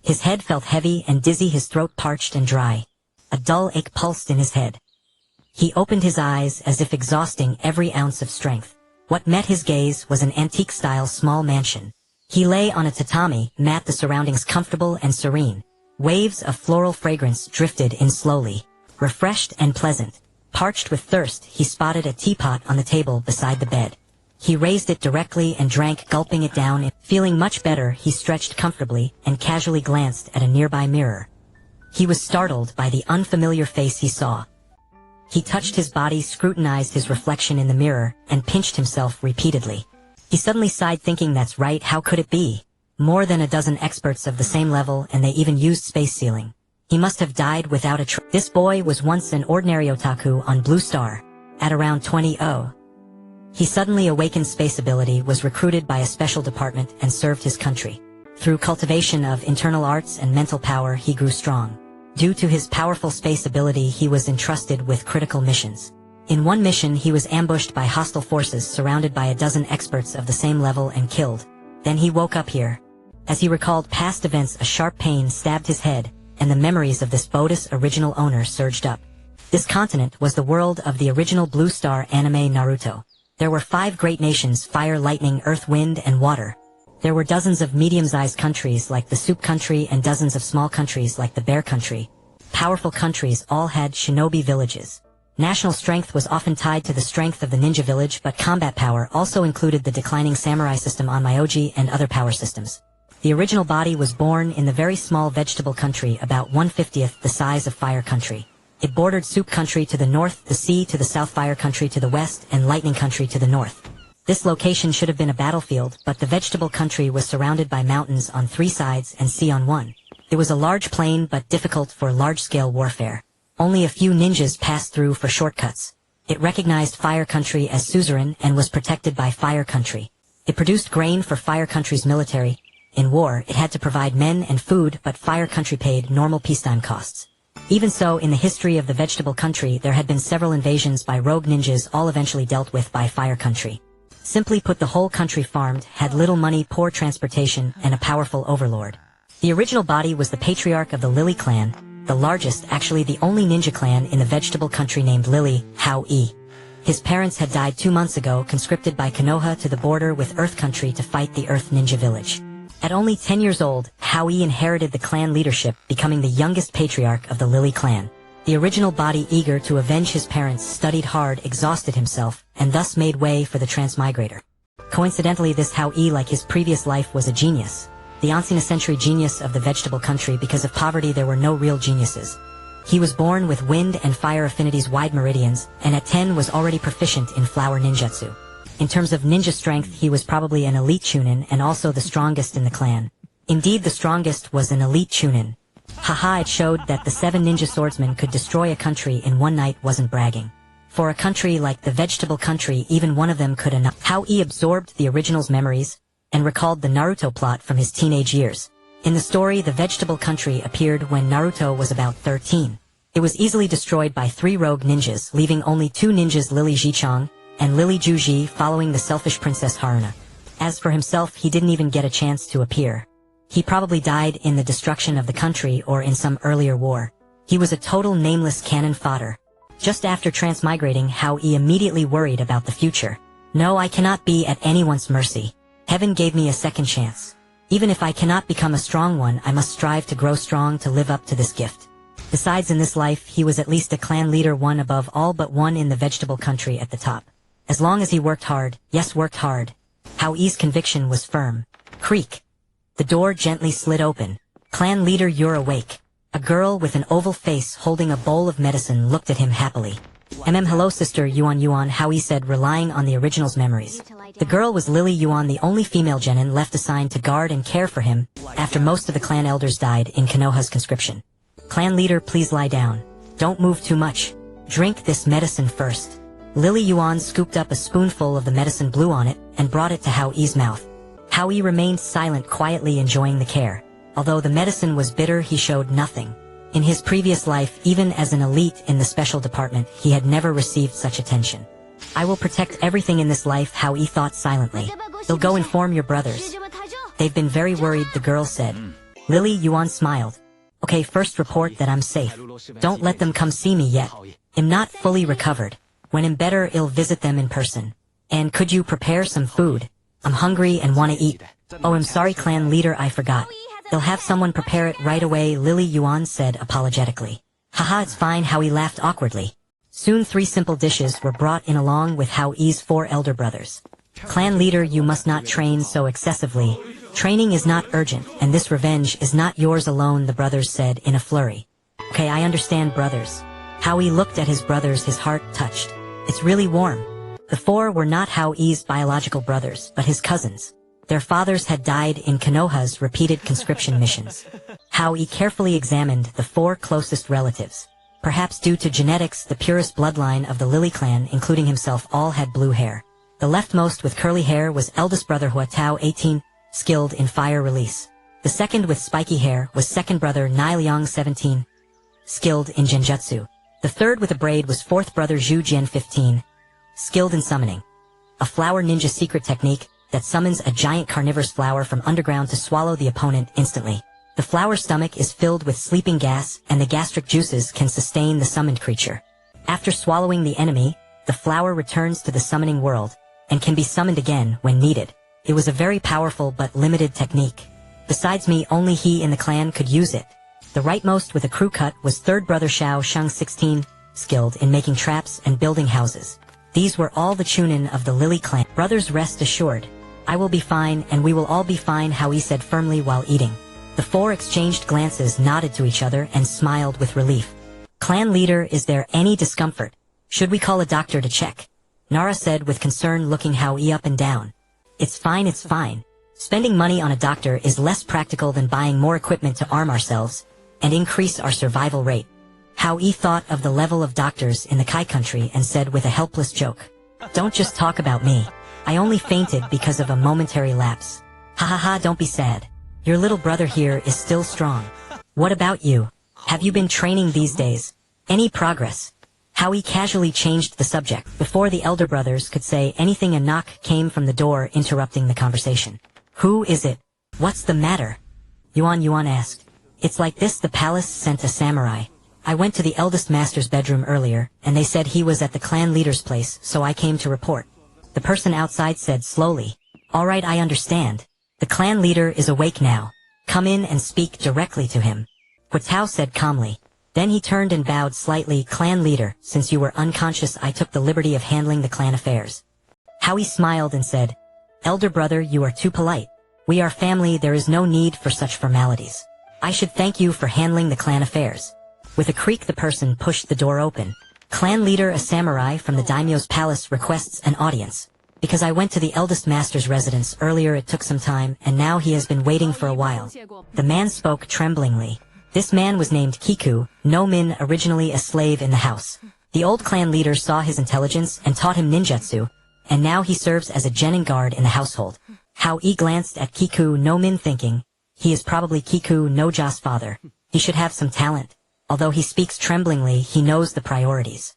His head felt heavy and dizzy, his throat parched and dry. A dull ache pulsed in his head. He opened his eyes as if exhausting every ounce of strength. What met his gaze was an antique-style small mansion. He lay on a tatami mat, the surroundings comfortable and serene. Waves of floral fragrance drifted in slowly. Refreshed and pleasant. Parched with thirst, he spotted a teapot on the table beside the bed. He raised it directly and drank, gulping it down. Feeling much better, he stretched comfortably and casually glanced at a nearby mirror. He was startled by the unfamiliar face he saw. He touched his body, scrutinized his reflection in the mirror, and pinched himself repeatedly. He suddenly sighed, thinking, that's right, how could it be? More than a dozen experts of the same level, and they even used space sealing. He must have died without a trace. This boy was once an ordinary otaku on Blue Star. At around 20, he suddenly awakened space ability, was recruited by a special department, and served his country. Through cultivation of internal arts and mental power, he grew strong. Due to his powerful space ability, he was entrusted with critical missions. In one mission, he was ambushed by hostile forces, surrounded by a dozen experts of the same level, and killed. Then he woke up here. As he recalled past events, a sharp pain stabbed his head, and the memories of this boat's original owner surged up. This continent was the world of the original Blue Star anime Naruto. There were 5 great nations: fire, lightning, earth, wind, and water. There were dozens of medium-sized countries like the Soup Country and dozens of small countries like the Bear Country. Powerful countries all had shinobi villages. National strength was often tied to the strength of the ninja village, but combat power also included the declining samurai system on Myoji and other power systems. The original body was born in the very small vegetable country, about 1/50th the size of Fire Country. It bordered Soup Country to the north, the sea to the south, Fire Country to the west, and Lightning Country to the north. This location should have been a battlefield, but the vegetable country was surrounded by mountains on 3 sides and sea on 1. It was a large plain, but difficult for large-scale warfare. Only a few ninjas passed through for shortcuts. It recognized Fire Country as suzerain and was protected by Fire Country. It produced grain for Fire Country's military. In war, it had to provide men and food, but Fire Country paid normal peacetime costs. Even so, in the history of the vegetable country, there had been several invasions by rogue ninjas, all eventually dealt with by Fire Country. Simply put, the whole country farmed, had little money, poor transportation, and a powerful overlord. The original body was the patriarch of the Lily clan, the largest, actually the only ninja clan in the vegetable country, named Lily, Hao Yi. His parents had died 2 months ago, conscripted by Konoha to the border with Earth Country to fight the Earth Ninja Village. At only 10 years old, Hao Yi inherited the clan leadership, becoming the youngest patriarch of the Lily clan. The original body, eager to avenge his parents, studied hard, exhausted himself, and thus made way for the Transmigrator. Coincidentally, this Hao Yi, like his previous life, was a genius. The Ancient century genius of the vegetable country. Because of poverty, there were no real geniuses. He was born with wind and fire affinities, wide meridians, and at 10 was already proficient in flower ninjutsu. In terms of ninja strength, he was probably an elite chunin and also the strongest in the clan. Indeed, the strongest was an elite chunin. Haha, it showed that the 7 ninja swordsmen could destroy a country in one night wasn't bragging. For a country like the vegetable country, even one of them could enough. Hao Yi absorbed the original's memories and recalled the Naruto plot from his teenage years. In the story, the vegetable country appeared when Naruto was about 13. It was easily destroyed by 3 rogue ninjas, leaving only 2 ninjas, Lily Jichang and Lily Juji, following the selfish Princess Haruna. As for himself, he didn't even get a chance to appear. He probably died in the destruction of the country or in some earlier war. He was a total nameless cannon fodder. Just after transmigrating, Hao Yi immediately worried about the future. No, I cannot be at anyone's mercy. Heaven gave me a second chance. Even if I cannot become a strong one, I must strive to grow strong to live up to this gift. Besides, in this life, he was at least a clan leader, one above all but one in the vegetable country at the top. As long as he worked hard, yes, worked hard. Hao Yi's conviction was firm. Creak. The door gently slid open. Clan leader, you're awake. A girl with an oval face holding a bowl of medicine looked at him happily. Hello sister Yuan, Hao Yi said, relying on the original's memories. The girl was Lily Yuan, the only female genin left assigned to guard and care for him after most of the clan elders died in Konoha's conscription. Clan leader, please lie down. Don't move too much. Drink this medicine first. Lily Yuan scooped up a spoonful of the medicine, blew on it, and brought it to Hao Yi's mouth. Hao Yi remained silent, quietly enjoying the care. Although the medicine was bitter, he showed nothing. In his previous life, even as an elite in the special department, he had never received such attention. I will protect everything in this life, Hao Yi thought silently. They'll go inform your brothers. They've been very worried, the girl said. Lily Yuan smiled. Okay, first report that I'm safe. Don't let them come see me yet. I'm not fully recovered. When I'm better, I'll visit them in person. And could you prepare some food? I'm hungry and want to eat. Oh, I'm sorry, clan leader, I forgot. They'll have someone prepare it right away, Lily Yuan said apologetically. Haha, it's fine, Hao Yi laughed awkwardly. Soon 3 simple dishes were brought in along with Hao Yi's 4 elder brothers. Clan leader, you must not train so excessively. Training is not urgent, and this revenge is not yours alone, the brothers said in a flurry. Okay, I understand, brothers. Hao Yi looked at his brothers, his heart touched. It's really warm. The 4 were not Hao Yi's biological brothers, but his cousins. Their fathers had died in Konoha's repeated conscription missions. Hao Yi carefully examined the 4 closest relatives. Perhaps due to genetics, the purest bloodline of the Lily clan, including himself, all had blue hair. The leftmost with curly hair was eldest brother Hua Tao, 18, skilled in fire release. The second with spiky hair was second brother Nai Liang, 17, skilled in genjutsu. The third with a braid was fourth brother Zhu Jian, 15, skilled in summoning. A flower ninja secret technique that summons a giant carnivorous flower from underground to swallow the opponent instantly. The flower's stomach is filled with sleeping gas, and the gastric juices can sustain the summoned creature. After swallowing the enemy, the flower returns to the summoning world, and can be summoned again when needed. It was a very powerful but limited technique. Besides me, only he in the clan could use it. The rightmost with a crew cut was third brother Shao Shang, 16, skilled in making traps and building houses. These were all the chunin of the Lily clan. Brothers, rest assured. I will be fine, and we will all be fine, Hao Yi said firmly while eating. The 4 exchanged glances, nodded to each other, and smiled with relief. Clan leader, is there any discomfort? Should we call a doctor to check? Nara said with concern, looking Hao Yi up and down. It's fine, it's fine. Spending money on a doctor is less practical than buying more equipment to arm ourselves and increase our survival rate. Hao Yi thought of the level of doctors in the Kai country and said with a helpless joke, don't just talk about me. I only fainted because of a momentary lapse. Ha ha ha, don't be sad. Your little brother here is still strong. What about you? Have you been training these days? Any progress? Hao Yi casually changed the subject. Before the elder brothers could say anything, a knock came from the door, interrupting the conversation. Who is it? What's the matter? Yuan asked. It's like this, the palace sent a samurai. I went to the eldest master's bedroom earlier, and they said he was at the clan leader's place, so I came to report. The person outside said slowly. All right, I understand. The clan leader is awake now. Come in and speak directly to him. Hua Tao said calmly. Then he turned and bowed slightly. Clan leader, since you were unconscious, I took the liberty of handling the clan affairs. Hao Yi smiled and said, Elder brother, you are too polite. We are family, there is no need for such formalities. I should thank you for handling the clan affairs. With a creak, the person pushed the door open. Clan leader, a samurai from the daimyo's palace, requests an audience. Because I went to the eldest master's residence earlier, it took some time, and now he has been waiting for a while. The man spoke tremblingly. This man was named Kiku, no Min, originally a slave in the house. The old clan leader saw his intelligence and taught him ninjutsu, and now he serves as a genin guard in the household. Hao Yi glanced at Kiku no Min, thinking, he is probably Kiku no Ja's father. He should have some talent. Although he speaks tremblingly, he knows the priorities.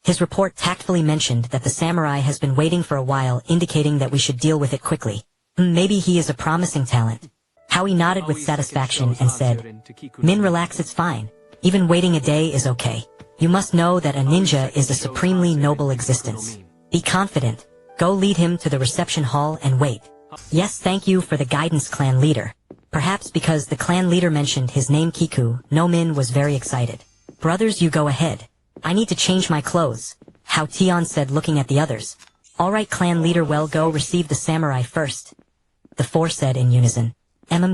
His report tactfully mentioned that the samurai has been waiting for a while, indicating that we should deal with it quickly. Maybe he is a promising talent. Hao Yi nodded with satisfaction and said, Min, relax, it's fine. Even waiting a day is okay. You must know that a ninja is a supremely noble existence. Be confident. Go lead him to the reception hall and wait. Yes, thank you for the guidance, clan leader. Perhaps because the clan leader mentioned his name, Kiku, no Min was very excited. Brothers, you go ahead. I need to change my clothes, Hao Tian said, looking at the others. All right, clan leader, well, go receive the samurai first. The 4 said in unison.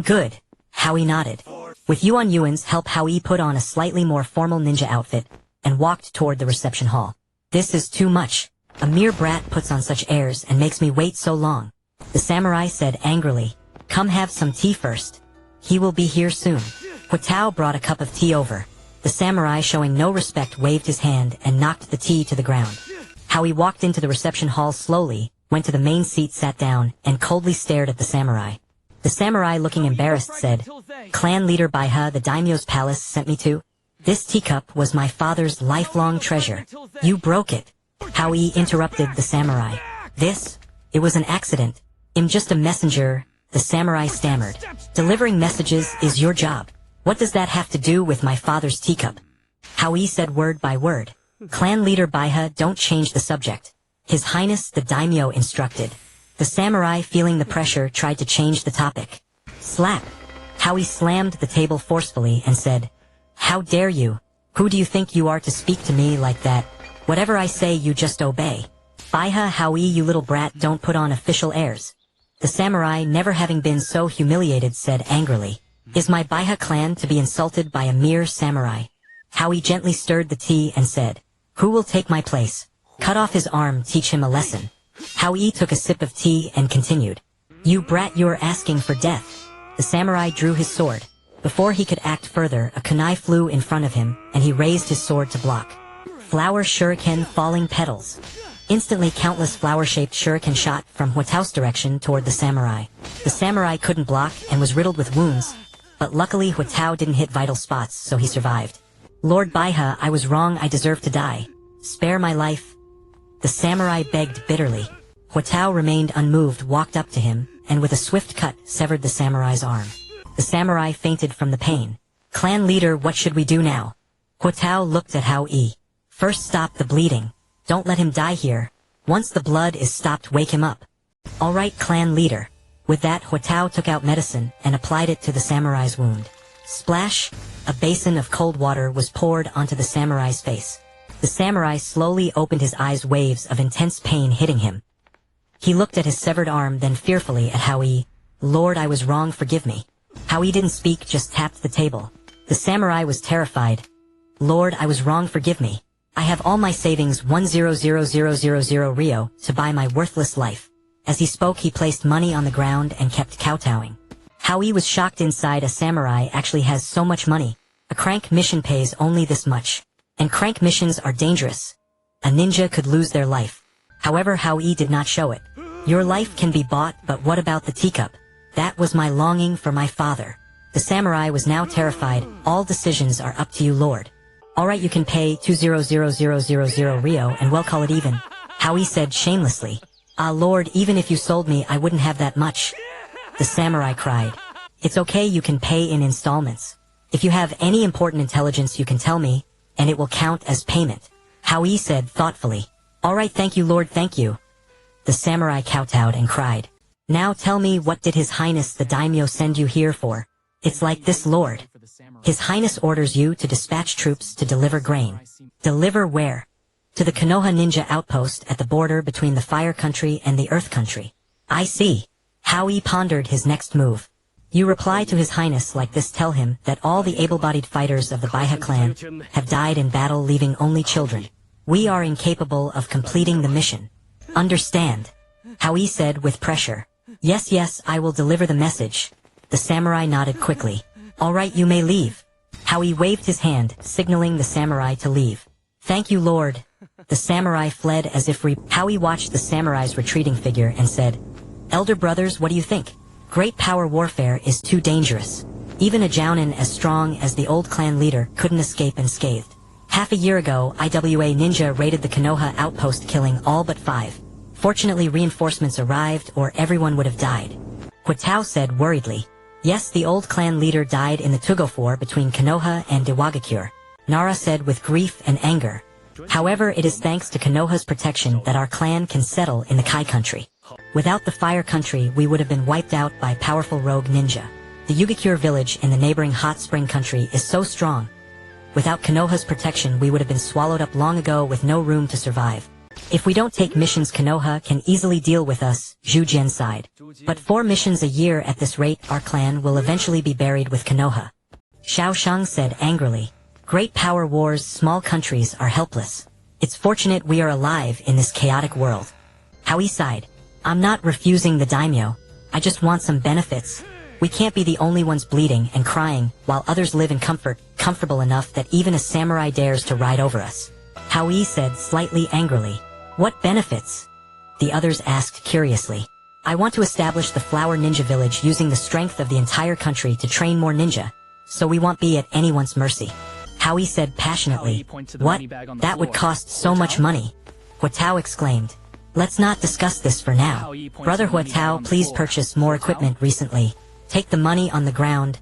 Good. Hao Yi nodded. With Yuan's help, Hao Yi put on a slightly more formal ninja outfit and walked toward the reception hall. This is too much. A mere brat puts on such airs and makes me wait so long. The samurai said angrily. Come have some tea first. He will be here soon. Hua Tao brought a cup of tea over. The samurai, showing no respect, waved his hand and knocked the tea to the ground. Hao Yi walked into the reception hall slowly, went to the main seat, sat down, and coldly stared at the samurai. The samurai, looking embarrassed, said, Clan leader Baiha, the daimyo's palace sent me to. This teacup was my father's lifelong treasure. You broke it. Hao Yi interrupted the samurai. It was an accident. I'm just a messenger. The samurai stammered. Delivering messages is your job. What does that have to do with my father's teacup? Hao Yi said word by word. Clan leader Baiha, don't change the subject. His Highness the daimyo instructed. The samurai, feeling the pressure, tried to change the topic. Slap. Hao Yi slammed the table forcefully and said, "How dare you? Who do you think you are to speak to me like that? Whatever I say you just obey." Baiha, Hao Yi, you little brat, don't put on official airs. The samurai, never having been so humiliated, said angrily, "Is my Baiha clan to be insulted by a mere samurai?" Hao Yi gently stirred the tea and said, "Who will take my place? Cut off his arm, teach him a lesson." Hao Yi took a sip of tea and continued, "You brat, you're asking for death." The samurai drew his sword. Before he could act further, a kunai flew in front of him, and he raised his sword to block. Flower shuriken, falling petals. Instantly, countless flower-shaped shuriken shot from Huatao's direction toward the samurai. The samurai couldn't block and was riddled with wounds, but luckily Huatao didn't hit vital spots, so he survived. "Lord Baiha, I was wrong, I deserve to die. Spare my life." The samurai begged bitterly. Huatao remained unmoved, walked up to him, and with a swift cut, severed the samurai's arm. The samurai fainted from the pain. "Clan leader, what should we do now?" Huatao looked at Hao Yi. "First stop the bleeding. Don't let him die here. Once the blood is stopped, wake him up." "All right, clan leader." With that, Huatao took out medicine and applied it to the samurai's wound. Splash! A basin of cold water was poured onto the samurai's face. The samurai slowly opened his eyes, waves of intense pain hitting him. He looked at his severed arm, then fearfully at Hao Yi. "Lord, I was wrong, forgive me." Hao Yi didn't speak, just tapped the table. The samurai was terrified. "Lord, I was wrong, forgive me. I have all my savings, 1,000,000 Rio, to buy my worthless life." As he spoke, he placed money on the ground and kept kowtowing. Hao Yi was shocked. Inside, a samurai actually has so much money. A crank mission pays only this much. And crank missions are dangerous. A ninja could lose their life. However, Hao Yi did not show it. "Your life can be bought, but what about the teacup? That was my longing for my father." The samurai was now terrified. "All decisions are up to you, Lord." "Alright, you can pay 2,000,000 Rio and we'll call it even," Hao Yi said shamelessly. "Ah, Lord, even if you sold me, I wouldn't have that much." The samurai cried. "It's okay, you can pay in installments. If you have any important intelligence, you can tell me, and it will count as payment," Hao Yi said thoughtfully. "Alright, thank you, Lord, thank you." The samurai kowtowed and cried. "Now tell me, what did His Highness the daimyo send you here for?" "It's like this, Lord. His Highness orders you to dispatch troops to deliver grain." "Deliver where?" "To the Konoha ninja outpost at the border between the Fire Country and the Earth Country." "I see." Hao Yi pondered his next move. "You reply to His Highness like this, tell him that all the able-bodied fighters of the Baiha clan have died in battle, leaving only children. We are incapable of completing the mission. Understand?" Hao Yi said with pressure. "Yes, yes, I will deliver the message." The samurai nodded quickly. "Alright, you may leave." Hao Yi waved his hand, signaling the samurai to leave. "Thank you, Lord." The samurai fled as if Hao Yi watched the samurai's retreating figure and said, "Elder brothers, what do you think? Great power warfare is too dangerous. Even a jounin as strong as the old clan leader couldn't escape unscathed. Half a year ago, IWA ninja raided the Konoha outpost, killing all but 5. Fortunately, reinforcements arrived or everyone would have died." Huatao said worriedly. "Yes, the old clan leader died in the Tugofor between Konoha and Hanagakure," Nara said with grief and anger. "However, it is thanks to Konoha's protection that our clan can settle in the Kai country. Without the Fire Country, we would have been wiped out by powerful rogue ninja. The Yugakure village in the neighboring Hot Spring country is so strong. Without Konoha's protection, we would have been swallowed up long ago with no room to survive. If we don't take missions, Konoha can easily deal with us," Zhu Jian sighed. "But 4 missions a year at this rate, our clan will eventually be buried with Konoha." Xiao Shang said angrily. "Great power wars, small countries are helpless. It's fortunate we are alive in this chaotic world." Hao Yi sighed. "I'm not refusing the daimyo. I just want some benefits. We can't be the only ones bleeding and crying while others live in comfortable enough that even a samurai dares to ride over us." Hao Yi said slightly angrily. "What benefits?" The others asked curiously. "I want to establish the Flower Ninja Village using the strength of the entire country to train more ninja, so we won't be at anyone's mercy." Hao Yi said passionately. "What? That would cost so much money." Huatao exclaimed. Let's not discuss this for now. Brother Huatao, please purchase more equipment recently. Take the money on the ground.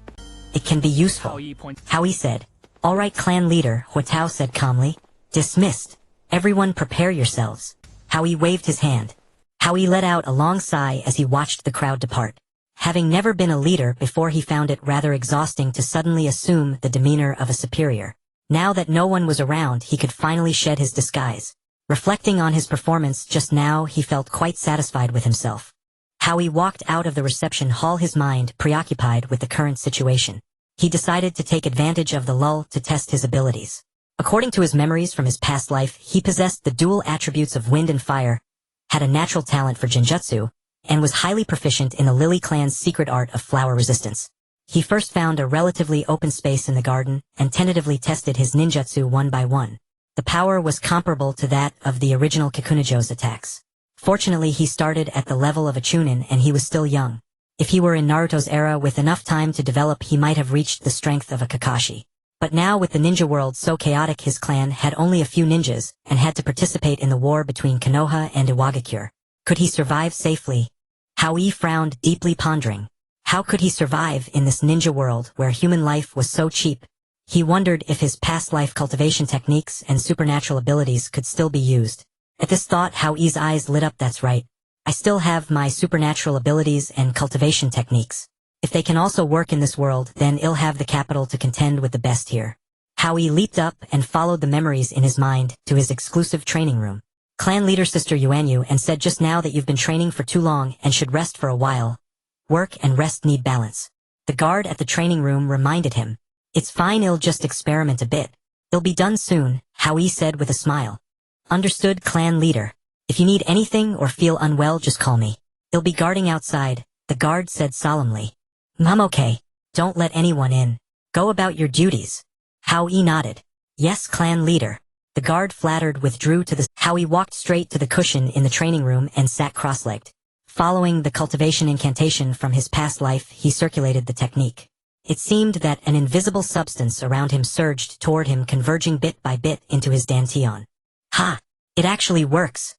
It can be useful. Hao Yi said. Alright, clan leader, Huatao said calmly. Dismissed. Everyone prepare yourselves. Hao Yi waved his hand. Hao Yi let out a long sigh as he watched the crowd depart. Having never been a leader before, he found it rather exhausting to suddenly assume the demeanor of a superior. Now that no one was around, he could finally shed his disguise. Reflecting on his performance just now, he felt quite satisfied with himself. Hao Yi walked out of the reception hall, his mind preoccupied with the current situation. He decided to take advantage of the lull to test his abilities. According to his memories from his past life, he possessed the dual attributes of wind and fire, had a natural talent for ninjutsu, and was highly proficient in the Lily clan's secret art of flower resistance. He first found a relatively open space in the garden and tentatively tested his ninjutsu one by one. The power was comparable to that of the original Kikunajo's attacks. Fortunately, he started at the level of a chunin and he was still young. If he were in Naruto's era with enough time to develop, he might have reached the strength of a Kakashi. But now, with the ninja world so chaotic, his clan had only a few ninjas and had to participate in the war between Konoha and Iwagakure. Could he survive safely? Hao Yi frowned, deeply pondering. How could he survive in this ninja world where human life was so cheap? He wondered if his past life cultivation techniques and supernatural abilities could still be used. At this thought, Hao Yi's eyes lit up. That's right. I still have my supernatural abilities and cultivation techniques. If they can also work in this world, then I'll have the capital to contend with the best here. Hao Yi leaped up and followed the memories in his mind to his exclusive training room. Clan leader Sister Yuanyu and said just now that you've been training for too long and should rest for a while. Work and rest need balance. The guard at the training room reminded him. It's fine, I'll just experiment a bit. It'll be done soon, Hao Yi said with a smile. Understood, clan leader. If you need anything or feel unwell, just call me. I'll be guarding outside, the guard said solemnly. Okay. Don't let anyone in. Go about your duties. Hao Yi nodded. Yes, clan leader. The guard, flattered, withdrew to the... Hao Yi walked straight to the cushion in the training room and sat cross-legged. Following the cultivation incantation from his past life, he circulated the technique. It seemed that an invisible substance around him surged toward him, converging bit by bit into his dantian. Ha! It actually works!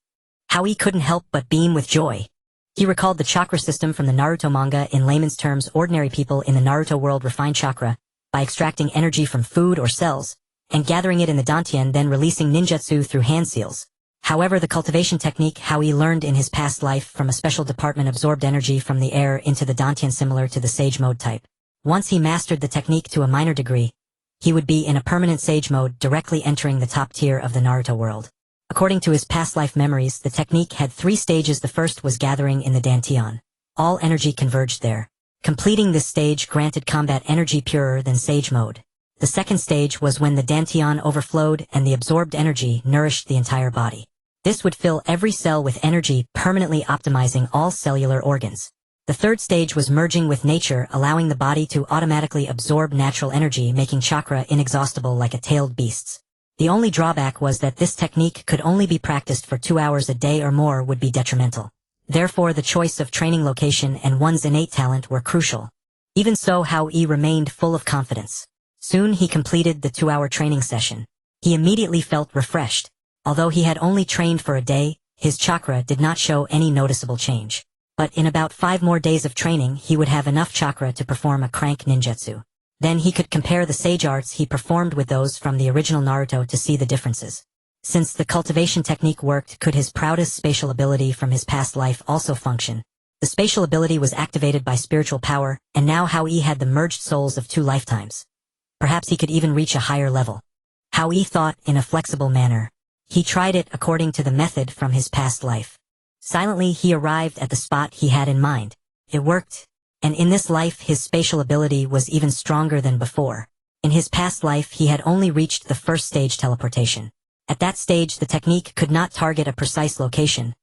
Hao Yi couldn't help but beam with joy. He recalled the chakra system from the Naruto manga. In layman's terms, ordinary people in the Naruto world refine chakra by extracting energy from food or cells, and gathering it in the dantian, then releasing ninjutsu through hand seals. However, the cultivation technique Hao Yi learned in his past life from a special department absorbed energy from the air into the dantian, similar to the sage mode type. Once he mastered the technique to a minor degree, he would be in a permanent sage mode, directly entering the top tier of the Naruto world. According to his past life memories, the technique had 3 stages. The first was gathering in the dantian. All energy converged there. Completing this stage granted combat energy purer than sage mode. The second stage was when the dantian overflowed and the absorbed energy nourished the entire body. This would fill every cell with energy, permanently optimizing all cellular organs. The third stage was merging with nature, allowing the body to automatically absorb natural energy, making chakra inexhaustible like a tailed beast's. The only drawback was that this technique could only be practiced for 2 hours a day, or more would be detrimental. Therefore, the choice of training location and one's innate talent were crucial. Even so, Hao Yi remained full of confidence. Soon he completed the 2-hour training session. He immediately felt refreshed. Although he had only trained for a day, his chakra did not show any noticeable change. But in about 5 more days of training, he would have enough chakra to perform a crank ninjutsu. Then he could compare the sage arts he performed with those from the original Naruto to see the differences. Since the cultivation technique worked, could his proudest spatial ability from his past life also function? The spatial ability was activated by spiritual power, and now Hao Yi had the merged souls of 2 lifetimes. Perhaps he could even reach a higher level. Hao Yi thought in a flexible manner. He tried it according to the method from his past life. Silently, he arrived at the spot he had in mind. It worked. And in this life, his spatial ability was even stronger than before. In his past life, he had only reached the first stage, teleportation. At that stage, the technique could not target a precise location.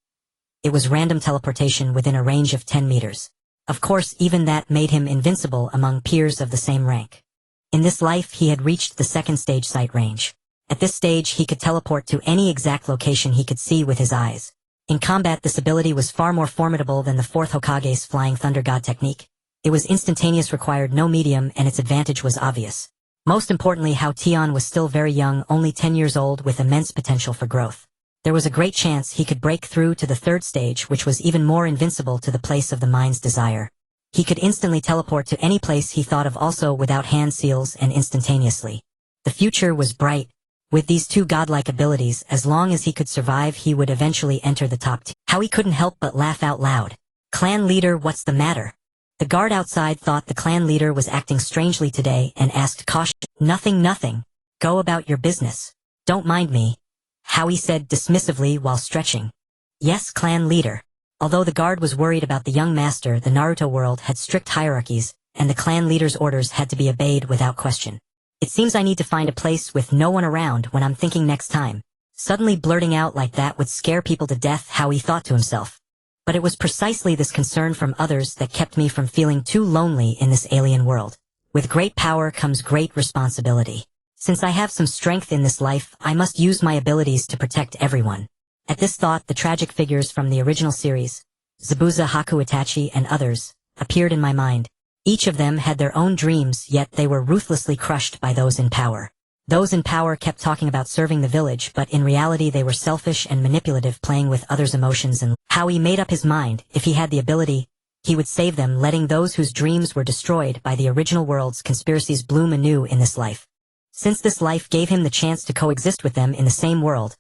It was random teleportation within a range of 10 meters. Of course, even that made him invincible among peers of the same rank. In this life, he had reached the second stage, sight range. At this stage, he could teleport to any exact location he could see with his eyes. In combat, this ability was far more formidable than the Fourth Hokage's Flying Thunder God technique. It was instantaneous, required no medium, and its advantage was obvious. Most importantly, Hao Tian was still very young, only 10 years old, with immense potential for growth. there was a great chance he could break through to the third stage, which was even more invincible to the place of the mind's desire. He could instantly teleport to any place he thought of, also without hand seals and instantaneously. The future was bright. With these two godlike abilities, as long as he could survive, he would eventually enter the top 10. Hao Yi couldn't help but laugh out loud. Clan leader, what's the matter? The guard outside thought the clan leader was acting strangely today and asked cautiously. Nothing. Go about your business. Don't mind me, Hao Yi said dismissively while stretching. Yes, clan leader. Although the guard was worried about the young master, the Naruto world had strict hierarchies, and the clan leader's orders had to be obeyed without question. It seems I need to find a place with no one around when I'm thinking next time. Suddenly blurting out like that would scare people to death, Hao Yi thought to himself. But it was precisely this concern from others that kept me from feeling too lonely in this alien world. With great power comes great responsibility. Since I have some strength in this life, I must use my abilities to protect everyone. At this thought, the tragic figures from the original series, Zabuza, Haku, Itachi, and others, appeared in my mind. Each of them had their own dreams, yet they were ruthlessly crushed by those in power. Those in power kept talking about serving the village, but in reality they were selfish and manipulative, playing with others' emotions. And Hao Yi made up his mind, if he had the ability, he would save them, letting those whose dreams were destroyed by the original world's conspiracies bloom anew in this life. Since this life gave him the chance to coexist with them in the same world,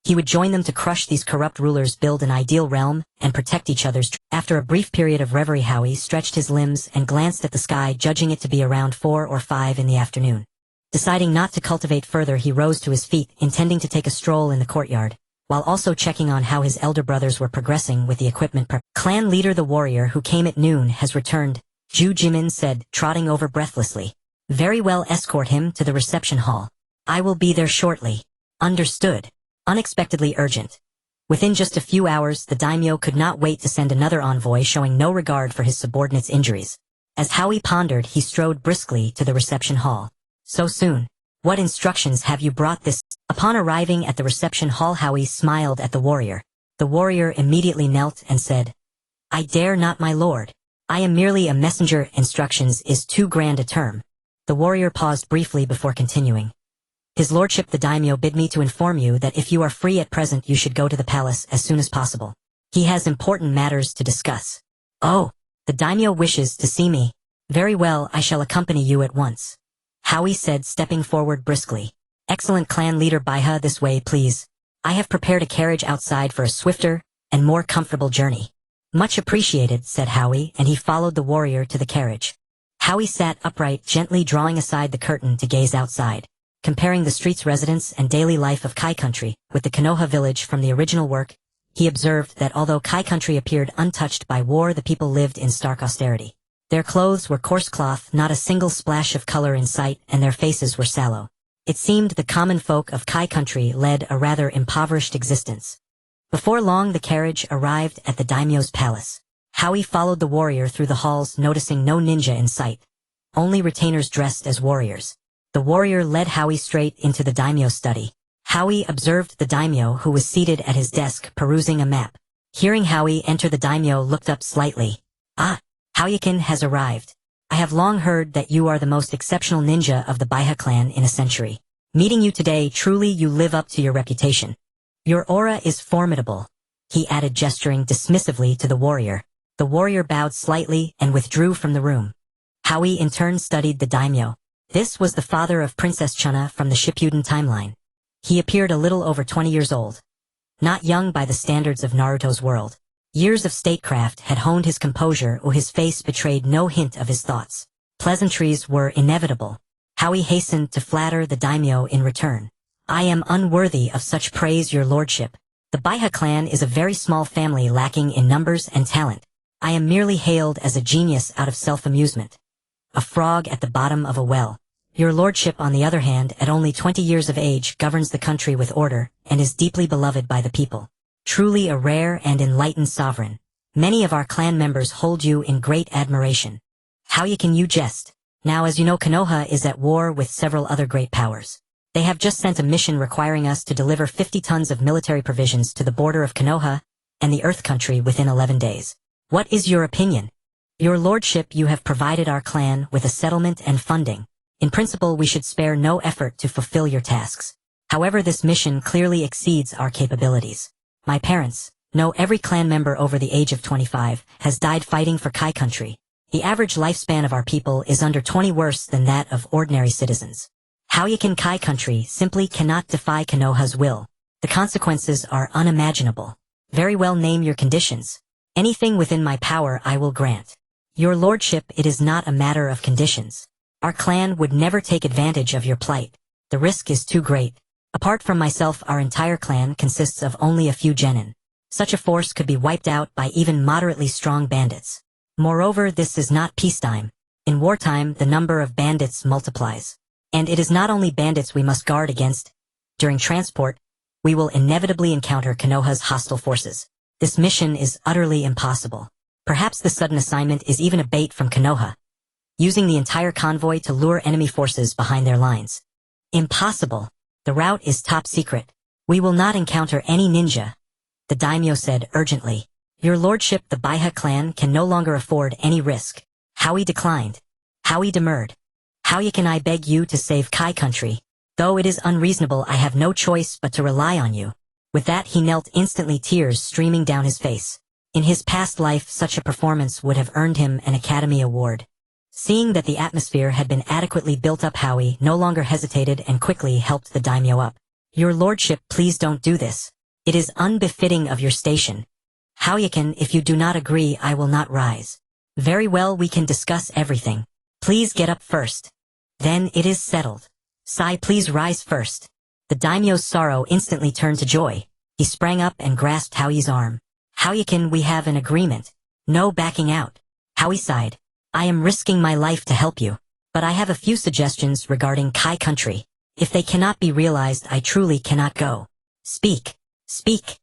he would join them to crush these corrupt rulers, build an ideal realm, and protect each other's. After a brief period of reverie, Hao Yi stretched his limbs and glanced at the sky, judging it to be around 4 or 5 in the afternoon. Deciding not to cultivate further, he rose to his feet, intending to take a stroll in the courtyard, while also checking on how his elder brothers were progressing with the equipment prep. Clan leader, the warrior who came at noon, has returned, Ju Jimin said, trotting over breathlessly. Very well, escort him to the reception hall. I will be there shortly. Understood. Unexpectedly urgent. Within just a few hours, the daimyo could not wait to send another envoy, showing no regard for his subordinates' injuries. As Hao Yi pondered, he strode briskly to the reception hall. So soon. What instructions have you brought this? Upon arriving at the reception hall, Hao Yi smiled at the warrior. The warrior immediately knelt and said, I dare not, my lord. I am merely a messenger. Instructions is too grand a term. The warrior paused briefly before continuing. His lordship the daimyo bid me to inform you that if you are free at present, you should go to the palace as soon as possible. He has important matters to discuss. Oh, the daimyo wishes to see me. Very well, I shall accompany you at once. Hao Yi said, stepping forward briskly. Excellent, clan leader Baiha, this way please. I have prepared a carriage outside for a swifter and more comfortable journey. Much appreciated, said Hao Yi, and he followed the warrior to the carriage. Hao Yi sat upright, gently drawing aside the curtain to gaze outside. Comparing the streets, residents, and daily life of Kai Country with the Konoha village from the original work, he observed that although Kai Country appeared untouched by war, the people lived in stark austerity. Their clothes were coarse cloth, not a single splash of color in sight, and their faces were sallow. It seemed the common folk of Kai Country led a rather impoverished existence. Before long, the carriage arrived at the daimyo's palace. Hao Yi followed the warrior through the halls, noticing no ninja in sight. Only retainers dressed as warriors. The warrior led Hao Yi straight into the daimyo's study. Hao Yi observed the daimyo, who was seated at his desk perusing a map. Hearing Hao Yi enter, the daimyo looked up slightly. Ah, Hao Yi-kin has arrived. I have long heard that you are the most exceptional ninja of the Baiha clan in a century. Meeting you today, truly you live up to your reputation. Your aura is formidable, he added, gesturing dismissively to the warrior. The warrior bowed slightly and withdrew from the room. Hao Yi in turn studied the daimyo. This was the father of Princess Chuna from the Shippuden timeline. He appeared a little over 20 years old. Not young by the standards of Naruto's world. Years of statecraft had honed his composure, or his face betrayed no hint of his thoughts. Pleasantries were inevitable. Hao Yi hastened to flatter the daimyo in return. I am unworthy of such praise, your lordship. The Baiha clan is a very small family lacking in numbers and talent. I am merely hailed as a genius out of self-amusement. A frog at the bottom of a well. Your lordship, on the other hand, at only 20 years of age, governs the country with order, and is deeply beloved by the people. Truly a rare and enlightened sovereign. Many of our clan members hold you in great admiration. How can you jest? Now, as you know, Konoha is at war with several other great powers. They have just sent a mission requiring us to deliver 50 tons of military provisions to the border of Konoha and the Earth Country within 11 days. What is your opinion? Your lordship, you have provided our clan with a settlement and funding. In principle, we should spare no effort to fulfill your tasks. However, this mission clearly exceeds our capabilities. My parents, no, every clan member over the age of 25, has died fighting for Kai country. The average lifespan of our people is under 20, worse than that of ordinary citizens. Hao Yi Kai country simply cannot defy Konoha's will. The consequences are unimaginable. Very well, name your conditions. Anything within my power I will grant. Your lordship, it is not a matter of conditions. Our clan would never take advantage of your plight. The risk is too great. Apart from myself, our entire clan consists of only a few genin. Such a force could be wiped out by even moderately strong bandits. Moreover, this is not peacetime. In wartime, the number of bandits multiplies. And it is not only bandits we must guard against. During transport, we will inevitably encounter Konoha's hostile forces. This mission is utterly impossible. Perhaps the sudden assignment is even a bait from Konoha, using the entire convoy to lure enemy forces behind their lines. Impossible. The route is top secret. We will not encounter any ninja, the daimyo said urgently. Your lordship, the Baiha clan can no longer afford any risk. Hao Yi declined. Hao Yi demurred. Hao Yi, can I beg you to save Kai country? Though it is unreasonable, I have no choice but to rely on you. With that he knelt, instantly tears streaming down his face. In his past life such a performance would have earned him an Academy Award. Seeing that the atmosphere had been adequately built up, Hao Yi no longer hesitated and quickly helped the daimyo up. Your lordship, please don't do this. It is unbefitting of your station. Hao Yi-kun, if you do not agree, I will not rise. Very well, we can discuss everything. Please get up first. Then it is settled. Sai, please rise first. The daimyo's sorrow instantly turned to joy. He sprang up and grasped Hao Yi's arm. Hao Yi-kun, we have an agreement. No backing out. Hao Yi sighed. I am risking my life to help you. But I have a few suggestions regarding Kai country. If they cannot be realized, I truly cannot go. Speak. Speak.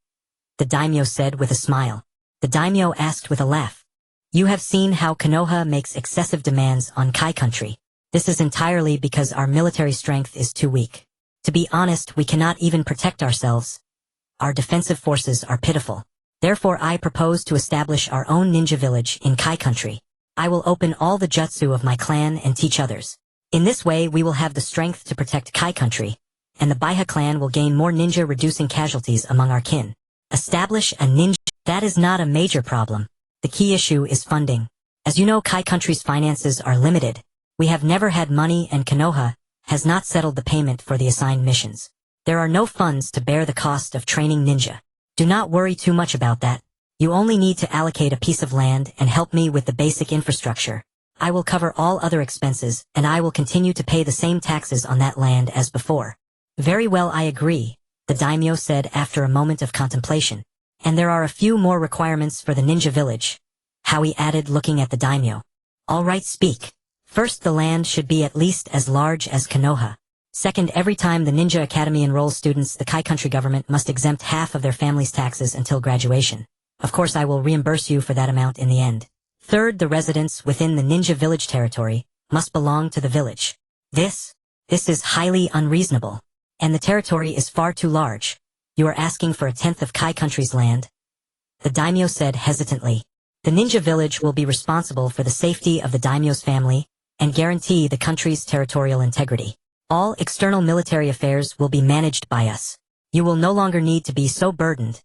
The daimyo said with a smile. The daimyo asked with a laugh. You have seen how Konoha makes excessive demands on Kai country. This is entirely because our military strength is too weak. To be honest, we cannot even protect ourselves. Our defensive forces are pitiful. Therefore I propose to establish our own ninja village in Kai country. I will open all the jutsu of my clan and teach others. In this way we will have the strength to protect Kai country, and the Baiha clan will gain more ninja, reducing casualties among our kin. Establish a ninja. That is not a major problem. The key issue is funding. As you know, Kai country's finances are limited. We have never had money, and Konoha has not settled the payment for the assigned missions. There are no funds to bear the cost of training ninja. Do not worry too much about that. You only need to allocate a piece of land and help me with the basic infrastructure. I will cover all other expenses, and I will continue to pay the same taxes on that land as before. Very well, I agree, the daimyo said after a moment of contemplation. And there are a few more requirements for the ninja village, Hao Yi added, looking at the daimyo. All right, speak. First, the land should be at least as large as Konoha. Second, every time the Ninja Academy enrolls students, the Kai country government must exempt half of their family's taxes until graduation. Of course, I will reimburse you for that amount in the end. Third, the residents within the ninja village territory must belong to the village. This is highly unreasonable. And the territory is far too large. You are asking for a tenth of Kai country's land? The daimyo said hesitantly. The ninja village will be responsible for the safety of the daimyo's family and guarantee the country's territorial integrity. All external military affairs will be managed by us. You will no longer need to be so burdened.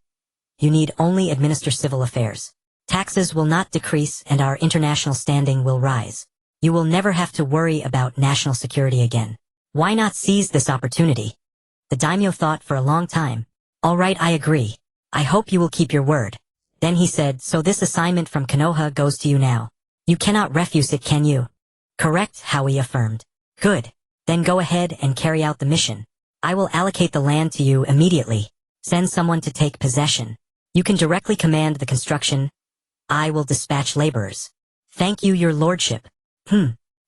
You need only administer civil affairs. Taxes will not decrease and our international standing will rise. You will never have to worry about national security again. Why not seize this opportunity? The daimyo thought for a long time. All right, I agree. I hope you will keep your word. Then he said, so this assignment from Konoha goes to you now. You cannot refuse it, can you? Correct, Hao Yi affirmed. Good. Then go ahead and carry out the mission. I will allocate the land to you immediately. Send someone to take possession. You can directly command the construction. I will dispatch laborers. Thank you, your lordship.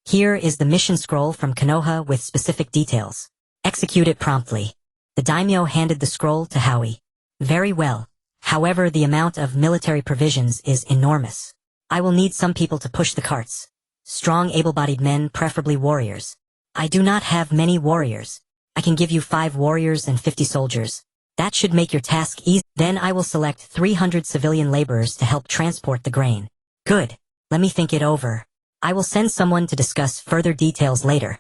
Here is the mission scroll from Konoha with specific details. Execute it promptly. The daimyo handed the scroll to Hao Yi. Very well. However, the amount of military provisions is enormous. I will need some people to push the carts. Strong, able-bodied men, preferably warriors. I do not have many warriors. I can give you 5 warriors and 50 soldiers. That should make your task easy. Then I will select 300 civilian laborers to help transport the grain. Good. Let me think it over. I will send someone to discuss further details later.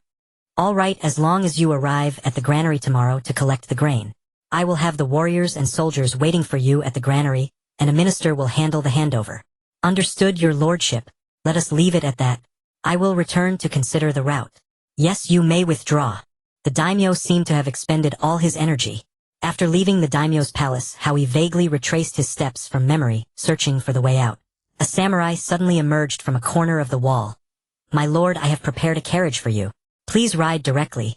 All right, as long as you arrive at the granary tomorrow to collect the grain. I will have the warriors and soldiers waiting for you at the granary, and a minister will handle the handover. Understood, your lordship. Let us leave it at that. I will return to consider the route. Yes, you may withdraw. The daimyo seemed to have expended all his energy. After leaving the daimyo's palace, Hao Yi vaguely retraced his steps from memory, searching for the way out. A samurai suddenly emerged from a corner of the wall. My lord, I have prepared a carriage for you. Please ride directly.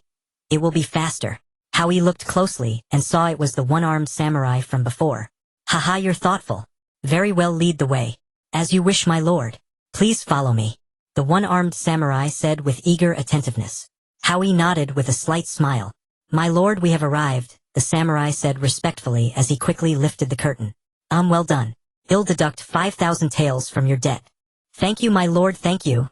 It will be faster. Hao Yi looked closely and saw it was the one-armed samurai from before. Haha, you're thoughtful. Very well, lead the way. As you wish, my lord. Please follow me. The one-armed samurai said with eager attentiveness. Hao Yi nodded with a slight smile. My lord, we have arrived, the samurai said respectfully as he quickly lifted the curtain. Well done. I'll deduct 5,000 taels from your debt. Thank you, my lord, thank you.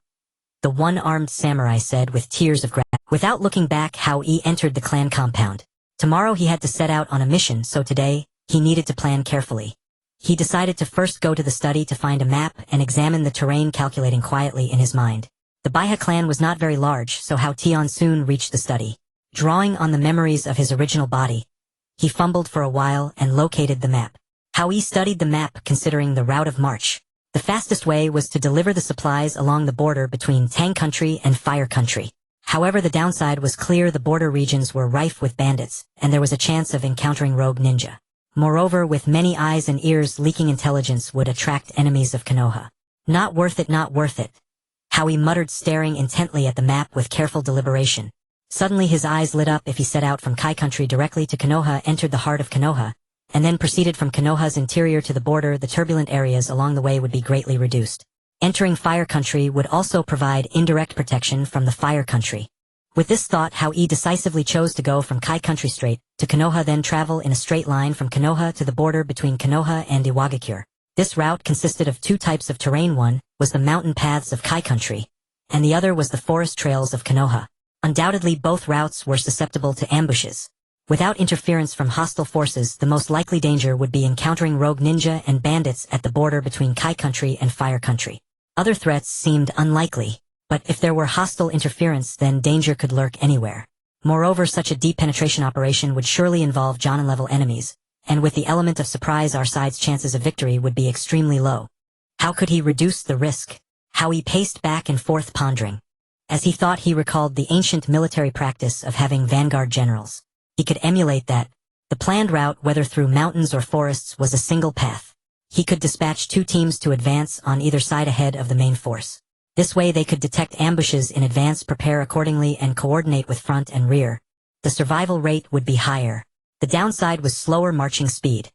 The one-armed samurai said with tears of gratitude. Without looking back, Hao Yi entered the clan compound. Tomorrow he had to set out on a mission, so today, he needed to plan carefully. He decided to first go to the study to find a map and examine the terrain, calculating quietly in his mind. The Baiha clan was not very large, so Hao Tian soon reached the study. Drawing on the memories of his original body, he fumbled for a while and located the map. Hao Yi studied the map considering the route of march. The fastest way was to deliver the supplies along the border between Tang country and Fire country. However, the downside was clear: the border regions were rife with bandits, and there was a chance of encountering rogue ninja. Moreover, with many eyes and ears, leaking intelligence would attract enemies of Konoha. Not worth it, not worth it. Hao Yi muttered, staring intently at the map with careful deliberation. Suddenly his eyes lit up. If he set out from Kai country directly to Konoha, entered the heart of Konoha, and then proceeded from Konoha's interior to the border, the turbulent areas along the way would be greatly reduced. Entering Fire country would also provide indirect protection from the Fire country. With this thought, Hao Yi decisively chose to go from Kai country straight to Konoha, then travel in a straight line from Konoha to the border between Konoha and Iwagakure. This route consisted of two types of terrain. One was the mountain paths of Kai country, and the other was the forest trails of Konoha. Undoubtedly, both routes were susceptible to ambushes. Without interference from hostile forces, the most likely danger would be encountering rogue ninja and bandits at the border between Kai country and Fire country. Other threats seemed unlikely, but if there were hostile interference, then danger could lurk anywhere. Moreover, such a deep penetration operation would surely involve Jonin-level enemies, and with the element of surprise, our side's chances of victory would be extremely low. How could he reduce the risk? Hao Yi paced back and forth, pondering. As he thought, he recalled the ancient military practice of having vanguard generals. He could emulate that. The planned route, whether through mountains or forests, was a single path. He could dispatch two teams to advance on either side ahead of the main force. This way they could detect ambushes in advance, prepare accordingly, and coordinate with front and rear. The survival rate would be higher. The downside was slower marching speed.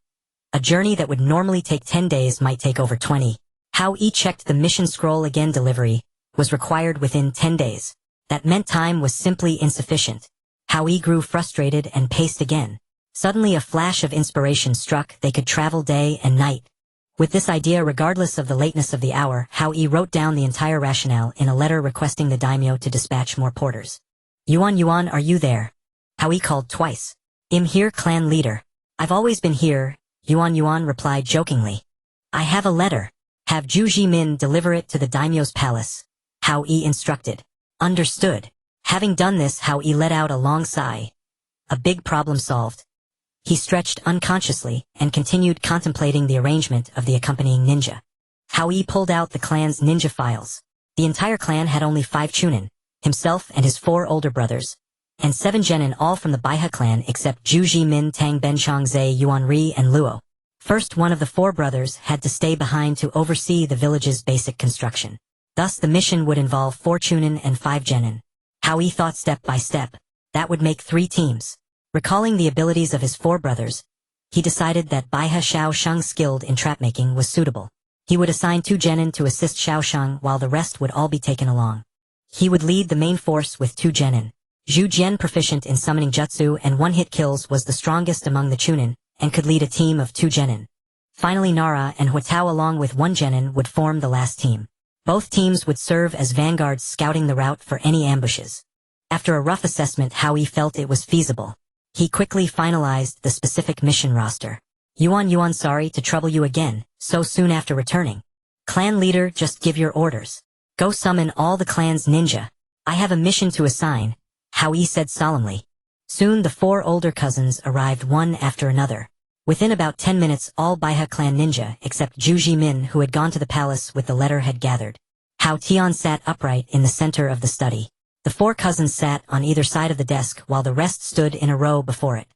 A journey that would normally take 10 days might take over 20. Hao Yi checked the mission scroll again. Delivery was required within 10 days. That meant time was simply insufficient. Hao Yi grew frustrated and paced again. Suddenly a flash of inspiration struck. They could travel day and night. With this idea, regardless of the lateness of the hour, Hao Yi wrote down the entire rationale in a letter requesting the daimyo to dispatch more porters. Yuan, are you there? Hao Yi called twice. I'm here, clan leader. I've always been here, Yuan replied jokingly. I have a letter. Have Zhu Jimin deliver it to the daimyo's palace, Hao Yi instructed. Understood. Having done this, Hao Yi let out a long sigh. A big problem solved. He stretched unconsciously and continued contemplating the arrangement of the accompanying ninja. Hao Yi pulled out the clan's ninja files. The entire clan had only 5 chunin, himself and his 4 older brothers, and 7 genin, all from the Baiha clan except Zhu Jimin, Tang Benchang, Zhe Yuanri, and Luo. First, one of the 4 brothers had to stay behind to oversee the village's basic construction. Thus, the mission would involve 4 chunin and 5 genin. Hao Yi thought step by step. That would make 3 teams. Recalling the abilities of his 4 brothers, he decided that Baiha Xiao Sheng, skilled in trapmaking, was suitable. He would assign 2 genin to assist Xiao Sheng, while the rest would all be taken along. He would lead the main force with 2 genin. Zhu Jian, proficient in summoning jutsu and one-hit kills, was the strongest among the chunin, and could lead a team of 2 genin. Finally, Nara and Huatao along with 1 genin would form the last team. Both teams would serve as vanguards, scouting the route for any ambushes. After a rough assessment, Hao Yi felt it was feasible. He quickly finalized the specific mission roster. Yuan, sorry to trouble you again, so soon after returning. Clan leader, just give your orders. Go summon all the clan's ninja. I have a mission to assign. Hao Yi said solemnly. Soon the 4 older cousins arrived one after another. Within about 10 minutes all Baiha clan ninja except Zhu Jimin who had gone to the palace with the letter had gathered. Hao Tian sat upright in the center of the study. The 4 cousins sat on either side of the desk while the rest stood in a row before it.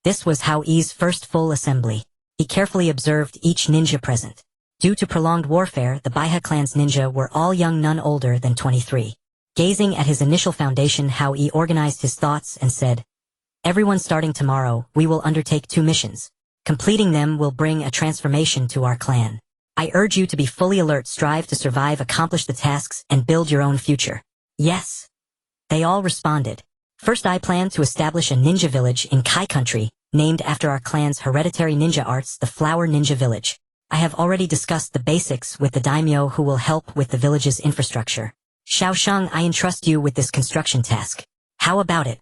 This was Hao Yi's first full assembly. He carefully observed each ninja present. Due to prolonged warfare, the Baiha clan's ninja were all young, none older than 23. Gazing at his initial foundation, Hao Yi organized his thoughts and said, "Everyone, starting tomorrow, we will undertake 2 missions. Completing them will bring a transformation to our clan. I urge you to be fully alert, strive to survive, accomplish the tasks, and build your own future." Yes. They all responded. First, I plan to establish a ninja village in Kai country, named after our clan's hereditary ninja arts, the Flower Ninja Village. I have already discussed the basics with the daimyo who will help with the village's infrastructure. Xiao Shang, I entrust you with this construction task. How about it?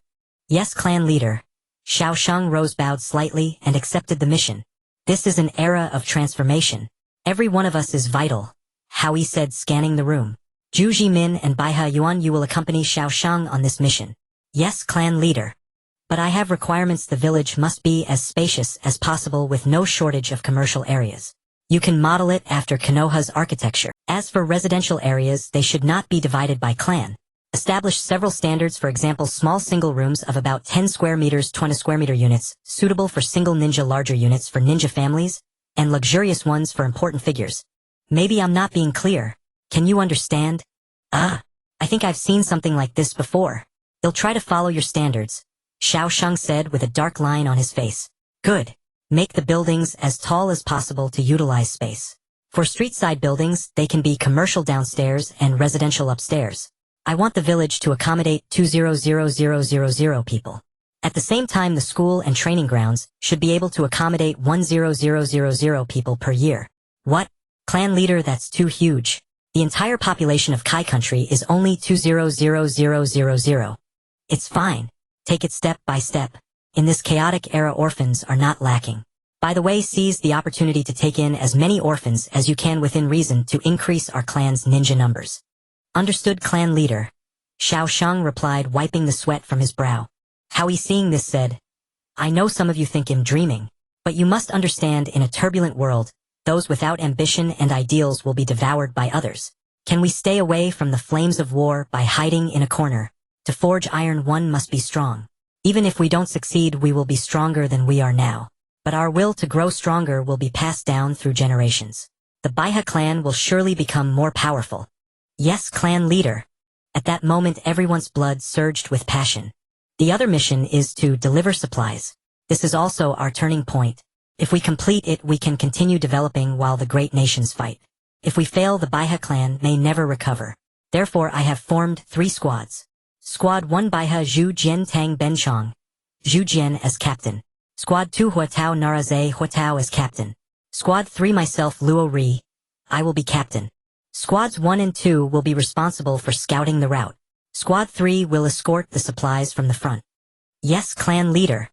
Yes, clan leader. Xiao Shang rose, bowed slightly, and accepted the mission. This is an era of transformation. Every one of us is vital, Hao Yi said, scanning the room. Zhu Jimin and Baiha Yuan, you will accompany Xiao Shang on this mission. Yes, clan leader. But I have requirements. The village must be as spacious as possible with no shortage of commercial areas. You can model it after Konoha's architecture. As for residential areas, they should not be divided by clan. Establish several standards, for example, small single rooms of about 10 square meters, 20 square meter units, suitable for single ninja, larger units for ninja families, and luxurious ones for important figures. Maybe I'm not being clear. Can you understand? I think I've seen something like this before. They'll try to follow your standards, Xiao Shang said with a dark line on his face. Good. Make the buildings as tall as possible to utilize space. For street-side buildings, they can be commercial downstairs and residential upstairs. I want the village to accommodate 200,000 people. At the same time, the school and training grounds should be able to accommodate 100,000 people per year. What? Clan leader, that's too huge. The entire population of Kai country is only 200,000. It's fine. Take it step by step. In this chaotic era, orphans are not lacking. By the way, seize the opportunity to take in as many orphans as you can within reason to increase our clan's ninja numbers. Understood, clan leader. Xiao Shang replied, wiping the sweat from his brow. Hao Yi, seeing this, said, I know some of you think I'm dreaming, but you must understand, in a turbulent world, those without ambition and ideals will be devoured by others. Can we stay away from the flames of war by hiding in a corner? To forge iron, one must be strong. Even if we don't succeed, we will be stronger than we are now. But our will to grow stronger will be passed down through generations. The Baiha clan will surely become more powerful. Yes, clan leader. At that moment, everyone's blood surged with passion. The other mission is to deliver supplies. This is also our turning point. If we complete it, we can continue developing while the great nations fight. If we fail, the Baiha clan may never recover. Therefore, I have formed 3 squads. Squad 1, Baiha Zhu Jian Tang Benchong. Zhu Jian as captain. Squad 2, Huatao Naraze Huatao as captain. Squad 3, myself Luo Ri. I will be captain. Squads 1 and 2 will be responsible for scouting the route. Squad 3 will escort the supplies from the front. Yes, clan leader.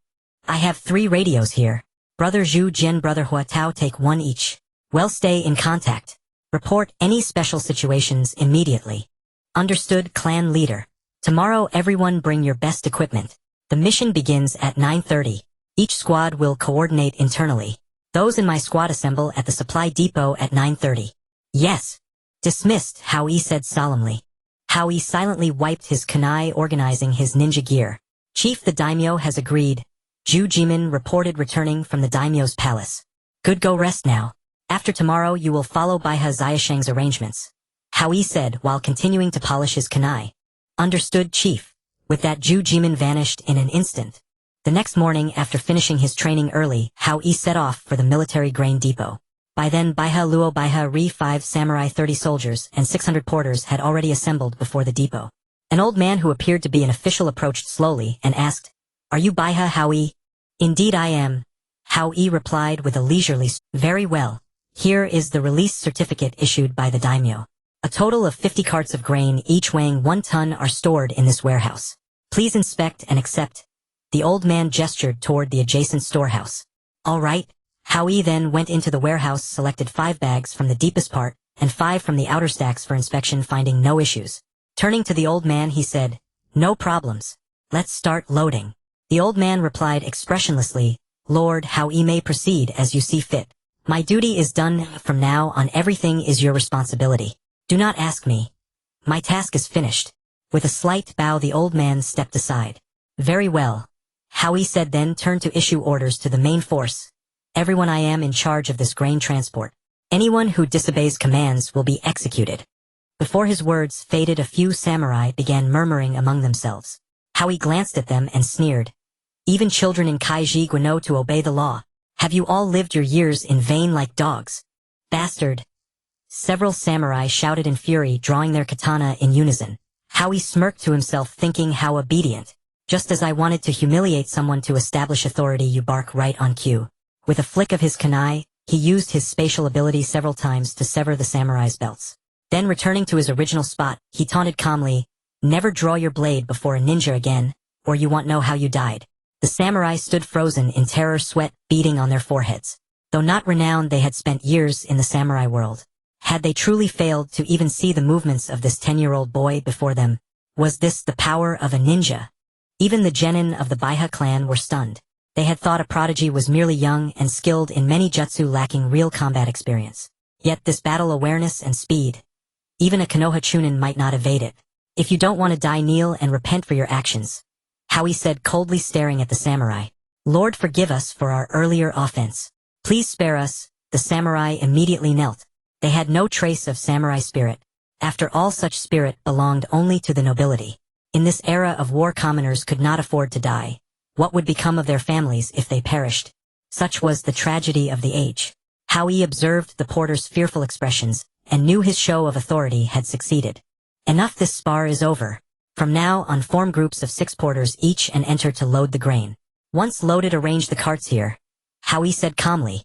I have 3 radios here. Brother Zhu Jian, brother Huatao, take 1 each. Well, stay in contact. Report any special situations immediately. Understood, clan leader. Tomorrow, everyone bring your best equipment. The mission begins at 9:30. Each squad will coordinate internally. Those in my squad assemble at the supply depot at 9:30. Yes. Dismissed, Hao Yi said solemnly. Hao Yi silently wiped his kunai, organizing his ninja gear. Chief, the daimyo has agreed. Zhu Jimin reported, returning from the daimyo's palace. Good, go rest now. After tomorrow, you will follow Baiha Xiaosheng's arrangements. Hao Yi said while continuing to polish his kunai. Understood, chief. With that, Zhu Jimin vanished in an instant. The next morning, after finishing his training early, Hao Yi set off for the military grain depot. By then, Baiha Luo Baiha Ri 5 samurai, 30 soldiers, and 600 porters had already assembled before the depot. An old man who appeared to be an official approached slowly and asked, Are you Baiha Hao Yi? Indeed I am. Hao Yi replied with a leisurely, Very well. Here is the release certificate issued by the daimyo. A total of 50 carts of grain, each weighing 1 ton, are stored in this warehouse. Please inspect and accept. The old man gestured toward the adjacent storehouse. All right. Hao Yi then went into the warehouse, selected 5 bags from the deepest part, and 5 from the outer stacks for inspection, finding no issues. Turning to the old man, he said, No problems. Let's start loading. The old man replied expressionlessly, Lord, Hao Yi may proceed as you see fit. My duty is done. From now on everything is your responsibility. Do not ask me. My task is finished. With a slight bow the old man stepped aside. Very well. Hao Yi said, then turned to issue orders to the main force. Everyone, I am in charge of this grain transport. Anyone who disobeys commands will be executed. Before his words faded, a few samurai began murmuring among themselves. Hao Yi glanced at them and sneered. Even children in Kaiji know to obey the law. Have you all lived your years in vain like dogs? Bastard. Several samurai shouted in fury, drawing their katana in unison. Hao Yi smirked to himself, thinking, how obedient. Just as I wanted to humiliate someone to establish authority, you bark right on cue. With a flick of his kunai, he used his spatial ability several times to sever the samurai's belts. Then returning to his original spot, he taunted calmly, never draw your blade before a ninja again, or you won't know how you died. The samurai stood frozen in terror, sweat beading on their foreheads. Though not renowned, they had spent years in the samurai world. Had they truly failed to even see the movements of this 10-year-old boy before them? Was this the power of a ninja? Even the genin of the Baiha clan were stunned. They had thought a prodigy was merely young and skilled in many jutsu, lacking real combat experience. Yet this battle awareness and speed. Even a Konoha chunin might not evade it. If you don't want to die, kneel and repent for your actions. Hao Yi said, coldly staring at the samurai. Lord, forgive us for our earlier offense. Please spare us. The samurai immediately knelt. They had no trace of samurai spirit. After all, such spirit belonged only to the nobility. In this era of war, commoners could not afford to die. What would become of their families if they perished? Such was the tragedy of the age. Hao Yi observed the porter's fearful expressions, and knew his show of authority had succeeded. Enough, this spar is over. From now on, form groups of 6 porters each and enter to load the grain. Once loaded, arrange the carts here. Hao Yi said calmly.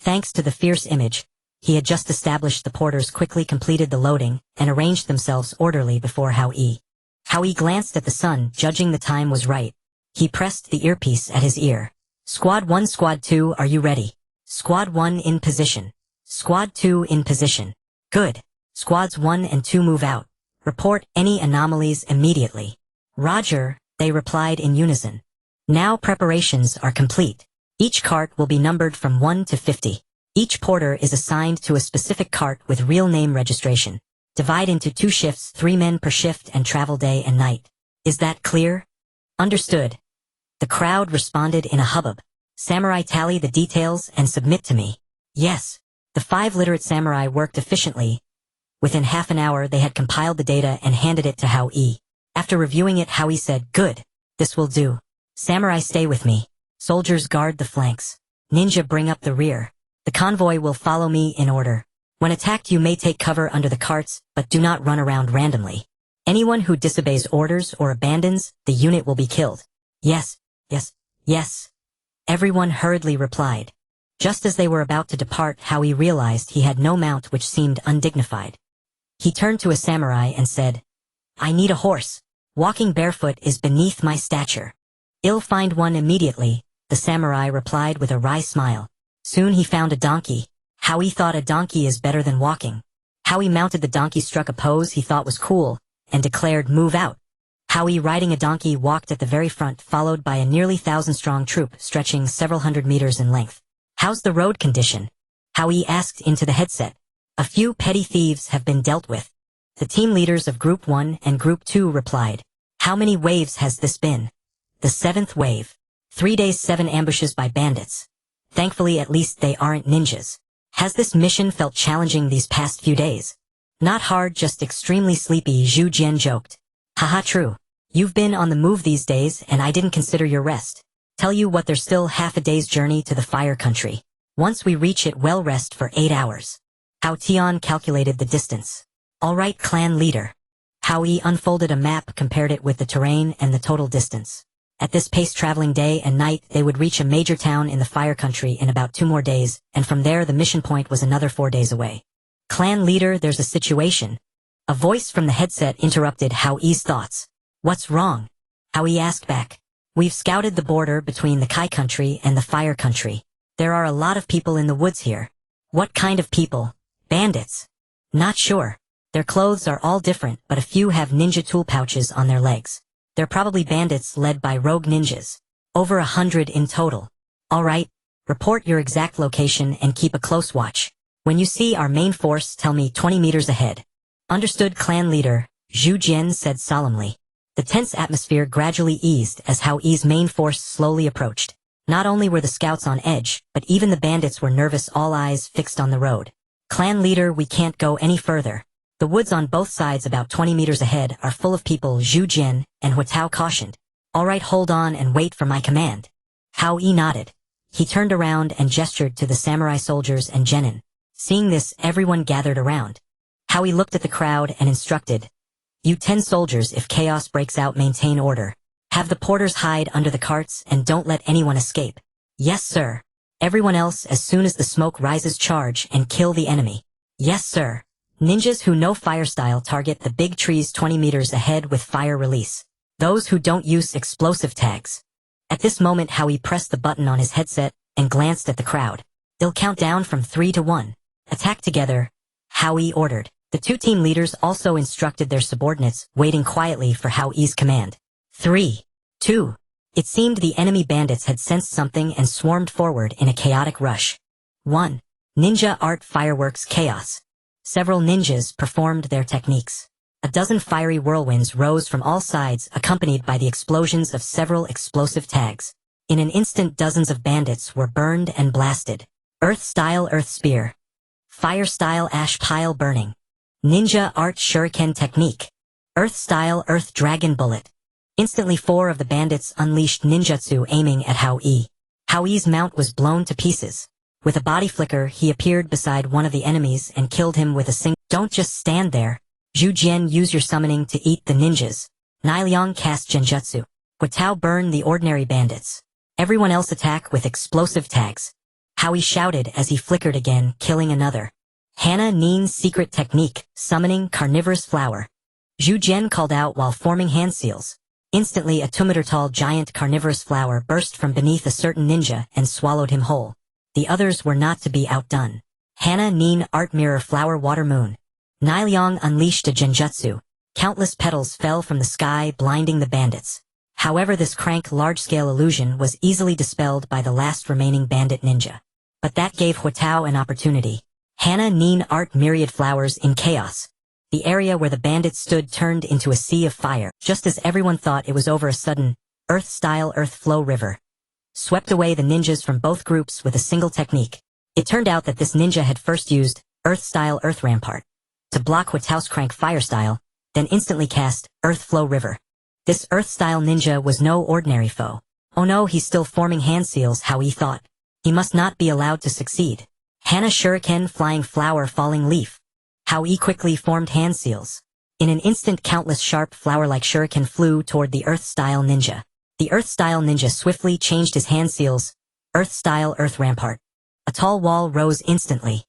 Thanks to the fierce image he had just established, the porters quickly completed the loading and arranged themselves orderly before Hao Yi. Hao Yi glanced at the sun, judging the time was right. He pressed the earpiece at his ear. Squad 1, Squad 2, are you ready? Squad 1 in position. Squad 2 in position. Good. Squads 1 and 2 move out. Report any anomalies immediately. Roger, they replied in unison. Now preparations are complete. Each cart will be numbered from 1 to 50. Each porter is assigned to a specific cart with real name registration. Divide into 2 shifts, 3 men per shift, and travel day and night. Is that clear? Understood. The crowd responded in a hubbub. Samurai, tally the details and submit to me. Yes. The 5 literate samurai worked efficiently. Within half an hour they had compiled the data and handed it to Hao Yi. After reviewing it, Hao Yi said, good. This will do. Samurai, stay with me. Soldiers, guard the flanks. Ninja, bring up the rear. The convoy will follow me in order. When attacked, you may take cover under the carts, but do not run around randomly. Anyone who disobeys orders or abandons the unit will be killed. Yes, yes, yes. Everyone hurriedly replied. Just as they were about to depart, Hao Yi realized he had no mount, which seemed undignified. He turned to a samurai and said, I need a horse. Walking barefoot is beneath my stature. I'll find one immediately, the samurai replied with a wry smile. Soon he found a donkey. Hao Yi thought a donkey is better than walking. Hao Yi mounted the donkey, struck a pose he thought was cool, and declared, move out. Hao Yi, riding a donkey, walked at the very front, followed by a nearly 1,000-strong troop stretching several hundred meters in length. How's the road condition? Hao Yi asked into the headset. A few petty thieves have been dealt with. The team leaders of Group 1 and Group 2 replied. How many waves has this been? The 7th wave. 3 days, 7 ambushes by bandits. Thankfully, at least they aren't ninjas. Has this mission felt challenging these past few days? Not hard, just extremely sleepy, Zhu Jian joked. Haha, true. You've been on the move these days and I didn't consider your rest. Tell you what, there's still half a day's journey to the fire country. Once we reach it, we'll rest for 8 hours. Hao Tian calculated the distance. All right, clan leader. Hao Yi unfolded a map, compared it with the terrain and the total distance. At this pace, traveling day and night, they would reach a major town in the fire country in about 2 more days, and from there the mission point was another 4 days away. Clan leader, there's a situation. A voice from the headset interrupted Hao Yi's thoughts. What's wrong? Hao Yi asked back. We've scouted the border between the Kai country and the fire country. There are a lot of people in the woods here. What kind of people? Bandits. Not sure. Their clothes are all different, but a few have ninja tool pouches on their legs. They're probably bandits led by rogue ninjas. Over 100 in total. Alright, report your exact location and keep a close watch. When you see our main force, tell me 20 meters ahead. Understood, clan leader, Zhu Jian said solemnly. The tense atmosphere gradually eased as Hao Yi's main force slowly approached. Not only were the scouts on edge, but even the bandits were nervous, all eyes fixed on the road. Clan leader, we can't go any further. The woods on both sides about 20 meters ahead are full of people, Zhu Jian and Huatao cautioned. Alright, hold on and wait for my command. Hao Yi nodded. He turned around and gestured to the samurai soldiers and genin. Seeing this, everyone gathered around. Hao Yi looked at the crowd and instructed, "You 10 soldiers, if chaos breaks out, maintain order. Have the porters hide under the carts and don't let anyone escape." "Yes, sir." "Everyone else, as soon as the smoke rises, charge and kill the enemy." "Yes, sir." Ninjas who know fire style target the big trees 20 meters ahead with fire release. Those who don't use explosive tags. At this moment, Hao Yi pressed the button on his headset and glanced at the crowd. "They'll count down from 3 to 1. Attack together," Hao Yi ordered. The 2 team leaders also instructed their subordinates, waiting quietly for Hao Yi's command. 3, 2. It seemed the enemy bandits had sensed something and swarmed forward in a chaotic rush. 1. Ninja art fireworks chaos. Several ninjas performed their techniques. A dozen fiery whirlwinds rose from all sides, accompanied by the explosions of several explosive tags. In an instant, dozens of bandits were burned and blasted. Earth-style earth spear. Fire-style ash pile burning. Ninja art shuriken technique. Earth-style earth dragon bullet. Instantly 4 of the bandits unleashed ninjutsu aiming at Hao Yi. Hao Yi's mount was blown to pieces. With a body flicker, he appeared beside one of the enemies and killed him with a single. "Don't just stand there. Zhu Jian, use your summoning to eat the ninjas." Niliang cast genjutsu. Huatao burn the ordinary bandits. Everyone else attack with explosive tags. Hao Yi shouted as he flickered again, killing another. Hana Nin's secret technique, summoning carnivorous flower. Zhu Jian called out while forming hand seals. Instantly, a 2-meter-tall giant carnivorous flower burst from beneath a certain ninja and swallowed him whole. The others were not to be outdone. Hana Nin art mirror flower water moon. Niliang unleashed a genjutsu. Countless petals fell from the sky, blinding the bandits. However, this crank large-scale illusion was easily dispelled by the last remaining bandit ninja. But that gave Huatao an opportunity. Hana Nin art myriad flowers in chaos. The area where the bandits stood turned into a sea of fire. Just as everyone thought it was over, a sudden, earth-style earth flow river swept away the ninjas from both groups with a single technique. It turned out that this ninja had first used earth-style earth rampart to block Huatao's crank fire style, then instantly cast earth flow river. This earth-style ninja was no ordinary foe. Oh no, he's still forming hand seals, Hao Yi thought. He must not be allowed to succeed. Hana shuriken flying flower falling leaf. Hao Yi quickly formed hand seals. In an instant, countless sharp flower-like shuriken flew toward the earth-style ninja. The earth-style ninja swiftly changed his hand seals. Earth-style earth rampart. A tall wall rose instantly.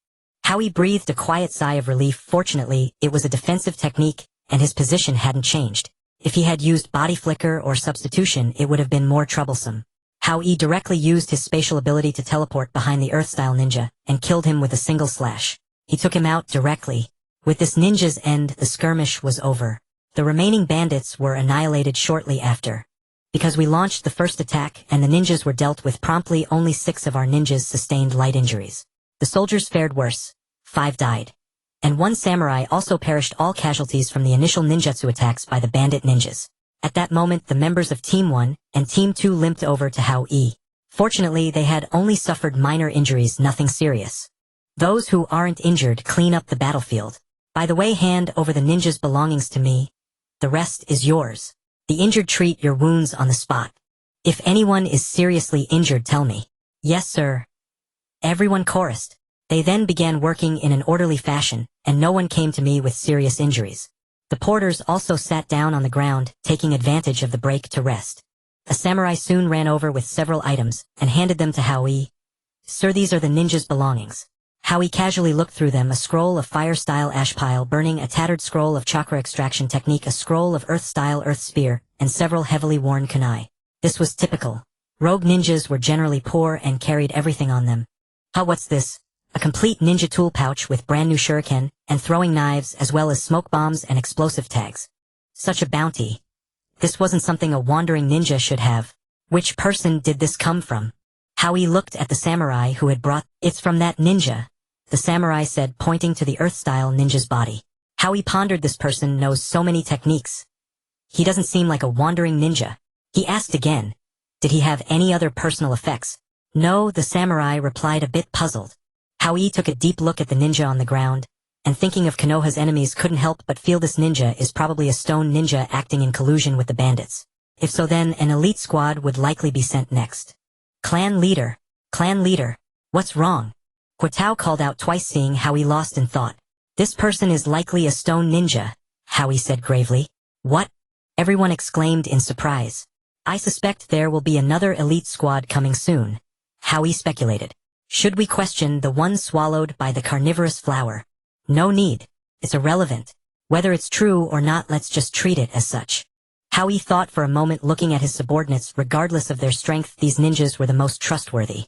Hao Yi breathed a quiet sigh of relief. Fortunately, it was a defensive technique, and his position hadn't changed. If he had used body flicker or substitution, it would have been more troublesome. Hao Yi directly used his spatial ability to teleport behind the earth-style ninja, and killed him with a single slash. He took him out directly. With this ninja's end, the skirmish was over. The remaining bandits were annihilated shortly after. Because we launched the first attack and the ninjas were dealt with promptly, only 6 of our ninjas sustained light injuries. The soldiers fared worse. 5 died. And 1 samurai also perished, all casualties from the initial ninjutsu attacks by the bandit ninjas. At that moment, the members of Team 1 and Team 2 limped over to Hao Yi. Fortunately, they had only suffered minor injuries, nothing serious. Those who aren't injured clean up the battlefield. By the way, hand over the ninja's belongings to me. The rest is yours. The injured treat your wounds on the spot. If anyone is seriously injured, tell me. Yes, sir. Everyone chorused. They then began working in an orderly fashion, and no one came to me with serious injuries. The porters also sat down on the ground, taking advantage of the break to rest. A samurai soon ran over with several items, and handed them to Hao Yi. Sir, these are the ninja's belongings. Hao Yi casually looked through them: a scroll of fire-style ash pile burning, a tattered scroll of chakra extraction technique, a scroll of earth-style earth spear, and several heavily worn kunai. This was typical. Rogue ninjas were generally poor and carried everything on them. What's this? A complete ninja tool pouch with brand new shuriken and throwing knives, as well as smoke bombs and explosive tags. Such a bounty. This wasn't something a wandering ninja should have. Which person did this come from? Hao Yi looked at the samurai who had brought, "It's from that ninja," the samurai said, pointing to the earth-style ninja's body. Hao Yi pondered. This person knows so many techniques. He doesn't seem like a wandering ninja. He asked again, "Did he have any other personal effects?" "No," the samurai replied, a bit puzzled. Hao Yi took a deep look at the ninja on the ground, and thinking of Konoha's enemies couldn't help but feel this ninja is probably a stone ninja acting in collusion with the bandits. If so, then an elite squad would likely be sent next. Clan leader, what's wrong?" Huatao called out twice, seeing Hao Yi lost in thought. "This person is likely a stone ninja," Hao Yi said gravely. "What?" everyone exclaimed in surprise. "I suspect there will be another elite squad coming soon," Hao Yi speculated. "Should we question the one swallowed by the carnivorous flower?" "No need. It's irrelevant. Whether it's true or not, let's just treat it as such." Hao Yi thought for a moment, looking at his subordinates. Regardless of their strength, these ninjas were the most trustworthy.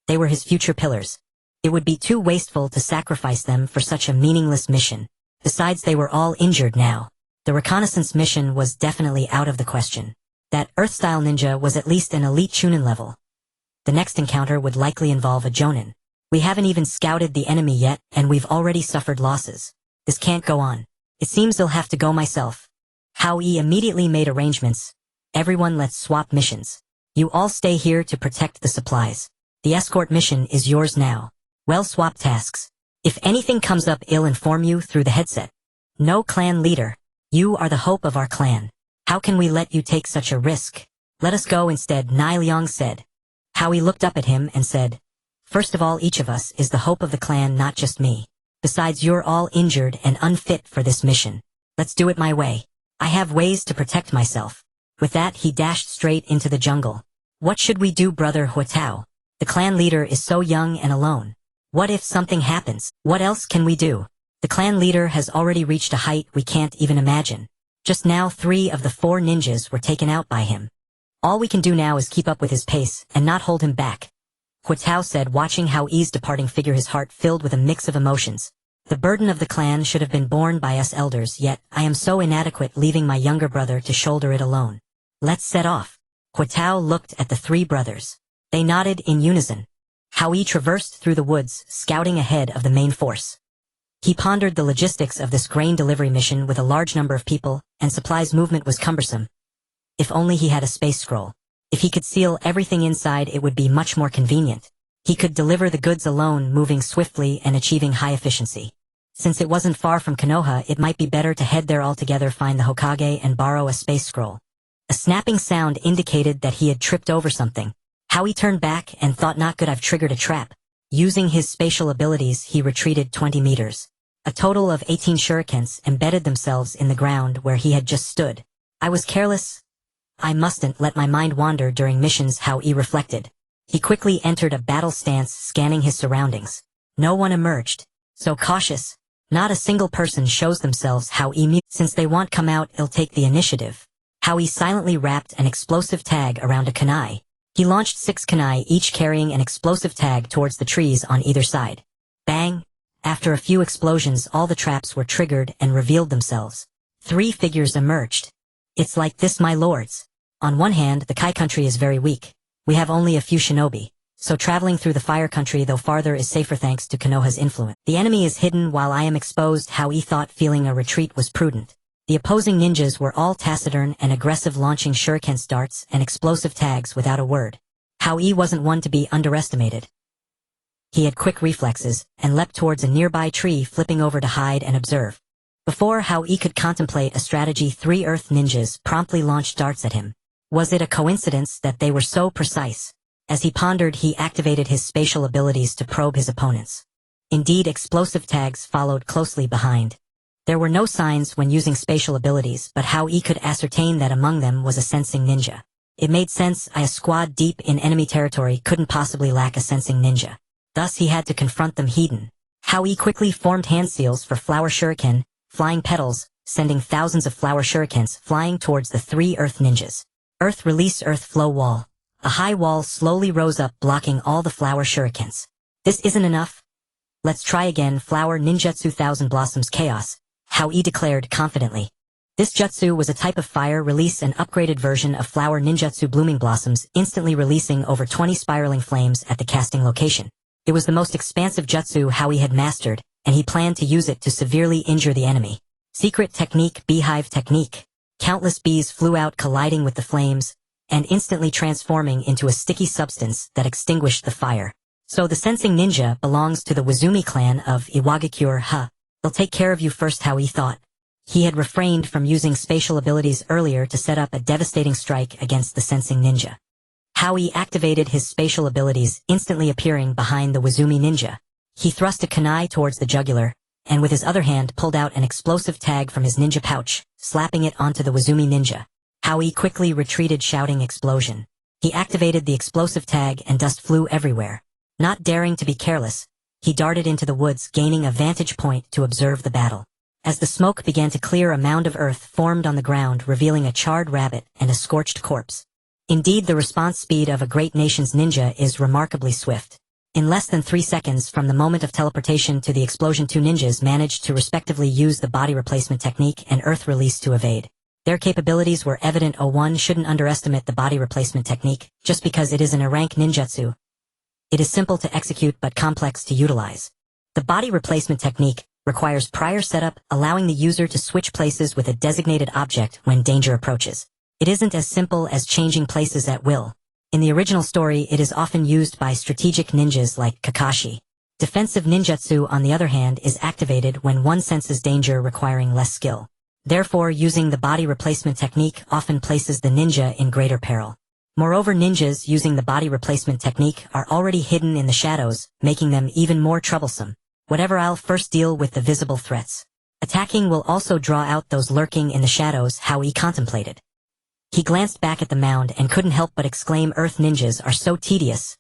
They were his future pillars. It would be too wasteful to sacrifice them for such a meaningless mission. Besides, they were all injured now. The reconnaissance mission was definitely out of the question. That Earth-style ninja was at least an elite chunin level. The next encounter would likely involve a jonin. We haven't even scouted the enemy yet, and we've already suffered losses. This can't go on. It seems I'll have to go myself. Hao Yi immediately made arrangements. "Everyone, let's swap missions. You all stay here to protect the supplies. The escort mission is yours now. Well, swap tasks. If anything comes up, I'll inform you through the headset." "No, clan leader. You are the hope of our clan. How can we let you take such a risk? Let us go instead," Nai Liang said. Hao Yi looked up at him and said, "First of all, each of us is the hope of the clan, not just me. Besides, you're all injured and unfit for this mission. Let's do it my way. I have ways to protect myself." With that, he dashed straight into the jungle. "What should we do, brother Huatao? The clan leader is so young and alone. What if something happens? What else can we do? The clan leader has already reached a height we can't even imagine. Just now 3 of the 4 ninjas were taken out by him. All we can do now is keep up with his pace and not hold him back." Huatao said, watching Hao Yi's departing figure, his heart filled with a mix of emotions. "The burden of the clan should have been borne by us elders, yet I am so inadequate, leaving my younger brother to shoulder it alone. Let's set off." Huatao looked at the 3 brothers. They nodded in unison. Hao Yi traversed through the woods, scouting ahead of the main force. He pondered the logistics of this grain delivery mission. With a large number of people, and supplies, movement was cumbersome. If only he had a space scroll. If he could seal everything inside, it would be much more convenient. He could deliver the goods alone, moving swiftly and achieving high efficiency. Since it wasn't far from Konoha, it might be better to head there altogether, find the Hokage and borrow a space scroll. A snapping sound indicated that he had tripped over something. Hao Yi turned back and thought, "Not good, I've triggered a trap." Using his spatial abilities, he retreated 20 meters. A total of 18 shurikens embedded themselves in the ground where he had just stood. "I was careless. I mustn't let my mind wander during missions," Hao Yi reflected. He quickly entered a battle stance, scanning his surroundings. No one emerged. So cautious. Not a single person shows themselves. Hao Yi, since they won't come out, I'll take the initiative. Hao Yi silently wrapped an explosive tag around a kunai. He launched 6 kunai, each carrying an explosive tag, towards the trees on either side. Bang! After a few explosions, all the traps were triggered and revealed themselves. 3 figures emerged. "It's like this, my lords. On one hand, the Kai country is very weak. We have only a few shinobi, so traveling through the fire country, though farther, is safer thanks to Konoha's influence. The enemy is hidden while I am exposed." Hao Yi thought feeling a retreat was prudent. The opposing ninjas were all taciturn and aggressive, launching shuriken darts and explosive tags without a word. Hao Yi wasn't one to be underestimated. He had quick reflexes and leapt towards a nearby tree, flipping over to hide and observe. Before Hao Yi could contemplate a strategy, 3 earth ninjas promptly launched darts at him. Was it a coincidence that they were so precise? As he pondered, he activated his spatial abilities to probe his opponents. Indeed, explosive tags followed closely behind. There were no signs when using spatial abilities, but Hao Yi could ascertain that among them was a sensing ninja. It made sense. A squad deep in enemy territory couldn't possibly lack a sensing ninja. Thus he had to confront them hidden. Hao Yi quickly formed hand seals for flower shuriken, flying petals, sending thousands of flower shurikens flying towards the 3 earth ninjas. Earth release, earth flow wall. A high wall slowly rose up, blocking all the flower shurikens. "This isn't enough. Let's try again." "Flower ninjutsu, thousand blossoms chaos," Hao Yi declared confidently. This jutsu was a type of fire release, an upgraded version of flower ninjutsu blooming blossoms, instantly releasing over 20 spiraling flames at the casting location. It was the most expansive jutsu Hao Yi had mastered, and he planned to use it to severely injure the enemy. Secret technique, beehive technique. Countless bees flew out, colliding with the flames, and instantly transforming into a sticky substance that extinguished the fire. So the sensing ninja belongs to the Wazumi clan of Iwagakure. They'll take care of you first, Hao Yi thought. He had refrained from using spatial abilities earlier to set up a devastating strike against the sensing ninja. Hao Yi activated his spatial abilities, instantly appearing behind the Wazumi ninja. He thrust a kunai towards the jugular, and with his other hand pulled out an explosive tag from his ninja pouch, slapping it onto the Wazumi ninja. Hao Yi quickly retreated, shouting explosion. He activated the explosive tag and dust flew everywhere. Not daring to be careless, he darted into the woods, gaining a vantage point to observe the battle. As the smoke began to clear, a mound of earth formed on the ground, revealing a charred rabbit and a scorched corpse. Indeed, the response speed of a great nation's ninja is remarkably swift. In less than 3 seconds from the moment of teleportation to the explosion, 2 ninjas managed to respectively use the body replacement technique and earth release to evade. Their capabilities were evident. One shouldn't underestimate the body replacement technique, just because it is an rank ninjutsu. It is simple to execute but complex to utilize. The body replacement technique requires prior setup, allowing the user to switch places with a designated object when danger approaches. It isn't as simple as changing places at will. In the original story, it is often used by strategic ninjas like Kakashi. Defensive ninjutsu, on the other hand, is activated when one senses danger requiring less skill. Therefore, using the body replacement technique often places the ninja in greater peril. Moreover, ninjas using the body replacement technique are already hidden in the shadows, making them even more troublesome. Whatever, I'll first deal with the visible threats. Attacking will also draw out those lurking in the shadows, Hao Yi contemplated. He glanced back at the mound and couldn't help but exclaim, Earth ninjas are so tedious.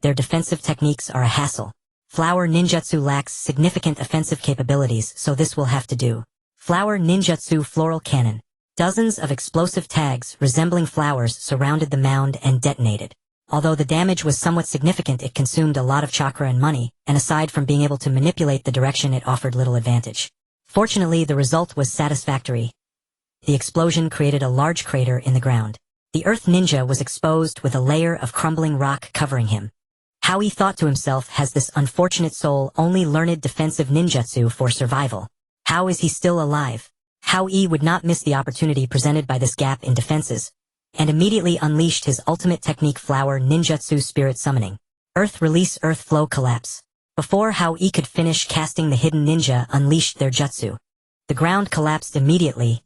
Their defensive techniques are a hassle. Flower ninjutsu lacks significant offensive capabilities, so this will have to do. Flower ninjutsu floral cannon. Dozens of explosive tags resembling flowers surrounded the mound and detonated. Although the damage was somewhat significant, it consumed a lot of chakra and money, and aside from being able to manipulate the direction, it offered little advantage. Fortunately, the result was satisfactory. The explosion created a large crater in the ground. The Earth ninja was exposed with a layer of crumbling rock covering him. Hao Yi thought to himself, has this unfortunate soul only learned defensive ninjutsu for survival? How is he still alive? Hao Yi would not miss the opportunity presented by this gap in defenses, and immediately unleashed his ultimate technique, flower ninjutsu spirit summoning. Earth release, earth flow, collapse. Before Hao Yi could finish casting, the hidden ninja unleashed their jutsu. The ground collapsed immediately.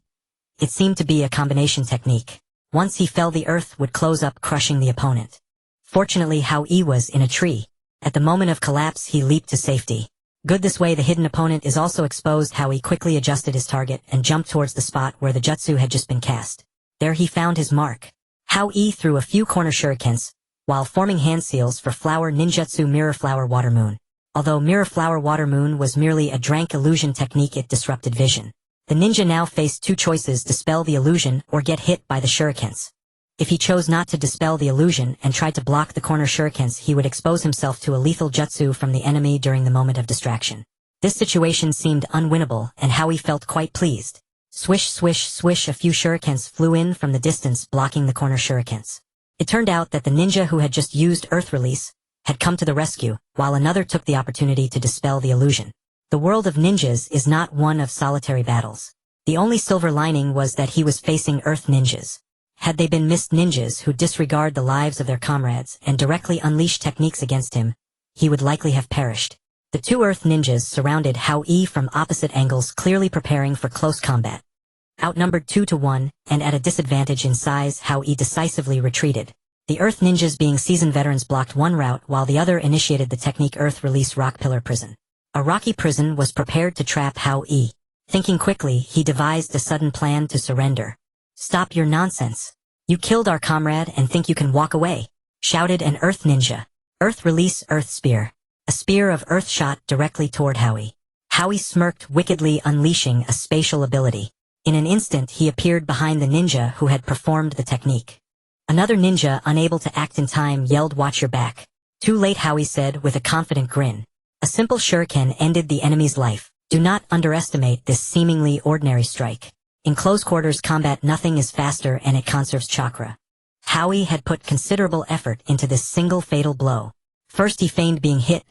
It seemed to be a combination technique. Once he fell, the earth would close up, crushing the opponent. Fortunately, Hao Yi was in a tree. At the moment of collapse, he leaped to safety. Good, this way the hidden opponent is also exposed. Hao Yi quickly adjusted his target and jumped towards the spot where the jutsu had just been cast. There he found his mark. Hao Yi threw a few corner shurikens, while forming hand seals for flower ninjutsu mirror flower water moon. Although mirror flower water moon was merely a drank illusion technique, it disrupted vision. The ninja now faced 2 choices: dispel the illusion or get hit by the shurikens. If he chose not to dispel the illusion and tried to block the corner shurikens, he would expose himself to a lethal jutsu from the enemy during the moment of distraction. This situation seemed unwinnable, and Hao Yi felt quite pleased. Swish, swish, swish, a few shurikens flew in from the distance, blocking the corner shurikens. It turned out that the ninja who had just used earth release had come to the rescue, while another took the opportunity to dispel the illusion. The world of ninjas is not one of solitary battles. The only silver lining was that he was facing earth ninjas. Had they been mist ninjas who disregard the lives of their comrades and directly unleash techniques against him, he would likely have perished. The 2 earth ninjas surrounded Hao Yi from opposite angles, clearly preparing for close combat. Outnumbered 2-1, and at a disadvantage in size, Hao Yi decisively retreated. The earth ninjas, being seasoned veterans, blocked one route while the other initiated the technique earth release rock pillar prison. A rocky prison was prepared to trap Hao Yi. Thinking quickly, he devised a sudden plan to surrender. Stop your nonsense. You killed our comrade and think you can walk away, shouted an earth ninja. Earth release, earth spear. A spear of earth shot directly toward Hao Yi. Hao Yi smirked wickedly, unleashing a spatial ability. In an instant, he appeared behind the ninja who had performed the technique. Another ninja, unable to act in time, yelled, "Watch your back." Too late, Hao Yi said with a confident grin. A simple shuriken ended the enemy's life. Do not underestimate this seemingly ordinary strike. In close quarters combat nothing is faster and it conserves chakra. Hao Yi had put considerable effort into this single fatal blow. First he feigned being hit.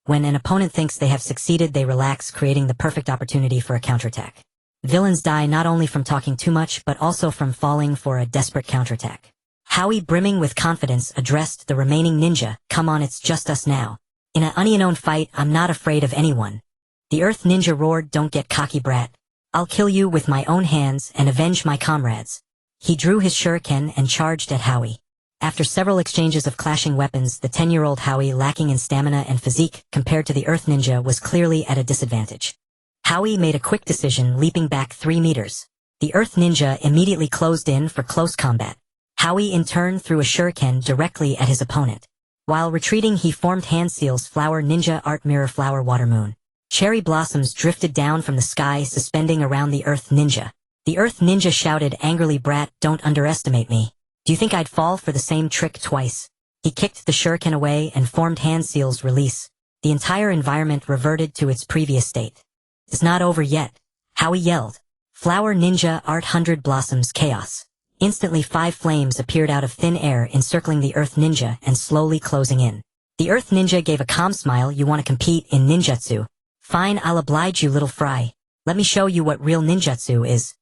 When an opponent thinks they have succeeded, they relax, creating the perfect opportunity for a counterattack. Villains die not only from talking too much but also from falling for a desperate counterattack. Hao Yi, brimming with confidence, addressed the remaining ninja, "Come on, it's just us now. In a unknown fight, I'm not afraid of anyone." The Earth Ninja roared, "Don't get cocky, brat. I'll kill you with my own hands and avenge my comrades." He drew his shuriken and charged at Hao Yi. After several exchanges of clashing weapons, the 10-year-old Hao Yi, lacking in stamina and physique compared to the Earth Ninja, was clearly at a disadvantage. Hao Yi made a quick decision, leaping back 3 meters. The Earth Ninja immediately closed in for close combat. Hao Yi in turn threw a shuriken directly at his opponent. While retreating, he formed hand seals, flower ninja art, mirror flower, water moon. Cherry blossoms drifted down from the sky, suspending around the Earth Ninja. The Earth Ninja shouted angrily, "Brat, don't underestimate me. Do you think I'd fall for the same trick twice?" He kicked the shuriken away and formed hand seals release. The entire environment reverted to its previous state. "It's not over yet," Hao Yi yelled. "Flower ninja art, 100 blossoms, chaos." Instantly 5 flames appeared out of thin air, encircling the Earth Ninja and slowly closing in. The Earth Ninja gave a calm smile. "You want to compete in ninjutsu? Fine, I'll oblige you, little fry. Let me show you what real ninjutsu is."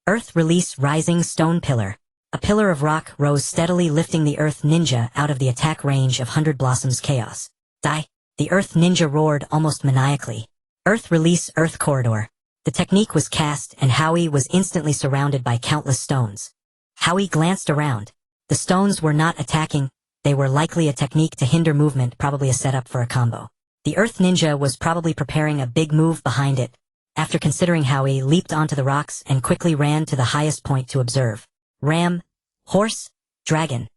Earth release, rising stone pillar. A pillar of rock rose steadily, lifting the Earth Ninja out of the attack range of 100 blossoms, chaos. "Die!" The Earth Ninja roared almost maniacally. Earth release, earth corridor. The technique was cast and Hao Yi was instantly surrounded by countless stones. Hao Yi glanced around. The stones were not attacking, they were likely a technique to hinder movement, probably a setup for a combo. The Earth Ninja was probably preparing a big move behind it. After considering, Hao Yi leaped onto the rocks and quickly ran to the highest point to observe. Ram, horse, dragon.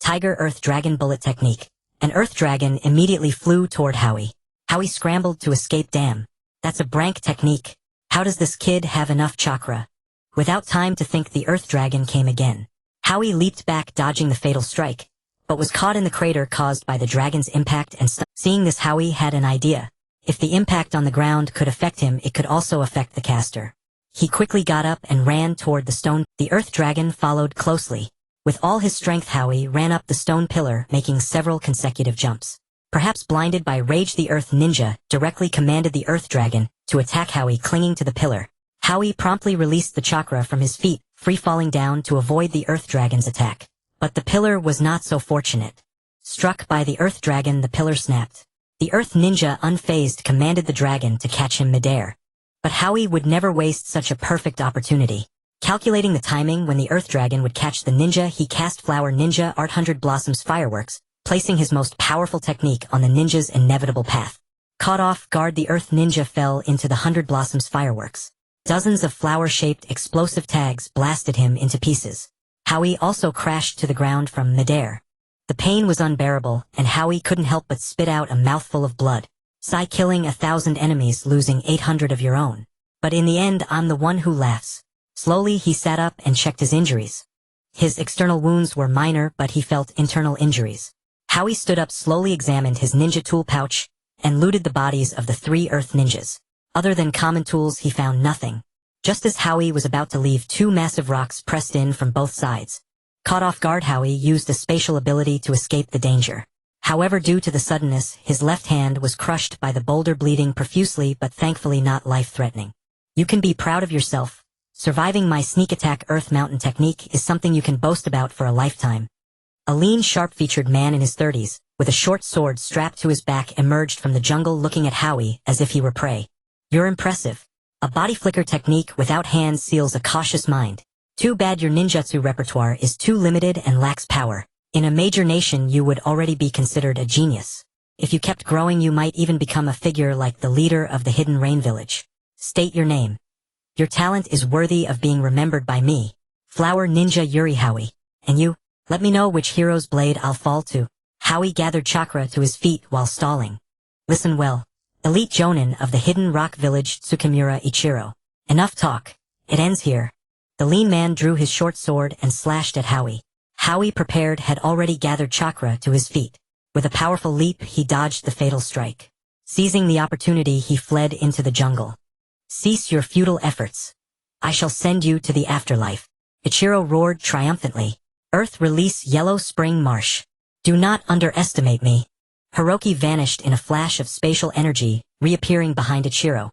Tiger, earth dragon bullet technique. An earth dragon immediately flew toward Hao Yi. Hao Yi scrambled to escape. "Damn. That's a brank technique. How does this kid have enough chakra?" Without time to think, the earth dragon came again. Hao Yi leaped back, dodging the fatal strike, but was caught in the crater caused by the dragon's impact and Seeing this, Hao Yi had an idea. If the impact on the ground could affect him, it could also affect the caster. He quickly got up and ran toward the stone. The earth dragon followed closely. With all his strength, Hao Yi ran up the stone pillar, making several consecutive jumps. Perhaps blinded by rage, the Earth Ninja directly commanded the Earth Dragon to attack Hao Yi, clinging to the pillar. Hao Yi promptly released the chakra from his feet, free falling down to avoid the Earth Dragon's attack. But the pillar was not so fortunate. Struck by the Earth Dragon, the pillar snapped. The Earth Ninja, unfazed, commanded the dragon to catch him midair. But Hao Yi would never waste such a perfect opportunity. Calculating the timing when the Earth Dragon would catch the ninja, he cast Flower Ninja Art 100 Blossoms Fireworks, placing his most powerful technique on the ninja's inevitable path. Caught off guard, the Earth Ninja fell into the 100 Blossoms Fireworks. Dozens of flower-shaped explosive tags blasted him into pieces. Hao Yi also crashed to the ground from midair. The pain was unbearable, and Hao Yi couldn't help but spit out a mouthful of blood. "Sigh, killing 1,000 enemies, losing 800 of your own. But in the end, I'm the one who laughs." Slowly, he sat up and checked his injuries. His external wounds were minor, but he felt internal injuries. Hao Yi stood up, slowly examined his ninja tool pouch, and looted the bodies of the 3 Earth Ninjas. Other than common tools, he found nothing. Just as Hao Yi was about to leave, 2 massive rocks pressed in from both sides. Caught off guard, Hao Yi used a spatial ability to escape the danger. However, due to the suddenness, his left hand was crushed by the boulder, bleeding profusely but thankfully not life-threatening. "You can be proud of yourself. Surviving my sneak attack Earth Mountain technique is something you can boast about for a lifetime." A lean, sharp-featured man in his 30s, with a short sword strapped to his back, emerged from the jungle, looking at Hao Yi as if he were prey. "You're impressive. A body flicker technique without hands seals a cautious mind. Too bad your ninjutsu repertoire is too limited and lacks power. In a major nation, you would already be considered a genius. If you kept growing, you might even become a figure like the leader of the Hidden Rain Village. State your name. Your talent is worthy of being remembered by me. Flower Ninja Yuri Hao Yi. And you? Let me know which hero's blade I'll fall to." Hao Yi gathered chakra to his feet while stalling. "Listen well. Elite Jonin of the Hidden Rock Village, Tsukimura Ichiro. Enough talk. It ends here." The lean man drew his short sword and slashed at Hao Yi. Hao Yi, prepared, had already gathered chakra to his feet. With a powerful leap, he dodged the fatal strike. Seizing the opportunity, he fled into the jungle. "Cease your futile efforts. I shall send you to the afterlife. Ichiro roared triumphantly. Earth release Yellow Spring Marsh. Do not underestimate me. Hiroki vanished in a flash of spatial energy, reappearing behind Ichiro,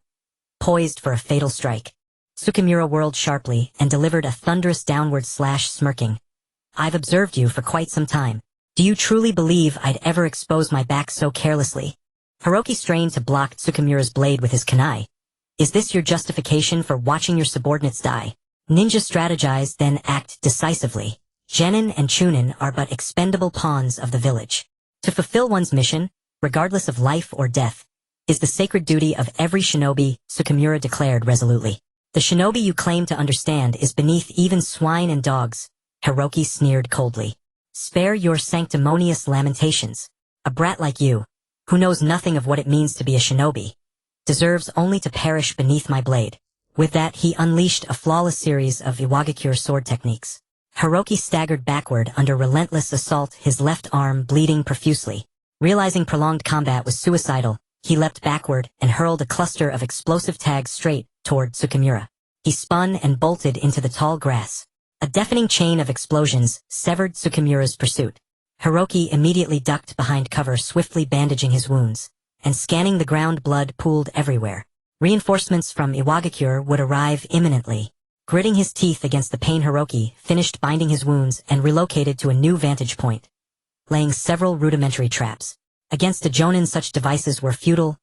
poised for a fatal strike. Tsukimura whirled sharply and delivered a thunderous downward slash, smirking. I've observed you for quite some time. Do you truly believe I'd ever expose my back so carelessly? Hiroki strained to block Tsukimura's blade with his kunai. Is this your justification for watching your subordinates die? Ninja strategize, then act decisively. Genin and chunin are but expendable pawns of the village. To fulfill one's mission, regardless of life or death, is the sacred duty of every shinobi, Tsukimura declared resolutely. The shinobi you claim to understand is beneath even swine and dogs, Hiroki sneered coldly. Spare your sanctimonious lamentations. A brat like you, who knows nothing of what it means to be a shinobi, deserves only to perish beneath my blade. With that, he unleashed a flawless series of Iwagakure sword techniques. Hiroki staggered backward under relentless assault, his left arm bleeding profusely. Realizing prolonged combat was suicidal, he leapt backward and hurled a cluster of explosive tags straight toward Tsukimura. He spun and bolted into the tall grass. A deafening chain of explosions severed Tsukimura's pursuit. Hiroki immediately ducked behind cover, swiftly bandaging his wounds, and scanning the ground. Blood pooled everywhere. Reinforcements from Iwagakure would arrive imminently. Gritting his teeth against the pain, Hiroki finished binding his wounds and relocated to a new vantage point, laying several rudimentary traps. Against a jonin, such devices were futile,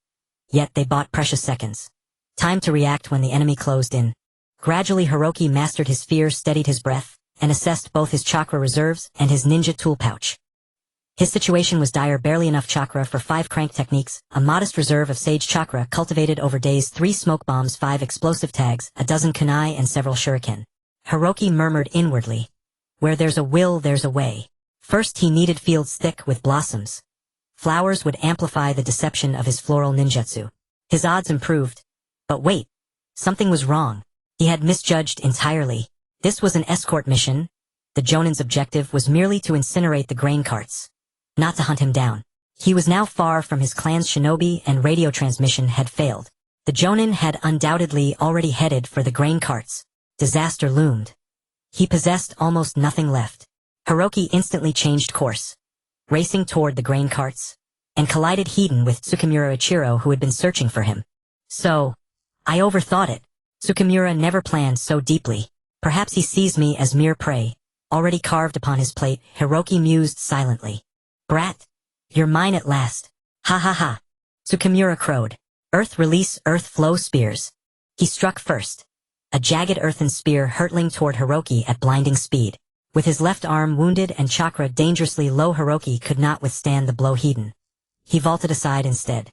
yet they bought precious seconds. Time to react when the enemy closed in. Gradually, Hiroki mastered his fear, steadied his breath, and assessed both his chakra reserves and his ninja tool pouch. His situation was dire, barely enough chakra for 5 crank techniques, a modest reserve of sage chakra cultivated over days, 3 smoke bombs, 5 explosive tags, a dozen kunai, and several shuriken. Hiroki murmured inwardly. Where there's a will, there's a way. First, he needed fields thick with blossoms. Flowers would amplify the deception of his floral ninjutsu. His odds improved. But wait, something was wrong. He had misjudged entirely. This was an escort mission. The jonin's objective was merely to incinerate the grain carts, not to hunt him down. He was now far from his clan's shinobi, and radio transmission had failed. The jonin had undoubtedly already headed for the grain carts. Disaster loomed. He possessed almost nothing left. Hiroki instantly changed course, racing toward the grain carts, and collided head-on with Tsukimura Ichiro, who had been searching for him. So, I overthought it. Tsukimura never planned so deeply. Perhaps he sees me as mere prey, already carved upon his plate. Hiroki mused silently. Brat, you're mine at last. Ha ha ha. Tsukimura crowed. Earth release, earth flow spears. He struck first, a jagged earthen spear hurtling toward Hiroki at blinding speed. With his left arm wounded and chakra dangerously low, Hiroki could not withstand the blow head-on. He vaulted aside instead.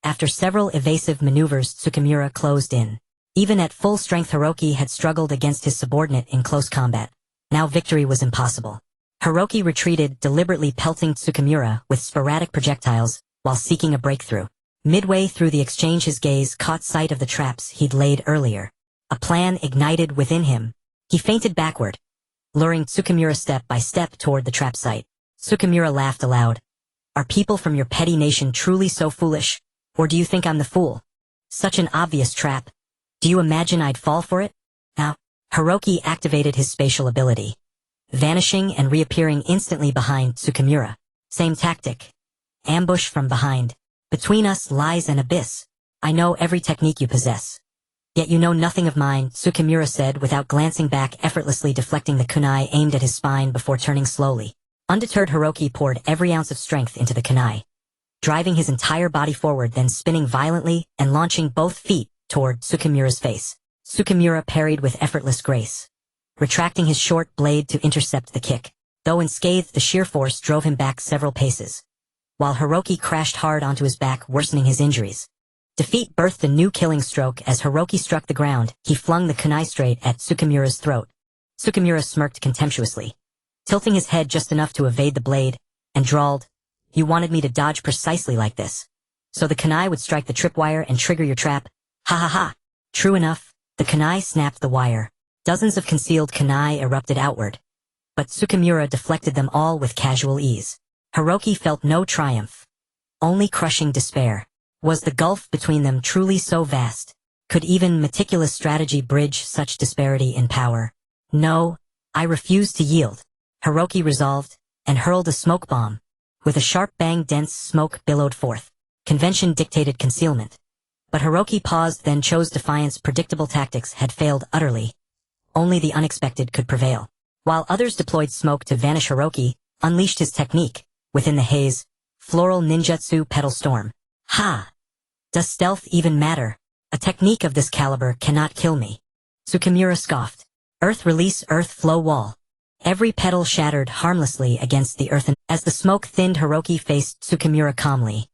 After several evasive maneuvers, Tsukimura closed in. Even at full strength, Hiroki had struggled against his subordinate in close combat. Now victory was impossible. Hiroki retreated, deliberately pelting Tsukimura with sporadic projectiles while seeking a breakthrough. Midway through the exchange, his gaze caught sight of the traps he'd laid earlier. A plan ignited within him. He feinted backward, luring Tsukimura step by step toward the trap site. Tsukimura laughed aloud. Are people from your petty nation truly so foolish? Or do you think I'm the fool? Such an obvious trap. Do you imagine I'd fall for it? Now, Hiroki activated his spatial ability, vanishing and reappearing instantly behind Tsukimura. Same tactic. Ambush from behind. Between us lies an abyss. I know every technique you possess. Yet you know nothing of mine, Tsukimura said without glancing back, effortlessly deflecting the kunai aimed at his spine before turning slowly. Undeterred, Hiroki poured every ounce of strength into the kunai, driving his entire body forward, then spinning violently and launching both feet toward Tsukimura's face. Tsukimura parried with effortless grace, retracting his short blade to intercept the kick. Though unscathed, the sheer force drove him back several paces, while Hiroki crashed hard onto his back, worsening his injuries. Defeat birthed a new killing stroke. As Hiroki struck the ground, he flung the kunai straight at Tsukimura's throat. Tsukimura smirked contemptuously, tilting his head just enough to evade the blade, and drawled, "You wanted me to dodge precisely like this, so the kunai would strike the tripwire and trigger your trap? Ha ha ha." True enough, the kunai snapped the wire. Dozens of concealed kunai erupted outward, but Tsukimura deflected them all with casual ease. Hiroki felt no triumph, only crushing despair. Was the gulf between them truly so vast? Could even meticulous strategy bridge such disparity in power? No, I refuse to yield. Hiroki resolved, and hurled a smoke bomb. With a sharp bang, dense smoke billowed forth. Convention dictated concealment. But Hiroki paused, then chose defiance. Predictable tactics had failed utterly. Only the unexpected could prevail. While others deployed smoke to vanish, Hiroki unleashed his technique. Within the haze, floral ninjutsu petal storm. Ha! Does stealth even matter? A technique of this caliber cannot kill me. Tsukimura scoffed. Earth release, earth flow wall. Every petal shattered harmlessly against the earth. As the smoke thinned, Hiroki faced Tsukimura calmly.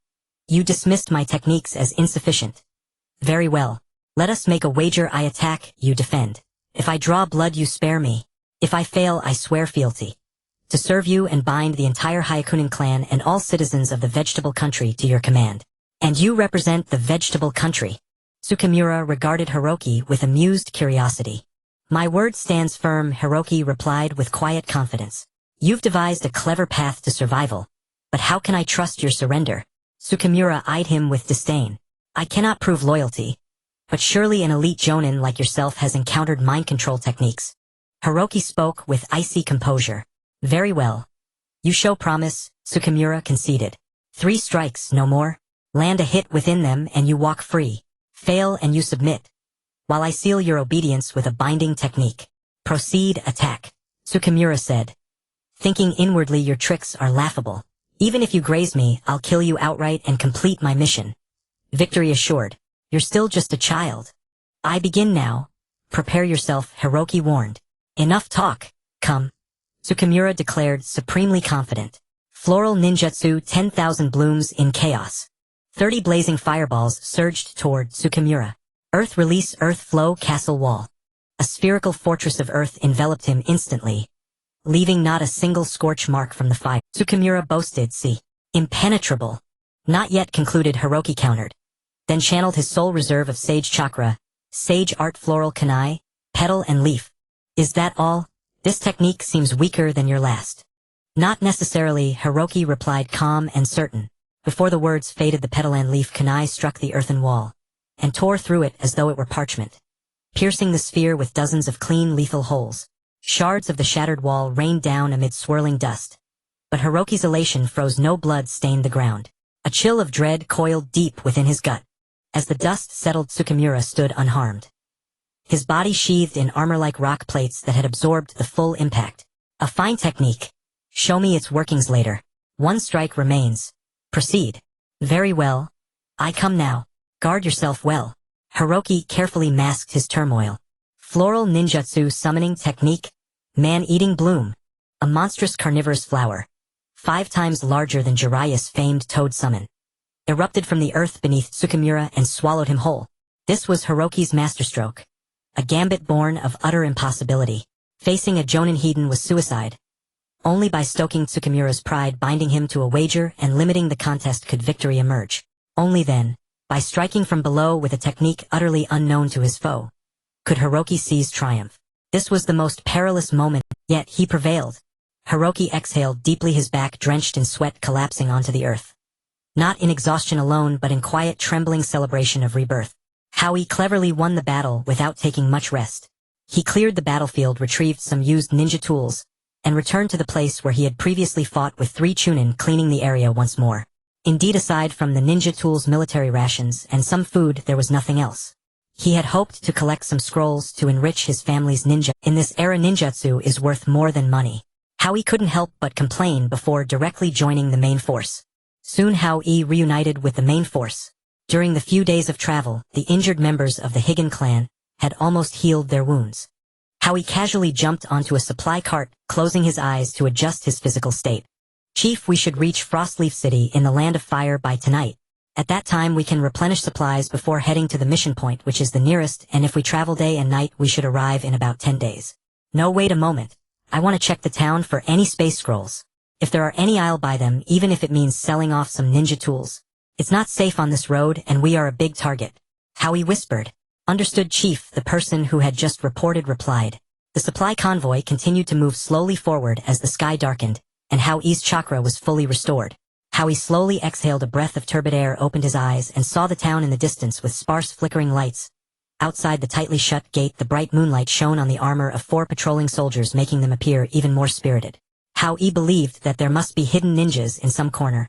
You dismissed my techniques as insufficient. Very well. Let us make a wager. I attack, you defend. If I draw blood, you spare me. If I fail, I swear fealty to serve you and bind the entire Hyakunin clan and all citizens of the vegetable country to your command. And you represent the vegetable country. Tsukimura regarded Hiroki with amused curiosity. My word stands firm, Hiroki replied with quiet confidence. You've devised a clever path to survival. But how can I trust your surrender? Tsukimura eyed him with disdain. I cannot prove loyalty. But surely an elite jonin like yourself has encountered mind control techniques. Hiroki spoke with icy composure. Very well. You show promise, Tsukimura conceded. 3 strikes, no more. Land a hit within them and you walk free. Fail and you submit. While I seal your obedience with a binding technique. Proceed, attack. Tsukimura said. Thinking inwardly, your tricks are laughable. Even if you graze me, I'll kill you outright and complete my mission. Victory assured. You're still just a child. I begin now. Prepare yourself, Hiroki warned. Enough talk. Come. Tsukimura declared, supremely confident. Floral ninjutsu, 10,000 blooms in chaos. 30 blazing fireballs surged toward Tsukimura. Earth release, earth flow, castle wall. A spherical fortress of earth enveloped him instantly, leaving not a single scorch mark from the fire. Tsukimura boasted, see. Impenetrable. Not yet, concluded, Hiroki countered. Then channeled his sole reserve of sage chakra, sage art, floral kanai, petal and leaf. Is that all? This technique seems weaker than your last. Not necessarily, Hiroki replied, calm and certain. Before the words faded, the petal and leaf kanai struck the earthen wall, and tore through it as though it were parchment, piercing the sphere with dozens of clean lethal holes. Shards of the shattered wall rained down amid swirling dust. But Hiroki's elation froze. No blood stained the ground. A chill of dread coiled deep within his gut. As the dust settled, Tsukimura stood unharmed. His body sheathed in armor-like rock plates that had absorbed the full impact. A fine technique. Show me its workings later. 1 strike remains. Proceed. Very well. I come now. Guard yourself well. Hiroki carefully masked his turmoil. Floral ninjutsu summoning technique. Man-eating bloom. A monstrous carnivorous flower, 5 times larger than Jiraiya's famed toad summon, erupted from the earth beneath Tsukimura and swallowed him whole. This was Hiroki's masterstroke. A gambit born of utter impossibility. Facing a jonin heathen was suicide. Only by stoking Tsukimura's pride, binding him to a wager, and limiting the contest could victory emerge. Only then, by striking from below with a technique utterly unknown to his foe, could Hiroki seize triumph. This was the most perilous moment, yet he prevailed. Hiroki exhaled deeply, his back drenched in sweat, collapsing onto the earth. Not in exhaustion alone, but in quiet, trembling celebration of rebirth. Hao Yi cleverly won the battle without taking much rest. He cleared the battlefield, retrieved some used ninja tools, and returned to the place where he had previously fought with 3 chunin, cleaning the area once more. Indeed, aside from the ninja tools, military rations, and some food, there was nothing else. He had hoped to collect some scrolls to enrich his family's ninja. In this era, ninjutsu is worth more than money. Hao Yi couldn't help but complain before directly joining the main force. Soon Hao Yi reunited with the main force. During the few days of travel, the injured members of the Higan clan had almost healed their wounds. Hao Yi casually jumped onto a supply cart, closing his eyes to adjust his physical state. Chief, we should reach Frostleaf City in the Land of Fire by tonight. At that time we can replenish supplies before heading to the mission point, which is the nearest, and if we travel day and night we should arrive in about 10 days. No, wait a moment. I want to check the town for any space scrolls. If there are any, I'll buy them, even if it means selling off some ninja tools. It's not safe on this road, and we are a big target. Hao Yi whispered. Understood, Chief, the person who had just reported replied. The supply convoy continued to move slowly forward as the sky darkened, and Hao Yi's chakra was fully restored. Hao Yi slowly exhaled a breath of turbid air, opened his eyes, and saw the town in the distance with sparse flickering lights. Outside the tightly shut gate, the bright moonlight shone on the armor of 4 patrolling soldiers, making them appear even more spirited. Hao Yi believed that there must be hidden ninjas in some corner.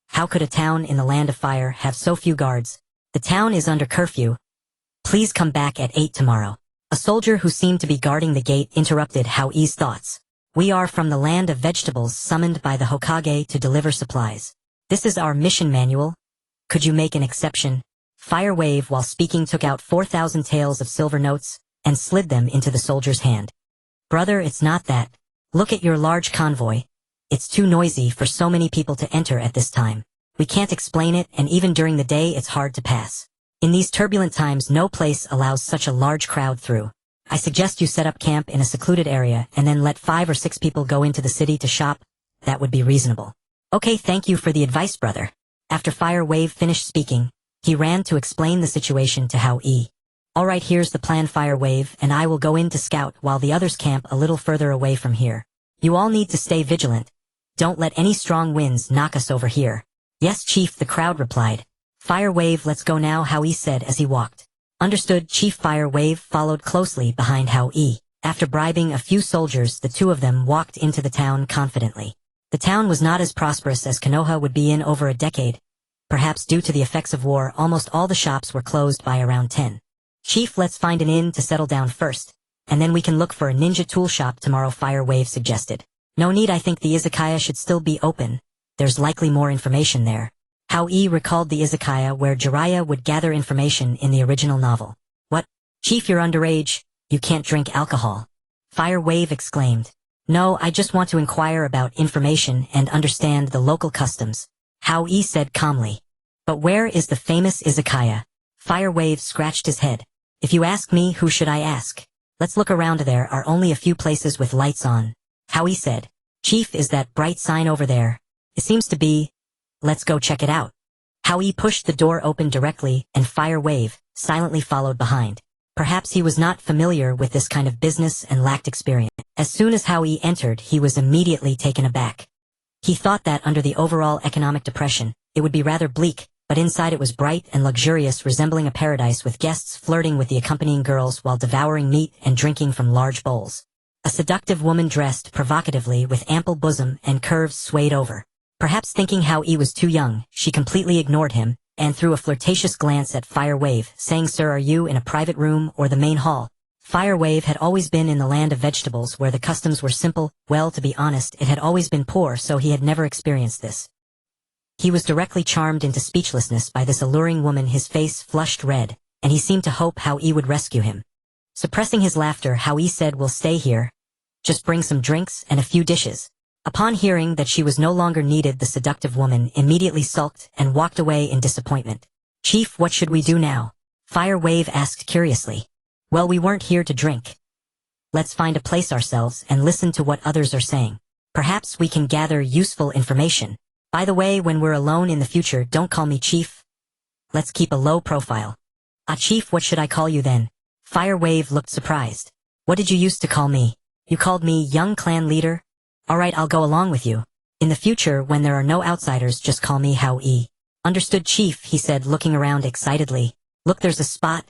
How could a town in the Land of Fire have so few guards? The town is under curfew. Please come back at 8 tomorrow. A soldier who seemed to be guarding the gate interrupted Hao Yi's thoughts. We are from the Land of Vegetables, summoned by the Hokage to deliver supplies. This is our mission manual. Could you make an exception? Fire Wave, while speaking, took out 4,000 taels of silver notes and slid them into the soldier's hand. Brother, it's not that. Look at your large convoy. It's too noisy for so many people to enter at this time. We can't explain it, and even during the day it's hard to pass. In these turbulent times, no place allows such a large crowd through. I suggest you set up camp in a secluded area and then let 5 or 6 people go into the city to shop. That would be reasonable. Okay, thank you for the advice, brother. After Fire Wave finished speaking, he ran to explain the situation to Hao Yi. Alright, here's the plan, Fire Wave, and I will go in to scout while the others camp a little further away from here. You all need to stay vigilant. Don't let any strong winds knock us over here. Yes, Chief, the crowd replied. Fire Wave, let's go now, Hao Yi said as he walked. Understood. Chief. Fire Wave followed closely behind Hao Yi. After bribing a few soldiers, the two of them walked into the town confidently. The town was not as prosperous as Konoha would be in over a decade. Perhaps due to the effects of war, almost all the shops were closed by around 10. Chief, let's find an inn to settle down first, and then we can look for a ninja tool shop tomorrow, Fire Wave suggested. No need, I think the izakaya should still be open. There's likely more information there. Hao Yi recalled the izakaya where Jiraiya would gather information in the original novel. What? Chief, you're underage. You can't drink alcohol. Fire Wave exclaimed. No, I just want to inquire about information and understand the local customs. Hao Yi said calmly. But where is the famous izakaya? Fire Wave scratched his head. If you ask me, who should I ask? Let's look around. There are only a few places with lights on. Hao Yi said. Chief, is that bright sign over there? It seems to be. Let's go check it out. Hao Yi pushed the door open directly, and Fire Wave silently followed behind. Perhaps he was not familiar with this kind of business and lacked experience. As soon as Hao Yi entered, he was immediately taken aback. He thought that under the overall economic depression, it would be rather bleak, but inside it was bright and luxurious, resembling a paradise, with guests flirting with the accompanying girls while devouring meat and drinking from large bowls. A seductive woman dressed provocatively with ample bosom and curves swayed over. Perhaps thinking Hao Yi was too young, she completely ignored him, and threw a flirtatious glance at Fire Wave, saying, Sir, are you in a private room or the main hall? Fire Wave had always been in the Land of Vegetables, where the customs were simple. Well, to be honest, it had always been poor, so he had never experienced this. He was directly charmed into speechlessness by this alluring woman. His face flushed red, and he seemed to hope Hao Yi would rescue him. Suppressing his laughter, Hao Yi said, We'll stay here. Just bring some drinks and a few dishes. Upon hearing that she was no longer needed, the seductive woman immediately sulked and walked away in disappointment. Chief, what should we do now? Fire Wave asked curiously. Well, we weren't here to drink. Let's find a place ourselves and listen to what others are saying. Perhaps we can gather useful information. By the way, when we're alone in the future, don't call me Chief. Let's keep a low profile. Ah, Chief, what should I call you then? Fire Wave looked surprised. What did you used to call me? You called me young clan leader? Alright, I'll go along with you. In the future, when there are no outsiders, just call me Hao Yi. Understood, Chief, he said, looking around excitedly. Look, there's a spot.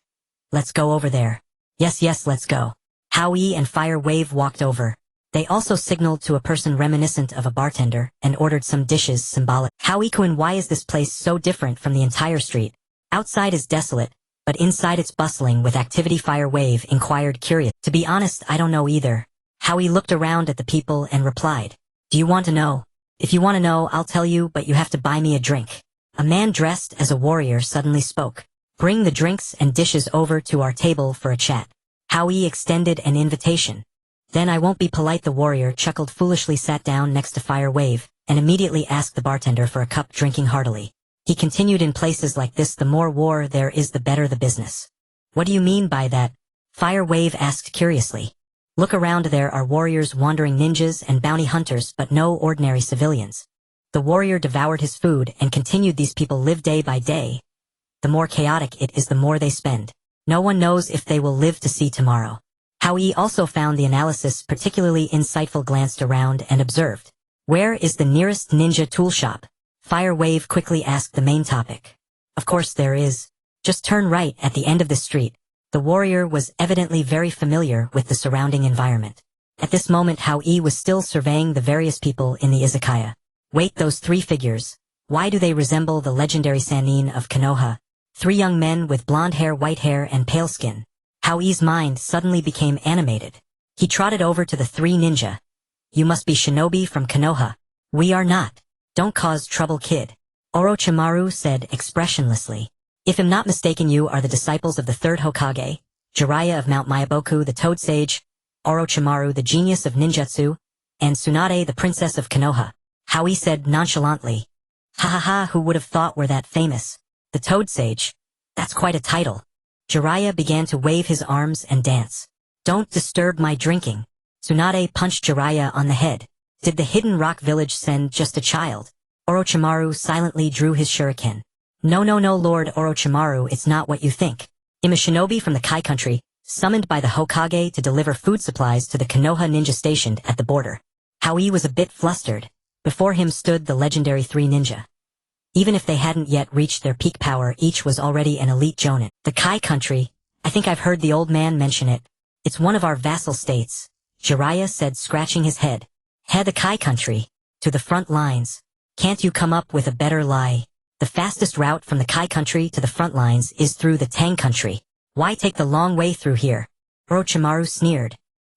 Let's go over there. Yes, let's go. Hao Yi and Fire Wave walked over. They also signaled to a person reminiscent of a bartender and ordered some dishes symbolic. Hao Yi-kun, why is this place so different from the entire street? Outside is desolate, but inside it's bustling with activity. Fire Wave inquired, curious. To be honest, I don't know either. Hao Yi looked around at the people and replied. Do you want to know? If you want to know, I'll tell you, but you have to buy me a drink. A man dressed as a warrior suddenly spoke. Bring the drinks and dishes over to our table for a chat. Hao Yi extended an invitation. Then I won't be polite. The warrior chuckled foolishly, sat down next to Fire Wave, and immediately asked the bartender for a cup, drinking heartily. He continued, in places like this, the more war there is, the better the business. What do you mean by that? Fire Wave asked curiously. Look around, there are warriors, wandering ninjas, and bounty hunters, but no ordinary civilians. The warrior devoured his food and continued, these people live day by day. The more chaotic it is, the more they spend. No one knows if they will live to see tomorrow. Hao Yi also found the analysis particularly insightful, glanced around and observed. Where is the nearest ninja tool shop? Fire Wave quickly asked the main topic. Of course there is. Just turn right at the end of the street. The warrior was evidently very familiar with the surrounding environment. At this moment Hao Yi was still surveying the various people in the izakaya. Wait, those three figures. Why do they resemble the legendary Sannin of Konoha? Three young men with blonde hair, white hair, and pale skin. Hao Yi's mind suddenly became animated. He trotted over to the three ninja. You must be Shinobi from Konoha. We are not. Don't cause trouble, kid. Orochimaru said expressionlessly. If I'm not mistaken, you are the disciples of the Third Hokage, Jiraiya of Mount Myaboku the Toad Sage, Orochimaru the genius of ninjutsu, and Tsunade the princess of Konoha. Hao Yi said nonchalantly. Ha ha ha, who would have thought we're that famous? The Toad Sage? That's quite a title. Jiraiya began to wave his arms and dance. Don't disturb my drinking. Tsunade punched Jiraiya on the head. Did the Hidden Rock village send just a child? Orochimaru silently drew his shuriken. No, Lord Orochimaru, it's not what you think. I'm a shinobi from the Kai country, summoned by the Hokage to deliver food supplies to the Konoha ninja stationed at the border. Hao Yi was a bit flustered. Before him stood the legendary three ninja. Even if they hadn't yet reached their peak power, each was already an elite jonin. The Kai country, I think I've heard the old man mention it. It's one of our vassal states, Jiraiya said, scratching his head. The Kai country. To the front lines. Can't you come up with a better lie? The fastest route from the Kai country to the front lines is through the Tang country. Why take the long way through here? Orochimaru sneered.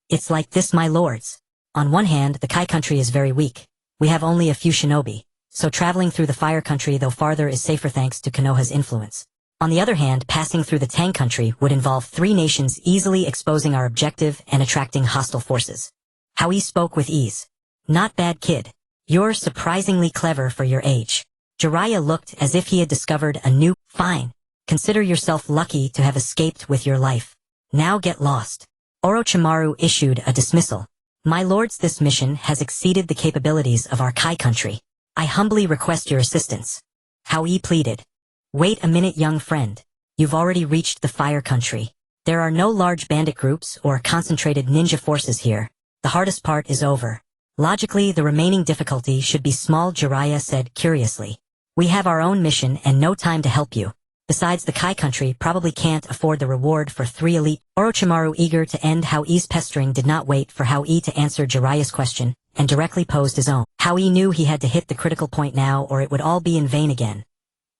It's like this, my lords. On one hand, the Kai country is very weak. We have only a few shinobi, so traveling through the fire country though farther is safer thanks to Konoha's influence. On the other hand, passing through the Tang country would involve three nations easily exposing our objective and attracting hostile forces. Hao Yi spoke with ease. Not bad, kid. You're surprisingly clever for your age. Jiraiya looked as if he had discovered a new. Fine. Consider yourself lucky to have escaped with your life. Now get lost. Orochimaru issued a dismissal. My lords, this mission has exceeded the capabilities of our Kai country. I humbly request your assistance. Hao Yi pleaded. Wait a minute, young friend. You've already reached the fire country. There are no large bandit groups or concentrated ninja forces here. The hardest part is over. Logically, the remaining difficulty should be small, Jiraiya said curiously. We have our own mission and no time to help you. Besides, the Kai country probably can't afford the reward for three elite. Orochimaru, eager to end Hao Yi's pestering, did not wait for Hao Yi to answer Jiraiya's question, and directly posed his own. Hao Yi knew he had to hit the critical point now or it would all be in vain again.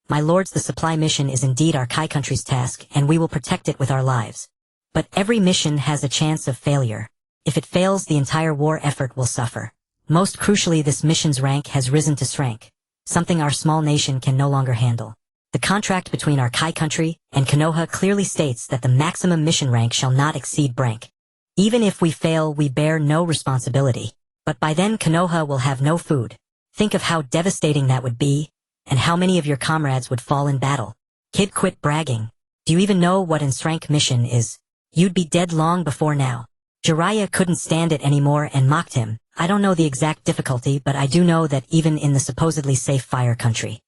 My lords, the supply mission is indeed our Kai country's task, and we will protect it with our lives. But every mission has a chance of failure. If it fails, the entire war effort will suffer. Most crucially, this mission's rank has risen to Shrank, something our small nation can no longer handle. The contract between our Kai country and Konoha clearly states that the maximum mission rank shall not exceed Brank. Even if we fail, we bear no responsibility. But by then Konoha will have no food. Think of how devastating that would be, and how many of your comrades would fall in battle. Kid, quit bragging. Do you even know what an Shrank mission is? You'd be dead long before now. Jiraiya couldn't stand it anymore and mocked him. I don't know the exact difficulty, but I do know that even in the supposedly safe fire country,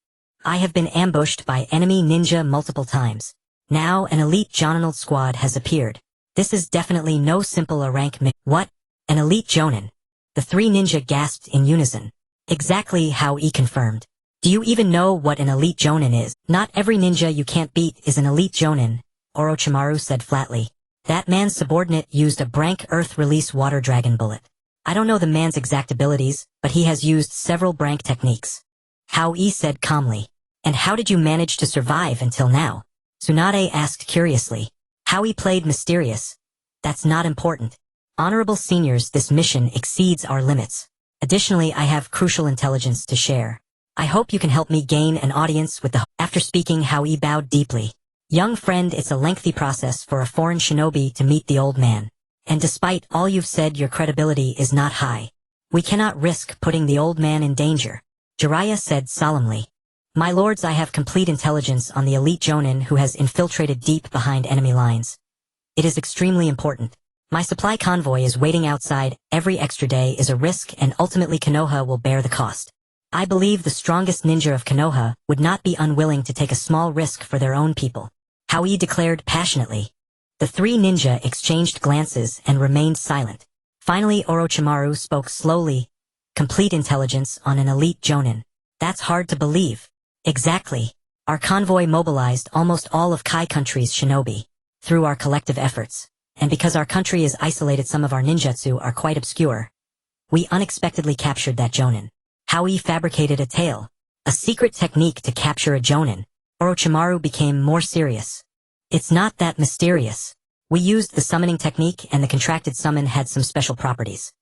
I have been ambushed by enemy ninja multiple times. Now an elite Jonin squad has appeared. This is definitely no simple a rank What? An elite Jonin? The three ninja gasped in unison. Exactly, Hao Yi confirmed. Do you even know what an elite Jonin is? Not every ninja you can't beat is an elite Jonin, Orochimaru said flatly. That man's subordinate used a Brank Earth Release Water Dragon bullet. I don't know the man's exact abilities, but he has used several Brank techniques. Hao Yi said calmly. And how did you manage to survive until now? Tsunade asked curiously. Hao Yi played mysterious. That's not important. Honorable seniors, this mission exceeds our limits. Additionally, I have crucial intelligence to share. I hope you can help me gain an audience with the. After speaking, Hao Yi bowed deeply. Young friend, it's a lengthy process for a foreign shinobi to meet the old man. And despite all you've said, your credibility is not high. We cannot risk putting the old man in danger. Jiraiya said solemnly. My lords, I have complete intelligence on the elite Jonin who has infiltrated deep behind enemy lines. It is extremely important. My supply convoy is waiting outside. Every extra day is a risk, and ultimately Konoha will bear the cost. I believe the strongest ninja of Konoha would not be unwilling to take a small risk for their own people. Hao Yi declared passionately. The three ninja exchanged glances and remained silent. Finally, Orochimaru spoke slowly. Complete intelligence on an elite Jonin. That's hard to believe. Exactly. Our convoy mobilized almost all of Kai country's shinobi. through our collective efforts. And because our country is isolated, some of our ninjutsu are quite obscure. We unexpectedly captured that jonin. Hao Yi fabricated a tale. A secret technique to capture a jonin. Orochimaru became more serious. It's not that mysterious. We used the summoning technique, and the contracted summon had some special properties.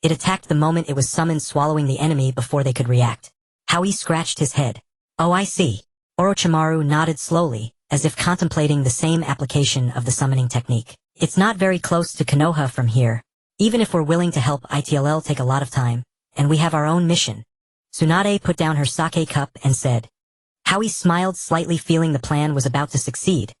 It attacked the moment it was summoned, swallowing the enemy before they could react. Hao Yi scratched his head. Oh, I see. Orochimaru nodded slowly, as if contemplating the same application of the summoning technique. It's not very close to Konoha from here. Even if we're willing to help, it'll take a lot of time, and we have our own mission. Tsunade put down her sake cup and said. Hao Yi smiled slightly, feeling the plan was about to succeed.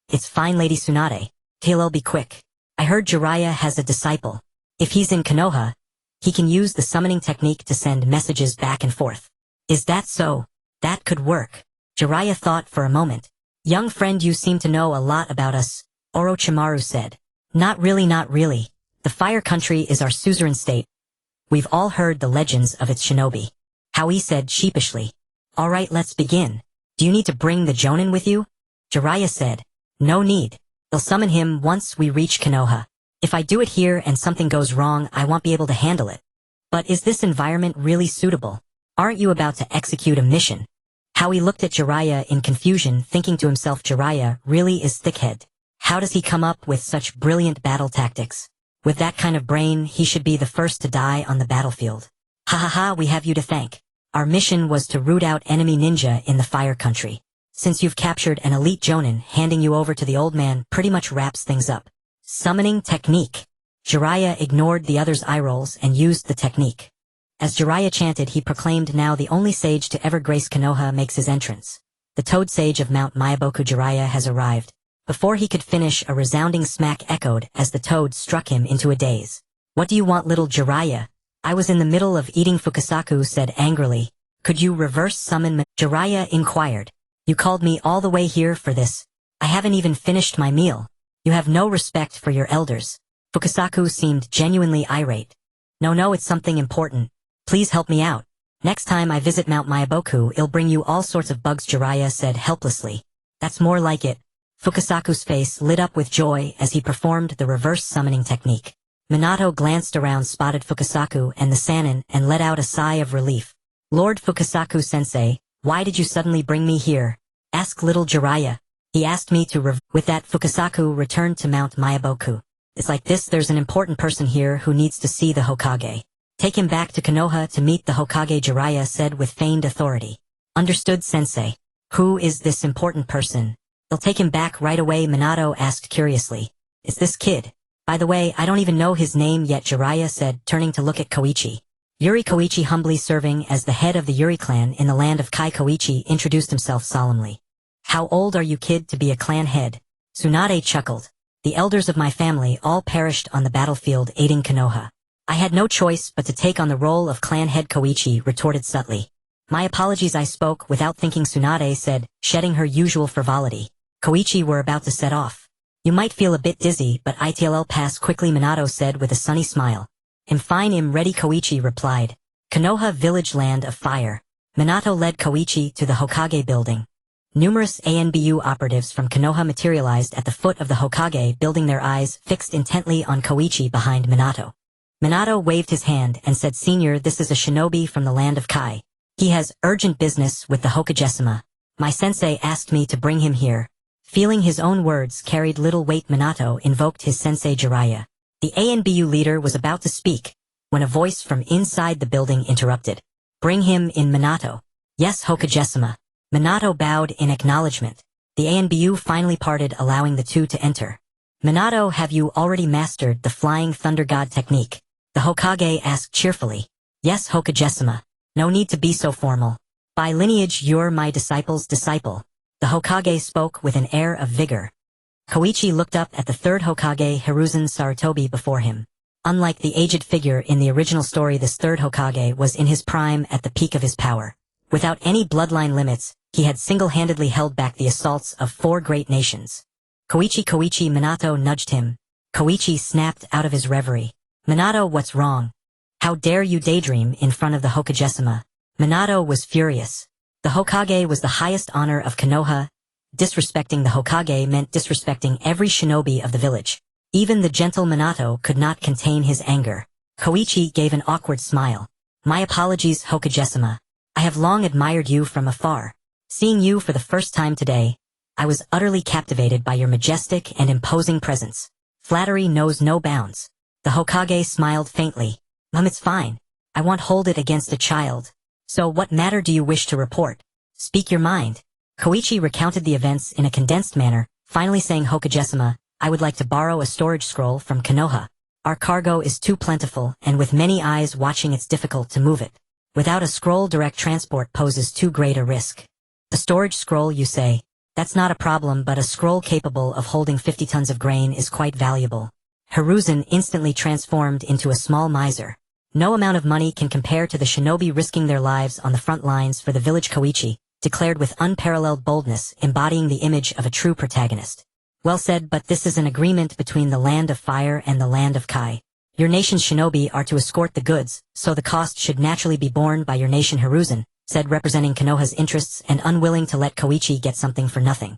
It's fine, Lady Tsunade. I'll be quick. I heard Jiraiya has a disciple. If he's in Konoha, he can use the summoning technique to send messages back and forth. Is that so? That could work. Jiraiya thought for a moment. Young friend, you seem to know a lot about us, Orochimaru said. Not really, not really. The Fire Country is our suzerain state. We've all heard the legends of its shinobi. Hao Yi said sheepishly. Alright, let's begin. Do you need to bring the jonin with you? Jiraiya said. No need. They'll summon him once we reach Konoha. If I do it here and something goes wrong, I won't be able to handle it. But is this environment really suitable? Aren't you about to execute a mission? Hao Yi looked at Jiraiya in confusion, thinking to himself, Jiraiya really is thick-headed. How does he come up with such brilliant battle tactics? With that kind of brain, he should be the first to die on the battlefield. Ha ha ha, we have you to thank. Our mission was to root out enemy ninja in the Fire Country. Since you've captured an elite jonin, handing you over to the old man pretty much wraps things up. Summoning technique. Jiraiya ignored the other's eye rolls and used the technique. As Jiraiya chanted, he proclaimed, now the only sage to ever grace Konoha makes his entrance. The Toad Sage of Mount Myaboku Jiraiya has arrived. Before he could finish, a resounding smack echoed as the toad struck him into a daze. What do you want, little Jiraiya? I was in the middle of eating, Fukasaku said angrily. Could you reverse summon me? Jiraiya inquired. You called me all the way here for this. I haven't even finished my meal. You have no respect for your elders. Fukasaku seemed genuinely irate. No, it's something important. Please help me out. Next time I visit Mount Myaboku, I'll bring you all sorts of bugs, Jiraiya said helplessly. That's more like it. Fukasaku's face lit up with joy as he performed the reverse summoning technique. Minato glanced around, spotted Fukasaku and the Sannin, and let out a sigh of relief. Lord Fukasaku-sensei, why did you suddenly bring me here? Asked little Jiraiya. He asked me to With that, Fukasaku returned to Mount Myaboku. It's like this, there's an important person here who needs to see the Hokage. Take him back to Konoha to meet the Hokage, Jiraiya said with feigned authority. Understood, sensei. Who is this important person? They'll take him back right away, Minato asked curiously. It's this kid. By the way, I don't even know his name yet, Jiraiya said, turning to look at Koichi. Yuri Koichi, humbly serving as the head of the Yuri clan in the land of Kai. Koichi introduced himself solemnly. How old are you, kid, to be a clan head? Tsunade chuckled. The elders of my family all perished on the battlefield aiding Konoha. I had no choice but to take on the role of clan head, Koichi retorted subtly. My apologies, I spoke without thinking, Tsunade said, shedding her usual frivolity. Koichi were about to set off. You might feel a bit dizzy, but it'll pass quickly, Minato said with a sunny smile. I'm fine, I'm ready, Koichi replied. Konoha village, land of fire. Minato led Koichi to the Hokage building. Numerous ANBU operatives from Konoha materialized at the foot of the Hokage building, their eyes fixed intently on Koichi behind Minato. Minato waved his hand and said, Senior, this is a shinobi from the land of Kai. He has urgent business with the Hokage-sama. My sensei asked me to bring him here. Feeling his own words carried little weight, Minato invoked his sensei Jiraiya. The ANBU leader was about to speak, when a voice from inside the building interrupted. Bring him in, Minato. Yes, Hokage-sama. Minato bowed in acknowledgement. The ANBU finally parted, allowing the two to enter. Minato, have you already mastered the Flying Thunder God technique? The Hokage asked cheerfully. Yes, Hokage-sama. No need to be so formal. By lineage, you're my disciple's disciple. The Hokage spoke with an air of vigor. Koichi looked up at the third Hokage, Hiruzen Sarutobi, before him. Unlike the aged figure in the original story, this third Hokage was in his prime, at the peak of his power. Without any bloodline limits, he had single-handedly held back the assaults of 4 great nations. Koichi, Minato nudged him. Koichi snapped out of his reverie. Minato, what's wrong? How dare you daydream in front of the Hokage-sama? Minato was furious. The Hokage was the highest honor of Konoha, Disrespecting the Hokage meant disrespecting every shinobi of the village. Even the gentle Minato could not contain his anger. Koichi gave an awkward smile. My apologies, Hokage-sama. I have long admired you from afar. Seeing you for the first time today, I was utterly captivated by your majestic and imposing presence. Flattery knows no bounds. The Hokage smiled faintly. It's fine. I won't hold it against a child. So what matter do you wish to report? Speak your mind. Koichi recounted the events in a condensed manner, finally saying, Hokage-sama, I would like to borrow a storage scroll from Konoha. Our cargo is too plentiful, and with many eyes watching it's difficult to move it. Without a scroll, direct transport poses too great a risk. A storage scroll, you say? That's not a problem, but a scroll capable of holding 50 tons of grain is quite valuable. Hiruzen instantly transformed into a small miser. No amount of money can compare to the shinobi risking their lives on the front lines for the village. Koichi declared with unparalleled boldness, embodying the image of a true protagonist. Well said, but this is an agreement between the land of fire and the land of Kai. Your nation's shinobi are to escort the goods, so the cost should naturally be borne by your nation. Hiruzen said, representing Konoha's interests and unwilling to let Koichi get something for nothing.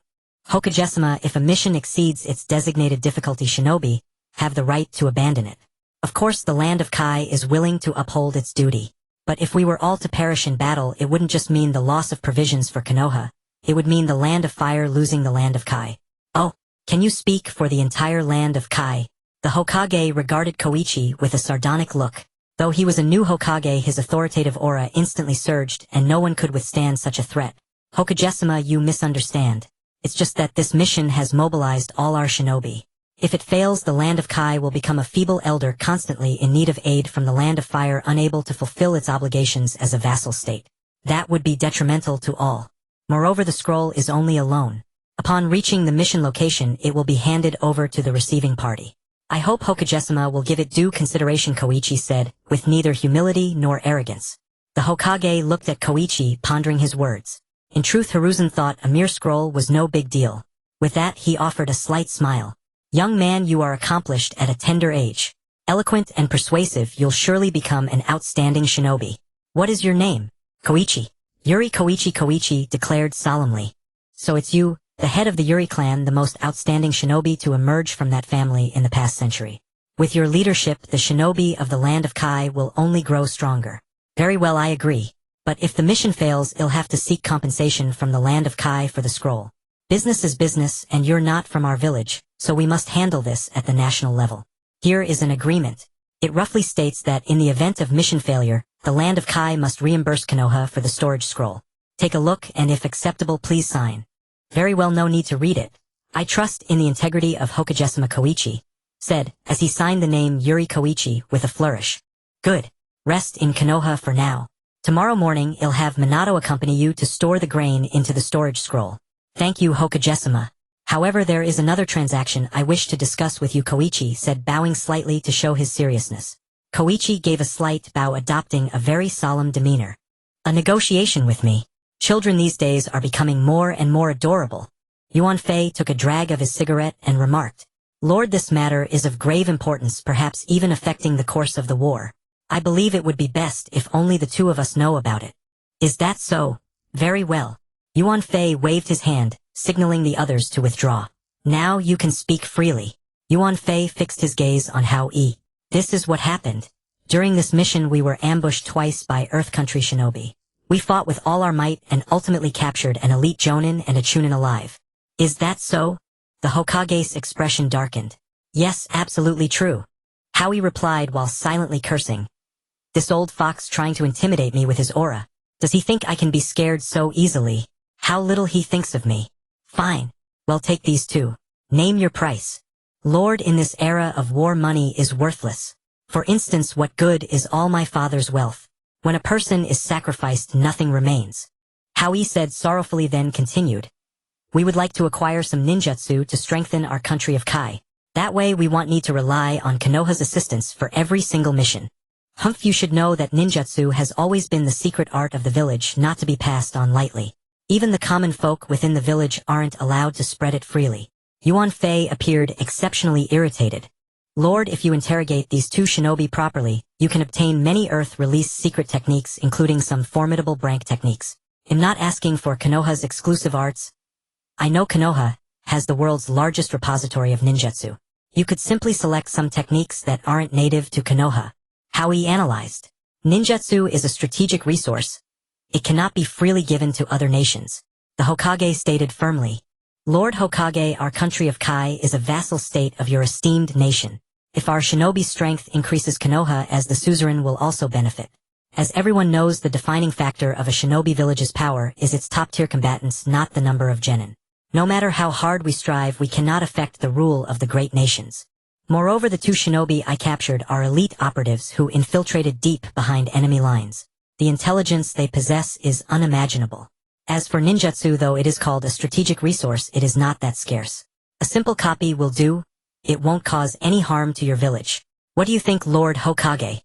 Hokage-sama, if a mission exceeds its designated difficulty, shinobi have the right to abandon it. Of course the land of Kai is willing to uphold its duty. But if we were all to perish in battle, it wouldn't just mean the loss of provisions for Konoha. It would mean the land of fire losing the land of Kai. Oh, can you speak for the entire land of Kai? The Hokage regarded Koichi with a sardonic look. Though he was a new Hokage, his authoritative aura instantly surged, and no one could withstand such a threat. Hokage-sama, you misunderstand. It's just that this mission has mobilized all our shinobi. If it fails, the land of Kai will become a feeble elder constantly in need of aid from the land of fire, unable to fulfill its obligations as a vassal state. That would be detrimental to all. Moreover, the scroll is only a loan. Upon reaching the mission location, it will be handed over to the receiving party. I hope Hokage-sama will give it due consideration, Koichi said, with neither humility nor arrogance. The Hokage looked at Koichi, pondering his words. In truth, Hiruzen thought a mere scroll was no big deal. With that, he offered a slight smile. Young man, you are accomplished at a tender age. Eloquent and persuasive, you'll surely become an outstanding shinobi. What is your name? Koichi. Yuri Koichi. Koichi declared solemnly. So it's you, the head of the Yuri clan, the most outstanding shinobi to emerge from that family in the past century. With your leadership, the shinobi of the land of Kai will only grow stronger. Very well, I agree. But if the mission fails, you'll have to seek compensation from the land of Kai for the scroll. Business is business, and you're not from our village, so we must handle this at the national level. Here is an agreement. It roughly states that in the event of mission failure, the land of Kai must reimburse Konoha for the storage scroll. Take a look, and if acceptable, please sign. Very well, no need to read it. I trust in the integrity of Hokage-sama. Koichi said, as he signed the name Yuri Koichi with a flourish. Good. Rest in Konoha for now. Tomorrow morning, I'll have Minato accompany you to store the grain into the storage scroll. Thank you, Hokage-sama. However, there is another transaction I wish to discuss with you, Koichi said, bowing slightly to show his seriousness. Koichi gave a slight bow, adopting a very solemn demeanor. A negotiation with me. Children these days are becoming more and more adorable. Yuan Fei took a drag of his cigarette and remarked, Lord, this matter is of grave importance, perhaps even affecting the course of the war. I believe it would be best if only the two of us know about it. Is that so? Very well. Yuan Fei waved his hand, signaling the others to withdraw. Now you can speak freely. Yuan Fei fixed his gaze on Hao Yi. This is what happened. During this mission we were ambushed twice by Earth Country shinobi. We fought with all our might and ultimately captured an elite jonin and a chunin alive. Is that so? The Hokage's expression darkened. Yes, absolutely true. Hao Yi replied while silently cursing. This old fox trying to intimidate me with his aura. Does he think I can be scared so easily? How little he thinks of me. Fine. Well, take these two. Name your price. Lord, in this era of war, money is worthless. For instance, what good is all my father's wealth? When a person is sacrificed, nothing remains. Hao Yi said sorrowfully, then continued. We would like to acquire some ninjutsu to strengthen our country of Kai. That way we won't need to rely on Konoha's assistance for every single mission. Humph, you should know that ninjutsu has always been the secret art of the village, not to be passed on lightly. Even the common folk within the village aren't allowed to spread it freely. Yuan Fei appeared exceptionally irritated. Lord, if you interrogate these two shinobi properly, you can obtain many Earth-released secret techniques, including some formidable brank techniques. I'm not asking for Konoha's exclusive arts. I know Konoha has the world's largest repository of ninjutsu. You could simply select some techniques that aren't native to Konoha. Hao Yi analyzed. Ninjutsu is a strategic resource. It cannot be freely given to other nations. The Hokage stated firmly. Lord Hokage, our country of Kai is a vassal state of your esteemed nation. If our shinobi strength increases, Konoha as the suzerain will also benefit. As everyone knows, the defining factor of a shinobi village's power is its top-tier combatants, not the number of genin. No matter how hard we strive, we cannot affect the rule of the great nations. Moreover, the two shinobi I captured are elite operatives who infiltrated deep behind enemy lines. The intelligence they possess is unimaginable. As for ninjutsu, though it is called a strategic resource, it is not that scarce. A simple copy will do. It won't cause any harm to your village. What do you think, Lord Hokage?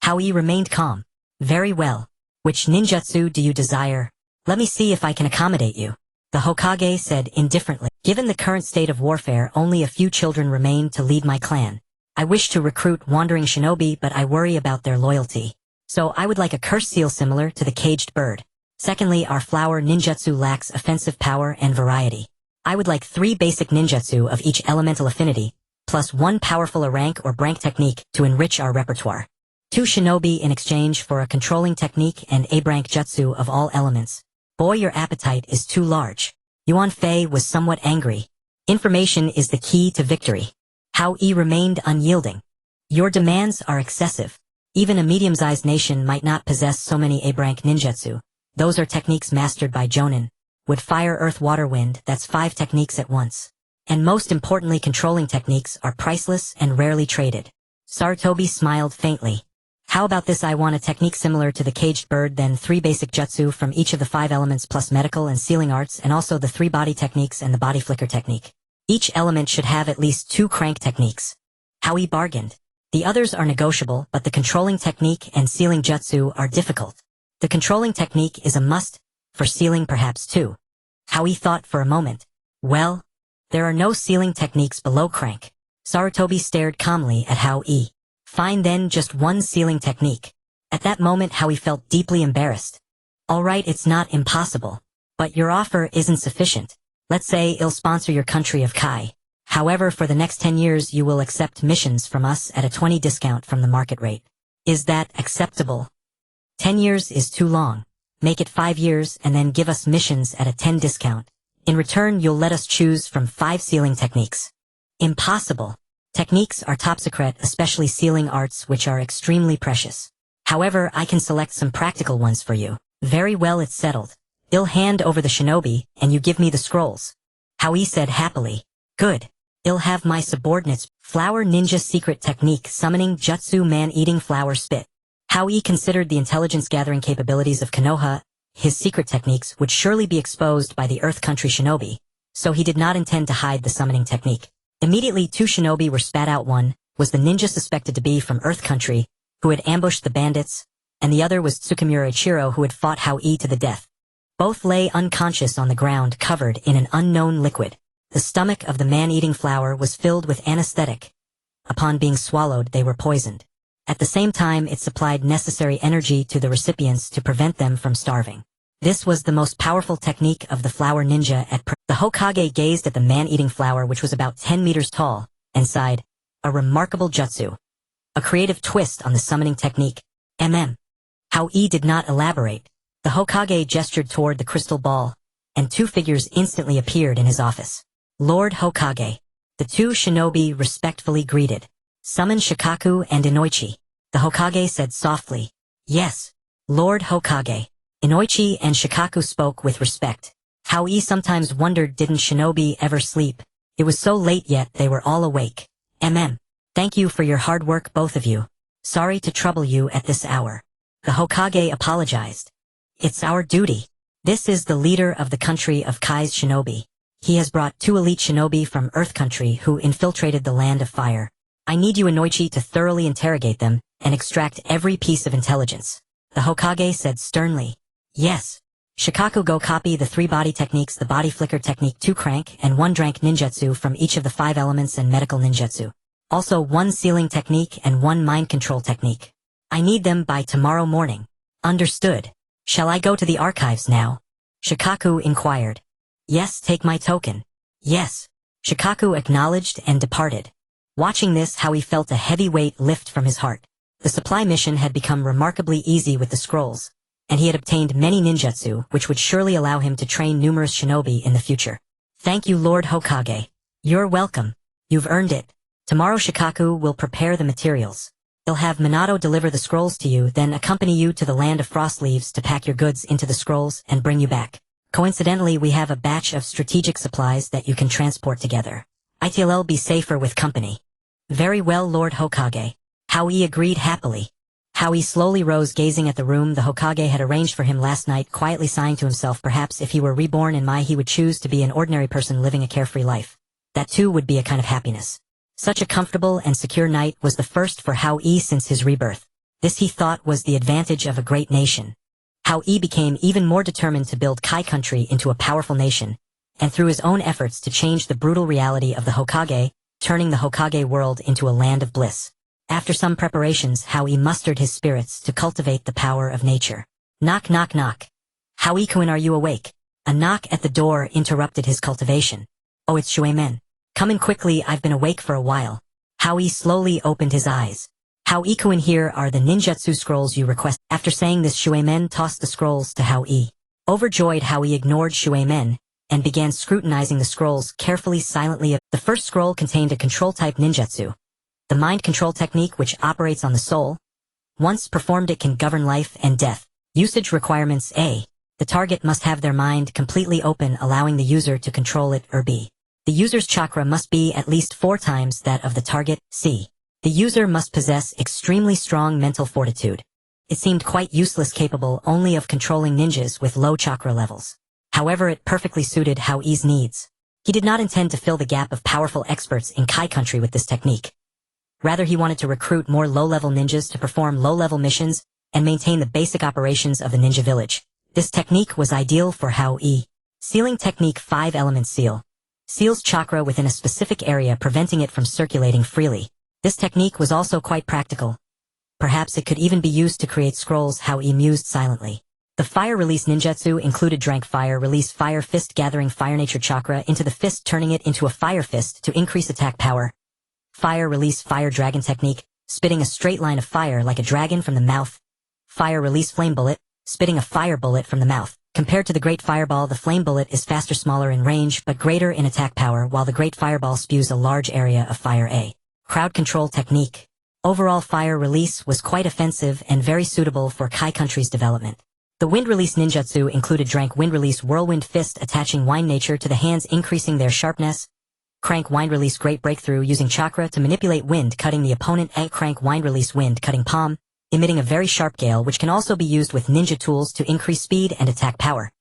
Hao Yi remained calm. Very well. Which ninjutsu do you desire? Let me see if I can accommodate you. The Hokage said indifferently. Given the current state of warfare, only a few children remain to lead my clan. I wish to recruit wandering shinobi, but I worry about their loyalty. So I would like a cursed seal similar to the caged bird. Secondly, our flower ninjutsu lacks offensive power and variety. I would like 3 basic ninjutsu of each elemental affinity, plus 1 powerful A rank or brank technique to enrich our repertoire. 2 shinobi in exchange for a controlling technique and A brank jutsu of all elements. Boy, your appetite is too large. Yuan Fei was somewhat angry. Information is the key to victory. Hao Yi remained unyielding. Your demands are excessive. Even a medium-sized nation might not possess so many A brank ninjutsu. Those are techniques mastered by jonin. Wood, fire, earth, water, wind, that's 5 techniques at once. And most importantly, controlling techniques are priceless and rarely traded. Sarutobi smiled faintly. How about this? I want a technique similar to the caged bird, then 3 basic jutsu from each of the 5 elements plus medical and sealing arts, and also the 3 body techniques and the body flicker technique. Each element should have at least 2 crank techniques. Hao Yi bargained. The others are negotiable, but the controlling technique and sealing jutsu are difficult. The controlling technique is a must, for sealing perhaps too. Hao Yi thought for a moment. Well, there are no sealing techniques below crank. Sarutobi stared calmly at Hao Yi. Fine then, just 1 sealing technique. At that moment Hao Yi felt deeply embarrassed. Alright, it's not impossible. But your offer isn't sufficient. Let's say I'll sponsor your country of Kai. However, for the next 10 years you will accept missions from us at a 20 discount from the market rate. Is that acceptable? 10 years is too long. Make it 5 years and then give us missions at a 10 discount. In return, you'll let us choose from 5 sealing techniques. Impossible. Techniques are top secret, especially sealing arts, which are extremely precious. However, I can select some practical ones for you. Very well, it's settled. I'll hand over the shinobi, and you give me the scrolls. Hao Yi said happily. Good. I'll have my subordinates. Flower ninja secret technique, summoning jutsu, man-eating flower spit. Hao Yi considered the intelligence-gathering capabilities of Konoha. His secret techniques would surely be exposed by the Earth Country shinobi, so he did not intend to hide the summoning technique. Immediately 2 shinobi were spat out. One was the ninja suspected to be from Earth Country, who had ambushed the bandits, and the other was Tsukamura Ichiro, who had fought Hao Yi to the death. Both lay unconscious on the ground, covered in an unknown liquid. The stomach of the man-eating flower was filled with anesthetic. Upon being swallowed, they were poisoned. At the same time, it supplied necessary energy to the recipients to prevent them from starving. This was the most powerful technique of the flower ninja at The Hokage gazed at the man-eating flower, which was about 10 meters tall, and sighed. A remarkable jutsu. A creative twist on the summoning technique. Hao Yi did not elaborate. The Hokage gestured toward the crystal ball, and 2 figures instantly appeared in his office. Lord Hokage. The 2 shinobi respectfully greeted. Summon Shikaku and Inoichi. The Hokage said softly. Yes, Lord Hokage. Inoichi and Shikaku spoke with respect. Hao Yi sometimes wondered, didn't shinobi ever sleep? It was so late yet they were all awake. Thank you for your hard work, both of you. Sorry to trouble you at this hour. The Hokage apologized. It's our duty. This is the leader of the country of Kai's shinobi. He has brought 2 elite shinobi from Earth Country who infiltrated the Land of Fire. I need you, Inoichi, to thoroughly interrogate them and extract every piece of intelligence. The Hokage said sternly. Yes. Shikaku, go copy the 3 body techniques, the body flicker technique, 2 crank, and 1 drank ninjutsu from each of the 5 elements and medical ninjutsu. Also 1 sealing technique and 1 mind control technique. I need them by tomorrow morning. Understood. Shall I go to the archives now? Shikaku inquired. Yes, take my token. Yes. Shikaku acknowledged and departed. Watching this, Hao Yi felt a heavy weight lift from his heart. The supply mission had become remarkably easy with the scrolls, and he had obtained many ninjutsu, which would surely allow him to train numerous shinobi in the future. Thank you, Lord Hokage. You're welcome. You've earned it. Tomorrow Shikaku will prepare the materials. He'll have Minato deliver the scrolls to you, then accompany you to the land of frost leaves to pack your goods into the scrolls and bring you back. Coincidentally, we have a batch of strategic supplies that you can transport together. It'll be safer with company. Very well, Lord Hokage. Hao Yi agreed happily. Hao Yi slowly rose, gazing at the room the Hokage had arranged for him last night, quietly sighing to himself. Perhaps if he were reborn in Mai, he would choose to be an ordinary person living a carefree life. That too would be a kind of happiness. Such a comfortable and secure night was the first for Hao Yi since his rebirth. This he thought was the advantage of a great nation. Hao Yi became even more determined to build Kai country into a powerful nation, and through his own efforts to change the brutal reality of the Hokage, turning the Hokage world into a land of bliss. After some preparations, Hao Yi mustered his spirits to cultivate the power of nature. Knock, knock, knock. Hao Yi-kun, are you awake? A knock at the door interrupted his cultivation. Oh, it's Shuemen. Come in quickly, I've been awake for a while. Hao Yi slowly opened his eyes. Hao Yi-kun, here are the ninjutsu scrolls you request. After saying this, Shuemen tossed the scrolls to Hao Yi. Overjoyed, Hao Yi ignored Shuemen and began scrutinizing the scrolls carefully, silently. The first scroll contained a control-type ninjutsu, the mind control technique which operates on the soul. Once performed, it can govern life and death. Usage requirements: A. The target must have their mind completely open, allowing the user to control it, or B. The user's chakra must be at least 4 times that of the target. C. The user must possess extremely strong mental fortitude. It seemed quite useless, capable only of controlling ninjas with low chakra levels. However, it perfectly suited Hao Yi's needs. He did not intend to fill the gap of powerful experts in Kai country with this technique. Rather, he wanted to recruit more low-level ninjas to perform low-level missions and maintain the basic operations of the ninja village. This technique was ideal for Hao Yi. Sealing technique: 5-element seal. Seals chakra within a specific area, preventing it from circulating freely. This technique was also quite practical. Perhaps it could even be used to create scrolls. Hao Yi mused silently. The fire release ninjutsu included drank fire release fire fist, gathering fire nature chakra into the fist, turning it into a fire fist to increase attack power. Fire release fire dragon technique, spitting a straight line of fire like a dragon from the mouth. Fire release flame bullet, spitting a fire bullet from the mouth. Compared to the great fireball, the flame bullet is faster, smaller in range, but greater in attack power, while the great fireball spews a large area of fire. A. Crowd control technique. Overall, fire release was quite offensive and very suitable for Kai country's development. The wind release ninjutsu included drank wind release whirlwind fist, attaching wind nature to the hands, increasing their sharpness. Crank wind release great breakthrough, using chakra to manipulate wind, cutting the opponent. A. Crank wind release wind cutting palm, emitting a very sharp gale, which can also be used with ninja tools to increase speed and attack power.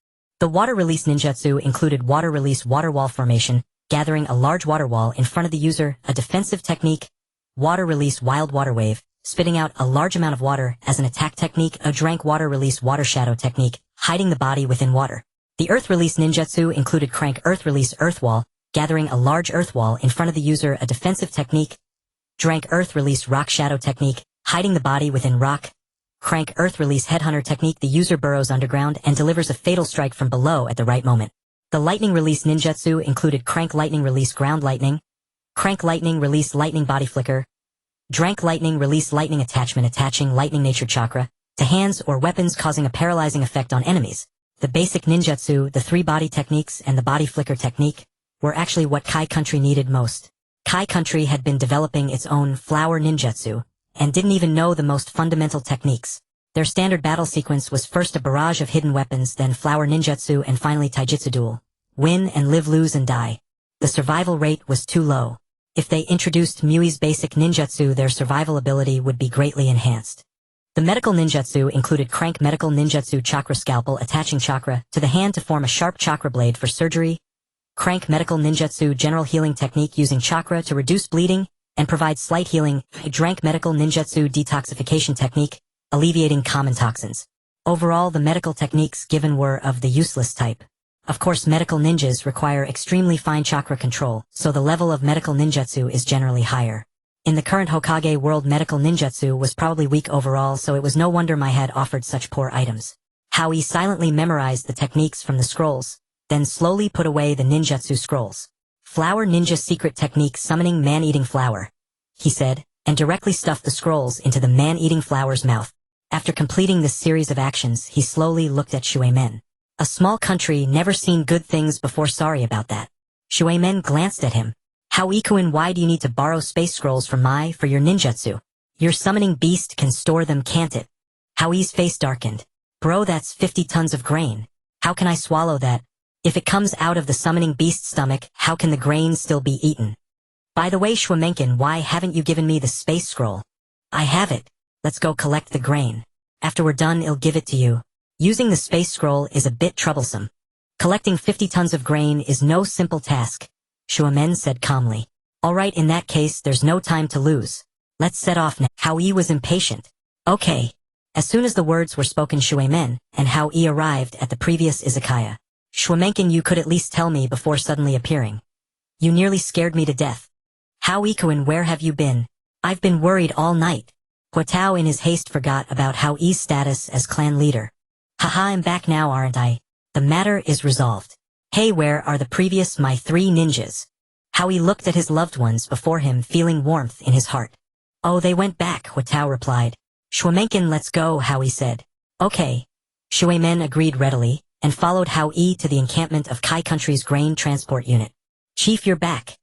The water release ninjutsu included water release water wall formation, gathering a large water wall in front of the user, a defensive technique. Water release wild water wave, spitting out a large amount of water as an attack technique. A drank water release water shadow technique, hiding the body within water. The earth release ninjutsu included crank earth release earth wall, gathering a large earth wall in front of the user, a defensive technique. Drank earth release rock shadow technique, hiding the body within rock. Crank earth release headhunter technique, the user burrows underground and delivers a fatal strike from below at the right moment. The lightning release ninjutsu included crank lightning release ground lightning, crank lightning release lightning body flicker, drank lightning release lightning attachment, attaching lightning nature chakra to hands or weapons, causing a paralyzing effect on enemies. The basic ninjutsu, the 3 body techniques and the body flicker technique, were actually what Kai country needed most. Kai country had been developing its own flower ninjutsu and didn't even know the most fundamental techniques. Their standard battle sequence was first a barrage of hidden weapons, then flower ninjutsu, and finally taijutsu duel. Win and live, lose and die. The survival rate was too low. If they introduced Mui's basic ninjutsu, their survival ability would be greatly enhanced. The medical ninjutsu included crank medical ninjutsu chakra scalpel, attaching chakra to the hand to form a sharp chakra blade for surgery. Crank medical ninjutsu general healing technique, using chakra to reduce bleeding and provide slight healing. Drank medical ninjutsu detoxification technique, alleviating common toxins. Overall, the medical techniques given were of the useless type. Of course, medical ninjas require extremely fine chakra control, so the level of medical ninjutsu is generally higher. In the current Hokage world, medical ninjutsu was probably weak overall, so it was no wonder Mai had offered such poor items. Hao Yi silently memorized the techniques from the scrolls, then slowly put away the ninjutsu scrolls. Flower ninja secret technique summoning man-eating flower, he said, and directly stuffed the scrolls into the man-eating flower's mouth. After completing this series of actions, he slowly looked at Shuemen. A small country never seen good things before, sorry about that. Shuemen glanced at him. Hao Yi, why do you need to borrow space scrolls from for your ninjutsu? Your summoning beast can store them, can't it? Hao Yi's face darkened. Bro, that's 50 tons of grain. How can I swallow that? If it comes out of the summoning beast's stomach, how can the grain still be eaten? By the way, Shuemenken, why haven't you given me the space scroll? I have it. Let's go collect the grain. After we're done, I'll give it to you. Using the space scroll is a bit troublesome. Collecting 50 tons of grain is no simple task, Shuemen said calmly. Alright, in that case, there's no time to lose. Let's set off now. Hao Yi was impatient. Okay. As soon as the words were spoken, Shuemen and Hao Yi arrived at the previous izakaya. Shuemenken, you could at least tell me before suddenly appearing. You nearly scared me to death. Hao Yi, where have you been? I've been worried all night. Huatao in his haste forgot about Hao Yi's status as clan leader. Haha, I'm back now, aren't I? The matter is resolved. Hey, where are the previous my 3 ninjas? Hao Yi looked at his loved ones before him, feeling warmth in his heart. Oh, they went back, Huatao replied. Shuemenken, let's go, Hao Yi said. Okay. Shuemen agreed readily, and followed Hao Yi to the encampment of Kai Country's grain transport unit. Chief, you're back.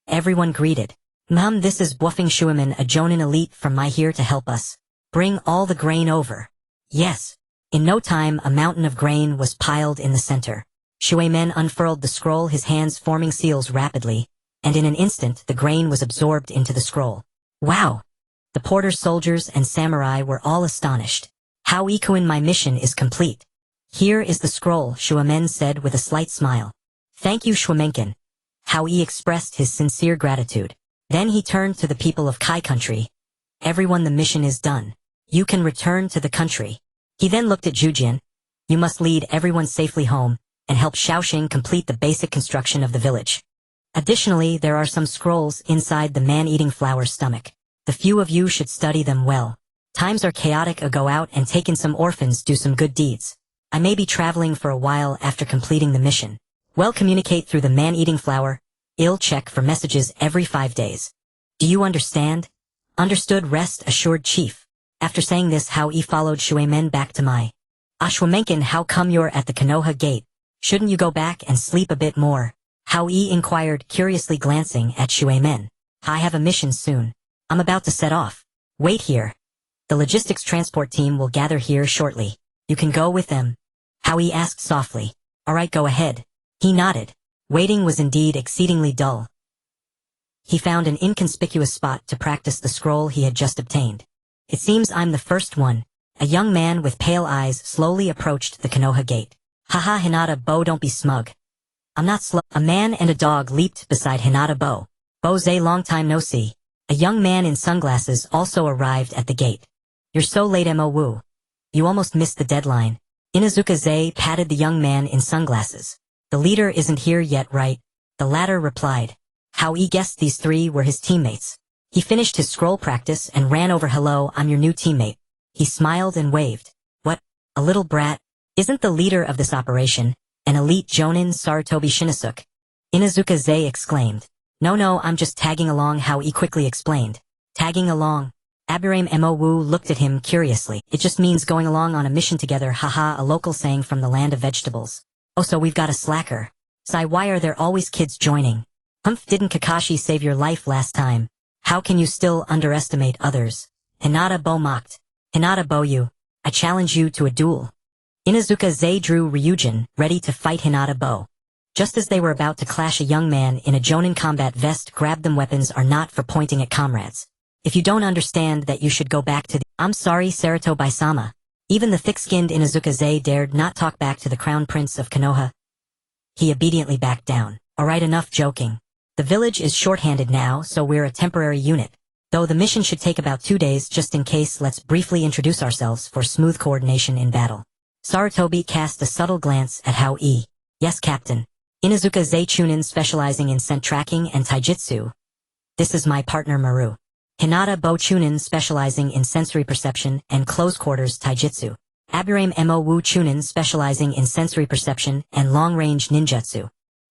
Everyone greeted. This is Bluffing Shuemen, a Jonin elite from my here to help us. Bring all the grain over. Yes. In no time, a mountain of grain was piled in the center. Shuemen unfurled the scroll, his hands forming seals rapidly, and in an instant the grain was absorbed into the scroll. Wow! The porters, soldiers, and samurai were all astonished. Hao Yi, my mission is complete. Here is the scroll, Shuemen said with a slight smile. Thank you, Shuemenken. Hao Yi expressed his sincere gratitude. Then he turned to the people of Kai Country. Everyone, the mission is done. You can return to the country. He then looked at Zhujian. You must lead everyone safely home, and help Shaoxing complete the basic construction of the village. Additionally, there are some scrolls inside the man-eating flower's stomach. The few of you should study them well. Times are chaotic, go out and take in some orphans, do some good deeds. I may be traveling for a while after completing the mission. Well, communicate through the man-eating flower. I'll check for messages every 5 days. Do you understand? Understood, rest assured, chief. After saying this, Hao Yi followed Shuemen back to Mai. Shuemenken, how come you're at the Konoha gate? Shouldn't you go back and sleep a bit more? Hao Yi inquired, curiously glancing at Shuemen. I have a mission soon. I'm about to set off. Wait here. The logistics transport team will gather here shortly. You can go with them. Hao Yi asked softly. Alright, go ahead. He nodded. Waiting was indeed exceedingly dull. He found an inconspicuous spot to practice the scroll he had just obtained. It seems I'm the first one. A young man with pale eyes slowly approached the Konoha gate. Haha, Hinata Bo, don't be smug. I'm not slow. A man and a dog leaped beside Hinata Bo. Bo-ze, long time no see. A young man in sunglasses also arrived at the gate. You're so late, Mo. You almost missed the deadline. Inazuka-ze patted the young man in sunglasses. The leader isn't here yet, right? The latter replied. Hao Yi guessed these 3 were his teammates. He finished his scroll practice and ran over. Hello, I'm your new teammate. He smiled and waved. What? A little brat? Isn't the leader of this operation an elite Jonin, Sarutobi Shinosuke? Inazuka-ze exclaimed. No, I'm just tagging along, Hao Yi quickly explained. Tagging along? Aburame Mo looked at him curiously. It just means going along on a mission together, haha, a local saying from the land of vegetables. Oh, so we've got a slacker. Sai, why are there always kids joining? Humph, didn't Kakashi save your life last time? How can you still underestimate others? Hinata Bo mocked. Hinata Bo, I challenge you to a duel. Inazuka-ze drew Ryujin, ready to fight Hinata Bo. Just as they were about to clash, a young man in a Jonin combat vest grabbed them. Weapons are not for pointing at comrades. If you don't understand that, you should go back to the— I'm sorry, Sarato Baisama. Even the thick-skinned Inazuka-ze dared not talk back to the crown prince of Konoha. He obediently backed down. Alright, enough joking. The village is short-handed now, so we're a temporary unit. Though the mission should take about 2 days, just in case, let's briefly introduce ourselves for smooth coordination in battle. Sarutobi cast a subtle glance at Hao Yi. Yes, Captain. Inazuka-ze chunin specializing in scent tracking and taijutsu. This is my partner Maru. Hinata Bo chunin specializing in sensory perception and close quarters taijutsu. Aburame Mo Chunin specializing in sensory perception and long-range ninjutsu.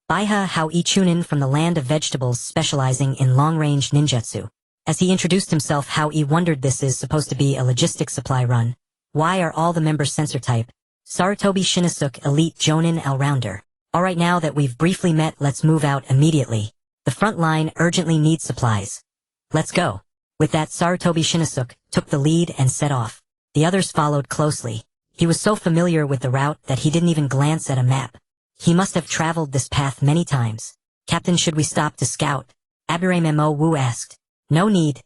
Baiha Hao Yi Chunin from the land of vegetables specializing in long-range ninjutsu. As he introduced himself, Hao Yi wondered, this is supposed to be a logistics supply run. Why are all the members sensor type? Sarutobi Shinosuke Elite Jonin All-Rounder. Alright, now that we've briefly met, let's move out immediately. The front line urgently needs supplies. Let's go. With that, Sarutobi Shinosuke took the lead and set off. The others followed closely. He was so familiar with the route that he didn't even glance at a map. He must have traveled this path many times. Captain, should we stop to scout? Aburame Mo asked. No need.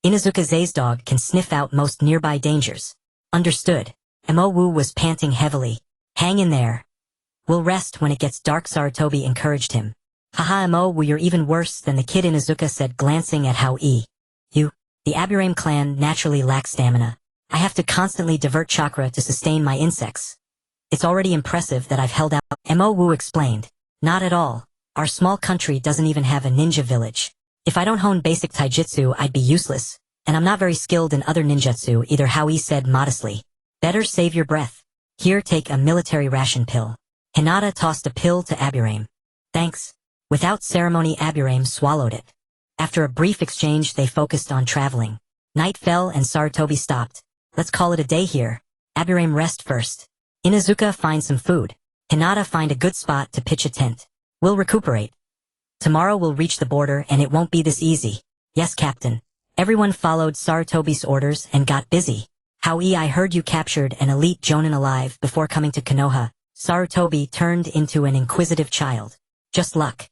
Inuzuka Zazdog can sniff out most nearby dangers. Understood. Mo was panting heavily. Hang in there. We'll rest when it gets dark, Sarutobi encouraged him. Haha, Mo, you're even worse than the kid, Inuzuka said, glancing at Hao Yi. The Aburame clan naturally lacks stamina. I have to constantly divert chakra to sustain my insects. It's already impressive that I've held out. Mo explained. Not at all. Our small country doesn't even have a ninja village. If I don't hone basic taijutsu, I'd be useless. And I'm not very skilled in other ninjutsu either, Hao Yi said modestly. Better save your breath. Here, take a military ration pill. Hinata tossed a pill to Aburame. Thanks. Without ceremony, Aburame swallowed it. After a brief exchange, they focused on traveling. Night fell and Sarutobi stopped. Let's call it a day here. Aburame, rest first. Inuzuka, find some food. Hinata, find a good spot to pitch a tent. We'll recuperate. Tomorrow we'll reach the border and it won't be this easy. Yes, Captain. Everyone followed Sarutobi's orders and got busy. Hao Yi, I heard you captured an elite jonin alive before coming to Konoha. Sarutobi turned into an inquisitive child. Just luck.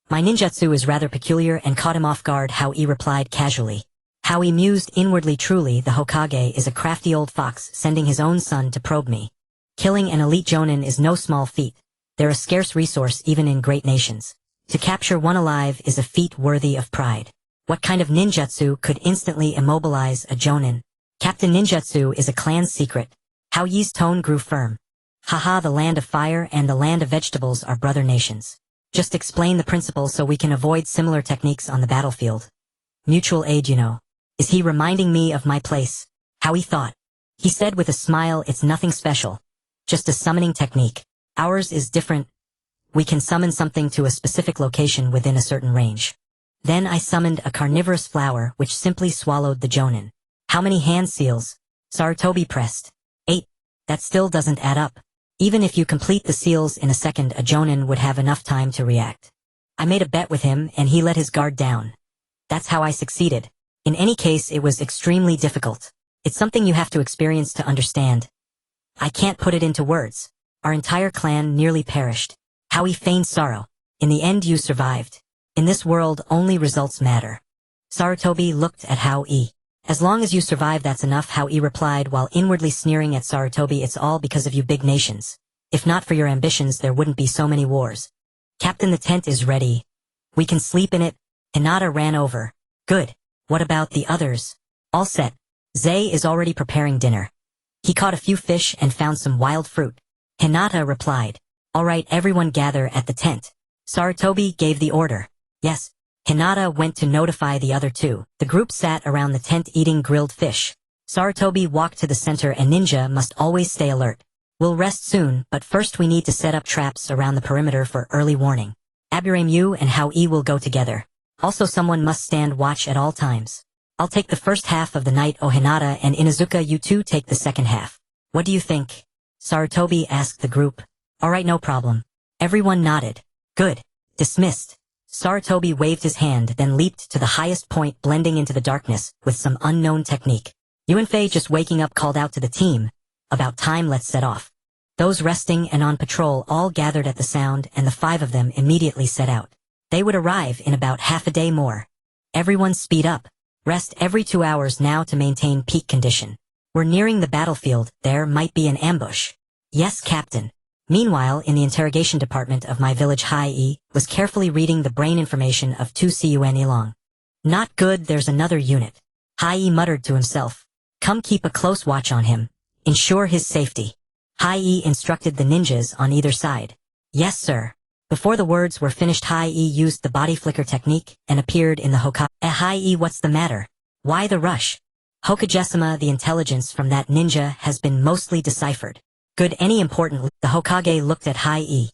My ninjutsu is rather peculiar and caught him off guard, Hao Yi replied casually. Hao Yi mused inwardly, truly the Hokage is a crafty old fox sending his own son to probe me. Killing an elite jonin is no small feat. They're a scarce resource even in great nations. To capture one alive is a feat worthy of pride. What kind of ninjutsu could instantly immobilize a jonin? Captain, ninjutsu is a clan's secret. Hao Yi's tone grew firm. Haha, the land of fire and the land of vegetables are brother nations. Just explain the principle so we can avoid similar techniques on the battlefield. Mutual aid, you know. Is he reminding me of my place? Hao Yi thought. He said with a smile, it's nothing special. Just a summoning technique. Ours is different. We can summon something to a specific location within a certain range. Then I summoned a carnivorous flower which simply swallowed the jonin. How many hand seals? Sarutobi pressed. 8. That still doesn't add up. Even if you complete the seals in a second, a jonin would have enough time to react. I made a bet with him and he let his guard down. That's how I succeeded. In any case, it was extremely difficult. It's something you have to experience to understand. I can't put it into words. Our entire clan nearly perished. Hao Yi feigned sorrow. In the end, you survived. In this world, only results matter. Sarutobi looked at Hao Yi. As long as you survive, that's enough, Hao Yi replied while inwardly sneering at Sarutobi. It's all because of you big nations. If not for your ambitions, there wouldn't be so many wars. Captain, the tent is ready. We can sleep in it. Hinata ran over. Good. What about the others? All set. Zay is already preparing dinner. He caught a few fish and found some wild fruit. Hinata replied. All right, everyone gather at the tent. Sarutobi gave the order. Yes. Hinata went to notify the other two. The group sat around the tent eating grilled fish. Sarutobi walked to the center. A ninja must always stay alert. We'll rest soon, but first we need to set up traps around the perimeter for early warning. Aburame, you and Hao Yi will go together. Also, someone must stand watch at all times. I'll take the first half of the night. Oh, Hinata and Inuzuka, you two take the second half. What do you think? Sarutobi asked the group. All right, no problem. Everyone nodded. Good. Dismissed. Sarutobi waved his hand, then leaped to the highest point, blending into the darkness with some unknown technique. Yuanfei, just waking up, called out to the team. About time, let's set off. Those resting and on patrol all gathered at the sound, and the 5 of them immediately set out. They would arrive in about half a day more. Everyone speed up. Rest every 2 hours now to maintain peak condition. We're nearing the battlefield. There might be an ambush. Yes, Captain. Meanwhile, in the interrogation department of my village, Hao Yi was carefully reading the brain information of 2 Cun Ilong. Not good, there's another unit. Hao Yi muttered to himself. Come, keep a close watch on him. Ensure his safety. Hao Yi instructed the ninjas on either side. Yes, sir. Before the words were finished, Hao Yi used the body flicker technique and appeared in the Hokage. Hao Yi, what's the matter? Why the rush? Hokage-sama, the intelligence from that ninja has been mostly deciphered. Good. Any important? The Hokage looked at Hao Yi.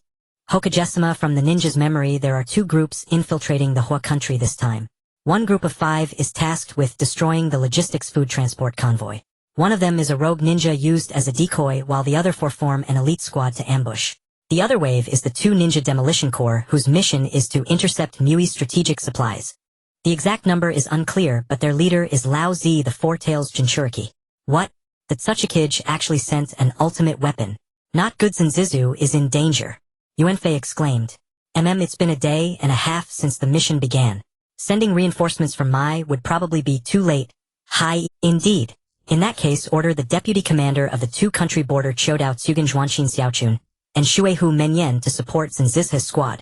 Hokage-sama, from the ninja's memory, there are two groups infiltrating the Hua country this time. One group of 5 is tasked with destroying the logistics food transport convoy. One of them is a rogue ninja used as a decoy, while the other 4 form an elite squad to ambush. The other wave is the 2 ninja demolition corps, whose mission is to intercept Mui's strategic supplies. The exact number is unclear, but their leader is Lao Zi, the Four-Tails Jinchuriki. What? The Tsuchikage actually sent an ultimate weapon. Not good. Zenzizu is in danger. Yuanfei exclaimed. It's been a day and a half since the mission began. Sending reinforcements from Mai would probably be too late. Hi, indeed. In that case, order the deputy commander of the 2-country border Chiodao Tsugan Zhuanxin Xiaochun and Shuehu Menyen to support Zenzizha's squad.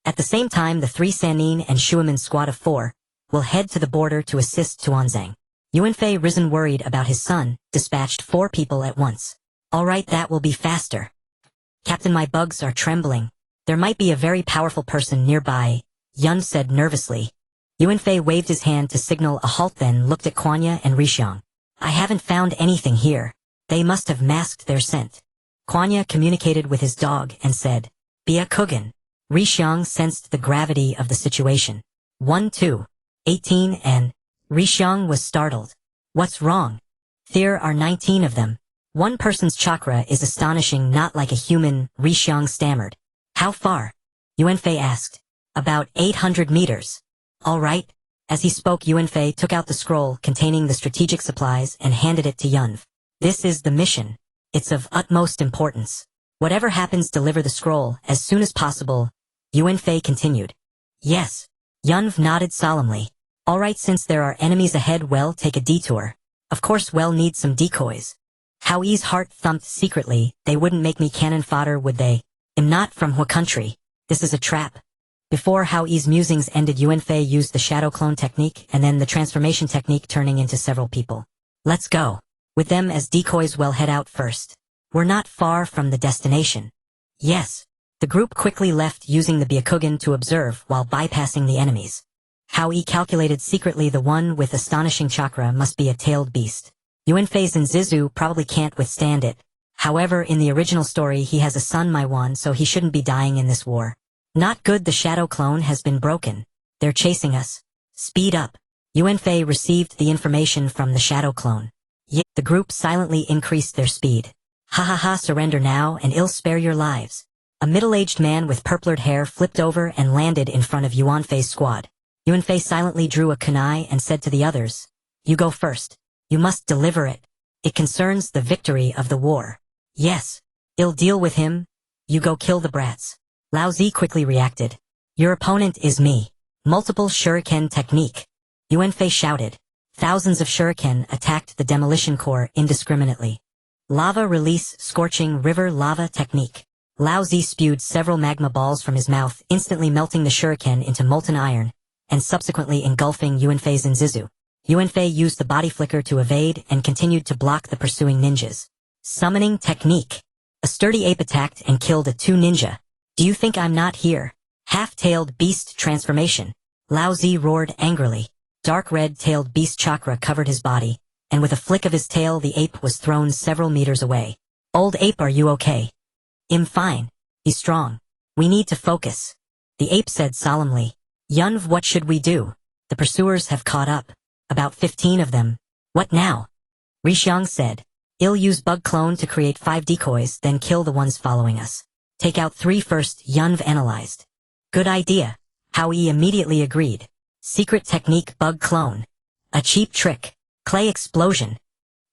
At the same time, the 3 Sanin and Shuamin squad of 4 will head to the border to assist Tuanzang. Yuanfei, risen worried about his son, dispatched 4 people at once. All right, that will be faster. Captain, my bugs are trembling. There might be a very powerful person nearby, Yun said nervously. Yuanfei waved his hand to signal a halt, then looked at Kuanya and Rixiang. I haven't found anything here. They must have masked their scent. Kuanya communicated with his dog and said, Byakugan. Rixiang sensed the gravity of the situation. 18 and... Rixiang was startled. What's wrong? There are 19 of them. One person's chakra is astonishing, not like a human, Rixiang stammered. How far? Yuanfei asked. About 800 meters. All right. As he spoke, Yuanfei took out the scroll containing the strategic supplies and handed it to Yunv. This is the mission. It's of utmost importance. Whatever happens, deliver the scroll as soon as possible. Yuanfei continued. Yes. Yunv nodded solemnly. All right, since there are enemies ahead, well, take a detour. Of course, well, need some decoys. Hao Yi's heart thumped secretly. They wouldn't make me cannon fodder, would they? I'm not from Hua country. This is a trap. Before Hao Yi's musings ended, Yuanfei used the shadow clone technique and then the transformation technique, turning into several people. Let's go. With them as decoys, we'll head out first. We're not far from the destination. Yes. The group quickly left, using the Byakugan to observe while bypassing the enemies. Hao Yi calculated secretly the one with astonishing chakra must be a tailed beast. Yuanfei Zenzizu probably can't withstand it. However, in the original story he has a son Maiwan, so he shouldn't be dying in this war. Not good. The shadow clone has been broken. They're chasing us. Speed up. Yuanfei received the information from the shadow clone. The group silently increased their speed. Ha ha ha, surrender now and I'll spare your lives. A middle-aged man with purplered hair flipped over and landed in front of Yuanfei's squad. Yuanfei silently drew a kunai and said to the others, You go first. You must deliver it. It concerns the victory of the war. Yes. I'll deal with him. You go kill the brats. Lao Zi quickly reacted. Your opponent is me. Multiple shuriken technique. Yuanfei shouted. Thousands of shuriken attacked the demolition corps indiscriminately. Lava release scorching river lava technique. Lao Zi spewed several magma balls from his mouth, instantly melting the shuriken into molten iron, and subsequently engulfing Yuanfei Zenzizu. Yuanfei used the body flicker to evade and continued to block the pursuing ninjas. Summoning technique. A sturdy ape attacked and killed a 2 ninja. Do you think I'm not here? Half-tailed beast transformation. Lao Zi roared angrily. Dark red-tailed beast chakra covered his body, and with a flick of his tail the ape was thrown several meters away. Old ape, are you okay? I'm fine. He's strong. We need to focus. The ape said solemnly. Yunv, what should we do? The pursuers have caught up. About 15 of them. What now? Rixiang said. I'll use bug clone to create 5 decoys, then kill the ones following us. Take out 3 first, Yunv analyzed. Good idea. Hao Yi immediately agreed. Secret technique, bug clone. A cheap trick. Clay explosion.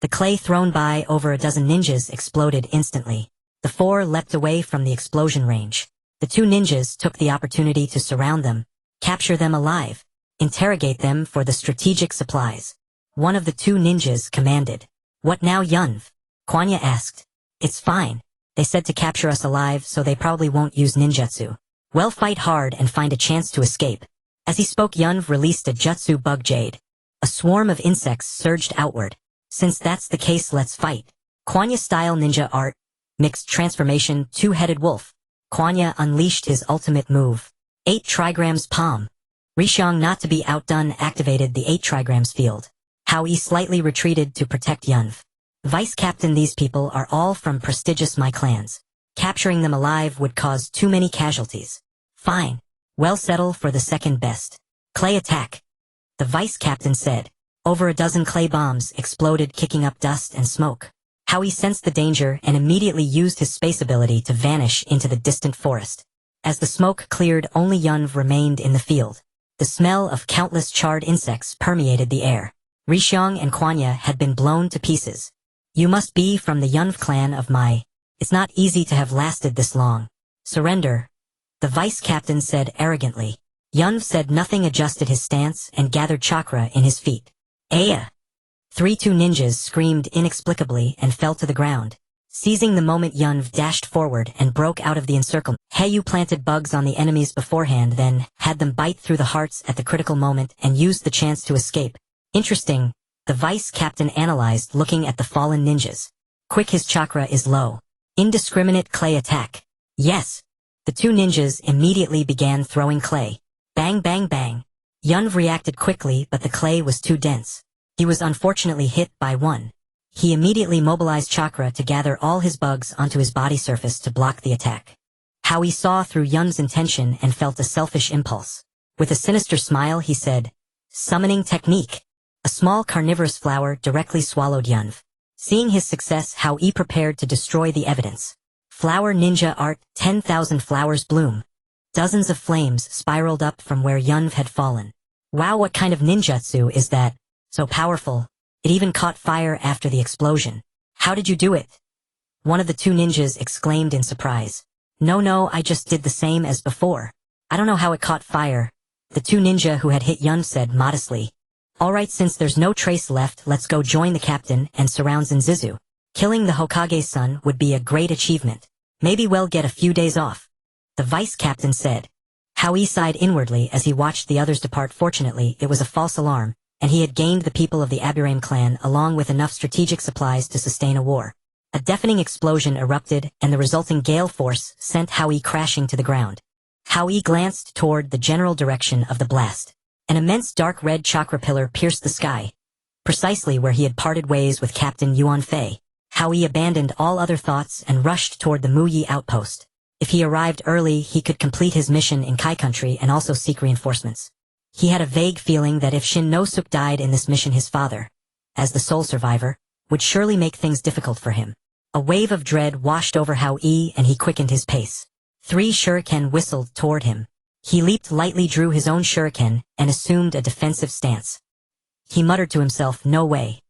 The clay thrown by over a dozen ninjas exploded instantly. The 4 leapt away from the explosion range. The 2 ninjas took the opportunity to surround them, capture them alive, interrogate them for the strategic supplies. One of the 2 ninjas commanded. What now, Yunv? Kuanya asked. It's fine. They said to capture us alive, so they probably won't use ninjutsu. Well, fight hard and find a chance to escape. As he spoke, Yunv released a jutsu bug jade. A swarm of insects surged outward. Since that's the case, let's fight. Kuanya-style ninja art. Mixed transformation, 2-headed wolf. Kuanya unleashed his ultimate move. 8 trigrams palm. Rixiang, not to be outdone, activated the 8 trigrams field. Hao Yi slightly retreated to protect Yunv. Vice Captain, these people are all from prestigious my clans. Capturing them alive would cause too many casualties. Fine. We'll settle for the second best. Clay attack. The Vice Captain said. Over a dozen clay bombs exploded, kicking up dust and smoke. Hao Yi sensed the danger and immediately used his space ability to vanish into the distant forest. As the smoke cleared, only Yunv remained in the field. The smell of countless charred insects permeated the air. Rixiong and Kwanya had been blown to pieces. You must be from the Yunv clan of my... It's not easy to have lasted this long. Surrender. The Vice Captain said arrogantly. Yunv said nothing, adjusted his stance and gathered chakra in his feet. Aya! 3-2 ninjas screamed inexplicably and fell to the ground. Seizing the moment, Yunv dashed forward and broke out of the encirclement. Hei planted bugs on the enemies beforehand, then had them bite through the hearts at the critical moment and used the chance to escape. Interesting, the Vice Captain analyzed, looking at the fallen ninjas. Quick, his chakra is low. Indiscriminate clay attack. Yes. The 2 ninjas immediately began throwing clay. Bang bang bang. Yunv reacted quickly, but the clay was too dense. He was unfortunately hit by one. He immediately mobilized chakra to gather all his bugs onto his body surface to block the attack. Hao Yi saw through Yunv's intention and felt a selfish impulse. With a sinister smile, he said, "Summoning technique." A small carnivorous flower directly swallowed Yunv. Seeing his success, Hao Yi prepared to destroy the evidence. Flower ninja art, 10,000 flowers bloom. Dozens of flames spiraled up from where Yunv had fallen. Wow, what kind of ninjutsu is that? So powerful. It even caught fire after the explosion. How did you do it? One of the 2 ninjas exclaimed in surprise. No, I just did the same as before. I don't know how it caught fire. The 2 ninja who had hit Yunv said modestly. Alright, since there's no trace left, let's go join the captain and surround Zenzizu. Killing the Hokage's son would be a great achievement. Maybe we'll get a few days off. The Vice Captain said. Hao Yi sighed inwardly as he watched the others depart. Fortunately, it was a false alarm, and he had gained the people of the Aburame clan along with enough strategic supplies to sustain a war. A deafening explosion erupted, and the resulting gale force sent Hao Yi crashing to the ground. Hao Yi glanced toward the general direction of the blast. An immense dark red chakra pillar pierced the sky. Precisely where he had parted ways with Captain Yuan Fei. Hao Yi abandoned all other thoughts and rushed toward the Mu Yi outpost. If he arrived early, he could complete his mission in Kai country and also seek reinforcements. He had a vague feeling that if Shin no Suk died in this mission, his father, as the sole survivor, would surely make things difficult for him. A wave of dread washed over Hao Yi and he quickened his pace. 3 shuriken whistled toward him. He leaped lightly, drew his own shuriken, and assumed a defensive stance. He muttered to himself, no way.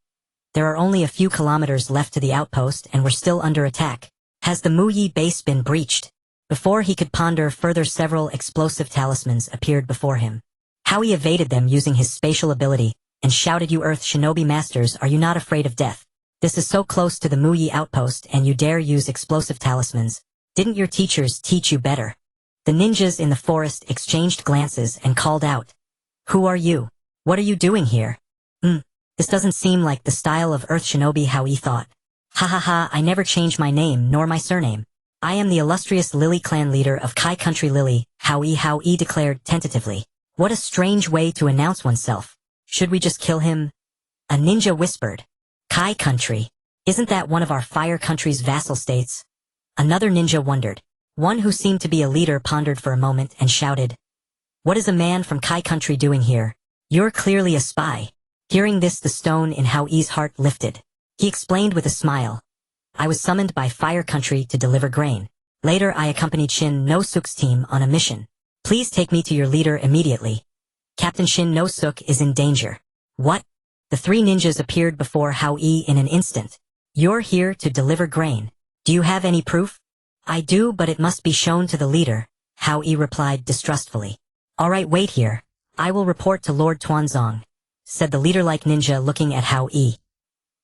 There are only a few kilometers left to the outpost and we're still under attack. Has the Mu Yi base been breached? Before he could ponder further, several explosive talismans appeared before him. Hao Yi evaded them using his spatial ability, and shouted, "You Earth Shinobi Masters, are you not afraid of death? This is so close to the Mu Yi outpost and you dare use explosive talismans. Didn't your teachers teach you better?" The ninjas in the forest exchanged glances and called out. "Who are you? What are you doing here?" This doesn't seem like the style of Earth Shinobi," Hao Yi thought. Ha, I never changed my name nor my surname. I am the illustrious Lily clan leader of Kai country. Lily, Hao Yi declared tentatively. What a strange way to announce oneself. Should we just kill him? A ninja whispered. Kai country. Isn't that one of our fire country's vassal states? Another ninja wondered. One who seemed to be a leader pondered for a moment and shouted. What is a man from Kai country doing here? You're clearly a spy. Hearing this, the stone in Hao Yi's heart lifted. He explained with a smile. I was summoned by fire country to deliver grain. Later I accompanied Shin no Suk's team on a mission. Please take me to your leader immediately. Captain Shin no Suk is in danger. What? The 3 ninjas appeared before Hao Yi in an instant. You're here to deliver grain. Do you have any proof? I do, but it must be shown to the leader, Hao Yi replied distrustfully. Alright, wait here. I will report to Lord Tuanzong, said the leader-like ninja looking at Hao Yi.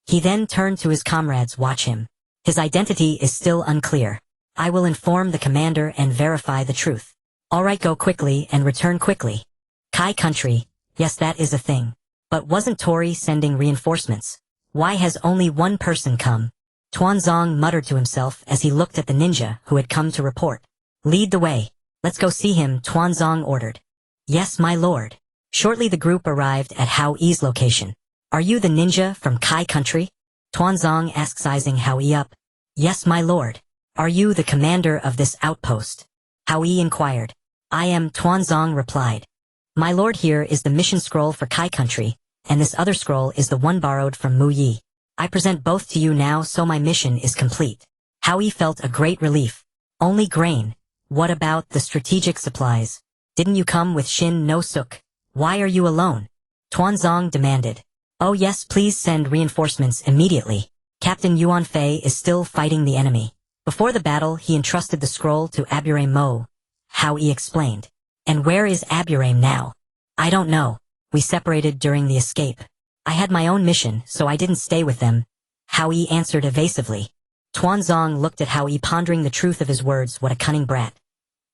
He then turned to his comrades. Watch him. His identity is still unclear. I will inform the commander and verify the truth. Alright, go quickly and return quickly. Kai country, yes, that is a thing. But wasn't Tori sending reinforcements? Why has only one person come? Tuanzong muttered to himself as he looked at the ninja who had come to report. Lead the way. Let's go see him, Tuanzong ordered. Yes, my lord. Shortly the group arrived at Hao Yi's location. Are you the ninja from Kai country? Tuanzong asked, sizing Hao Yi up. Yes, my lord. Are you the commander of this outpost? Hao Yi inquired. I am, Tuanzong replied. My lord, here is the mission scroll for Kai country, and this other scroll is the one borrowed from Mu Yi. I present both to you now, so my mission is complete. Hao Yi felt a great relief. Only grain. What about the strategic supplies? Didn't you come with Shin no Suk? Why are you alone? Tuanzong demanded. Oh yes, please send reinforcements immediately. Captain Yuan Fei is still fighting the enemy. Before the battle, he entrusted the scroll to Aburaim Mo. Hao Yi explained. And where is Aburaim now? I don't know. We separated during the escape. I had my own mission, so I didn't stay with them. Hao Yi answered evasively. Tuanzong looked at Hao Yi, pondering the truth of his words. What a cunning brat.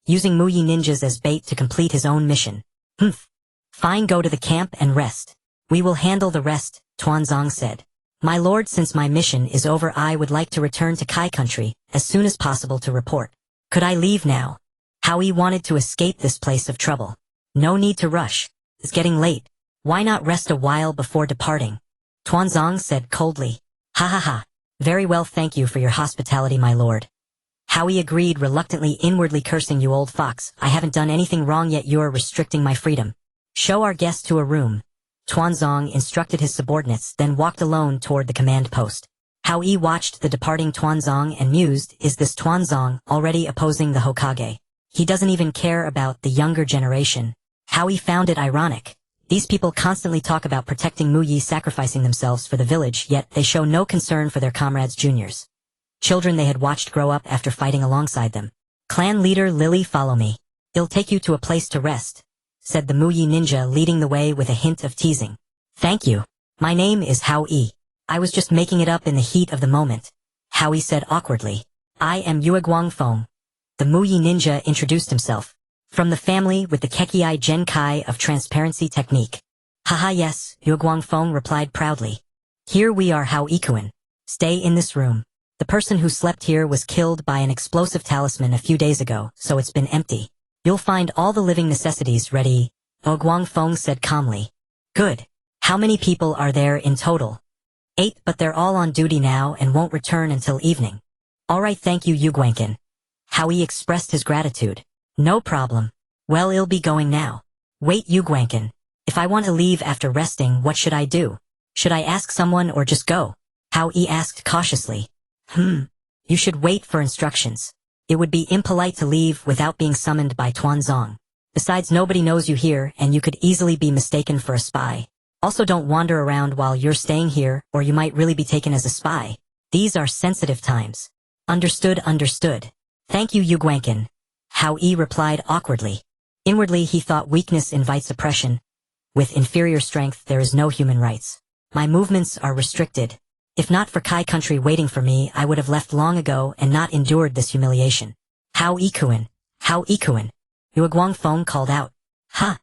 Using Mu Yi ninjas as bait to complete his own mission. Humph. Fine, go to the camp and rest. We will handle the rest, Tuanzong said. My lord, since my mission is over, I would like to return to Kai country as soon as possible to report. Could I leave now? Hao Yi wanted to escape this place of trouble. No need to rush. It's getting late. Why not rest a while before departing? Tuanzong said coldly. Ha ha ha. Very well, thank you for your hospitality, my lord. Hao Yi agreed reluctantly, inwardly cursing, you old fox. I haven't done anything wrong yet you're restricting my freedom. Show our guest to a room. Tuanzong instructed his subordinates, then walked alone toward the command post. Hao Yi watched the departing Tuanzong and mused, is this Tuanzong already opposing the Hokage? He doesn't even care about the younger generation. Hao Yi found it ironic. These people constantly talk about protecting Mu Yi, sacrificing themselves for the village, yet they show no concern for their comrades, juniors. Children they had watched grow up after fighting alongside them. Clan leader Lily, follow me. It'll take you to a place to rest, said the Mu Yi ninja, leading the way with a hint of teasing. Thank you. My name is Hao Yi. I was just making it up in the heat of the moment. Hao Yi said awkwardly. I am Yue Guangfeng. The Mu Yi ninja introduced himself. From the family with the Kekiai Genkai of transparency technique. Haha, yes, Yue Guangfeng replied proudly. Here we are, Hao Ikuan. Stay in this room. The person who slept here was killed by an explosive talisman a few days ago, so it's been empty. You'll find all the living necessities ready, Yue Guangfeng said calmly. Good. How many people are there in total? 8, but they're all on duty now and won't return until evening. All right, thank you, Yu Guangkin. Hao Yi expressed his gratitude. No problem. Well, I'll be going now. Wait, Yu Guangkin. If I want to leave after resting, what should I do? Should I ask someone or just go? Hao Yi asked cautiously. You should wait for instructions. It would be impolite to leave without being summoned by Tuanzong. Besides, nobody knows you here, and you could easily be mistaken for a spy. Also, don't wander around while you're staying here, or you might really be taken as a spy. These are sensitive times. Understood, understood. Thank you, Yu Guangkin. Hao Yi replied awkwardly. Inwardly, he thought weakness invites oppression. With inferior strength, there is no human rights. My movements are restricted. If not for Kai country waiting for me, I would have left long ago and not endured this humiliation. Hao Ikuan. Hao Ikuan. Yue Guangfeng called out. Huh.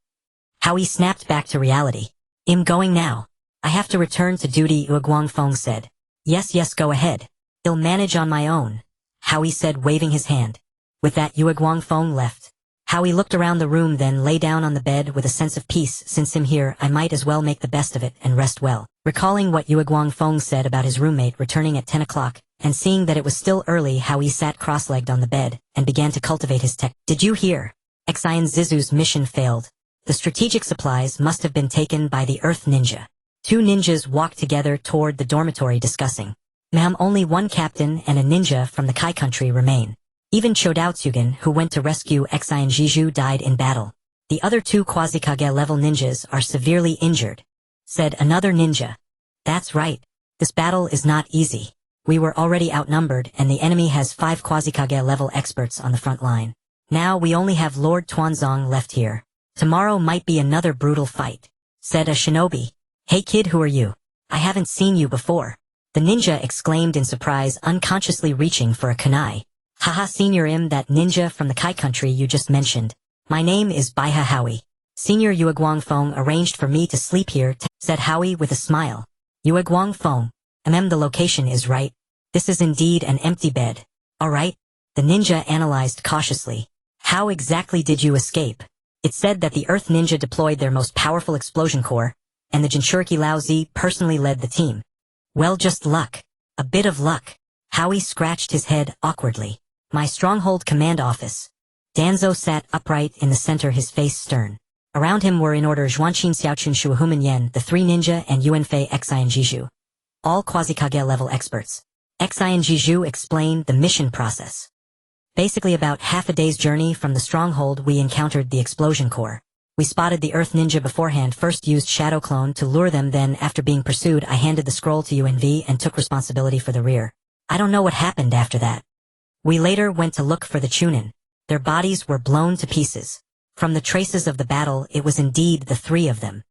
Hao Yi snapped back to reality. I'm going now. I have to return to duty, Yue Guangfeng said. Yes, go ahead. I'll manage on my own. Hao Yi said, waving his hand. With that, Yue Guangfeng left. Hao Yi looked around the room, then lay down on the bed with a sense of peace. Since I'm here, I might as well make the best of it and rest well. Recalling what Yue Guangfeng said about his roommate returning at 10 o'clock, and seeing that it was still early, Hao Yi sat cross-legged on the bed and began to cultivate his tech. Did you hear? Xian Zizu's mission failed. The strategic supplies must have been taken by the Earth Ninja. 2 ninjas walked together toward the dormitory discussing. Ma'am, only one captain and a ninja from the Kai country remain. Even Chodao Tsugen, who went to rescue Xian Jiju, died in battle. The other 2 Quasi-Kage level ninjas are severely injured, said another ninja. That's right. This battle is not easy. We were already outnumbered and the enemy has 5 Quasi-Kage level experts on the front line. Now we only have Lord Tuanzong left here. Tomorrow might be another brutal fight, said a shinobi. Hey kid, who are you? I haven't seen you before. The ninja exclaimed in surprise, unconsciously reaching for a kunai. Haha, Senior, that ninja from the Kai country you just mentioned. My name is Baiha Hao Yi. Senior Yue Guangfeng arranged for me to sleep here, said Hao Yi with a smile. Yue Guangfeng. The location is right. This is indeed an empty bed. Alright. The ninja analyzed cautiously. How exactly did you escape? It said that the Earth Ninja deployed their most powerful explosion core, and the Jinchuriki Lao Zi personally led the team. Well, just luck. A bit of luck. Hao Yi scratched his head awkwardly. My stronghold command office. Danzo sat upright in the center, his face stern. Around him were in order Zhuanqin Xiaochun Shuahuman Yen, the three ninja, and Yuanfei Xi and Jiju. All Quasi-Kage level experts. Xi and Jiju explained the mission process. Basically about half a day's journey from the stronghold we encountered the explosion core. We spotted the Earth Ninja beforehand, first used Shadow Clone to lure them, then after being pursued I handed the scroll to UNV and took responsibility for the rear. I don't know what happened after that. We later went to look for the chunin. Their bodies were blown to pieces. From the traces of the battle it was indeed the three of them.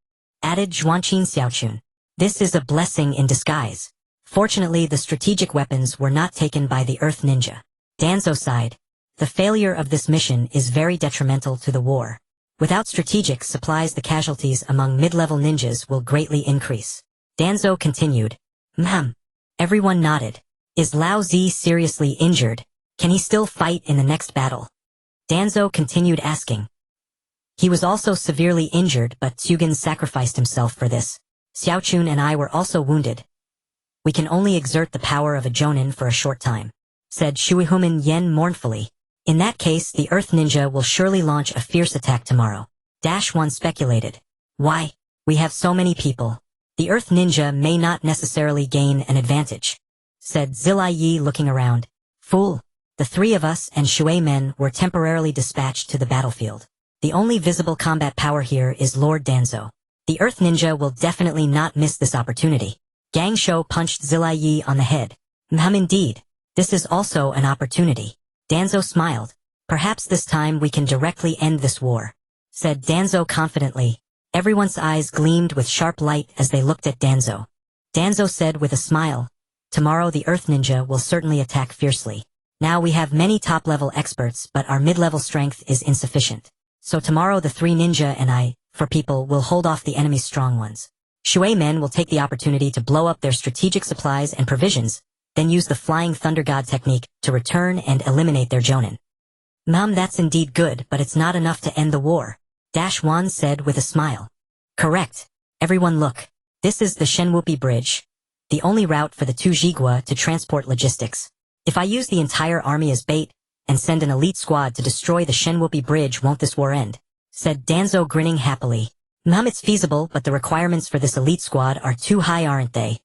Added Zhuanqin Xiaochun. This is a blessing in disguise. Fortunately the strategic weapons were not taken by the Earth Ninja. Danzo sighed. The failure of this mission is very detrimental to the war. Without strategic supplies the casualties among mid-level ninjas will greatly increase. Danzo continued. Everyone nodded. Is Lao Zi seriously injured? Can he still fight in the next battle? Danzo continued asking. He was also severely injured, but Tsugan sacrificed himself for this. Xiaochun and I were also wounded. We can only exert the power of a jonin for a short time, said Shuihuman Yen mournfully. In that case the Earth Ninja will surely launch a fierce attack tomorrow. One speculated. Why? We have so many people. The Earth Ninja may not necessarily gain an advantage, said Zilai Yi looking around. Fool. The three of us and Shui men were temporarily dispatched to the battlefield. The only visible combat power here is Lord Danzo. The Earth Ninja will definitely not miss this opportunity. Gang Shou punched Zilai Yi on the head. Indeed. This is also an opportunity. Danzo smiled. Perhaps this time we can directly end this war, said Danzo confidently. Everyone's eyes gleamed with sharp light as they looked at Danzo. Danzo said with a smile, tomorrow the Earth Ninja will certainly attack fiercely. Now we have many top-level experts, but our mid-level strength is insufficient. So tomorrow the three ninja and I, for people, will hold off the enemy's strong ones. Shui men will take the opportunity to blow up their strategic supplies and provisions, then use the Flying Thunder God technique to return and eliminate their jonin. That's indeed good, but it's not enough to end the war, Wan said with a smile. Correct. Everyone look. This is the Shenwupi Bridge, the only route for the two Jigua to transport logistics. If I use the entire army as bait and send an elite squad to destroy the Shenwupi Bridge, won't this war end? Said Danzo grinning happily. It's feasible, but the requirements for this elite squad are too high, aren't they?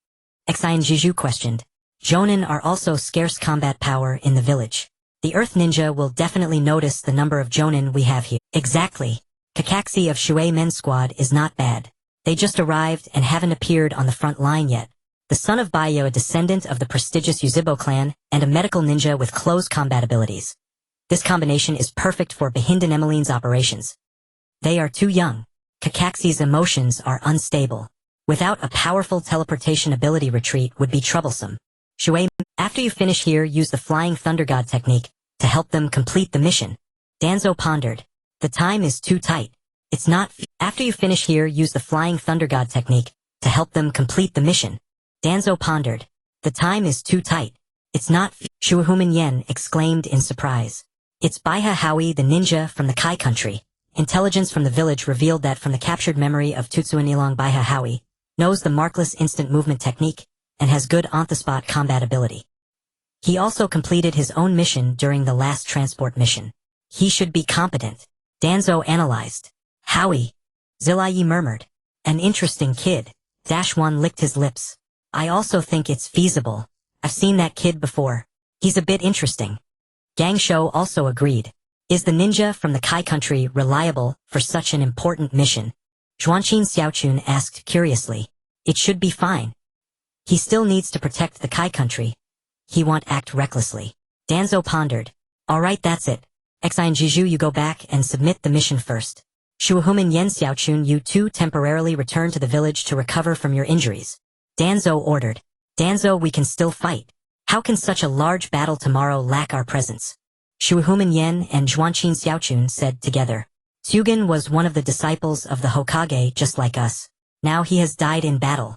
Xian Jiju questioned. Jonin are also scarce combat power in the village. The Earth Ninja will definitely notice the number of jonin we have here. Exactly. Kakaxi of Shui men's squad is not bad. They just arrived and haven't appeared on the front line yet. The son of Baiyo, a descendant of the prestigious Yuzibo clan, and a medical ninja with close combat abilities. This combination is perfect for Behind and Emmeline's operations. They are too young. Kakaxi's emotions are unstable. Without a powerful teleportation ability, retreat would be troublesome. Shui, after you finish here, use the Flying Thunder God technique to help them complete the mission. Danzo pondered. The time is too tight. It's not. After you finish here, use the Flying Thunder God technique to help them complete the mission. Danzo pondered. The time is too tight. It's not. Shuahuman Yen exclaimed in surprise. It's Baiha Hao Yi, the ninja from the Kai country. Intelligence from the village revealed that from the captured memory of Tutsuan Ilang, Baiha Hao Yi knows the markless instant movement technique and has good on-the-spot combat ability. He also completed his own mission during the last transport mission. He should be competent. Danzo analyzed. Hao Yi. Zilai Yi murmured. An interesting kid. Wan licked his lips. I also think it's feasible. I've seen that kid before. He's a bit interesting. Gang Shou also agreed. Is the ninja from the Kai country reliable for such an important mission? Zhuanqin Xiaochun asked curiously. It should be fine. He still needs to protect the Kai country. He won't act recklessly. Danzo pondered. Alright, that's it. Xi and Jiju, you go back and submit the mission first. Shuahuman Yen Xiaochun, you two temporarily return to the village to recover from your injuries. Danzo ordered. Danzo, we can still fight. How can such a large battle tomorrow lack our presence? Shuahuman Yen and Zhuanqin Xiaochun said together. Tsugan was one of the disciples of the Hokage just like us. Now he has died in battle.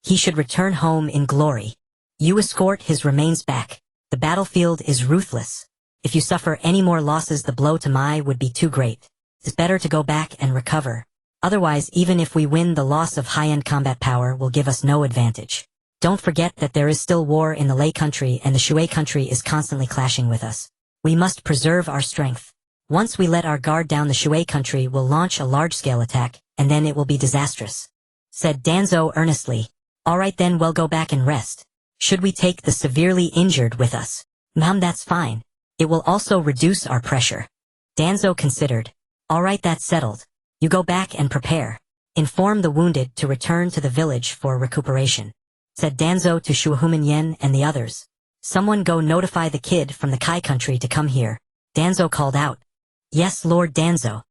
He should return home in glory. You escort his remains back. The battlefield is ruthless. If you suffer any more losses, the blow to Mai would be too great. It's better to go back and recover. Otherwise, even if we win, the loss of high-end combat power will give us no advantage. Don't forget that there is still war in the Lei country and the Shui country is constantly clashing with us. We must preserve our strength. Once we let our guard down, the Shui country will launch a large-scale attack, and then it will be disastrous," said Danzo earnestly. "Alright then, we'll go back and rest. Should we take the severely injured with us?" "That's fine. It will also reduce our pressure." Danzo considered. "Alright, that's settled. You go back and prepare. Inform the wounded to return to the village for recuperation," said Danzo to Shuhuman Yen and the others. "Someone go notify the kid from the Kai country to come here." Danzo called out. "Yes, Lord Danzo.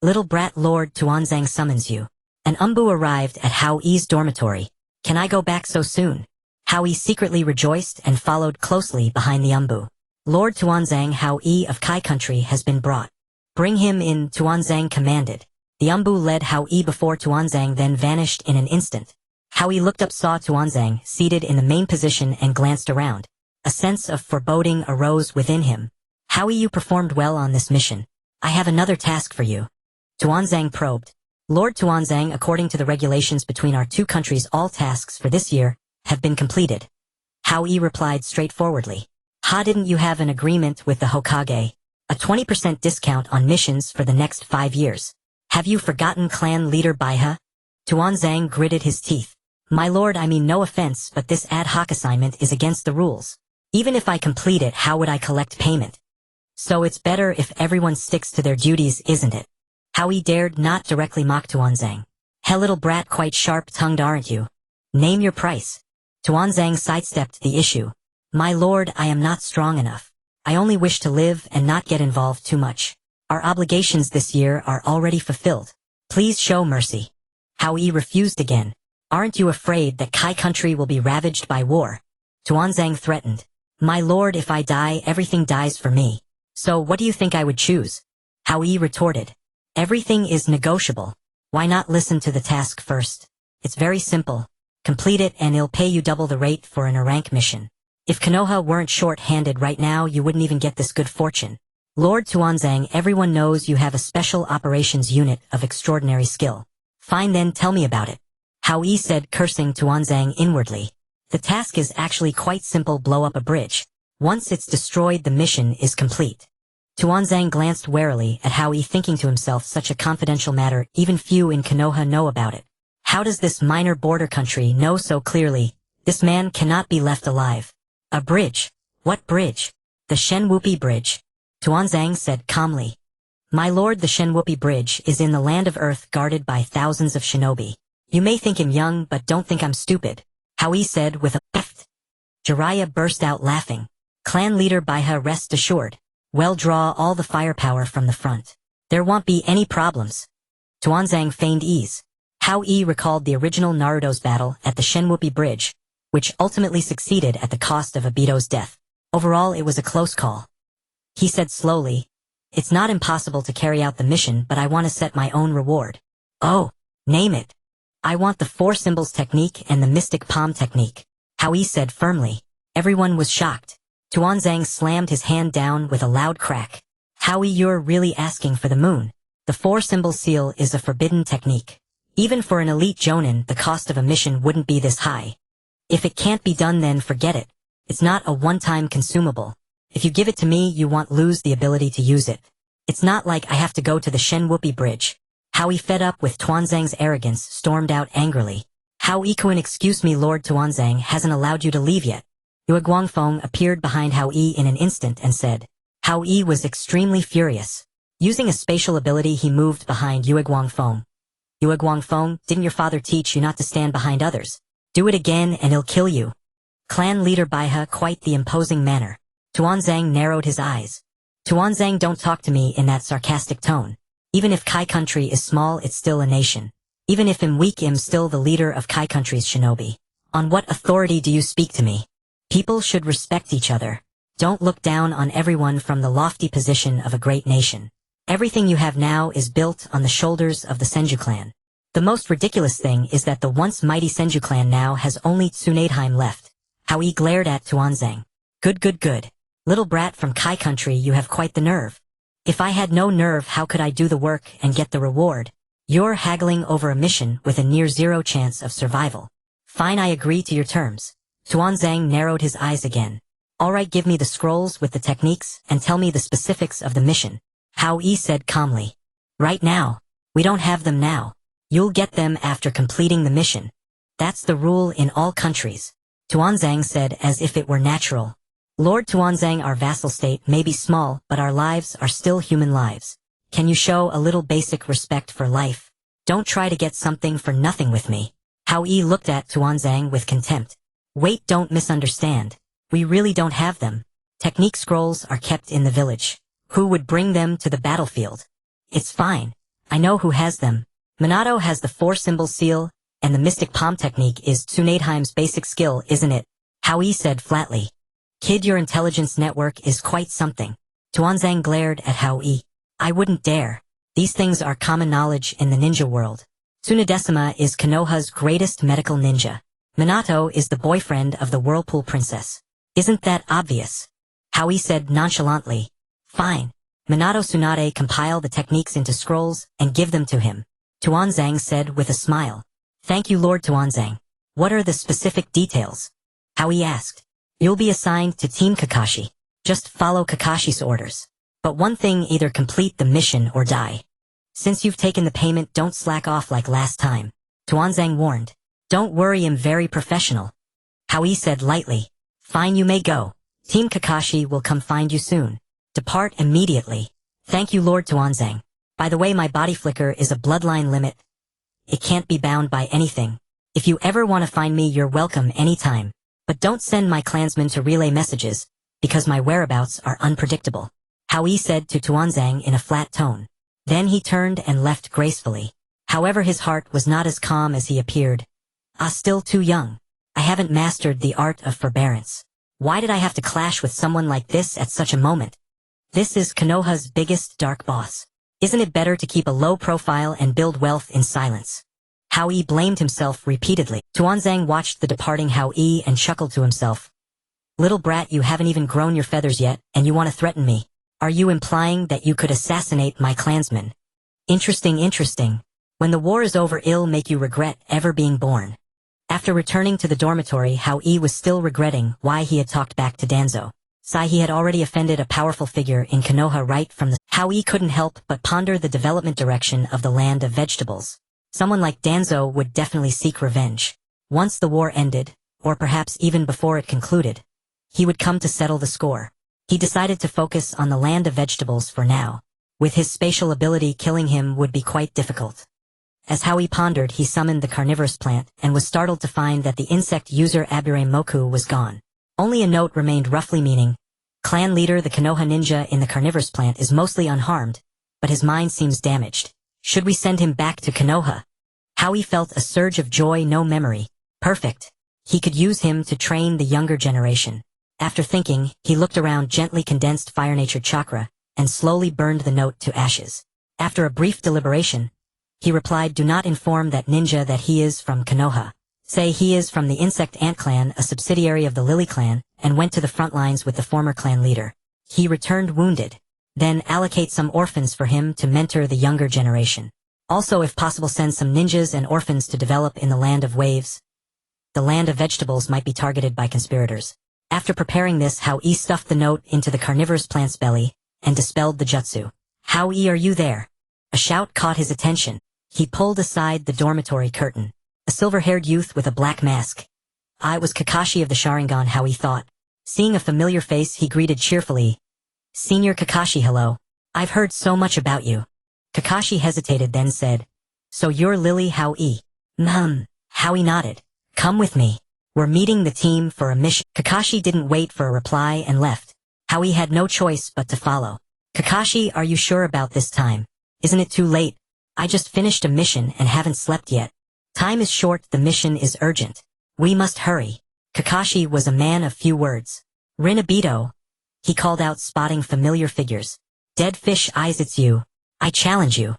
Little brat, Lord Tuanzang summons you." An umbu arrived at Hao Yi's dormitory. "Can I go back so soon?" Hao Yi secretly rejoiced and followed closely behind the umbu. "Lord Tuanzang, Hao Yi of Kai country has been brought. Bring him in," Tuanzang commanded. The umbu led Hao Yi before Tuanzang, then vanished in an instant. Hao Yi looked up, saw Tuanzang seated in the main position and glanced around. A sense of foreboding arose within him. "Hao Yi, you performed well on this mission. I have another task for you." Tuanzang probed. "Lord Tuanzang, according to the regulations between our two countries, all tasks for this year have been completed." Hao Yi replied straightforwardly. Didn't you have an agreement with the Hokage? A 20% discount on missions for the next 5 years. Have you forgotten clan leader Baiha?" Tuanzang gritted his teeth. "My lord, I mean no offense, but this ad hoc assignment is against the rules. Even if I complete it, how would I collect payment? So it's better if everyone sticks to their duties, isn't it?" Hao Yi dared not directly mock Tuanzang. "Hell, little brat, quite sharp-tongued, aren't you? Name your price." Tuanzang sidestepped the issue. "My lord, I am not strong enough. I only wish to live and not get involved too much. Our obligations this year are already fulfilled. Please show mercy." Hao Yi refused again. "Aren't you afraid that Kai country will be ravaged by war?" Tuanzang threatened. "My lord, if I die, everything dies for me. So what do you think I would choose?" Hao Yi retorted. "Everything is negotiable. Why not listen to the task first? It's very simple. Complete it and it'll pay you double the rate for an rank mission. If Konoha weren't short-handed right now, you wouldn't even get this good fortune. Lord Tuanzang, everyone knows you have a special operations unit of extraordinary skill. Fine then, tell me about it." Hao Yi said, cursing Tuanzang inwardly. "The task is actually quite simple. Blow up a bridge. Once it's destroyed, the mission is complete." Tuanzang glanced warily at Hao Yi, thinking to himself, such a confidential matter, even few in Konoha know about it. How does this minor border country know so clearly? This man cannot be left alive. "A bridge? What bridge?" "The Shenwupi Bridge," Tuanzang said calmly. "My lord, the Shenwupi Bridge is in the land of Earth, guarded by thousands of shinobi. You may think him young, but don't think I'm stupid," Hao Yi said with a peft. Jiraiya burst out laughing. "Clan leader Baiha, rest assured. Well, draw all the firepower from the front. There won't be any problems." Tuanzang feigned ease. Hao Yi recalled the original Naruto's battle at the Shenwupi Bridge, which ultimately succeeded at the cost of Obito's death. Overall, it was a close call. He said slowly, "It's not impossible to carry out the mission, but I want to set my own reward." "Oh, name it." "I want the four symbols technique and the mystic palm technique," Hao Yi said firmly. Everyone was shocked. Tuanzang slammed his hand down with a loud crack. "Hao Yi, you're really asking for the moon. The four symbol seal is a forbidden technique. Even for an elite jonin, the cost of a mission wouldn't be this high. If it can't be done, then forget it. It's not a one-time consumable. If you give it to me, you won't lose the ability to use it. It's not like I have to go to the Shenwupi Bridge." Hao Yi, fed up with Tuanzang's arrogance, stormed out angrily. "Hao Yi-kun, excuse me, Lord Tuanzang hasn't allowed you to leave yet." Yue Guangfeng appeared behind Hao Yi in an instant and said. Hao Yi was extremely furious. Using a spatial ability, he moved behind Yue Guangfeng. "Yue Guangfeng, didn't your father teach you not to stand behind others? Do it again and he'll kill you." Clan leader Baiha, quite the imposing manner. Tuanzang narrowed his eyes. "Tuanzang, don't talk to me in that sarcastic tone. Even if Kai country is small, it's still a nation. Even if I'm weak, I'm still the leader of Kai country's shinobi. On what authority do you speak to me? People should respect each other. Don't look down on everyone from the lofty position of a great nation. Everything you have now is built on the shoulders of the Senju clan. The most ridiculous thing is that the once mighty Senju clan now has only Tsunadeheim left." Hao Yi glared at Tuanzang. Good. Little brat from Kai country, you have quite the nerve." "If I had no nerve, how could I do the work and get the reward?" You're haggling over a mission with a near-zero chance of survival. Fine, I agree to your terms. Tuanzang narrowed his eyes again. Alright, give me the scrolls with the techniques and tell me the specifics of the mission. Hao Yi said calmly. Right now. We don't have them now. You'll get them after completing the mission. That's the rule in all countries. Tuanzang said as if it were natural. Lord Tuanzang, our vassal state may be small, but our lives are still human lives. Can you show a little basic respect for life? Don't try to get something for nothing with me. Hao Yi looked at Tuanzang with contempt. Wait, don't misunderstand. We really don't have them. Technique scrolls are kept in the village. Who would bring them to the battlefield? It's fine. I know who has them. Minato has the 4-symbol seal, and the mystic palm technique is Tsunadeheim's basic skill, isn't it? Hao Yi said flatly. Kid, your intelligence network is quite something. Tuanzang glared at Hao Yi. I wouldn't dare. These things are common knowledge in the ninja world. Tsunadesima is Konoha's greatest medical ninja. Minato is the boyfriend of the Whirlpool Princess. Isn't that obvious? Hao Yi said nonchalantly. Fine. Minato Tsunade compile the techniques into scrolls and give them to him. Tuanzang said with a smile. Thank you, Lord Tuanzang. What are the specific details? Hao Yi asked. You'll be assigned to Team Kakashi. Just follow Kakashi's orders. But one thing, either complete the mission or die. Since you've taken the payment, don't slack off like last time. Tuanzang warned. Don't worry, I'm very professional. Hao Yi said lightly. Fine, you may go. Team Kakashi will come find you soon. Depart immediately. Thank you, Lord Tuanzang. By the way, my body flicker is a bloodline limit. It can't be bound by anything. If you ever want to find me, you're welcome anytime. But don't send my clansmen to relay messages, because my whereabouts are unpredictable. Hao Yi said to Tuanzang in a flat tone. Then he turned and left gracefully. However, his heart was not as calm as he appeared. Still too young. I haven't mastered the art of forbearance. Why did I have to clash with someone like this at such a moment? This is Konoha's biggest dark boss. Isn't it better to keep a low profile and build wealth in silence? Hao Yi blamed himself repeatedly. Tuanzang watched the departing Hao Yi and chuckled to himself. Little brat, you haven't even grown your feathers yet, and you want to threaten me. Are you implying that you could assassinate my clansmen? Interesting. When the war is over, it'll make you regret ever being born. After returning to the dormitory, Hao Yi was still regretting why he had talked back to Danzo. He had already offended a powerful figure in Konoha right from the... Hao Yi couldn't help but ponder the development direction of the land of vegetables. Someone like Danzo would definitely seek revenge. Once the war ended, or perhaps even before it concluded, he would come to settle the score. He decided to focus on the land of vegetables for now. With his spatial ability, killing him would be quite difficult. As Hao Yi pondered, he summoned the carnivorous plant and was startled to find that the insect user Abure Moku was gone. Only a note remained roughly meaning, clan leader the Konoha ninja in the carnivorous plant is mostly unharmed, but his mind seems damaged. Should we send him back to Konoha? Hao Yi felt a surge of joy, no memory. Perfect. He could use him to train the younger generation. After thinking, he looked around, gently condensed fire-nature chakra, and slowly burned the note to ashes. After a brief deliberation, he replied, do not inform that ninja that he is from Konoha. Say he is from the Insect Ant Clan, a subsidiary of the Lily Clan, and went to the front lines with the former clan leader. He returned wounded. Then allocate some orphans for him to mentor the younger generation. Also, if possible, send some ninjas and orphans to develop in the land of waves. The land of vegetables might be targeted by conspirators. After preparing this, Hao Yi stuffed the note into the carnivorous plant's belly and dispelled the jutsu. Hao Yi, are you there? A shout caught his attention. He pulled aside the dormitory curtain. A silver-haired youth with a black mask. It was Kakashi of the Sharingan, Hao Yi thought. Seeing a familiar face, he greeted cheerfully. Senior Kakashi, hello. I've heard so much about you. Kakashi hesitated, then said, so you're Lily Hao Yi? Hao Yi nodded. Come with me. We're meeting the team for a mission. Kakashi didn't wait for a reply and left. Hao Yi had no choice but to follow. Kakashi, are you sure about this time? Isn't it too late? I just finished a mission and haven't slept yet. Time is short, the mission is urgent. We must hurry. Kakashi was a man of few words. Rin Obito, he called out, spotting familiar figures. Dead fish eyes, it's you. I challenge you.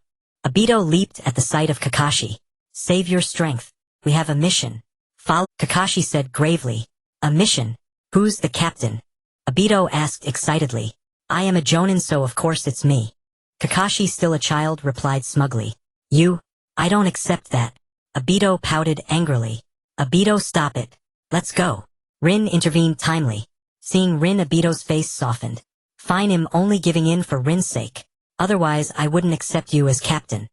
Obito leaped at the sight of Kakashi. Save your strength. We have a mission. Follow, Kakashi said gravely. A mission? Who's the captain? Obito asked excitedly. I am a jonin, so of course it's me. Kakashi, still a child, replied smugly. You? I don't accept that. Obito pouted angrily. Obito, stop it. Let's go. Rin intervened timely. Seeing Rin, Obito's face softened. Fine, I'm only giving in for Rin's sake. Otherwise I wouldn't accept you as captain.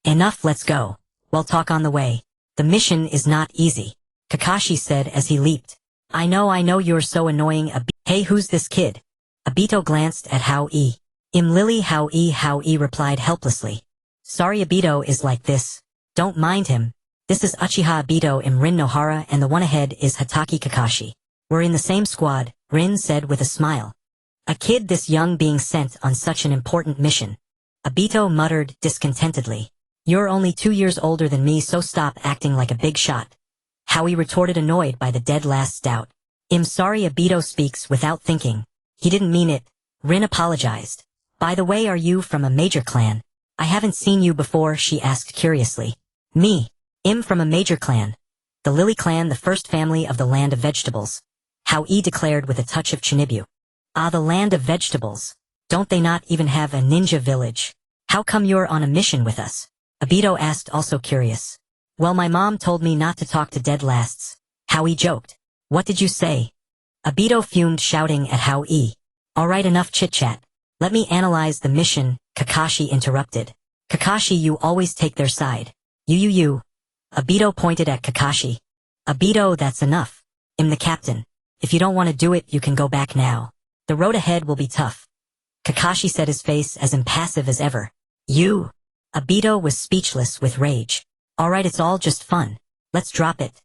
Enough, let's go. We'll talk on the way. The mission is not easy, Kakashi said as he leaped. I know you're so annoying. Hey, who's this kid? Obito glanced at Hao Yi. Lily. Hao Yi replied helplessly. Sorry, Obito is like this. Don't mind him. This is Uchiha Obito. Rin Nohara, and the one ahead is Hatake Kakashi. We're in the same squad, Rin said with a smile. A kid this young being sent on such an important mission. Obito muttered discontentedly. You're only 2 years older than me, so stop acting like a big shot. Howie retorted, annoyed by the dead last doubt. I'm sorry. Obito speaks without thinking. He didn't mean it. Rin apologized. By the way, are you from a major clan? I haven't seen you before, she asked curiously. Me. I'm from a major clan. The Lily clan, the first family of the land of vegetables. Howie declared with a touch of Shinobi. Ah, the land of vegetables. Don't they not even have a ninja village? How come you're on a mission with us? Obito asked, also curious. Well, my mom told me not to talk to dead lasts. Howie joked. What did you say? Obito fumed, shouting at Howie. Alright, enough chit-chat. Let me analyze the mission, Kakashi interrupted. Kakashi, you always take their side. You. Obito pointed at Kakashi. Obito, that's enough. I'm the captain. If you don't want to do it, you can go back now. The road ahead will be tough. Kakashi said, his face as impassive as ever. You. Obito was speechless with rage. Alright, it's all just fun. Let's drop it.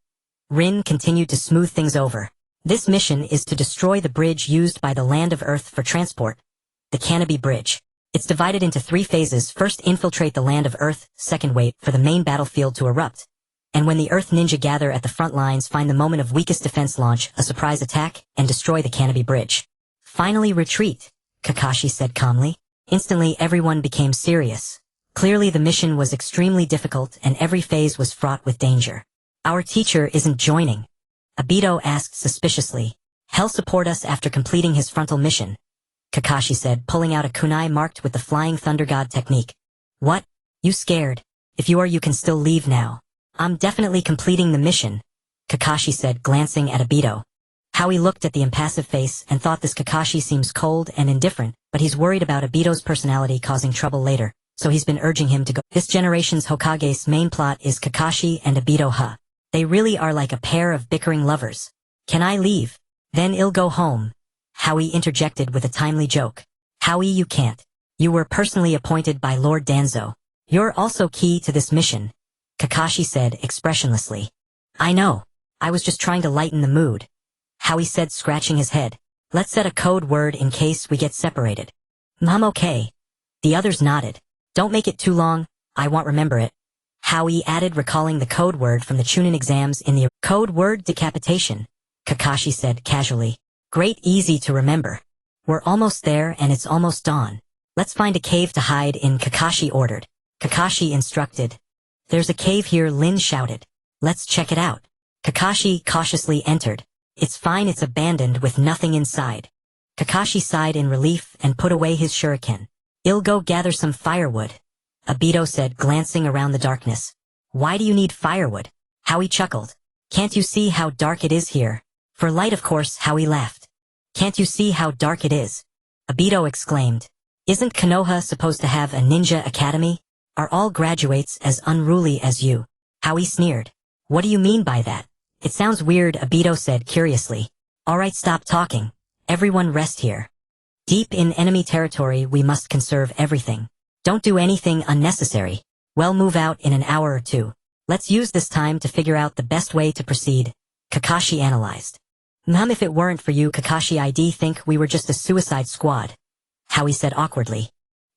Rin continued to smooth things over. This mission is to destroy the bridge used by the Land of Earth for transport. The Shinobi Bridge. It's divided into 3 phases. First, infiltrate the Land of Earth. Second, wait for the main battlefield to erupt. And when the Earth Ninja gather at the front lines, find the moment of weakest defense, launch a surprise attack, and destroy the Shinobi Bridge. Finally, retreat, Kakashi said calmly. Instantly, everyone became serious. Clearly, the mission was extremely difficult, and every phase was fraught with danger. Our teacher isn't joining? Obito asked suspiciously. He'll support us after completing his frontal mission, Kakashi said, pulling out a kunai marked with the Flying Thunder God technique. What? You scared? If you are, you can still leave now. I'm definitely completing the mission, Kakashi said, glancing at Obito. Howie looked at the impassive face and thought, this Kakashi seems cold and indifferent, but he's worried about Obito's personality causing trouble later, so he's been urging him to go. This generation's Hokage's main plot is Kakashi and Obito, huh? They really are like a pair of bickering lovers. Can I leave? Then I'll go home, Howie interjected with a timely joke. Howie, you can't. You were personally appointed by Lord Danzo. You're also key to this mission, Kakashi said expressionlessly. I know. I was just trying to lighten the mood, Howie said, scratching his head. Let's set a code word in case we get separated. I'm okay. The others nodded. Don't make it too long, I won't remember it, Howie added, recalling the code word from the chunin exams in the code word decapitation, Kakashi said casually. Great, easy to remember. We're almost there and it's almost dawn. Let's find a cave to hide in, Kakashi ordered. Kakashi instructed. There's a cave here, Lin shouted. Let's check it out. Kakashi cautiously entered. It's fine, it's abandoned with nothing inside. Kakashi sighed in relief and put away his shuriken. I'll go gather some firewood, Obito said, glancing around the darkness. Why do you need firewood? Howie chuckled. Can't you see how dark it is here? For light, of course, Howie laughed. Can't you see how dark it is? Obito exclaimed. Isn't Konoha supposed to have a ninja academy? Are all graduates as unruly as you? Howie sneered. What do you mean by that? It sounds weird, Obito said curiously. Alright, stop talking. Everyone rest here. Deep in enemy territory, we must conserve everything. Don't do anything unnecessary. We'll move out in an hour or 2. Let's use this time to figure out the best way to proceed, Kakashi analyzed. If it weren't for you, Kakashi, I'd think we were just a suicide squad, Howie said awkwardly.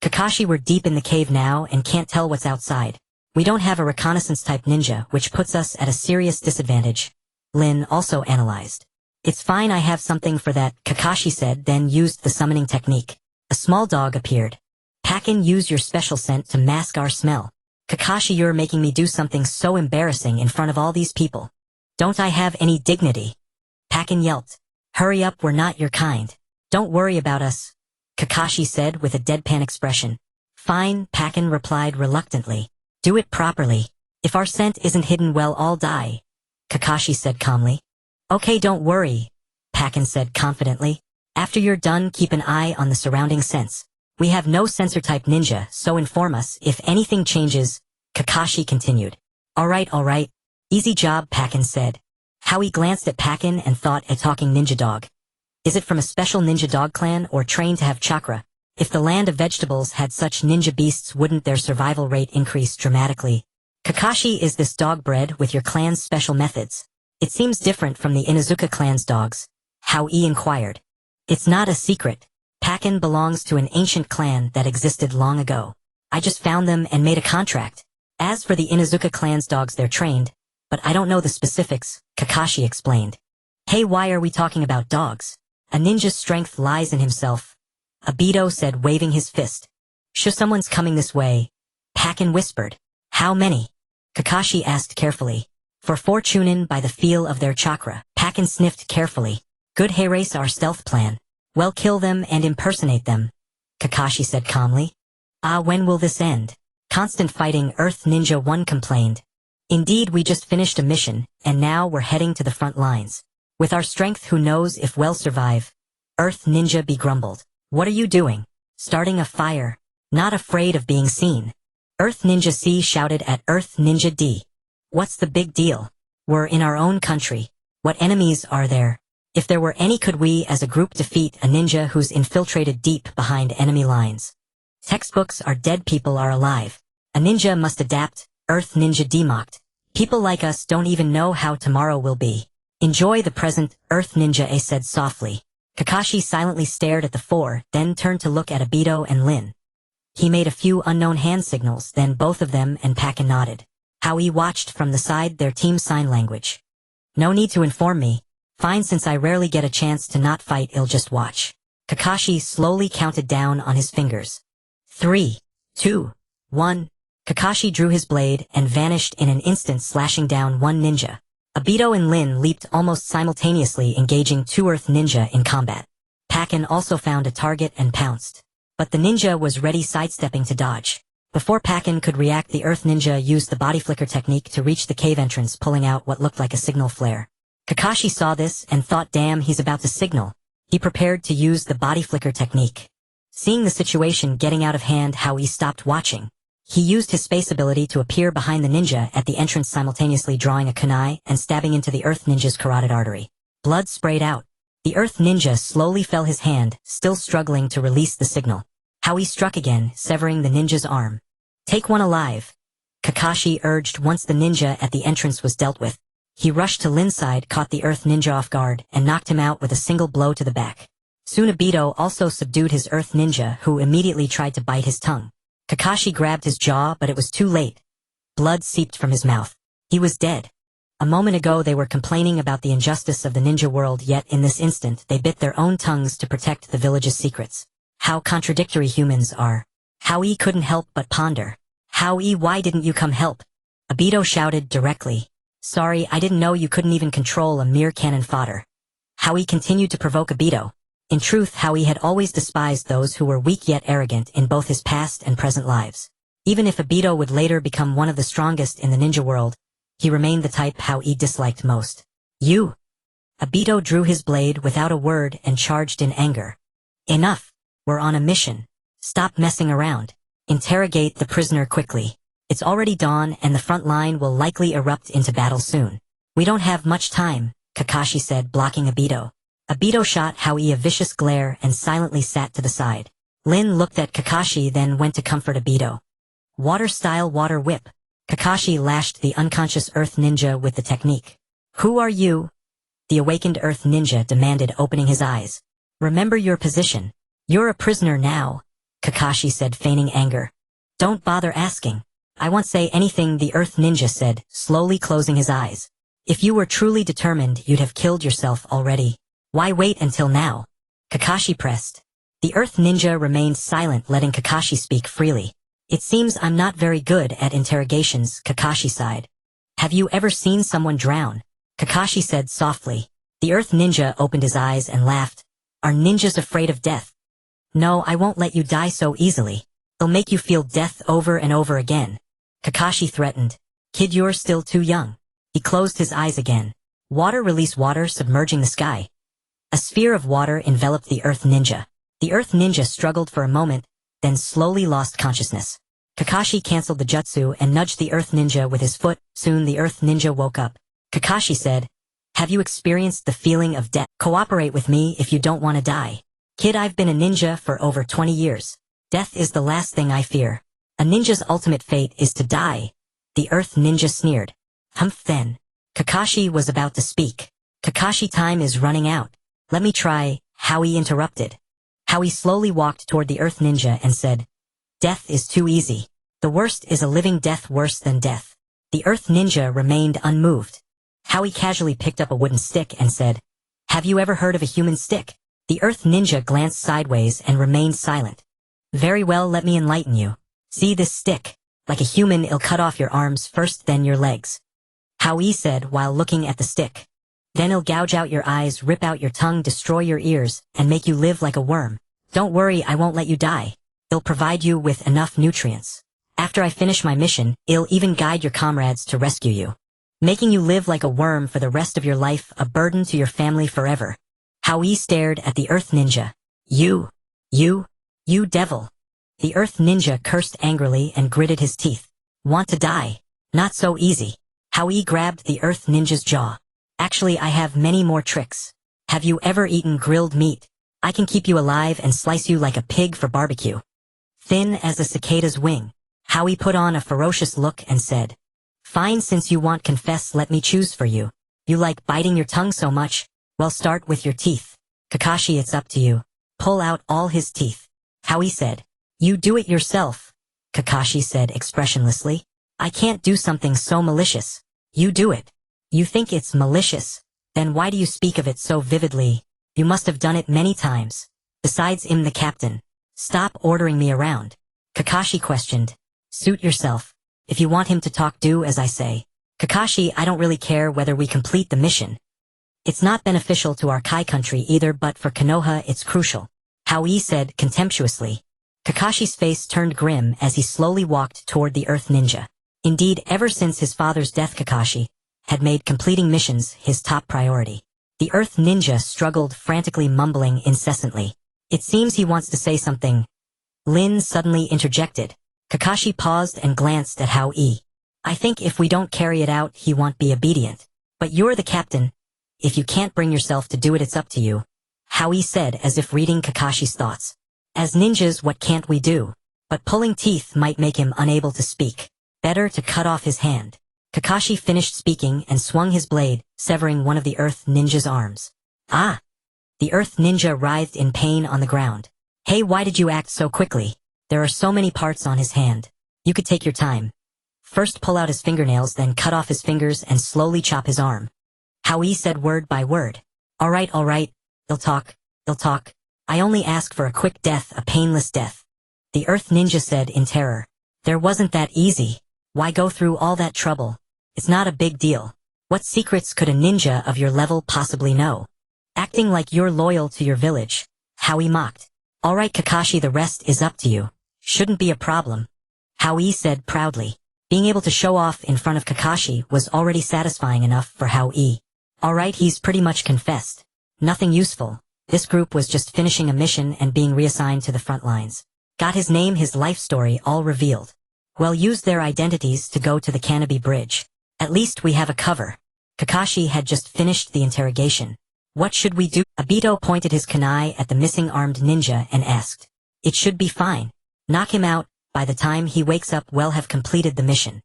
Kakashi, we're deep in the cave now and can't tell what's outside. We don't have a reconnaissance type ninja, which puts us at a serious disadvantage, Lin also analyzed. It's fine, I have something for that, Kakashi said, then used the summoning technique. A small dog appeared. Pakin, use your special scent to mask our smell. Kakashi, you're making me do something so embarrassing in front of all these people. Don't I have any dignity? Pakin yelped. Hurry up, we're not your kind. Don't worry about us, Kakashi said with a deadpan expression. Fine, Pakin replied reluctantly. Do it properly. If our scent isn't hidden, we'll all die, Kakashi said calmly. Okay, don't worry, Pakin said confidently. After you're done, keep an eye on the surrounding scents. We have no sensor-type ninja, so inform us if anything changes, Kakashi continued. Alright. Easy job, Pakin said. Hao Yi glanced at Pakin and thought a talking ninja dog. Is it from a special ninja dog clan or trained to have chakra? If the land of vegetables had such ninja beasts, wouldn't their survival rate increase dramatically? Kakashi, is this dog bred with your clan's special methods? It seems different from the Inuzuka clan's dogs, Hao Yi inquired. It's not a secret. Pakin belongs to an ancient clan that existed long ago. I just found them and made a contract. As for the Inuzuka clan's dogs, they're trained, but I don't know the specifics, Kakashi explained. Hey, why are we talking about dogs? A ninja's strength lies in himself, Obito said, waving his fist. Sure, someone's coming this way, Pakin whispered. How many? Kakashi asked carefully. For 4 chunin by the feel of their chakra. Pakin sniffed carefully. Good, erase our stealth plan. Well, kill them and impersonate them, Kakashi said calmly. When will this end? Constant fighting, Earth Ninja 1 complained. Indeed, we just finished a mission, and now we're heading to the front lines. With our strength, who knows if we'll survive? Earth Ninja B grumbled. What are you doing? Starting a fire. Not afraid of being seen. Earth Ninja C shouted at Earth Ninja D. What's the big deal? We're in our own country. What enemies are there? If there were any, could we as a group defeat a ninja who's infiltrated deep behind enemy lines? Textbooks are dead, people are alive. A ninja must adapt, Earth Ninja D mocked. People like us don't even know how tomorrow will be. Enjoy the present, Earth Ninja A said softly. Kakashi silently stared at the 4, then turned to look at Obito and Lin. He made a few unknown hand signals, then both of them and Pakin nodded. Hao Yi watched from the side, their team sign language. No need to inform me. Fine, since I rarely get a chance to not fight, I'll just watch. Kakashi slowly counted down on his fingers. 3, 2, 1. Kakashi drew his blade and vanished in an instant, slashing down 1 ninja. Obito and Lin leaped almost simultaneously, engaging 2 Earth Ninja in combat. Pakin also found a target and pounced. But the ninja was ready, sidestepping to dodge. Before Pakin could react, the Earth Ninja used the body flicker technique to reach the cave entrance, pulling out what looked like a signal flare. Kakashi saw this and thought, damn, he's about to signal. He prepared to use the body flicker technique. Seeing the situation getting out of hand, Hao Yi stopped watching. He used his space ability to appear behind the ninja at the entrance, simultaneously drawing a kunai and stabbing into the Earth Ninja's carotid artery. Blood sprayed out. The Earth Ninja slowly fell his hand, still struggling to release the signal. Hao Yi struck again, severing the ninja's arm. Take one alive, Kakashi urged once the ninja at the entrance was dealt with. He rushed to Lin's side, caught the Earth Ninja off guard, and knocked him out with a single blow to the back. Soon Obito also subdued his Earth Ninja, who immediately tried to bite his tongue. Kakashi grabbed his jaw, but it was too late. Blood seeped from his mouth. He was dead. A moment ago they were complaining about the injustice of the ninja world, yet in this instant they bit their own tongues to protect the village's secrets. How contradictory humans are. Hao Yi couldn't help but ponder. Hao Yi, why didn't you come help? Obito shouted directly. Sorry, I didn't know you couldn't even control a mere cannon fodder. Hao Yi continued to provoke Obito. In truth, Hao Yi had always despised those who were weak yet arrogant in both his past and present lives. Even if Obito would later become one of the strongest in the ninja world, he remained the type Hao Yi disliked most. You! Obito drew his blade without a word and charged in anger. Enough! We're on a mission. Stop messing around. Interrogate the prisoner quickly. It's already dawn and the front line will likely erupt into battle soon. We don't have much time, Kakashi said, blocking Obito. Obito shot Hao Yi a vicious glare and silently sat to the side. Lin looked at Kakashi, then went to comfort Obito. Water-style water whip. Kakashi lashed the unconscious Earth Ninja with the technique. Who are you? The awakened Earth Ninja demanded, opening his eyes. Remember your position. You're a prisoner now, Kakashi said, feigning anger. Don't bother asking. I won't say anything, the Earth Ninja said, slowly closing his eyes. If you were truly determined, you'd have killed yourself already. Why wait until now? Kakashi pressed. The Earth Ninja remained silent, letting Kakashi speak freely. It seems I'm not very good at interrogations, Kakashi sighed. Have you ever seen someone drown? Kakashi said softly. The Earth Ninja opened his eyes and laughed. Are ninjas afraid of death? No, I won't let you die so easily. It'll make you feel death over and over again. Kakashi threatened. Kid, you're still too young. He closed his eyes again. Water release water submerging the sky. A sphere of water enveloped the Earth Ninja. The Earth Ninja struggled for a moment, then slowly lost consciousness. Kakashi canceled the jutsu and nudged the Earth Ninja with his foot. Soon the Earth Ninja woke up. Kakashi said, "Have you experienced the feeling of death? Cooperate with me if you don't want to die. Kid, I've been a ninja for over 20 years. Death is the last thing I fear. A ninja's ultimate fate is to die." The Earth Ninja sneered. "Humph then." Kakashi was about to speak. "Kakashi, time is running out. Let me try," Hao Yi interrupted. Hao Yi slowly walked toward the Earth Ninja and said, "Death is too easy. The worst is a living death worse than death." The Earth Ninja remained unmoved. Hao Yi casually picked up a wooden stick and said, "Have you ever heard of a human stick?" The Earth Ninja glanced sideways and remained silent. "Very well, let me enlighten you. See this stick? Like a human, it'll cut off your arms first, then your legs," Hao Yi said while looking at the stick. "Then it'll gouge out your eyes, rip out your tongue, destroy your ears, and make you live like a worm. Don't worry, I won't let you die. It'll provide you with enough nutrients. After I finish my mission, it'll even guide your comrades to rescue you, making you live like a worm for the rest of your life, a burden to your family forever." Hao Yi stared at the Earth Ninja. You devil." The Earth Ninja cursed angrily and gritted his teeth. "Want to die? Not so easy." Hao Yi grabbed the Earth Ninja's jaw. "Actually, I have many more tricks. Have you ever eaten grilled meat? I can keep you alive and slice you like a pig for barbecue." Thin as a cicada's wing, Hao Yi put on a ferocious look and said, "Fine, since you want confess, let me choose for you. You like biting your tongue so much? Well, start with your teeth. Kakashi, it's up to you. Pull out all his teeth." Hao Yi said, "You do it yourself," Kakashi said expressionlessly. "I can't do something so malicious. You do it." "You think it's malicious? Then why do you speak of it so vividly? You must have done it many times. Besides, I'm the captain. Stop ordering me around," Kakashi questioned. "Suit yourself. If you want him to talk, do as I say." "Kakashi, I don't really care whether we complete the mission. It's not beneficial to our Kai country either, but for Konoha it's crucial," Hao Yi said contemptuously. Kakashi's face turned grim as he slowly walked toward the Earth Ninja. Indeed, ever since his father's death, Kakashi had made completing missions his top priority. The Earth Ninja struggled, frantically mumbling incessantly. "It seems he wants to say something." Lin suddenly interjected. Kakashi paused and glanced at Hao Yi. "I think if we don't carry it out, he won't be obedient. But you're the captain. If you can't bring yourself to do it, it's up to you," Hao Yi said as if reading Kakashi's thoughts. "As ninjas, what can't we do? But pulling teeth might make him unable to speak. Better to cut off his hand." Kakashi finished speaking and swung his blade, severing one of the Earth Ninja's arms. "Ah!" The Earth Ninja writhed in pain on the ground. "Hey, why did you act so quickly? There are so many parts on his hand. You could take your time. First pull out his fingernails, then cut off his fingers and slowly chop his arm," Hao Yi said word by word. All right, they'll talk. I only ask for a quick death, a painless death," the Earth Ninja said in terror. "There wasn't that easy. Why go through all that trouble? It's not a big deal. What secrets could a ninja of your level possibly know? Acting like you're loyal to your village," Hao Yi mocked. "All right, Kakashi, the rest is up to you. Shouldn't be a problem," Hao Yi said proudly. Being able to show off in front of Kakashi was already satisfying enough for Hao Yi. All right, he's pretty much confessed. Nothing useful. This group was just finishing a mission and being reassigned to the front lines. Got his name, his life story all revealed. Well, used their identities to go to the Canopy Bridge. At least we have a cover. Kakashi had just finished the interrogation. "What should we do?" Obito pointed his kunai at the missing armed ninja and asked. "It should be fine. Knock him out. By the time he wakes up, we'll have completed the mission."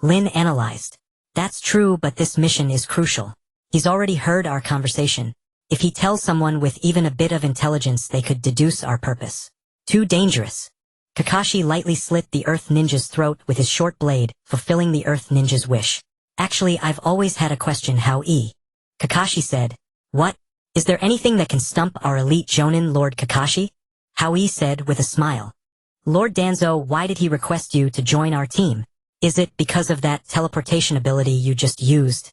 Lin analyzed. "That's true, but this mission is crucial. He's already heard our conversation. If he tells someone with even a bit of intelligence, they could deduce our purpose. Too dangerous." Kakashi lightly slit the Earth Ninja's throat with his short blade, fulfilling the Earth Ninja's wish. "Actually, I've always had a question, Hao Yi," Kakashi said. "What? Is there anything that can stump our elite Jonin, Lord Kakashi?" Hao Yi said with a smile. "Lord Danzo, why did he request you to join our team? Is it because of that teleportation ability you just used?"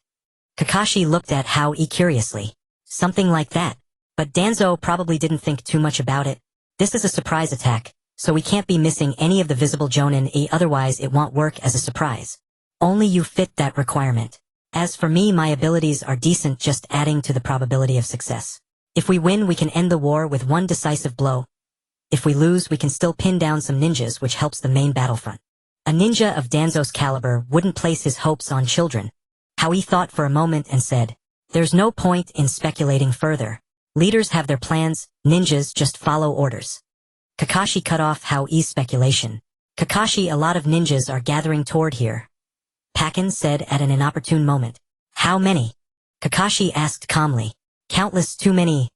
Kakashi looked at Hao Yi curiously. "Something like that. But Danzo probably didn't think too much about it. This is a surprise attack. so we can't be missing any of the visible Jonin, otherwise it won't work as a surprise. Only you fit that requirement. As for me, my abilities are decent, just adding to the probability of success. If we win, we can end the war with one decisive blow. If we lose, we can still pin down some ninjas, which helps the main battlefront. A ninja of Danzo's caliber wouldn't place his hopes on children. Hao Yi thought for a moment and said, "There's no point in speculating further. Leaders have their plans, ninjas just follow orders." Kakashi cut off Hao Yi's speculation. "Kakashi, a lot of ninjas are gathering toward here," Pakin said at an inopportune moment. "How many?" Kakashi asked calmly. "Countless, too many."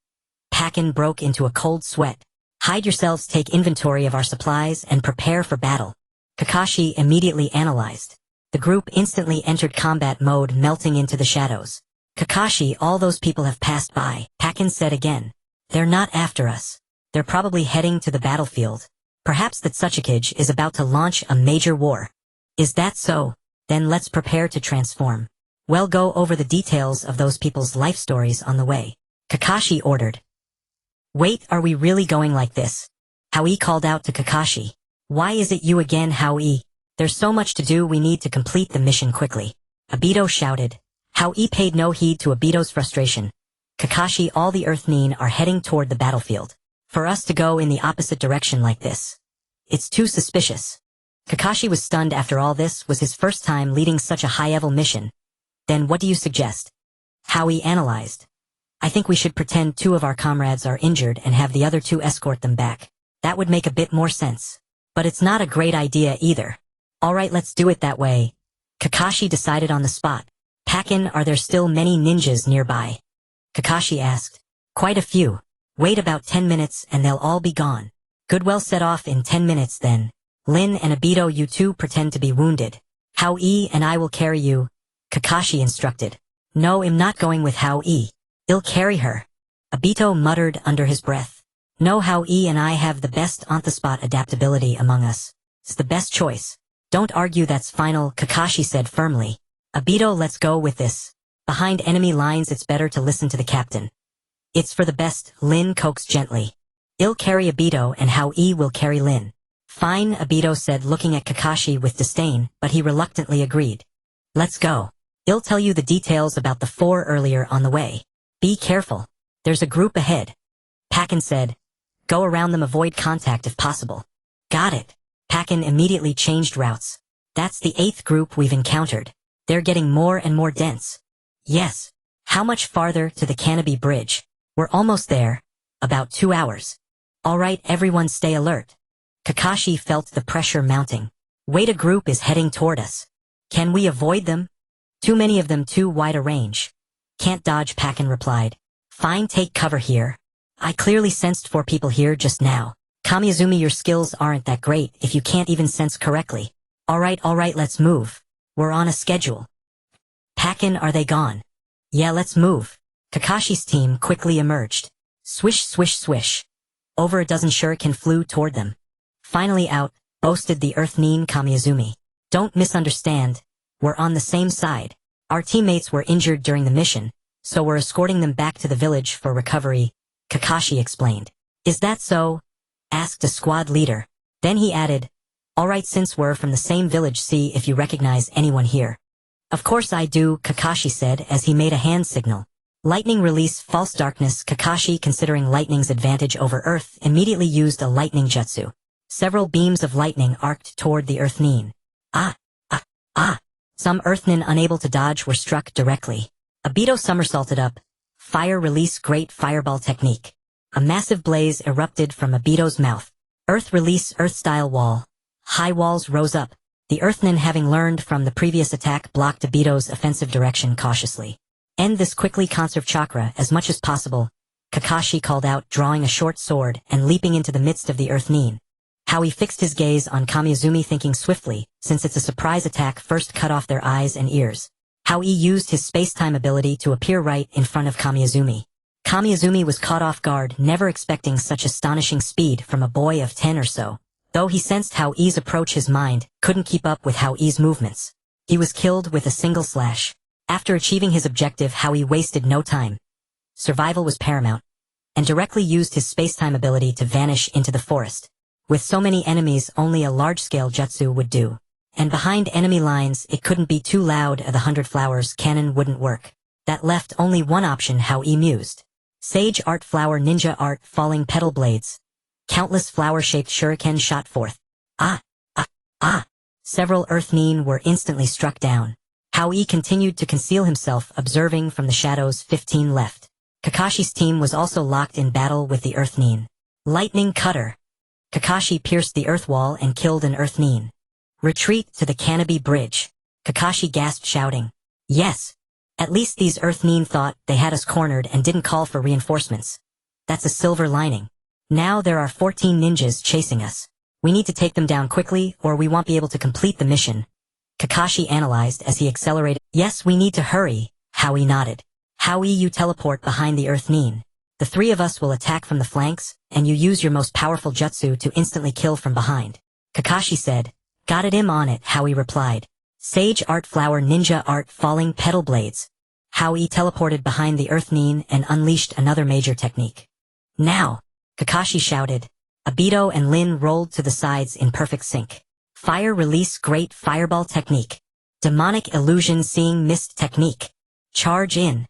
Pakin broke into a cold sweat. "Hide yourselves, take inventory of our supplies, and prepare for battle." Kakashi immediately analyzed. The group instantly entered combat mode, melting into the shadows. "Kakashi, all those people have passed by," Pakin said again. "They're not after us. They're probably heading to the battlefield. Perhaps the Tsuchikage is about to launch a major war." "Is that so? Then let's prepare to transform. We'll go over the details of those people's life stories on the way," Kakashi ordered. "Wait, are we really going like this?" Hao Yi called out to Kakashi. "Why is it you again, Hao Yi? There's so much to do, we need to complete the mission quickly," Obito shouted. Hao Yi paid no heed to Obito's frustration. "Kakashi, all the Earth-nin are heading toward the battlefield. For us to go in the opposite direction like this, it's too suspicious." Kakashi was stunned. After all, this was his first time leading such a high-level mission. "Then what do you suggest?" Hao Yi analyzed. "I think we should pretend 2 of our comrades are injured and have the other 2 escort them back. That would make a bit more sense. But it's not a great idea either." "Alright, let's do it that way," Kakashi decided on the spot. "Pakin, are there still many ninjas nearby?" Kakashi asked. "Quite a few. Wait about 10 minutes and they'll all be gone." "Good, well, set off in 10 minutes then. Lin and Obito, you two pretend to be wounded. Hao Yi and I will carry you," Kakashi instructed. "No, I'm not going with Hao Yi. I'll carry her," Obito muttered under his breath. "No, Hao Yi and I have the best on-the-spot adaptability among us. It's the best choice." "Don't argue, that's final," Kakashi said firmly. "Obito, let's go with this. Behind enemy lines, it's better to listen to the captain." "It's for the best," Lin coaxed gently. "I'll carry Obito and Hao Yi will carry Lin." "Fine," Obito said, looking at Kakashi with disdain, but he reluctantly agreed. "Let's go. I'll tell you the details about the 4 earlier on the way. Be careful. There's a group ahead," Pakin said. "Go around them, avoid contact if possible." "Got it." Pakin immediately changed routes. "That's the 8th group we've encountered. They're getting more and more dense." "Yes. How much farther to the Shinobi bridge?" "We're almost there. About 2 hours." "Alright, everyone stay alert." Kakashi felt the pressure mounting. "Wait, a group is heading toward us. Can we avoid them?" "Too many of them, too wide a range." "Can't dodge," Pakin replied. "Fine, take cover here. I clearly sensed 4 people here just now. Kamiyazumi, your skills aren't that great if you can't even sense correctly." Alright, let's move. We're on a schedule." "Pakin, are they gone?" "Yeah, let's move." Kakashi's team quickly emerged. Swish, swish, swish. Over a dozen shuriken flew toward them. "Finally out," boasted the Earth-nin Kamiyazumi. "Don't misunderstand. We're on the same side. Our teammates were injured during the mission, so we're escorting them back to the village for recovery," Kakashi explained. "Is that so?" asked a squad leader. Then he added, "Alright, since we're from the same village, see if you recognize anyone here." "Of course I do," Kakashi said as he made a hand signal. "Lightning release, false darkness." Kakashi, considering lightning's advantage over Earth, immediately used a lightning jutsu. Several beams of lightning arced toward the Earth-nin. Some Earth-nin unable to dodge were struck directly. Obito somersaulted up. Fire release, great fireball technique. A massive blaze erupted from Obito's mouth. Earth release, earth-style wall. High walls rose up. The Earth-nin, having learned from the previous attack, blocked Obito's offensive direction cautiously. "End this quickly, conserve chakra as much as possible," Kakashi called out, drawing a short sword and leaping into the midst of the Earth-nin. Hao Yi fixed his gaze on Kamiyazumi, thinking swiftly, since it's a surprise attack, first cut off their eyes and ears. Hao Yi used his space-time ability to appear right in front of Kamiyazumi. Kamiyazumi was caught off guard, never expecting such astonishing speed from a boy of 10 or so. Though he sensed Hao Yi's approach, his mind couldn't keep up with Hao Yi's movements. He was killed with a single slash. After achieving his objective, Hao Yi wasted no time. Survival was paramount, and directly used his space-time ability to vanish into the forest. With so many enemies, only a large-scale jutsu would do. And behind enemy lines, it couldn't be too loud, the 100 flowers cannon wouldn't work. That left only one option, Hao Yi mused. Sage art flower ninja art falling petal blades. Countless flower-shaped shuriken shot forth. Ah! Ah! Ah! Several earth nin were instantly struck down. Hao Yi continued to conceal himself, observing from the shadows. 15 left. Kakashi's team was also locked in battle with the earth nin. Lightning cutter. Kakashi pierced the earth wall and killed an earth nin. Retreat to the Canopy Bridge. Kakashi gasped, shouting. Yes! At least these earth nin thought they had us cornered and didn't call for reinforcements. That's a silver lining. Now there are 14 ninjas chasing us. We need to take them down quickly or we won't be able to complete the mission. Kakashi analyzed as he accelerated. Yes, we need to hurry, Hao Yi nodded. Hao Yi, you teleport behind the earth nin. The three of us will attack from the flanks, and you use your most powerful jutsu to instantly kill from behind. Kakashi said. Got it, I'm on it, Hao Yi replied. Sage art flower ninja art falling petal blades. Hao Yi teleported behind the earth nin and unleashed another major technique. Now! Kakashi shouted. Obito and Lin rolled to the sides in perfect sync. Fire release great fireball technique. Demonic illusion seeing mist technique. Charge in.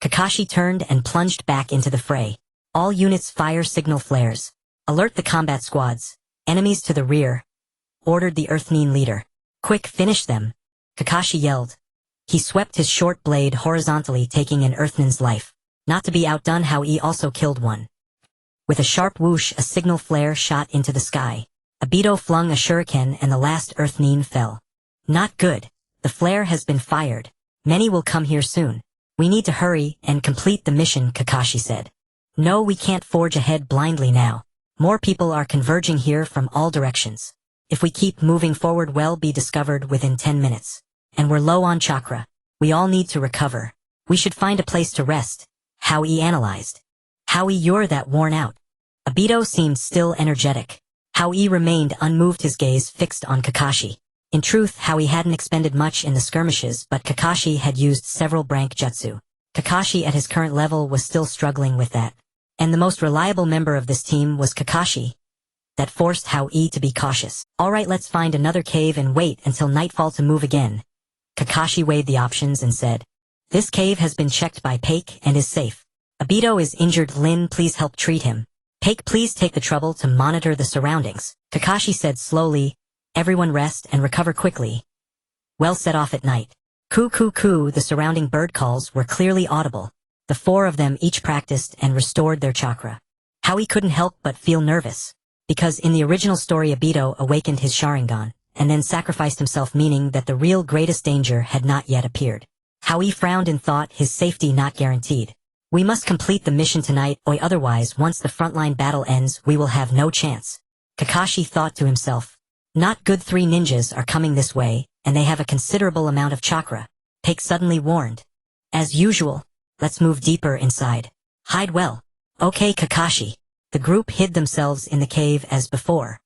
Kakashi turned and plunged back into the fray. All units fire signal flares. Alert the combat squads. Enemies to the rear. Ordered the earth nin leader. Quick, finish them. Kakashi yelled. He swept his short blade horizontally, taking an earth nin's life. Not to be outdone, Hao Yi also killed one. With a sharp whoosh, a signal flare shot into the sky. Obito flung a shuriken and the last earth nin fell. Not good. The flare has been fired. Many will come here soon. We need to hurry and complete the mission, Kakashi said. No, we can't forge ahead blindly now. More people are converging here from all directions. If we keep moving forward, we'll be discovered within 10 minutes. And we're low on chakra. We all need to recover. We should find a place to rest. Hao Yi analyzed. Hao Yi, you're that worn out. Obito seemed still energetic. Hao Yi remained unmoved, his gaze fixed on Kakashi. In truth, Hao Yi hadn't expended much in the skirmishes, but Kakashi had used several brank jutsu. Kakashi at his current level was still struggling with that. And the most reliable member of this team was Kakashi. That forced Hao Yi to be cautious. Alright, let's find another cave and wait until nightfall to move again. Kakashi weighed the options and said, This cave has been checked by Paik and is safe. Obito is injured. Lin, please help treat him. Paik, please take the trouble to monitor the surroundings. Kakashi said slowly, Everyone rest and recover quickly. Well, set off at night. Coo coo coo, the surrounding bird calls were clearly audible. The four of them each practiced and restored their chakra. Hao Yi couldn't help but feel nervous. Because in the original story, Obito awakened his Sharingan, and then sacrificed himself, meaning that the real greatest danger had not yet appeared. Hao Yi frowned and thought, his safety not guaranteed. We must complete the mission tonight, or otherwise once the frontline battle ends we will have no chance. Kakashi thought to himself. Not good, 3 ninjas are coming this way, and they have a considerable amount of chakra. Paik suddenly warned. As usual, let's move deeper inside. Hide well. Okay, Kakashi. The group hid themselves in the cave as before.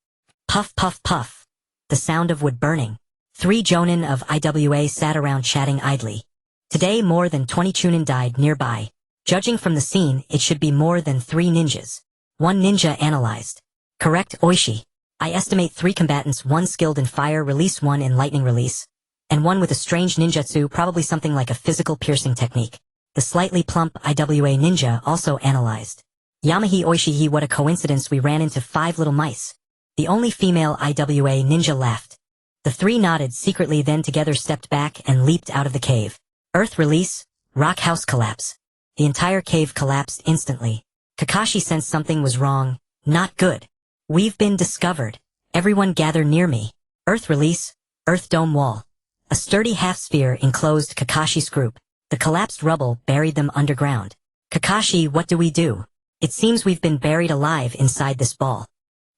Puff puff puff. The sound of wood burning. 3 jonin of IWA sat around chatting idly. Today more than 20 chunin died nearby. Judging from the scene, it should be more than 3 ninjas. 1 ninja analyzed. Correct, Oishi. I estimate 3 combatants, 1 skilled in fire release, 1 in lightning release, and 1 with a strange ninjutsu, probably something like a physical piercing technique. The slightly plump IWA ninja also analyzed. Yamahi Oishi, what a coincidence, we ran into 5 little mice. The only female IWA ninja laughed. The 3 nodded secretly, then together stepped back and leaped out of the cave. Earth release, rock house collapse. The entire cave collapsed instantly. Kakashi sensed something was wrong. Not good. We've been discovered. Everyone gather near me. Earth release, earth dome wall. A sturdy half-sphere enclosed Kakashi's group. The collapsed rubble buried them underground. Kakashi, what do we do? It seems we've been buried alive inside this ball.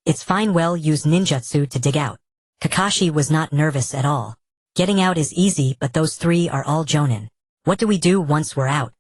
It's fine, well, use ninjutsu to dig out. Kakashi was not nervous at all. Getting out is easy, but those 3 are all jonin. What do we do once we're out?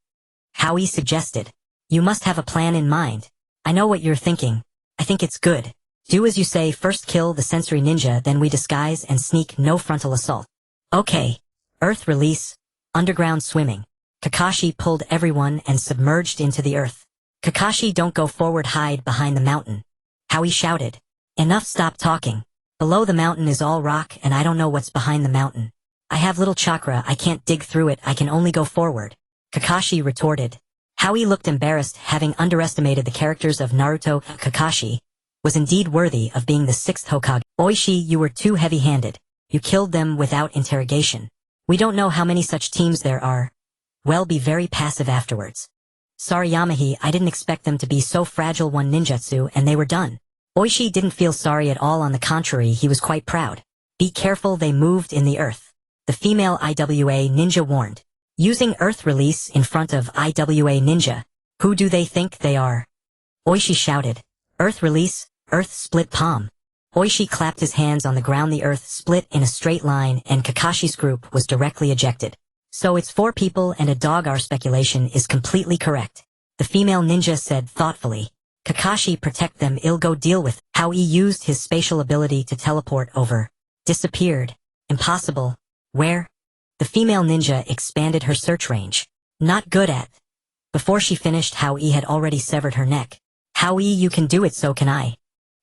Hao Yi suggested. You must have a plan in mind. I know what you're thinking. I think it's good. Do as you say, first kill the sensory ninja, then we disguise and sneak, no frontal assault. Okay. Earth release, underground swimming. Kakashi pulled everyone and submerged into the earth. Kakashi, don't go forward, hide behind the mountain. Hao Yi shouted. Enough, stop talking. Below the mountain is all rock and I don't know what's behind the mountain. I have little chakra, I can't dig through it, I can only go forward. Kakashi retorted. Hao Yi looked embarrassed, having underestimated the characters of Naruto. Kakashi was indeed worthy of being the 6th Hokage. Oishi, you were too heavy-handed. You killed them without interrogation. We don't know how many such teams there are. Well, be very passive afterwards. Sorry Yamahi, I didn't expect them to be so fragile. One ninjutsu and they were done. Oishi didn't feel sorry at all, on the contrary, he was quite proud. Be careful, they moved in the earth. The female IWA ninja warned. Using earth release in front of IWA ninja. Who do they think they are? Oishi shouted. Earth release, earth split palm. Oishi clapped his hands on the ground. The earth split in a straight line and Kakashi's group was directly ejected. So it's 4 people and a dog. Our speculation is completely correct. The female ninja said thoughtfully. Kakashi, protect them, I'll go deal with. Hao Yi used his spatial ability to teleport over. Disappeared. Impossible. Where? The female ninja expanded her search range. Not good at. Before she finished, Hao Yi had already severed her neck. Hao Yi, you can do it, so can I.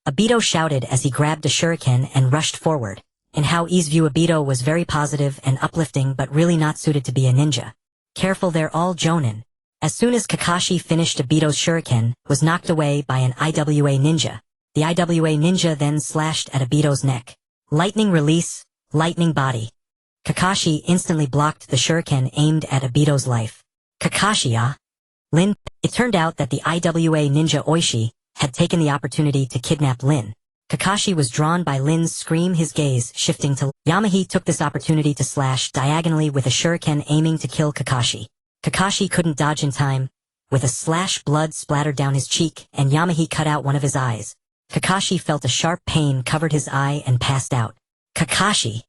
Obito shouted as he grabbed a shuriken and rushed forward. In Hao Yi's view, Obito was very positive and uplifting but really not suited to be a ninja. Careful, they're all jonin. As soon as Kakashi finished, Obito's shuriken was knocked away by an IWA ninja. The IWA ninja then slashed at Obito's neck. Lightning release, lightning body. Kakashi instantly blocked the shuriken aimed at Obito's life. Kakashi, Lin. It turned out that the IWA ninja Oishi had taken the opportunity to kidnap Lin. Kakashi was drawn by Lin's scream, his gaze shifting to Yamahi took this opportunity to slash diagonally with a shuriken aiming to kill Kakashi. Kakashi couldn't dodge in time. With a slash, blood splattered down his cheek and Yamahi cut out one of his eyes. Kakashi felt a sharp pain covered his eye and passed out. Kakashi!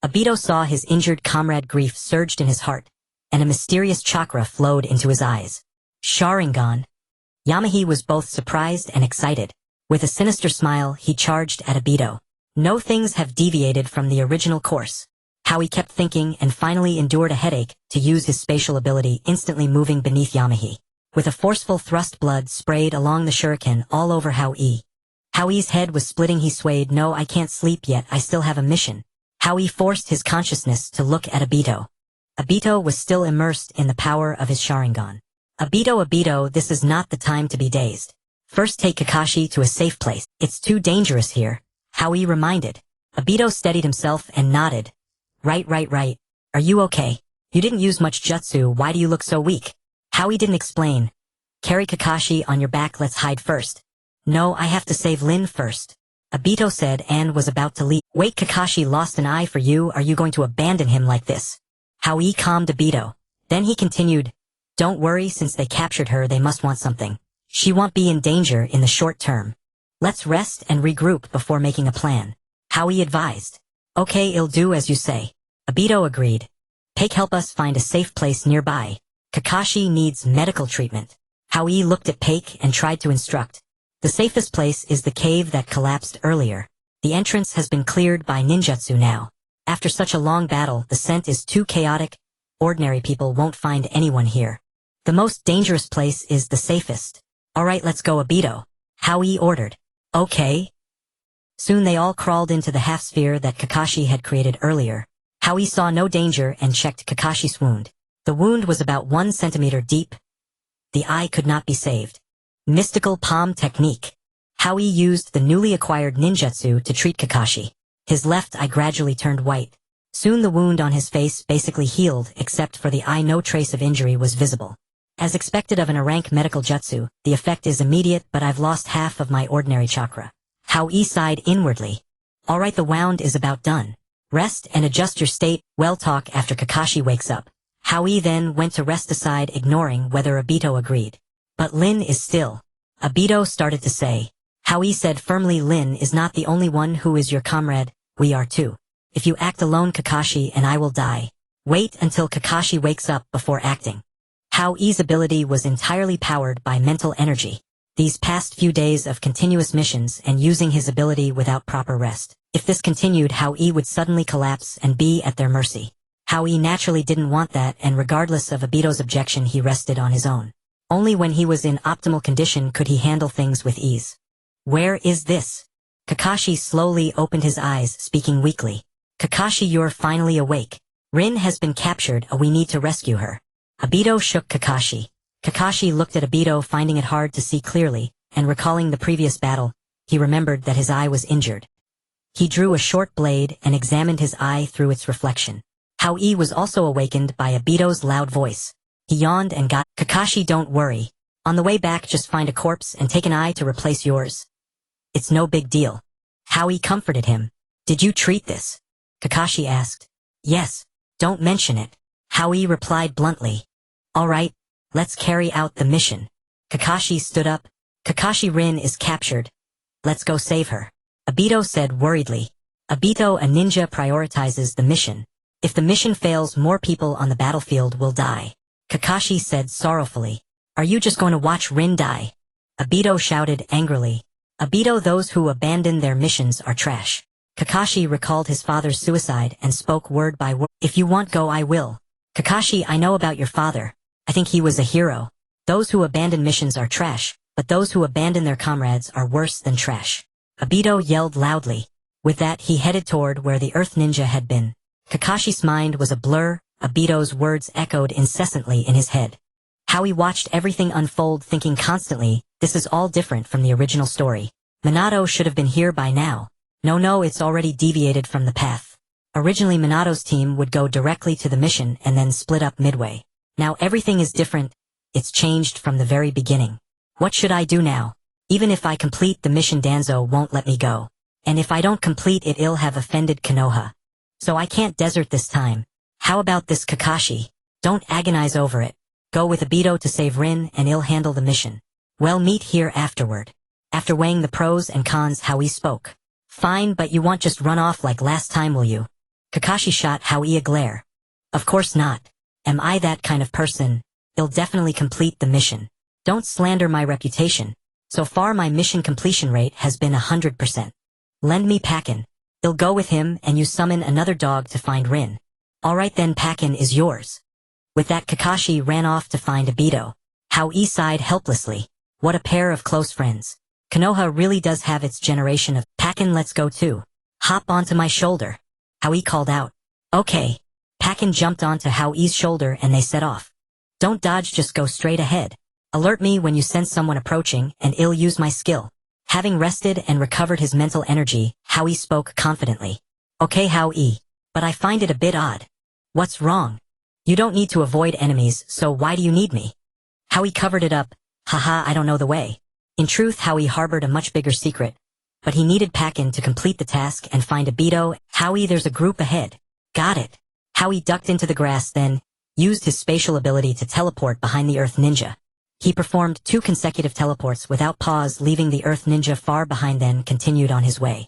Obito saw his injured comrade. Grief surged in his heart, and a mysterious chakra flowed into his eyes. Sharingan! Yamahi was both surprised and excited. With a sinister smile, he charged at Obito. No, things have deviated from the original course. Hao Yi kept thinking and finally endured a headache to use his spatial ability, instantly moving beneath Yamahi. With a forceful thrust, blood sprayed along the shuriken all over Hao Yi. Hao Yi's head was splitting. He swayed. No, I can't sleep yet, I still have a mission. Hao Yi forced his consciousness to look at Obito. Obito was still immersed in the power of his Sharingan. Obito, this is not the time to be dazed. First take Kakashi to a safe place. It's too dangerous here, Hao Yi reminded. Obito steadied himself and nodded. Right. Are you okay? You didn't use much jutsu, why do you look so weak? Hao Yi didn't explain. Carry Kakashi on your back, let's hide first. No, I have to save Lin first. Obito said and was about to leave. Wait, Kakashi lost an eye for you, are you going to abandon him like this? Hao Yi calmed Obito. Then he continued. Don't worry, since they captured her they must want something. She won't be in danger in the short term. Let's rest and regroup before making a plan. Hao Yi advised. Okay, I'll do as you say. Obito agreed. Paik, help us find a safe place nearby. Kakashi needs medical treatment. Hao Yi looked at Paik and tried to instruct. The safest place is the cave that collapsed earlier. The entrance has been cleared by ninjutsu now. After such a long battle, the scent is too chaotic. Ordinary people won't find anyone here. The most dangerous place is the safest. Alright, let's go, Obito. Hao Yi ordered. Okay. Soon they all crawled into the half-sphere that Kakashi had created earlier. Hao Yi saw no danger and checked Kakashi's wound. The wound was about 1 centimeter deep. The eye could not be saved. Mystical palm technique. Hao Yi used the newly acquired ninjutsu to treat Kakashi. His left eye gradually turned white. Soon the wound on his face basically healed, except for the eye no trace of injury was visible. As expected of an A-rank medical jutsu, the effect is immediate, but I've lost half of my ordinary chakra. Hao Yi sighed inwardly. Alright, the wound is about done. Rest and adjust your state, we'll talk after Kakashi wakes up. Hao Yi then went to rest aside, ignoring whether Obito agreed. But Lin is still. Obito started to say. Hao Yi said firmly, Lin is not the only one who is your comrade, we are too. If you act alone, Kakashi and I will die. Wait until Kakashi wakes up before acting. Hao Yi's ability was entirely powered by mental energy. These past few days of continuous missions and using his ability without proper rest. If this continued, Hao Yi would suddenly collapse and be at their mercy. Hao Yi naturally didn't want that, and regardless of Obito's objection, he rested on his own. Only when he was in optimal condition could he handle things with ease. Where is this? Kakashi slowly opened his eyes, speaking weakly. Kakashi, you're finally awake. Rin has been captured, we need to rescue her. Obito shook Kakashi. Kakashi looked at Obito, finding it hard to see clearly, and recalling the previous battle, he remembered that his eye was injured. He drew a short blade and examined his eye through its reflection. Hao Yi was also awakened by Obito's loud voice. He yawned and got, Kakashi, don't worry. On the way back, just find a corpse and take an eye to replace yours. It's no big deal. Hao Yi comforted him. Did you treat this? Kakashi asked. Yes. Don't mention it. Hao Yi replied bluntly. All right, let's carry out the mission. Kakashi stood up. Kakashi, Rin is captured. Let's go save her. Obito said worriedly. Obito, a ninja, prioritizes the mission. If the mission fails, more people on the battlefield will die. Kakashi said sorrowfully. Are you just going to watch Rin die? Obito shouted angrily. Obito, those who abandon their missions are trash. Kakashi recalled his father's suicide and spoke word by word. If you want, go, I will. Kakashi, I know about your father. I think he was a hero. Those who abandon missions are trash, but those who abandon their comrades are worse than trash. Obito yelled loudly. With that, he headed toward where the Earth Ninja had been. Kakashi's mind was a blur. Obito's words echoed incessantly in his head. How he watched everything unfold, thinking constantly, this is all different from the original story. Minato should have been here by now. No, it's already deviated from the path. Originally, Minato's team would go directly to the mission and then split up midway. Now everything is different. It's changed from the very beginning. What should I do now? Even if I complete the mission, Danzo won't let me go. And if I don't complete it, it'll have offended Konoha. So I can't desert this time. How about this, Kakashi? Don't agonize over it. Go with Obito to save Rin and he'll handle the mission. We'll meet here afterward. After weighing the pros and cons, Hao Yi spoke. Fine, but you won't just run off like last time, will you? Kakashi shot Hao Yi a glare. Of course not. Am I that kind of person? He'll definitely complete the mission. Don't slander my reputation. So far my mission completion rate has been 100%. Lend me Pakin. He'll go with him and you summon another dog to find Rin. Alright then, Pakin is yours. With that, Kakashi ran off to find Obito. Hao Yi sighed helplessly. What a pair of close friends. Konoha really does have its generation of, Pakin, let's go too. Hop onto my shoulder. Hao Yi called out. Okay. Pakin jumped onto Hao Yi's shoulder and they set off. Don't dodge, just go straight ahead. Alert me when you sense someone approaching and I'll use my skill. Having rested and recovered his mental energy, Hao Yi spoke confidently. Okay, Hao Yi. But I find it a bit odd. What's wrong? You don't need to avoid enemies, so why do you need me? Hao Yi covered it up. Haha, I don't know the way. In truth, Hao Yi harbored a much bigger secret. But he needed Pakin to complete the task and find Obito. Hao Yi, there's a group ahead. Got it. Hao Yi ducked into the grass, then used his spatial ability to teleport behind the Earth Ninja. He performed 2 consecutive teleports without pause, leaving the Earth Ninja far behind, then continued on his way.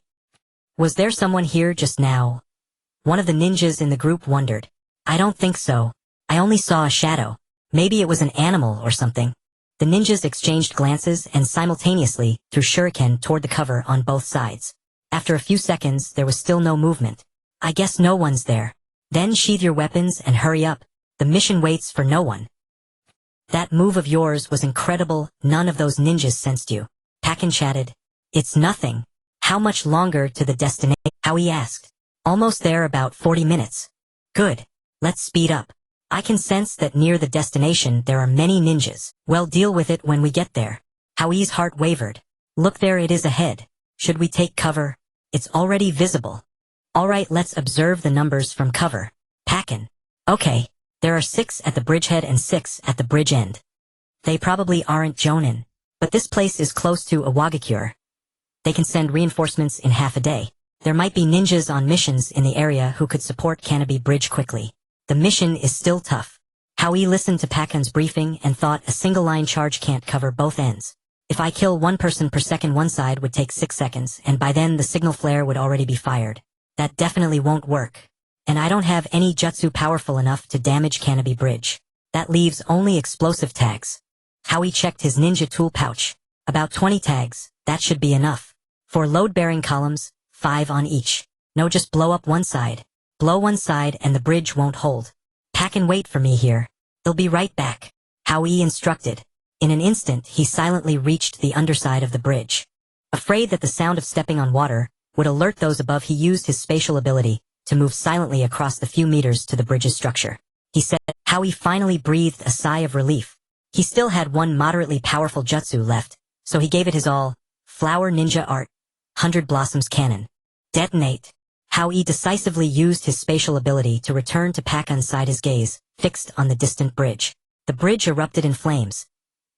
Was there someone here just now? One of the ninjas in the group wondered. I don't think so. I only saw a shadow. Maybe it was an animal or something. The ninjas exchanged glances and simultaneously threw shuriken toward the cover on both sides. After a few seconds, there was still no movement. I guess no one's there. Then sheathe your weapons and hurry up. The mission waits for no one. That move of yours was incredible. None of those ninjas sensed you. Pakin chatted. It's nothing. How much longer to the destination? Hao Yi asked. Almost there, about 40 minutes. Good. Let's speed up. I can sense that near the destination there are many ninjas. We'll deal with it when we get there. Hao Yi's heart wavered. Look, there it is ahead. Should we take cover? It's already visible. Alright, let's observe the numbers from cover. Pakin. Okay. There are 6 at the bridgehead and 6 at the bridge end. They probably aren't Jonin. But this place is close to Hanagakure. They can send reinforcements in half a day. There might be ninjas on missions in the area who could support Shinobi Bridge quickly. The mission is still tough. Hao Yi listened to Pakin's briefing and thought a single-line charge can't cover both ends. If I kill 1 person per second, one side would take 6 seconds, and by then the signal flare would already be fired. That definitely won't work. And I don't have any jutsu powerful enough to damage Shinobi Bridge. That leaves only explosive tags. Hao Yi checked his ninja tool pouch. About 20 tags, that should be enough. 4 load-bearing columns, 5 on each. No, just blow up one side. Blow one side and the bridge won't hold. Pakin, wait for me here. They'll be right back. Hao Yi instructed. In an instant, he silently reached the underside of the bridge. Afraid that the sound of stepping on water would alert those above, he used his spatial ability to move silently across the few meters to the bridge's structure. He said, Hao Yi finally breathed a sigh of relief. He still had one moderately powerful jutsu left, so he gave it his all. Flower ninja art. 100 Blossoms cannon. Detonate. Hao Yi decisively used his spatial ability to return to Pakan's his gaze, fixed on the distant bridge. The bridge erupted in flames.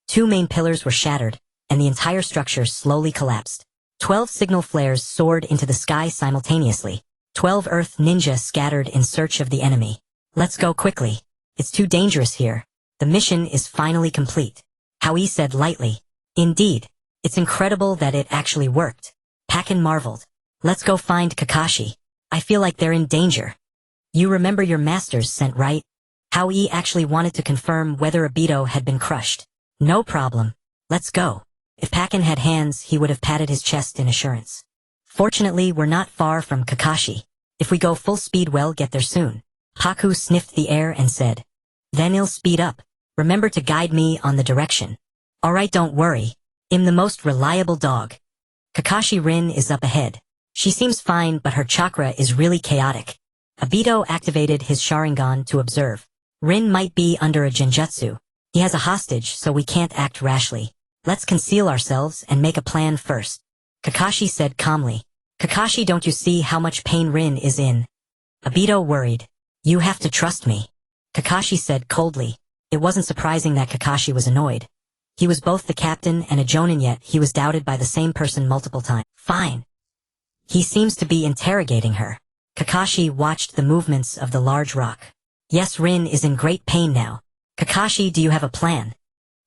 2 main pillars were shattered, and the entire structure slowly collapsed. 12 signal flares soared into the sky simultaneously. 12 earth ninja scattered in search of the enemy. Let's go quickly. It's too dangerous here. The mission is finally complete. Hao Yi said lightly. Indeed. It's incredible that it actually worked. Pakan marveled. Let's go find Kakashi. I feel like they're in danger. You remember your master's scent, right? Hao Yi actually wanted to confirm whether Obito had been crushed. No problem. Let's go. If Pakan had hands, he would have patted his chest in assurance. Fortunately, we're not far from Kakashi. If we go full speed, we'll get there soon. Haku sniffed the air and said. Then he'll speed up. Remember to guide me on the direction. Alright, don't worry. I'm the most reliable dog. Kakashi Rin is up ahead. She seems fine, but her chakra is really chaotic. Obito activated his Sharingan to observe. Rin might be under a genjutsu. He has a hostage, so we can't act rashly. Let's conceal ourselves and make a plan first. Kakashi said calmly. Kakashi, don't you see how much pain Rin is in? Obito worried. You have to trust me. Kakashi said coldly. It wasn't surprising that Kakashi was annoyed. He was both the captain and a jonin, yet he was doubted by the same person multiple times. Fine. He seems to be interrogating her. Kakashi watched the movements of the large rock. Yes, Rin is in great pain now. Kakashi, do you have a plan?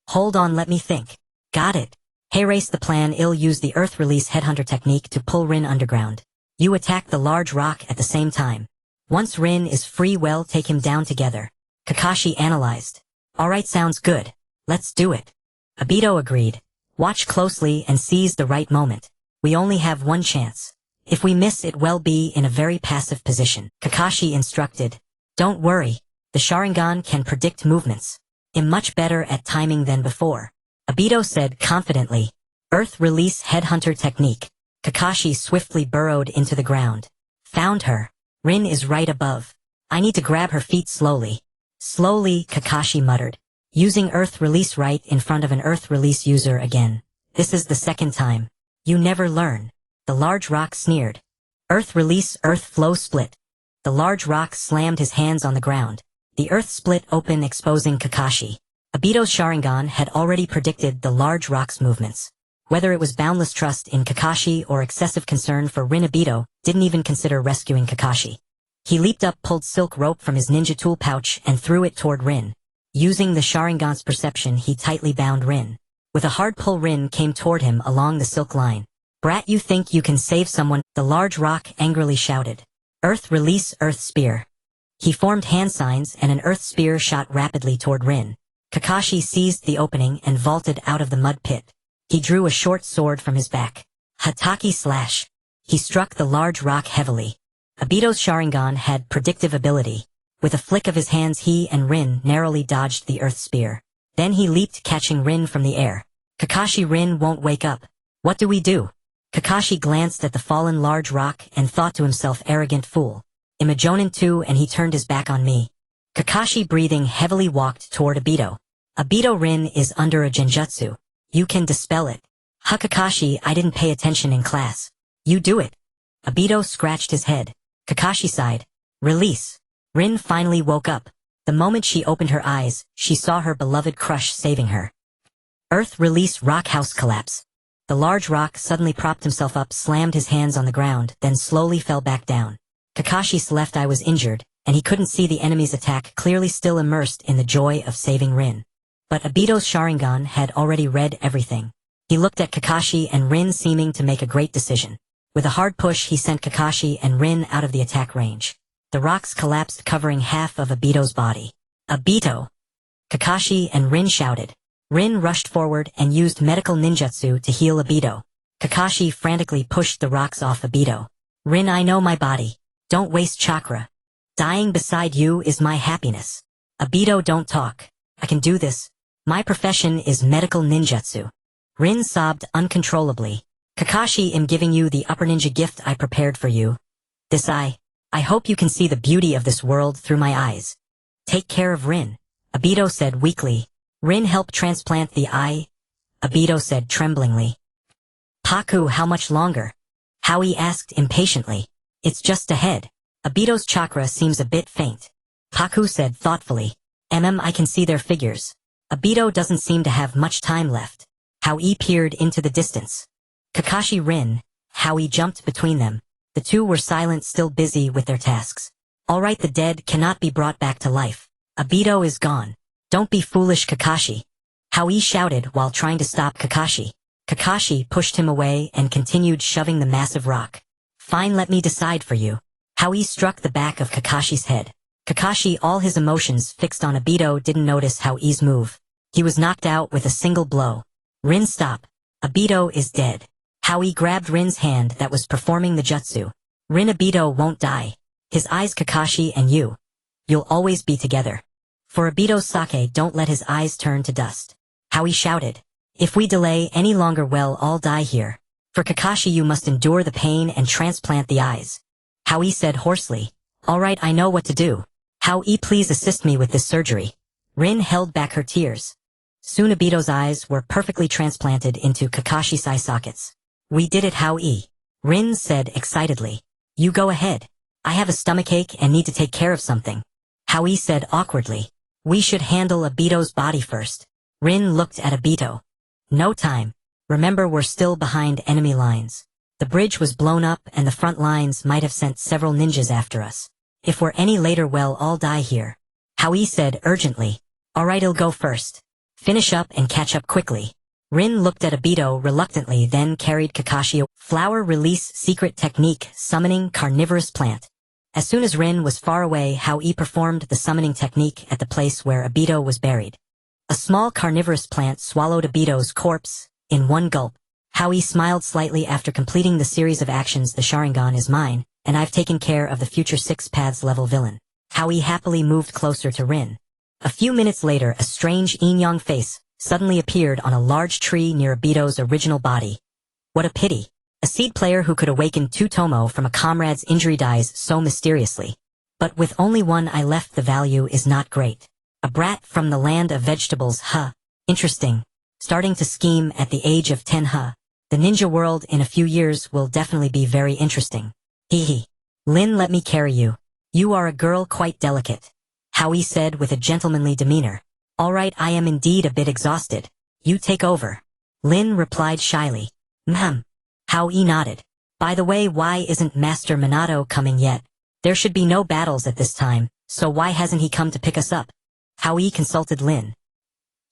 Hold on, let me think. Got it. Hey, race the plan. I'll use the earth release headhunter technique to pull Rin underground. You attack the large rock at the same time. Once Rin is free, we'll take him down together. Kakashi analyzed. Alright, sounds good. Let's do it. Obito agreed. Watch closely and seize the right moment. We only have one chance. If we miss, it will be in a very passive position. Kakashi instructed. Don't worry. The Sharingan can predict movements. I'm much better at timing than before. Obito said confidently. Earth release headhunter technique. Kakashi swiftly burrowed into the ground. Found her. Rin is right above. I need to grab her feet slowly. Slowly, Kakashi muttered. Using earth release right in front of an earth release user again. This is the second time. You never learn. The large rock sneered. Earth release, earth flow split. The large rock slammed his hands on the ground. The earth split open, exposing Kakashi. Obito's Sharingan had already predicted the large rock's movements. Whether it was boundless trust in Kakashi or excessive concern for Rin, Obito didn't even consider rescuing Kakashi. He leaped up, pulled silk rope from his ninja tool pouch and threw it toward Rin. Using the Sharingan's perception, he tightly bound Rin. With a hard pull, Rin came toward him along the silk line. Brat, you think you can save someone? The large rock angrily shouted. Earth release, earth spear. He formed hand signs and an earth spear shot rapidly toward Rin. Kakashi seized the opening and vaulted out of the mud pit. He drew a short sword from his back. Hataki slash. He struck the large rock heavily. Obito's Sharingan had predictive ability. With a flick of his hands, he and Rin narrowly dodged the earth spear. Then he leaped, catching Rin from the air. Kakashi, Rin won't wake up. What do we do? Kakashi glanced at the fallen large rock and thought to himself, arrogant fool. I'm a jonin too, and he turned his back on me. Kakashi, breathing heavily, walked toward Obito. Obito, Rin is under a genjutsu. You can dispel it. Kakashi, I didn't pay attention in class. You do it. Obito scratched his head. Kakashi sighed. Release. Rin finally woke up. The moment she opened her eyes, she saw her beloved crush saving her. Earth release, rock house collapse. The large rock suddenly propped himself up, slammed his hands on the ground, then slowly fell back down. Kakashi's left eye was injured, and he couldn't see the enemy's attack, clearly still immersed in the joy of saving Rin. But Obito's Sharingan had already read everything. He looked at Kakashi and Rin, seeming to make a great decision. With a hard push, he sent Kakashi and Rin out of the attack range. The rocks collapsed, covering half of Obito's body. Obito! Kakashi and Rin shouted. Rin rushed forward and used medical ninjutsu to heal Obito. Kakashi frantically pushed the rocks off Obito. Rin, I know my body. Don't waste chakra. Dying beside you is my happiness. Obito, don't talk. I can do this. My profession is medical ninjutsu. Rin sobbed uncontrollably. Kakashi, am giving you the upper ninja gift I prepared for you. This eye. I hope you can see the beauty of this world through my eyes. Take care of Rin, Obito said weakly. Rin helped transplant the eye, Obito said tremblingly. Paku, how much longer? Hao Yi asked impatiently. It's just ahead. Obito's chakra seems a bit faint. Paku said thoughtfully. I can see their figures. Obito doesn't seem to have much time left. Hao Yi peered into the distance. Kakashi, Rin, Hao Yi jumped between them. The two were silent, still busy with their tasks. All right, the dead cannot be brought back to life. Obito is gone. Don't be foolish, Kakashi. Hao Yi shouted while trying to stop Kakashi. Kakashi pushed him away and continued shoving the massive rock. Fine, let me decide for you. Hao Yi struck the back of Kakashi's head. Kakashi, all his emotions fixed on Obito, didn't notice Hao Yi's move. He was knocked out with a single blow. Rin, stop. Obito is dead. Hao Yi grabbed Rin's hand that was performing the jutsu. Rin, Obito won't die. His eyes, Kakashi, and you'll always be together. For Obito's sake, don't let his eyes turn to dust. Hao Yi shouted. If we delay any longer, we'll all die here. For Kakashi, you must endure the pain and transplant the eyes. Hao Yi said hoarsely. All right, I know what to do. Hao Yi, please assist me with this surgery. Rin held back her tears. Soon Obito's eyes were perfectly transplanted into Kakashi's eye sockets. We did it, Hao Yi. Rin said excitedly. You go ahead. I have a stomachache and need to take care of something. Hao Yi said awkwardly. We should handle Obito's body first. Rin looked at Obito. No time. Remember, we're still behind enemy lines. The bridge was blown up and the front lines might have sent several ninjas after us. If we're any later, we'll all die here. Hao Yi said urgently. All right, I'll go first. Finish up and catch up quickly. Rin looked at Obito reluctantly, then carried Kakashi. Flower release secret technique, summoning carnivorous plant. As soon as Rin was far away, Hao Yi performed the summoning technique at the place where Obito was buried. A small carnivorous plant swallowed Obito's corpse in one gulp. Hao Yi smiled slightly after completing the series of actions. The Sharingan is mine, and I've taken care of the future 6 paths level villain. Hao Yi happily moved closer to Rin. A few minutes later, a strange yin-yang face suddenly appeared on a large tree near Obito's original body. What a pity. A seed player who could awaken 2 Tomo from a comrade's injury dies so mysteriously. But with only one eye left, the value is not great. A brat from the land of vegetables, huh? Interesting. Starting to scheme at the age of 10, huh? The ninja world in a few years will definitely be very interesting. Hee hee. Lin, let me carry you. You are a girl quite delicate. Hao Yi said with a gentlemanly demeanor. All right, I am indeed a bit exhausted. You take over. Lin replied shyly. Hao Yi nodded. By the way, why isn't Master Minato coming yet? There should be no battles at this time, so why hasn't he come to pick us up? Hao Yi consulted Lin.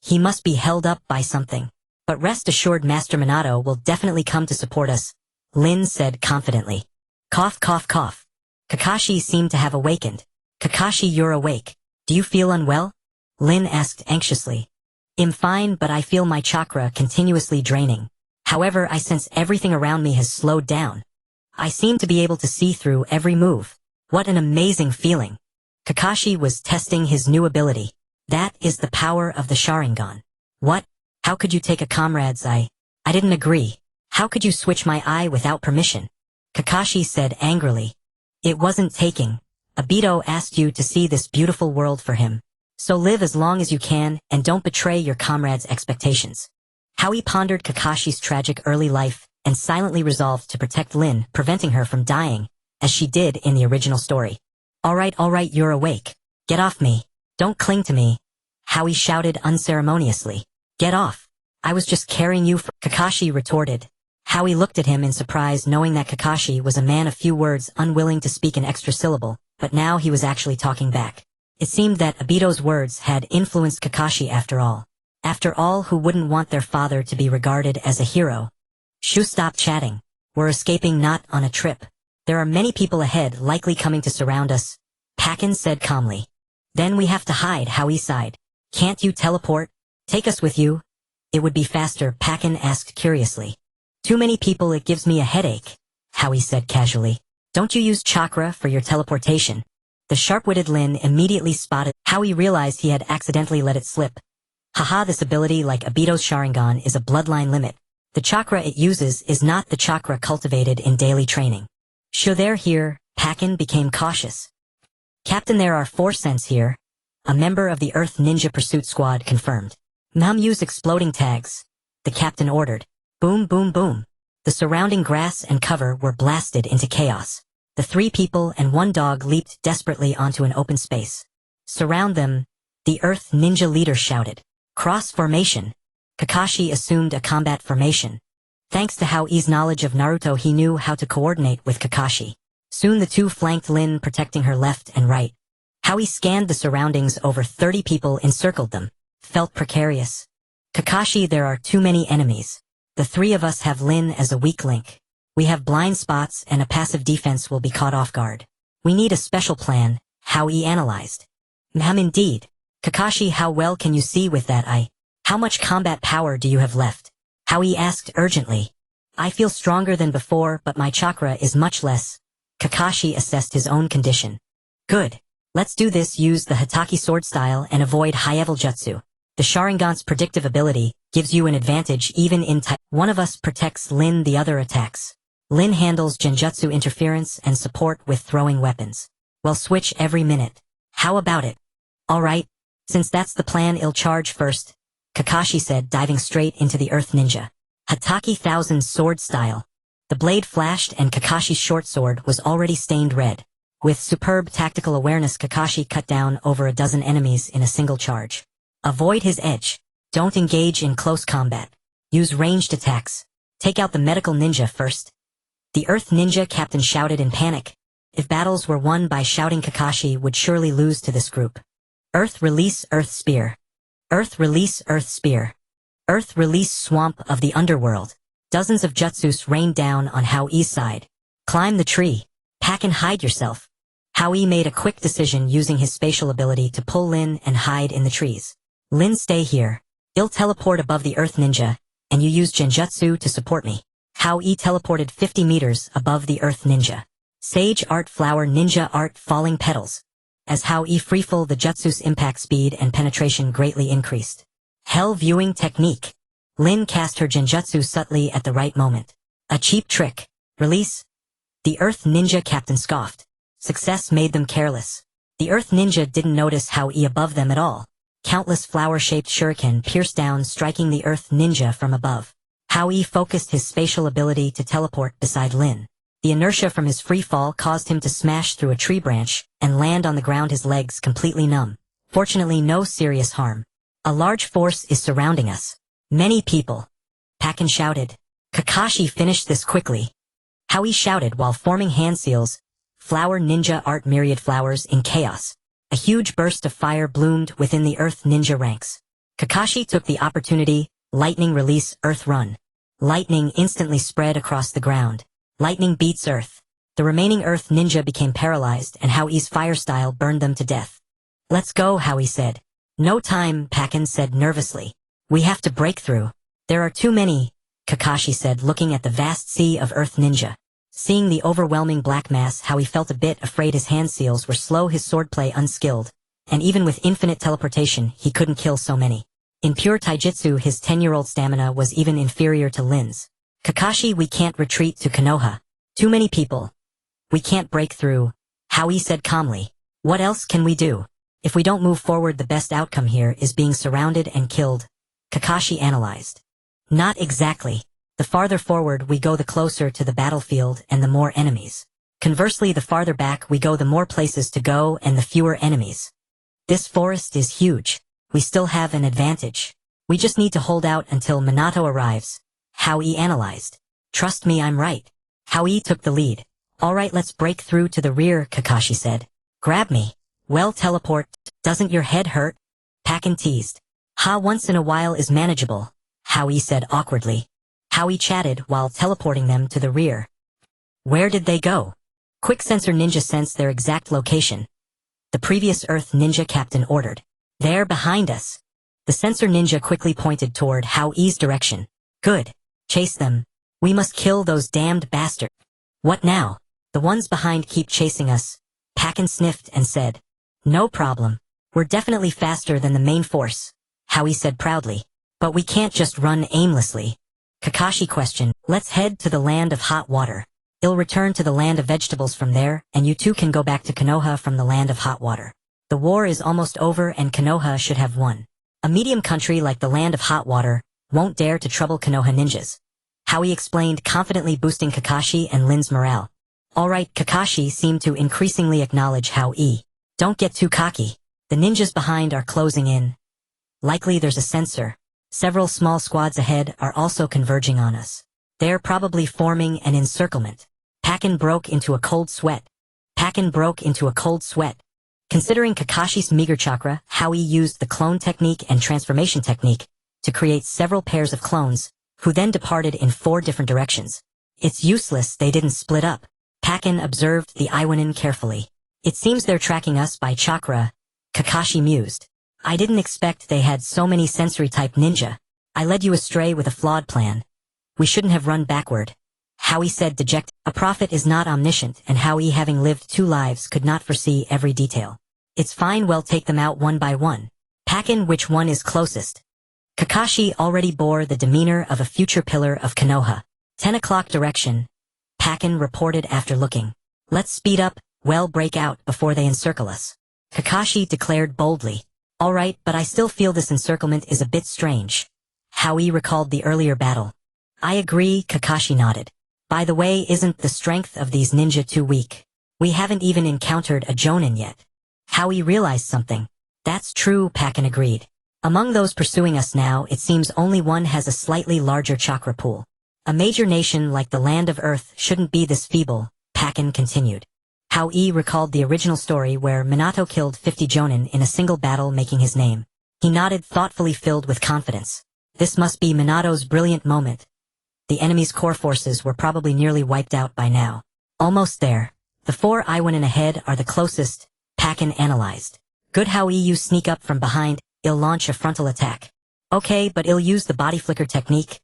He must be held up by something. But rest assured, Master Minato will definitely come to support us, Lin said confidently. Cough, cough, cough. Kakashi seemed to have awakened. Kakashi, you're awake. Do you feel unwell? Lin asked anxiously. I'm fine, but I feel my chakra continuously draining. However, I sense everything around me has slowed down. I seem to be able to see through every move. What an amazing feeling. Kakashi was testing his new ability. That is the power of the Sharingan. What? How could you take a comrade's eye? I didn't agree. How could you switch my eye without permission? Kakashi said angrily. It wasn't taking. Obito asked you to see this beautiful world for him. So live as long as you can and don't betray your comrade's expectations. Hao Yi pondered Kakashi's tragic early life and silently resolved to protect Lin, preventing her from dying, as she did in the original story. All right, you're awake. Get off me. Don't cling to me. Hao Yi shouted unceremoniously. Get off. I was just carrying you for— Kakashi retorted. Hao Yi looked at him in surprise, knowing that Kakashi was a man of few words, unwilling to speak an extra syllable, but now he was actually talking back. It seemed that Obito's words had influenced Kakashi after all. After all, who wouldn't want their father to be regarded as a hero? Shoo, stop chatting. We're escaping, not on a trip. There are many people ahead likely coming to surround us, Pakin said calmly. Then we have to hide, Hao Yi sighed. Can't you teleport? Take us with you. It would be faster, Pakin asked curiously. Too many people, it gives me a headache, Hao Yi said casually. Don't you use chakra for your teleportation? The sharp-witted Lin immediately spotted. Hao Yi realized he had accidentally let it slip. Haha, this ability, like Obito's Sharingan, is a bloodline limit. The chakra it uses is not the chakra cultivated in daily training. Sure, they're here, Pakin became cautious. Captain, there are 4 cents here. A member of the Earth Ninja Pursuit Squad confirmed. Use exploding tags. The captain ordered. Boom, boom, boom. The surrounding grass and cover were blasted into chaos. The 3 people and 1 dog leaped desperately onto an open space. Surround them, the Earth Ninja leader shouted. Cross formation. Kakashi assumed a combat formation. Thanks to Hao Yi's knowledge of Naruto, he knew how to coordinate with Kakashi. Soon the 2 flanked Lin, protecting her left and right. Hao Yi scanned the surroundings. Over 30 people encircled them. Felt precarious. Kakashi, there are too many enemies. The 3 of us have Lin as a weak link. We have blind spots and a passive defense will be caught off guard. We need a special plan, Hao Yi analyzed. Indeed. Kakashi, how well can you see with that eye? How much combat power do you have left? Hao Yi asked urgently. I feel stronger than before, but my chakra is much less. Kakashi assessed his own condition. Good. Let's do this. Use the Hatake sword style and avoid high-level jutsu. The Sharingan's predictive ability gives you an advantage even in type. One of us protects Lin, the other attacks. Lin handles genjutsu interference and support with throwing weapons. We'll switch every minute. How about it? Alright. Since that's the plan, I'll charge first, Kakashi said, diving straight into the Earth Ninja. Hatake Thousand sword style. The blade flashed and Kakashi's short sword was already stained red. With superb tactical awareness, Kakashi cut down over a dozen enemies in a single charge. Avoid his edge. Don't engage in close combat. Use ranged attacks. Take out the medical ninja first. The Earth Ninja captain shouted in panic. If battles were won by shouting, Kakashi would surely lose to this group. Earth release Earth Spear. Earth release Earth Spear. Earth release Swamp of the Underworld. Dozens of jutsus rained down on Hao Yi's side. Climb the tree. Pack and hide yourself. Hao Yi made a quick decision, using his spatial ability to pull Lin and hide in the trees. Lin, stay here. I'll teleport above the Earth Ninja, and you use genjutsu to support me. Hao Yi teleported 50 meters above the Earth Ninja. Sage Art Flower Ninja Art Falling Petals. As Hao Yi freefall, the jutsu's impact speed and penetration greatly increased. Hell Viewing Technique. Lin cast her genjutsu subtly at the right moment. A cheap trick. Release. The Earth Ninja captain scoffed. Success made them careless. The Earth Ninja didn't notice Hao Yi above them at all. Countless flower-shaped shuriken pierced down, striking the Earth Ninja from above. Hao Yi focused his spatial ability to teleport beside Lin. The inertia from his free fall caused him to smash through a tree branch and land on the ground, his legs completely numb. Fortunately, no serious harm. A large force is surrounding us. Many people. Pakin shouted. Kakashi finished this quickly. Hao Yi shouted while forming hand seals. Flower Ninja Art Myriad Flowers in Chaos. A huge burst of fire bloomed within the Earth Ninja ranks. Kakashi took the opportunity. Lightning Release Earth Run. Lightning instantly spread across the ground. Lightning beats Earth. The remaining Earth Ninja became paralyzed and Hao Yi's fire style burned them to death. Let's go, Hao Yi said. No time, Pakin said nervously. We have to break through. There are too many, Kakashi said, looking at the vast sea of Earth Ninja. Seeing the overwhelming black mass, Hao Yi felt a bit afraid. His hand seals were slow, his swordplay unskilled, and even with infinite teleportation, he couldn't kill so many. In pure taijutsu, his 10-year-old stamina was even inferior to Lin's. Kakashi, we can't retreat to Konoha. Too many people. We can't break through, Hao Yi said calmly. What else can we do? If we don't move forward, the best outcome here is being surrounded and killed, Kakashi analyzed. Not exactly. The farther forward we go, the closer to the battlefield and the more enemies. Conversely, the farther back we go, the more places to go and the fewer enemies. This forest is huge. We still have an advantage. We just need to hold out until Minato arrives, Hao Yi analyzed. Trust me, I'm right. Hao Yi took the lead. Alright, let's break through to the rear, Kakashi said. Grab me. Well, teleport. Doesn't your head hurt? Pakin teased. Once in a while is manageable, Hao Yi said awkwardly. Hao Yi chatted while teleporting them to the rear. Where did they go? Quick Sensor Ninja sensed their exact location. The previous Earth Ninja captain ordered. They're behind us. The Sensor Ninja quickly pointed toward Hao Yi's direction. Good. Chase them. We must kill those damned bastards. What now? The ones behind keep chasing us. Pakin sniffed and said. No problem. We're definitely faster than the main force, Hao Yi said proudly. But we can't just run aimlessly. Kakashi questioned. Let's head to the land of hot water. I'll return to the land of vegetables from there, and you two can go back to Konoha from the land of hot water. The war is almost over and Konoha should have won. A medium country like the land of hot water won't dare to trouble Konoha ninjas. Hao Yi explained, confidently boosting Kakashi and Lin's morale. Alright, Kakashi seemed to increasingly acknowledge Hao Yi. Don't get too cocky. The ninjas behind are closing in. Likely there's a sensor. Several small squads ahead are also converging on us. They're probably forming an encirclement. Pakin broke into a cold sweat. Considering Kakashi's meager chakra, Hao Yi used the clone technique and transformation technique to create several pairs of clones, who then departed in 4 different directions. It's useless they didn't split up. Pakin observed the Iwanin carefully. It seems they're tracking us by chakra, Kakashi mused. I didn't expect they had so many sensory-type ninja. I led you astray with a flawed plan. We shouldn't have run backward. Hao Yi said dejected. A prophet is not omniscient, and Hao Yi, having lived 2 lives, could not foresee every detail. It's fine, we'll take them out one by one. Pakin, which one is closest? Kakashi already bore the demeanor of a future pillar of Konoha. 10 o'clock direction. Pakin reported after looking. Let's speed up, we'll break out before they encircle us. Kakashi declared boldly. Alright, but I still feel this encirclement is a bit strange. Hao Yi recalled the earlier battle. I agree, Kakashi nodded. By the way, isn't the strength of these ninja too weak? We haven't even encountered a jonin yet. Hao Yi realized something. That's true, Pakin agreed. Among those pursuing us now, it seems only one has a slightly larger chakra pool. A major nation like the Land of Earth shouldn't be this feeble, Pakin continued. Hao Yi recalled the original story where Minato killed 50 jonin in a single battle, making his name. He nodded, thoughtfully, filled with confidence. This must be Minato's brilliant moment. The enemy's core forces were probably nearly wiped out by now. Almost there. The 4 Iwanin ahead are the closest, Pakin analyzed. Good, Hao Yi, you sneak up from behind. I'll launch a frontal attack. Okay, but I'll use the body flicker technique.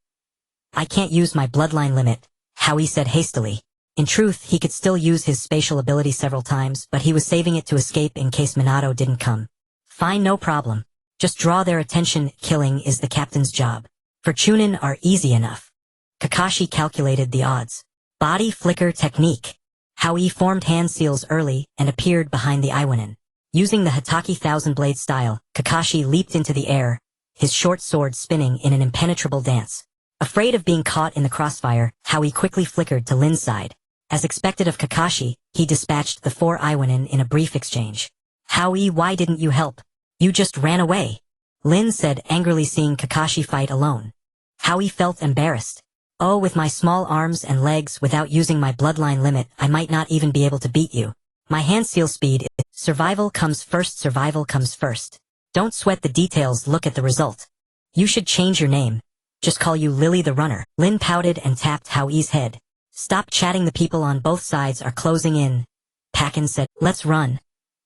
I can't use my bloodline limit, Hao Yi said hastily. In truth, he could still use his spatial ability several times, but he was saving it to escape in case Minato didn't come. Fine, no problem. Just draw their attention. Killing is the captain's job. For chunin are easy enough. Kakashi calculated the odds. Body flicker technique. Hao Yi formed hand seals early and appeared behind the Iwanin. Using the Hatake Thousand Blade style, Kakashi leaped into the air, his short sword spinning in an impenetrable dance. Afraid of being caught in the crossfire, Hao Yi quickly flickered to Lin's side. As expected of Kakashi, he dispatched the 4 Iwanin in a brief exchange. Hao Yi, why didn't you help? You just ran away. Lin said, angrily, seeing Kakashi fight alone. Hao Yi felt embarrassed. Oh, with my small arms and legs, without using my bloodline limit, I might not even be able to beat you. My hand seal speed. Survival comes first. Don't sweat the details, look at the result. You should change your name. Just call you Lily the Runner. Lin pouted and tapped Hao Yi's head. Stop chatting, the people on both sides are closing in. Pakin said, let's run.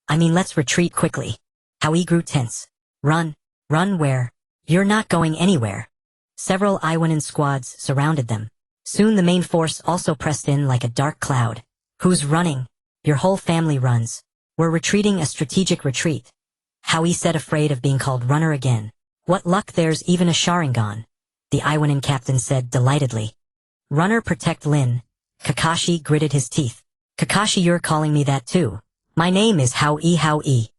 Let's retreat quickly. Hao Yi grew tense. Run. Run where? You're not going anywhere. Several Iwanin squads surrounded them. Soon the main force also pressed in like a dark cloud. Who's running? Your whole family runs. We're retreating, a strategic retreat. Hao Yi said, afraid of being called runner again. What luck, there's even a Sharingan. The Iwanin captain said delightedly. Runner, protect Lin. Kakashi gritted his teeth. Kakashi, you're calling me that too. My name is Hao Yi.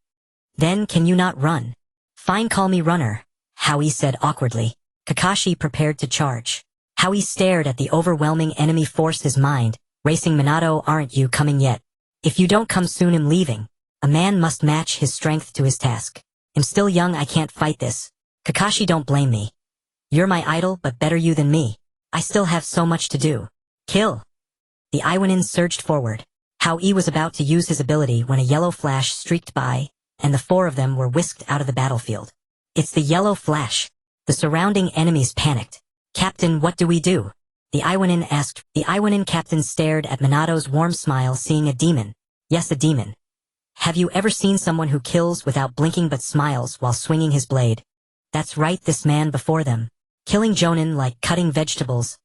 Then can you not run? Fine, call me runner, Hao Yi said awkwardly. Kakashi prepared to charge. Hao Yi stared at the overwhelming enemy force, his mind racing. Minato, aren't you coming yet? If you don't come soon, I'm leaving. A man must match his strength to his task. I'm still young, I can't fight this. Kakashi, don't blame me. You're my idol, but better you than me. I still have so much to do. Kill. The Iwanin surged forward. Hao Yi was about to use his ability when a yellow flash streaked by, and the 4 of them were whisked out of the battlefield. It's the yellow flash. The surrounding enemies panicked. Captain, what do we do? The Iwanin asked. The Iwanin captain stared at Minato's warm smile, seeing a demon. Yes, a demon. Have you ever seen someone who kills without blinking but smiles while swinging his blade? That's right, this man before them. Killing jonin like cutting vegetables.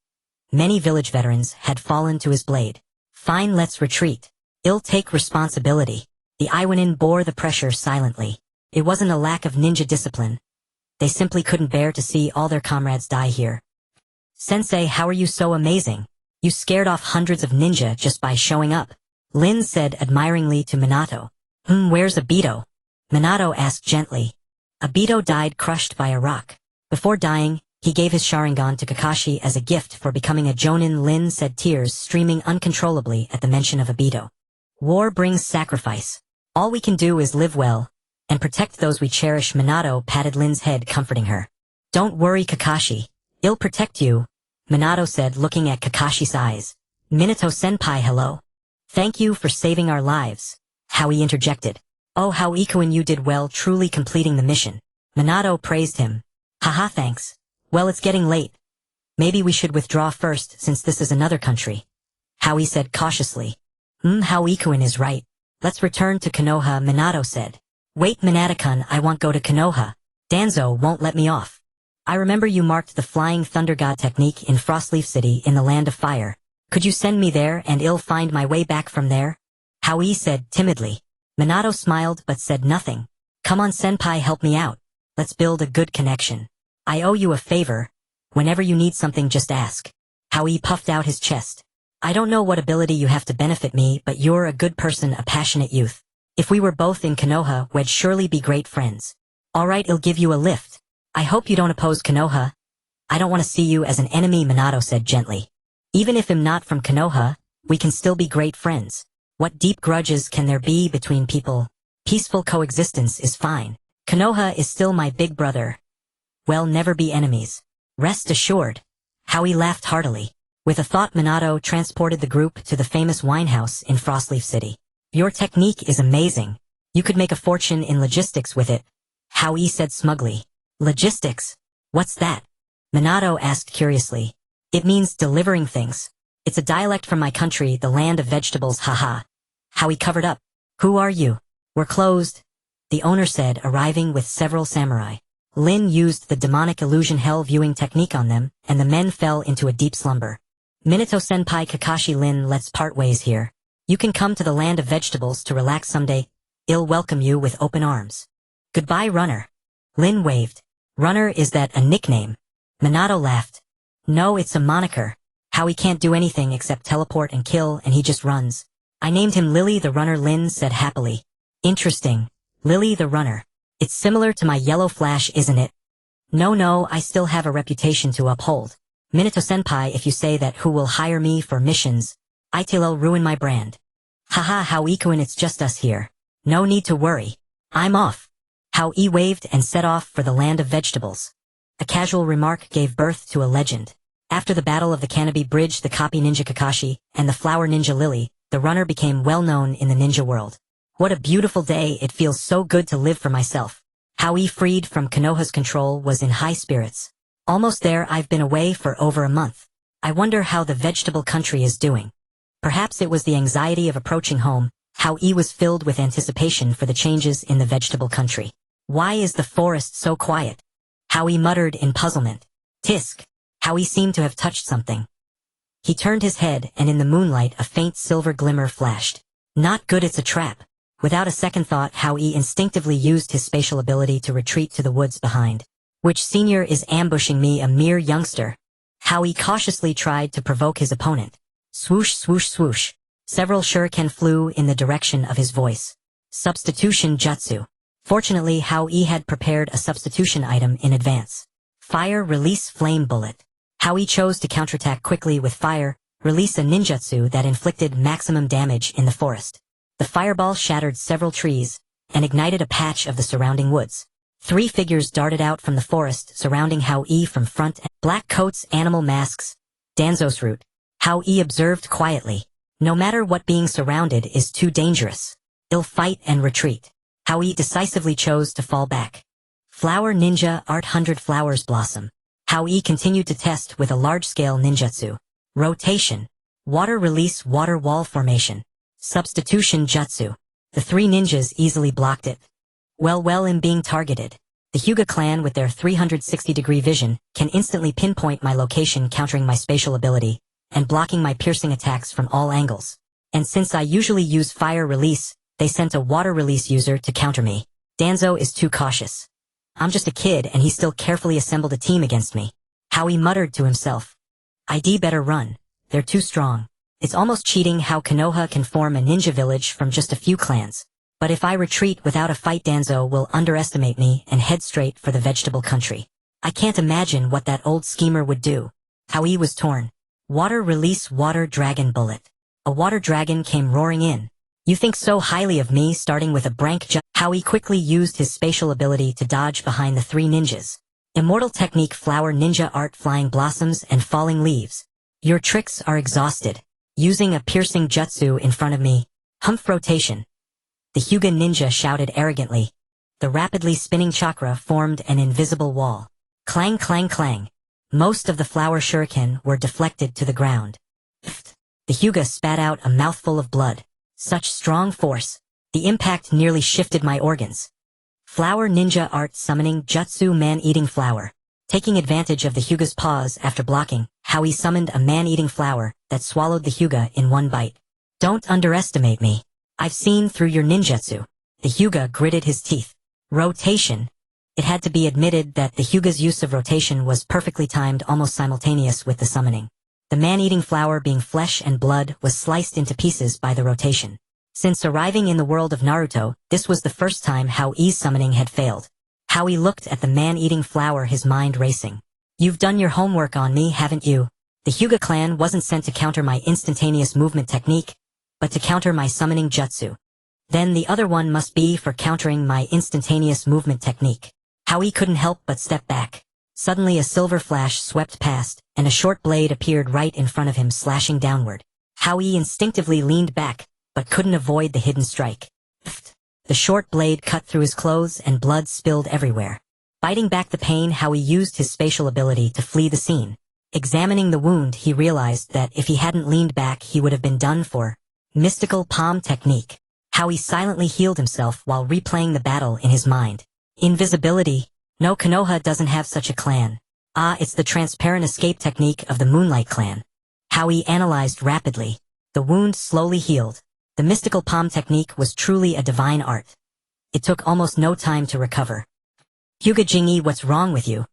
Many village veterans had fallen to his blade. Fine, let's retreat. I'll take responsibility. The Iwanin bore the pressure silently. It wasn't a lack of ninja discipline. They simply couldn't bear to see all their comrades die here. Sensei, how are you so amazing? You scared off hundreds of ninja just by showing up. Lin said admiringly to Minato. Where's Obito? Minato asked gently. Obito died crushed by a rock. Before dying, he gave his Sharingan to Kakashi as a gift for becoming a Jonin. Lin said, tears streaming uncontrollably at the mention of Obito. War brings sacrifice. All we can do is live well and protect those we cherish. Minato patted Lin's head, comforting her. Don't worry, Kakashi. I'll protect you, Minato said, looking at Kakashi's eyes. Minato-senpai, hello. Thank you for saving our lives, Hao Yi interjected. Oh, Hao Yi-kun, you did well, truly completing the mission. Minato praised him. Haha, thanks. Well, it's getting late. Maybe we should withdraw first, since this is another country. Hao Yi said cautiously. Hao Yi-kun is right. Let's return to Konoha, Minato said. Wait, Minato-kun, I won't go to Konoha. Danzo won't let me off. I remember you marked the Flying Thunder God technique in Frostleaf City in the Land of Fire. Could you send me there and I'll find my way back from there? Hao Yi said timidly. Minato smiled but said nothing. Come on, senpai, help me out. Let's build a good connection. I owe you a favor. Whenever you need something, just ask. Hao Yi puffed out his chest. I don't know what ability you have to benefit me, but you're a good person, a passionate youth. If we were both in Konoha, we'd surely be great friends. Alright, I'll give you a lift. I hope you don't oppose Konoha. I don't want to see you as an enemy, Minato said gently. Even if I'm not from Konoha, we can still be great friends. What deep grudges can there be between people? Peaceful coexistence is fine. Konoha is still my big brother. We'll never be enemies. Rest assured. Hao Yi laughed heartily. With a thought, Minato transported the group to the famous wine house in Frostleaf City. Your technique is amazing. You could make a fortune in logistics with it, Hao Yi said smugly. Logistics? What's that? Minato asked curiously. It means delivering things. It's a dialect from my country, the land of vegetables, haha. Hao Yi covered up. Who are you? We're closed, the owner said, arriving with several samurai. Lin used the demonic illusion hell viewing technique on them, and the men fell into a deep slumber. Minato-senpai, Kakashi, Lin, let's part ways here. You can come to the land of vegetables to relax someday. I'll welcome you with open arms. Goodbye, Runner. Lin waved. Runner, is that a nickname? Minato laughed. No, it's a moniker. How he can't do anything except teleport and kill, and he just runs. I named him Lily the Runner, Lin said happily. Interesting. Lily the Runner. It's similar to my yellow flash, isn't it? No, I still have a reputation to uphold. Minato-senpai, if you say that who will hire me for missions, I'll ruin my brand. Haha, Hao Yi-kun, it's just us here. No need to worry. I'm off. Hao Yi waved and set off for the land of vegetables. A casual remark gave birth to a legend. After the Battle of the Canopy Bridge, the copy ninja Kakashi and the flower ninja Lily, the runner became well known in the ninja world. What a beautiful day, it feels so good to live for myself. Hao Yi, freed from Konoha's control, was in high spirits. Almost there, I've been away for over a month. I wonder how the vegetable country is doing. Perhaps it was the anxiety of approaching home. Hao Yi was filled with anticipation for the changes in the vegetable country. Why is the forest so quiet? Hao Yi muttered in puzzlement. Tisk. Hao Yi seemed to have touched something. He turned his head, and in the moonlight a faint silver glimmer flashed. Not good, it's a trap. Without a second thought, Hao Yi instinctively used his spatial ability to retreat to the woods behind. Which senior is ambushing me, a mere youngster? Hao Yi cautiously tried to provoke his opponent. Swoosh, swoosh, swoosh. Several shuriken flew in the direction of his voice. Substitution jutsu. Fortunately, Hao Yi had prepared a substitution item in advance. Fire, release, flame bullet. Hao Yi chose to counterattack quickly with fire, release a ninjutsu that inflicted maximum damage in the forest. The fireball shattered several trees and ignited a patch of the surrounding woods. 3 figures darted out from the forest surrounding Hao Yi from front. Black coats, animal masks. Danzo's route. Hao Yi observed quietly. No matter what, being surrounded is too dangerous. I'll fight and retreat. Hao Yi decisively chose to fall back. Flower ninja art 100 flowers blossom. Hao Yi continued to test with a large-scale ninjutsu. Rotation. Water release, water wall formation. Substitution jutsu. The 3 ninjas easily blocked it. Well, I'm being targeted. The Hyuga clan, with their 360-degree vision, can instantly pinpoint my location, countering my spatial ability and blocking my piercing attacks from all angles. And since I usually use fire release, they sent a water release user to counter me. Danzo is too cautious. I'm just a kid and he still carefully assembled a team against me. Hao Yi muttered to himself. I'd better run. They're too strong. It's almost cheating how Konoha can form a ninja village from just a few clans. But if I retreat without a fight, Danzo will underestimate me and head straight for the vegetable country. I can't imagine what that old schemer would do. Hao Yi was torn. Water release water dragon bullet. A water dragon came roaring in. You think so highly of me, starting with a brank jump. Hao Yi quickly used his spatial ability to dodge behind the three ninjas. Immortal technique flower ninja art flying blossoms and falling leaves. Your tricks are exhausted. Using a piercing jutsu in front of me. Humph rotation. The Hyuga ninja shouted arrogantly. The rapidly spinning chakra formed an invisible wall. Clang clang clang. Most of the flower shuriken were deflected to the ground. The Hyuga spat out a mouthful of blood. Such strong force. The impact nearly shifted my organs. Flower ninja art summoning jutsu man-eating flower. Taking advantage of the Hyuga's pause after blocking, Hao Yi summoned a man-eating flower that swallowed the Hyuga in one bite. Don't underestimate me. I've seen through your ninjutsu. The Hyuga gritted his teeth. Rotation. It had to be admitted that the Hyuga's use of rotation was perfectly timed, almost simultaneous with the summoning. The man-eating flower, being flesh and blood, was sliced into pieces by the rotation. Since arriving in the world of Naruto, this was the first time Hao Yi's summoning had failed. Hao Yi looked at the man-eating flower, his mind racing. You've done your homework on me, haven't you? The Hyuga clan wasn't sent to counter my instantaneous movement technique, but to counter my summoning jutsu. Then the other one must be for countering my instantaneous movement technique. Hao Yi couldn't help but step back. Suddenly a silver flash swept past, and a short blade appeared right in front of him, slashing downward. Hao Yi instinctively leaned back, but couldn't avoid the hidden strike. The short blade cut through his clothes and blood spilled everywhere. Fighting back the pain, Hao Yi used his spatial ability to flee the scene. Examining the wound, he realized that if he hadn't leaned back, he would have been done for. Mystical palm technique. Hao Yi silently healed himself while replaying the battle in his mind. Invisibility. No, Konoha doesn't have such a clan. Ah, it's the transparent escape technique of the Moonlight clan. Hao Yi analyzed rapidly. The wound slowly healed. The mystical palm technique was truly a divine art. It took almost no time to recover. Hyuga Jingi, what's wrong with you?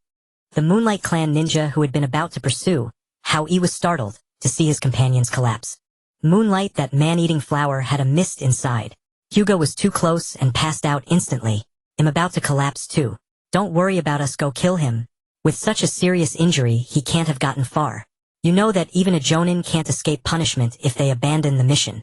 The Moonlight clan ninja who had been about to pursue, Hao Yi was startled to see his companions collapse. Moonlight, that man-eating flower had a mist inside. Hyuga was too close and passed out instantly. I'm about to collapse too. Don't worry about us, go kill him. With such a serious injury, he can't have gotten far. You know that even a jonin can't escape punishment if they abandon the mission.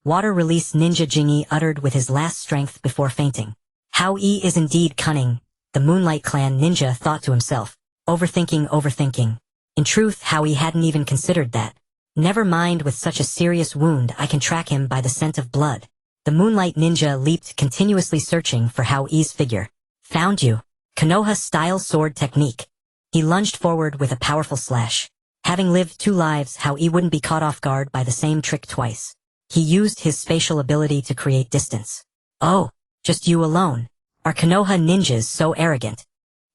Water release ninja Jingi uttered with his last strength before fainting. Hao Yi is indeed cunning, the Moonlight clan ninja thought to himself. Overthinking. In truth, Hao Yi hadn't even considered that. Never mind, with such a serious wound I can track him by the scent of blood. The Moonlight ninja leaped, continuously searching for Hao Yi's figure. Found you. Konoha-style sword technique. He lunged forward with a powerful slash. Having lived 2 lives, Hao Yi wouldn't be caught off guard by the same trick twice. He used his spatial ability to create distance. Oh, just you alone. Are Konoha ninjas so arrogant?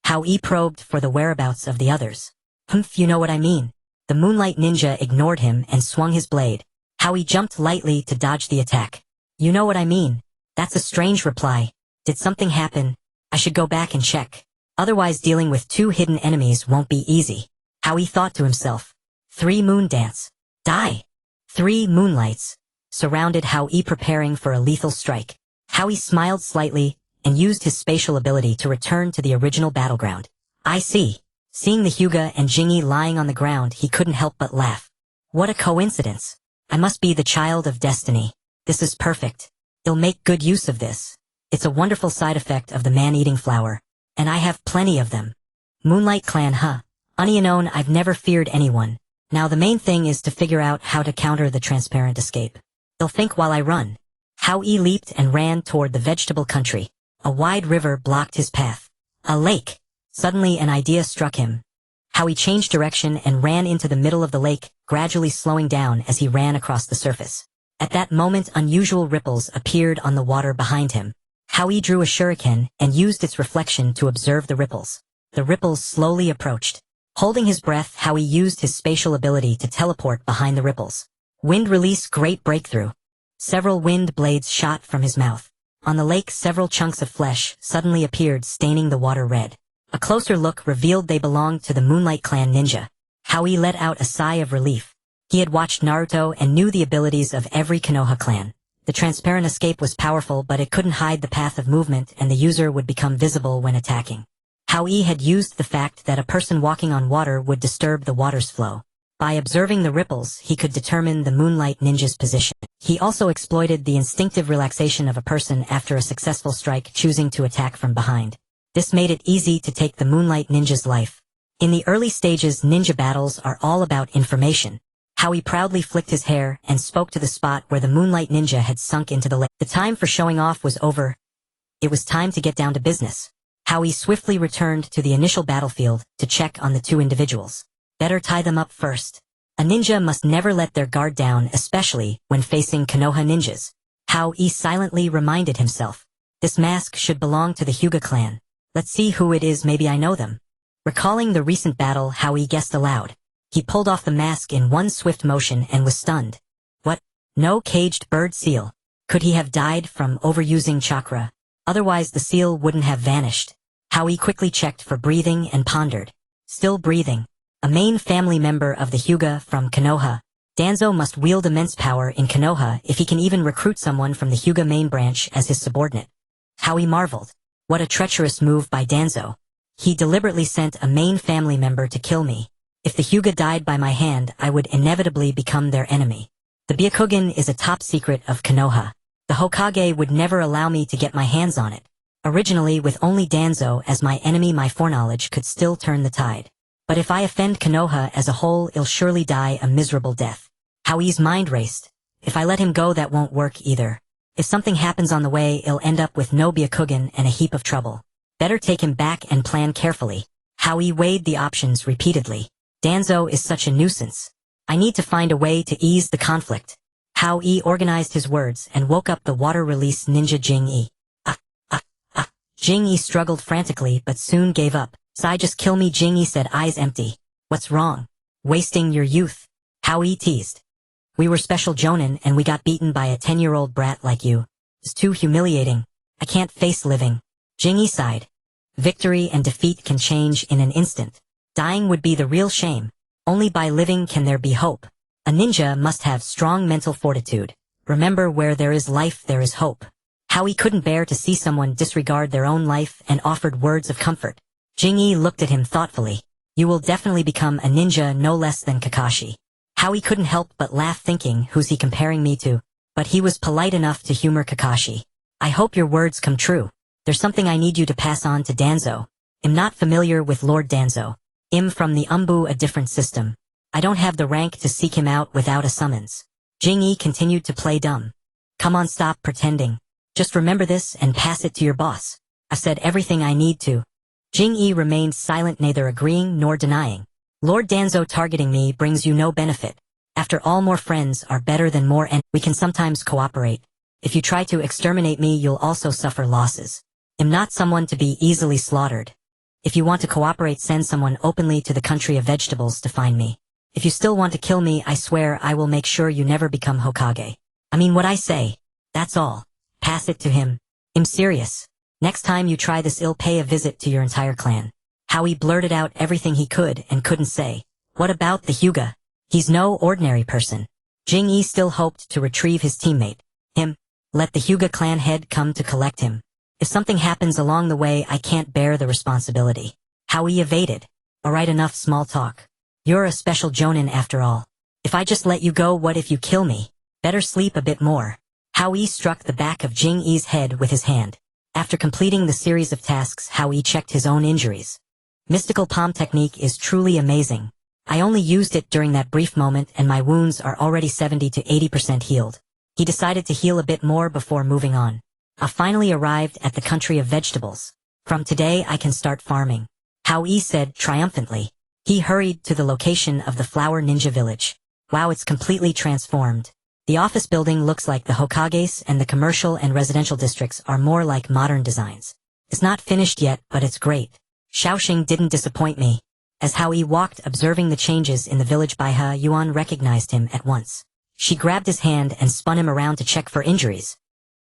Hao Yi probed for the whereabouts of the others. Humph, you know what I mean. The Moonlight ninja ignored him and swung his blade. Hao Yi jumped lightly to dodge the attack. You know what I mean. That's a strange reply. Did something happen? I should go back and check. Otherwise dealing with 2 hidden enemies won't be easy. Hao Yi thought to himself. 3 moon dance. Die. 3 moonlights surrounded Hao Yi, preparing for a lethal strike. Hao Yi smiled slightly and used his spatial ability to return to the original battleground. I see. Seeing the Hyuga and Jingi lying on the ground, he couldn't help but laugh. What a coincidence. I must be the child of destiny. This is perfect. I'll make good use of this. It's a wonderful side effect of the man-eating flower. And I have plenty of them. Moonlight clan, huh? Unknown, I've never feared anyone. Now the main thing is to figure out how to counter the transparent escape. They'll think while I run. Hao Yi leaped and ran toward the vegetable country. A wide river blocked his path. A lake. Suddenly an idea struck him. Hao Yi changed direction and ran into the middle of the lake, gradually slowing down as he ran across the surface. At that moment, unusual ripples appeared on the water behind him. Hao Yi drew a shuriken and used its reflection to observe the ripples. The ripples slowly approached. Holding his breath, Hao Yi used his spatial ability to teleport behind the ripples. Wind release, great breakthrough. Several wind blades shot from his mouth. On the lake, several chunks of flesh suddenly appeared, staining the water red. A closer look revealed they belonged to the Moonlight clan ninja. Hao Yi let out a sigh of relief. He had watched Naruto and knew the abilities of every Konoha clan. The transparent escape was powerful, but it couldn't hide the path of movement, and the user would become visible when attacking. Hao Yi had used the fact that a person walking on water would disturb the water's flow. By observing the ripples, he could determine the Moonlight Ninja's position. He also exploited the instinctive relaxation of a person after a successful strike, choosing to attack from behind. This made it easy to take the Moonlight Ninja's life. In the early stages, ninja battles are all about information. Hao Yi proudly flicked his hair and spoke to the spot where the Moonlight Ninja had sunk into the lake. The time for showing off was over. It was time to get down to business. Hao Yi swiftly returned to the initial battlefield to check on the two individuals. Better tie them up first. A ninja must never let their guard down, especially when facing Konoha ninjas. Hao Yi silently reminded himself. This mask should belong to the Hyuga clan. Let's see who it is, maybe I know them. Recalling the recent battle, Hao Yi guessed aloud. He pulled off the mask in one swift motion and was stunned. What? No caged bird seal. Could he have died from overusing chakra? Otherwise the seal wouldn't have vanished. Hao Yi quickly checked for breathing and pondered. Still breathing. A main family member of the Hyuga from Konoha. Danzo must wield immense power in Konoha if he can even recruit someone from the Hyuga main branch as his subordinate. Hao Yi marveled. What a treacherous move by Danzo. He deliberately sent a main family member to kill me. If the Hyuga died by my hand, I would inevitably become their enemy. The Byakugan is a top secret of Konoha. The Hokage would never allow me to get my hands on it. Originally, with only Danzo as my enemy, my foreknowledge could still turn the tide. But if I offend Konoha as a whole, I'll surely die a miserable death. Hao Yi's mind raced. If I let him go, that won't work either. If something happens on the way, I'll end up with no Byakugan and a heap of trouble. Better take him back and plan carefully. Hao Yi weighed the options repeatedly. Danzo is such a nuisance. I need to find a way to ease the conflict. Hao Yi organized his words and woke up the water-release ninja Jing Yi. Jing Yi struggled frantically but soon gave up. "Sai, just kill me," Jing Yi said, eyes empty. "What's wrong? Wasting your youth?" Hao Yi teased. "We were special jonin and we got beaten by a 10-year-old brat like you. It's too humiliating. I can't face living." Jing Yi sighed. Victory and defeat can change in an instant. Dying would be the real shame. Only by living can there be hope. A ninja must have strong mental fortitude. Remember, where there is life, there is hope. Hao Yi couldn't bear to see someone disregard their own life and offered words of comfort. Jing Yi looked at him thoughtfully. "You will definitely become a ninja, no less than Kakashi." Hao Yi couldn't help but laugh, thinking, who's he comparing me to? But he was polite enough to humor Kakashi. "I hope your words come true. There's something I need you to pass on to Danzo. I'm not familiar with Lord Danzo. I'm from the Umbu, a different system. I don't have the rank to seek him out without a summons." Jing Yi continued to play dumb. "Come on, stop pretending. Just remember this and pass it to your boss. I've said everything I need to." Jing Yi remained silent, neither agreeing nor denying. "Lord Danzo targeting me brings you no benefit. After all, more friends are better than more, and we can sometimes cooperate. If you try to exterminate me, you'll also suffer losses. I'm not someone to be easily slaughtered. If you want to cooperate, send someone openly to the country of vegetables to find me. If you still want to kill me, I swear I will make sure you never become Hokage. I mean what I say. That's all. Pass it to him. I'm serious. Next time you try this, I'll pay a visit to your entire clan." Hao Yi blurted out everything he could and couldn't say. What about the Hyuga? He's no ordinary person. Jing Yi still hoped to retrieve his teammate. Him. Let the Hyuga clan head come to collect him. If something happens along the way, I can't bear the responsibility. Hao Yi evaded. "Alright, enough small talk. You're a special jonin after all. If I just let you go, what if you kill me? Better sleep a bit more." Hao Yi struck the back of Jing Yi's head with his hand. After completing the series of tasks, Hao Yi checked his own injuries. Mystical palm technique is truly amazing. I only used it during that brief moment and my wounds are already 70 to 80% healed. He decided to heal a bit more before moving on. I finally arrived at the country of vegetables. From today I can start farming. Hao Yi said triumphantly. He hurried to the location of the Flower Ninja Village. Wow, it's completely transformed. The office building looks like the Hokage's and the commercial and residential districts are more like modern designs. It's not finished yet, but it's great. Shaoxing didn't disappoint me. As Hao Yi walked observing the changes in the village, Baihe Yuan recognized him at once. She grabbed his hand and spun him around to check for injuries.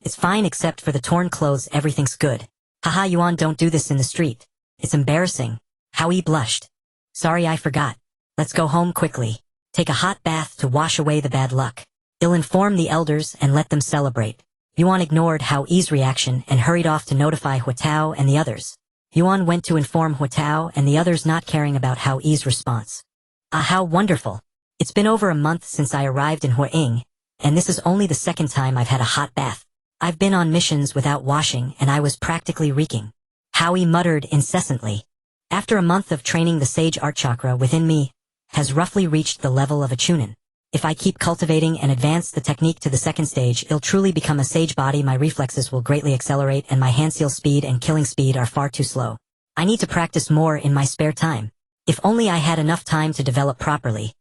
"It's fine except for the torn clothes, everything's good." "Haha, Yuan, don't do this in the street. It's embarrassing." Hao Yi blushed. "Sorry, I forgot. Let's go home quickly. Take a hot bath to wash away the bad luck. I'll inform the elders and let them celebrate. Yuan ignored Hao Yi's reaction and hurried off to notify Huatao and the others. Yuan went to inform Huatao and the others, not caring about Hao Yi's response. Ah, how wonderful. It's been over a month since I arrived in Huaying, and this is only the second time I've had a hot bath. I've been on missions without washing and I was practically reeking. Hao Yi muttered incessantly. After a month of training, the sage art chakra within me has roughly reached the level of a chunin. If I keep cultivating and advance the technique to the second stage, it'll truly become a sage body. My reflexes will greatly accelerate and my hand seal speed and killing speed are far too slow. I need to practice more in my spare time. If only I had enough time to develop properly.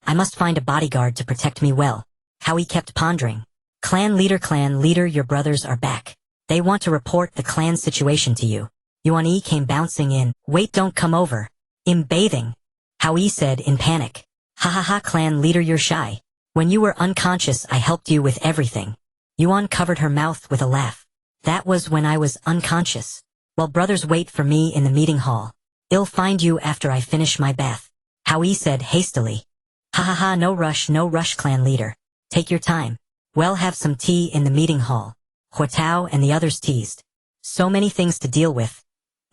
I must find a bodyguard to protect me well. Hao Yi kept pondering. Clan leader, your brothers are back. They want to report the clan situation to you. Yuan Yi came bouncing in. Wait, don't come over. I'm bathing. Hao Yi said in panic. Ha ha ha, clan leader, you're shy. When you were unconscious, I helped you with everything. Yuan covered her mouth with a laugh. That was when I was unconscious. Well, brothers, wait for me in the meeting hall. I'll find you after I finish my bath. Hao Yi said hastily. Ha ha ha, no rush, clan leader. Take your time. Well, have some tea in the meeting hall. Huatao and the others teased. So many things to deal with.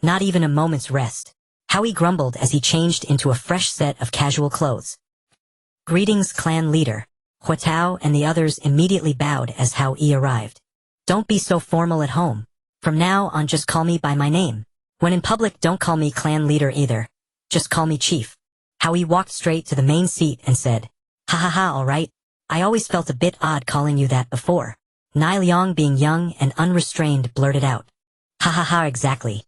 Not even a moment's rest. Hao Yi grumbled as he changed into a fresh set of casual clothes. Greetings, clan leader. Huatao and the others immediately bowed as Hao Yi arrived. Don't be so formal at home. From now on, just call me by my name. When in public, don't call me clan leader either. Just call me chief. Hao Yi walked straight to the main seat and said, Ha ha ha, alright. I always felt a bit odd calling you that before. Nai Liang, being young and unrestrained, blurted out. Ha ha ha, exactly.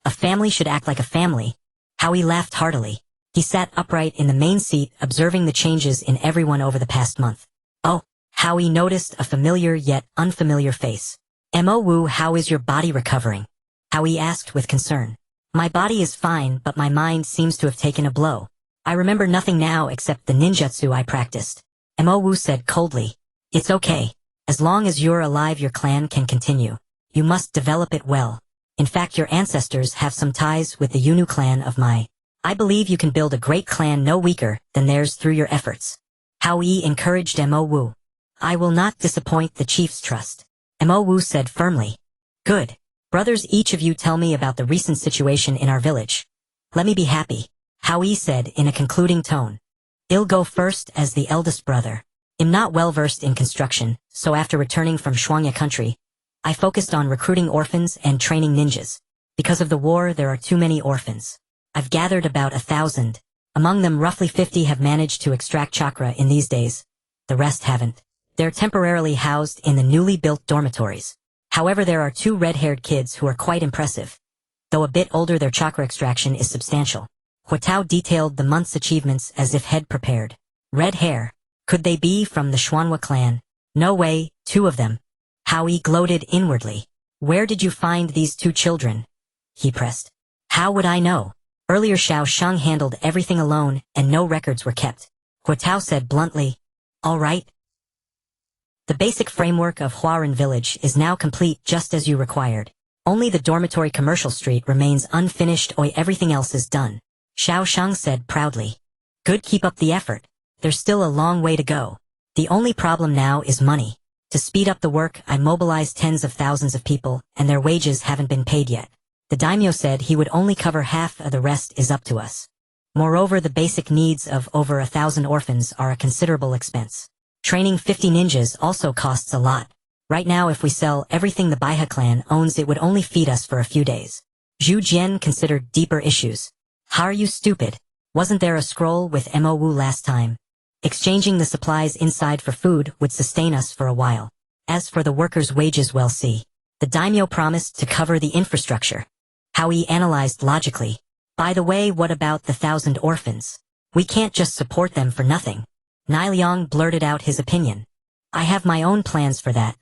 A family should act like a family. Hao Yi laughed heartily. He sat upright in the main seat, observing the changes in everyone over the past month. Oh, Hao Yi noticed a familiar yet unfamiliar face. Mo Wu, how is your body recovering? Hao Yi asked with concern. My body is fine, but my mind seems to have taken a blow. I remember nothing now except the ninjutsu I practiced. Mo Wu said coldly. It's okay. As long as you're alive, your clan can continue. You must develop it well. In fact, your ancestors have some ties with the Yunu clan of Mai. I believe you can build a great clan no weaker than theirs through your efforts. Hao Yi encouraged Mo Wu. I will not disappoint the chief's trust. Mo Wu said firmly. Good. Brothers, each of you tell me about the recent situation in our village. Let me be happy. Hao Yi said in a concluding tone. I'll go first as the eldest brother. I'm not well versed in construction, so after returning from Shuangya country, I focused on recruiting orphans and training ninjas. Because of the war, there are too many orphans. I've gathered about 1,000. Among them, roughly 50 have managed to extract chakra in these days. The rest haven't. They're temporarily housed in the newly built dormitories. However, there are 2 red-haired kids who are quite impressive. Though a bit older, their chakra extraction is substantial. Huatao detailed the month's achievements as if head prepared. Red hair. Could they be from the Xuanhua clan? No way, 2 of them. Hao Yi gloated inwardly. Where did you find these 2 children? He pressed. How would I know? Earlier Xiao Shang handled everything alone and no records were kept. Huatao said bluntly. All right. The basic framework of Huaran village is now complete just as you required. Only the dormitory commercial street remains unfinished. Everything else is done. Xiao Shang said proudly. Good, keep up the effort. There's still a long way to go. The only problem now is money. To speed up the work, I mobilized tens of thousands of people, and their wages haven't been paid yet. The daimyo said he would only cover half, of the rest is up to us. Moreover, the basic needs of over 1,000 orphans are a considerable expense. Training 50 ninjas also costs a lot. Right now, if we sell everything the Baiha clan owns, it would only feed us for a few days. Zhu Jian considered deeper issues. How are you stupid? Wasn't there a scroll with Mo Wu last time? Exchanging the supplies inside for food would sustain us for a while. As for the workers' wages, well, see. The daimyo promised to cover the infrastructure. Hao Yi analyzed logically. By the way, what about the 1,000 orphans? We can't just support them for nothing. Nai Liang blurted out his opinion. I have my own plans for that.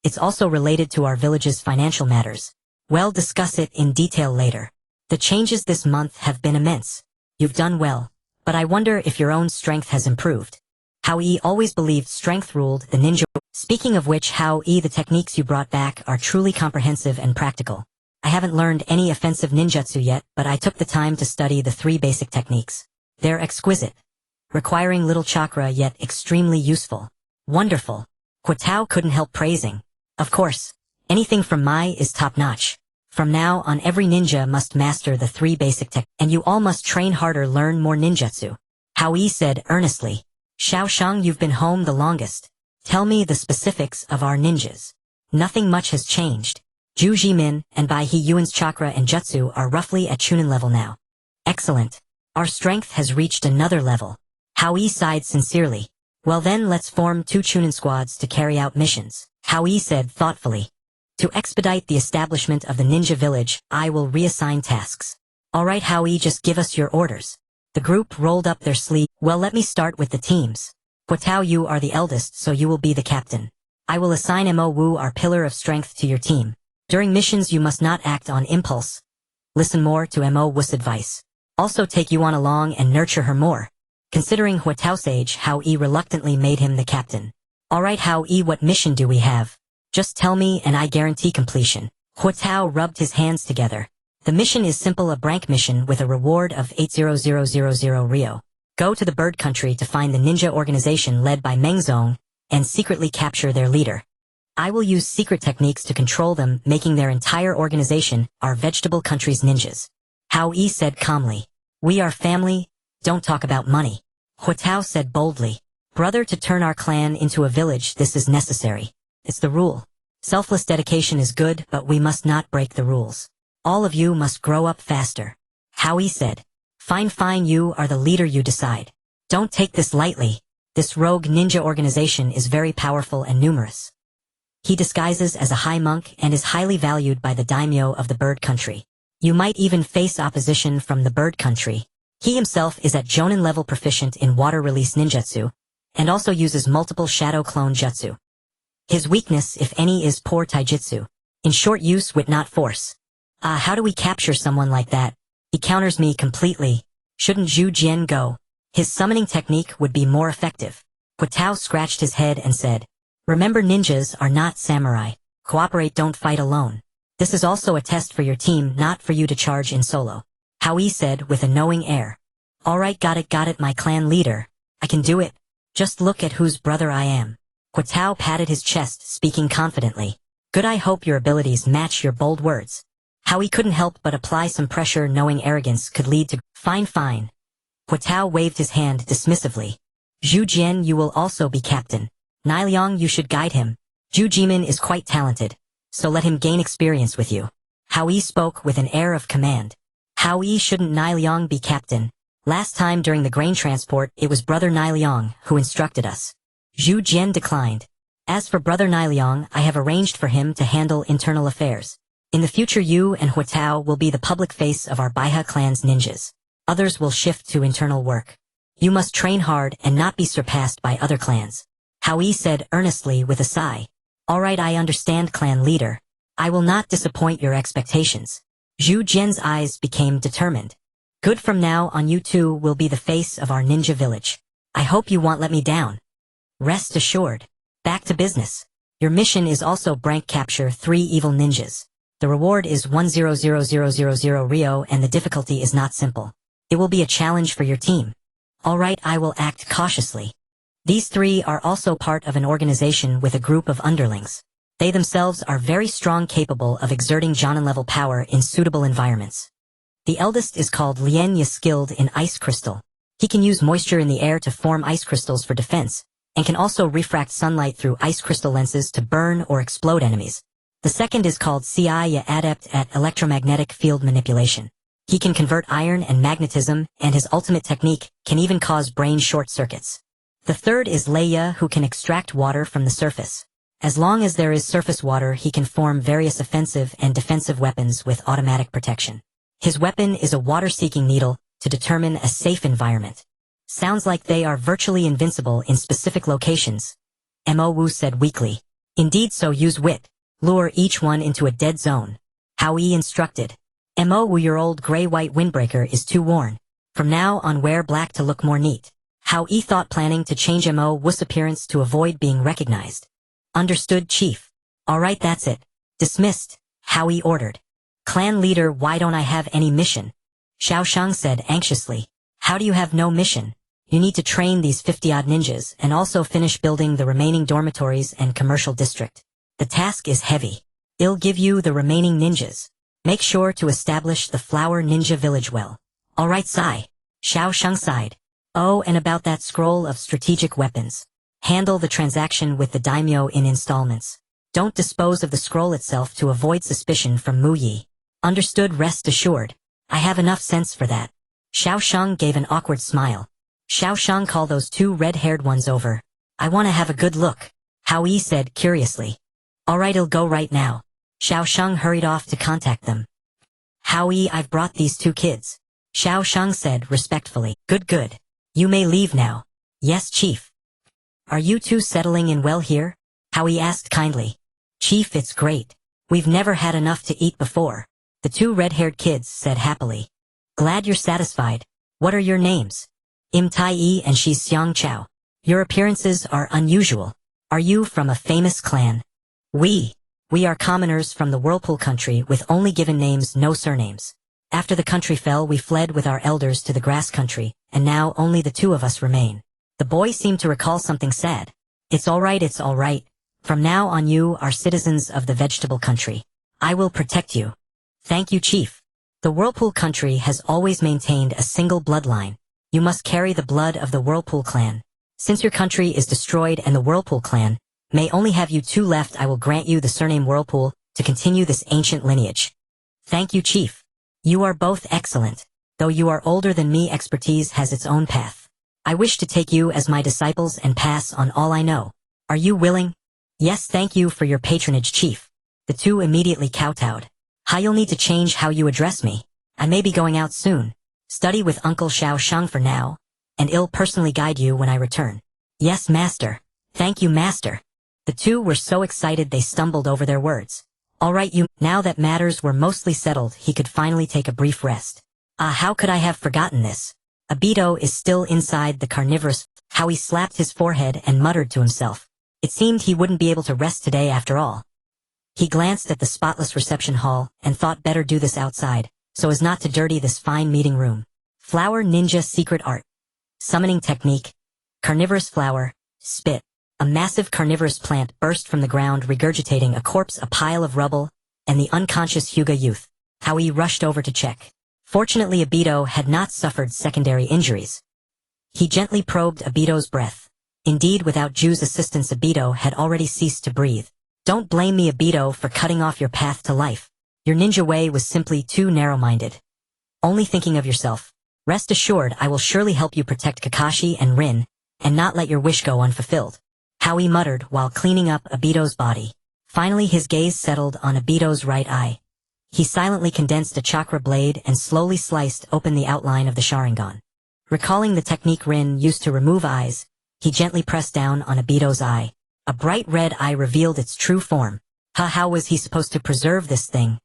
It's also related to our village's financial matters. We'll discuss it in detail later. The changes this month have been immense. You've done well. But I wonder if your own strength has improved. Hao Yi always believed strength ruled the ninja. Speaking of which, Hao Yi, the techniques you brought back are truly comprehensive and practical. I haven't learned any offensive ninjutsu yet, but I took the time to study the 3 basic techniques. They're exquisite. requiring little chakra yet extremely useful. Wonderful. Huatao couldn't help praising. Of course, anything from Mai is top-notch. From now on every ninja must master the 3 basic tech, and you all must train harder, learn more ninjutsu. Hao Yi said earnestly. Xiaoshang, you've been home the longest. Tell me the specifics of our ninjas. Nothing much has changed. Zhu Jimin and Bai He Yuan's chakra and jutsu are roughly at chunin level now. Excellent. Our strength has reached another level. Hao Yi sighed sincerely. Well then let's form 2 chunin squads to carry out missions. Hao Yi said thoughtfully. To expedite the establishment of the ninja village, I will reassign tasks. Alright Hao Yi, just give us your orders. The group rolled up their sleeves. Well, let me start with the teams. Huatao, you are the eldest, so you will be the captain. I will assign Mo Wu, our pillar of strength, to your team. During missions you must not act on impulse. Listen more to Mo Wu's advice. Also take Yuan along and nurture her more. Considering Huatao's age, Hao Yi reluctantly made him the captain. Alright Hao Yi, what mission do we have? Just tell me and I guarantee completion. Huatao rubbed his hands together. The mission is simple, a brank mission with a reward of 80000 Rio. Go to the bird country to find the ninja organization led by Mengzong and secretly capture their leader. I will use secret techniques to control them, making their entire organization our vegetable country's ninjas. Hao Yi said calmly. We are family, don't talk about money. Huatao said boldly. Brother, to turn our clan into a village, this is necessary. It's the rule. Selfless dedication is good, but we must not break the rules. All of you must grow up faster. Hao Yi said. Fine, you are the leader, you decide. Don't take this lightly. This rogue ninja organization is very powerful and numerous. He disguises as a high monk and is highly valued by the daimyo of the bird country. You might even face opposition from the bird country. He himself is at Jonin level, proficient in water release ninjutsu, and also uses multiple shadow clone jutsu. His weakness, if any, is poor taijutsu. In short, use wit, not force. How do we capture someone like that? He counters me completely. Shouldn't Zhu Jian go? His summoning technique would be more effective. Huatao scratched his head and said, remember, ninjas are not samurai. Cooperate, don't fight alone. This is also a test for your team, not for you to charge in solo. Hao Yi said with a knowing air. Alright, got it, my clan leader. I can do it. Just look at whose brother I am. Huatao patted his chest, speaking confidently. Good, I hope your abilities match your bold words. Hao Yi couldn't help but apply some pressure, knowing arrogance could lead to... Fine. Huatao waved his hand dismissively. Zhu Jian, you will also be captain. Niliang, you should guide him. Zhu Jimin is quite talented, so let him gain experience with you. Hao Yi spoke with an air of command. Hao Yi, shouldn't Niliang be captain? Last time during the grain transport, it was brother Niliang who instructed us. Zhu Jian declined. As for brother Niliang, I have arranged for him to handle internal affairs. In the future, you and Huatao will be the public face of our Baiha clan's ninjas. Others will shift to internal work. You must train hard and not be surpassed by other clans. Hao Yi said earnestly with a sigh. Alright, I understand, clan leader. I will not disappoint your expectations. Zhu Jian's eyes became determined. Good, from now on you two will be the face of our ninja village. I hope you won't let me down. Rest assured. Back to business. Your mission is also brank capture 3 evil ninjas. The reward is 100,000 Rio and the difficulty is not simple. It will be a challenge for your team. Alright, I will act cautiously. These 3 are also part of an organization with a group of underlings. They themselves are very strong, capable of exerting Jonin-level power in suitable environments. The eldest is called Lian Ye, skilled in ice crystal. He can use moisture in the air to form ice crystals for defense, and can also refract sunlight through ice crystal lenses to burn or explode enemies. The second is called Ci Ye, adept at electromagnetic field manipulation. He can convert iron and magnetism, and his ultimate technique can even cause brain short circuits. The third is Leia, who can extract water from the surface. As long as there is surface water, he can form various offensive and defensive weapons with automatic protection. His weapon is a water-seeking needle to determine a safe environment. Sounds like they are virtually invincible in specific locations. Mo Wu said weakly. Indeed, so use wit. Lure each one into a dead zone. Hao Yi instructed. Mo Wu, your old gray-white windbreaker is too worn. From now on, wear black to look more neat. Hao Yi thought, planning to change Mo Wu's appearance to avoid being recognized. Understood, chief. Alright, that's it. Dismissed, Hao Yi ordered. Clan leader, why don't I have any mission? Xiaoshang said anxiously. How do you have no mission? You need to train these 50-odd ninjas and also finish building the remaining dormitories and commercial district. The task is heavy. I'll give you the remaining ninjas. Make sure to establish the flower ninja village well. Alright, Sai. Xiao Shang sighed. Oh, and about that scroll of strategic weapons. Handle the transaction with the daimyo in installments. Don't dispose of the scroll itself to avoid suspicion from Mu Yi. Understood, rest assured. I have enough sense for that. Xiao Shang gave an awkward smile. Xiao Shang, call those two red-haired ones over. I want to have a good look. Hao Yi said curiously. Alright, I'll go right now. Xiao Shang hurried off to contact them. Hao Yi, I've brought these two kids. Xiao Shang said respectfully. Good. You may leave now. Yes, Chief. Are you two settling in well here? Hao Yi asked kindly. Chief, it's great. We've never had enough to eat before. The two red-haired kids said happily. Glad you're satisfied. What are your names? Im Tai Yi and Shi Xiang Chao. Your appearances are unusual. Are you from a famous clan? We are commoners from the Whirlpool country with only given names, no surnames. After the country fell, we fled with our elders to the grass country, and now only the two of us remain. The boy seemed to recall something sad. It's all right. From now on you are citizens of the vegetable country. I will protect you. Thank you, Chief. The Whirlpool country has always maintained a single bloodline. You must carry the blood of the Whirlpool clan. Since your country is destroyed and the Whirlpool clan may only have you two left, I will grant you the surname Whirlpool to continue this ancient lineage. Thank you, Chief. You are both excellent. Though you are older than me, expertise has its own path. I wish to take you as my disciples and pass on all I know. Are you willing? Yes, thank you for your patronage, Chief. The two immediately kowtowed. You'll need to change how you address me. I may be going out soon. Study with Uncle Xiao Shang for now, and I'll personally guide you when I return. Yes, Master. Thank you, Master. The two were so excited they stumbled over their words. Alright, now that matters were mostly settled, he could finally take a brief rest. How could I have forgotten this? Obito is still inside the carnivorous. How he slapped his forehead and muttered to himself. It seemed he wouldn't be able to rest today after all. He glanced at the spotless reception hall and thought better do this outside, so as not to dirty this fine meeting room. Flower ninja secret art. Summoning technique. Carnivorous flower. Spit. A massive carnivorous plant burst from the ground, regurgitating a corpse, a pile of rubble, and the unconscious Hyuga youth. Hao Yi rushed over to check. Fortunately, Obito had not suffered secondary injuries. He gently probed Obito's breath. Indeed, without Ju's assistance, Obito had already ceased to breathe. Don't blame me, Obito, for cutting off your path to life. Your ninja way was simply too narrow-minded. Only thinking of yourself. Rest assured, I will surely help you protect Kakashi and Rin, and not let your wish go unfulfilled. Hao Yi muttered while cleaning up Obito's body. Finally, his gaze settled on Obito's right eye. He silently condensed a chakra blade and slowly sliced open the outline of the Sharingan. Recalling the technique Rin used to remove eyes, he gently pressed down on Obito's eye. A bright red eye revealed its true form. How was he supposed to preserve this thing?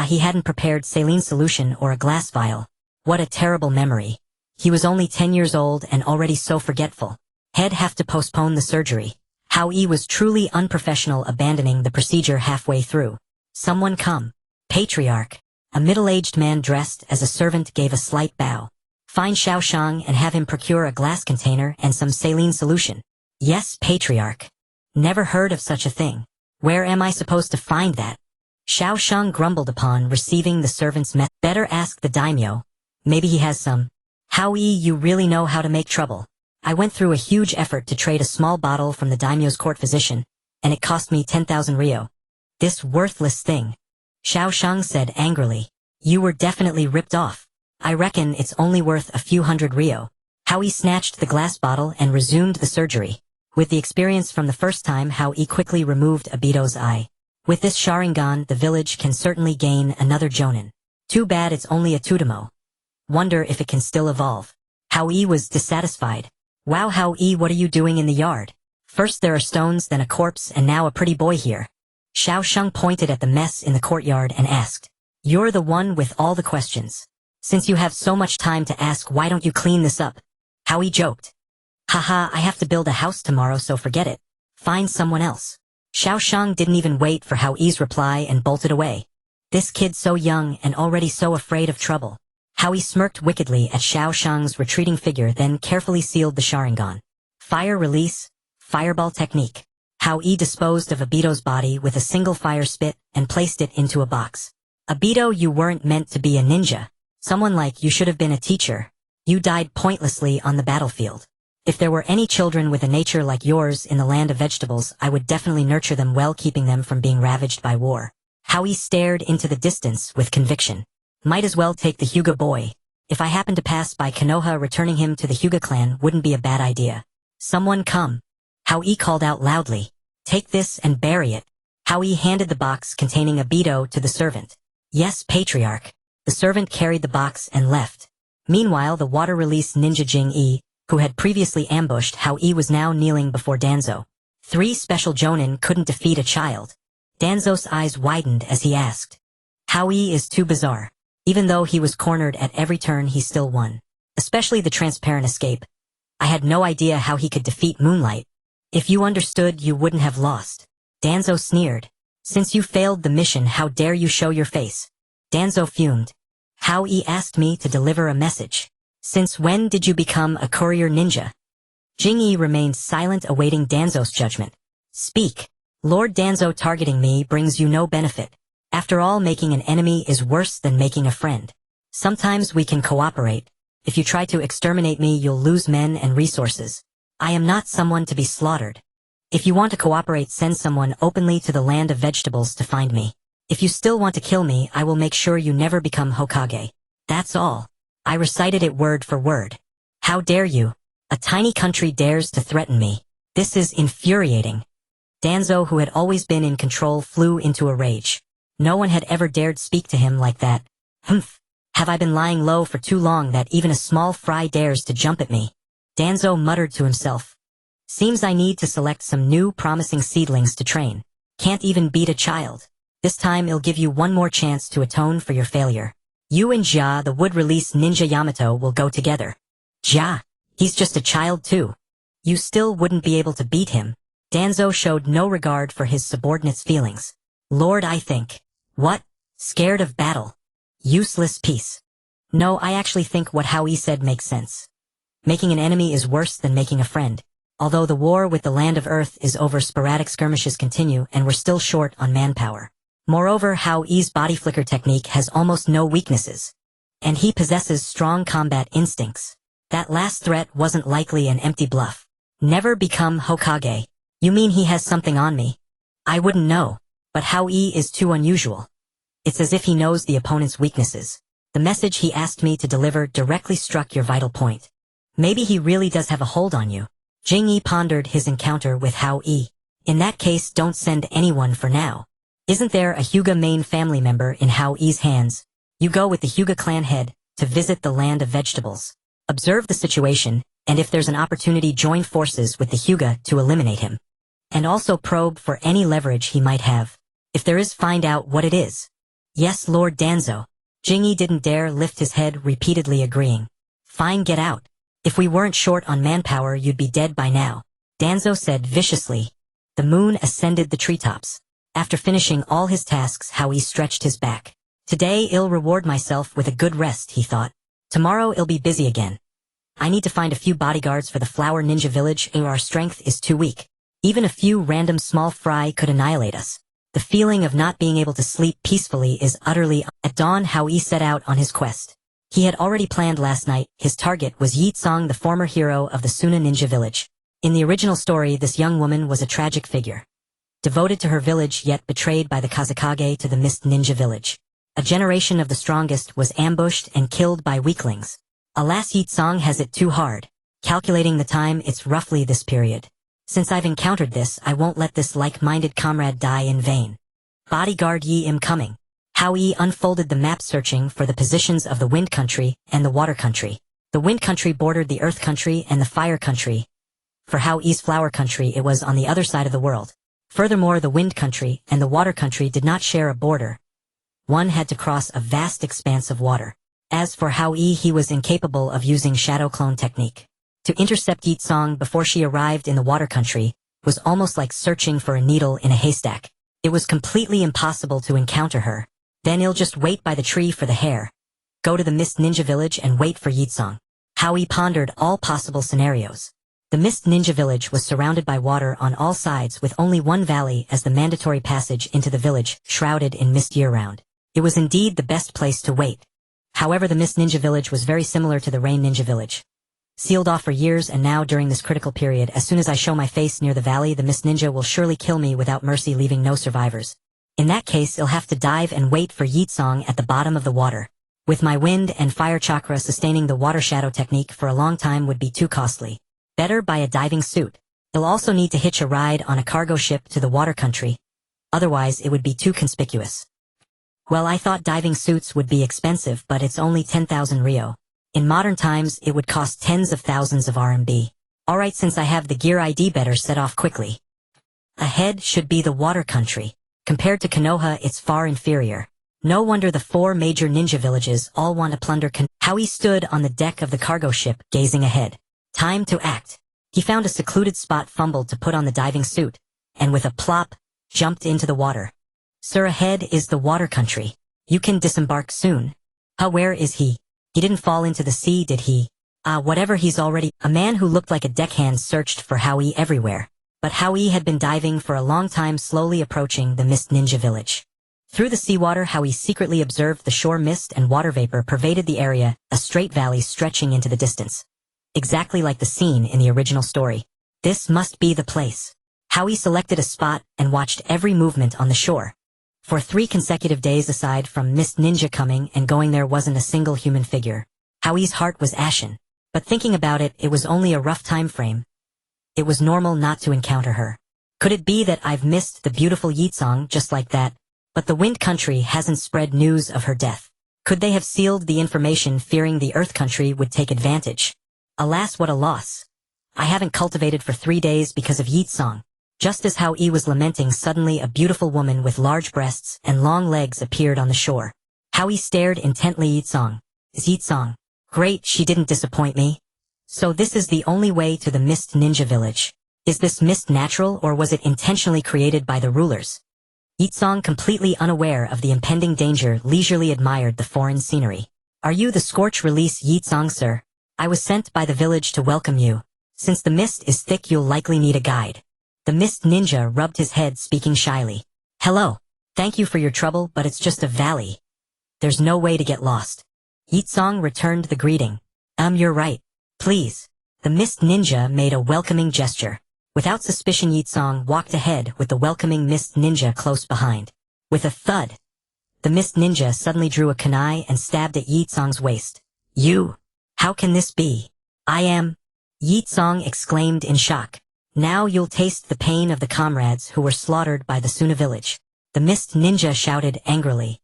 He hadn't prepared saline solution or a glass vial. What a terrible memory. He was only 10 years old and already so forgetful. He'd have to postpone the surgery. Hao Yi was truly unprofessional, abandoning the procedure halfway through. Someone come. Patriarch. A middle-aged man dressed as a servant gave a slight bow. Find Xiao Shang and have him procure a glass container and some saline solution. Yes, Patriarch. Never heard of such a thing. Where am I supposed to find that? Xiao Shang grumbled upon receiving the servant's message. Better ask the daimyo. Maybe he has some. Hao Yi, you really know how to make trouble. I went through a huge effort to trade a small bottle from the daimyo's court physician, and it cost me 10,000 ryo. This worthless thing. Xiao Shang said angrily. You were definitely ripped off. I reckon it's only worth a few hundred ryo. Hao Yi snatched the glass bottle and resumed the surgery. With the experience from the first time, Hao Yi quickly removed Obito's eye. With this Sharingan, the village can certainly gain another Jonin. Too bad it's only a Tudamo. Wonder if it can still evolve. Hao Yi was dissatisfied. Wow, Hao Yi, what are you doing in the yard? First there are stones, then a corpse, and now a pretty boy here. Xiao Shang pointed at the mess in the courtyard and asked. You're the one with all the questions. Since you have so much time to ask, why don't you clean this up? Hao Yi joked. Haha, I have to build a house tomorrow, so forget it. Find someone else. Xiao Shang didn't even wait for Hao Yi's reply and bolted away. This kid so young and already so afraid of trouble. Hao Yi smirked wickedly at Xiao Shang's retreating figure, then carefully sealed the Sharingan. Fire release, fireball technique. Hao Yi disposed of Obito's body with a single fire spit and placed it into a box. Obito, you weren't meant to be a ninja. Someone like you should have been a teacher. You died pointlessly on the battlefield. If there were any children with a nature like yours in the land of vegetables, I would definitely nurture them well, keeping them from being ravaged by war. Hao Yi stared into the distance with conviction. Might as well take the Hyuga boy. If I happen to pass by Konoha, returning him to the Hyuga clan wouldn't be a bad idea. Someone come. Hao Yi called out loudly. Take this and bury it. Hao Yi handed the box containing Obito to the servant. Yes, Patriarch. The servant carried the box and left. Meanwhile, the water-release ninja Jing Yi, who had previously ambushed Hao Yi, was now kneeling before Danzo. 3 special jonin couldn't defeat a child. Danzo's eyes widened as he asked. Hao Yi is too bizarre. Even though he was cornered at every turn, he still won. Especially the transparent escape. I had no idea how he could defeat Moonlight. If you understood, you wouldn't have lost. Danzo sneered. Since you failed the mission, how dare you show your face? Danzo fumed. Hao Yi asked me to deliver a message. Since when did you become a courier ninja? Jing Yi remained silent, awaiting Danzo's judgment. Speak. Lord Danzo, targeting me brings you no benefit. After all, making an enemy is worse than making a friend. Sometimes we can cooperate. If you try to exterminate me, you'll lose men and resources. I am not someone to be slaughtered. If you want to cooperate, send someone openly to the land of vegetables to find me. If you still want to kill me, I will make sure you never become Hokage. That's all. I recited it word for word. How dare you? A tiny country dares to threaten me. This is infuriating. Danzo, who had always been in control, flew into a rage. No one had ever dared speak to him like that. Humph. Have I been lying low for too long that even a small fry dares to jump at me? Danzo muttered to himself. Seems I need to select some new promising seedlings to train. Can't even beat a child. This time I'll give you one more chance to atone for your failure. You and Ja, the wood-release ninja Yamato, will go together. Ja? He's just a child too. You still wouldn't be able to beat him. Danzo showed no regard for his subordinate's feelings. Lord, I think. What? Scared of battle? Useless piece. No, I actually think what Hao Yi said makes sense. Making an enemy is worse than making a friend. Although the war with the land of Earth is over, sporadic skirmishes continue and we're still short on manpower. Moreover, Hao Yi's body flicker technique has almost no weaknesses. And he possesses strong combat instincts. That last threat wasn't likely an empty bluff. Never become Hokage. You mean he has something on me? I wouldn't know. But Hao Yi is too unusual. It's as if he knows the opponent's weaknesses. The message he asked me to deliver directly struck your vital point. Maybe he really does have a hold on you. Jing Yi pondered his encounter with Hao Yi. In that case, don't send anyone for now. Isn't there a Hyuga main family member in Hao Yi's hands? You go with the Hyuga clan head to visit the land of vegetables. Observe the situation, and if there's an opportunity, join forces with the Hyuga to eliminate him. And also probe for any leverage he might have. If there is, find out what it is. Yes, Lord Danzo. Jing Yi didn't dare lift his head, repeatedly agreeing. Fine, get out. If we weren't short on manpower, you'd be dead by now. Danzo said viciously. The moon ascended the treetops. After finishing all his tasks, Hao Yi stretched his back. Today I'll reward myself with a good rest, he thought. Tomorrow I'll be busy again. I need to find a few bodyguards for the Flower Ninja Village, or our strength is too weak. Even a few random small fry could annihilate us. The feeling of not being able to sleep peacefully is utterly... At dawn, Hao Yi set out on his quest. He had already planned last night. His target was Yi Tsong, the former hero of the Suna Ninja Village. In the original story, this young woman was a tragic figure. Devoted to her village, yet betrayed by the Tsuchikage to the Mist Ninja Village. A generation of the strongest was ambushed and killed by weaklings. Alas, Yi Tsong has it too hard. Calculating the time, it's roughly this period. Since I've encountered this, I won't let this like-minded comrade die in vain. Bodyguard Yi, am coming. Hao Yi unfolded the map, searching for the positions of the Wind Country and the Water Country. The Wind Country bordered the Earth Country and the Fire Country. For Hao Yi's Flower Country, it was on the other side of the world. Furthermore, the Wind Country and the Water Country did not share a border. One had to cross a vast expanse of water. As for Hao Yi, he was incapable of using shadow clone technique. To intercept Yi Tsong before she arrived in the Water Country was almost like searching for a needle in a haystack. It was completely impossible to encounter her. Then he'll just wait by the tree for the hare. go to the Mist Ninja Village and wait for Yitsong. Hao Yi pondered all possible scenarios. The Mist Ninja Village was surrounded by water on all sides with only one valley as the mandatory passage into the village, shrouded in mist year-round. It was indeed the best place to wait. However, the Mist Ninja Village was very similar to the Rain Ninja Village. Sealed off for years, and now during this critical period, as soon as I show my face near the valley, the Mist Ninja will surely kill me without mercy, leaving no survivors. In that case, I'll have to dive and wait for Yitsong at the bottom of the water. With my wind and fire chakra, sustaining the water shadow technique for a long time would be too costly. Better buy a diving suit. You'll also need to hitch a ride on a cargo ship to the water country. Otherwise, it would be too conspicuous. Well, I thought diving suits would be expensive, but it's only 10,000 Rio. In modern times, it would cost tens of thousands of RMB. Alright, since I have the gear, ID better set off quickly. Ahead should be the water country. Compared to Konoha, it's far inferior. No wonder the 4 major ninja villages all want to plunder Hao Yi stood on the deck of the cargo ship, gazing ahead. Time to act. He found a secluded spot, fumbled to put on the diving suit, and with a plop, jumped into the water. Sir, ahead is the water country. You can disembark soon. Where is he? He didn't fall into the sea, did he? Whatever, he's already— A man who looked like a deckhand searched for Hao Yi everywhere. But Hao Yi had been diving for a long time, slowly approaching the Mist Ninja Village. Through the seawater, Hao Yi secretly observed the shore. Mist and water vapor pervaded the area, a straight valley stretching into the distance. Exactly like the scene in the original story. This must be the place. Hao Yi selected a spot and watched every movement on the shore. For 3 consecutive days, aside from Mist Ninja coming and going, there wasn't a single human figure. Hao Yi's heart was ashen. But thinking about it, it was only a rough time frame. It was normal not to encounter her. Could it be that I've missed the beautiful Yitsong just like that? But the Wind Country hasn't spread news of her death. Could they have sealed the information, fearing the Earth Country would take advantage? Alas, what a loss. I haven't cultivated for 3 days because of Yitsong. Just as Hao Yi was lamenting, suddenly a beautiful woman with large breasts and long legs appeared on the shore. Hao Yi stared intently. Yitsong. Is Yitsong? Great, she didn't disappoint me. So this is the only way to the Mist Ninja Village. Is this mist natural, or was it intentionally created by the rulers? Yitsong, completely unaware of the impending danger, leisurely admired the foreign scenery. Are you the Scorch Release Yitsong, sir? I was sent by the village to welcome you. Since the mist is thick, you'll likely need a guide. The Mist Ninja rubbed his head, speaking shyly. Hello. Thank you for your trouble, but it's just a valley. There's no way to get lost. Yitsong returned the greeting. You're right. Please. The Mist Ninja made a welcoming gesture. Without suspicion, Yitsong walked ahead with the welcoming Mist Ninja close behind. With a thud, the Mist Ninja suddenly drew a kunai and stabbed at Yitsong's waist. You! How can this be? I am... Yitsong exclaimed in shock. Now you'll taste the pain of the comrades who were slaughtered by the Suna village. The Mist Ninja shouted angrily.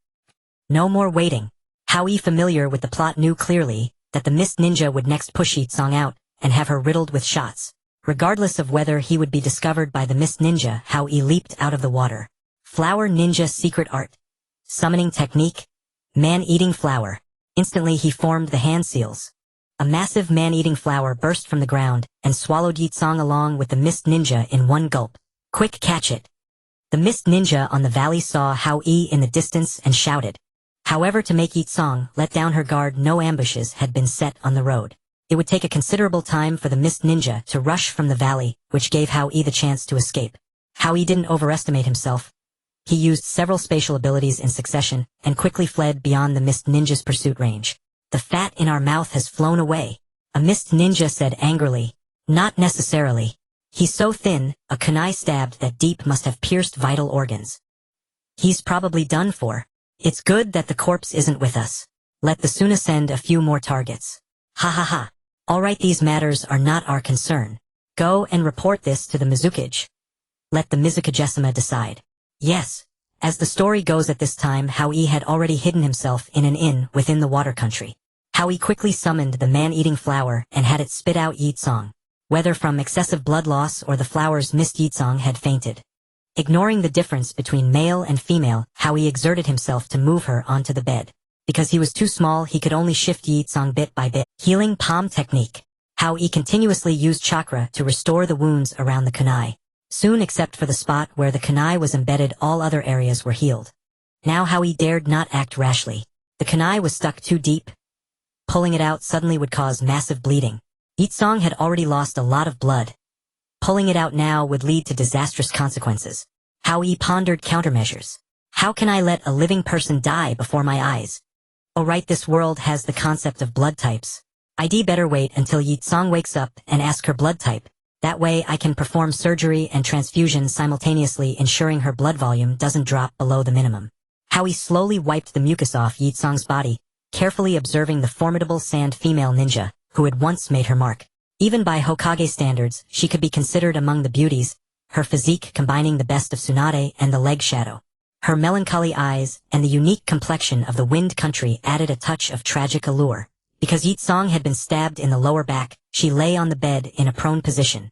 No more waiting. Hao Yi, familiar with the plot, knew clearly that the Mist Ninja would next push Yitsong out and have her riddled with shots. Regardless of whether he would be discovered by the Mist Ninja, Hao Yi leaped out of the water. Flower Ninja secret art. Summoning technique. Man-eating flower. Instantly he formed the hand seals. A massive man-eating flower burst from the ground and swallowed Yitsong along with the Mist Ninja in one gulp. Quick, catch it. The Mist Ninja on the valley saw Hao Yi in the distance and shouted. However, to make Yitsong let down her guard, no ambushes had been set on the road. It would take a considerable time for the Mist Ninja to rush from the valley, which gave Hao Yi the chance to escape. Hao Yi didn't overestimate himself. He used several spatial abilities in succession and quickly fled beyond the Mist Ninja's pursuit range. The fat in our mouth has flown away. A Mist Ninja said angrily. Not necessarily. He's so thin, a kunai stabbed that deep must have pierced vital organs. He's probably done for. It's good that the corpse isn't with us. Let the Suna send a few more targets. Ha ha ha. Alright, these matters are not our concern. Go and report this to the Mizukage. Let the Mizukage decide. Yes. As the story goes, at this time Hao Yi had already hidden himself in an inn within the water country. Hao Yi quickly summoned the man-eating flower and had it spit out Yitsong. Whether from excessive blood loss or the flower's mist, Yitsong had fainted. Ignoring the difference between male and female, Hao Yi exerted himself to move her onto the bed. Because he was too small, he could only shift Yitsong bit by bit. Healing palm technique. Hao Yi continuously used chakra to restore the wounds around the kunai. Soon, except for the spot where the kunai was embedded, all other areas were healed. Now Hao Yi dared not act rashly. The kunai was stuck too deep. Pulling it out suddenly would cause massive bleeding. Yitsong had already lost a lot of blood. Pulling it out now would lead to disastrous consequences. Hao Yi pondered countermeasures. How can I let a living person die before my eyes? Oh right, this world has the concept of blood types. I'd better wait until Yitsong wakes up and ask her blood type. That way I can perform surgery and transfusion simultaneously, ensuring her blood volume doesn't drop below the minimum. Hao Yi slowly wiped the mucus off Yitsong's body, carefully observing the formidable sand female ninja, who had once made her mark. Even by Hokage standards, she could be considered among the beauties, her physique combining the best of Tsunade and the leg shadow. Her melancholy eyes and the unique complexion of the Wind Country added a touch of tragic allure. Because Yitsong had been stabbed in the lower back, she lay on the bed in a prone position.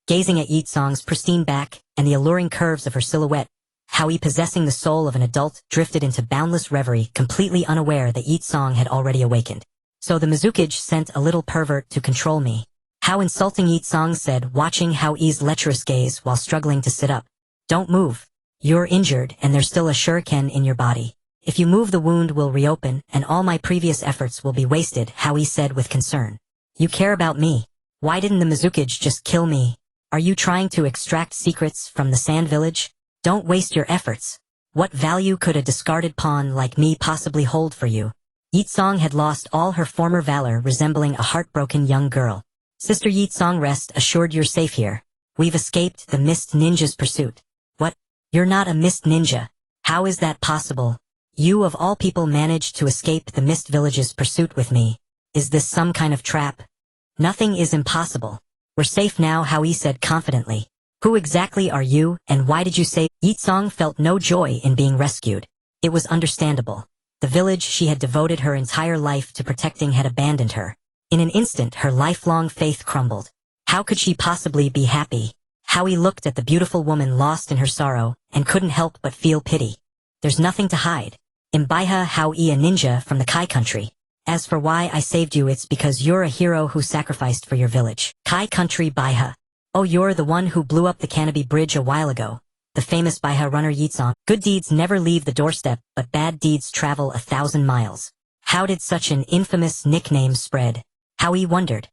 Gazing at Yitsong's pristine back and the alluring curves of her silhouette, Hao Yi, possessing the soul of an adult, drifted into boundless reverie, completely unaware that Yitsong had already awakened. So the Tsuchikage sent a little pervert to control me. How insulting, Yitsong said, watching Hao Yi's lecherous gaze while struggling to sit up. Don't move. You're injured and there's still a shuriken in your body. If you move, the wound will reopen and all my previous efforts will be wasted, Hao Yi said with concern. You care about me. Why didn't the Tsuchikage just kill me? Are you trying to extract secrets from the Sand Village? Don't waste your efforts. What value could a discarded pawn like me possibly hold for you? Yitsong had lost all her former valor, resembling a heartbroken young girl. Sister Yitsong, rest assured you're safe here. We've escaped the Mist Ninja's pursuit. What? You're not a Mist Ninja. How is that possible? You of all people managed to escape the Mist Village's pursuit with me. Is this some kind of trap? Nothing is impossible. We're safe now, Hao Yi said confidently. Who exactly are you, and why did you say? Yitsong felt no joy in being rescued. It was understandable. The village she had devoted her entire life to protecting had abandoned her. In an instant, her lifelong faith crumbled. How could she possibly be happy? Hao Yi looked at the beautiful woman lost in her sorrow, and couldn't help but feel pity. There's nothing to hide. Mbaiha Hao Yi, a ninja from the Kai country. As for why I saved you, it's because you're a hero who sacrificed for your village. Kai country Baiha. Oh, you're the one who blew up the Canopy Bridge a while ago. The famous Baiha runner Yitsong. Good deeds never leave the doorstep, but bad deeds travel 1,000 miles. How did such an infamous nickname spread? Hao Yi wondered.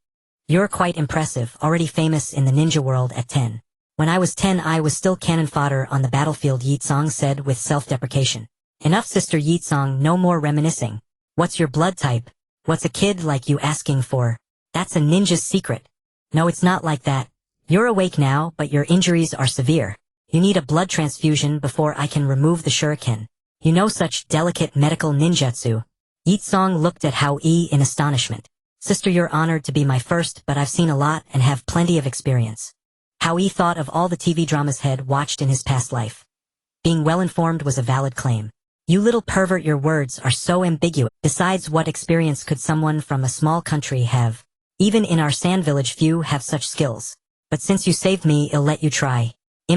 You're quite impressive, already famous in the ninja world at 10. When I was 10 I was still cannon fodder on the battlefield, Yitsong said with self-deprecation. Enough, Sister Yitsong, no more reminiscing. What's your blood type? What's a kid like you asking for? That's a ninja's secret. No, it's not like that. You're awake now, but your injuries are severe. You need a blood transfusion before I can remove the shuriken. You know such delicate medical ninjutsu. Yitsong looked at Hao Yi in astonishment. Sister, you're honored to be my first, but I've seen a lot and have plenty of experience. Hao Yi thought of all the TV dramas he'd watched in his past life. Being well-informed was a valid claim. You little pervert, your words are so ambiguous. Besides, what experience could someone from a small country have? Even in our sand village few have such skills. But since you saved me, I'll let you try.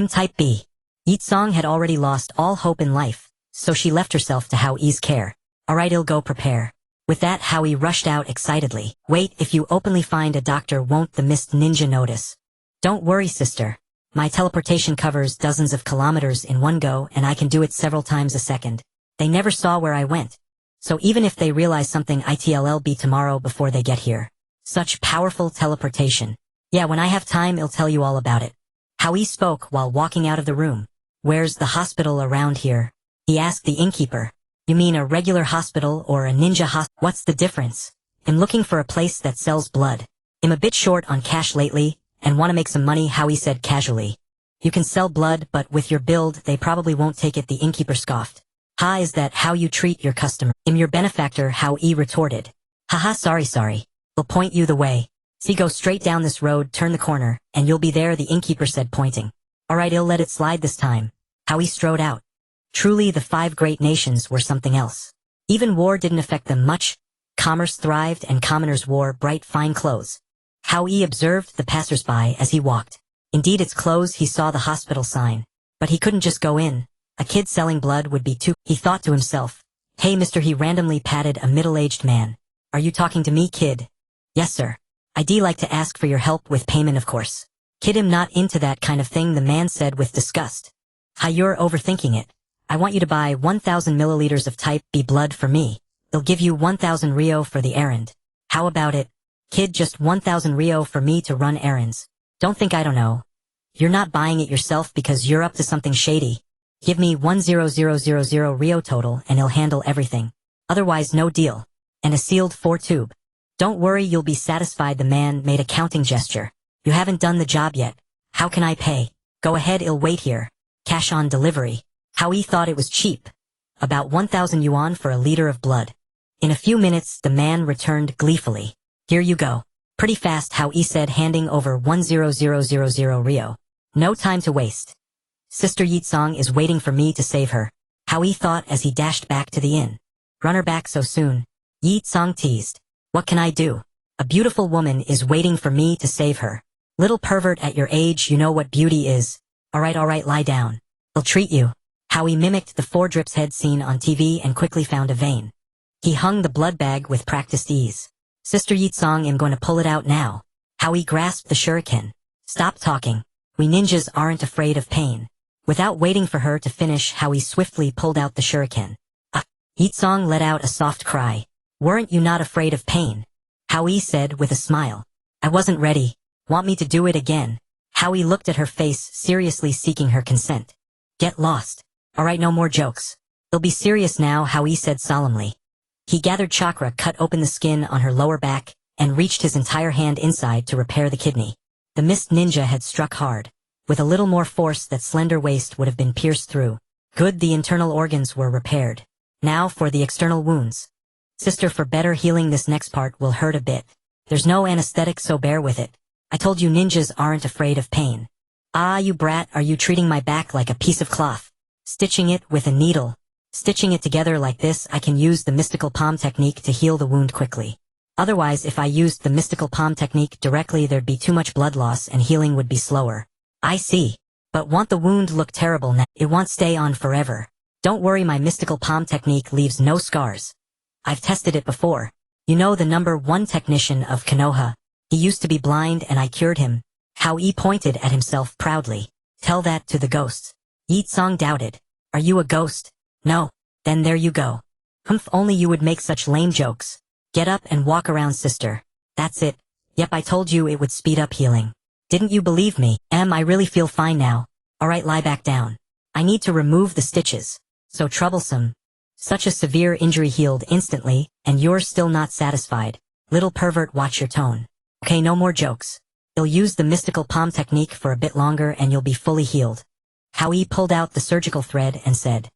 Type B. Yitsong had already lost all hope in life, so she left herself to Hao Yi's care. Alright, I'll go prepare. With that, Hao Yi rushed out excitedly. Wait, if you openly find a doctor, won't the Mist Ninja notice? Don't worry, sister. My teleportation covers dozens of kilometers in one go, and I can do it several times a second. They never saw where I went. So even if they realize something, it'll be tomorrow before they get here. Such powerful teleportation. Yeah, when I have time, I'll tell you all about it. Hao Yi spoke while walking out of the room. Where's the hospital around here? He asked the innkeeper. You mean a regular hospital or a ninja hospital? What's the difference? I'm looking for a place that sells blood. I'm a bit short on cash lately, and want to make some money, Hao Yi said casually. You can sell blood, but with your build, they probably won't take it, the innkeeper scoffed. Ha, is that how you treat your customer? I'm your benefactor, Hao Yi retorted. Haha, sorry. I'll point you the way. See, go straight down this road, turn the corner, and you'll be there, the innkeeper said, pointing. Alright, I'll let it slide this time. Hao Yi strode out. Truly, the 5 great nations were something else. Even war didn't affect them much. Commerce thrived and commoners wore bright, fine clothes. Hao Yi observed the passers-by as he walked. Indeed, it's closed. He saw the hospital sign. But he couldn't just go in. A kid selling blood would be too, he thought to himself. Hey, mister, he randomly patted a middle-aged man. Are you talking to me, kid? Yes, sir. I'd like to ask for your help with payment, of course. Kid, I'm not into that kind of thing, the man said with disgust. Ha, you're overthinking it. I want you to buy 1,000 milliliters of type B blood for me. They'll give you 1,000 Rio for the errand. How about it? Kid, just 1,000 Rio for me to run errands. Don't think I don't know. You're not buying it yourself because you're up to something shady. Give me 100,000 Rio total and he'll handle everything. Otherwise no deal. And a sealed 4-tube. Don't worry, you'll be satisfied. The man made a counting gesture. You haven't done the job yet. How can I pay? Go ahead, I'll wait here. Cash on delivery. Hao Yi thought it was cheap. About 1,000 yuan for a liter of blood. In a few minutes, the man returned gleefully. Here you go. Pretty fast, Hao Yi said, handing over 100,000 Rio. No time to waste. Sister Yitsong is waiting for me to save her. Hao Yi thought as he dashed back to the inn. Run her back so soon. Yitsong teased. What can I do? A beautiful woman is waiting for me to save her. Little pervert, at your age you know what beauty is. Alright, lie down. I'll treat you. Hao Yi mimicked the 4 drips head scene on TV and quickly found a vein. He hung the blood bag with practiced ease. Sister Yitsong, I'm going to pull it out now. Hao Yi grasped the shuriken. Stop talking. We ninjas aren't afraid of pain. Without waiting for her to finish, Hao Yi swiftly pulled out the shuriken. Yitsong let out a soft cry. Weren't you not afraid of pain? Hao Yi said with a smile. I wasn't ready. Want me to do it again? Hao Yi looked at her face, seriously seeking her consent. Get lost. Alright, no more jokes. They'll be serious now, Hao Yi said solemnly. He gathered chakra, cut open the skin on her lower back, and reached his entire hand inside to repair the kidney. The mist ninja had struck hard. With a little more force, that slender waist would have been pierced through. Good, the internal organs were repaired. Now for the external wounds. Sister, for better healing, this next part will hurt a bit. There's no anesthetic, so bear with it. I told you ninjas aren't afraid of pain. Ah, you brat, are you treating my back like a piece of cloth? Stitching it with a needle. Stitching it together like this, I can use the mystical palm technique to heal the wound quickly. Otherwise, if I used the mystical palm technique directly, there'd be too much blood loss and healing would be slower. I see. But won't the wound look terrible now? It won't stay on forever. Don't worry, my mystical palm technique leaves no scars. I've tested it before. You know the #1 technician of Konoha. He used to be blind and I cured him. Hao Yi pointed at himself proudly. Tell that to the ghosts. Yitsong doubted. Are you a ghost? No. Then there you go. Humph, only you would make such lame jokes. Get up and walk around, sister. That's it. Yep, I told you it would speed up healing. Didn't you believe me? I really feel fine now. Alright, lie back down. I need to remove the stitches. So troublesome. Such a severe injury healed instantly, and you're still not satisfied. Little pervert, watch your tone. Okay, no more jokes. You'll use the mystical palm technique for a bit longer and you'll be fully healed. Hao Yi pulled out the surgical thread and said,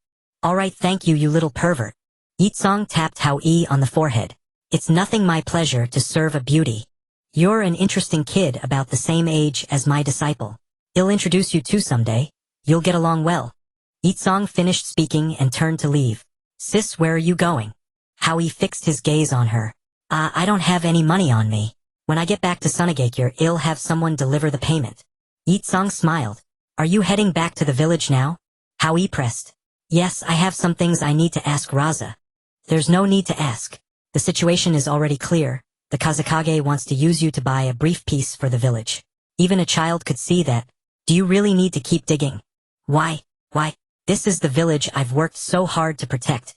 Alright, thank you, you little pervert. Yitsong tapped Hao Yi on the forehead. It's nothing, my pleasure to serve a beauty. You're an interesting kid, about the same age as my disciple. I'll introduce you to someday. You'll get along well. Yitsong finished speaking and turned to leave. Sis, where are you going? Hao Yi fixed his gaze on her. I don't have any money on me. When I get back to Hanagakure, I'll have someone deliver the payment. Yitsong smiled. Are you heading back to the village now? Hao Yi pressed. Yes, I have some things I need to ask Raza. There's no need to ask. The situation is already clear. The Tsuchikage wants to use you to buy a briefcase for the village. Even a child could see that. Do you really need to keep digging? Why? This is the village I've worked so hard to protect.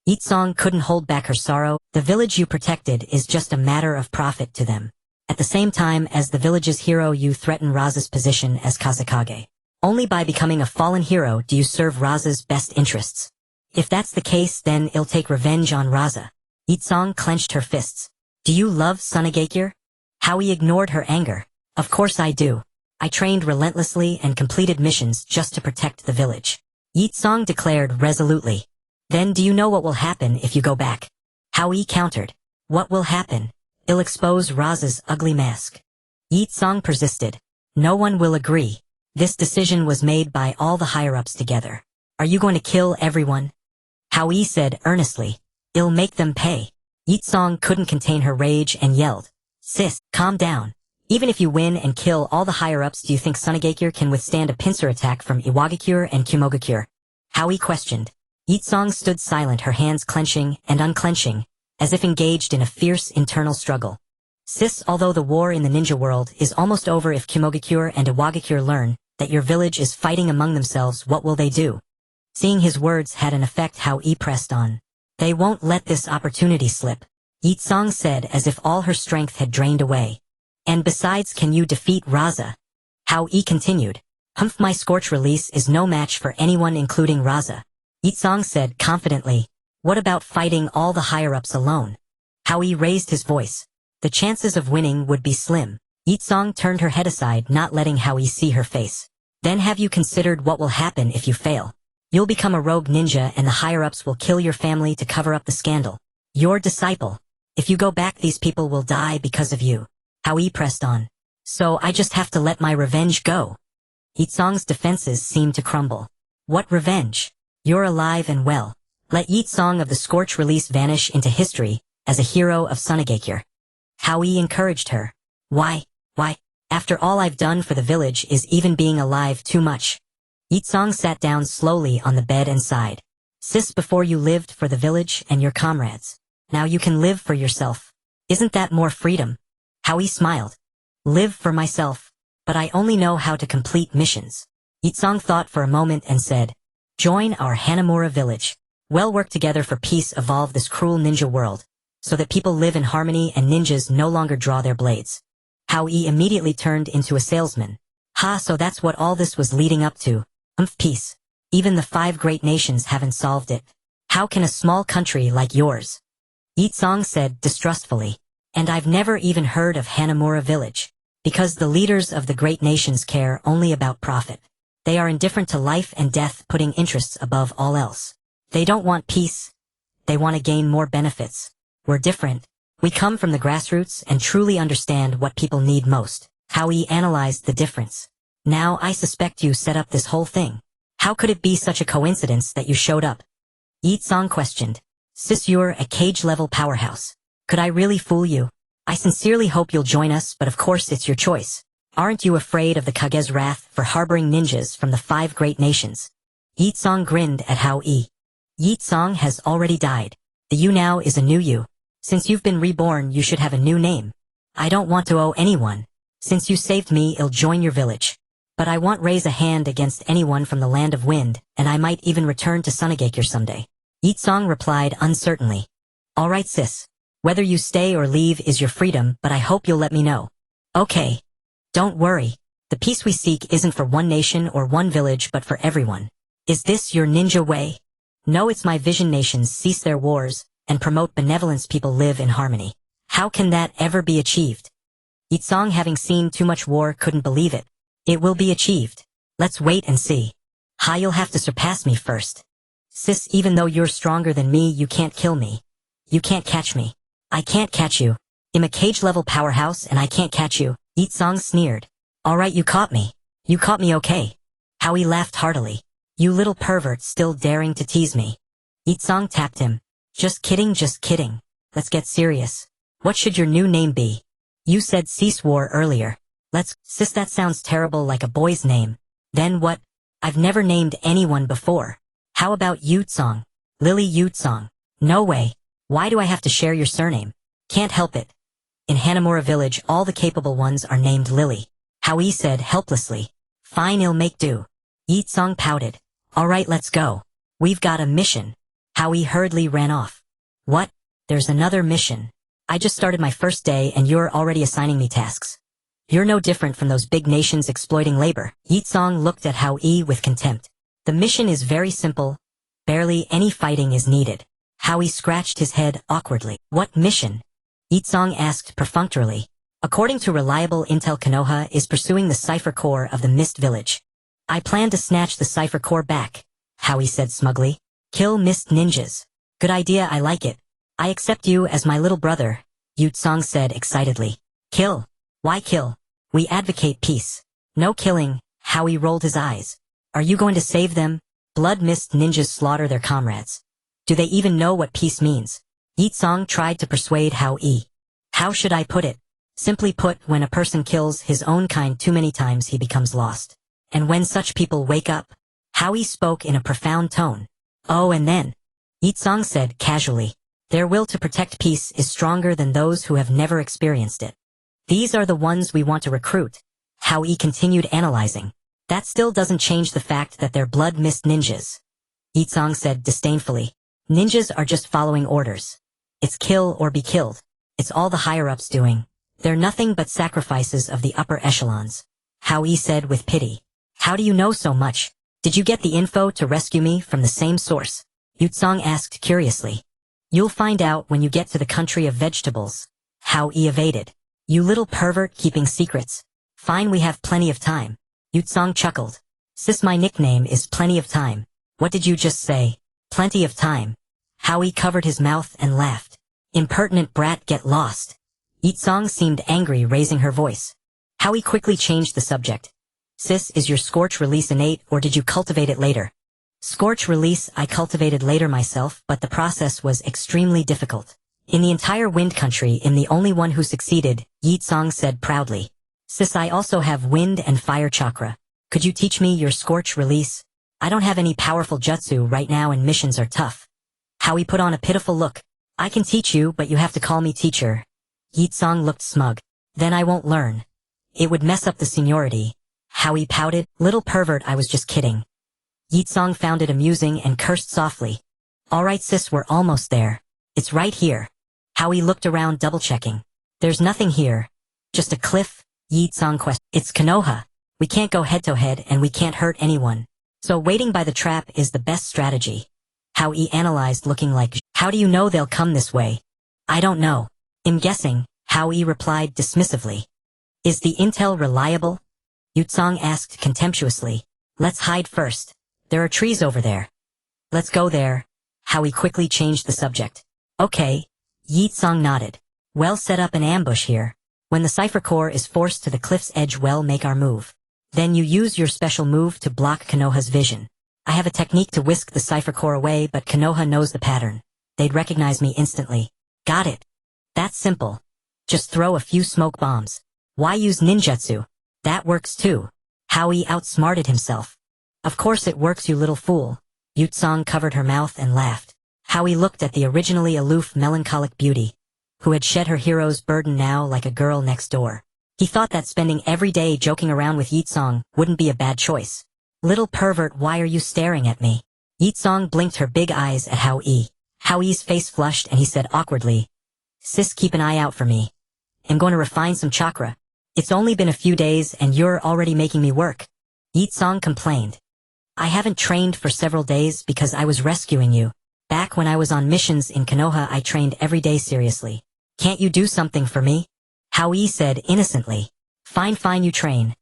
Yitsong couldn't hold back her sorrow. The village you protected is just a matter of profit to them. At the same time, as the village's hero, you threaten Raza's position as Tsuchikage. Only by becoming a fallen hero do you serve Raza's best interests. If that's the case, then I'll take revenge on Raza. Yitsong clenched her fists. Do you love Hanagakure? Hao Yi ignored her anger. Of course I do. I trained relentlessly and completed missions just to protect the village. Yitsong declared resolutely. Then do you know what will happen if you go back? Hao Yi countered. What will happen? I'll expose Raza's ugly mask. Yitsong persisted. No one will agree. This decision was made by all the higher-ups together. Are you going to kill everyone? Hao Yi said earnestly. I'll make them pay. Yitsong couldn't contain her rage and yelled. Sis, calm down. Even if you win and kill all the higher-ups, do you think Hanagakure can withstand a pincer attack from Iwagakure and Kumogakure? Hao Yi questioned. Yitsong stood silent, her hands clenching and unclenching, as if engaged in a fierce internal struggle. Sis, although the war in the ninja world is almost over, if Kumogakure and Iwagakure learn that your village is fighting among themselves, what will they do? Seeing his words had an effect, Hao Yi pressed on. They won't let this opportunity slip, Yitsong said as if all her strength had drained away. And besides, can you defeat Raza? Hao Yi continued. My scorch release is no match for anyone including Raza. Yitsong said confidently. What about fighting all the higher-ups alone? Hao Yi raised his voice. The chances of winning would be slim. Yitsong turned her head aside, not letting Hao Yi see her face. Then have you considered what will happen if you fail? You'll become a rogue ninja and the higher-ups will kill your family to cover up the scandal. Your disciple. If you go back, these people will die because of you. Hao Yi pressed on. So I just have to let my revenge go. Yitsong's defenses seemed to crumble. What revenge? You're alive and well. Let Yitsong of the Scorch Release vanish into history as a hero of Hanagakure. Hao Yi encouraged her. Why? After all I've done for the village, is even being alive too much? Yitsong sat down slowly on the bed and sighed. Sis, before you lived for the village and your comrades. Now you can live for yourself. Isn't that more freedom? Hao Yi smiled. Live for myself. But I only know how to complete missions. Yitsong thought for a moment and said, join our Hanamura village. We'll work together for peace, evolve this cruel ninja world, so that people live in harmony and ninjas no longer draw their blades. Hao Yi immediately turned into a salesman. So that's what all this was leading up to. Peace. Even the 5 great nations haven't solved it. How can a small country like yours? Yitsong said distrustfully. And I've never even heard of Hanamura village. Because the leaders of the great nations care only about profit. They are indifferent to life and death, putting interests above all else. They don't want peace. They want to gain more benefits. We're different. We come from the grassroots and truly understand what people need most. Hao Yi analyzed the difference. Now I suspect you set up this whole thing. How could it be such a coincidence that you showed up? Yitsong questioned. Sis, you're a cage-level powerhouse. Could I really fool you? I sincerely hope you'll join us, but of course it's your choice. Aren't you afraid of the Kage's wrath for harboring ninjas from the 5 great nations? Yitsong grinned at Hao Yi. Yitsong has already died. The you now is a new you. Since you've been reborn, you should have a new name. I don't want to owe anyone. Since you saved me, I'll join your village. But I won't raise a hand against anyone from the Land of Wind, and I might even return to Hanagakure someday. Yitsong replied uncertainly. All right, sis. Whether you stay or leave is your freedom, but I hope you'll let me know. Okay. Don't worry. The peace we seek isn't for one nation or one village, but for everyone. Is this your ninja way? No, it's my vision. Nations cease their wars and promote benevolence. People live in harmony. How can that ever be achieved? Yitsong, having seen too much war, couldn't believe it. It will be achieved. Let's wait and see. You'll have to surpass me first. Sis, even though you're stronger than me, you can't kill me. You can't catch me. I can't catch you. I'm a cage-level powerhouse and I can't catch you. Yitsong sneered. Alright, you caught me. You caught me, okay. Hao Yi laughed heartily. You little pervert, still daring to tease me. Yitsong tapped him. Just kidding, just kidding. Let's get serious. What should your new name be? You said cease war earlier. Sis, that sounds terrible, like a boy's name. Then what? I've never named anyone before. How about Yitsong? Lily Yitsong. No way. Why do I have to share your surname? Can't help it. In Hanamura village, all the capable ones are named Lily. Hao Yi said helplessly. Fine, I'll make do. Yitsong pouted. Alright, let's go. We've got a mission. Hao Yi hurriedly ran off. What? There's another mission. I just started my first day and you're already assigning me tasks. You're no different from those big nations exploiting labor. Yitsong looked at Hao Yi with contempt. The mission is very simple. Barely any fighting is needed. Hao Yi scratched his head awkwardly. What mission? Yitsong asked perfunctorily. According to reliable intel, Konoha is pursuing the cipher core of the Mist Village. I plan to snatch the cipher core back, Hao Yi said smugly. Kill Mist ninjas. Good idea, I like it. I accept you as my little brother, Yitsong said excitedly. Kill? Why kill? We advocate peace. No killing. Hao Yi rolled his eyes. Are you going to save them? Blood Mist ninjas slaughter their comrades. Do they even know what peace means? Yitsong tried to persuade Hao Yi. How should I put it? Simply put, when a person kills his own kind too many times, he becomes lost. And when such people wake up, Hao Yi spoke in a profound tone. Oh, and then, Yitsong said casually, their will to protect peace is stronger than those who have never experienced it. These are the ones we want to recruit. Hao Yi continued analyzing. That still doesn't change the fact that they're blood mist ninjas. Yitsong said disdainfully. Ninjas are just following orders. It's kill or be killed. It's all the higher-ups doing. They're nothing but sacrifices of the upper echelons. Hao Yi said with pity. How do you know so much? Did you get the info to rescue me from the same source? Yutsong asked curiously. You'll find out when you get to the country of vegetables. Hao Yi evaded. You little pervert keeping secrets. Fine, we have plenty of time. Yutsong chuckled. Sis, my nickname is Plenty of Time. What did you just say? Plenty of time. Hao Yi covered his mouth and laughed. Impertinent brat, get lost. Yutsong seemed angry, raising her voice. Hao Yi quickly changed the subject. Sis, is your scorch release innate or did you cultivate it later? Scorch release I cultivated later myself, but the process was extremely difficult. In the entire wind country, I'm the only one who succeeded, Yutsong said proudly. Sis, I also have wind and fire chakra. Could you teach me your scorch release? I don't have any powerful jutsu right now and missions are tough. Hao Yi put on a pitiful look. I can teach you, but you have to call me teacher. Yutsong looked smug. Then I won't learn. It would mess up the seniority. Hao Yi pouted. Little pervert, I was just kidding. Yutsong found it amusing and cursed softly. Alright sis, we're almost there. It's right here. Hao Yi looked around, double-checking. There's nothing here. Just a cliff. Yutsong questioned. It's Konoha. We can't go head-to-head and we can't hurt anyone. So waiting by the trap is the best strategy. Hao Yi analyzed, looking like, how do you know they'll come this way? I don't know. I'm guessing, Hao Yi replied dismissively. Is the intel reliable? Yutsong asked contemptuously. Let's hide first. There are trees over there. Let's go there. Hao Yi quickly changed the subject. Okay. Yutsong nodded. Well, set up an ambush here. When the cipher core is forced to the cliff's edge, well, make our move. Then you use your special move to block Konoha's vision. I have a technique to whisk the cipher core away, but Konoha knows the pattern. They'd recognize me instantly. Got it. That's simple. Just throw a few smoke bombs. Why use ninjutsu? That works too. Hao Yi outsmarted himself. Of course it works, you little fool. Yutsong covered her mouth and laughed. Hao Yi looked at the originally aloof, melancholic beauty, who had shed her hero's burden now like a girl next door. He thought that spending every day joking around with Yutsong wouldn't be a bad choice. Little pervert, why are you staring at me? Yutsong blinked her big eyes at Hao Yi. Hao Yi's face flushed and he said awkwardly, Sis, keep an eye out for me. I'm going to refine some chakra. It's only been a few days and you're already making me work. Yutsong complained. I haven't trained for several days because I was rescuing you. Back when I was on missions in Konoha, I trained every day seriously. Can't you do something for me? Hao Yi said innocently. Fine, you train.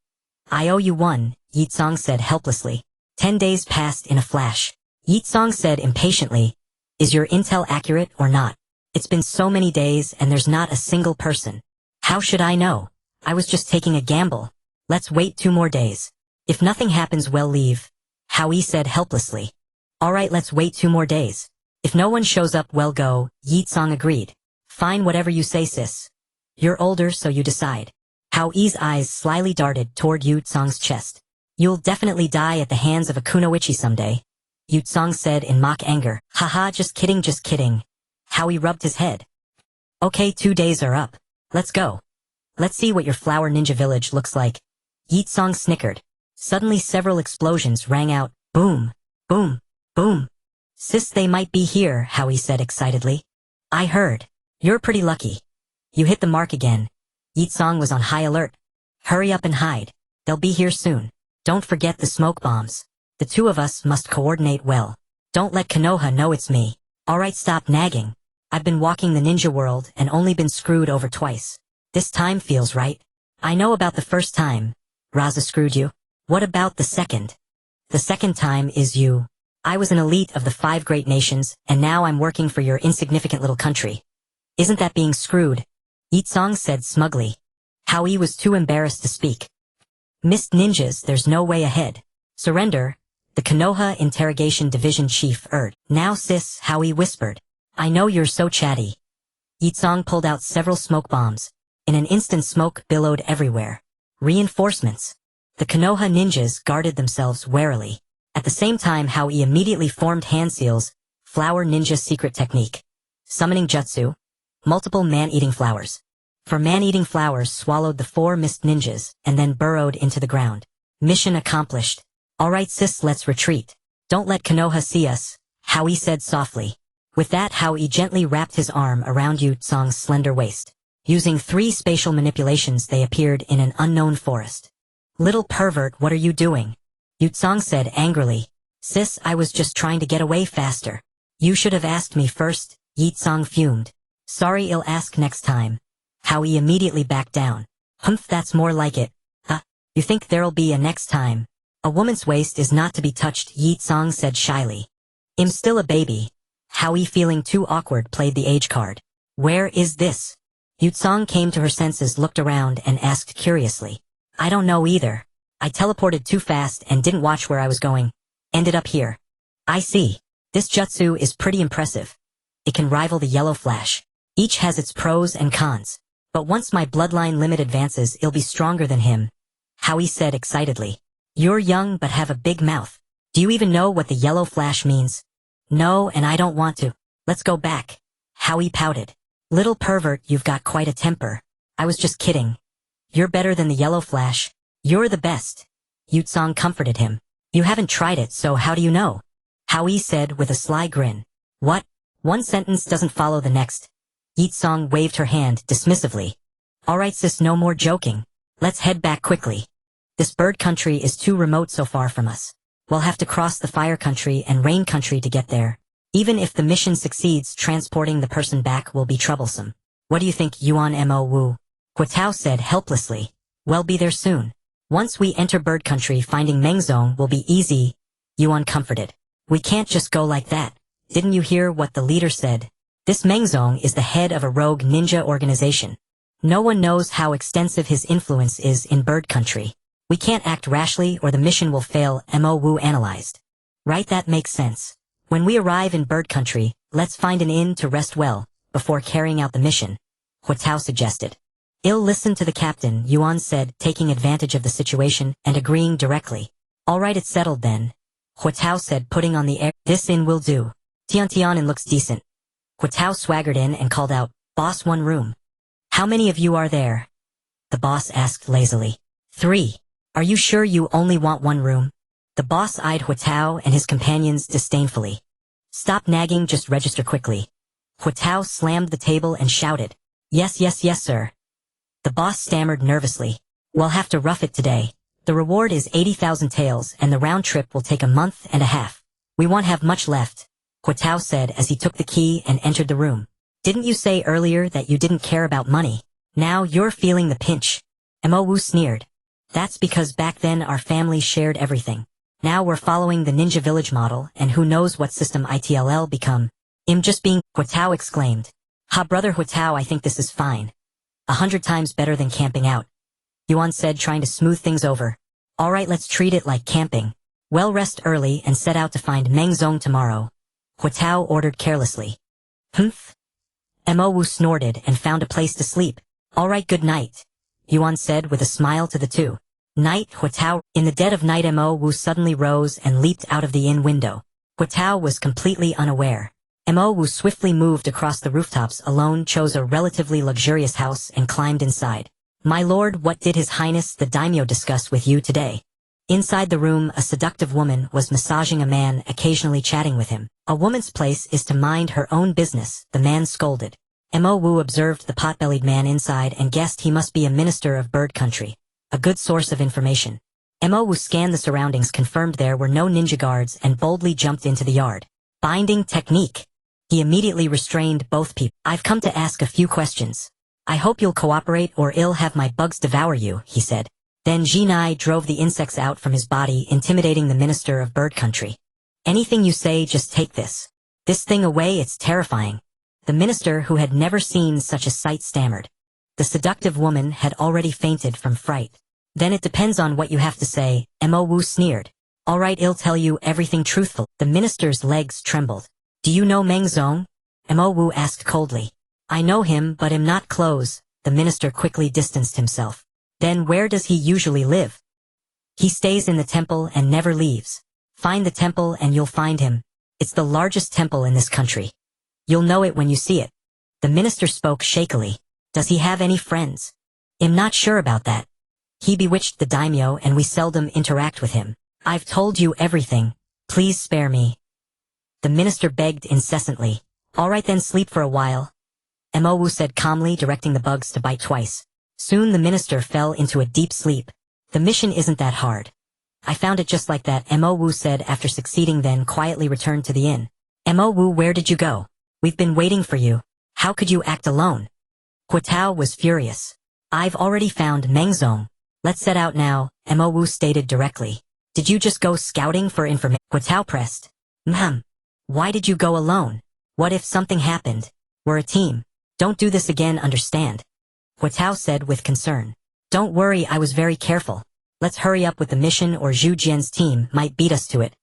I owe you one, Yutsong said helplessly. 10 days passed in a flash. Yutsong said impatiently, Is your intel accurate or not? It's been so many days and there's not a single person. How should I know? I was just taking a gamble. Let's wait 2 more days. If nothing happens, well, leave. Hao Yi said helplessly. Alright, let's wait 2 more days. If no one shows up, well, go, Yutsong agreed. Fine, whatever you say, sis. You're older, so you decide. Hao Yi's eyes slyly darted toward Yutsong's chest. You'll definitely die at the hands of a kunoichi someday. Yutsong said in mock anger. Haha, just kidding. Hao Yi rubbed his head. Okay, 2 days are up. Let's go. Let's see what your flower ninja village looks like. Yutsong snickered. Suddenly several explosions rang out. Boom, boom, boom. Sis, they might be here, Hao Yi said excitedly. I heard. You're pretty lucky. You hit the mark again. Yutsong was on high alert. Hurry up and hide. They'll be here soon. Don't forget the smoke bombs. The 2 of us must coordinate well. Don't let Konoha know it's me. Alright, stop nagging. I've been walking the ninja world and only been screwed over twice. This time feels right. I know about the first time. Raza screwed you. What about the second? The second time is you. I was an elite of the 5 great nations, and now I'm working for your insignificant little country. Isn't that being screwed? Yutsong said smugly. Hao Yi was too embarrassed to speak. Missed ninjas, there's no way ahead. Surrender, the Konoha Interrogation Division Chief urged. Now sis, Hao Yi whispered. I know you're so chatty. Yutsong pulled out several smoke bombs. In an instant, smoke billowed everywhere. Reinforcements. The Konoha ninjas guarded themselves warily. At the same time, Hao Yi immediately formed hand seals, flower ninja secret technique. Summoning jutsu. Multiple man-eating flowers. For man-eating flowers swallowed the 4 mist ninjas and then burrowed into the ground. Mission accomplished. Alright sis, let's retreat. Don't let Konoha see us, Hao Yi said softly. With that, Hao Yi gently wrapped his arm around Yu Tsong's slender waist. Using 3 spatial manipulations, they appeared in an unknown forest. Little pervert, what are you doing? Yu Tsong said angrily. Sis, I was just trying to get away faster. You should have asked me first, Yi Tsong fumed. Sorry, I'll ask next time. Hao Yi immediately backed down. Humph, that's more like it. You think there'll be a next time? A woman's waist is not to be touched, Yi Tsong said shyly. I'm still a baby. Hao Yi, feeling too awkward, played the age card. Where is this? Yu Tsong came to her senses, looked around, and asked curiously. I don't know either. I teleported too fast and didn't watch where I was going. Ended up here. I see. This jutsu is pretty impressive. It can rival the yellow flash. Each has its pros and cons. But once my bloodline limit advances, it'll be stronger than him. Hao Yi said excitedly. You're young but have a big mouth. Do you even know what the yellow flash means? No, and I don't want to. Let's go back. Hao Yi pouted. Little pervert, you've got quite a temper. I was just kidding. You're better than the yellow flash. You're the best. Yu Tsong comforted him. You haven't tried it, so how do you know? Hao Yi said with a sly grin. What? One sentence doesn't follow the next. Yi Tsong waved her hand dismissively. Alright sis, no more joking. Let's head back quickly. This bird country is too remote so far from us. We'll have to cross the fire country and rain country to get there. Even if the mission succeeds, transporting the person back will be troublesome. What do you think, Yuan Mo Wu? Huatao said helplessly. We'll be there soon. Once we enter bird country, finding Mengzong will be easy. Yuan comforted. We can't just go like that. Didn't you hear what the leader said? This Mengzong is the head of a rogue ninja organization. No one knows how extensive his influence is in bird country. We can't act rashly or the mission will fail, Mo Wu analyzed. Right, that makes sense. When we arrive in bird country, let's find an inn to rest well, before carrying out the mission, Huatao suggested. I'll listen to the captain, Yuan said, taking advantage of the situation and agreeing directly. Alright, it's settled then. Huatao said, putting on the air. This inn will do. Tiantianin looks decent. Huatao swaggered in and called out, Boss, 1 room. How many of you are there? The boss asked lazily. 3. Are you sure you only want 1 room? The boss eyed Huatao and his companions disdainfully. Stop nagging, just register quickly. Huatao slammed the table and shouted. Yes, yes, yes, sir. The boss stammered nervously. We'll have to rough it today. The reward is 80,000 taels and the round trip will take a month and a half. We won't have much left, Huatao said as he took the key and entered the room. Didn't you say earlier that you didn't care about money? Now you're feeling the pinch. Mo Wu sneered. That's because back then our family shared everything. Now we're following the ninja village model and who knows what system it'll become. I'm just being, Huatao exclaimed. Ha, brother Huatao, I think this is fine. 100 times better than camping out. Yuan said, trying to smooth things over. Alright, let's treat it like camping. Well, rest early and set out to find Mengzong tomorrow. Huatao ordered carelessly. Humph. Mo Wu snorted and found a place to sleep. Alright, good night. Yuan said with a smile to the two. Night, Huatao. In the dead of night, Mo Wu suddenly rose and leaped out of the inn window. Huatao was completely unaware. Mo Wu swiftly moved across the rooftops alone, chose a relatively luxurious house and climbed inside. My lord, what did His Highness the Daimyo discuss with you today? Inside the room, a seductive woman was massaging a man, occasionally chatting with him. A woman's place is to mind her own business, the man scolded. Mo Wu observed the pot-bellied man inside and guessed he must be a minister of bird country. A good source of information. Mo Wu scanned the surroundings, confirmed there were no ninja guards, and boldly jumped into the yard. Binding technique. He immediately restrained both people. I've come to ask a few questions. I hope you'll cooperate or I'll have my bugs devour you, he said. Then Jinai drove the insects out from his body, intimidating the minister of bird country. Anything you say, just take this. This thing away, it's terrifying. The minister, who had never seen such a sight, stammered. The seductive woman had already fainted from fright. Then it depends on what you have to say, Mo Wu sneered. Alright, I'll tell you everything truthful. The minister's legs trembled. Do you know Mengzong? Mo Wu asked coldly. I know him, but am not close. The minister quickly distanced himself. Then where does he usually live? He stays in the temple and never leaves. Find the temple and you'll find him. It's the largest temple in this country. You'll know it when you see it. The minister spoke shakily. Does he have any friends? I'm not sure about that. He bewitched the daimyo and we seldom interact with him. I've told you everything. Please spare me. The minister begged incessantly. Alright then, sleep for a while. Mo said calmly, directing the bugs to bite twice. Soon the minister fell into a deep sleep. The mission isn't that hard. I found it just like that, Mo said after succeeding, then quietly returned to the inn. Mo, where did you go? We've been waiting for you. How could you act alone? Huatao was furious. I've already found Mengzong. Let's set out now, Mo stated directly. Did you just go scouting for information? Huatao pressed. Why did you go alone? What if something happened? We're a team. Don't do this again, understand? Huatao said with concern. Don't worry, I was very careful. Let's hurry up with the mission or Zhu Jian's team might beat us to it.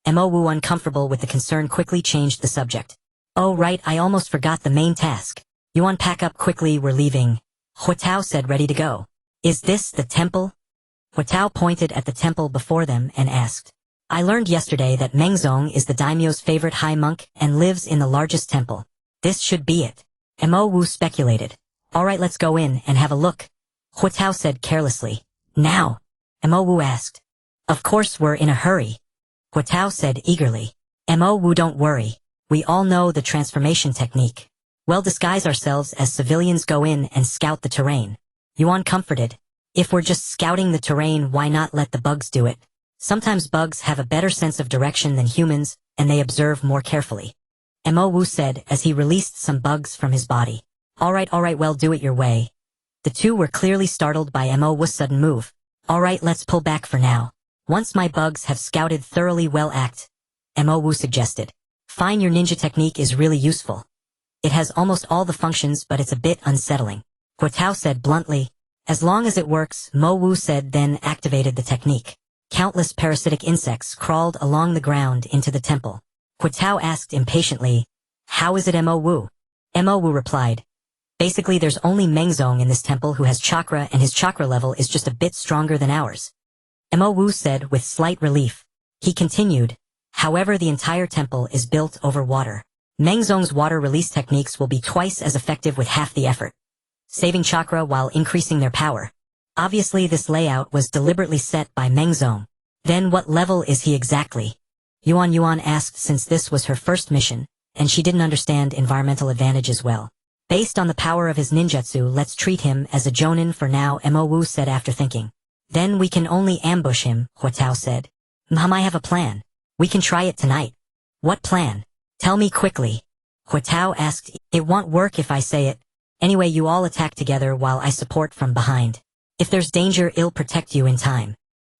Mo, uncomfortable with the concern, quickly changed the subject. Oh right, I almost forgot the main task. Yuan, pack up quickly, we're leaving. Huatao said, ready to go. Is this the temple? Huatao pointed at the temple before them and asked. I learned yesterday that Mengzong is the daimyo's favorite high monk and lives in the largest temple. This should be it. Mo speculated. Alright, let's go in and have a look. Huatao said carelessly. Now? Mo asked. Of course, we're in a hurry. Huatao said eagerly. Mo, don't worry. We all know the transformation technique. We'll disguise ourselves as civilians, go in and scout the terrain. Yuan comforted. If we're just scouting the terrain, why not let the bugs do it? Sometimes bugs have a better sense of direction than humans, and they observe more carefully. Mo said as he released some bugs from his body. Alright, well, do it your way. The two were clearly startled by Mo's sudden move. Alright, let's pull back for now. Once my bugs have scouted thoroughly, well act. Mo suggested. Fine, your ninja technique is really useful. It has almost all the functions, but it's a bit unsettling. Huatao said bluntly. As long as it works, Mo said, then activated the technique. Countless parasitic insects crawled along the ground into the temple. Huatao asked impatiently, how is it, Mo? Mo replied. Basically, there's only Mengzong in this temple who has chakra, and his chakra level is just a bit stronger than ours. Mo said with slight relief. He continued, however, the entire temple is built over water. Mengzong's water release techniques will be twice as effective with half the effort, saving chakra while increasing their power. Obviously, this layout was deliberately set by Mengzong. Then what level is he exactly? Yuan asked, since this was her first mission, and she didn't understand environmental advantages well. Based on the power of his ninjutsu, let's treat him as a jonin for now, Mo said after thinking. Then we can only ambush him, Huatao said. I have a plan. We can try it tonight. What plan? Tell me quickly. Huatao asked. It won't work if I say it. Anyway, you all attack together while I support from behind. If there's danger, I'll protect you in time.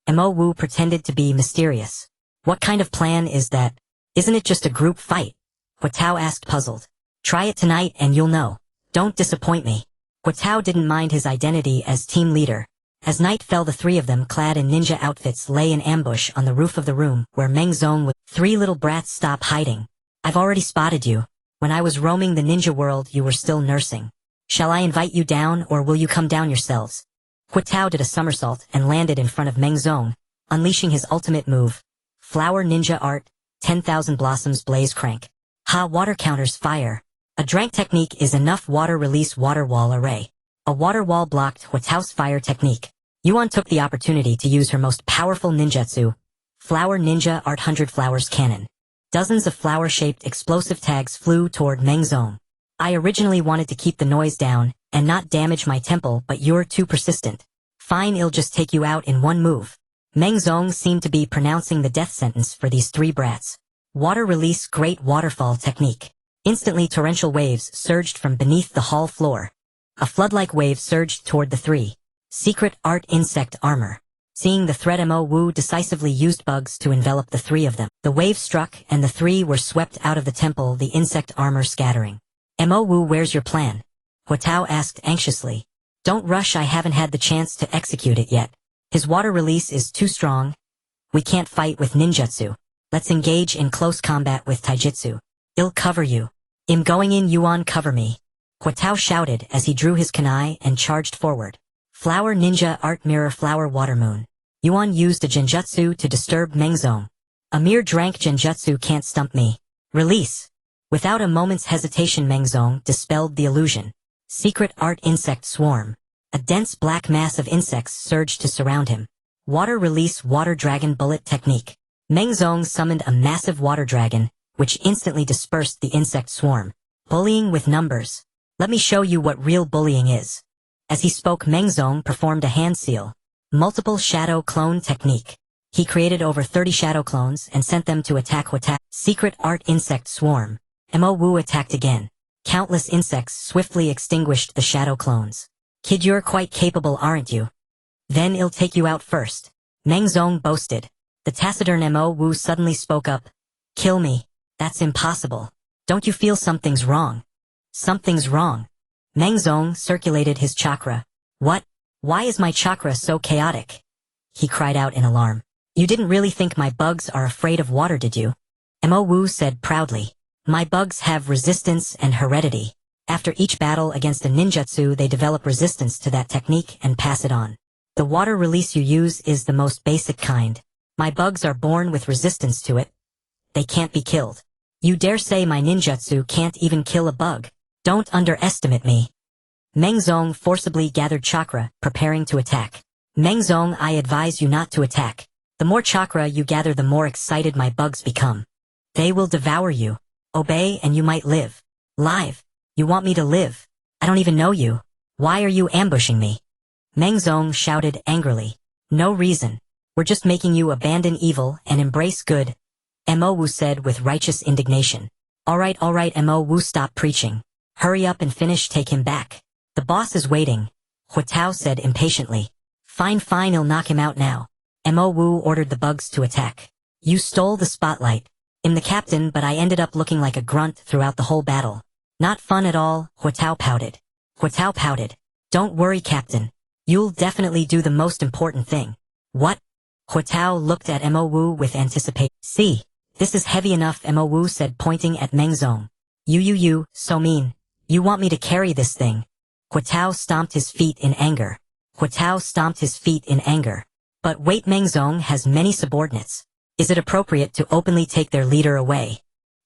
Mo pretended to be mysterious. What kind of plan is that? Isn't it just a group fight? Huatao asked, puzzled. Try it tonight and you'll know. Don't disappoint me. Huatao didn't mind his identity as team leader. As night fell, the three of them, clad in ninja outfits, lay in ambush on the roof of the room where Mengzong was. Three little brats, stop hiding. I've already spotted you. When I was roaming the ninja world, you were still nursing. Shall I invite you down, or will you come down yourselves? Huatao did a somersault and landed in front of Mengzong, unleashing his ultimate move. Flower ninja art, 10,000 blossoms blaze crank. Water counters fire. A drank technique is enough water release water wall array. A water wall blocked Huatao's fire technique. Yuan took the opportunity to use her most powerful ninjutsu, Flower Ninja Art 100 Flowers Cannon. Dozens of flower-shaped explosive tags flew toward Mengzong. I originally wanted to keep the noise down and not damage my temple, but you're too persistent. Fine, I'll just take you out in one move. Mengzong seemed to be pronouncing the death sentence for these three brats. Water release great waterfall technique. Instantly torrential waves surged from beneath the hall floor. A flood-like wave surged toward the three. Secret art insect armor. Seeing the threat, Mo decisively used bugs to envelop the three of them. The wave struck and the three were swept out of the temple, the insect armor scattering. Mo, where's your plan? Huatao asked anxiously. Don't rush, I haven't had the chance to execute it yet. His water release is too strong. We can't fight with ninjutsu. Let's engage in close combat with taijutsu. I'll cover you. I'm going in, Yuan, cover me. Huatao shouted as he drew his kunai and charged forward. Flower Ninja Art Mirror Flower Water Moon. Yuan used a genjutsu to disturb Mengzong. A mere drank genjutsu can't stump me. Release. Without a moment's hesitation, Mengzong dispelled the illusion. Secret art insect swarm. A dense black mass of insects surged to surround him. Water release water dragon bullet technique. Mengzong summoned a massive water dragon, which instantly dispersed the insect swarm. Bullying with numbers. Let me show you what real bullying is. As he spoke, Mengzong performed a hand seal. Multiple shadow clone technique. He created over 30 shadow clones and sent them to attack Huatao. Secret art insect swarm. Mo Wu attacked again. Countless insects swiftly extinguished the shadow clones. Kid, you're quite capable, aren't you? Then I'll take you out first. Mengzong boasted. The taciturn Mo Wu suddenly spoke up. Kill me. That's impossible. Don't you feel something's wrong? Something's wrong. Mengzong circulated his chakra. What? Why is my chakra so chaotic? He cried out in alarm. You didn't really think my bugs are afraid of water, did you? Mo Wu said proudly. My bugs have resistance and heredity. After each battle against a ninjutsu, they develop resistance to that technique and pass it on. The water release you use is the most basic kind. My bugs are born with resistance to it. They can't be killed. You dare say my ninjutsu can't even kill a bug? Don't underestimate me. Mengzong forcibly gathered chakra, preparing to attack. Mengzong, I advise you not to attack. The more chakra you gather, the more excited my bugs become. They will devour you. Obey and you might live. Live. You want me to live? I don't even know you. Why are you ambushing me? Mengzong shouted angrily. No reason. We're just making you abandon evil and embrace good. Mo Wu said with righteous indignation. Alright, Mo Wu, stop preaching. Hurry up and finish, take him back. The boss is waiting. Huatao said impatiently. Fine, I'll knock him out now. Mo Wu ordered the bugs to attack. You stole the spotlight. I'm the captain, but I ended up looking like a grunt throughout the whole battle. Not fun at all, Huatao pouted. Don't worry, Captain. You'll definitely do the most important thing. What? Huatao looked at Mo Wu with anticipation. See, this is heavy enough, Mo Wu said, pointing at Mengzong. You, so mean. You want me to carry this thing? Huatao stomped his feet in anger. But wait, Mengzong has many subordinates. Is it appropriate to openly take their leader away?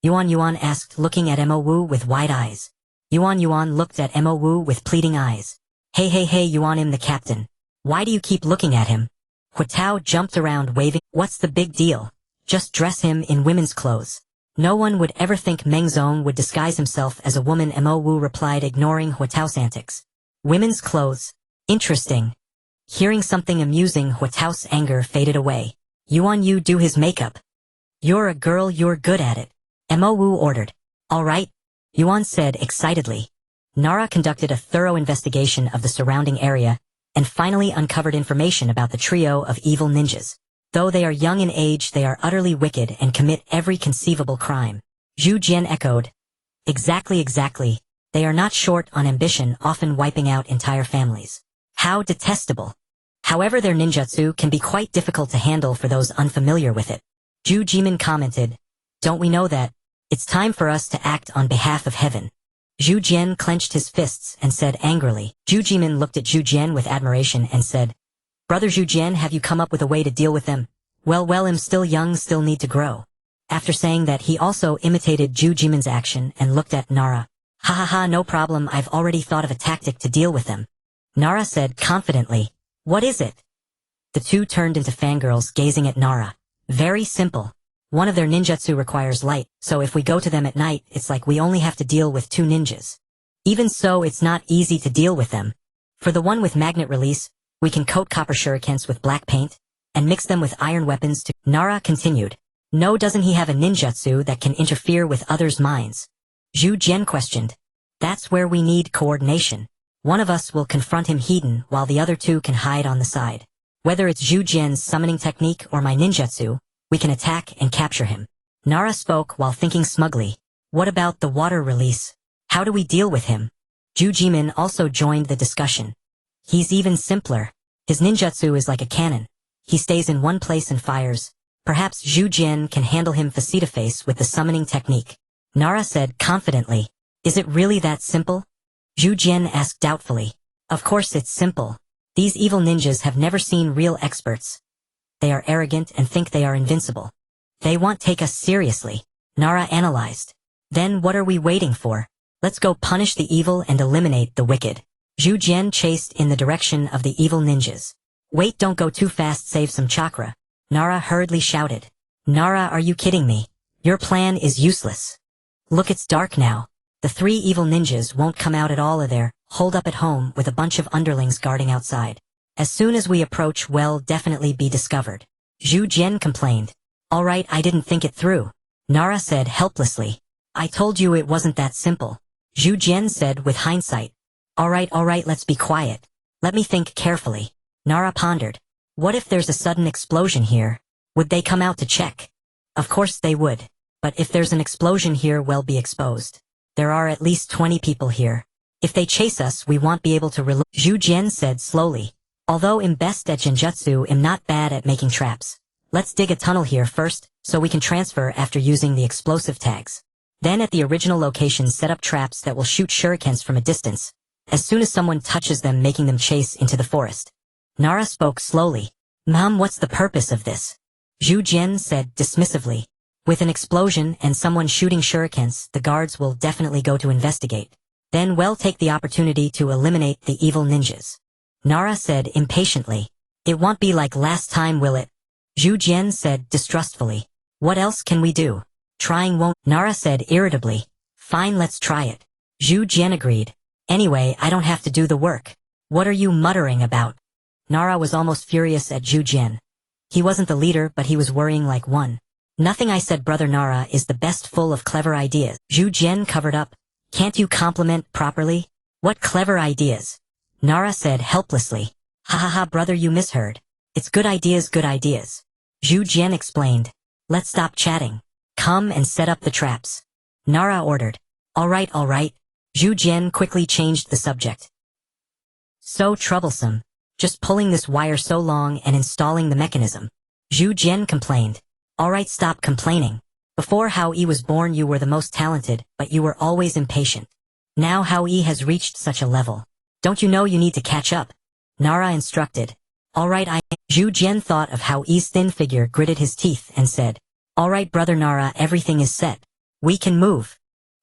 Yuan asked, looking at Mo Wu with wide eyes. Yuan looked at Mo Wu with pleading eyes. Hey, Yuan, I'm the captain. Why do you keep looking at him? Huatao jumped around waving. What's the big deal? Just dress him in women's clothes. No one would ever think Mengzong would disguise himself as a woman, Mo Wu replied, ignoring Huatao's antics. Women's clothes. Interesting. Hearing something amusing, Huatao's anger faded away. Yuan, you do his makeup. You're a girl, you're good at it. Mo Wu ordered. All right, Yuan said excitedly. Nara conducted a thorough investigation of the surrounding area and finally uncovered information about the trio of evil ninjas. Though they are young in age, they are utterly wicked and commit every conceivable crime. Zhu Jian echoed. Exactly. They are not short on ambition, often wiping out entire families. How detestable. However, their ninjutsu can be quite difficult to handle for those unfamiliar with it. Zhu Jimin commented. Don't we know that? It's time for us to act on behalf of heaven. Zhu Jian clenched his fists and said angrily. Zhu Jimin looked at Zhu Jian with admiration and said, Brother Zhu Jian, have you come up with a way to deal with them? Well, I'm still young, still need to grow. After saying that, he also imitated Zhu Jimin's action and looked at Nara. Ha, no problem, I've already thought of a tactic to deal with them. Nara said confidently. What is it? The two turned into fangirls, gazing at Nara. Very simple. One of their ninjutsu requires light, so if we go to them at night, it's like we only have to deal with two ninjas. Even so, it's not easy to deal with them. For the one with magnet release, we can coat copper shurikens with black paint, and mix them with iron weapons to— Nara continued. No, doesn't he have a ninjutsu that can interfere with others' minds? Zhu Jian questioned. That's where we need coordination. One of us will confront him hidden while the other two can hide on the side. Whether it's Zhu Jian's summoning technique or my ninjutsu, we can attack and capture him. Nara spoke while thinking smugly. What about the water release? How do we deal with him? Zhu Jimin also joined the discussion. He's even simpler. His ninjutsu is like a cannon. He stays in one place and fires. Perhaps Zhu Jian can handle him face-to-face with the summoning technique. Nara said confidently. Is it really that simple? Zhu Jian asked doubtfully. Of course it's simple. These evil ninjas have never seen real experts. They are arrogant and think they are invincible. They won't take us seriously. Nara analyzed. Then what are we waiting for? Let's go punish the evil and eliminate the wicked. Zhu Jian chased in the direction of the evil ninjas. Wait, don't go too fast, save some chakra. Nara hurriedly shouted. Nara, are you kidding me? Your plan is useless. Look, it's dark now. The 3 evil ninjas won't come out at all of there, holed up at home with a bunch of underlings guarding outside. As soon as we approach, we'll definitely be discovered. Zhu Jian complained. Alright, I didn't think it through. Nara said helplessly. I told you it wasn't that simple. Zhu Jian said with hindsight. Alright, let's be quiet. Let me think carefully. Nara pondered. What if there's a sudden explosion here? Would they come out to check? Of course they would. But if there's an explosion here, we'll be exposed. There are at least 20 people here. If they chase us, we won't be able to Zhu Jian said slowly. Although I'm best at genjutsu, I'm not bad at making traps. Let's dig a tunnel here first, so we can transfer after using the explosive tags. Then at the original location set up traps that will shoot shurikens from a distance, as soon as someone touches them, making them chase into the forest. Nara spoke slowly. Mom, what's the purpose of this? Zhu Jian said dismissively. With an explosion and someone shooting shurikens, the guards will definitely go to investigate. Then we'll take the opportunity to eliminate the evil ninjas. Nara said impatiently. It won't be like last time, will it? Zhu Jian said distrustfully. What else can we do? Trying won't. Nara said irritably. Fine, let's try it. Zhu Jian agreed. Anyway, I don't have to do the work. What are you muttering about? Nara was almost furious at Zhu Jian. He wasn't the leader, but he was worrying like one. Nothing, I said. Brother Nara is the best, full of clever ideas. Zhu Jian covered up. Can't you compliment properly? What clever ideas? Nara said helplessly. Ha ha ha, brother, you misheard. It's good ideas, good ideas. Zhu Jian explained. Let's stop chatting. Come and set up the traps. Nara ordered. Alright. Zhu Jian quickly changed the subject. So troublesome. Just pulling this wire so long and installing the mechanism. Zhu Jian complained. Alright, stop complaining. Before Hao Yi was born, you were the most talented, but you were always impatient. Now Hao Yi has reached such a level. Don't you know you need to catch up? Nara instructed. Alright, Zhu Jian thought of Hao Yi's thin figure, gritted his teeth, and said, Alright, brother Nara, everything is set. We can move.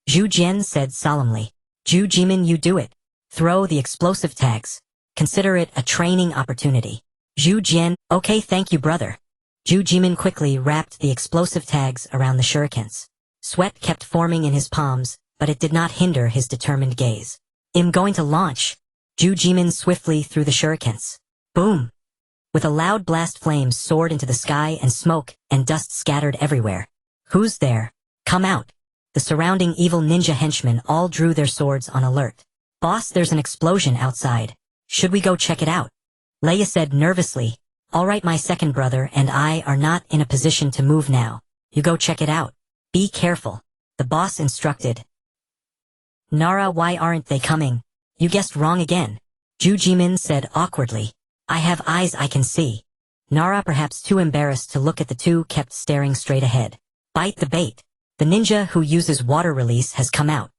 Zhu Jian said solemnly. Zhu Jimin, you do it. Throw the explosive tags. Consider it a training opportunity. Zhu Jian, okay, thank you, brother. Zhu Jimin quickly wrapped the explosive tags around the shurikens. Sweat kept forming in his palms, but it did not hinder his determined gaze. I'm going to launch. Zhu Jimin swiftly threw the shurikens. Boom! With a loud blast, flames soared into the sky and smoke and dust scattered everywhere. Who's there? Come out. The surrounding evil ninja henchmen all drew their swords on alert. Boss, there's an explosion outside. Should we go check it out? Leia said nervously. Alright, my second brother and I are not in a position to move now. You go check it out. Be careful. The boss instructed. Nara, why aren't they coming? You guessed wrong again. Zhu Jimin said awkwardly. I have eyes, I can see. Nara, perhaps too embarrassed to look at the two, kept staring straight ahead. Bite the bait. The ninja who uses water release has come out.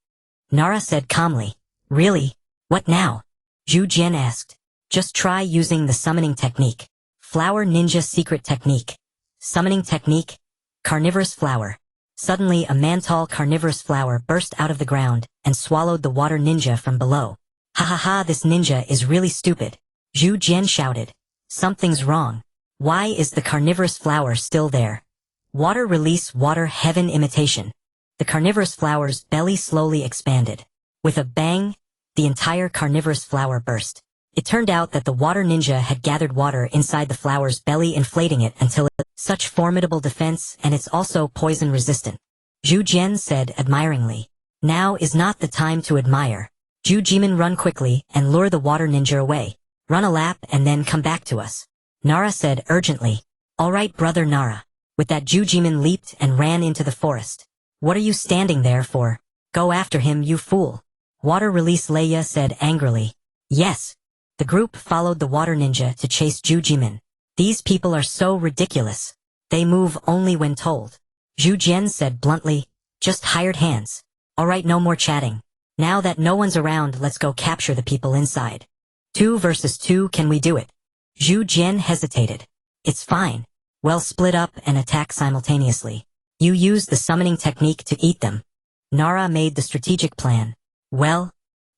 Nara said calmly. Really? What now? Zhu Jian asked. Just try using the summoning technique. Flower ninja secret technique. Summoning technique. Carnivorous flower. Suddenly a man-tall carnivorous flower burst out of the ground and swallowed the water ninja from below. Ha ha ha, this ninja is really stupid. Zhu Jian shouted. Something's wrong. Why is the carnivorous flower still there? Water release, water heaven imitation. The carnivorous flower's belly slowly expanded. With a bang, the entire carnivorous flower burst. It turned out that the water ninja had gathered water inside the flower's belly, inflating it until it such formidable defense, and it's also poison resistant. Zhu Jian said admiringly. Now is not the time to admire. Zhu Jimin, run quickly and lure the water ninja away. Run a lap and then come back to us. Nara said urgently. Alright, brother Nara. With that, Zhu Jimin leaped and ran into the forest. What are you standing there for? Go after him, you fool. Water release, Leia said angrily. Yes. The group followed the water ninja to chase Zhu Jimin. These people are so ridiculous. They move only when told. Zhu Jian said bluntly. Just hired hands. Alright, no more chatting. Now that no one's around, let's go capture the people inside. 2 versus 2, can we do it? Zhu Jian hesitated. It's fine. We'll split up and attack simultaneously. You use the summoning technique to eat them. Nara made the strategic plan. Well?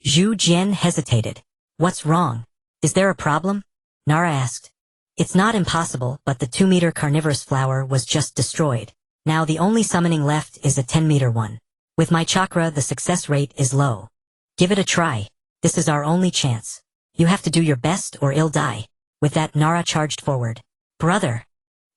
Zhu Jian hesitated. What's wrong? Is there a problem? Nara asked. It's not impossible, but the 2-meter carnivorous flower was just destroyed. Now the only summoning left is a 10-meter one. With my chakra, the success rate is low. Give it a try. This is our only chance. You have to do your best or you'll die. With that, Nara charged forward. Brother!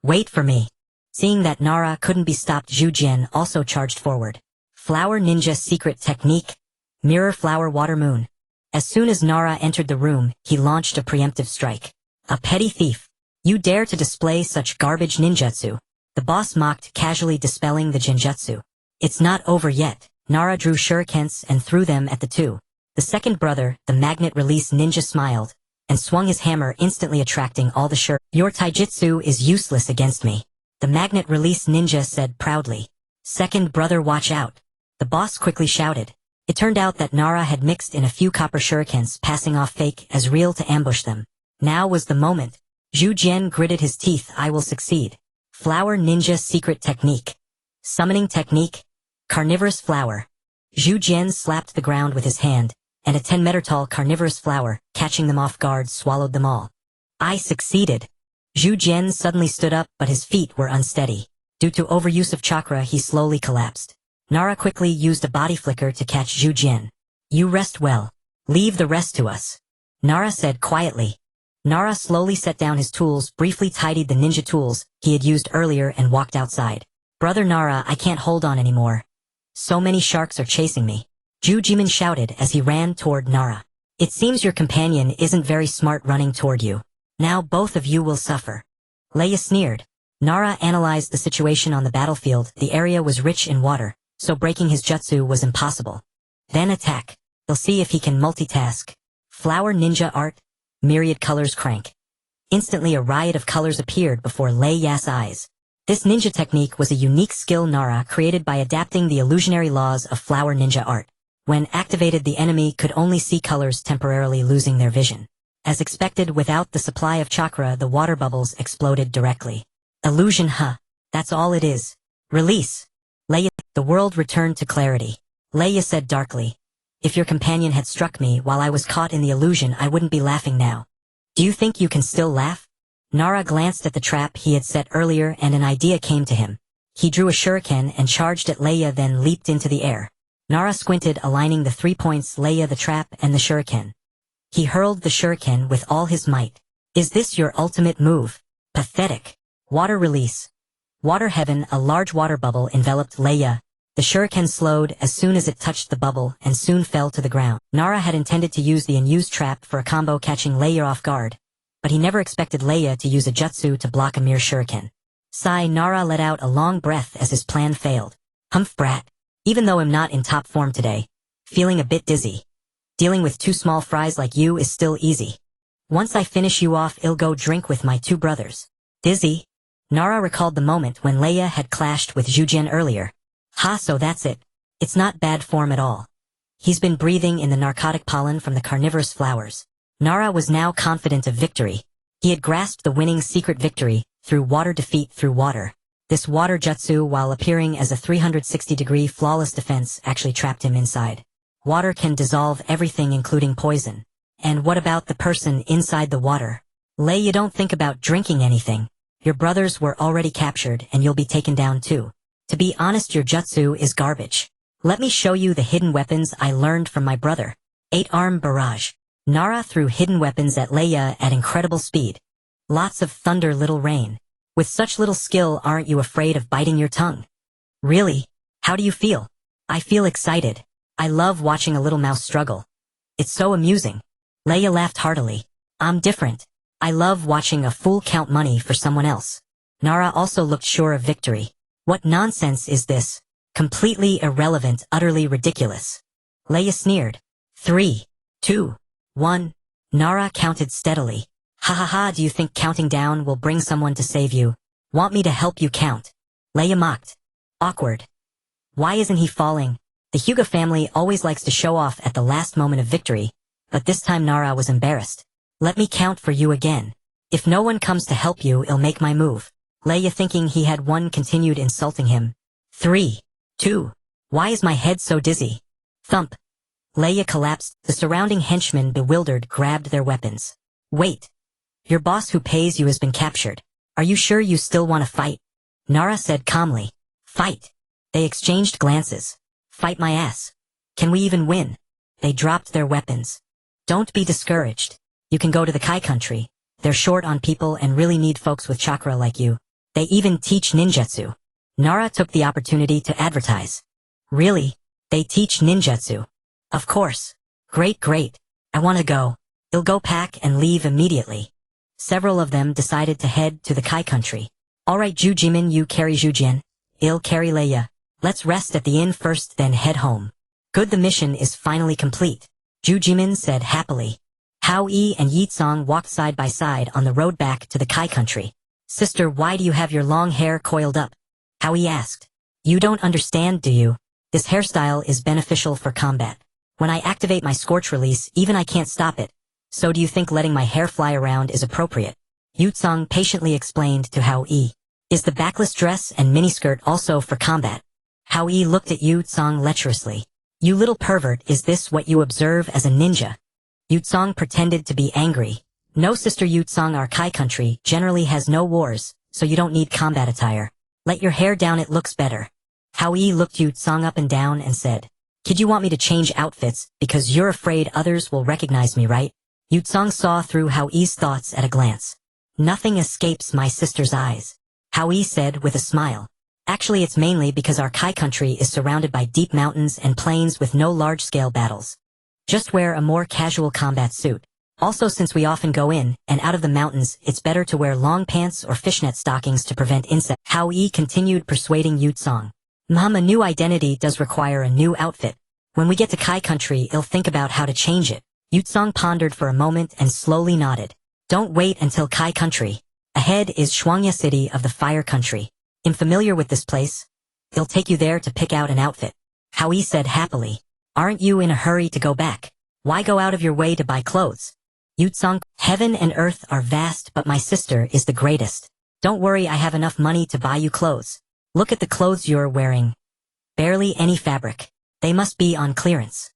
Wait for me. Seeing that Nara couldn't be stopped, Zhu Jian also charged forward. Flower Ninja Secret Technique. Mirror Flower Water Moon. As soon as Nara entered the room, he launched a preemptive strike. A petty thief. You dare to display such garbage ninjutsu. The boss mocked, casually dispelling the genjutsu. It's not over yet. Nara drew shurikens and threw them at the two. The second brother, the magnet release ninja, smiled and swung his hammer, instantly attracting all the Your taijutsu is useless against me. The magnet release ninja said proudly. Second brother, watch out. The boss quickly shouted. It turned out that Nara had mixed in a few copper shurikens, passing off fake as real to ambush them. Now was the moment. Zhu Jian gritted his teeth. I will succeed. Flower Ninja Secret Technique. Summoning Technique. Carnivorous Flower. Zhu Jian slapped the ground with his hand, and a 10-meter tall carnivorous flower, catching them off guard, swallowed them all. I succeeded. Zhu Jian suddenly stood up, but his feet were unsteady. Due to overuse of chakra, he slowly collapsed. Nara quickly used a body flicker to catch Zhu Jian. You rest well. Leave the rest to us. Nara said quietly. Nara slowly set down his tools, briefly tidied the ninja tools he had used earlier, and walked outside. Brother Nara, I can't hold on anymore. So many sharks are chasing me. Zhu Jimin shouted as he ran toward Nara. It seems your companion isn't very smart running toward you. Now both of you will suffer. Leia sneered. Nara analyzed the situation on the battlefield. The area was rich in water, so breaking his jutsu was impossible. Then attack. He'll see if he can multitask. Flower Ninja Art. Myriad Colors Crank. Instantly a riot of colors appeared before Leiya's eyes. This ninja technique was a unique skill Nara created by adapting the illusionary laws of Flower Ninja Art. When activated, the enemy could only see colors, temporarily losing their vision. As expected, without the supply of chakra, the water bubbles exploded directly. Illusion, huh? That's all it is. Release. Leia. The world returned to clarity. Leia said darkly. If your companion had struck me while I was caught in the illusion, I wouldn't be laughing now. Do you think you can still laugh? Nara glanced at the trap he had set earlier, and an idea came to him. He drew a shuriken and charged at Leia, then leaped into the air. Nara squinted, aligning the 3 points: Leia, the trap, and the shuriken. He hurled the shuriken with all his might. Is this your ultimate move? Pathetic. Water release. Water Heaven. A large water bubble enveloped Leia. The shuriken slowed as soon as it touched the bubble and soon fell to the ground. Nara had intended to use the unused trap for a combo, catching Leia off guard, but he never expected Leia to use a jutsu to block a mere shuriken. Sigh. Nara let out a long breath as his plan failed. Humph, brat. Even though I'm not in top form today, feeling a bit dizzy. Dealing with two small fries like you is still easy. Once I finish you off, I'll go drink with my two brothers. Dizzy? Nara recalled the moment when Leia had clashed with Zhu Jian earlier. Ha, so that's it. It's not bad form at all. He's been breathing in the narcotic pollen from the carnivorous flowers. Nara was now confident of victory. He had grasped the winning secret victory through water, defeat through water. This water jutsu, while appearing as a 360-degree flawless defense, actually trapped him inside. Water can dissolve everything, including poison. And what about the person inside the water? Leia, don't think about drinking anything. Your brothers were already captured and you'll be taken down too. To be honest, your jutsu is garbage. Let me show you the hidden weapons I learned from my brother. 8-arm barrage. Nara threw hidden weapons at Leia at incredible speed. Lots of thunder, little rain. With such little skill, aren't you afraid of biting your tongue? Really? How do you feel? I feel excited. I love watching a little mouse struggle. It's so amusing. Leia laughed heartily. I'm different. I love watching a fool count money for someone else. Nara also looked sure of victory. What nonsense is this? Completely irrelevant, utterly ridiculous. Leia sneered. 3, 2, 1. Nara counted steadily. Ha ha ha, do you think counting down will bring someone to save you? Want me to help you count? Leia mocked. Awkward. Why isn't he falling? The Hyuga family always likes to show off at the last moment of victory, but this time Nara was embarrassed. Let me count for you again. If no one comes to help you, I'll make my move. Leia, thinking he had won, continued insulting him. 3, 2. Why is my head so dizzy? Thump. Leia collapsed. The surrounding henchmen, bewildered, grabbed their weapons. Wait. Your boss who pays you has been captured. Are you sure you still want to fight? Nara said calmly. Fight. They exchanged glances. Fight my ass. Can we even win? They dropped their weapons. Don't be discouraged. You can go to the Kai country. They're short on people and really need folks with chakra like you. They even teach ninjutsu. Nara took the opportunity to advertise. Really? They teach ninjutsu? Of course. Great, great. I want to go. They'll go pack and leave immediately. Several of them decided to head to the Kai country. Alright Jujimin, you carry Jujian. I'll carry Leia. Let's rest at the inn first then head home. Good, the mission is finally complete. Jujimin said happily. Hao Yi and Yitsong walked side by side on the road back to the Kai country. Sister, why do you have your long hair coiled up? Hao Yi asked. You don't understand, do you? This hairstyle is beneficial for combat. When I activate my scorch release, even I can't stop it. So do you think letting my hair fly around is appropriate? Yitsong patiently explained to Hao Yi. Is the backless dress and miniskirt also for combat? Hao Yi looked at Yitsong lecherously. You little pervert, is this what you observe as a ninja? Yitsong pretended to be angry. No, sister, Yitsong, our Kai country generally has no wars, so you don't need combat attire. Let your hair down, it looks better. Hao Yi looked Yitsong up and down and said, Kid, you want me to change outfits because you're afraid others will recognize me, right? Yitsong saw through Hao Yi's thoughts at a glance. Nothing escapes my sister's eyes. Hao Yi said with a smile. Actually, it's mainly because our Kai country is surrounded by deep mountains and plains with no large-scale battles. Just wear a more casual combat suit. Also, since we often go in and out of the mountains, it's better to wear long pants or fishnet stockings to prevent insects. Hao Yi continued persuading Yitsong. Mom, a new identity does require a new outfit. When we get to Kai country, I'll think about how to change it. Yitsong pondered for a moment and slowly nodded. Don't wait until Kai country. Ahead is Shuangya city of the fire country. I'm familiar with this place. I'll take you there to pick out an outfit. Hao Yi said happily. Aren't you in a hurry to go back? Why go out of your way to buy clothes? Yitsong, heaven and earth are vast, but my sister is the greatest. Don't worry, I have enough money to buy you clothes. Look at the clothes you're wearing. Barely any fabric. They must be on clearance.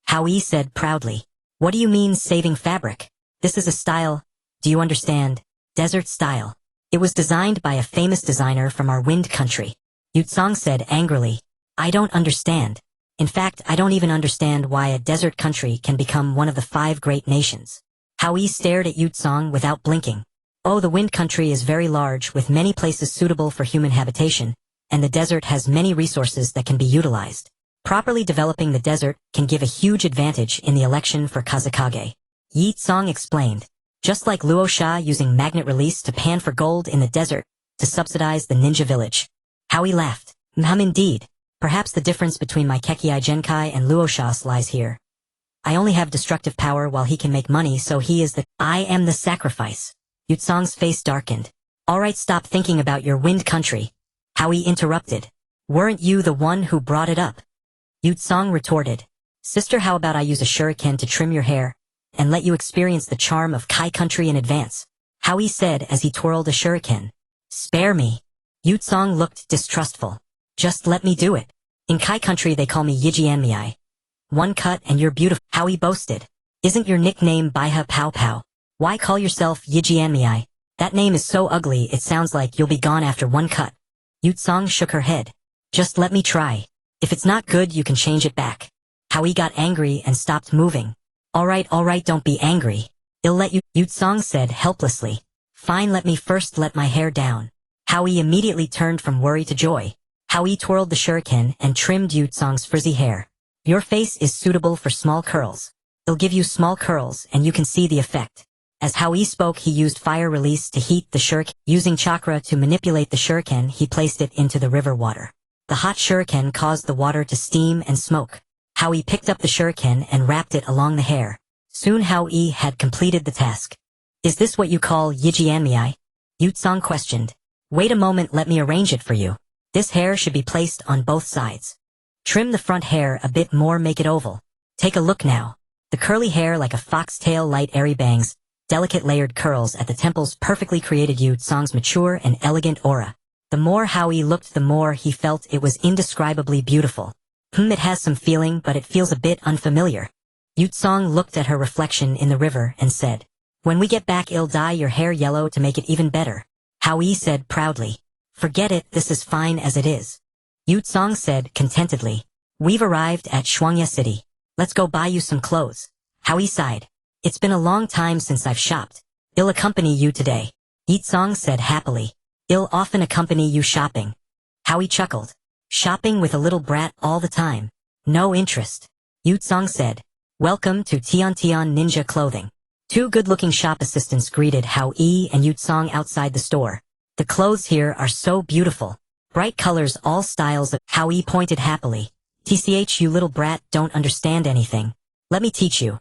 Hao Yi said proudly. What do you mean saving fabric? This is a style. Do you understand? Desert style. It was designed by a famous designer from our wind country. Yitsong said angrily. I don't understand. In fact, I don't even understand why a desert country can become one of the 5 great nations. Hao Yi stared at Yitsong without blinking. Oh, the wind country is very large with many places suitable for human habitation, and the desert has many resources that can be utilized. Properly developing the desert can give a huge advantage in the election for Tsuchikage. Yitsong explained. Just like Luo Sha using magnet release to pan for gold in the desert to subsidize the ninja village. Hao Yi laughed. Indeed. Perhaps the difference between my Kekkei Genkai and Luo Sha lies here. I only have destructive power while he can make money, so he is the— I am the sacrifice. Yitsong's face darkened. Alright, stop thinking about your wind country. Hao Yi interrupted. Weren't you the one who brought it up? Yitsong retorted. Sister, how about I use a shuriken to trim your hair and let you experience the charm of Kai country in advance? Hao Yi said as he twirled a shuriken. Spare me. Yitsong looked distrustful. Just let me do it. In Kai country they call me Yijianmiai. One cut and you're beautiful. Hao Yi boasted. Isn't your nickname Baiha Pow Pow? Why call yourself Yijianmiai? That name is so ugly it sounds like you'll be gone after one cut. Yitsong shook her head. Just let me try. If it's not good you can change it back. Hao Yi got angry and stopped moving. Alright, don't be angry. I'll let you— Yitsong said helplessly. Fine, let me first let my hair down. Hao Yi immediately turned from worry to joy. Hao Yi twirled the shuriken and trimmed Yitsong's frizzy hair. Your face is suitable for small curls. I'll give you small curls and you can see the effect. As Hao Yi spoke, he used fire release to heat the shuriken. Using chakra to manipulate the shuriken, he placed it into the river water. The hot shuriken caused the water to steam and smoke. Hao Yi picked up the shuriken and wrapped it along the hair. Soon Hao Yi had completed the task. Is this what you call Yijianmiai? Yitsong questioned. Wait a moment, let me arrange it for you. This hair should be placed on both sides. Trim the front hair a bit more, make it oval. Take a look now. The curly hair like a foxtail, light airy bangs, delicate layered curls at the temples perfectly created Yitsong's mature and elegant aura. The more Hao Yi looked, the more he felt it was indescribably beautiful. It has some feeling, but it feels a bit unfamiliar. Yitsong looked at her reflection in the river and said, When we get back I'll dye your hair yellow to make it even better. Hao Yi said proudly. Forget it, this is fine as it is. Yu Tsong said contentedly. We've arrived at Shuangya City. Let's go buy you some clothes. Hao Yi sighed. It's been a long time since I've shopped. I'll accompany you today. Yi Tsong said happily. I'll often accompany you shopping. Hao Yi chuckled. Shopping with a little brat all the time. No interest. Yu Tsong said. Welcome to Tian Ninja Clothing. Two good-looking shop assistants greeted Hao Yi and Yu Tsong outside the store. The clothes here are so beautiful. Bright colors, all styles of— Hao Yi pointed happily. TCH, you little brat don't understand anything. Let me teach you.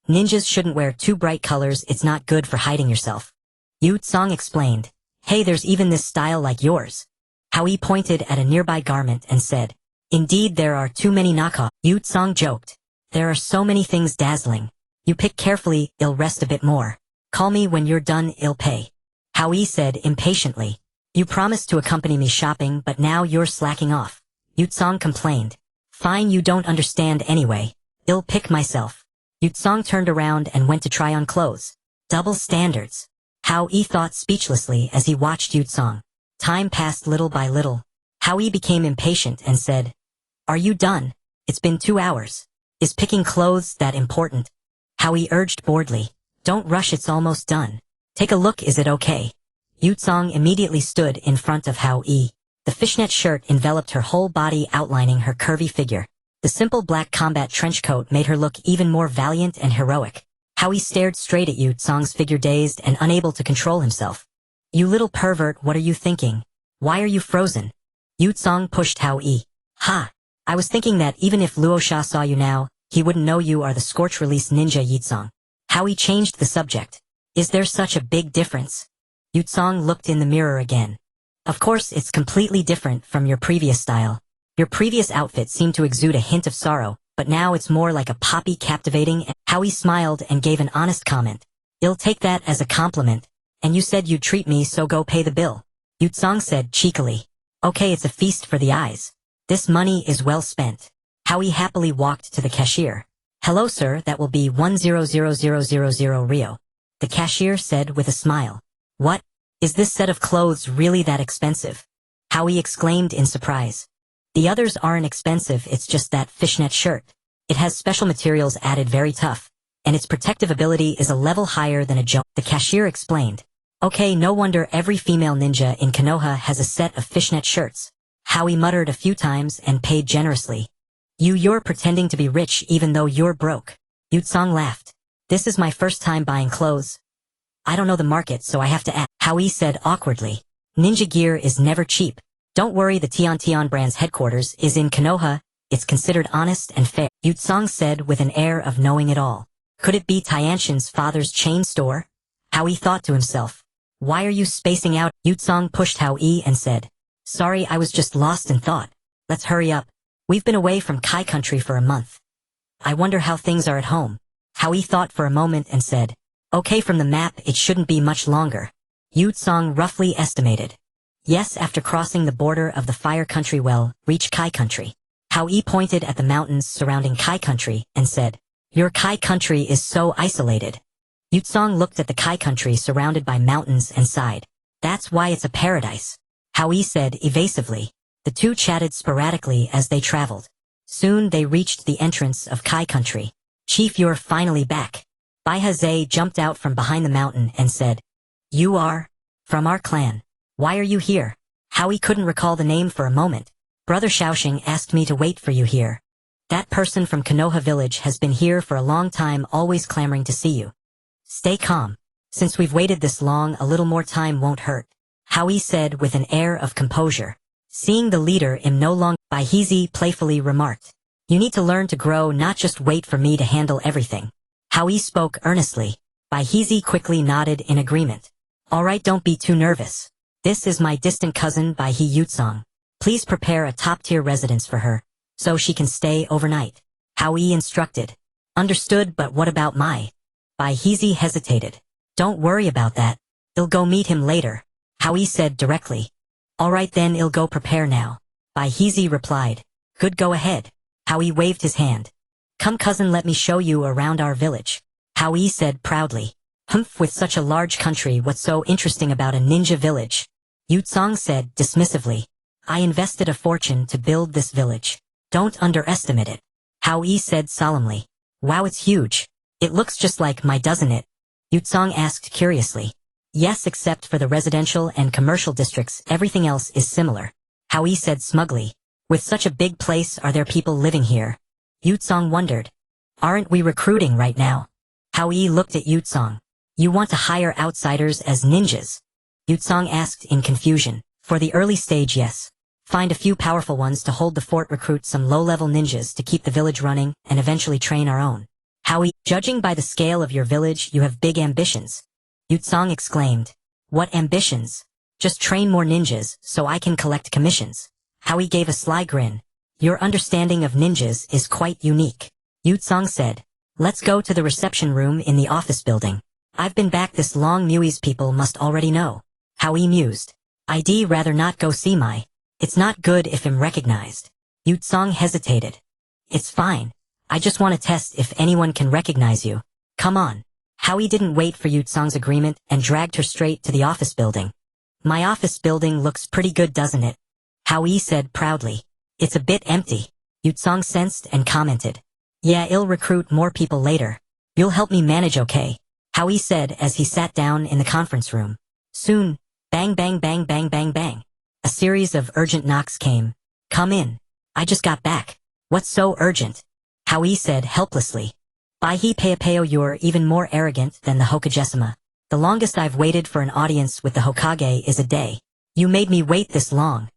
Ninjas shouldn't wear too bright colors, it's not good for hiding yourself. Yu Tsong explained. Hey, there's even this style like yours. Hao Yi pointed at a nearby garment and said. Indeed, there are too many knockoffs. Yu Tsong joked. There are so many things dazzling. You pick carefully, I'll rest a bit more. Call me when you're done, I'll pay. Hao Yi said impatiently. You promised to accompany me shopping, but now you're slacking off. Yu Tsong complained. Fine, you don't understand anyway. I'll pick myself. Yu Tsong turned around and went to try on clothes. Double standards. Hao Yi thought speechlessly as he watched Yu Tsong. Time passed little by little. Hao Yi became impatient and said, Are you done? It's been 2 hours. Is picking clothes that important? Hao Yi urged boredly. Don't rush, it's almost done. Take a look, is it okay? Yu Tsong immediately stood in front of Hao Yi. The fishnet shirt enveloped her whole body, outlining her curvy figure. The simple black combat trench coat made her look even more valiant and heroic. Hao Yi stared straight at Yu Tsong's figure, dazed and unable to control himself. You little pervert, what are you thinking? Why are you frozen? Yu Tsong pushed Hao Yi. Ha! I was thinking that even if Luo Sha saw you now, he wouldn't know you are the scorch-release ninja Yi Tsong. Hao Yi changed the subject. Is there such a big difference? Yu Tsong looked in the mirror again. Of course, it's completely different from your previous style. Your previous outfit seemed to exude a hint of sorrow, but now it's more like a poppy, captivating. Hao Yi smiled and gave an honest comment. I'll take that as a compliment. And you said you'd treat me, so go pay the bill. Yu Tsong said cheekily. Okay, it's a feast for the eyes. This money is well spent. Hao Yi happily walked to the cashier. Hello sir, that will be 100000 Rio. The cashier said with a smile. What? Is this set of clothes really that expensive? Hao Yi exclaimed in surprise. The others aren't expensive, it's just that fishnet shirt. It has special materials added, very tough. And its protective ability is a level higher than a jo— The cashier explained. Okay, no wonder every female ninja in Konoha has a set of fishnet shirts. Hao Yi muttered a few times and paid generously. You're pretending to be rich even though you're broke. Yu Tsong laughed. This is my first time buying clothes. I don't know the market, so I have to ask. Hao Yi said awkwardly. Ninja gear is never cheap. Don't worry, the Tian brand's headquarters is in Konoha. It's considered honest and fair. Yu Tsong said with an air of knowing it all. Could it be Tianshan's father's chain store? Hao Yi thought to himself. Why are you spacing out? Yu Tsong pushed Hao Yi and said. Sorry, I was just lost in thought. Let's hurry up. We've been away from Kai country for a month. I wonder how things are at home. Hao Yi thought for a moment and said. Okay, from the map it shouldn't be much longer. Yu Tsong roughly estimated. Yes, after crossing the border of the Fire Country reach Kai country. Hao Yi pointed at the mountains surrounding Kai country and said. Your Kai country is so isolated. Yu Tsong looked at the Kai country surrounded by mountains and sighed. That's why it's a paradise. Hao Yi said evasively. The two chatted sporadically as they traveled. Soon they reached the entrance of Kai country. Chief, you're finally back. Bai Haze jumped out from behind the mountain and said. You are? From our clan. Why are you here? Hao Yi couldn't recall the name for a moment. Brother Shaoxing asked me to wait for you here. That person from Konoha village has been here for a long time, always clamoring to see you. Stay calm. Since we've waited this long, a little more time won't hurt. Hao Yi said with an air of composure. Seeing the leader im no longer, Bai Hizi playfully remarked. You need to learn to grow, not just wait for me to handle everything. Hao Yi spoke earnestly. Bai Hizi quickly nodded in agreement. Alright, don't be too nervous. This is my distant cousin Bai He Yu Tsong. Please prepare a top-tier residence for her, so she can stay overnight. Hao Yi instructed. Understood, but what about Mai? Bai Hizi hesitated. Don't worry about that. I'll go meet him later. Hao Yi said directly. Alright then, I'll go prepare now. Bai Hizi replied. Good, go ahead. Hao Yi waved his hand. Come cousin, let me show you around our village. Hao Yi said proudly. Humph, with such a large country, what's so interesting about a ninja village? Yu Tsong said dismissively. I invested a fortune to build this village. Don't underestimate it. Hao Yi said solemnly. Wow, it's huge. It looks just like my, doesn't it? Yutsong asked curiously. Yes, except for the residential and commercial districts, everything else is similar. Hao Yi said smugly. With such a big place, are there people living here? Yutsong wondered. Aren't we recruiting right now? Hao Yi looked at Yutsong. You want to hire outsiders as ninjas? Yutsong asked in confusion. For the early stage, yes. Find a few powerful ones to hold the fort, recruit some low-level ninjas to keep the village running, and eventually train our own. Hao Yi, judging by the scale of your village, you have big ambitions. Yutsong exclaimed. What ambitions? Just train more ninjas, so I can collect commissions. Hao Yi gave a sly grin. Your understanding of ninjas is quite unique. Yutsong said. Let's go to the reception room in the office building. I've been back this long, Mui's people must already know. Hao Yi mused. I'd rather not go see my. It's not good if I'm recognized. Yutsong hesitated. It's fine. I just want to test if anyone can recognize you. Come on. Hao Yi didn't wait for Yutsong's agreement and dragged her straight to the office building. My office building looks pretty good, doesn't it? Hao Yi said proudly. It's a bit empty. Yutsong sensed and commented. Yeah, I'll recruit more people later. You'll help me manage, okay? Hao Yi said as he sat down in the conference room. Soon, bang bang bang bang bang bang. A series of urgent knocks came. Come in. I just got back. What's so urgent? Hao Yi said helplessly. Baihi Peipeo, you're even more arrogant than the Hokagesima. The longest I've waited for an audience with the Hokage is a day. You made me wait this long.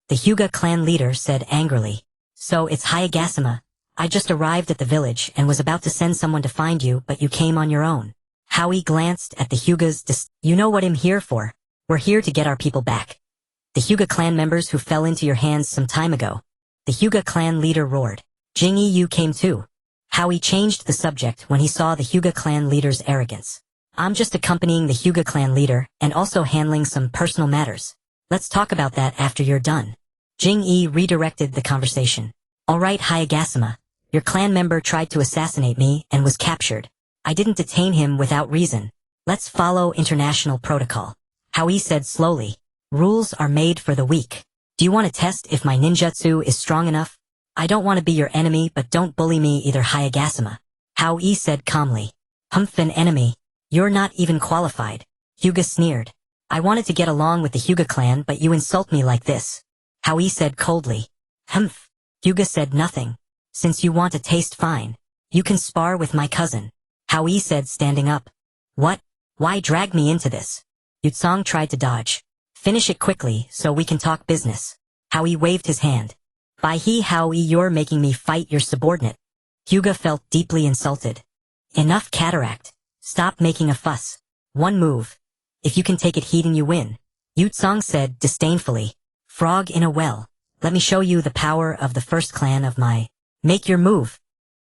The Hyuga clan leader said angrily. So it's Hayagasima. I just arrived at the village and was about to send someone to find you, but you came on your own. Hao Yi glanced at the Hyugas. You know what I'm here for. We're here to get our people back. The Hyuga clan members who fell into your hands some time ago. The Hyuga clan leader roared. Jingyi, you came too. Hao Yi changed the subject when he saw the Hyuga clan leader's arrogance. I'm just accompanying the Hyuga clan leader and also handling some personal matters. Let's talk about that after you're done. Jingyi redirected the conversation. Alright, Hayagasima. Your clan member tried to assassinate me and was captured. I didn't detain him without reason. Let's follow international protocol. Hao Yi said slowly. Rules are made for the weak. Do you want to test if my ninjutsu is strong enough? I don't want to be your enemy, but don't bully me either, Hayagasima. Hao Yi said calmly. Humph, an enemy. You're not even qualified. Hyuga sneered. I wanted to get along with the Hyuga clan, but you insult me like this. Hao Yi said coldly. Humph. Hyuga said nothing. Since you want to taste fine, you can spar with my cousin. Hao Yi said, standing up. What? Why drag me into this? Yutsong tried to dodge. Finish it quickly so we can talk business. Hao Yi waved his hand. Baihi Hao Yi, you're making me fight your subordinate. Hyuga felt deeply insulted. Enough, cataract. Stop making a fuss. One move. If you can take it, heat and you win. Yutsong said disdainfully. Frog in a well. Let me show you the power of the first clan of my. Make your move.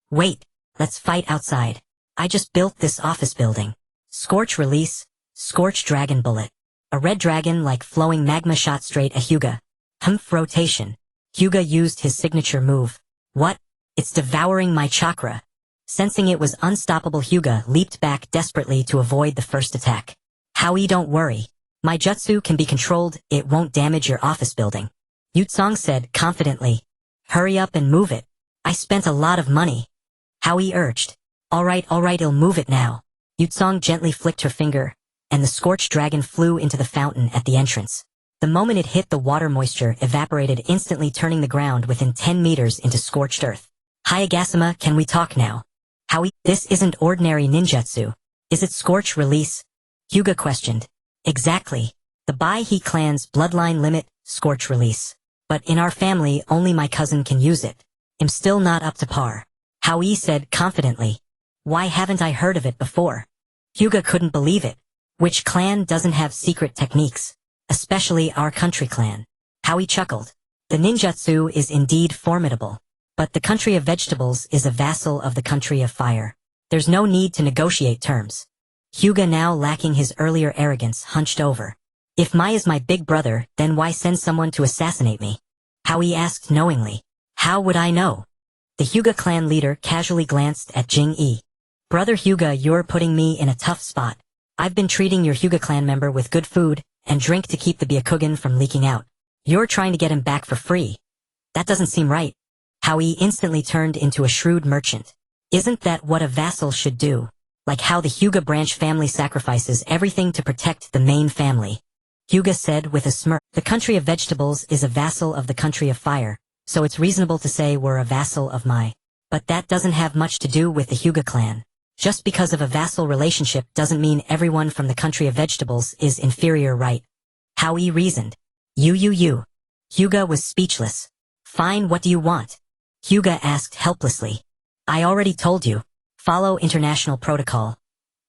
Wait, let's fight outside. I just built this office building. Scorch release. Scorch dragon bullet. A red dragon like flowing magma shot straight at Hyuga. Humph rotation. Hyuga used his signature move. What? It's devouring my chakra. Sensing it was unstoppable, Hyuga leaped back desperately to avoid the first attack. Hao Yi, don't worry. My jutsu can be controlled, it won't damage your office building. Yutsong said confidently. Hurry up and move it. I spent a lot of money. Hao Yi urged. Alright, I'll move it now. Yutsong gently flicked her finger, and the scorched dragon flew into the fountain at the entrance. The moment it hit the water, moisture evaporated, instantly turning the ground within 10 meters into scorched earth. Hayagasima, can we talk now? Hao Yi, this isn't ordinary ninjutsu. Is it scorch release? Hyuga questioned. Exactly. The Baihi clan's bloodline limit, scorch release. But in our family, only my cousin can use it. I'm still not up to par. Hao Yi said confidently. Why haven't I heard of it before? Hyuga couldn't believe it. Which clan doesn't have secret techniques? Especially our country clan. Hao Yi chuckled. The ninjutsu is indeed formidable. But the country of vegetables is a vassal of the country of fire. There's no need to negotiate terms. Hyuga, now lacking his earlier arrogance, hunched over. If Mai is my big brother, then why send someone to assassinate me? Hao Yi asked knowingly. How would I know? The Hyuga clan leader casually glanced at Jing-yi. Brother Hyuga, you're putting me in a tough spot. I've been treating your Hyuga clan member with good food and drink to keep the Byakugan from leaking out. You're trying to get him back for free. That doesn't seem right. Hao Yi instantly turned into a shrewd merchant. Isn't that what a vassal should do? Like how the Hyuga branch family sacrifices everything to protect the main family. Hyuga said with a smirk. The country of vegetables is a vassal of the country of fire, so it's reasonable to say we're a vassal of my. But that doesn't have much to do with the Hyuga clan. Just because of a vassal relationship doesn't mean everyone from the country of vegetables is inferior, right? Hao Yi reasoned. You. Hyuga was speechless. Fine, what do you want? Hyuga asked helplessly. I already told you. Follow international protocol.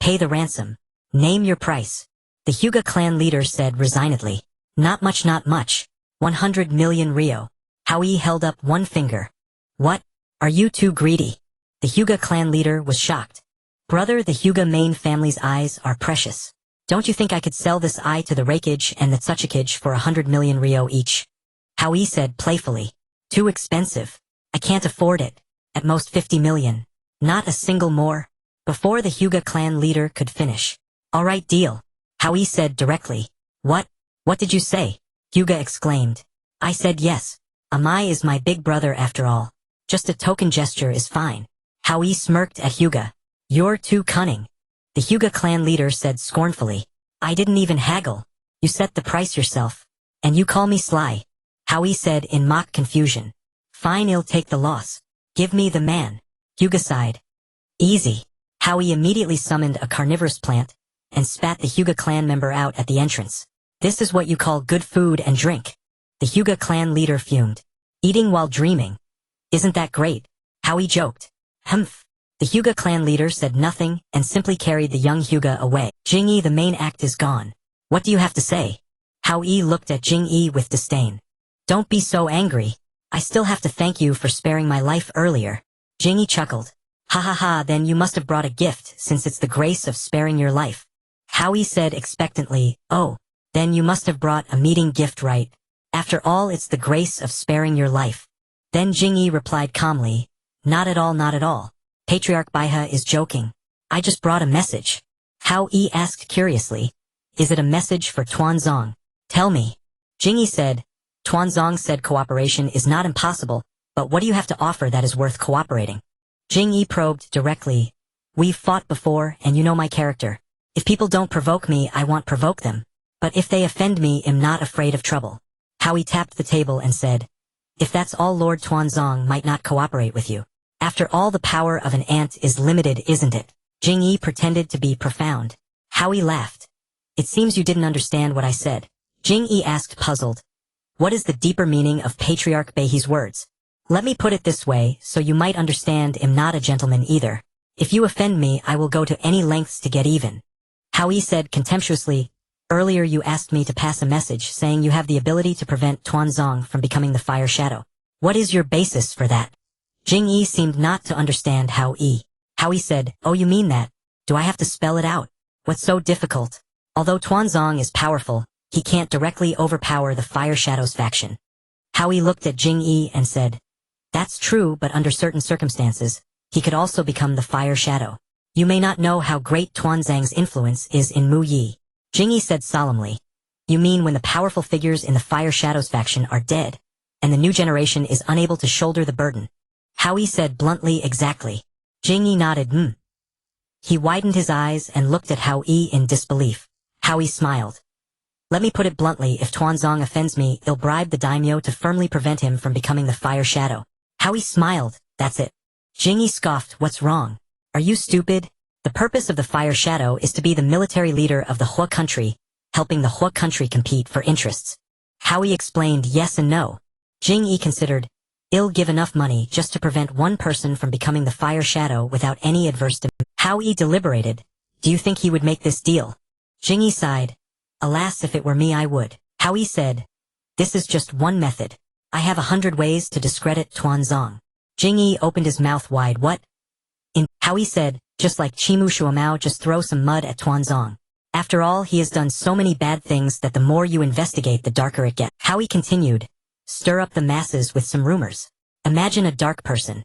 Pay the ransom. Name your price. The Hyuga clan leader said resignedly. Not much. 100 million ryo. Hao Yi held up one finger. What? Are you too greedy? The Hyuga clan leader was shocked. Brother, the Hyuga main family's eyes are precious. Don't you think I could sell this eye to the Raikage and the Tsuchikage for 100 million ryo each? Hao Yi said playfully. Too expensive. I can't afford it. At most 50 million. Not a single more. Before the Hyuga clan leader could finish. All right, deal. Hao Yi said directly. What? What did you say? Hyuga exclaimed. I said yes. Amai is my big brother after all. Just a token gesture is fine. Hao Yi smirked at Hyuga. You're too cunning. The Hyuga clan leader said scornfully. I didn't even haggle. You set the price yourself. And you call me sly. Hao Yi said in mock confusion. Fine, I'll take the loss. Give me the man. Hyuga sighed. Easy. Hao Yi immediately summoned a carnivorous plant and spat the Hyuga clan member out at the entrance. This is what you call good food and drink. The Hyuga clan leader fumed. Eating while dreaming. Isn't that great? Hao Yi joked. Humph. The Hyuga clan leader said nothing and simply carried the young Hyuga away. Jing-yi, the main act is gone. What do you have to say? Hao Yi looked at Jing-yi with disdain. Don't be so angry. I still have to thank you for sparing my life earlier. Jing-yi chuckled. Ha, then you must have brought a gift since it's the grace of sparing your life. Hao Yi said expectantly, oh, then you must have brought a meeting gift, right? After all, it's the grace of sparing your life. Then Jing-yi replied calmly, not at all. Patriarch Baiha is joking. I just brought a message. Hao Yi asked curiously, is it a message for Tuanzong? Tell me. Jing-yi said, Tuanzong said cooperation is not impossible, but what do you have to offer that is worth cooperating? Jing-yi probed directly. We've fought before and you know my character. If people don't provoke me, I won't provoke them. But if they offend me, I'm not afraid of trouble. Hao Yi tapped the table and said, if that's all, Lord Tuanzong might not cooperate with you. After all, the power of an ant is limited, isn't it? Jing-yi pretended to be profound. Hao Yi laughed. It seems you didn't understand what I said. Jing-yi asked puzzled. What is the deeper meaning of Patriarch Baihe's words? Let me put it this way, so you might understand I'm not a gentleman either. If you offend me, I will go to any lengths to get even. Hao Yi said contemptuously, earlier you asked me to pass a message saying you have the ability to prevent Tuanzong from becoming the Fire Shadow. What is your basis for that? Jing-yi seemed not to understand Hao Yi. Hao Yi said, oh, you mean that? Do I have to spell it out? What's so difficult? Although Tuanzong is powerful, he can't directly overpower the Fire Shadow's faction. Hao Yi looked at Jing-yi and said, that's true, but under certain circumstances, he could also become the Fire Shadow. You may not know how great Tuanzang's influence is in Mu Yi. Jing-yi said solemnly. You mean when the powerful figures in the Fire Shadow's faction are dead, and the new generation is unable to shoulder the burden? Hao Yi said bluntly, exactly. Jing-yi nodded, He widened his eyes and looked at Hao Yi in disbelief. Hao Yi smiled. Let me put it bluntly, if Tuanzong offends me, he'll bribe the daimyo to firmly prevent him from becoming the Fire Shadow. Hao Yi smiled, that's it. Jing-yi scoffed, what's wrong? Are you stupid? The purpose of the Fire Shadow is to be the military leader of the Hua country, helping the Hua country compete for interests. Hao Yi explained yes and no. Jing-yi considered, he'll give enough money just to prevent one person from becoming the Fire Shadow without any adverse demand. Hao Yi deliberated. Do you think he would make this deal? Jing-yi sighed. Alas, if it were me, I would. Hao Yi said, this is just one method. I have 100 ways to discredit Tuanzong. Jing-yi opened his mouth wide. What? Hao Yi said, just like Chimu Shuamao, just throw some mud at Tuanzong. After all, he has done so many bad things that the more you investigate, the darker it gets. Hao Yi continued, stir up the masses with some rumors. Imagine a dark person.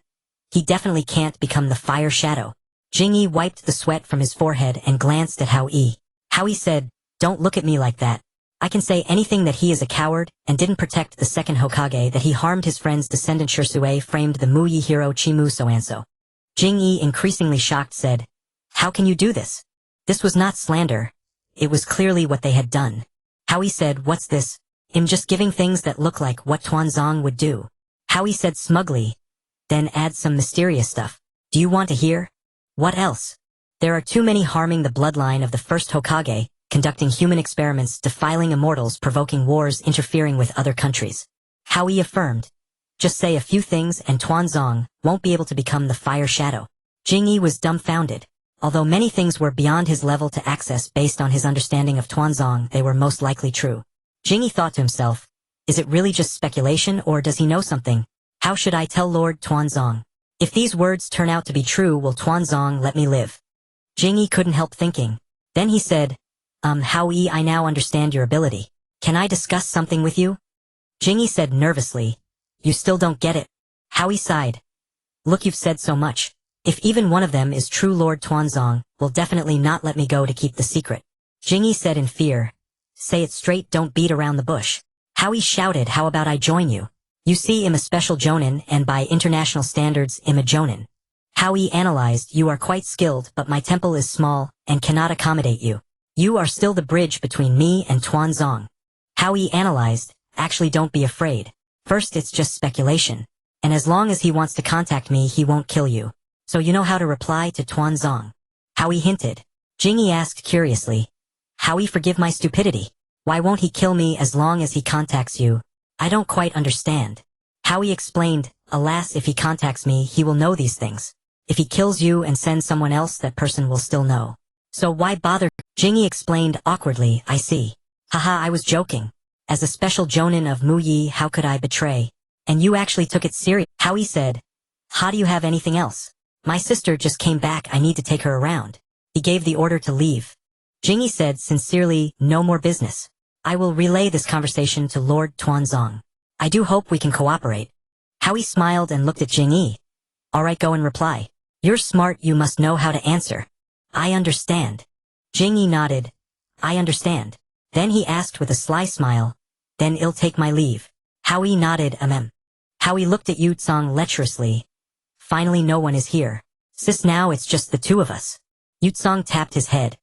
He definitely can't become the Fire Shadow. Jing-yi wiped the sweat from his forehead and glanced at Hao Yi. Hao Yi said, don't look at me like that. I can say anything that he is a coward and didn't protect the second Hokage, that he harmed his friend's descendant Shursue, framed the Muyi hero Chimu so-and-so. Jing-yi, increasingly shocked, said, "How can you do this? This was not slander. It was clearly what they had done." Hao Yi said, "What's this? I'm just giving things that look like what Tuanzong would do." Hao Yi said smugly, "Then add some mysterious stuff. Do you want to hear? What else? There are too many, harming the bloodline of the first Hokage, conducting human experiments, defiling immortals, provoking wars, interfering with other countries." Hao Yi affirmed, "Just say a few things and Tuanzong won't be able to become the fire shadow." Jing-yi was dumbfounded. Although many things were beyond his level to access based on his understanding of Tuanzong, they were most likely true. Jing-yi thought to himself, is it really just speculation, or does he know something? How should I tell Lord Tuanzong? If these words turn out to be true, will Tuanzong let me live? Jing-yi couldn't help thinking. Then he said, Hao Yi, I now understand your ability. Can I discuss something with you? Jing-yi said nervously, "You still don't get it." Hao Yi sighed. "Look, you've said so much. If even one of them is true, Lord Tuanzong will definitely not let me go to keep the secret." Jing-yi said in fear, "Say it straight, don't beat around the bush." Hao Yi shouted, "How about I join you? You see, I'm a special jonin, and by international standards, I'm a jonin." Hao Yi analyzed, "You are quite skilled, but my temple is small and cannot accommodate you. You are still the bridge between me and Tuanzong." Hao Yi analyzed, "Actually, don't be afraid. First, it's just speculation. And as long as he wants to contact me, he won't kill you. So you know how to reply to Tuanzong?" Hao Yi hinted. Jing-yi asked curiously, "Hao Yi, forgive my stupidity. Why won't he kill me as long as he contacts you? I don't quite understand." Hao Yi explained, "Alas, if he contacts me, he will know these things. If he kills you and sends someone else, that person will still know. So why bother?" Jing-yi explained awkwardly, "I see. Haha, I was joking. As a special jonin of Muyi, how could I betray? And you actually took it serious." Hao Yi said, "How do you have anything else? My sister just came back, I need to take her around." He gave the order to leave. Jing-yi said sincerely, "No more business. I will relay this conversation to Lord Tuanzong. I do hope we can cooperate." Hao Yi smiled and looked at Jing-yi. "All right, go and reply. You're smart, you must know how to answer." "I understand." Jing-yi nodded. "I understand." Then he asked with a sly smile, "Then I'll take my leave." Hao Yi nodded, Hao Yi looked at Yu Tsong lecherously. "Finally no one is here. Sis, now it's just the two of us." Yu Tsong tapped his head.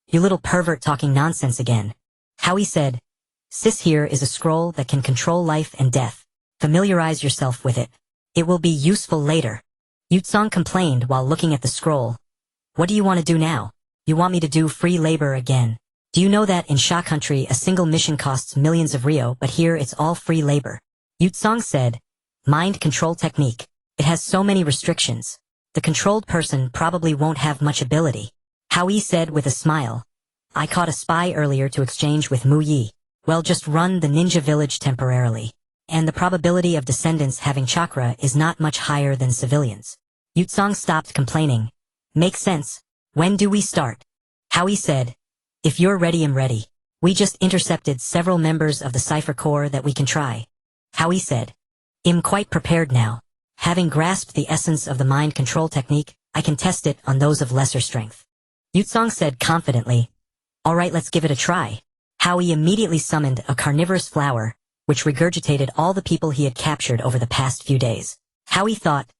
"You little pervert, talking nonsense again." Hao Yi said, "Sis, here is a scroll that can control life and death. Familiarize yourself with it. It will be useful later." Yu Tsong complained while looking at the scroll. "What do you want to do now? You want me to do free labor again? Do you know that in Sha country a single mission costs millions of Rio, but here it's all free labor?" Yu Tsong said, "Mind control technique. It has so many restrictions. The controlled person probably won't have much ability." Hao Yi said with a smile, "I caught a spy earlier to exchange with Mu Yi. Well, just run the ninja village temporarily. And the probability of descendants having chakra is not much higher than civilians." Yu Tsong stopped complaining. "Makes sense. When do we start?" Hao Yi said, "If you're ready, I'm ready. We just intercepted several members of the Cypher Corps that we can try." Hao Yi said, "I'm quite prepared now. Having grasped the essence of the mind control technique, I can test it on those of lesser strength." Yu Tsong said confidently, "All right, let's give it a try." Hao Yi immediately summoned a carnivorous flower, which regurgitated all the people he had captured over the past few days. Hao Yi thought,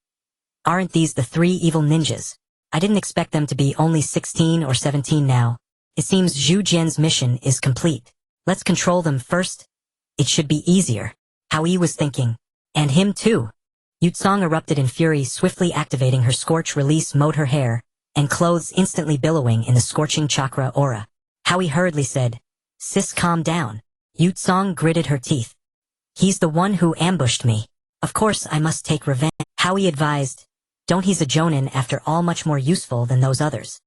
"Aren't these the three evil ninjas? I didn't expect them to be only 16 or 17 now. It seems Zhu Jian's mission is complete. Let's control them first. It should be easier." Hao Yi was thinking. "And him too." Yu Tsong erupted in fury, swiftly activating her scorch release mode, her hair and clothes instantly billowing in the scorching chakra aura. Hao Yi hurriedly said, "Sis, calm down." Yu Tsong gritted her teeth. "He's the one who ambushed me. Of course I must take revenge." Hao Yi advised, "Don't, he's a jonin after all, much more useful than those others."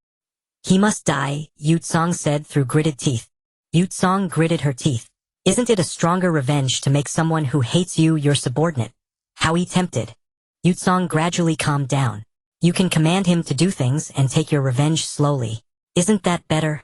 "He must die," Yu Tsong said through gritted teeth. Yu Tsong gritted her teeth. "Isn't it a stronger revenge to make someone who hates you your subordinate?" Hao Yi tempted. Yu Tsong gradually calmed down. "You can command him to do things and take your revenge slowly. Isn't that better?"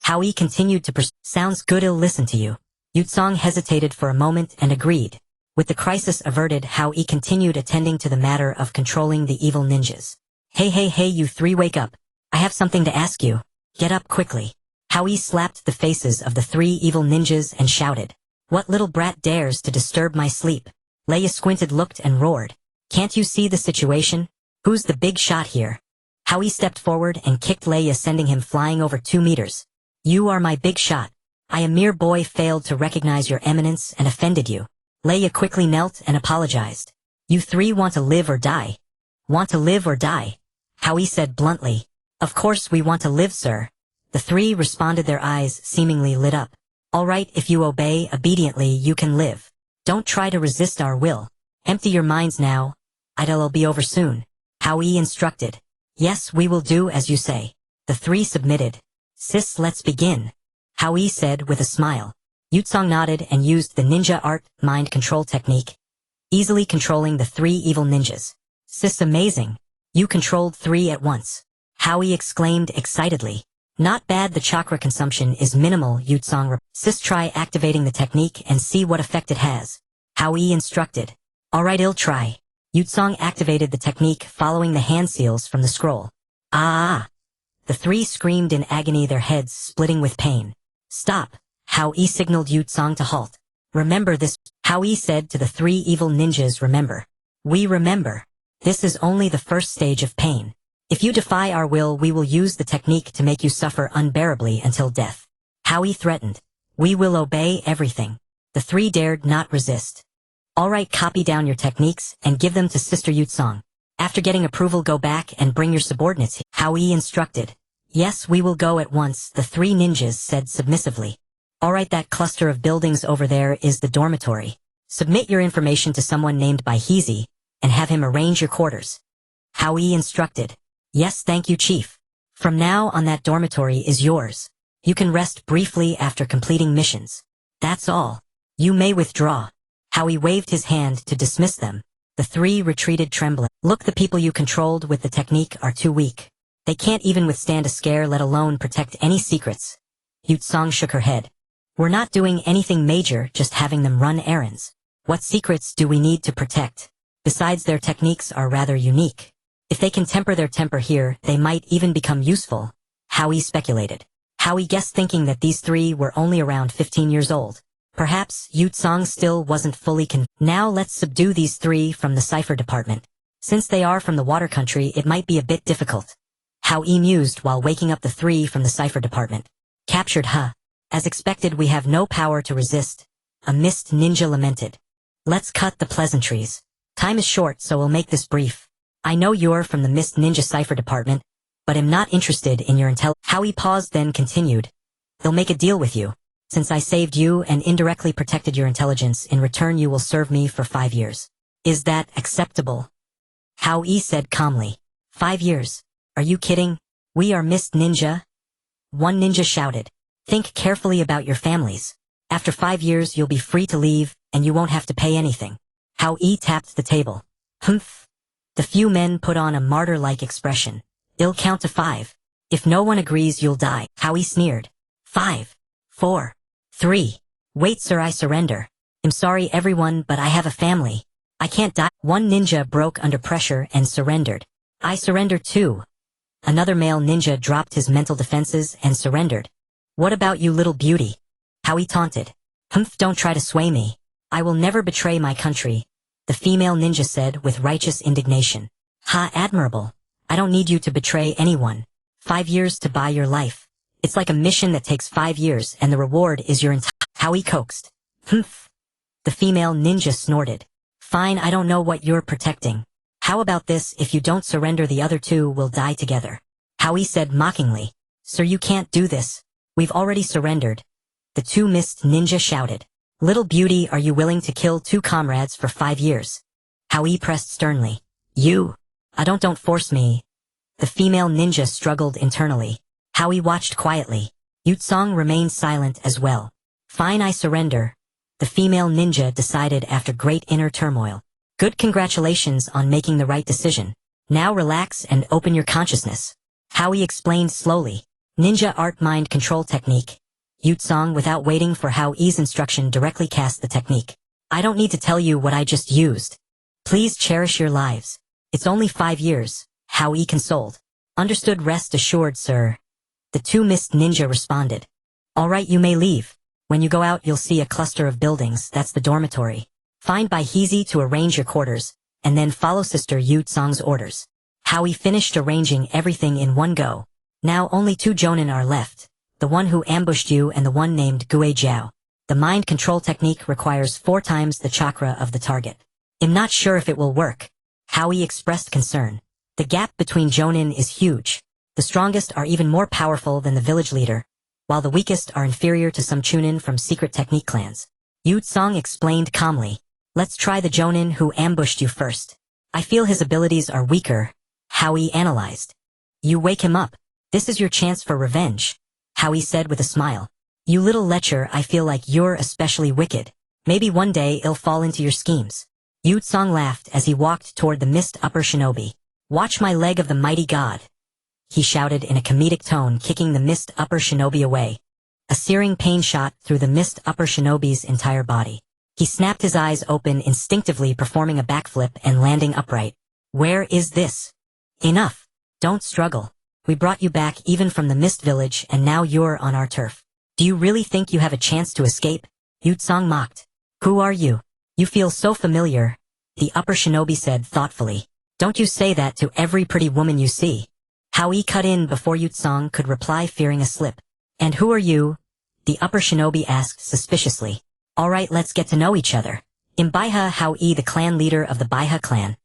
Hao Yi continued to pursue. "Sounds good, I'll listen to you." Yu Tsong hesitated for a moment and agreed. With the crisis averted, Hao Yi continued attending to the matter of controlling the evil ninjas. Hey, you three, wake up. I have something to ask you. Get up quickly." Hao Yi slapped the faces of the three evil ninjas and shouted, "What little brat dares to disturb my sleep?" Leia squinted, looked, and roared, "Can't you see the situation? Who's the big shot here?" Hao Yi stepped forward and kicked Leia, sending him flying over 2 meters. "You are my big shot. I, a mere boy, failed to recognize your eminence and offended you." Leia quickly knelt and apologized. "You three want to live or die?" "Want to live or die?" Hao Yi said bluntly. "Of course we want to live, sir." The three responded, their eyes seemingly lit up. "All right, if you obey obediently, you can live. Don't try to resist our will. Empty your minds now. It'll be over soon." Hao Yi instructed. "Yes, we will do as you say." The three submitted. "Sis, let's begin," Hao Yi said with a smile. Yutsong nodded and used the ninja art mind control technique, easily controlling the three evil ninjas. "Sis, amazing. You controlled 3 at once," Hao Yi exclaimed excitedly. "Not bad, the chakra consumption is minimal," Yutsong. "Sis, try activating the technique and see what effect it has," Hao Yi instructed. "All right, I'll try." Yutsong activated the technique following the hand seals from the scroll. "Ah!" The three screamed in agony, their heads splitting with pain. "Stop!" Hao Yi signaled Yutsong to halt. "Remember this," Hao Yi said to the three evil ninjas. "Remember. We remember. This is only the first stage of pain. If you defy our will, we will use the technique to make you suffer unbearably until death." Hao Yi threatened. "We will obey everything." The three dared not resist. "All right, copy down your techniques and give them to Sister Yutsong. After getting approval, go back and bring your subordinates," Hao Yi instructed. "Yes, we will go at once," the three ninjas said submissively. "All right, that cluster of buildings over there is the dormitory. Submit your information to someone named Baihizi and have him arrange your quarters," Hao Yi instructed. "Yes, thank you, Chief. From now on, that dormitory is yours. You can rest briefly after completing missions. That's all. You may withdraw." Hao Yi waved his hand to dismiss them. The three retreated trembling. "Look, the people you controlled with the technique are too weak. They can't even withstand a scare, let alone protect any secrets." Yutsong shook her head. "We're not doing anything major, just having them run errands. What secrets do we need to protect? Besides, their techniques are rather unique. If they can temper their temper here, they might even become useful," Hao Yi speculated. Hao Yi guessed, thinking that these three were only around 15 years old. Perhaps Yutsong still wasn't fully "Now let's subdue these three from the cipher department. Since they are from the water country, it might be a bit difficult," Hao Yi mused while waking up the three from the cipher department. "Captured, huh? As expected, we have no power to resist," a mist ninja lamented. "Let's cut the pleasantries. Time is short, so we'll make this brief. I know you're from the Mist Ninja Cipher Department, but am not interested in your intel." Hao Yi paused, then continued. "They'll make a deal with you. Since I saved you and indirectly protected your intelligence, in return you will serve me for 5 years. Is that acceptable?" Hao Yi said calmly. 5 years? Are you kidding? We are Mist Ninja?" One ninja shouted. "Think carefully about your families. After 5 years you'll be free to leave, and you won't have to pay anything." Hao Yi tapped the table. "Humph." The few men put on a martyr-like expression. "I'll count to 5. If no one agrees, you'll die." Hao Yi sneered. 5, 4, 3. "Wait, sir, I surrender. I'm sorry, everyone, but I have a family. I can't die." One ninja broke under pressure and surrendered. "I surrender too." Another male ninja dropped his mental defenses and surrendered. "What about you, little beauty?" Hao Yi taunted. "Humph, don't try to sway me. I will never betray my country," the female ninja said with righteous indignation. "Ha, admirable. I don't need you to betray anyone. 5 years to buy your life. It's like a mission that takes 5 years and the reward is your entire—" Hao Yi coaxed. "Humph." The female ninja snorted. "Fine, I don't know what you're protecting. How about this, if you don't surrender, the other two will die together." Hao Yi said mockingly. "Sir, you can't do this. We've already surrendered." The two Mist ninja shouted. "Little beauty, are you willing to kill 2 comrades for 5 years?" Hao Yi pressed sternly. "You. Don't force me." The female ninja struggled internally. Hao Yi watched quietly. Yutsong remained silent as well. "Fine, I surrender," the female ninja decided after great inner turmoil. "Good, congratulations on making the right decision. Now relax and open your consciousness," Hao Yi explained slowly. "Ninja art mind control technique." Yutsong, without waiting for Hao Yi's instruction, directly cast the technique. "I don't need to tell you what I just used. Please cherish your lives. It's only 5 years," Hao Yi consoled. "Understood, rest assured, sir." The two mist ninja responded. Alright, you may leave. When you go out you'll see a cluster of buildings, that's the dormitory. Find by Heezy to arrange your quarters, and then follow Sister Yu Tsang's orders. Hao Yi finished arranging everything in one go. Now only two jonin are left, the one who ambushed you and the one named Gue Jiao. The mind control technique requires 4 times the chakra of the target. I'm not sure if it will work. Hao Yi expressed concern. The gap between jonin is huge. The strongest are even more powerful than the village leader, while the weakest are inferior to some chunin from secret technique clans. Yu Tsang explained calmly. Let's try the jonin who ambushed you first. I feel his abilities are weaker, Hao Yi analyzed. You wake him up. This is your chance for revenge, Hao Yi said with a smile. You little lecher, I feel like you're especially wicked. Maybe one day it'll fall into your schemes. Yu Tsang laughed as he walked toward the mist upper shinobi. Watch my leg of the mighty god, he shouted in a comedic tone, kicking the mist upper shinobi away. A searing pain shot through the mist upper shinobi's entire body. He snapped his eyes open, instinctively performing a backflip and landing upright. Where is this? Enough. Don't struggle. We brought you back even from the mist village and now you're on our turf. Do you really think you have a chance to escape? Yu Tsang mocked. Who are you? You feel so familiar, the upper shinobi said thoughtfully. Don't you say that to every pretty woman you see. Hao Yi cut in before Yu Tsang could reply, fearing a slip. And who are you? The upper shinobi asked suspiciously. Alright, let's get to know each other. I'm Baiha Hao Yi, the clan leader of the Baiha clan.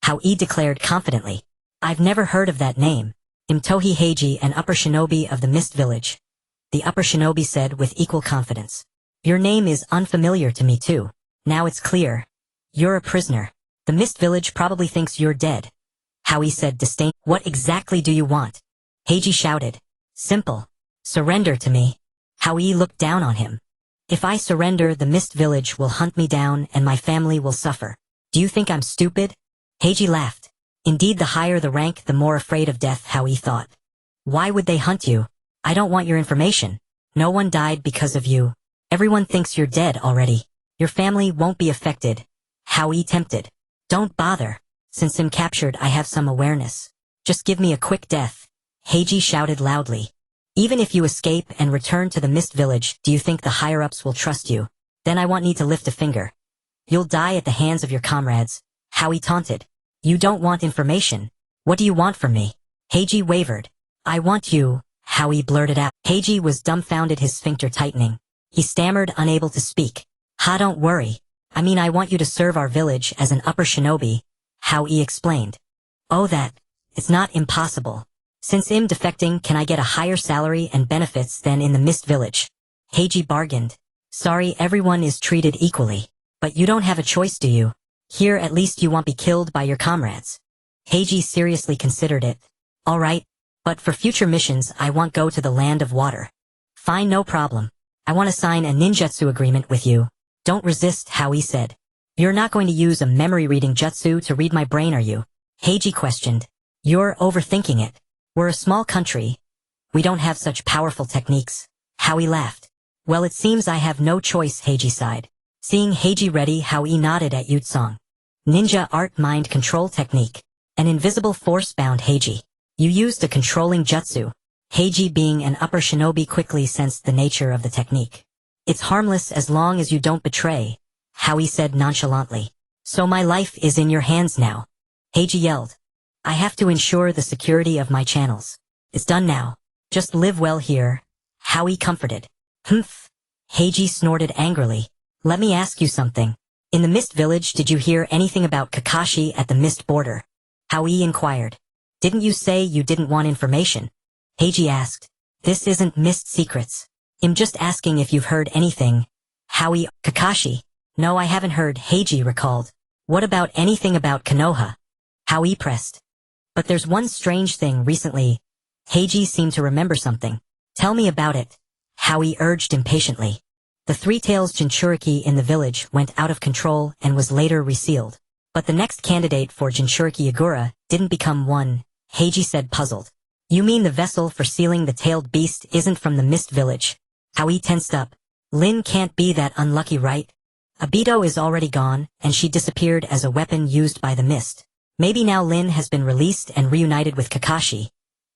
Hao Yi declared confidently. I've never heard of that name. I'm Tohi Heiji, an upper shinobi of the mist village. The upper shinobi said with equal confidence. Your name is unfamiliar to me too. Now it's clear. You're a prisoner. The mist village probably thinks you're dead. Hao Yi said disdain. What exactly do you want? Heiji shouted. Simple. Surrender to me. Hao Yi looked down on him. If I surrender, the mist village will hunt me down and my family will suffer. Do you think I'm stupid? Heiji laughed. Indeed, the higher the rank, the more afraid of death, Hao Yi thought. Why would they hunt you? I don't want your information. No one died because of you. Everyone thinks you're dead already. Your family won't be affected. Hao Yi tempted. Don't bother. Since I'm captured, I have some awareness. Just give me a quick death. Heiji shouted loudly. Even if you escape and return to the mist village, do you think the higher-ups will trust you? Then I won't need to lift a finger. You'll die at the hands of your comrades. Hao Yi taunted. You don't want information. What do you want from me? Heiji wavered. I want you, Hao Yi blurted out. Heiji was dumbfounded, his sphincter tightening. He stammered, unable to speak. Don't worry. I mean, I want you to serve our village as an upper shinobi, Hao Yi explained. Oh, that. It's not impossible. Since I'm defecting, can I get a higher salary and benefits than in the mist village? Heiji bargained. Sorry, everyone is treated equally. But you don't have a choice, do you? Here at least you won't be killed by your comrades. Heiji seriously considered it. Alright. But for future missions I want go to the land of water. Fine, no problem. I want to sign a ninjutsu agreement with you. Don't resist, Hao Yi said. You're not going to use a memory-reading jutsu to read my brain, are you? Heiji questioned. You're overthinking it. We're a small country. We don't have such powerful techniques. Hao Yi laughed. Well, it seems I have no choice, Heiji sighed. Seeing Heiji ready, Hao Yi nodded at Yu Tsang. Ninja art mind control technique. An invisible force bound Heiji. You used a controlling jutsu. Heiji, being an upper shinobi, quickly sensed the nature of the technique. It's harmless as long as you don't betray, Hao Yi said nonchalantly. So my life is in your hands now. Heiji yelled. I have to ensure the security of my channels. It's done now. Just live well here, Hao Yi comforted. Humph. Heiji snorted angrily. Let me ask you something. In the mist village, did you hear anything about Kakashi at the mist border? Hao Yi inquired. Didn't you say you didn't want information? Heiji asked. This isn't mist secrets. I'm just asking if you've heard anything. Hao Yi. Kakashi. No, I haven't heard, Heiji recalled. What about anything about Konoha? Hao Yi pressed. But there's one strange thing recently. Heiji seemed to remember something. Tell me about it, Hao Yi urged impatiently. The Three-Tails Jinchuriki in the village went out of control and was later resealed. But the next candidate for Jinchuriki Yagura didn't become one, Heiji said, puzzled. You mean the vessel for sealing the tailed beast isn't from the mist village? Hao Yi tensed up. Lin can't be that unlucky, right? Abito is already gone, and she disappeared as a weapon used by the mist. Maybe now Lin has been released and reunited with Kakashi.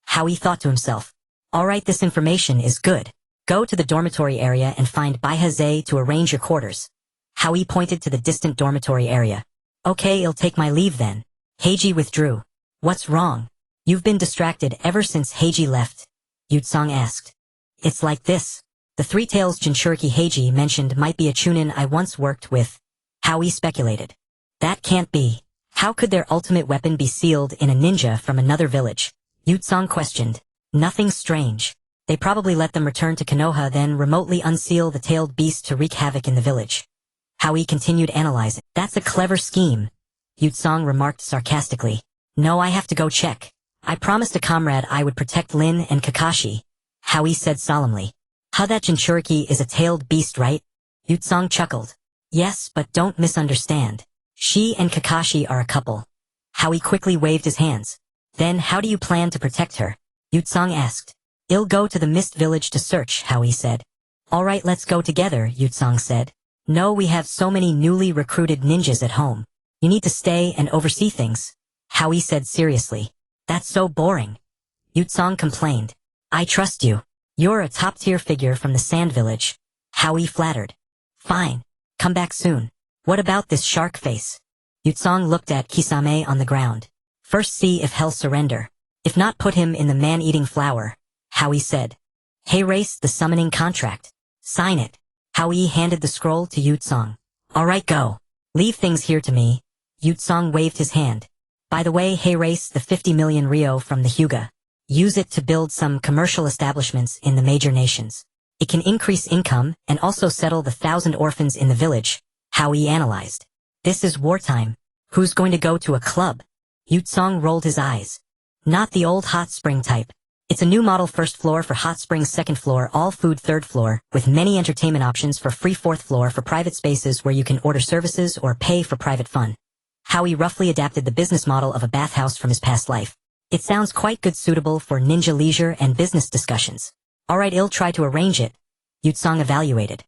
Hao Yi thought to himself. Alright, this information is good. Go to the dormitory area and find Baihaze to arrange your quarters. Hao Yi pointed to the distant dormitory area. Okay, I'll take my leave then. Heiji withdrew. What's wrong? You've been distracted ever since Heiji left. Yutsong asked. It's like this. The three-tails Jinchuriki Heiji mentioned might be a chunin I once worked with. Hao Yi speculated. That can't be. How could their ultimate weapon be sealed in a ninja from another village? Yutsong questioned. Nothing strange. They probably let them return to Konoha, then remotely unseal the tailed beast to wreak havoc in the village. Hao Yi continued analyzing. That's a clever scheme. Yutsong remarked sarcastically. No, I have to go check. I promised a comrade I would protect Lin and Kakashi. Hao Yi said solemnly. That Jinchuriki is a tailed beast, right? Yutsong chuckled. Yes, but don't misunderstand. She and Kakashi are a couple. Hao Yi quickly waved his hands. Then how do you plan to protect her? Yutsong asked. I'll go to the Mist Village to search, Hao Yi said. Alright, let's go together, Yutsong said. No, we have so many newly recruited ninjas at home. You need to stay and oversee things. Hao Yi said seriously. That's so boring. Yutsong complained. I trust you. You're a top-tier figure from the Sand Village. Hao Yi flattered. Fine. Come back soon. What about this shark face? Yutsong looked at Kisame on the ground. First see if he'll surrender. If not, put him in the man-eating flower. Hao Yi said. Hey, race the summoning contract. Sign it. Hao Yi handed the scroll to Yutsong. Alright, go. Leave things here to me. Yutsong waved his hand. By the way, hey, race the 50 million Ryo from the Hyuga. Use it to build some commercial establishments in the major nations. It can increase income and also settle the 1,000 orphans in the village. Hao Yi analyzed. This is wartime. Who's going to go to a club? Yutsong rolled his eyes. Not the old hot spring type. It's a new model first floor for hot springs, second floor all food third floor, with many entertainment options for free fourth floor for private spaces where you can order services or pay for private fun. Hao Yi roughly adapted the business model of a bathhouse from his past life. It sounds quite good, suitable for ninja leisure and business discussions. Alright, I'll try to arrange it. Yutsong evaluated.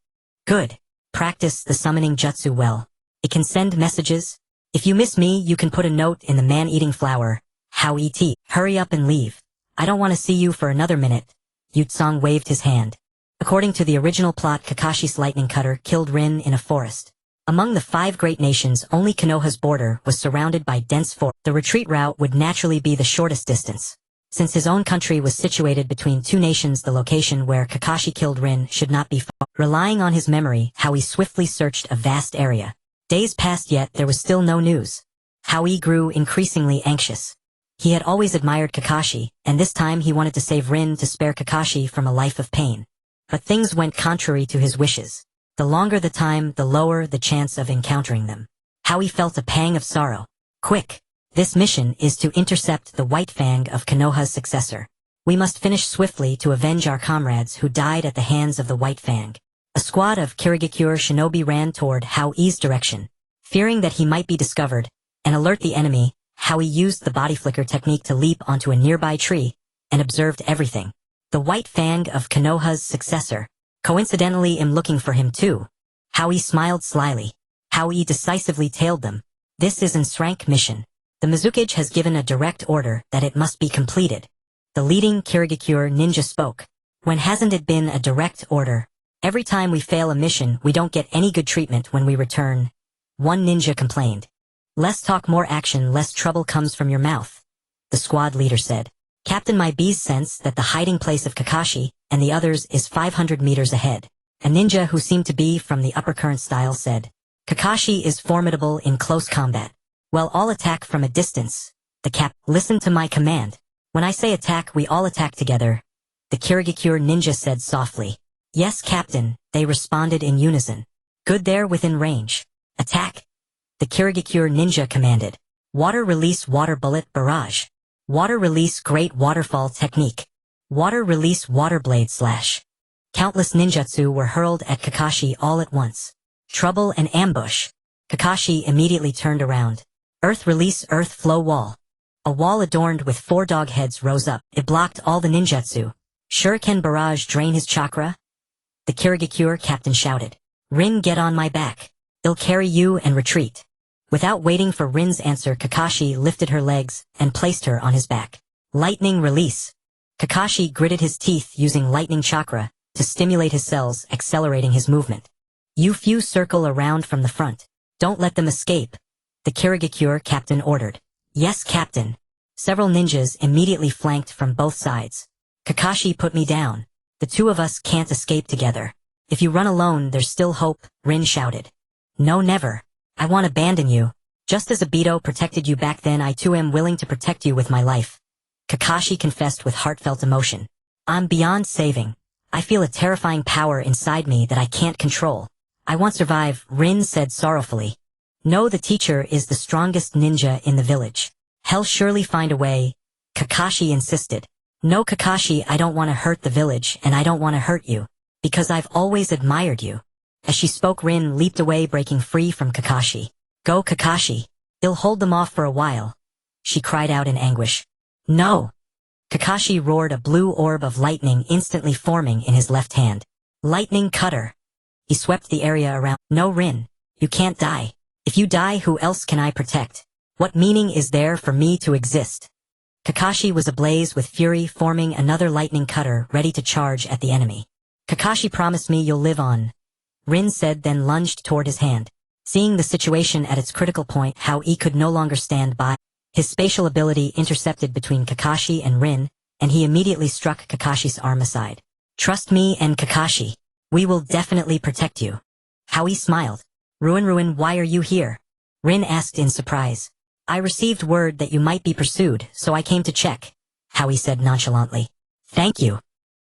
Good. Practice the summoning jutsu well. It can send messages. If you miss me, you can put a note in the man-eating flower. Hao Yi. Hurry up and leave. I don't want to see you for another minute. Yutsong waved his hand. According to the original plot, Kakashi's lightning cutter killed Rin in a forest. Among the 5 great nations, only Konoha's border was surrounded by dense forest. The retreat route would naturally be the shortest distance. Since his own country was situated between 2 nations, the location where Kakashi killed Rin should not be far. Relying on his memory, Hao Yi swiftly searched a vast area. Days passed, yet there was still no news. Hao Yi grew increasingly anxious. He had always admired Kakashi, and this time he wanted to save Rin to spare Kakashi from a life of pain. But things went contrary to his wishes. The longer the time, the lower the chance of encountering them. Hao Yi felt a pang of sorrow. Quick! This mission is to intercept the White Fang of Konoha's successor. We must finish swiftly to avenge our comrades who died at the hands of the White Fang. A squad of Hanagakure shinobi ran toward Hao Yi's direction. Fearing that he might be discovered and alert the enemy, Hao Yi used the body flicker technique to leap onto a nearby tree and observed everything. The White Fang of Konoha's successor. Coincidentally, I'm looking for him too. Hao Yi smiled slyly. Hao Yi decisively tailed them. This is an rank mission. The Mizukage has given a direct order that it must be completed. The leading Hanagakure ninja spoke. When hasn't it been a direct order? Every time we fail a mission, we don't get any good treatment when we return. One ninja complained. Less talk, more action, less trouble comes from your mouth. The squad leader said. Captain, my bees sense that the hiding place of Kakashi and the others is 500 meters ahead. A ninja who seemed to be from the upper current style said. Kakashi is formidable in close combat. Well, all attack from a distance. The cap, listen to my command. When I say attack, we all attack together. The Hanagakure ninja said softly. Yes, Captain, they responded in unison. Good, there within range. Attack. The Hanagakure ninja commanded. Water release, water bullet barrage. Water release, great waterfall technique. Water release, water blade slash. Countless ninjutsu were hurled at Kakashi all at once. Trouble and ambush. Kakashi immediately turned around. Earth release, earth flow wall. A wall adorned with 4 dog heads rose up. It blocked all the ninjutsu. Shuriken barrage, drain his chakra. The Hanagakure captain shouted. Rin, get on my back. I'll carry you and retreat. Without waiting for Rin's answer, Kakashi lifted her legs and placed her on his back. Lightning release. Kakashi gritted his teeth using lightning chakra to stimulate his cells, accelerating his movement. You few circle around from the front. Don't let them escape, the Kirigakure captain ordered. Yes, captain. Several ninjas immediately flanked from both sides. Kakashi put me down. The two of us can't escape together. If you run alone, there's still hope, Rin shouted. No, never. I won't abandon you. Just as Obito protected you back then, I too am willing to protect you with my life. Kakashi confessed with heartfelt emotion. I'm beyond saving. I feel a terrifying power inside me that I can't control. I won't survive, Rin said sorrowfully. No, the teacher is the strongest ninja in the village. He'll surely find a way, Kakashi insisted. No, Kakashi, I don't want to hurt the village, and I don't want to hurt you. Because I've always admired you. As she spoke, Rin leaped away, breaking free from Kakashi. Go, Kakashi. I'll hold them off for a while. She cried out in anguish. No! Kakashi roared, a blue orb of lightning instantly forming in his left hand. Lightning cutter. He swept the area around. No, Rin. You can't die. If you die, who else can I protect? What meaning is there for me to exist? Kakashi was ablaze with fury, forming another lightning cutter ready to charge at the enemy. Kakashi, promise me you'll live on, Rin said, then lunged toward his hand. Seeing the situation at its critical point, Hao Yi could no longer stand by. His spatial ability intercepted between Kakashi and Rin, and he immediately struck Kakashi's arm aside. Trust me and Kakashi. We will definitely protect you. Hao Yi smiled. Ruin, why are you here? Rin asked in surprise. I received word that you might be pursued, so I came to check, Hao Yi said nonchalantly. Thank you.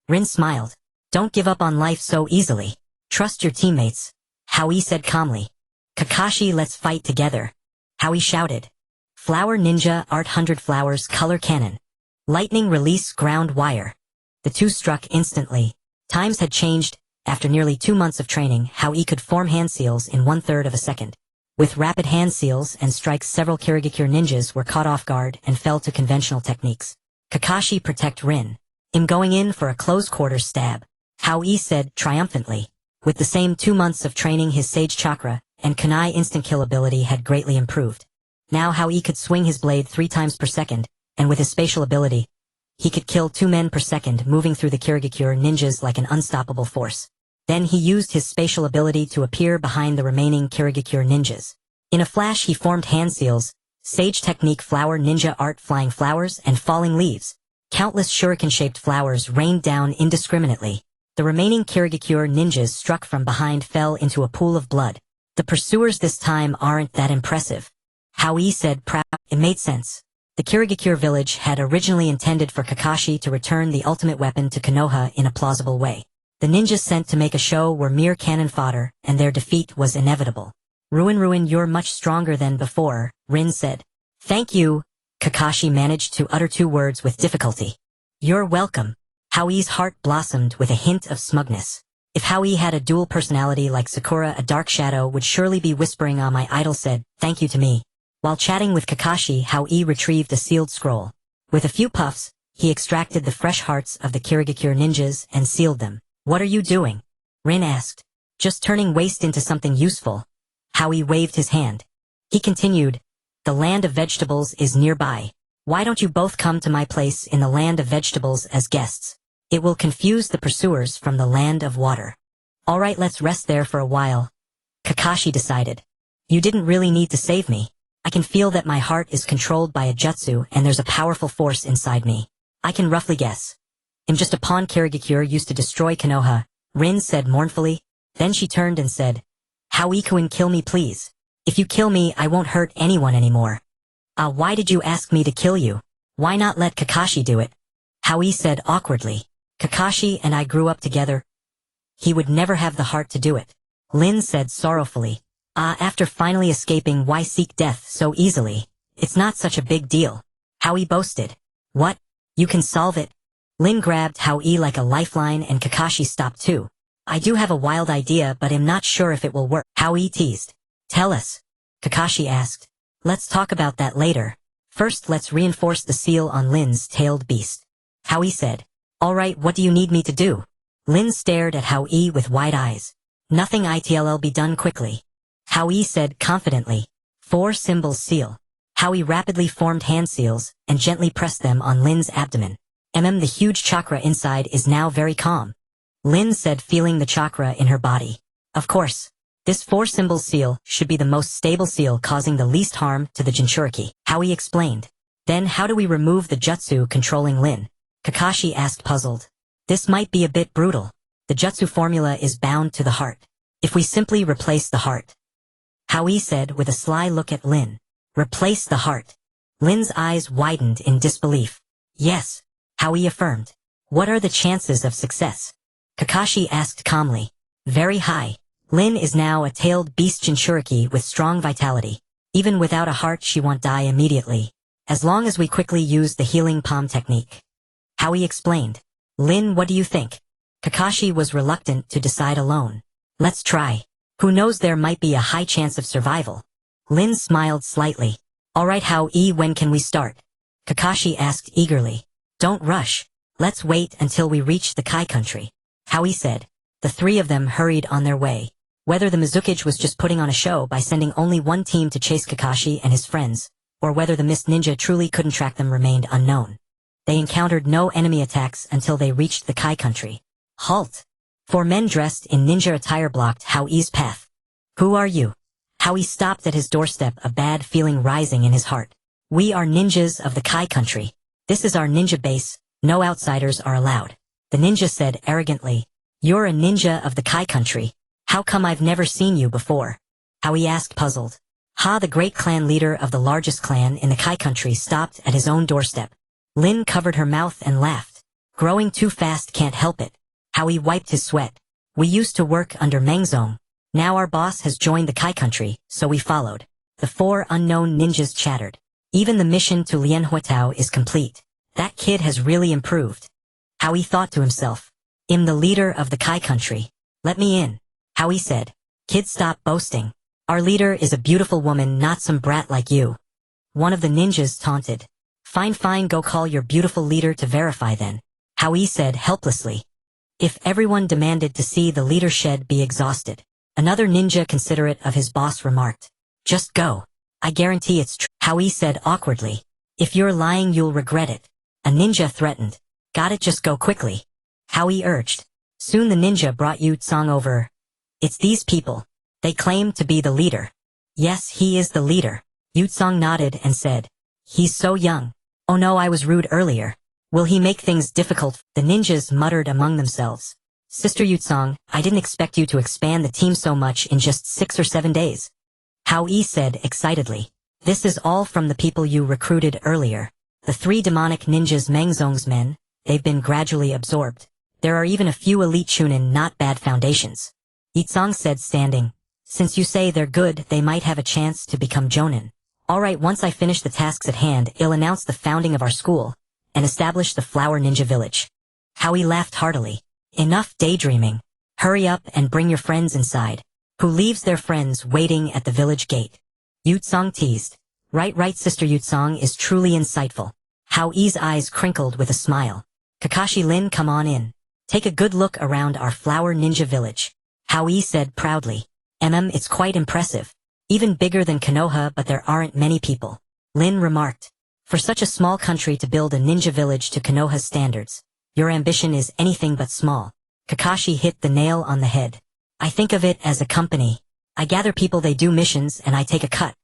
Rin smiled. Don't give up on life so easily. Trust your teammates, Hao Yi said calmly. Kakashi, let's fight together, Hao Yi shouted. Flower Ninja Art 100 Flowers Color Cannon. Lightning Release Ground Wire. The two struck instantly. Times had changed. After nearly 2 months of training, Hao Yi could form hand seals in 1/3 of a second. With rapid hand seals and strikes, several Kirigakure ninjas were caught off guard and fell to conventional techniques. Kakashi, protect Rin. I'm going in for a close-quarters stab, Hao Yi said triumphantly. With the same 2 months of training, his Sage Chakra and Kunai instant kill ability had greatly improved. Now Hao Yi could swing his blade 3 times per second, and with his spatial ability, he could kill 2 men per second, moving through the Kirigakure ninjas like an unstoppable force. Then he used his spatial ability to appear behind the remaining Kirigakure ninjas. In a flash, he formed hand seals, Sage Technique Flower Ninja Art Flying Flowers and Falling Leaves. Countless shuriken-shaped flowers rained down indiscriminately. The remaining Kirigakure ninjas struck from behind fell into a pool of blood. The pursuers this time aren't that impressive, Hao Yi said proud. It made sense. The Kirigakure village had originally intended for Kakashi to return the ultimate weapon to Konoha in a plausible way. The ninjas sent to make a show were mere cannon fodder, and their defeat was inevitable. Ruin, you're much stronger than before, Rin said. Thank you, Kakashi managed to utter 2 words with difficulty. You're welcome. Hao Yi's heart blossomed with a hint of smugness. If Hao Yi had a dual personality like Sakura, a dark shadow would surely be whispering, "Ah, my idol said, thank you to me." While chatting with Kakashi, Hao Yi retrieved a sealed scroll. With a few puffs, he extracted the fresh hearts of the Kirigakure ninjas and sealed them. What are you doing? Rin asked. Just turning waste into something useful. Hao Yi waved his hand. He continued, the land of vegetables is nearby. Why don't you both come to my place in the land of vegetables as guests? It will confuse the pursuers from the land of water. All right, let's rest there for a while, Kakashi decided. You didn't really need to save me. I can feel that my heart is controlled by a jutsu and there's a powerful force inside me. I can roughly guess. I'm just a pawn. Kirigakure used to destroy Konoha, Rin said mournfully. Then she turned and said, Hao Yi-kun, kill me please. If you kill me, I won't hurt anyone anymore. Why did you ask me to kill you? Why not let Kakashi do it? Hao Yi said awkwardly. Kakashi and I grew up together. He would never have the heart to do it. Lin said sorrowfully. After finally escaping, why seek death so easily? It's not such a big deal. Hao Yi boasted. What? You can solve it? Lin grabbed Hao Yi like a lifeline and Kakashi stopped too. I do have a wild idea, but I'm not sure if it will work. Hao Yi teased. Tell us. Kakashi asked. Let's talk about that later. First, let's reinforce the seal on Lin's tailed beast. Hao Yi said. Alright, what do you need me to do? Lin stared at Hao Yi with wide eyes. Nothing, it'll be done quickly. Hao Yi said confidently. 4 symbols seal. Hao Yi rapidly formed hand seals and gently pressed them on Lin's abdomen. The huge chakra inside is now very calm. Lin said, feeling the chakra in her body. Of course. This 4-symbol seal should be the most stable seal, causing the least harm to the Jinchuriki. Hao Yi explained. Then how do we remove the jutsu controlling Lin? Kakashi asked, puzzled. This might be a bit brutal. The jutsu formula is bound to the heart. If we simply replace the heart. Hao Yi said with a sly look at Lin. Replace the heart. Lin's eyes widened in disbelief. Yes. Hao Yi affirmed. What are the chances of success? Kakashi asked calmly. Very high. Lin is now a tailed beast Jinchuriki with strong vitality. Even without a heart she won't die immediately. As long as we quickly use the healing palm technique. Hao Yi explained. Lin, what do you think? Kakashi was reluctant to decide alone. Let's try. Who knows, there might be a high chance of survival. Lin smiled slightly. Alright Hao Yi, when can we start? Kakashi asked eagerly. Don't rush. Let's wait until we reach the Kai country. Hao Yi said. The three of them hurried on their way. Whether the Mizukage was just putting on a show by sending only one team to chase Kakashi and his friends, or whether the Mist Ninja truly couldn't track them, remained unknown. They encountered no enemy attacks until they reached the Kai country. Halt! 4 men dressed in ninja attire blocked Hao Yi's path. Who are you? Hao Yi stopped at his doorstep, a bad feeling rising in his heart. We are ninjas of the Kai country. This is our ninja base, no outsiders are allowed. The ninja said arrogantly. You're a ninja of the Kai country. How come I've never seen you before? Hao Yi asked, puzzled. The great clan leader of the largest clan in the Kai country stopped at his own doorstep. Lin covered her mouth and laughed. Growing too fast, can't help it. Hao Yi wiped his sweat. We used to work under Mengzong. Now our boss has joined the Kai country, so we followed. The 4 unknown ninjas chattered. Even the mission to Lianhuatao is complete. That kid has really improved. Hao Yi thought to himself. I'm the leader of the Kai country. Let me in. Hao Yi said. Kid, stop boasting. Our leader is a beautiful woman, not some brat like you. One of the ninjas taunted. Fine, go call your beautiful leader to verify then. Hao Yi said helplessly. If everyone demanded to see the leader shed be exhausted. Another ninja, considerate of his boss, remarked. Just go. I guarantee it's true. Hao Yi said awkwardly. If you're lying, you'll regret it. A ninja threatened. Got it, just go quickly. Hao Yi urged. Soon the ninja brought Yu Tsang over. It's these people. They claim to be the leader. Yes, he is the leader. Yu Tsang nodded and said. He's so young. Oh no, I was rude earlier. Will he make things difficult? The ninjas muttered among themselves. Sister Yu Tsang, I didn't expect you to expand the team so much in just 6 or 7 days. Hao Yi said excitedly. This is all from the people you recruited earlier. The 3 demonic ninjas, Mengzong's men. They've been gradually absorbed. There are even a few elite chunin, not bad foundations. Yi Tsang said, standing. Since you say they're good, they might have a chance to become jonin. Alright, once I finish the tasks at hand, I'll announce the founding of our school, and establish the Flower Ninja Village. Hao Yi laughed heartily. Enough daydreaming. Hurry up and bring your friends inside. Who leaves their friends waiting at the village gate? Yu Tsang teased. Right, Sister Yu Tsang is truly insightful. Hao Yi's eyes crinkled with a smile. Kakashi, Lin, come on in. Take a good look around our Flower Ninja Village. Hao Yi said proudly. It's quite impressive. Even bigger than Konoha, but there aren't many people. Lin remarked. For such a small country to build a ninja village to Konoha's standards, your ambition is anything but small. Kakashi hit the nail on the head. I think of it as a company. I gather people, they do missions, and I take a cut.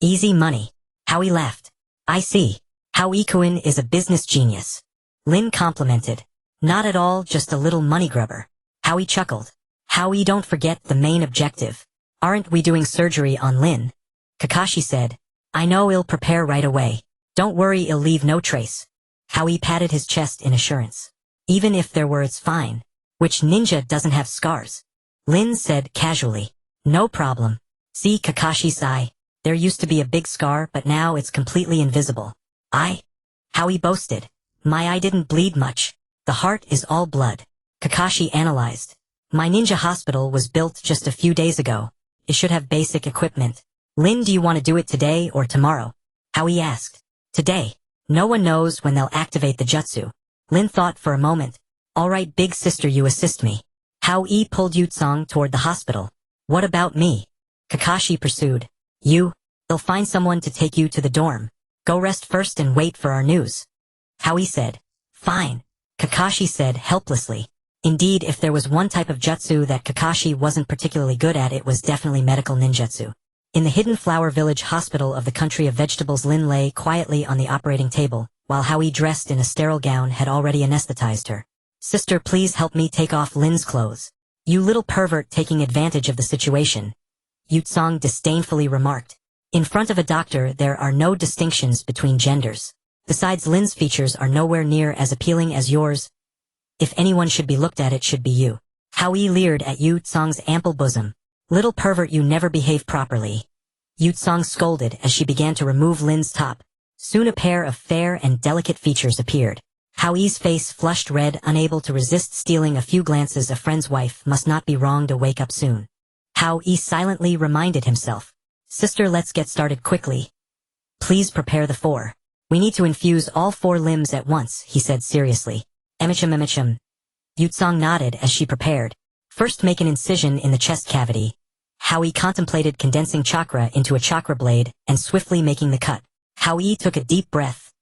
Easy money. Hao Yi laughed. I see. Hao Yi-kun is a business genius. Lin complimented. Not at all, just a little money grubber. Hao Yi chuckled. Hao Yi, don't forget the main objective. Aren't we doing surgery on Lin? Kakashi said. I know, I'll prepare right away. Don't worry, I'll leave no trace. Hao Yi patted his chest in assurance. Even if there were, it's fine. Which ninja doesn't have scars? Lin said casually. No problem. See Kakashi's eye. There used to be a big scar, but now it's completely invisible. Hao Yi boasted. My eye didn't bleed much. The heart is all blood. Kakashi analyzed. My ninja hospital was built just a few days ago. It should have basic equipment. Lin, do you want to do it today or tomorrow? Hao Yi asked. Today. No one knows when they'll activate the jutsu. Lin thought for a moment. Alright, big sister, you assist me. Hao Yi pulled Yu Tsang toward the hospital. What about me? Kakashi pursued. They'll find someone to take you to the dorm. Go rest first and wait for our news. Hao Yi said. Fine, Kakashi said helplessly. Indeed, if there was one type of jutsu that Kakashi wasn't particularly good at, it was definitely medical ninjutsu. In the hidden flower village hospital of the country of vegetables, Lin lay quietly on the operating table, while Hao Yi, dressed in a sterile gown, had already anesthetized her. Sister, please help me take off Lin's clothes. You little pervert, taking advantage of the situation, Yutsong disdainfully remarked. In front of a doctor, there are no distinctions between genders. Besides, Lin's features are nowhere near as appealing as yours. If anyone should be looked at, it should be you. Hao Yi leered at Yutsong's ample bosom. Little pervert, you never behave properly. Yutsong scolded as she began to remove Lin's top. Soon a pair of fair and delicate features appeared. Hao Yi's face flushed red, unable to resist stealing a few glances. A friend's wife must not be wrong to wake up soon. Hao Yi silently reminded himself. Sister, let's get started quickly. Please prepare the 4. We need to infuse all 4 limbs at once, he said seriously. Emichim. Yutsong nodded as she prepared. First, make an incision in the chest cavity. Hao Yi contemplated condensing chakra into a chakra blade and swiftly making the cut. Hao Yi took a deep breath.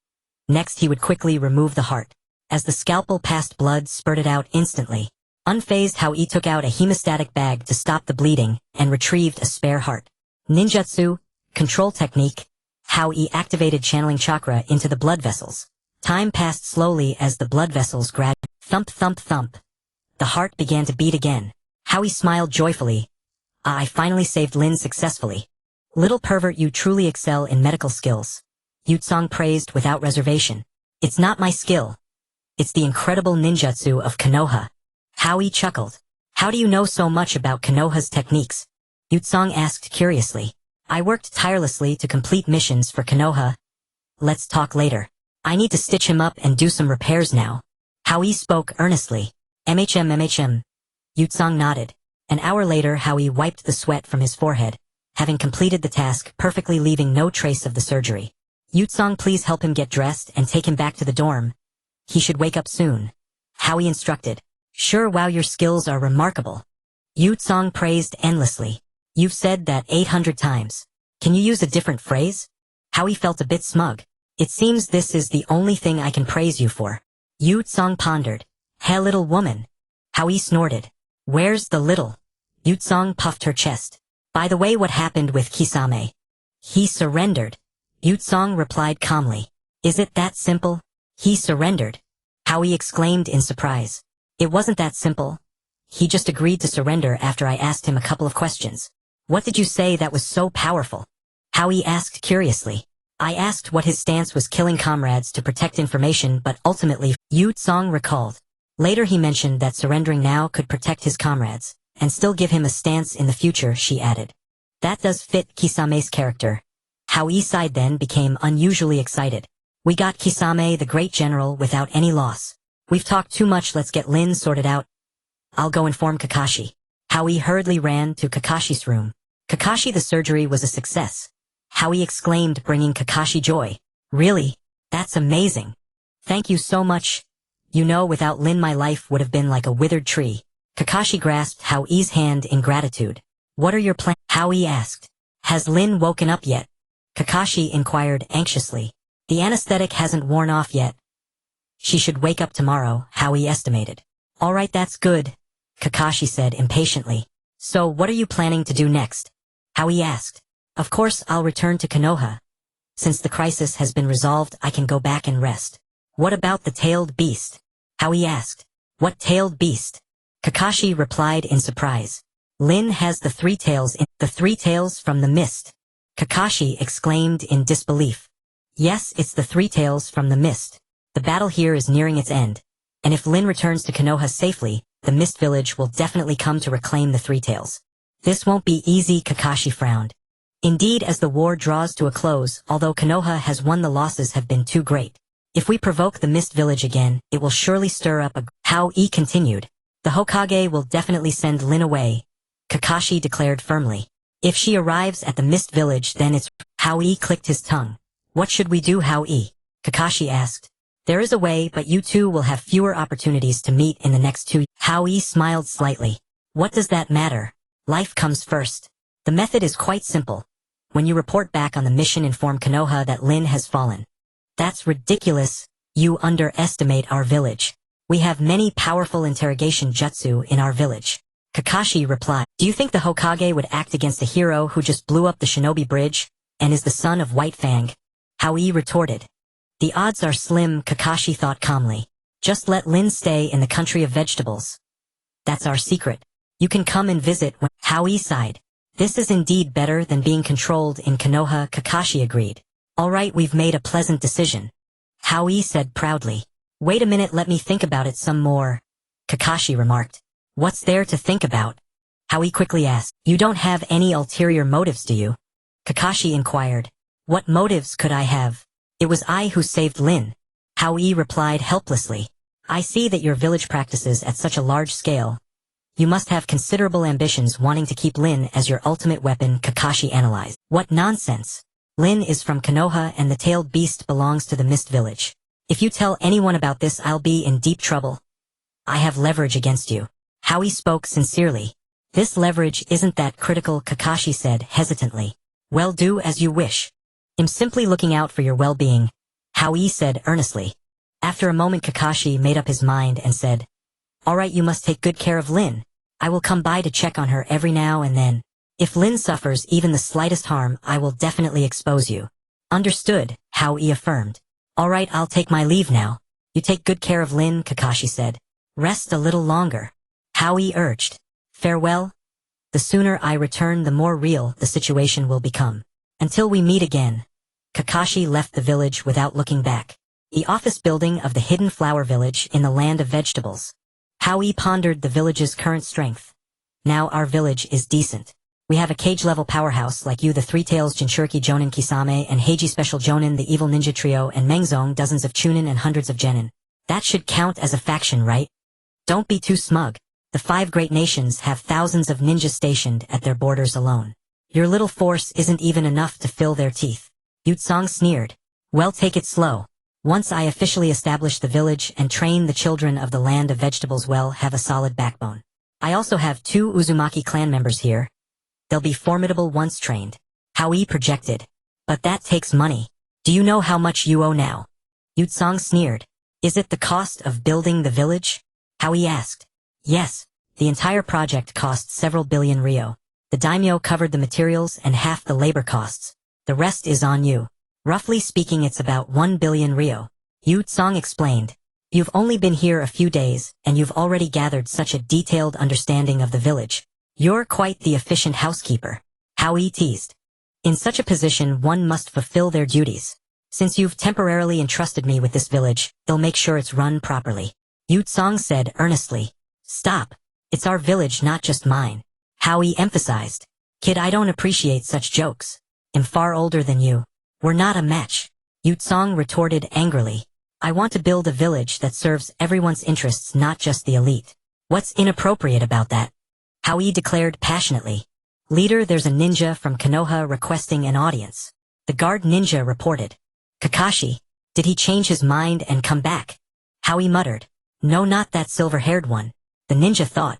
Next, he would quickly remove the heart. As the scalpel passed, blood spurted out instantly. Unfazed, Hao Yi took out a hemostatic bag to stop the bleeding and retrieved a spare heart. Ninjutsu, control technique. Hao Yi activated channeling chakra into the blood vessels. Time passed slowly as the blood vessels gradually thump thump thump. The heart began to beat again. Hao Yi smiled joyfully. I finally saved Lin successfully. Little pervert, you truly excel in medical skills. Yutsong praised without reservation. It's not my skill. It's the incredible ninjutsu of Konoha. Hao Yi chuckled. How do you know so much about Konoha's techniques? Yutsong asked curiously. I worked tirelessly to complete missions for Konoha. Let's talk later. I need to stitch him up and do some repairs now. Hao Yi spoke earnestly. MHM. Yutsong nodded. An hour later, Hao Yi wiped the sweat from his forehead, having completed the task perfectly, leaving no trace of the surgery. Yutsong, please help him get dressed and take him back to the dorm. He should wake up soon. Hao Yi instructed. Sure, wow, your skills are remarkable. Yutsong praised endlessly. You've said that 800 times. Can you use a different phrase? Hao Yi felt a bit smug. It seems this is the only thing I can praise you for. Yutsong pondered. Hey, little woman. Hao Yi snorted. Where's the little? Yutsong puffed her chest. By the way, what happened with Kisame? He surrendered. Yutsong replied calmly. Is it that simple? He surrendered. Hao Yi exclaimed in surprise. It wasn't that simple. He just agreed to surrender after I asked him a couple of questions. What did you say that was so powerful? Hao Yi asked curiously. I asked what his stance was, killing comrades to protect information, but ultimately, Yutsong recalled. Later he mentioned that surrendering now could protect his comrades, and still give him a stance in the future, she added. That does fit Kisame's character. Hao Yi sighed, then became unusually excited. We got Kisame, the great general, without any loss. We've talked too much, let's get Lin sorted out. I'll go inform Kakashi. Hao Yi hurriedly ran to Kakashi's room. Kakashi, the surgery was a success. Hao Yi exclaimed, bringing Kakashi joy. Really? That's amazing. Thank you so much. You know, without Lin my life would have been like a withered tree. Kakashi grasped Hao Yi's hand in gratitude. What are your plans? Hao Yi asked. Has Lin woken up yet? Kakashi inquired anxiously. The anesthetic hasn't worn off yet. She should wake up tomorrow, Hao Yi estimated. Alright, that's good, Kakashi said impatiently. So what are you planning to do next? Hao Yi asked. Of course I'll return to Konoha. Since the crisis has been resolved, I can go back and rest. What about the tailed beast? Hao Yi asked. What tailed beast? Kakashi replied in surprise. Lin has the 3 tails the 3 tails from the mist. Kakashi exclaimed in disbelief. Yes, it's the 3 tails from the mist. The battle here is nearing its end, and if Lin returns to Konoha safely, the Mist Village will definitely come to reclaim the 3 tails. This won't be easy, Kakashi frowned. Indeed, as the war draws to a close, although Konoha has won, the losses have been too great. If we provoke the Mist Village again, it will surely stir up a... Hao Yi continued. The Hokage will definitely send Lin away, Kakashi declared firmly. If she arrives at the Mist Village, then it's... Hao Yi clicked his tongue. What should we do, Hao Yi? Kakashi asked. There is a way, but you two will have fewer opportunities to meet in the next 2 years. Hao Yi smiled slightly. What does that matter? Life comes first. The method is quite simple. When you report back on the mission, inform Konoha that Lin has fallen. That's ridiculous, You underestimate our village. We have many powerful interrogation jutsu in our village. Kakashi replied, do you think the Hokage would act against a hero who just blew up the Shinobi bridge, and is the son of White Fang? Hao Yi retorted. The odds are slim, Kakashi thought calmly. Just let Lin stay in the country of vegetables. That's our secret. You can come and visit when Hao Yi sighed. This is indeed better than being controlled in Konoha, Kakashi agreed. Alright, we've made a pleasant decision. Hao Yi said proudly. Wait a minute, let me think about it some more. Kakashi remarked. What's there to think about? Hao Yi quickly asked. You don't have any ulterior motives, do you? Kakashi inquired. What motives could I have? It was I who saved Lin. Hao Yi replied helplessly. I see that your village practices at such a large scale. You must have considerable ambitions wanting to keep Lin as your ultimate weapon, Kakashi analyzed. What nonsense. Lin is from Konoha and the tailed beast belongs to the Mist Village. If you tell anyone about this, I'll be in deep trouble. I have leverage against you. Hao Yi spoke sincerely. This leverage isn't that critical, Kakashi said hesitantly. Well, do as you wish. I'm simply looking out for your well-being, Hao Yi said earnestly. After a moment, Kakashi made up his mind and said, Alright, you must take good care of Lin. I will come by to check on her every now and then. If Lin suffers even the slightest harm, I will definitely expose you. Understood, Hao Yi affirmed. Alright, I'll take my leave now. You take good care of Lin, Kakashi said. Rest a little longer. Hao Yi urged. Farewell. The sooner I return, the more real the situation will become. Until we meet again. Kakashi left the village without looking back. The office building of the hidden flower village in the land of vegetables. Hao Yi pondered the village's current strength. Now our village is decent. We have a cage-level powerhouse like you, the Three Tails Jinchuriki Jonin Kisame and Heiji Special Jonin, the Evil Ninja Trio, and Mengzong, dozens of chunin and hundreds of genin. That should count as a faction, right? Don't be too smug. The 5 great nations have thousands of ninjas stationed at their borders alone. Your little force isn't even enough to fill their teeth. Yutsong sneered. Well, take it slow. Once I officially establish the village and train the children of the land of vegetables, well, have a solid backbone. I also have 2 Uzumaki clan members here. They'll be formidable once trained. Hao Yi projected. But that takes money. Do you know how much you owe now? Yutsong sneered. Is it the cost of building the village? Hao Yi asked. Yes. The entire project cost several billion ryo. The daimyo covered the materials and half the labor costs. The rest is on you. Roughly speaking, it's about 1 billion ryo. Yutsong explained. You've only been here a few days, and you've already gathered such a detailed understanding of the village. You're quite the efficient housekeeper. Hao Yi teased. In such a position, one must fulfill their duties. Since you've temporarily entrusted me with this village, they'll make sure it's run properly. Yutsong said earnestly. Stop. It's our village, not just mine. Hao Yi emphasized. Kid, I don't appreciate such jokes. I'm far older than you. We're not a match. Yutsong retorted angrily. I want to build a village that serves everyone's interests, not just the elite. What's inappropriate about that? Hao Yi declared passionately. Leader, there's a ninja from Konoha requesting an audience. The guard ninja reported. Kakashi, did he change his mind and come back? Hao Yi muttered. No, not that silver-haired one. The ninja thought.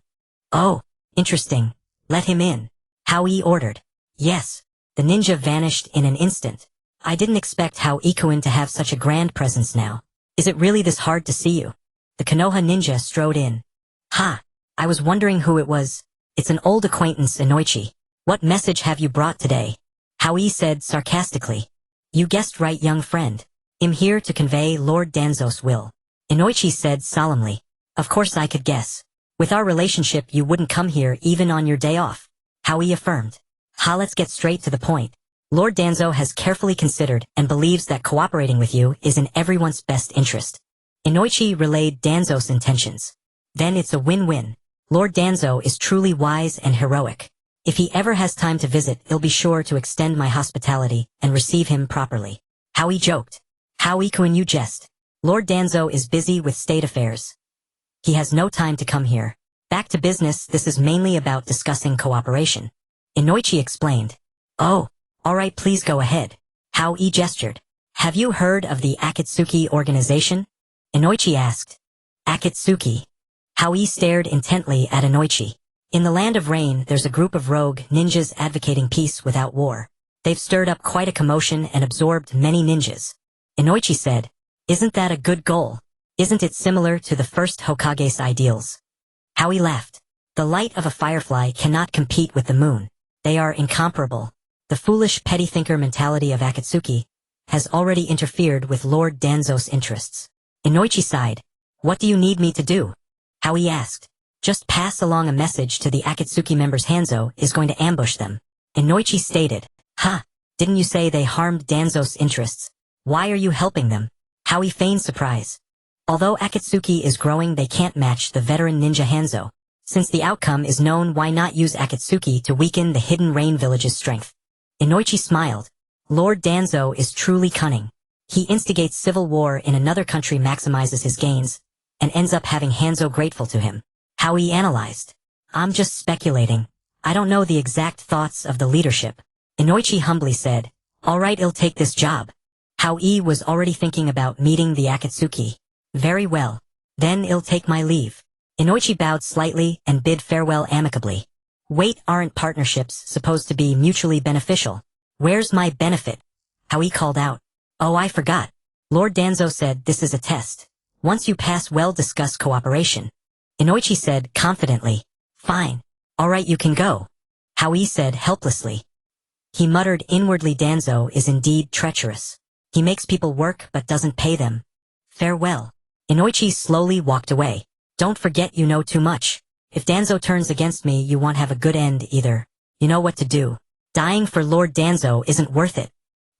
Oh, interesting. Let him in. Hao Yi ordered. Yes. The ninja vanished in an instant. I didn't expect Hao Ikuin to have such a grand presence now. Is it really this hard to see you? The Konoha ninja strode in. Ha! I was wondering who it was. It's an old acquaintance, Inoichi. What message have you brought today? Hao Yi said sarcastically. You guessed right, young friend. I'm here to convey Lord Danzo's will. Inoichi said solemnly. Of course I could guess. With our relationship, you wouldn't come here even on your day off. Hao Yi affirmed. Ha, let's get straight to the point. Lord Danzo has carefully considered and believes that cooperating with you is in everyone's best interest. Inoichi relayed Danzo's intentions. Then it's a win-win. Lord Danzo is truly wise and heroic. If he ever has time to visit, he'll be sure to extend my hospitality and receive him properly. Hao Yi joked. Hao Ikuin, you jest. Lord Danzo is busy with state affairs. He has no time to come here. Back to business, this is mainly about discussing cooperation. Inoichi explained. Oh, alright, please go ahead. Hao Yi gestured. Have you heard of the Akatsuki organization? Inoichi asked. Akatsuki. Hao Yi stared intently at Inoichi. In the Land of Rain, there's a group of rogue ninjas advocating peace without war. They've stirred up quite a commotion and absorbed many ninjas. Inoichi said. Isn't that a good goal? Isn't it similar to the first Hokage's ideals? Hao Yi laughed. The light of a firefly cannot compete with the moon. They are incomparable. The foolish petty thinker mentality of Akatsuki has already interfered with Lord Danzo's interests. Inoichi sighed. What do you need me to do? Hao Yi asked. Just pass along a message to the Akatsuki members. Hanzo is going to ambush them. Inoichi stated. Ha! Didn't you say they harmed Danzo's interests? Why are you helping them? Hao Yi feigned surprise. Although Akatsuki is growing, they can't match the veteran ninja Hanzo. Since the outcome is known, why not use Akatsuki to weaken the hidden rain village's strength? Inoichi smiled. Lord Danzo is truly cunning. He instigates civil war in another country, maximizes his gains, and ends up having Hanzo grateful to him. Hao Yi analyzed. I'm just speculating. I don't know the exact thoughts of the leadership. Inoichi humbly said. Alright, I'll take this job. Hao Yi was already thinking about meeting the Akatsuki. Very well. Then I'll take my leave. Inoichi bowed slightly and bid farewell amicably. Wait, aren't partnerships supposed to be mutually beneficial? Where's my benefit? Hao Yi called out. Oh, I forgot. Lord Danzo said this is a test. Once you pass, we'll discuss cooperation. Inoichi said confidently. Fine. Alright, you can go. Hao Yi said helplessly. He muttered inwardly, Danzo is indeed treacherous. He makes people work but doesn't pay them. Farewell. Inoichi slowly walked away. Don't forget you know too much. If Danzo turns against me, you won't have a good end either. You know what to do. Dying for Lord Danzo isn't worth it.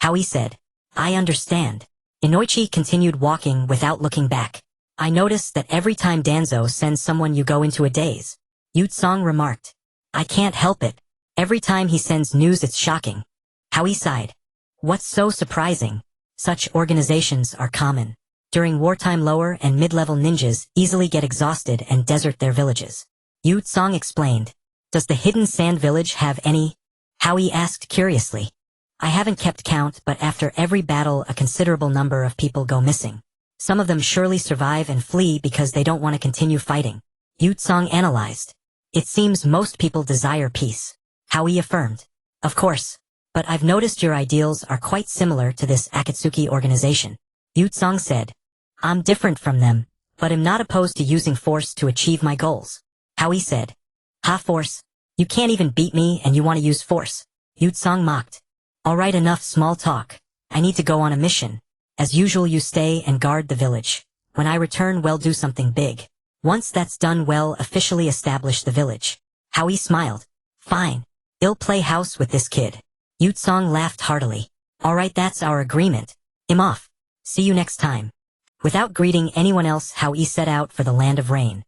Hao Yi said. I understand. Inoichi continued walking without looking back. I noticed that every time Danzo sends someone you go into a daze. Yutsong remarked. I can't help it. Every time he sends news it's shocking. Hao Yi sighed. What's so surprising? Such organizations are common. During wartime, lower and mid-level ninjas easily get exhausted and desert their villages. Yutsong explained. Does the hidden sand village have any? Hao Yi asked curiously. I haven't kept count, but after every battle a considerable number of people go missing. Some of them surely survive and flee because they don't want to continue fighting. Yutsong analyzed. It seems most people desire peace. Hao Yi affirmed. Of course. But I've noticed your ideals are quite similar to this Akatsuki organization. Yutsong said. I'm different from them, but am not opposed to using force to achieve my goals. Hao Yi said. Ha, force? You can't even beat me and you want to use force. Yutsong mocked. Alright, enough small talk. I need to go on a mission. As usual, you stay and guard the village. When I return, we'll do something big. Once that's done, we'll officially establish the village. Hao Yi smiled. Fine. I'll play house with this kid. Yutsong laughed heartily. Alright, that's our agreement. I'm off. See you next time. Without greeting anyone else, Hao Yi set out for the land of rain.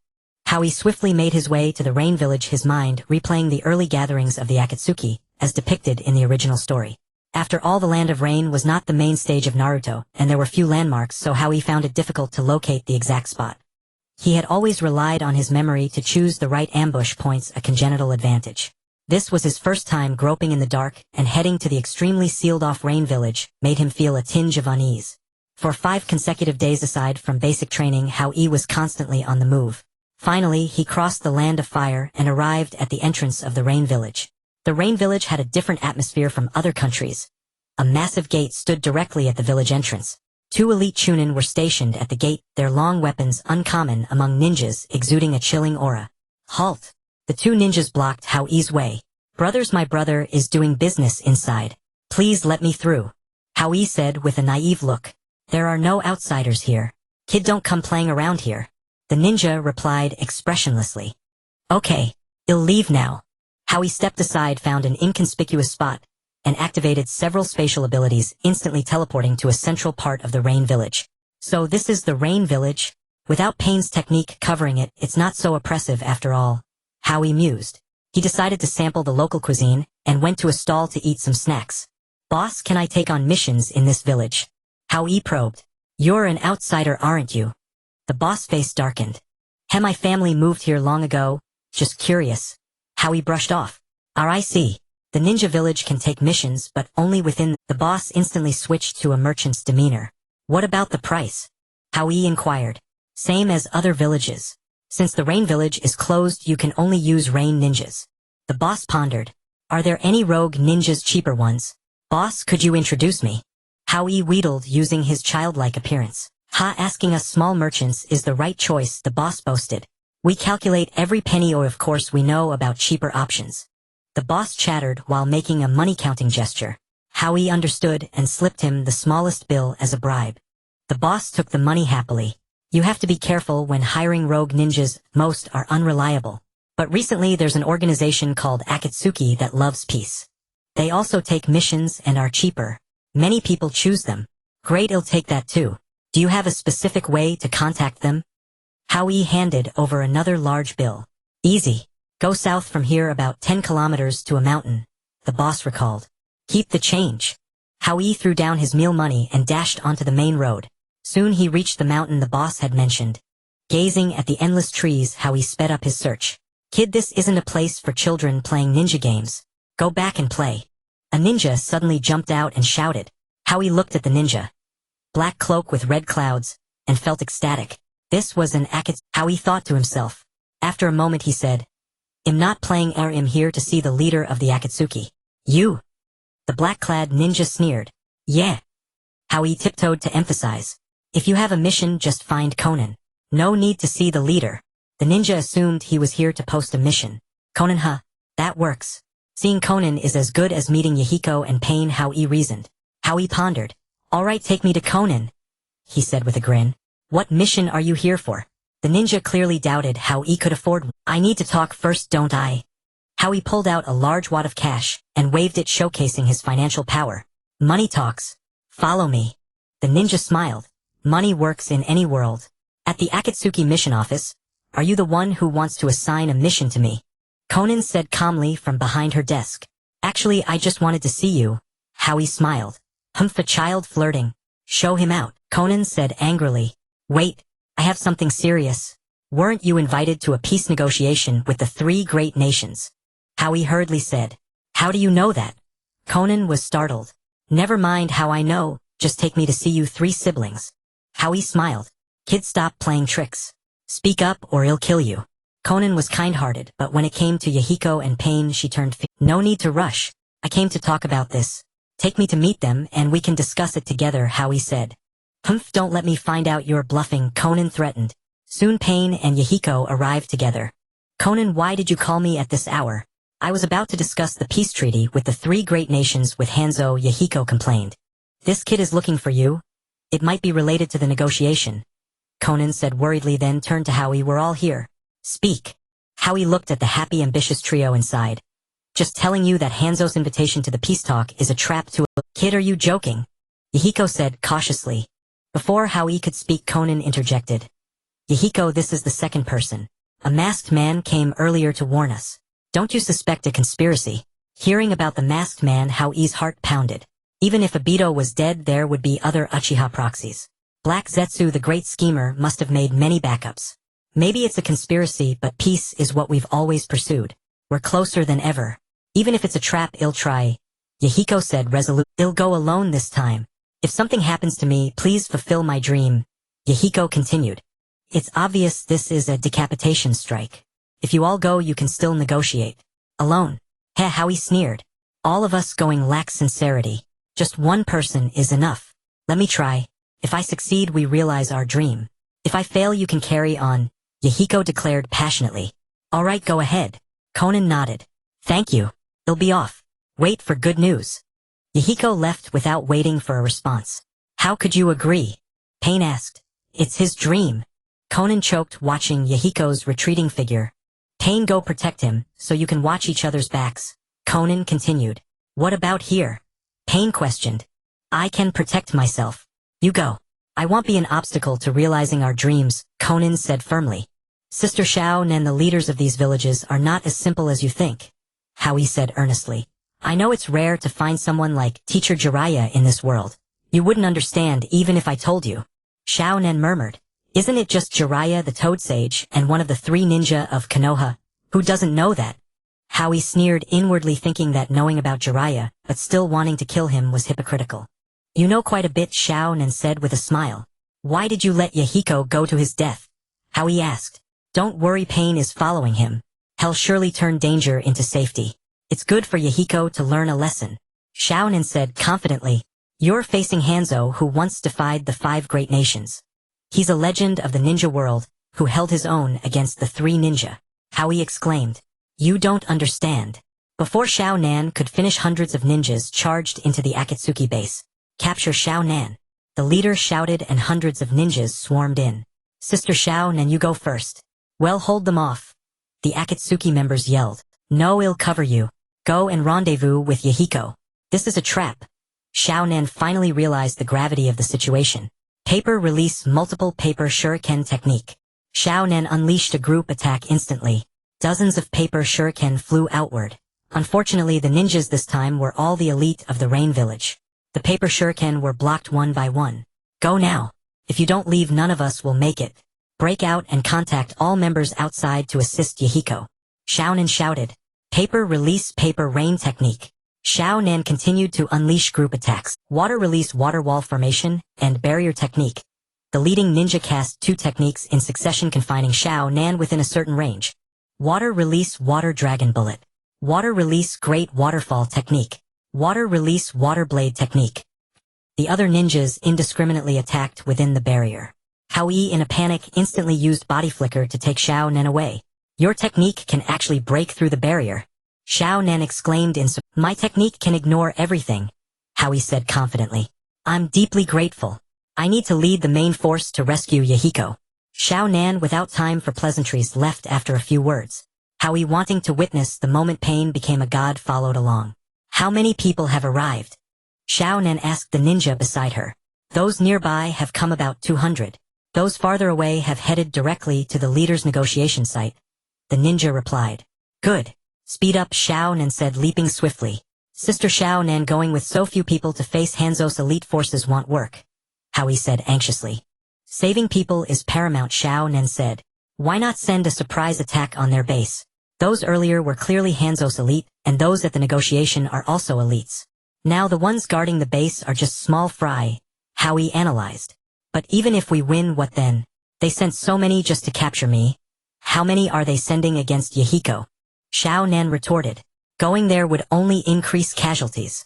Hao Yi swiftly made his way to the rain village, his mind replaying the early gatherings of the Akatsuki, as depicted in the original story. After all, the land of rain was not the main stage of Naruto, and there were few landmarks, so Hao Yi found it difficult to locate the exact spot. He had always relied on his memory to choose the right ambush points, a congenital advantage. This was his first time groping in the dark, and heading to the extremely sealed-off rain village made him feel a tinge of unease. For 5 consecutive days, aside from basic training, Hao Yi was constantly on the move. Finally, he crossed the land of fire and arrived at the entrance of the rain village. The rain village had a different atmosphere from other countries. A massive gate stood directly at the village entrance. 2 elite chunin were stationed at the gate, their long weapons uncommon among ninjas, exuding a chilling aura. Halt! The 2 ninjas blocked Hao Yi's way. Brothers, my brother is doing business inside. Please let me through. Hao Yi said with a naive look. There are no outsiders here. Kid, don't come playing around here. The ninja replied expressionlessly. Okay, I'll leave now. Hao Yi stepped aside, found an inconspicuous spot, and activated several spatial abilities, instantly teleporting to a central part of the rain village. So this is the rain village? Without Pain's technique covering it, it's not so oppressive after all. Hao Yi mused. He decided to sample the local cuisine, and went to a stall to eat some snacks. Boss, can I take on missions in this village? Hao Yi probed. You're an outsider, aren't you? The boss face darkened. My family moved here long ago, just curious. Hao Yi brushed off. I see. The ninja village can take missions, but only within. The boss instantly switched to a merchant's demeanor. What about the price? Hao Yi inquired. Same as other villages. Since the rain village is closed, you can only use rain ninjas. The boss pondered. Are there any rogue ninjas, cheaper ones? Boss, could you introduce me? Hao Yi wheedled, using his childlike appearance. Asking us small merchants is the right choice, the boss boasted. We calculate every penny, or of course we know about cheaper options. The boss chattered while making a money-counting gesture. Hao Yi understood and slipped him the smallest bill as a bribe. The boss took the money happily. You have to be careful when hiring rogue ninjas, most are unreliable. But recently there's an organization called Akatsuki that loves peace. They also take missions and are cheaper. Many people choose them. Great, I'll take that too. Do you have a specific way to contact them? Hao Yi handed over another large bill. Easy. Go south from here about 10 kilometers to a mountain, the boss recalled. Keep the change. Hao Yi threw down his meal money and dashed onto the main road. Soon he reached the mountain the boss had mentioned. Gazing at the endless trees, Hao Yi sped up his search. Kid, this isn't a place for children playing ninja games. Go back and play. A ninja suddenly jumped out and shouted. Hao Yi looked at the ninja. Black cloak with red clouds, and felt ecstatic. This was an Akatsuki. Hao Yi thought to himself. After a moment he said, I'm not playing, I'm here to see the leader of the Akatsuki. You? The black-clad ninja sneered. Yeah. Hao Yi tiptoed to emphasize. If you have a mission, just find Conan. No need to see the leader. The ninja assumed he was here to post a mission. Conan, that works. Seeing Conan is as good as meeting Yahiko and Pain, Hao Yi reasoned. Hao Yi pondered. Alright, take me to Conan, he said with a grin. What mission are you here for? The ninja clearly doubted Hao Yi could afford. I need to talk first, don't I? Hao Yi pulled out a large wad of cash and waved it, showcasing his financial power. Money talks. Follow me. The ninja smiled. Money works in any world. At the Akatsuki mission office, are you the one who wants to assign a mission to me? Conan said calmly from behind her desk. Actually, I just wanted to see you. Hao Yi smiled. Humph, a child flirting. Show him out, Conan said angrily. Wait, I have something serious. Weren't you invited to a peace negotiation with the three great nations? Hao Yi hurriedly said. How do you know that? Conan was startled. Never mind how I know, just take me to see you three siblings. Hao Yi smiled. Kid, stop playing tricks. Speak up or I'll kill you. Conan was kind-hearted, but when it came to Yahiko and Pain, she turned. No need to rush. I came to talk about this. Take me to meet them and we can discuss it together, Hao Yi said. Humph, don't let me find out you're bluffing, Conan threatened. Soon Pain and Yahiko arrived together. Conan, why did you call me at this hour? I was about to discuss the peace treaty with the three great nations with Hanzo, Yahiko complained. This kid is looking for you? It might be related to the negotiation. Conan said worriedly, then turned to Hao Yi. We're all here. Speak. Hao Yi looked at the happy, ambitious trio inside. Just telling you that Hanzo's invitation to the peace talk is a trap to a... Kid, are you joking? Yahiko said cautiously. Before Hao Yi could speak, Conan interjected. Yahiko, this is the second person. A masked man came earlier to warn us. Don't you suspect a conspiracy? Hearing about the masked man, Hao Yi's heart pounded. Even if Obito was dead, there would be other Uchiha proxies. Black Zetsu, the great schemer, must have made many backups. Maybe it's a conspiracy, but peace is what we've always pursued. We're closer than ever. Even if it's a trap, I'll try. Yahiko said resolutely. I'll go alone this time. If something happens to me, please fulfill my dream. Yahiko continued. It's obvious this is a decapitation strike. If you all go, you can still negotiate. Alone. Hao Yi sneered. All of us going lacks sincerity. Just one person is enough. Let me try. If I succeed, we realize our dream. If I fail, you can carry on. Yahiko declared passionately. All right, go ahead. Conan nodded. Thank you. I'll be off. Wait for good news. Yahiko left without waiting for a response. How could you agree? Pain asked. It's his dream. Conan choked, watching Yahiko's retreating figure. Pain, go protect him, so you can watch each other's backs. Conan continued. What about here? Pain questioned. I can protect myself. You go. I won't be an obstacle to realizing our dreams, Conan said firmly. Sister Shao and the leaders of these villages are not as simple as you think. Hao Yi said earnestly. I know it's rare to find someone like Teacher Jiraiya in this world. You wouldn't understand even if I told you. Shao Nen murmured. Isn't it just Jiraiya the Toad Sage and one of the three ninja of Konoha? Who doesn't know that? Hao Yi sneered inwardly, thinking that knowing about Jiraiya, but still wanting to kill him, was hypocritical. You know quite a bit, Shao Nen said with a smile. Why did you let Yahiko go to his death? Hao Yi asked. Don't worry, Pain is following him. He'll surely turn danger into safety. It's good for Yahiko to learn a lesson. Shao Nen said confidently. You're facing Hanzo, who once defied the five great nations. He's a legend of the ninja world, who held his own against the three ninja. Hao Yi exclaimed. You don't understand. Before Shao Nan could finish, hundreds of ninjas charged into the Akatsuki base. Capture Shao Nan. The leader shouted and hundreds of ninjas swarmed in. Sister Shao Nan, you go first. Well, hold them off. The Akatsuki members yelled. No, I'll cover you. Go and rendezvous with Yahiko. This is a trap. Shao Nan finally realized the gravity of the situation. Paper release multiple paper shuriken technique. Shao Nan unleashed a group attack instantly. Dozens of paper shuriken flew outward. Unfortunately, the ninjas this time were all the elite of the Rain Village. The paper shuriken were blocked one by one. Go now. If you don't leave, none of us will make it. Break out and contact all members outside to assist Yahiko. Shao Nan shouted. Paper release paper rain technique. Shao Nan continued to unleash group attacks. Water release water wall formation and barrier technique. The leading ninja cast two techniques in succession, confining Shao Nan within a certain range. Water release water dragon bullet. Water release great waterfall technique. Water release water blade technique. The other ninjas indiscriminately attacked within the barrier. Hao Yi, in a panic, instantly used body flicker to take Shao Nan away. Your technique can actually break through the barrier. Shao Nan exclaimed in surprise. My technique can ignore everything, Hao Yi said confidently. I'm deeply grateful. I need to lead the main force to rescue Yahiko. Shao Nan, without time for pleasantries, left after a few words. Hao Yi, wanting to witness the moment pain became a god, followed along. How many people have arrived? Shao Nan asked the ninja beside her. Those nearby have come about 200. Those farther away have headed directly to the leader's negotiation site. The ninja replied. Good. Speed up, Shao Nan said, leaping swiftly. Sister Shao Nan, going with so few people to face Hanzo's elite forces won't work, Hao Yi said anxiously. Saving people is paramount, Shao Nan said. Why not send a surprise attack on their base? Those earlier were clearly Hanzo's elite, and those at the negotiation are also elites. Now the ones guarding the base are just small fry, Hao Yi analyzed. But even if we win, what then? They sent so many just to capture me. How many are they sending against Yahiko? Shao Nan retorted. Going there would only increase casualties.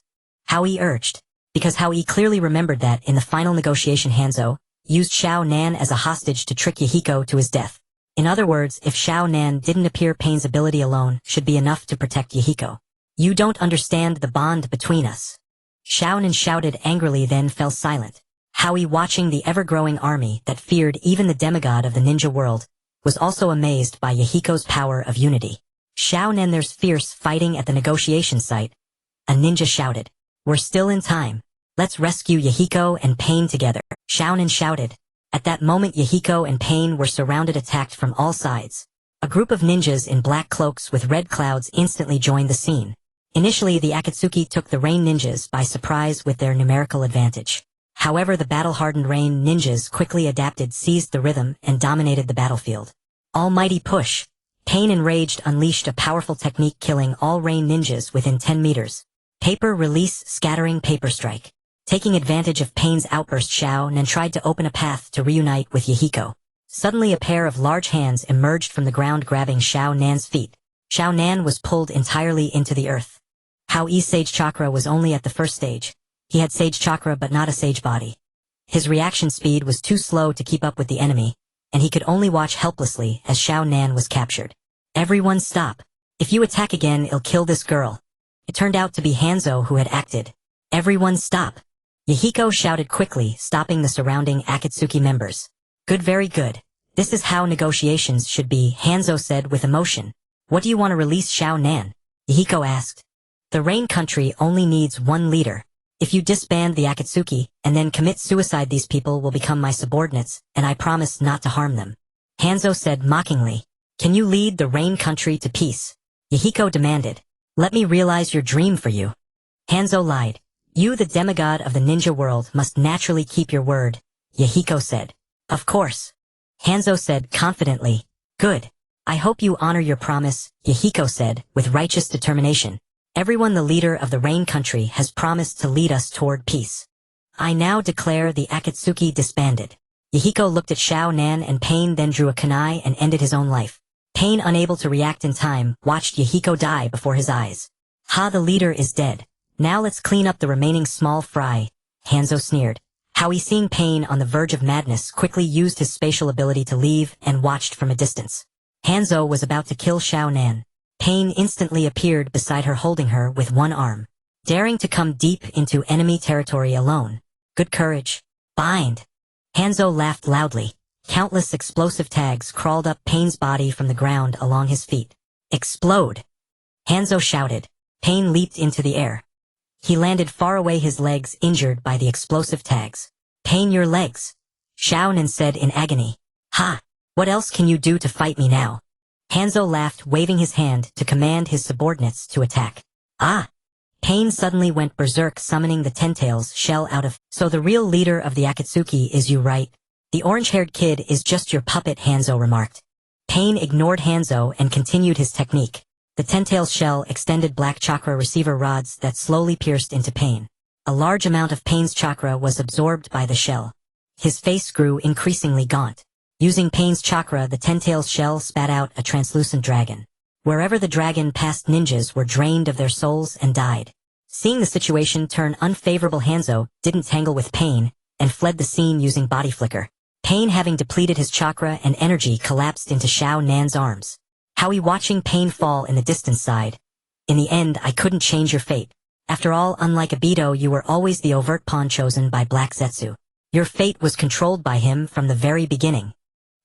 Hao Yi urged. Because Hao Yi clearly remembered that in the final negotiation Hanzo used Shao Nan as a hostage to trick Yahiko to his death. In other words, if Shao Nan didn't appear, Pain's ability alone should be enough to protect Yahiko. You don't understand the bond between us. Shao Nan shouted angrily, then fell silent. Hao Yi, watching the ever-growing army that feared even the demigod of the ninja world, was also amazed by Yahiko's power of unity. Shao Nan, there's fierce fighting at the negotiation site. A ninja shouted. We're still in time. Let's rescue Yahiko and Pain together. Shao Nan shouted. At that moment, Yahiko and Pain were surrounded, attacked from all sides. A group of ninjas in black cloaks with red clouds instantly joined the scene. Initially, the Akatsuki took the Rain ninjas by surprise with their numerical advantage. However, the battle-hardened Rain ninjas quickly adapted, seized the rhythm, and dominated the battlefield. Almighty push. Pain, enraged, unleashed a powerful technique, killing all Rain ninjas within 10 meters. Paper release scattering paper strike. Taking advantage of Pain's outburst, Shao Nan tried to open a path to reunite with Yahiko. Suddenly, a pair of large hands emerged from the ground, grabbing Shao Nan's feet. Shao Nan was pulled entirely into the earth. Hao Yi's Sage Chakra was only at the first stage. He had Sage Chakra but not a Sage body. His reaction speed was too slow to keep up with the enemy, and he could only watch helplessly as Shao Nan was captured. Everyone stop. If you attack again, I'll kill this girl. It turned out to be Hanzo who had acted. Everyone stop. Yahiko shouted quickly, stopping the surrounding Akatsuki members. Good, very good. This is how negotiations should be, Hanzo said with emotion. What do you want to release Shao Nan? Yahiko asked. The Rain country only needs one leader. If you disband the Akatsuki and then commit suicide, these people will become my subordinates, and I promise not to harm them. Hanzo said mockingly. Can you lead the Rain country to peace? Yahiko demanded. Let me realize your dream for you. Hanzo lied. You, the demigod of the ninja world, must naturally keep your word, Yahiko said. Of course. Hanzo said confidently. Good. I hope you honor your promise, Yahiko said, with righteous determination. Everyone, the leader of the Rain country has promised to lead us toward peace. I now declare the Akatsuki disbanded. Yahiko looked at Shao Nan and Pain, then drew a kunai and ended his own life. Pain, unable to react in time, watched Yahiko die before his eyes. Ha, the leader is dead. Now let's clean up the remaining small fry, Hanzo sneered. Hao Yi, seeing Pain on the verge of madness, quickly used his spatial ability to leave and watched from a distance. Hanzo was about to kill Xiao Nan. Pain instantly appeared beside her, holding her with one arm. Daring to come deep into enemy territory alone. Good courage. Bind. Hanzo laughed loudly. Countless explosive tags crawled up Pain's body from the ground along his feet. Explode! Hanzo shouted. Pain leaped into the air. He landed far away, his legs injured by the explosive tags. Pain, your legs. Xiao Nan said in agony. Ha! What else can you do to fight me now? Hanzo laughed, waving his hand to command his subordinates to attack. Ah! Pain suddenly went berserk, summoning the Ten-Tails shell out of... So the real leader of the Akatsuki is you, right? The orange-haired kid is just your puppet, Hanzo remarked. Pain ignored Hanzo and continued his technique. The Ten-Tails shell extended black chakra receiver rods that slowly pierced into Pain. A large amount of Pain's chakra was absorbed by the shell. His face grew increasingly gaunt. Using Pain's chakra, the Ten-Tails shell spat out a translucent dragon. Wherever the dragon passed, ninjas were drained of their souls and died. Seeing the situation turn unfavorable, Hanzo didn't tangle with Pain and fled the scene using body flicker. Pain, having depleted his chakra and energy, collapsed into Xiao Nan's arms. Hao Yi, watching Pain fall in the distance, sighed. In the end, I couldn't change your fate. After all, unlike Obito, you were always the overt pawn chosen by Black Zetsu. Your fate was controlled by him from the very beginning.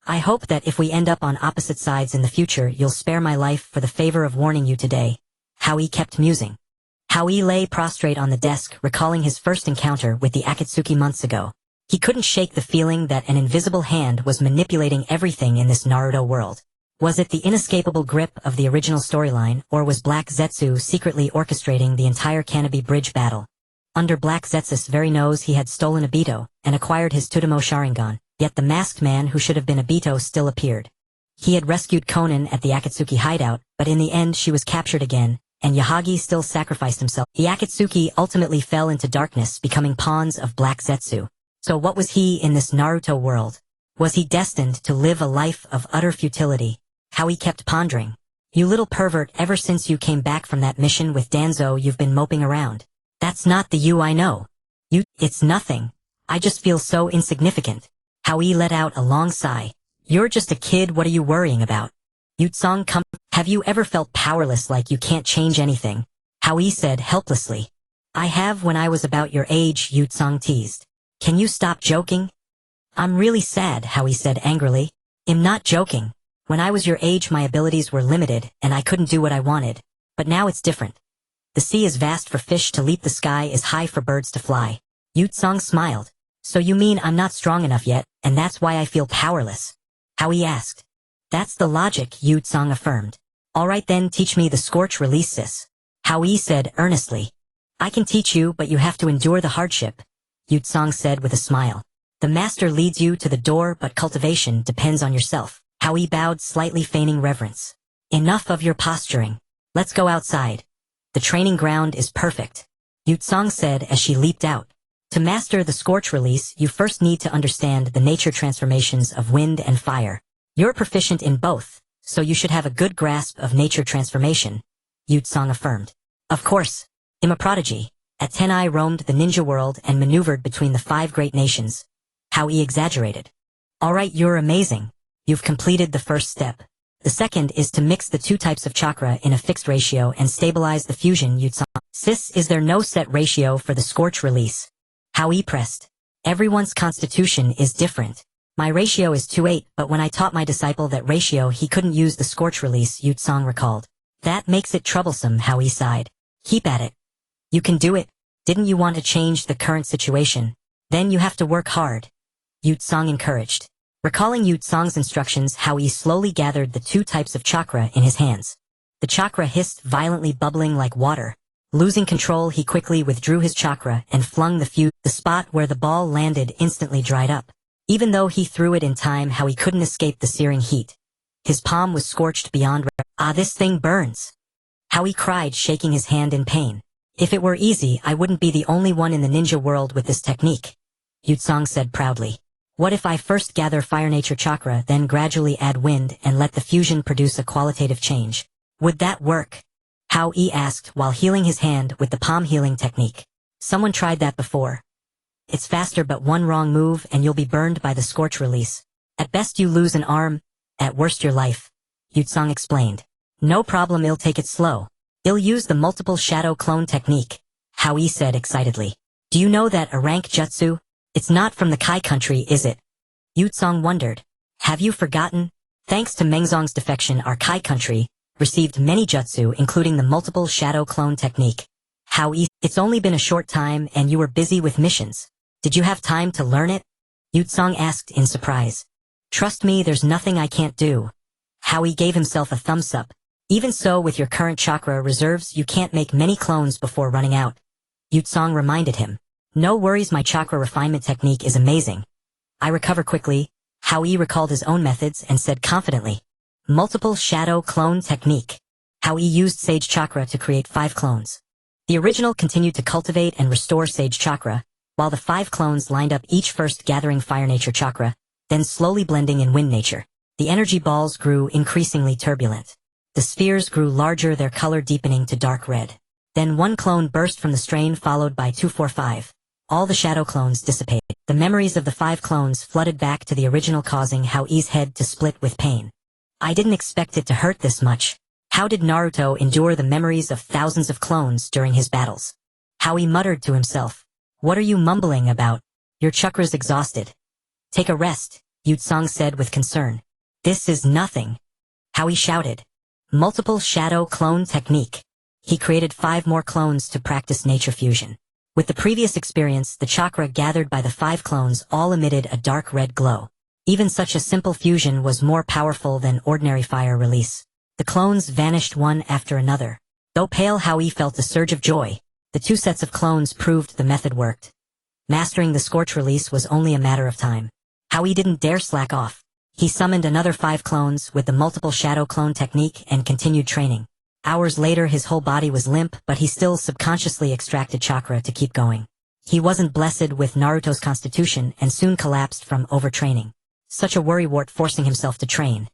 I hope that if we end up on opposite sides in the future, you'll spare my life for the favor of warning you today. Hao Yi kept musing. Hao Yi lay prostrate on the desk, recalling his first encounter with the Akatsuki months ago. He couldn't shake the feeling that an invisible hand was manipulating everything in this Naruto world. Was it the inescapable grip of the original storyline, or was Black Zetsu secretly orchestrating the entire Kanobi Bridge battle? Under Black Zetsu's very nose, he had stolen Obito and acquired his Tudamo Sharingan. Yet the masked man who should have been Obito still appeared. He had rescued Konan at the Akatsuki hideout, but in the end she was captured again, and Yahagi still sacrificed himself. The Akatsuki ultimately fell into darkness, becoming pawns of Black Zetsu. So what was he in this Naruto world? Was he destined to live a life of utter futility? Hao Yi kept pondering. You little pervert, ever since you came back from that mission with Danzo, you've been moping around. That's not the you I know. It's nothing. I just feel so insignificant. Hao Yi let out a long sigh. You're just a kid, what are you worrying about? Yutsong, come. Have you ever felt powerless, like you can't change anything? Hao Yi said helplessly. I have when I was about your age, Yutsong teased. Can you stop joking? I'm really sad, Hao Yi said angrily. I'm not joking. When I was your age, my abilities were limited, and I couldn't do what I wanted. But now it's different. The sea is vast for fish to leap, the sky is high for birds to fly. Yutsong smiled. So you mean I'm not strong enough yet, and that's why I feel powerless? Hao Yi asked. That's the logic, Yutsong affirmed. Alright then, teach me the scorch release, sis. Hao Yi said earnestly. I can teach you, but you have to endure the hardship, Yutsong said with a smile. The master leads you to the door, but cultivation depends on yourself. Hao Yi bowed, slightly feigning reverence. Enough of your posturing. Let's go outside. The training ground is perfect, Yutsong said as she leaped out. To master the scorch release, you first need to understand the nature transformations of wind and fire. You're proficient in both, so you should have a good grasp of nature transformation, Yutsong affirmed. Of course. I'm a prodigy. At 10 I roamed the ninja world and maneuvered between the 5 great nations. Hao Yi exaggerated. Alright, you're amazing. You've completed the first step. The second is to mix the 2 types of chakra in a fixed ratio and stabilize the fusion, Yutsong. Sis, is there no set ratio for the scorch release? Hao Yi pressed. Everyone's constitution is different. My ratio is 2:8, but when I taught my disciple that ratio, he couldn't use the scorch release, Yutsong recalled. That makes it troublesome, Hao Yi sighed. Keep at it. You can do it. Didn't you want to change the current situation? Then you have to work hard, Yutsong encouraged. Recalling Yutsong's instructions, Hao Yi slowly gathered the 2 types of chakra in his hands. The chakra hissed violently, bubbling like water. Losing control, he quickly withdrew his chakra and flung the fuse. The spot where the ball landed instantly dried up. Even though he threw it in time, Hao Yi couldn't escape the searing heat. His palm was scorched beyond this thing burns. Hao Yi cried, shaking his hand in pain. If it were easy, I wouldn't be the only one in the ninja world with this technique, Yutsong said proudly. What if I first gather fire nature chakra, then gradually add wind and let the fusion produce a qualitative change? Would that work? Hao Yi asked while healing his hand with the palm healing technique. Someone tried that before. It's faster, but one wrong move and you'll be burned by the scorch release. At best you lose an arm, at worst your life. Yutsong explained. No problem, I'll take it slow. I'll use the multiple shadow clone technique, Hao Yi said excitedly. Do you know that a rank jutsu? It's not from the Kai country, is it? Yutsong wondered. Have you forgotten? Thanks to Mengzong's defection, our Kai country received many jutsu, including the multiple shadow clone technique. Hao Yi, it's only been a short time and you were busy with missions. Did you have time to learn it? Yutsong asked in surprise. Trust me, there's nothing I can't do. Hao Yi gave himself a thumbs up. Even so, with your current chakra reserves, you can't make many clones before running out. Yutsong reminded him. No worries, my chakra refinement technique is amazing. I recover quickly. Hao Yi recalled his own methods and said confidently. Multiple shadow clone technique. Hao Yi used sage chakra to create 5 clones. The original continued to cultivate and restore sage chakra, while the 5 clones lined up, each first gathering fire nature chakra, then slowly blending in wind nature. The energy balls grew increasingly turbulent. The spheres grew larger, their color deepening to dark red. Then one clone burst from the strain, followed by 2, 4, 5. All the shadow clones dissipated. The memories of the 5 clones flooded back to the original, causing Hao Yi's head to split with pain. I didn't expect it to hurt this much. How did Naruto endure the memories of thousands of clones during his battles? Hao Yi muttered to himself. What are you mumbling about? Your chakra's exhausted. Take a rest, Yutsong said with concern. This is nothing. Hao Yi shouted. Multiple shadow clone technique. He created 5 more clones to practice nature fusion. With the previous experience, the chakra gathered by the 5 clones all emitted a dark red glow. Even such a simple fusion was more powerful than ordinary fire release. The clones vanished one after another. Though pale, Hao Yi felt a surge of joy. The 2 sets of clones proved the method worked. Mastering the scorch release was only a matter of time. Hao Yi didn't dare slack off. He summoned another 5 clones with the multiple shadow clone technique and continued training. Hours later, his whole body was limp, but he still subconsciously extracted chakra to keep going. He wasn't blessed with Naruto's constitution and soon collapsed from overtraining. Such a worrywart, forcing himself to train.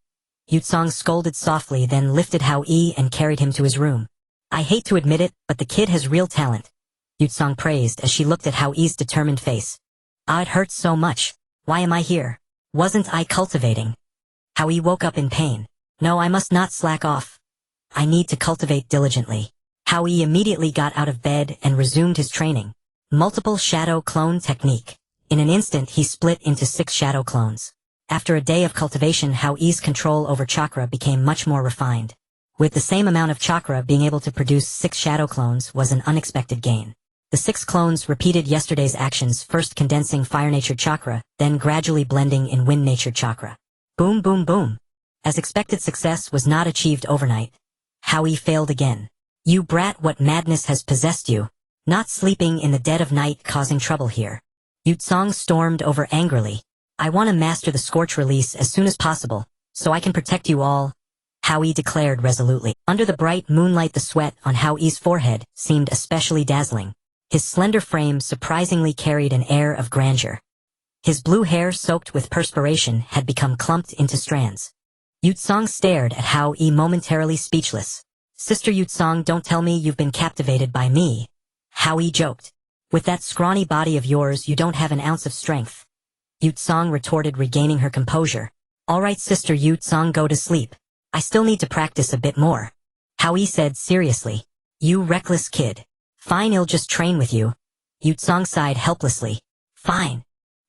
Yutsong scolded softly, then lifted Hao Yi and carried him to his room. I hate to admit it, but the kid has real talent, Yutsong praised as she looked at Hao Yi's determined face. Ah, it hurts so much. Why am I here? Wasn't I cultivating? Hao Yi woke up in pain. No, I must not slack off. I need to cultivate diligently. Hao Yi immediately got out of bed and resumed his training. Multiple shadow clone technique. In an instant, he split into 6 shadow clones. After a day of cultivation, Hao Yi's control over chakra became much more refined. With the same amount of chakra, being able to produce 6 shadow clones was an unexpected gain. The 6 clones repeated yesterday's actions, first condensing fire nature chakra, then gradually blending in wind nature chakra. Boom, boom, boom. As expected, success was not achieved overnight. Hao Yi failed again. You brat, what madness has possessed you? Not sleeping in the dead of night, causing trouble here. Yutsong stormed over angrily. I want to master the scorch release as soon as possible, so I can protect you all, Hao Yi declared resolutely. Under the bright moonlight, the sweat on Hao Yi's forehead seemed especially dazzling. His slender frame surprisingly carried an air of grandeur. His blue hair, soaked with perspiration, had become clumped into strands. Yutsong stared at Hao Yi, momentarily speechless. Sister Yutsong, don't tell me you've been captivated by me, Hao Yi joked. With that scrawny body of yours, you don't have an ounce of strength, Yutsong retorted, regaining her composure. All right, Sister Yutsong, go to sleep. I still need to practice a bit more, Hao Yi said seriously. You reckless kid. Fine, I'll just train with you. Yutsong sighed helplessly. Fine.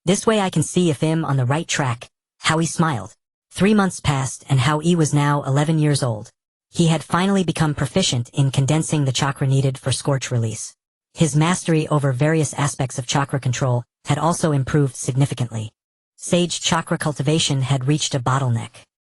This way I can see if I'm on the right track. Hao Yi smiled. 3 months passed and Hao Yi was now 11 years old. He had finally become proficient in condensing the chakra needed for scorch release. His mastery over various aspects of chakra control had also improved significantly. Sage chakra cultivation had reached a bottleneck.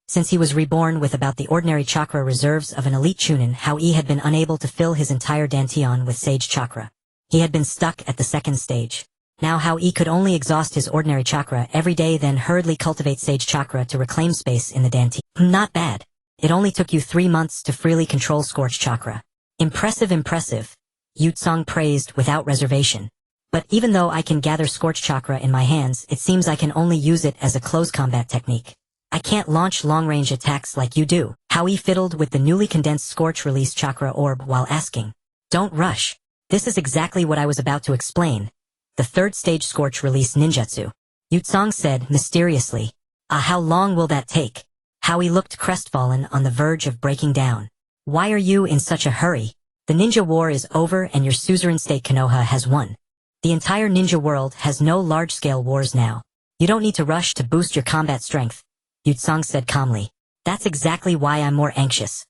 Since he was reborn with about the ordinary chakra reserves of an elite chunin, Hao Yi had been unable to fill his entire dantian with sage chakra. He had been stuck at the 2nd stage. Now Hao Yi could only exhaust his ordinary chakra every day, then hurriedly cultivate sage chakra to reclaim space in the dantian. Not bad. It only took you 3 months to freely control scorch chakra. Impressive, impressive, Yutsong praised without reservation. But even though I can gather scorch chakra in my hands, it seems I can only use it as a close combat technique. I can't launch long-range attacks like you do. Hao Yi fiddled with the newly condensed scorch release chakra orb while asking. Don't rush. This is exactly what I was about to explain. the third stage scorch release ninjutsu. Yutsong said mysteriously. How long will that take? Hao Yi looked crestfallen on the verge of breaking down. Why are you in such a hurry? The ninja war is over and your suzerain state Konoha has won. The entire ninja world has no large-scale wars now. You don't need to rush to boost your combat strength, Yutsong said calmly. That's exactly why I'm more anxious.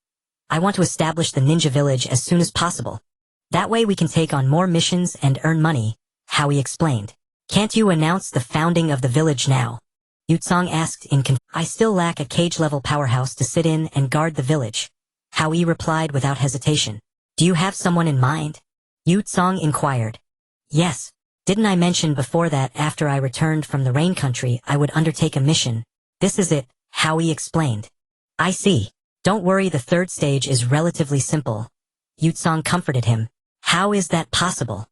I want to establish the ninja village as soon as possible. That way we can take on more missions and earn money, Hao Yi explained. Can't you announce the founding of the village now? Yutsong asked in I still lack a cage-level powerhouse to sit in and guard the village. Hao Yi replied without hesitation. Do you have someone in mind? Yutsong inquired. Yes. Didn't I mention before that after I returned from the rain country I would undertake a mission? This is it, Hao Yi explained. I see. Don't worry, the third stage is relatively simple. Yutsong comforted him. How is that possible?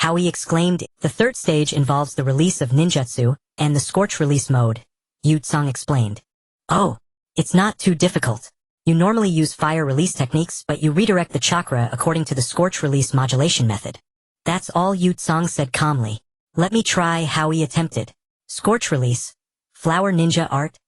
Hao Yi exclaimed. The third stage involves the release of ninjutsu and the scorch release mode, Yutsong explained. Oh, it's not too difficult. You normally use fire release techniques but you redirect the chakra according to the scorch release modulation method. That's all, Yutsong said calmly. Let me try, Hao Yi attempted. Scorch release. Flower ninja art.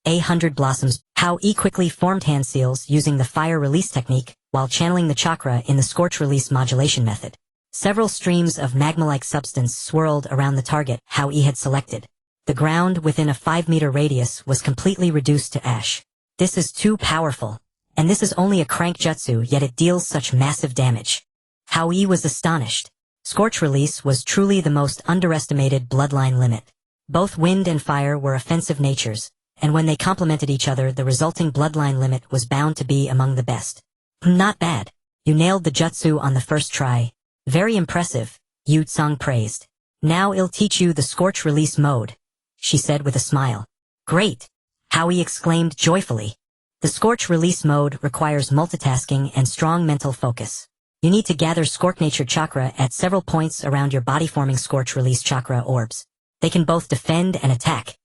100 blossoms. Hao Yi quickly formed hand seals using the fire release technique while channeling the chakra in the scorch release modulation method. Several streams of magma-like substance swirled around the target Hao Yi had selected. The ground within a 5-meter radius was completely reduced to ash. This is too powerful. And this is only a crank jutsu, yet it deals such massive damage. Hao Yi was astonished. Scorch release was truly the most underestimated bloodline limit. Both wind and fire were offensive natures, and when they complemented each other the resulting bloodline limit was bound to be among the best. Not bad. You nailed the jutsu on the first try. Very impressive, Yutsong praised. Now I'll teach you the scorch release mode, she said with a smile. Great! Hao Yi exclaimed joyfully. The scorch release mode requires multitasking and strong mental focus. You need to gather scorch nature chakra at several points around your body forming scorch release chakra orbs. They can both defend and attack.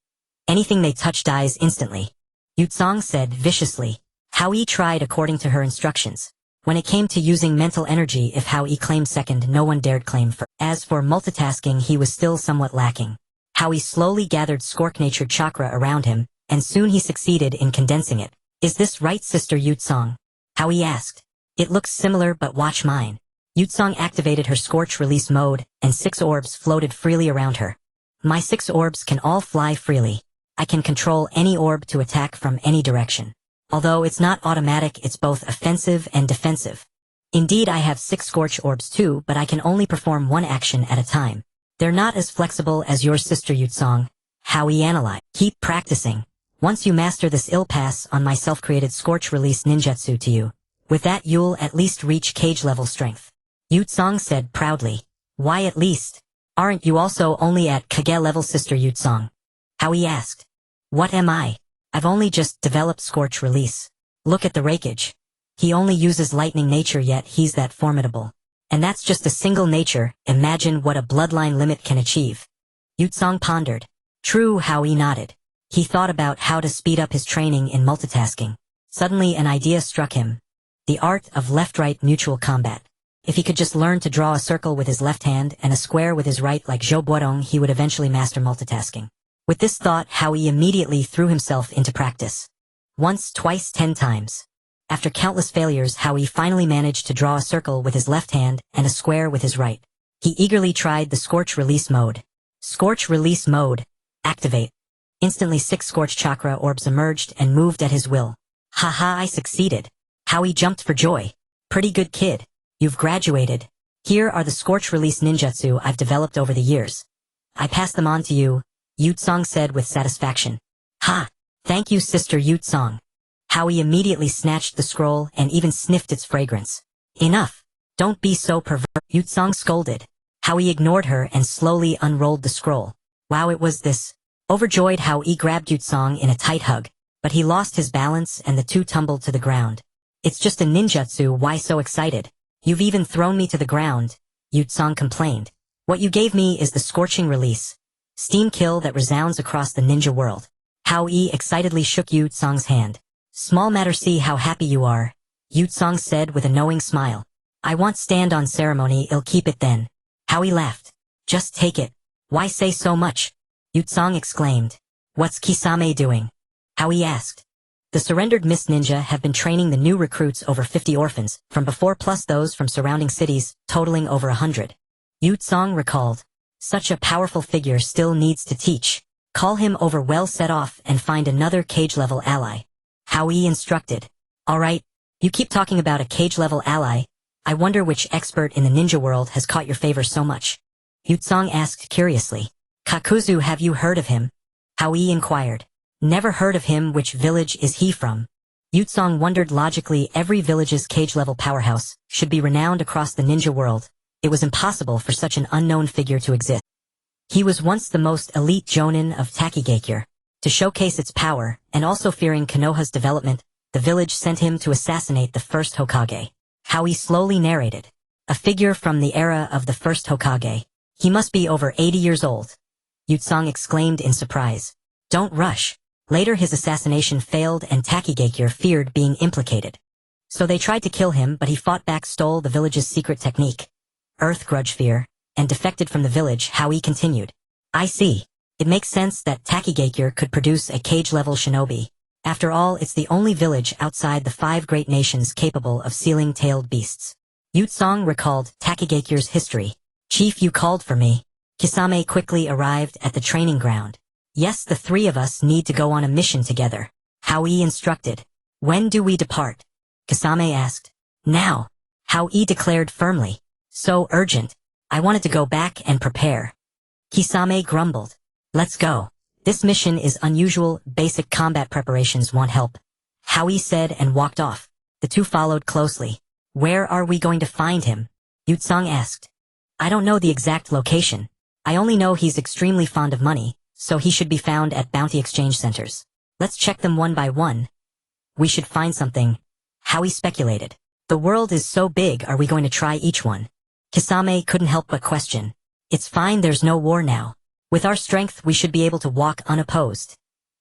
Anything they touch dies instantly. Yutsong said viciously. Hao Yi tried according to her instructions. When it came to using mental energy, if Hao Yi claimed second, no one dared claim first. As for multitasking, he was still somewhat lacking. Hao Yi slowly gathered scorch nature chakra around him, and soon he succeeded in condensing it. Is this right, Sister Yutsong? Hao Yi asked. It looks similar, but watch mine. Yutsong activated her scorch release mode, and 6 orbs floated freely around her. My 6 orbs can all fly freely. I can control any orb to attack from any direction. Although it's not automatic, it's both offensive and defensive. Indeed, I have 6 scorch orbs too, but I can only perform one action at a time. They're not as flexible as your Sister Yutsong. Hao Yi analyzed. Keep practicing. Once you master this, I'll pass on my self-created scorch release ninjutsu to you. With that you'll at least reach cage-level strength. Yutsong said proudly. Why at least? Aren't you also only at Kage level, Sister Yutsong? Hao Yi asked. What am I? I've only just developed scorch release. Look at the Rakage. He only uses lightning nature, yet he's that formidable. And that's just a single nature. Imagine what a bloodline limit can achieve. Yutsong pondered. True, Hao Yi nodded. He thought about how to speed up his training in multitasking. Suddenly an idea struck him. The art of left-right mutual combat. If he could just learn to draw a circle with his left hand and a square with his right like Zhou Buodong, he would eventually master multitasking. With this thought, Hao Yi immediately threw himself into practice. Once, twice, 10 times. After countless failures, Hao Yi finally managed to draw a circle with his left hand and a square with his right. He eagerly tried the scorch release mode. Scorch release mode. Activate. Instantly 6 scorch chakra orbs emerged and moved at his will. Haha, I succeeded. Hao Yi jumped for joy. Pretty good, kid. You've graduated. Here are the scorch release ninjutsu I've developed over the years. I pass them on to you, Yutsong said with satisfaction. Ha! Thank you, Sister Yutsong. Hao Yi immediately snatched the scroll and even sniffed its fragrance. Enough. Don't be so perverse, Yutsong scolded. Hao Yi ignored her and slowly unrolled the scroll. Wow, it was this. Overjoyed, Hao Yi grabbed Yutsong in a tight hug, but he lost his balance and the two tumbled to the ground. It's just a ninjutsu, why so excited? You've even thrown me to the ground, Yutsong complained. What you gave me is the scorching release. Steam kill that resounds across the ninja world. Hao Yi excitedly shook Yutsong's hand. Small matter, see how happy you are, Yutsong said with a knowing smile. I want stand on ceremony, I'll keep it then. Hao Yi laughed. Just take it. Why say so much? Yutsong exclaimed. What's Kisame doing? Hao Yi asked. The surrendered Miss Ninja have been training the new recruits over 50 orphans, from before plus those from surrounding cities, totaling over 100. Yutsong recalled. Such a powerful figure still needs to teach. Call him over well set off and find another cage-level ally. Hao Yi instructed. Alright, you keep talking about a cage-level ally. I wonder which expert in the ninja world has caught your favor so much. Yutsong asked curiously. Kakuzu, have you heard of him? Hao Yi inquired. Never heard of him. Which village is he from? Yutsong wondered logically. Every village's cage-level powerhouse should be renowned across the ninja world. It was impossible for such an unknown figure to exist. He was once the most elite jonin of Tsuchikage. To showcase its power, and also fearing Konoha's development, the village sent him to assassinate the first Hokage. Hao Yi slowly narrated. A figure from the era of the first Hokage. He must be over 80 years old. Yutsong exclaimed in surprise. Don't rush. Later his assassination failed and Tsuchikage feared being implicated. So they tried to kill him, but he fought back, stole the village's secret technique. Earth grudge fear, and defected from the village. Hao Yi continued. I see. It makes sense that Tsuchikage could produce a cage-level shinobi. After all, it's the only village outside the 5 great nations capable of sealing tailed beasts. Yutsong recalled Tsuchigage's history. Chief, you called for me. Kisame quickly arrived at the training ground. Yes, the 3 of us need to go on a mission together. Hao Yi instructed. When do we depart? Kisame asked. Now. Hao Yi declared firmly. So urgent. I wanted to go back and prepare. Kisame grumbled. Let's go. This mission is unusual. Basic combat preparations want help. Hao Yi said and walked off. The 2 followed closely. Where are we going to find him? Yutsong asked. I don't know the exact location. I only know he's extremely fond of money, so he should be found at bounty exchange centers. Let's check them one by one. We should find something. Hao Yi speculated. The world is so big, are we going to try each one? Kisame couldn't help but question. It's fine, there's no war now. With our strength we should be able to walk unopposed.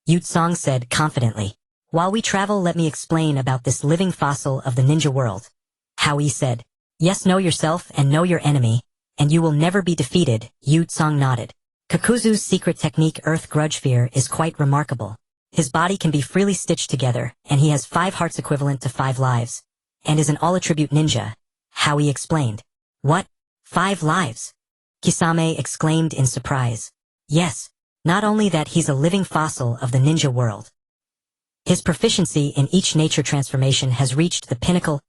Yutsong said confidently. While we travel, let me explain about this living fossil of the ninja world. Hao Yi said. Yes, know yourself and know your enemy, and you will never be defeated. Yutsong nodded. Kakuzu's secret technique, Earth Grudge Fear, is quite remarkable. His body can be freely stitched together, and he has 5 hearts equivalent to 5 lives, and is an all-attribute ninja. Hao Yi explained. What? 5 lives? Kisame exclaimed in surprise. Yes. Not only that, he's a living fossil of the ninja world. His proficiency in each nature transformation has reached the pinnacle.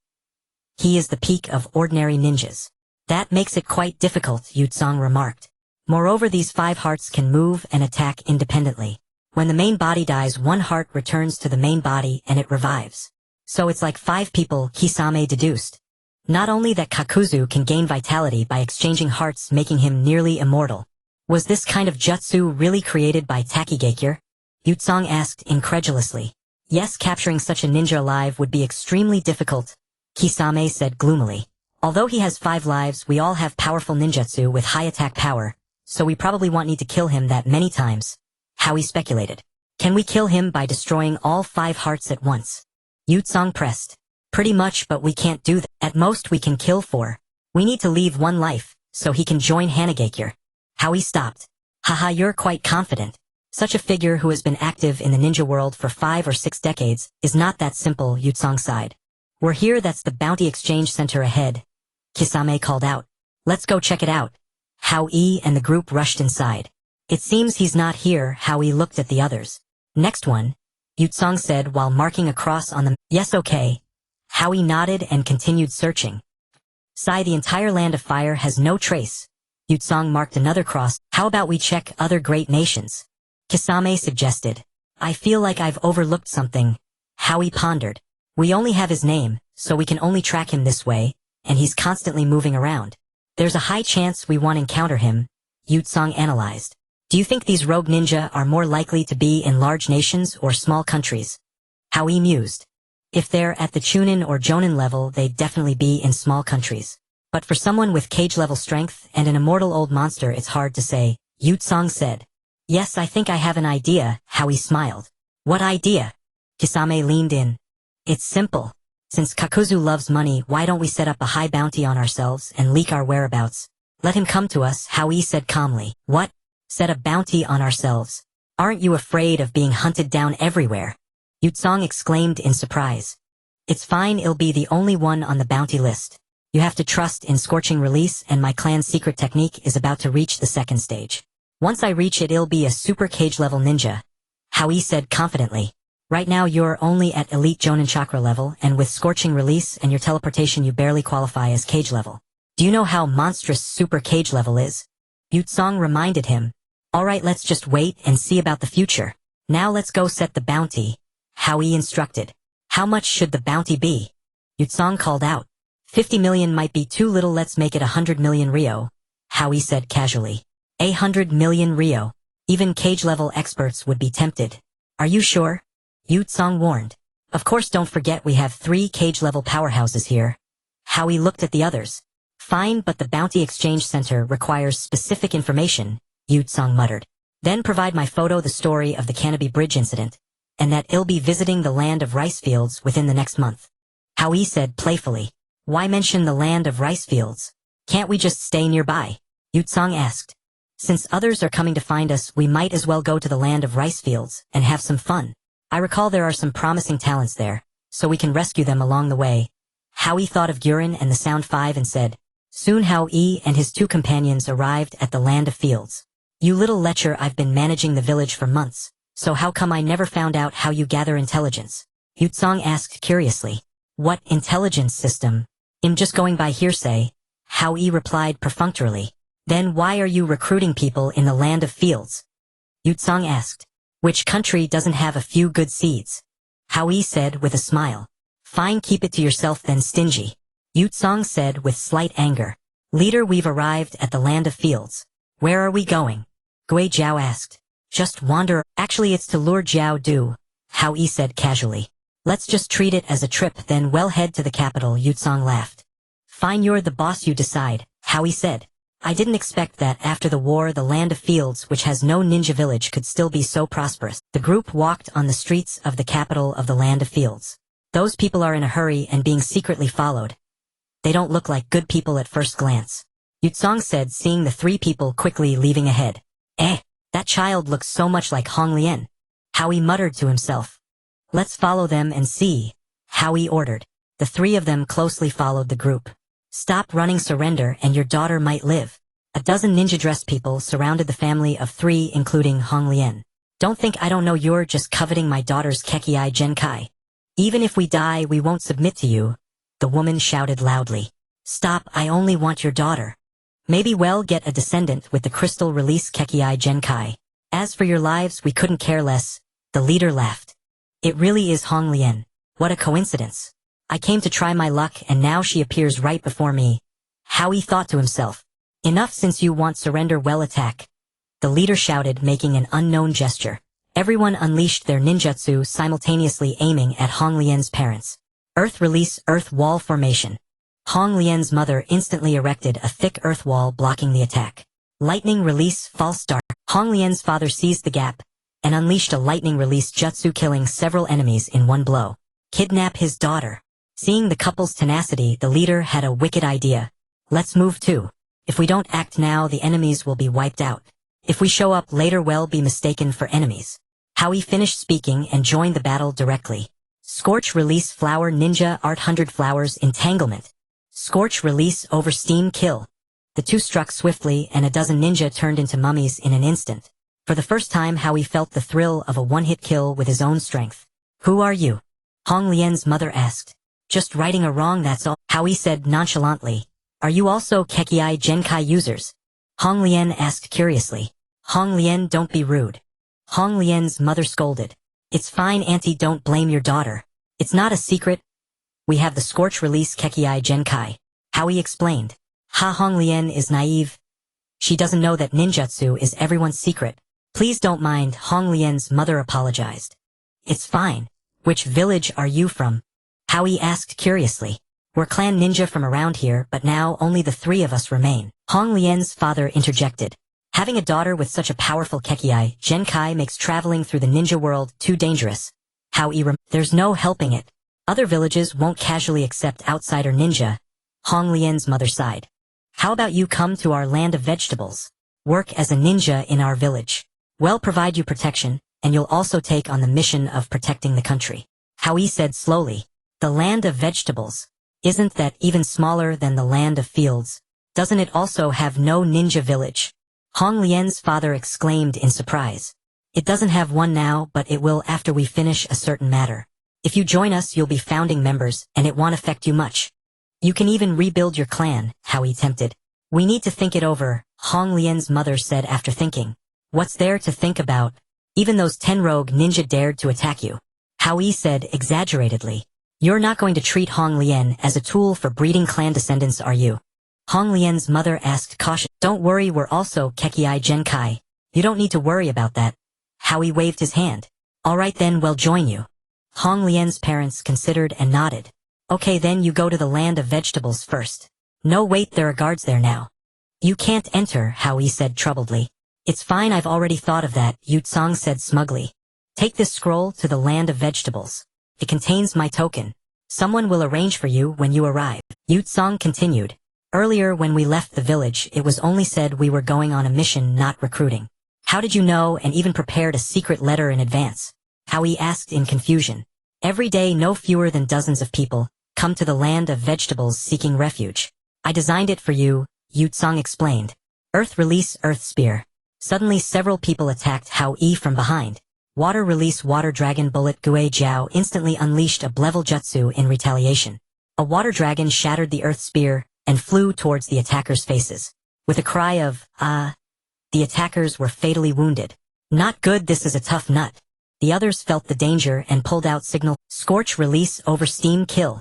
He is the peak of ordinary ninjas. That makes it quite difficult, Yutsong remarked. Moreover, these 5 hearts can move and attack independently. When the main body dies, 1 heart returns to the main body and it revives. So it's like 5 people, Kisame deduced. Not only that, Kakuzu can gain vitality by exchanging hearts, making him nearly immortal. Was this kind of jutsu really created by Tsuchikage? Yutsong asked incredulously. Yes, capturing such a ninja alive would be extremely difficult, Kisame said gloomily. Although he has 5 lives, we all have powerful ninjutsu with high attack power, so we probably won't need to kill him that many times. Hao Yi speculated. Can we kill him by destroying all 5 hearts at once? Yutsong pressed. Pretty much, but we can't do that. At most we can kill 4. We need to leave 1 life, so he can join Hanagakure. Hao Yi stopped. Haha, you're quite confident. Such a figure who has been active in the ninja world for 5 or 6 decades is not that simple, Yutsong sighed. We're here, that's the bounty exchange center ahead. Kisame called out. Let's go check it out. Hao Yi and the group rushed inside. It seems he's not here. Hao Yi looked at the others. Next one, Yutsong said while marking a cross on the... Yes, okay. Hao Yi nodded and continued searching. Sigh, the entire land of fire has no trace. Yutsong marked another cross. How about we check other great nations? Kisame suggested. I feel like I've overlooked something. Hao Yi pondered. We only have his name, so we can only track him this way, and he's constantly moving around. There's a high chance we won't encounter him, Yutsong analyzed. Do you think these rogue ninja are more likely to be in large nations or small countries? Hao Yi mused. If they're at the chunin or jonin level, they'd definitely be in small countries. But for someone with cage-level strength and an immortal old monster, it's hard to say, Yutsong said. Yes, I think I have an idea, Hao Yi smiled. What idea? Kisame leaned in. It's simple. Since Kakuzu loves money, why don't we set up a high bounty on ourselves and leak our whereabouts? Let him come to us, Hao Yi said calmly. What? Set a bounty on ourselves. Aren't you afraid of being hunted down everywhere? Yutsong exclaimed in surprise. It's fine, I'll be the only one on the bounty list. You have to trust in Scorching Release, and my clan's secret technique is about to reach the second stage. Once I reach it, I'll be a super cage level ninja. Hao Yi said confidently. Right now you're only at elite Jonin chakra level, and with Scorching Release and your teleportation you barely qualify as cage level. Do you know how monstrous super cage level is? Yutsong reminded him. Alright, let's just wait and see about the future. Now let's go set the bounty. Hao Yi instructed. How much should the bounty be? Yutsong called out. 50 million might be too little, let's make it 100 million Rio. Hao Yi said casually. 100 million Rio. Even cage-level experts would be tempted. Are you sure? Yutsong warned. Of course, don't forget we have 3 cage-level powerhouses here. Hao Yi looked at the others. Fine, but the Bounty Exchange Center requires specific information, Yutsong muttered. Then provide my photo the story of the Canopy Bridge incident, and that I'll be visiting the land of rice fields within the next month. Hao Yi said playfully. Why mention the land of rice fields? Can't we just stay nearby? Yutsong asked. Since others are coming to find us, we might as well go to the land of rice fields and have some fun. I recall there are some promising talents there, so we can rescue them along the way. Hao Yi thought of Gurin and the Sound 5 and said. Soon Hao Yi and his 2 companions arrived at the land of fields. You little lecher, I've been managing the village for months, so how come I never found out how you gather intelligence? Yutsong asked curiously. What intelligence system? I'm just going by hearsay, Hao Yi replied perfunctorily. Then why are you recruiting people in the land of fields? Yutsong asked. Which country doesn't have a few good seeds? Hao Yi said with a smile. Fine, keep it to yourself then, stingy. Yutsong said with slight anger. Leader, we've arrived at the land of fields. Where are we going? Gui Zhao asked. Just wander. Actually, it's to lure Jiao Du, Hao Yi said casually. Let's just treat it as a trip, then we'll head to the capital, Yutsong laughed. Fine, you're the boss, you decide, Hao Yi said. I didn't expect that after the war the land of fields, which has no ninja village, could still be so prosperous. The group walked on the streets of the capital of the land of fields. Those people are in a hurry and being secretly followed. They don't look like good people at first glance, Yutsong said, seeing the 3 people quickly leaving ahead. That child looks so much like Hong Lian. Hao Yi muttered to himself. Let's follow them and see, Hao Yi ordered. The 3 of them closely followed the group. Stop running, surrender, and your daughter might live. A dozen ninja-dressed people surrounded the family of 3, including Hong Lian. Don't think I don't know you're just coveting my daughter's Kekiai Genkai. Even if we die, we won't submit to you, the woman shouted loudly. Stop, I only want your daughter. Maybe we'll get a descendant with the crystal release Kekiai Genkai. As for your lives, we couldn't care less, the leader laughed. It really is Hong Lian. What a coincidence. I came to try my luck and now she appears right before me. Hao Yi thought to himself. Enough, since you want surrender, well, attack. The leader shouted, making an unknown gesture. Everyone unleashed their ninjutsu, simultaneously aiming at Hong Lian's parents. Earth release, earth wall formation. Hong Lian's mother instantly erected a thick earth wall blocking the attack. Lightning release, false start. Hong Lian's father seized the gap and unleashed a lightning release jutsu, killing several enemies in one blow. Kidnap his daughter. Seeing the couple's tenacity, the leader had a wicked idea. Let's move too. If we don't act now, the enemies will be wiped out. If we show up later, we'll be mistaken for enemies. Hao Yi finished speaking and joined the battle directly. Scorch release, flower ninja art, 100 flowers, entanglement. Scorch release, over steam, kill. The 2 struck swiftly and a dozen ninja turned into mummies in an instant. For the first time, Hao Yi felt the thrill of a one-hit kill with his own strength. Who are you? Hong Lian's mother asked. Just righting a wrong, that's all, Hao Yi said nonchalantly. Are you also Kekiai Genkai users? Hong Lian asked curiously. Hong Lian, don't be rude. Hong Lian's mother scolded. It's fine, auntie, don't blame your daughter. It's not a secret. We have the Scorch release Kekiai Genkai. Hao Yi explained. Hong Lian is naive. She doesn't know that ninjutsu is everyone's secret. Please don't mind, Hong Lian's mother apologized. It's fine. Which village are you from? Hao Yi asked curiously. We're clan ninja from around here, but now only the 3 of us remain. Hong Lian's father interjected. Having a daughter with such a powerful Kekiai Genkai makes traveling through the ninja world too dangerous. Hao Yi there's no helping it. Other villages won't casually accept outsider ninja. Hong Lian's mother sighed. How about you come to our land of vegetables? Work as a ninja in our village. We'll provide you protection, and you'll also take on the mission of protecting the country. Hao Yi said slowly. The land of vegetables. Isn't that even smaller than the land of fields? Doesn't it also have no ninja village? Hong Lian's father exclaimed in surprise. It doesn't have one now, but it will after we finish a certain matter. If you join us, you'll be founding members, and it won't affect you much. You can even rebuild your clan, Hao Yi tempted. We need to think it over, Hong Lian's mother said after thinking. What's there to think about? Even those 10 rogue ninja dared to attack you. Hao Yi said exaggeratedly. You're not going to treat Hong Lian as a tool for breeding clan descendants, are you? Hong Lian's mother asked cautiously. Don't worry, we're also Kekiai Genkai. You don't need to worry about that. Hao Yi waved his hand. All right then, we'll join you. Hong Lian's parents considered and nodded. Okay then, you go to the land of vegetables first. No wait, there are guards there now. You can't enter, Hao Yi said troubledly. It's fine, I've already thought of that, Yu Tsang said smugly. Take this scroll to the land of vegetables. It contains my token. Someone will arrange for you when you arrive. Yu Tsang continued. Earlier when we left the village, it was only said we were going on a mission, not recruiting. How did you know and even prepared a secret letter in advance? Hao Yi asked in confusion. Every day no fewer than dozens of people come to the land of vegetables seeking refuge. I designed it for you, Yu Tsang explained. Earth release Earth Spear. Suddenly several people attacked Hao Yi from behind. Water release Water Dragon Bullet Gue Jiao instantly unleashed a Blevel Jutsu in retaliation. A water dragon shattered the Earth Spear and flew towards the attackers' faces. With a cry of, the attackers were fatally wounded. Not good, this is a tough nut. The others felt the danger and pulled out signal. Scorch release over steam kill.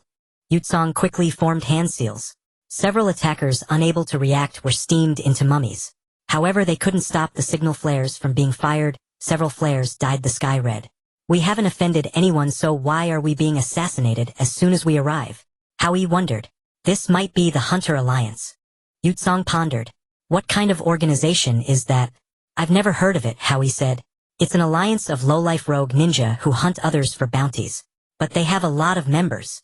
Yu Tsang quickly formed hand seals. Several attackers unable to react were steamed into mummies. However, they couldn't stop the signal flares from being fired. Several flares dyed the sky red. We haven't offended anyone, so why are we being assassinated as soon as we arrive? Hao Yi wondered. This might be the Hunter Alliance. Yu Tsang pondered. What kind of organization is that? I've never heard of it, Hao Yi said. It's an alliance of low-life rogue ninja who hunt others for bounties. But they have a lot of members.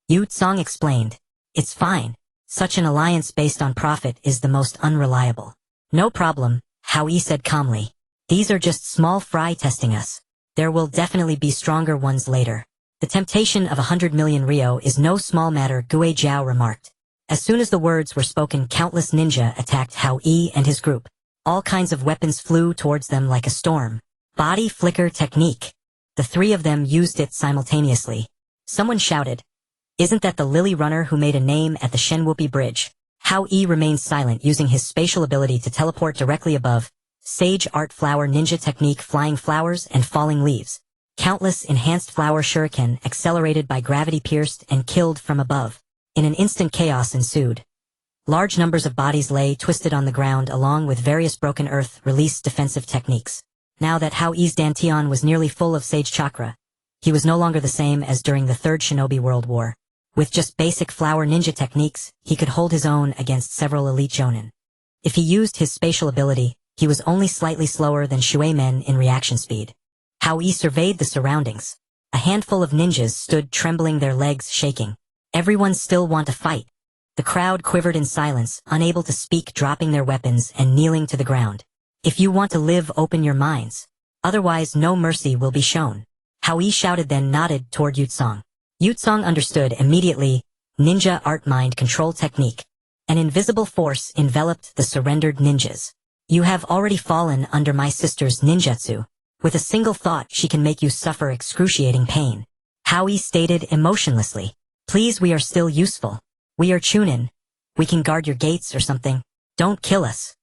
Yu Tsang explained. It's fine. Such an alliance based on profit is the most unreliable. No problem, Hao Yi said calmly. These are just small fry testing us. There will definitely be stronger ones later. The temptation of 100 million Rio is no small matter, Gue Jiao remarked. As soon as the words were spoken, countless ninja attacked Hao Yi and his group. All kinds of weapons flew towards them like a storm. Body flicker technique. The three of them used it simultaneously. Someone shouted. Isn't that the Lily Runner who made a name at the Shenwupi Bridge? Hao Yi remained silent, using his spatial ability to teleport directly above. Sage Art Flower Ninja Technique, flying flowers and falling leaves. Countless enhanced flower shuriken accelerated by gravity pierced and killed from above. In an instant, chaos ensued. Large numbers of bodies lay twisted on the ground along with various broken earth release defensive techniques. Now that Hao Yi's Dantian was nearly full of sage chakra, he was no longer the same as during the Third Shinobi World War. With just basic flower ninja techniques, he could hold his own against several elite jonin. If he used his spatial ability, he was only slightly slower than Shui men in reaction speed. Hao Yi surveyed the surroundings. A handful of ninjas stood trembling, their legs shaking. Everyone still want to fight. The crowd quivered in silence, unable to speak, dropping their weapons and kneeling to the ground. If you want to live, open your minds. Otherwise no mercy will be shown. Hao Yi shouted, then nodded toward Yu Tsang. Yu Tsang understood immediately. Ninja art mind control technique. An invisible force enveloped the surrendered ninjas. You have already fallen under my sister's ninjutsu. With a single thought she can make you suffer excruciating pain. Hao Yi stated emotionlessly. Please, we are still useful. We are chunin. We can guard your gates or something. Don't kill us.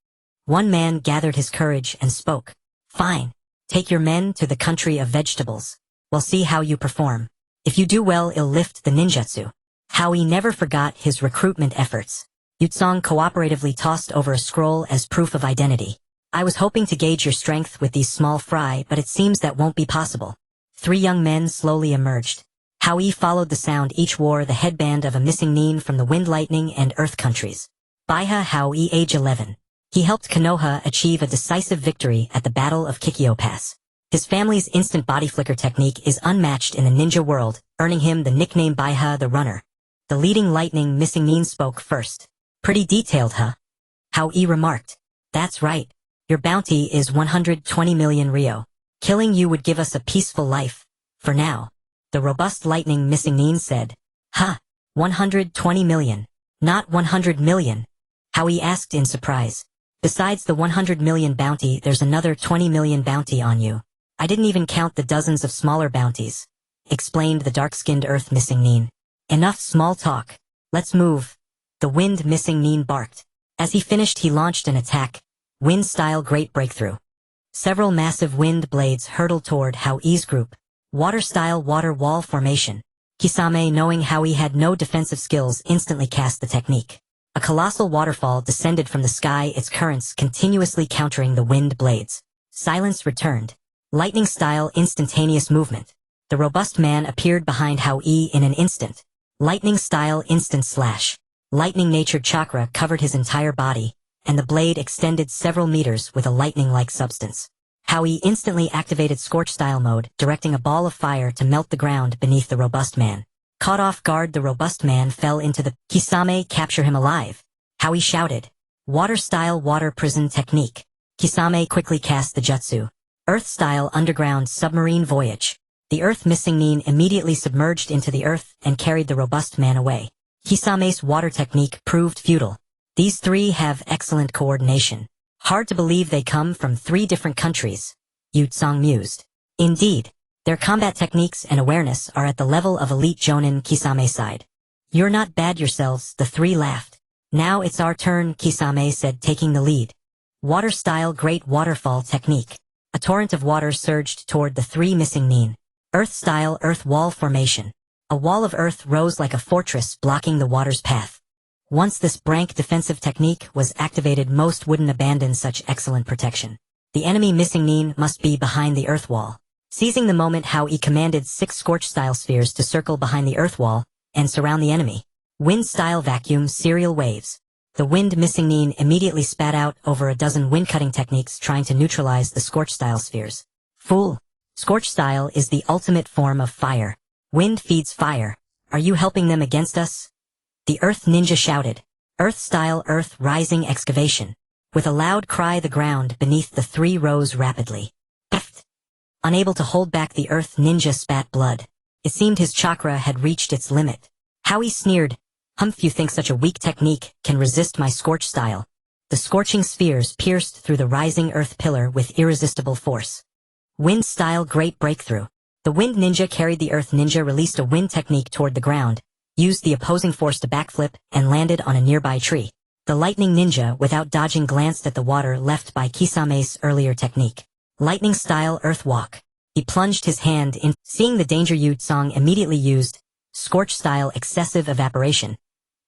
One man gathered his courage and spoke. Fine. Take your men to the country of vegetables. We'll see how you perform. If you do well, it'll lift the ninjutsu. Hao Yi never forgot his recruitment efforts. Yu Tsang cooperatively tossed over a scroll as proof of identity. I was hoping to gauge your strength with these small fry, but it seems that won't be possible. Three young men slowly emerged. Hao Yi followed the sound. Each wore the headband of a missing nin from the Wind, Lightning, and Earth countries. Baiha Hao Yi, age 11. He helped Konoha achieve a decisive victory at the Battle of Kikyo Pass. His family's instant body flicker technique is unmatched in the ninja world, earning him the nickname Baiha the Runner. The leading lightning missing nin spoke first. Pretty detailed, huh? Hao Yi remarked. That's right. Your bounty is 120 million Rio. Killing you would give us a peaceful life. For now. The robust lightning missing Nin said. Ha! 120 million. Not 100 million. Hao Yi asked in surprise. Besides the 100 million bounty, there's another 20 million bounty on you. I didn't even count the dozens of smaller bounties. Explained the dark-skinned earth missing Nin. Enough small talk. Let's move. The wind missing Nin barked. As he finished, he launched an attack. Wind-style great breakthrough. Several massive wind blades hurtled toward Hao Yi's group. Water-style water wall formation. Kisame, knowing Hao Yi had no defensive skills, instantly cast the technique. A colossal waterfall descended from the sky, its currents continuously countering the wind blades. Silence returned. Lightning-style instantaneous movement. The robust man appeared behind Hao Yi in an instant. Lightning-style instant slash. Lightning-natured chakra covered his entire body, and the blade extended several meters with a lightning-like substance. Hao Yi instantly activated Scorch-style mode, directing a ball of fire to melt the ground beneath the robust man. Caught off guard, the robust man fell into the Kisame, capture him alive. Hao Yi shouted. Water-style water prison technique. Kisame quickly cast the jutsu. Earth-style underground submarine voyage. The earth missing Nin immediately submerged into the earth and carried the robust man away. Kisame's water technique proved futile. These three have excellent coordination. Hard to believe they come from 3 different countries. Yutsong mused. Indeed, their combat techniques and awareness are at the level of elite Jonin. Kisame sighed. You're not bad yourselves, the 3 laughed. Now it's our turn, Kisame said, taking the lead. Water-style great waterfall technique. A torrent of water surged toward the 3 missing Nin. Earth-style earth wall formation. A wall of earth rose like a fortress, blocking the water's path. Once this brank defensive technique was activated, most wouldn't abandon such excellent protection. The enemy missing Nin must be behind the earth wall. Seizing the moment, Hao Yi commanded 6 Scorch-style spheres to circle behind the earth wall and surround the enemy. Wind-style vacuum serial waves. The wind missing Nin immediately spat out over a dozen wind-cutting techniques trying to neutralize the Scorch-style spheres. Fool! Scorch-style is the ultimate form of fire. Wind feeds fire. Are you helping them against us? The Earth Ninja shouted. Earth-style earth rising excavation. With a loud cry, the ground beneath the 3 rose rapidly. Pfft! Unable to hold back, the Earth Ninja spat blood. It seemed his chakra had reached its limit. Hao Yi sneered. Humph, you think such a weak technique can resist my scorch style? The scorching spheres pierced through the rising earth pillar with irresistible force. Wind-style great breakthrough. The Wind Ninja carried the Earth Ninja, released a wind technique toward the ground, used the opposing force to backflip, and landed on a nearby tree. The Lightning Ninja, without dodging, glanced at the water left by Kisame's earlier technique. Lightning-style earth walk. He plunged his hand in, seeing the danger. Yutsong immediately used Scorch-style excessive evaporation,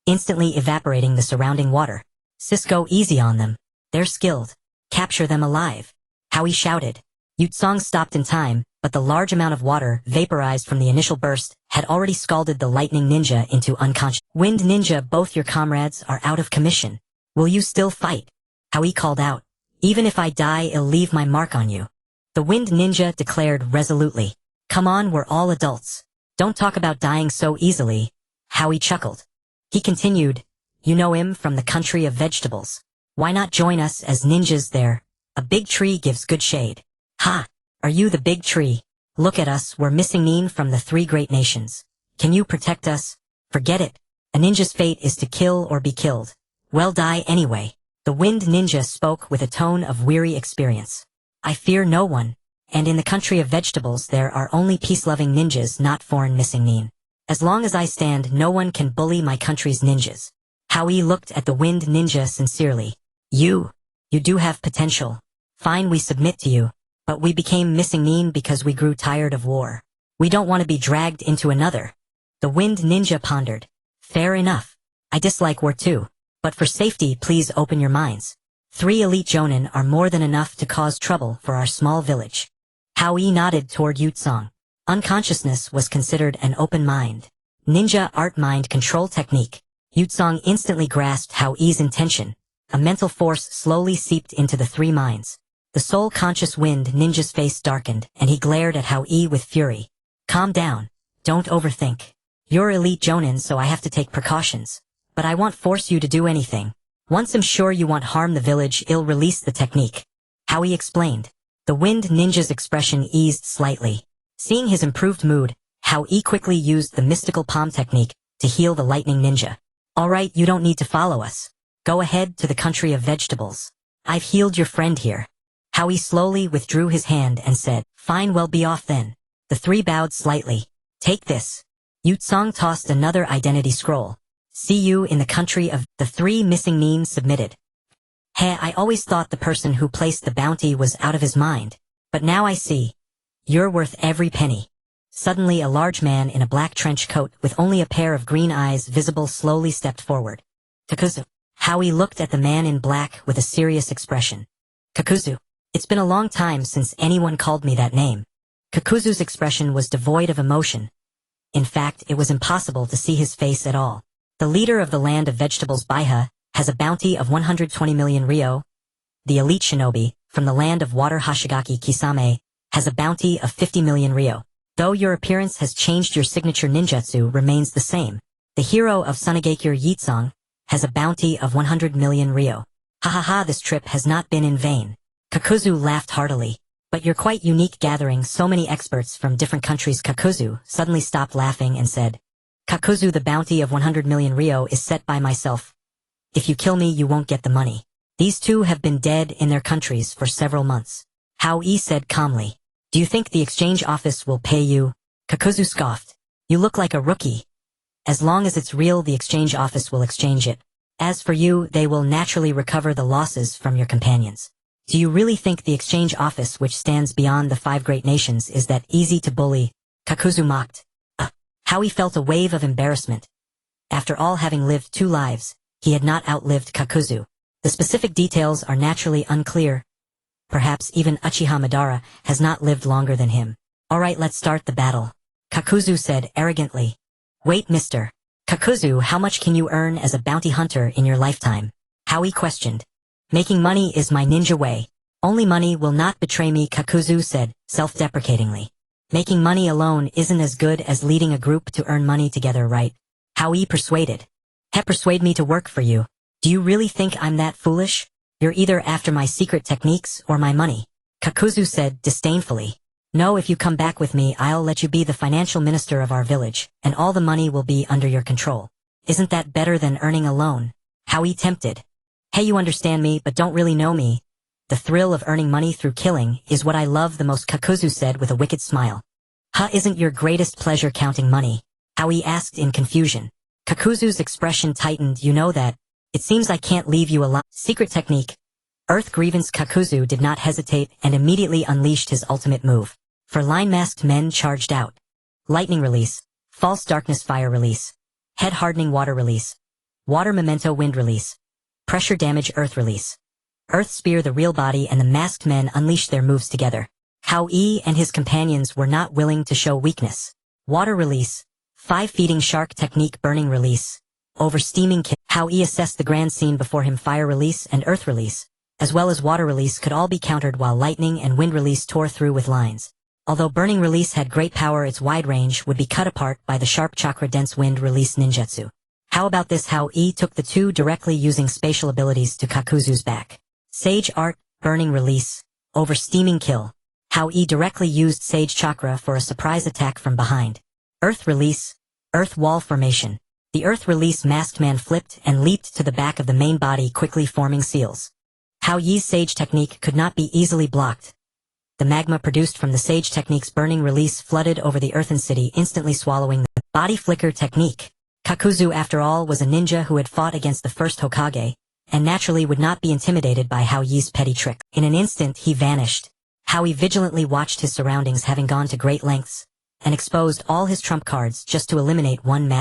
instantly evaporating the surrounding water. Cisco, easy on them. They're skilled. Capture them alive. Hao Yi shouted. Yutsong stopped in time, but the large amount of water vaporized from the initial burst had already scalded the Lightning Ninja into unconscious. Wind Ninja, both your comrades are out of commission. Will you still fight? Hao Yi called out. Even if I die, I'll leave my mark on you. The Wind Ninja declared resolutely. Come on, we're all adults. Don't talk about dying so easily. Hao Yi chuckled. He continued. You know him from the country of vegetables. Why not join us as ninjas there? A big tree gives good shade. Ha! Are you the big tree? Look at us, we're missing Nin from the 3 great nations. Can you protect us? Forget it. A ninja's fate is to kill or be killed. Well, die anyway. The Wind Ninja spoke with a tone of weary experience. I fear no one, and in the country of vegetables there are only peace-loving ninjas, not foreign missing Nin. As long as I stand, no one can bully my country's ninjas. Hao Yi looked at the Wind Ninja sincerely. You do have potential. Fine, we submit to you. But we became missing Nin because we grew tired of war. We don't want to be dragged into another. The Wind Ninja pondered. Fair enough. I dislike war too. But for safety, please open your minds. 3 elite Jonin are more than enough to cause trouble for our small village. Hao Yi nodded toward Yutsong. Unconsciousness was considered an open mind. Ninja art mind control technique. Yutsong instantly grasped Hao Yi's intention. A mental force slowly seeped into the 3 minds. The soul-conscious Wind Ninja's face darkened, and he glared at Hao Yi with fury. Calm down. Don't overthink. You're elite Jonin, so I have to take precautions. but I won't force you to do anything. Once I'm sure you won't harm the village, I'll release the technique. Hao Yi explained. The wind ninja's expression eased slightly. Seeing his improved mood, Hao Yi quickly used the mystical palm technique to heal the lightning ninja. Alright, you don't need to follow us. Go ahead to the country of vegetables. I've healed your friend here. Hao Yi slowly withdrew his hand and said, Fine, well, be off then. The three bowed slightly. Take this. Yutsong tossed another identity scroll. See you in the country of the three missing memes submitted. Hey, I always thought the person who placed the bounty was out of his mind. But now I see. You're worth every penny. Suddenly a large man in a black trench coat with only a pair of green eyes visible slowly stepped forward. Kakuzu. Hao Yi looked at the man in black with a serious expression. Kakuzu. It's been a long time since anyone called me that name. Kakuzu's expression was devoid of emotion. In fact, it was impossible to see his face at all. The leader of the land of vegetables Baiha has a bounty of 120 million ryo. The elite shinobi, from the land of water Hashigaki Kisame, has a bounty of 50 million ryo. Though your appearance has changed, your signature ninjutsu remains the same. The hero of Hanagakure Yitsong has a bounty of 100 million ryo. Ha ha ha, this trip has not been in vain. Kakuzu laughed heartily. But you're quite unique, gathering so many experts from different countries. Kakuzu suddenly stopped laughing and said, Kakuzu, the bounty of 100 million ryo is set by myself. If you kill me, you won't get the money. These two have been dead in their countries for several months. Hao Yi said calmly. Do you think the exchange office will pay you? Kakuzu scoffed. You look like a rookie. As long as it's real, the exchange office will exchange it. As for you, they will naturally recover the losses from your companions. Do you really think the exchange office, which stands beyond the 5 great nations, is that easy to bully? Kakuzu mocked. Hao Yi felt a wave of embarrassment. After all, having lived 2 lives, he had not outlived Kakuzu. The specific details are naturally unclear. Perhaps even Uchiha Madara has not lived longer than him. Alright, let's start the battle. Kakuzu said arrogantly. Wait, mister. Kakuzu, how much can you earn as a bounty hunter in your lifetime? Hao Yi questioned. Making money is my ninja way. Only money will not betray me, Kakuzu said, self-deprecatingly. Making money alone isn't as good as leading a group to earn money together, right? Hao Yi persuaded. Persuade me to work for you. Do you really think I'm that foolish? You're either after my secret techniques or my money. Kakuzu said disdainfully. No, if you come back with me, I'll let you be the financial minister of our village, and all the money will be under your control. Isn't that better than earning alone? Hao Yi tempted. Hey, you understand me but don't really know me. The thrill of earning money through killing is what I love the most, Kakuzu said with a wicked smile. Isn't your greatest pleasure counting money? Hao Yi asked in confusion. Kakuzu's expression tightened. You know that. It seems I can't leave you alone. Secret technique. Earth grievance. Kakuzu did not hesitate and immediately unleashed his ultimate move. For line-masked men charged out. Lightning release. False darkness fire release. Head hardening water release. Water memento wind release. Pressure damage earth release. Earth spear. The real body and the masked men unleashed their moves together. Hao Yi and his companions were not willing to show weakness. Water release. 5 feeding shark technique. Burning release. Over steaming kill. Hao Yi assessed the grand scene before him. Fire release and earth release, as well as water release, could all be countered, while lightning and wind release tore through with lines. Although burning release had great power, its wide range would be cut apart by the sharp chakra dense wind release ninjutsu. How about this? Hao Yi took the 2 directly using spatial abilities to Kakuzu's back. Sage art, burning release, over steaming kill. Hao Yi directly used sage chakra for a surprise attack from behind. Earth release, earth wall formation. The earth release masked man flipped and leaped to the back of the main body, quickly forming seals. Hao Yi's sage technique could not be easily blocked. The magma produced from the sage technique's burning release flooded over the earthen city, instantly swallowing the body flicker technique. Kakuzu, after all, was a ninja who had fought against the first Hokage, and naturally would not be intimidated by Hao Yi's petty trick. In an instant he vanished. Hao Yi vigilantly watched his surroundings, having gone to great lengths, and exposed all his trump cards just to eliminate one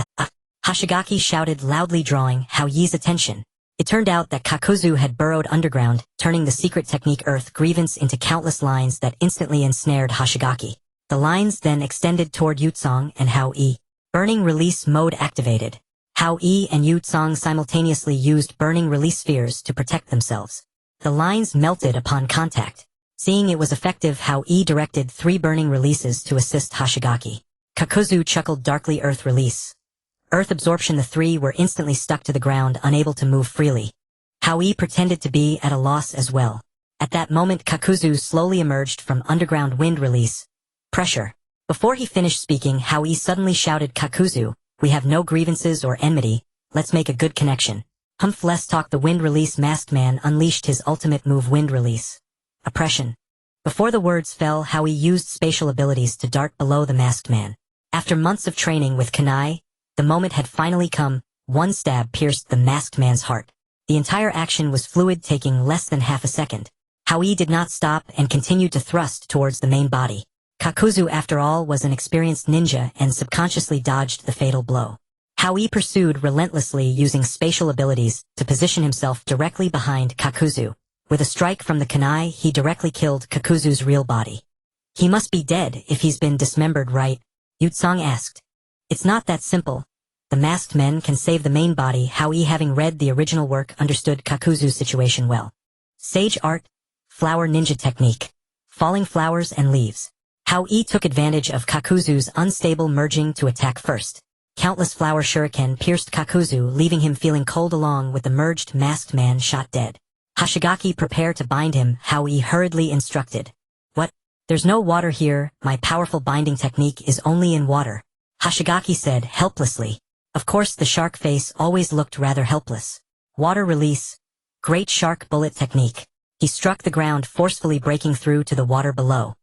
Hashigaki shouted loudly, drawing Hao Yi's attention. It turned out that Kakuzu had burrowed underground, turning the secret technique Earth Grievance into countless lines that instantly ensnared Hashigaki. The lines then extended toward Yutsong and Hao Yi. Burning release mode activated. Hao Yi and Yutsong simultaneously used burning release spheres to protect themselves. The lines melted upon contact. Seeing it was effective, Hao Yi directed 3 burning releases to assist Hashigaki. Kakuzu chuckled darkly. Earth release. Earth absorption. The three were instantly stuck to the ground, unable to move freely. Hao Yi pretended to be at a loss as well. At that moment Kakuzu slowly emerged from underground wind release. Pressure. Before he finished speaking, Hao Yi suddenly shouted, "Kakuzu, we have no grievances or enmity, let's make a good connection." Humph, less talk. The wind release masked man unleashed his ultimate move, wind release. Oppression. Before the words fell, Hao Yi used spatial abilities to dart below the masked man. After months of training with kunai, the moment had finally come. One stab pierced the masked man's heart. The entire action was fluid, taking less than half a second. Hao Yi did not stop and continued to thrust towards the main body. Kakuzu, after all, was an experienced ninja and subconsciously dodged the fatal blow. Hao Yi pursued relentlessly, using spatial abilities to position himself directly behind Kakuzu. With a strike from the kunai, he directly killed Kakuzu's real body. "He must be dead if he's been dismembered, right?" Yutsong asked. "It's not that simple. The masked men can save the main body." Hao Yi, having read the original work, understood Kakuzu's situation well. Sage art, flower ninja technique, falling flowers and leaves. Hao Yi took advantage of Kakuzu's unstable merging to attack first. Countless flower shuriken pierced Kakuzu, leaving him feeling cold. Along with the merged masked man shot dead. "Hashigaki, prepare to bind him," Hao Yi hurriedly instructed. "What? There's no water here. My powerful binding technique is only in water," Hashigaki said helplessly. Of course, the shark face always looked rather helpless. Water release. Great shark bullet technique. He struck the ground, forcefully breaking through to the water below.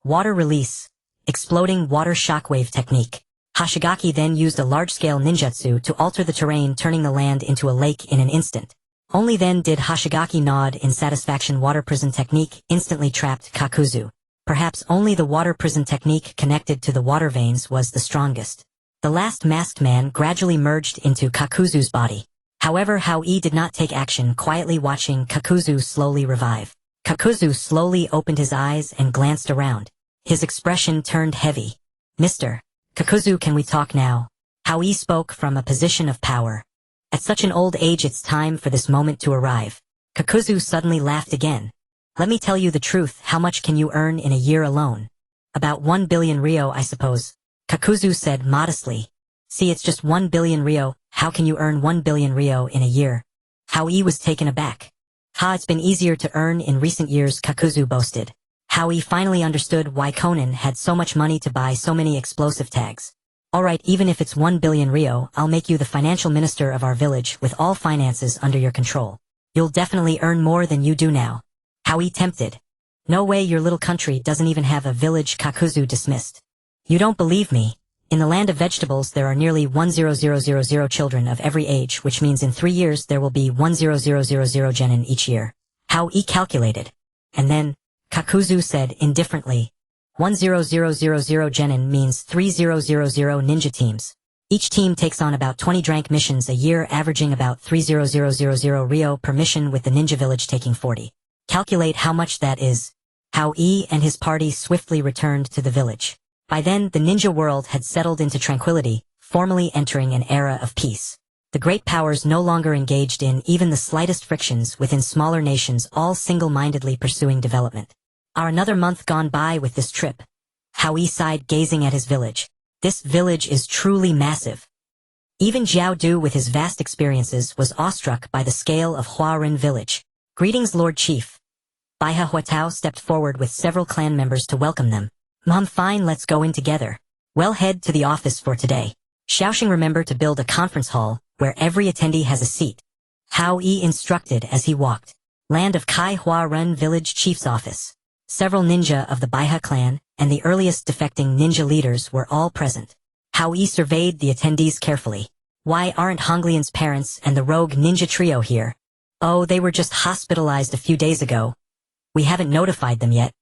Water release. Exploding water shockwave technique. Hashigaki then used a large-scale ninjutsu to alter the terrain, turning the land into a lake in an instant. Only then did Hashigaki nod in satisfaction. Water prison technique instantly trapped Kakuzu. Perhaps only the water prison technique connected to the water veins was the strongest. The last masked man gradually merged into Kakuzu's body. However, Hao Yi did not take action, quietly watching Kakuzu slowly revive. Kakuzu slowly opened his eyes and glanced around. His expression turned heavy. "Mr. Kakuzu, can we talk now?" Hao Yi spoke from a position of power. At such an old age, it's time for this moment to arrive. Kakuzu suddenly laughed again. "Let me tell you the truth. How much can you earn in a year alone?" "About 1 billion ryo, I suppose," Kakuzu said modestly. "See, it's just 1 billion ryo. How can you earn 1 billion ryo in a year?" Hao Yi was taken aback. It's been easier to earn in recent years," Kakuzu boasted. Hao Yi finally understood why Konan had so much money to buy so many explosive tags. "Alright, even if it's 1 billion ryo, I'll make you the financial minister of our village with all finances under your control. You'll definitely earn more than you do now." Hao Yi tempted. "No way, your little country doesn't even have a village," Kakuzu dismissed. "You don't believe me? In the land of vegetables there are nearly 100,000 children of every age, which means in 3 years there will be 100,000 genin each year." Hao Yi calculated. "And then," Kakuzu said indifferently, 100,000 genin means 3000 ninja teams. Each team takes on about 20 drank missions a year, averaging about 30,000 ryo per mission, with the ninja village taking 40. Calculate how much that is." Hao Yi and his party swiftly returned to the village. By then, the ninja world had settled into tranquility, formally entering an era of peace. The great powers no longer engaged in even the slightest frictions within smaller nations, all single-mindedly pursuing development. Another month gone by with this trip. Hao Yi sighed, gazing at his village. This village is truly massive. Even Jiao Du, with his vast experiences, was awestruck by the scale of Huarin village. "Greetings, Lord Chief." Baiha Huatao stepped forward with several clan members to welcome them. "Mom, fine, let's go in together. Well, head to the office for today. Xiaoxing, remember to build a conference hall where every attendee has a seat," Hao Yi instructed as he walked. Land of Kai Hua Ren Village Chief's office. Several ninja of the Baiha clan and the earliest defecting ninja leaders were all present. Hao Yi surveyed the attendees carefully. "Why aren't Honglian's parents and the rogue ninja trio here?" "Oh, they were just hospitalized a few days ago. We haven't notified them yet,"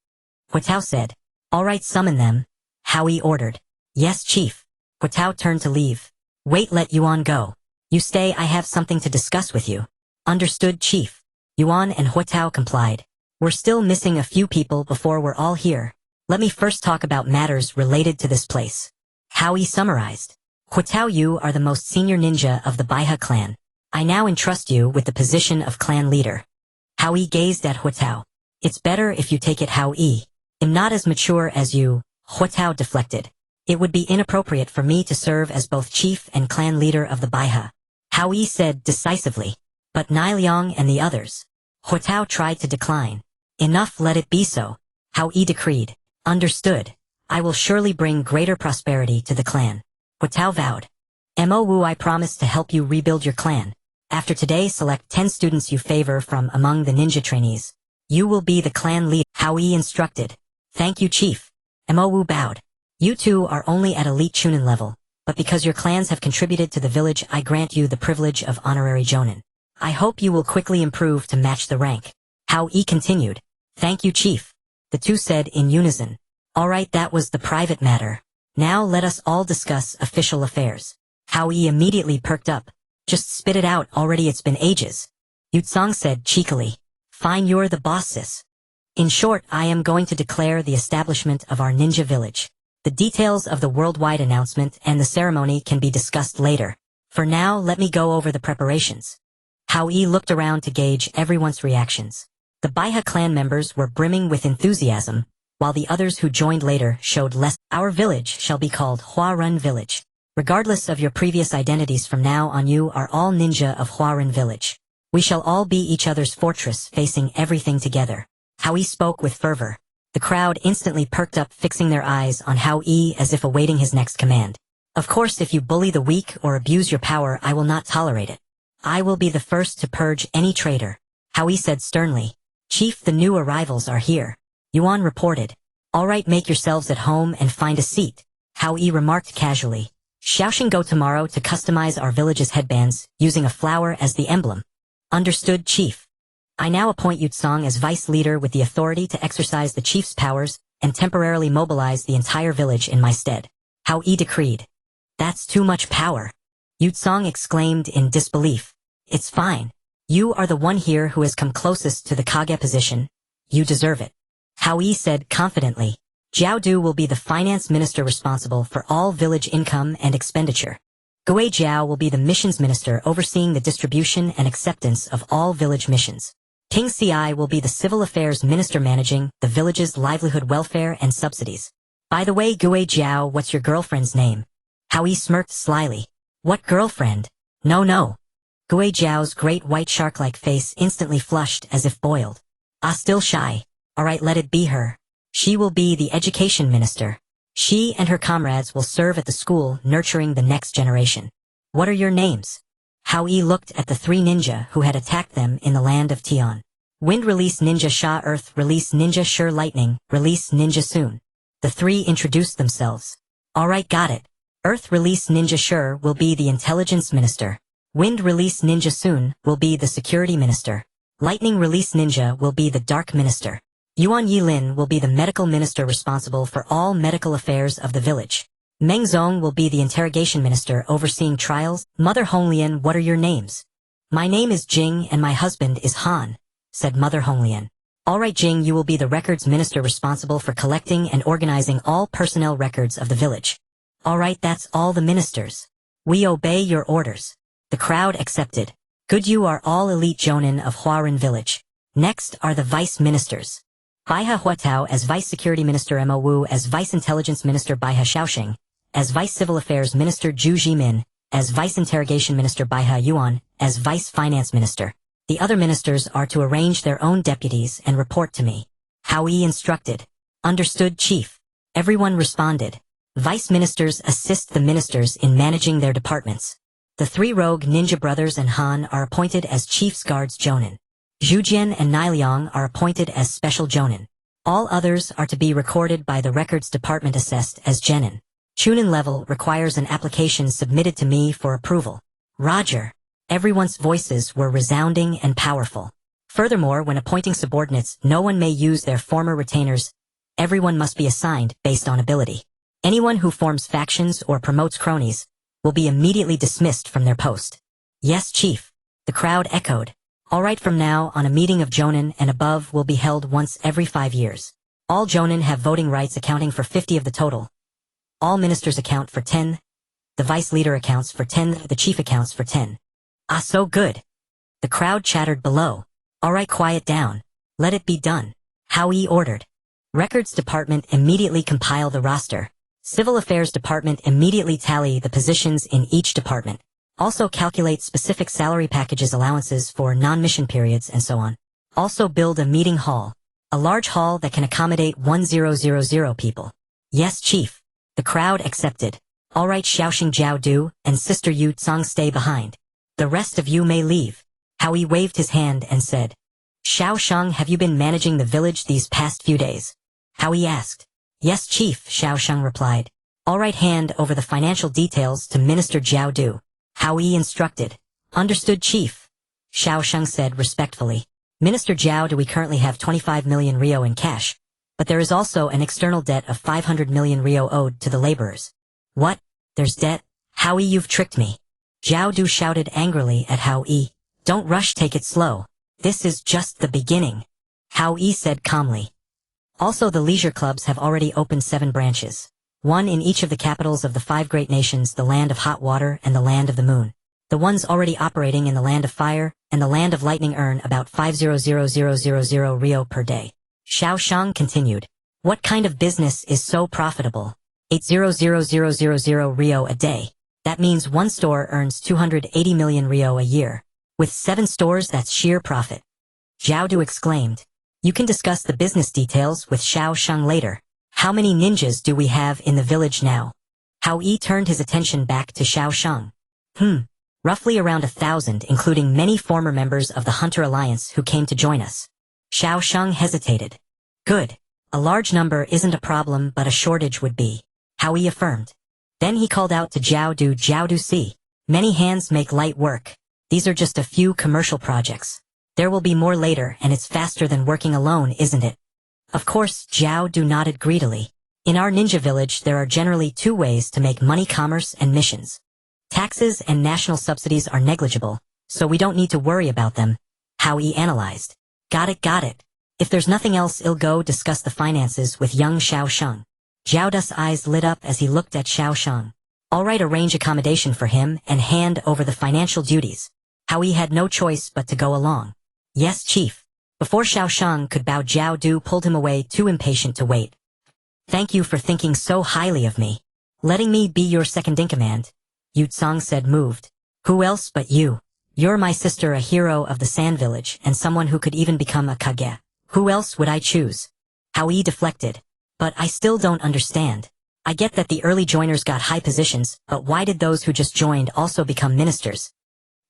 Huatao said. "Alright, summon them," Hao Yi ordered. "Yes, Chief." Huatao turned to leave. "Wait, let Yuan go. You stay, I have something to discuss with you." "Understood, Chief." Yuan and Huatao complied. "We're still missing a few people before we're all here. Let me first talk about matters related to this place." Hao Yi summarized. "Huatao, you are the most senior ninja of the Baiha clan. I now entrust you with the position of clan leader." Hao Yi gazed at Huatao. "It's better if you take it, Hao Yi. I'm not as mature as you," Huatao deflected. It would be inappropriate for me to serve as both chief and clan leader of the Baiha, Hao Yi said decisively. But Niliang and the others. Huatao tried to decline. Enough, let it be so, Hao Yi decreed. Understood. I will surely bring greater prosperity to the clan. Huatao vowed. Mo, I promise to help you rebuild your clan. After today, select 10 students you favor from among the ninja trainees. You will be the clan leader, Hao Yi instructed. Thank you, Chief. Mo bowed. You two are only at elite chunin level, but because your clans have contributed to the village, I grant you the privilege of honorary jonin. I hope you will quickly improve to match the rank. Hao Yi continued. Thank you, Chief. The two said in unison. Alright, that was the private matter. Now let us all discuss official affairs. Hao Yi immediately perked up. Just spit it out, already it's been ages. Yutsong said cheekily. Fine, you're the boss, sis. In short, I am going to declare the establishment of our ninja village. The details of the worldwide announcement and the ceremony can be discussed later. For now, let me go over the preparations. Hao Yi looked around to gauge everyone's reactions. The Baiha clan members were brimming with enthusiasm, while the others who joined later showed less. Our village shall be called Huarun Village. Regardless of your previous identities, from now on you are all ninja of Huarun Village. We shall all be each other's fortress, facing everything together. Hao Yi spoke with fervor. The crowd instantly perked up, fixing their eyes on Hao Yi as if awaiting his next command. Of course, if you bully the weak or abuse your power, I will not tolerate it. I will be the first to purge any traitor, Hao Yi said sternly. Chief, the new arrivals are here. Yuan reported. Alright, make yourselves at home and find a seat, Hao Yi remarked casually. Xiaoxing go tomorrow to customize our village's headbands, using a flower as the emblem. Understood, Chief. I now appoint Yutsong as vice leader with the authority to exercise the chief's powers and temporarily mobilize the entire village in my stead, Hao Yi decreed. That's too much power. Yutsong exclaimed in disbelief. It's fine. You are the one here who has come closest to the Kage position. You deserve it. Hao Yi said confidently. Jiao Du will be the finance minister responsible for all village income and expenditure. Gui Jiao will be the missions minister overseeing the distribution and acceptance of all village missions. King Ci will be the civil affairs minister managing the village's livelihood, welfare, and subsidies. By the way, Gui Jiao, what's your girlfriend's name? Hao Yi smirked slyly. What girlfriend? No. Gui Jiao's great white shark-like face instantly flushed as if boiled. Still shy. Alright, let it be her. She will be the education minister. She and her comrades will serve at the school, nurturing the next generation. What are your names? Hao Yi looked at the three ninja who had attacked them in the land of Tian. Wind release ninja Sha, Earth release ninja Sure, Lightning release ninja Soon. The three introduced themselves. Alright, got it. Earth release ninja Sure will be the intelligence minister. Wind release ninja Soon will be the security minister. Lightning release ninja will be the dark minister. Yuan Yilin will be the medical minister responsible for all medical affairs of the village. Meng Zong will be the interrogation minister overseeing trials. Mother Honglian, what are your names? My name is Jing and my husband is Han, said Mother Honglian. Alright Jing, you will be the records minister responsible for collecting and organizing all personnel records of the village. Alright, that's all the ministers. We obey your orders. The crowd accepted. Good, you are all elite jonin of Huarun Village. Next are the vice ministers. Baiha Huatao as vice security minister, Mo Wu as vice intelligence minister, Baiha Xiaoxing as vice civil affairs minister, Zhu Jimin as vice interrogation minister, Baiha Yuan as vice finance minister. The other ministers are to arrange their own deputies and report to me. Hao Yi instructed. Understood, Chief. Everyone responded. Vice ministers assist the ministers in managing their departments. The three rogue ninja brothers and Han are appointed as chief's guards jonin. Zhujian and Niliang are appointed as special jonin. All others are to be recorded by the records department, assessed as genin. Chunin level requires an application submitted to me for approval. Roger. Everyone's voices were resounding and powerful. Furthermore, when appointing subordinates, no one may use their former retainers. Everyone must be assigned based on ability. Anyone who forms factions or promotes cronies will be immediately dismissed from their post. Yes, Chief. The crowd echoed. Alright, from now on a meeting of jonin and above will be held once every 5 years. All jonin have voting rights accounting for 50 of the total. All ministers account for 10. The vice leader accounts for 10. The chief accounts for 10. So good. The crowd chattered below. Alright, quiet down. Let it be done. Hao Yi ordered. Records department immediately compile the roster. Civil Affairs Department immediately tally the positions in each department. Also calculate specific salary packages, allowances for non-mission periods, and so on. Also build a meeting hall. A large hall that can accommodate 1000 people. Yes, Chief. The crowd accepted. Alright, Xiaoxing Jiao Du and Sister Yu Tsang stay behind. The rest of you may leave. Hao Yi waved his hand and said, Xiao Shang, have you been managing the village these past few days? Hao Yi asked. Yes, Chief, Xiao Shang replied. Alright, hand over the financial details to Minister Jiao Du. Hao Yi instructed. Understood, Chief. Xiao Shang said respectfully. Minister Jiao Du, we currently have 25 million Rio in cash, but there is also an external debt of 500 million Rio owed to the laborers. What? There's debt? Hao Yi, you've tricked me. Jiao Du shouted angrily at Hao Yi. Don't rush, take it slow. This is just the beginning. Hao Yi said calmly. Also, the leisure clubs have already opened 7 branches. 1 in each of the capitals of the 5 great nations, the land of hot water and the land of the moon. The ones already operating in the land of fire and the land of lightning earn about 500,000 Rio per day. Xiao Shang continued. What kind of business is so profitable? 800,000 Rio a day. That means one store earns 280 million Rio a year. With 7 stores, that's sheer profit. Jiao Du exclaimed. You can discuss the business details with Xiao Shang later. How many ninjas do we have in the village now? Hao Yi turned his attention back to Xiao Shang. Roughly around 1,000, including many former members of the Hunter Alliance who came to join us. Xiao Shang hesitated. Good. A large number isn't a problem, but a shortage would be. Hao Yi affirmed. Then he called out to Jiao Du, see. Many hands make light work. These are just a few commercial projects. There will be more later, and it's faster than working alone, isn't it? Of course, Jiao Du nodded greedily. In our ninja village, there are generally 2 ways to make money: commerce and missions. Taxes and national subsidies are negligible, so we don't need to worry about them. Hao Yi analyzed. Got it. If there's nothing else, I'll go discuss the finances with young Xiao Shang. Jiao Du's eyes lit up as he looked at Xiao Shang. Alright, arrange accommodation for him and hand over the financial duties. Hao Yi had no choice but to go along. Yes, Chief. Before Xiao Shang could bow, Jiao Du pulled him away, too impatient to wait. Thank you for thinking so highly of me. Letting me be your second-in-command. Yu Tsang said, moved. Who else but you? You're my sister, a hero of the Sand Village, and someone who could even become a Kage. Who else would I choose? Hao Yi deflected. But I still don't understand. I get that the early joiners got high positions, but why did those who just joined also become ministers?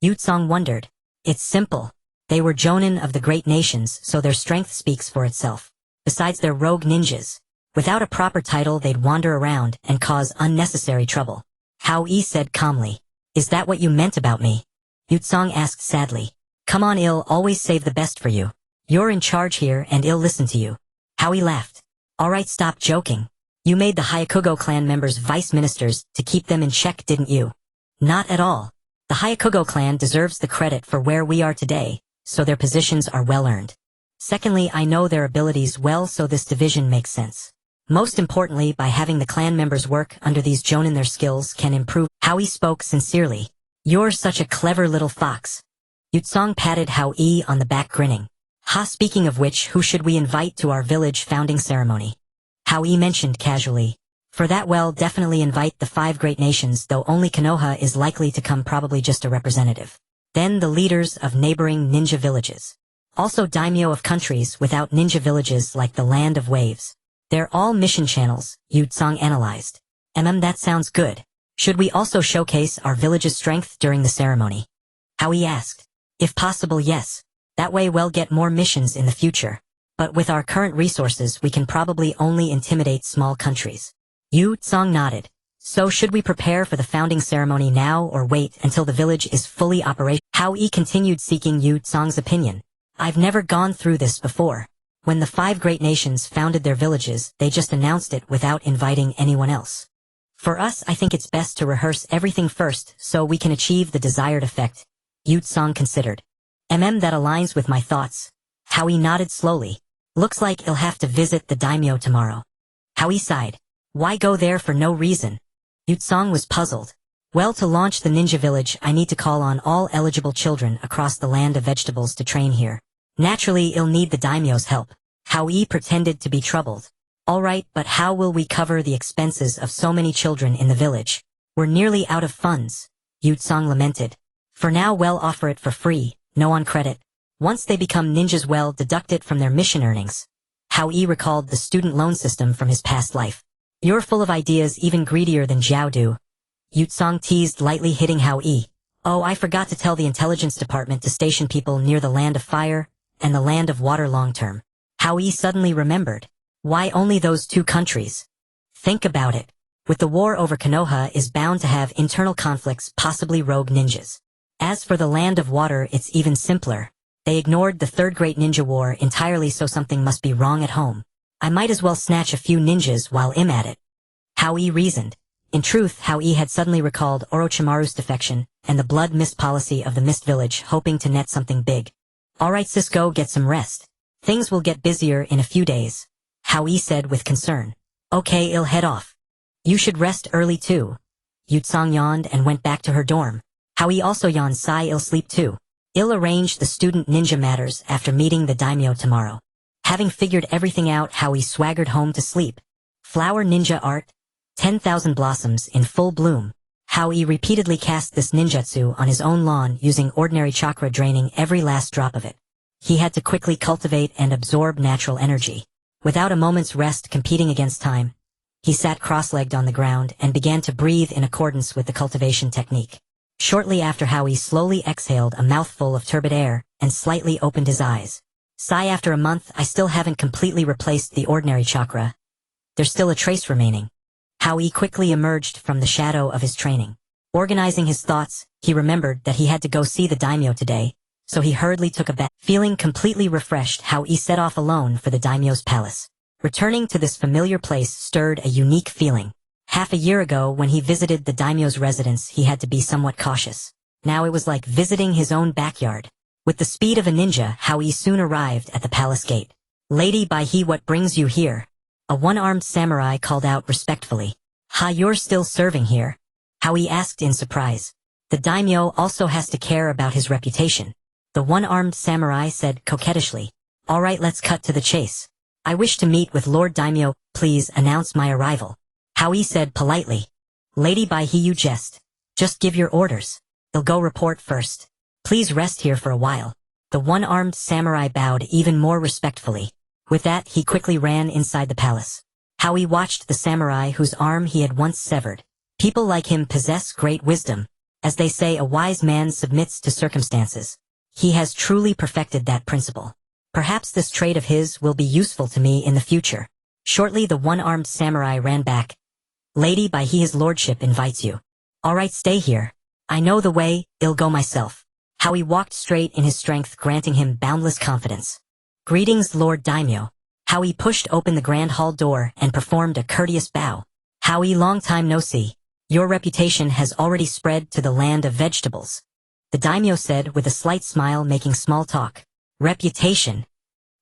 Yu Tsang wondered. It's simple. They were jonin of the great nations, so their strength speaks for itself. Besides, they're rogue ninjas. Without a proper title, they'd wander around and cause unnecessary trouble. Hao Yi said calmly. Is that what you meant about me? Yu Tsang asked sadly. Come on, I'll always save the best for you. You're in charge here and I'll listen to you. Hao Yi laughed. Alright, stop joking. You made the Hanagakure clan members vice ministers to keep them in check, didn't you? Not at all. The Hanagakure clan deserves the credit for where we are today, so their positions are well earned. Secondly, I know their abilities well, so this division makes sense. Most importantly, by having the clan members work under these jonin, their skills can improve. Hao Yi spoke sincerely. You're such a clever little fox. Yu Tsang patted Hao Yi on the back, grinning. Ha, speaking of which, who should we invite to our village founding ceremony? Hao Yi mentioned casually. For that, well, definitely invite the 5 great nations, though only Konoha is likely to come, probably just a representative. Then the leaders of neighboring ninja villages. Also daimyo of countries without ninja villages like the Land of Waves. They're all mission channels, Yu Tsang analyzed. That sounds good. Should we also showcase our village's strength during the ceremony? Hao Yi asked. If possible, yes. That way we'll get more missions in the future. But with our current resources, we can probably only intimidate small countries. Yu Tsang nodded. So should we prepare for the founding ceremony now or wait until the village is fully operational? Hao Yi continued, seeking Yu Tsang's opinion. I've never gone through this before. When the 5 great nations founded their villages, they just announced it without inviting anyone else. For us, I think it's best to rehearse everything first so we can achieve the desired effect. Yu Tsang considered. That aligns with my thoughts. Hao Yi nodded slowly. Looks like I'll have to visit the daimyo tomorrow. Hao Yi sighed. Why go there for no reason? Yu Tsang was puzzled. Well, to launch the ninja village, I need to call on all eligible children across the land of vegetables to train here. Naturally, I'll need the daimyo's help. Hao Yi pretended to be troubled. Alright, but how will we cover the expenses of so many children in the village? We're nearly out of funds, Yutsong lamented. For now, we'll offer it for free, no on credit. Once they become ninjas, we'll deduct it from their mission earnings. Hao Yi recalled the student loan system from his past life. You're full of ideas, even greedier than Jiaodu. Yutsong teased, lightly hitting Hao Yi. Oh, I forgot to tell the intelligence department to station people near the land of fire and the land of water long term. Hao Yi suddenly remembered. Why only those two countries? Think about it. With the war over Konoha is bound to have internal conflicts, possibly rogue ninjas. As for the land of water, it's even simpler. They ignored the Third Great Ninja War entirely, so something must be wrong at home. I might as well snatch a few ninjas while I'm at it. Hao Yi reasoned. In truth, Hao Yi had suddenly recalled Orochimaru's defection and the blood mist policy of the Mist Village, hoping to net something big. Alright sis, go get some rest. Things will get busier in a few days, Hao Yi said with concern. Okay, I'll head off. You should rest early too. Yutsong yawned and went back to her dorm. Hao Yi also yawned. Sigh, I'll sleep too. I'll arrange the student ninja matters after meeting the daimyo tomorrow. Having figured everything out, Hao Yi swaggered home to sleep. Flower ninja art. 10,000 blossoms in full bloom. Hao Yi repeatedly cast this ninjutsu on his own lawn using ordinary chakra, draining every last drop of it. He had to quickly cultivate and absorb natural energy. Without a moment's rest competing against time, he sat cross-legged on the ground and began to breathe in accordance with the cultivation technique. Shortly after, Hao Yi slowly exhaled a mouthful of turbid air and slightly opened his eyes. Sigh, after a month, I still haven't completely replaced the ordinary chakra. There's still a trace remaining. Hao Yi quickly emerged from the shadow of his training. Organizing his thoughts, he remembered that he had to go see the daimyo today, so he hurriedly took a bath. Feeling completely refreshed, Hao Yi set off alone for the daimyo's palace. Returning to this familiar place stirred a unique feeling. Half a year ago, when he visited the daimyo's residence, he had to be somewhat cautious. Now it was like visiting his own backyard. With the speed of a ninja, Hao Yi soon arrived at the palace gate. Lady Bai He, what brings you here? A one-armed samurai called out respectfully. Ha, you're still serving here? Hao Yi asked in surprise. The daimyo also has to care about his reputation. The one-armed samurai said coquettishly. Alright, let's cut to the chase. I wish to meet with Lord Daimyo, please announce my arrival. Hao Yi said politely. Lady Bai He, you jest. Just give your orders. They'll go report first. Please rest here for a while. The one-armed samurai bowed even more respectfully. With that, he quickly ran inside the palace. Hao Yi watched the samurai whose arm he had once severed. People like him possess great wisdom. As they say, a wise man submits to circumstances. He has truly perfected that principle. Perhaps this trait of his will be useful to me in the future. Shortly, the one-armed samurai ran back. Lady Bai He, his lordship invites you. Alright, stay here. I know the way, I'll go myself. Hao Yi walked straight in his strength, granting him boundless confidence. Greetings, Lord Daimyo. Hao Yi pushed open the grand hall door and performed a courteous bow. Hao Yi, long time no see. Your reputation has already spread to the land of vegetables. The daimyo said with a slight smile, making small talk. Reputation.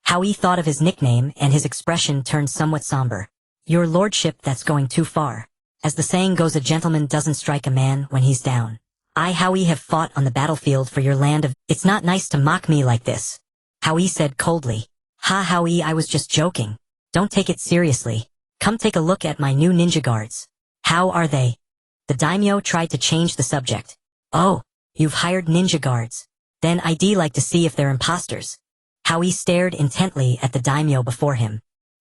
Hao Yi thought of his nickname and his expression turned somewhat somber. Your lordship, that's going too far. As the saying goes, a gentleman doesn't strike a man when he's down. I, Hao Yi, have fought on the battlefield for your land of... It's not nice to mock me like this. Hao Yi said coldly. Ha, Hao Yi, I was just joking. Don't take it seriously. Come take a look at my new ninja guards. How are they? The daimyo tried to change the subject. Oh, you've hired ninja guards. Then I'd like to see if they're imposters. Hao Yi stared intently at the daimyo before him.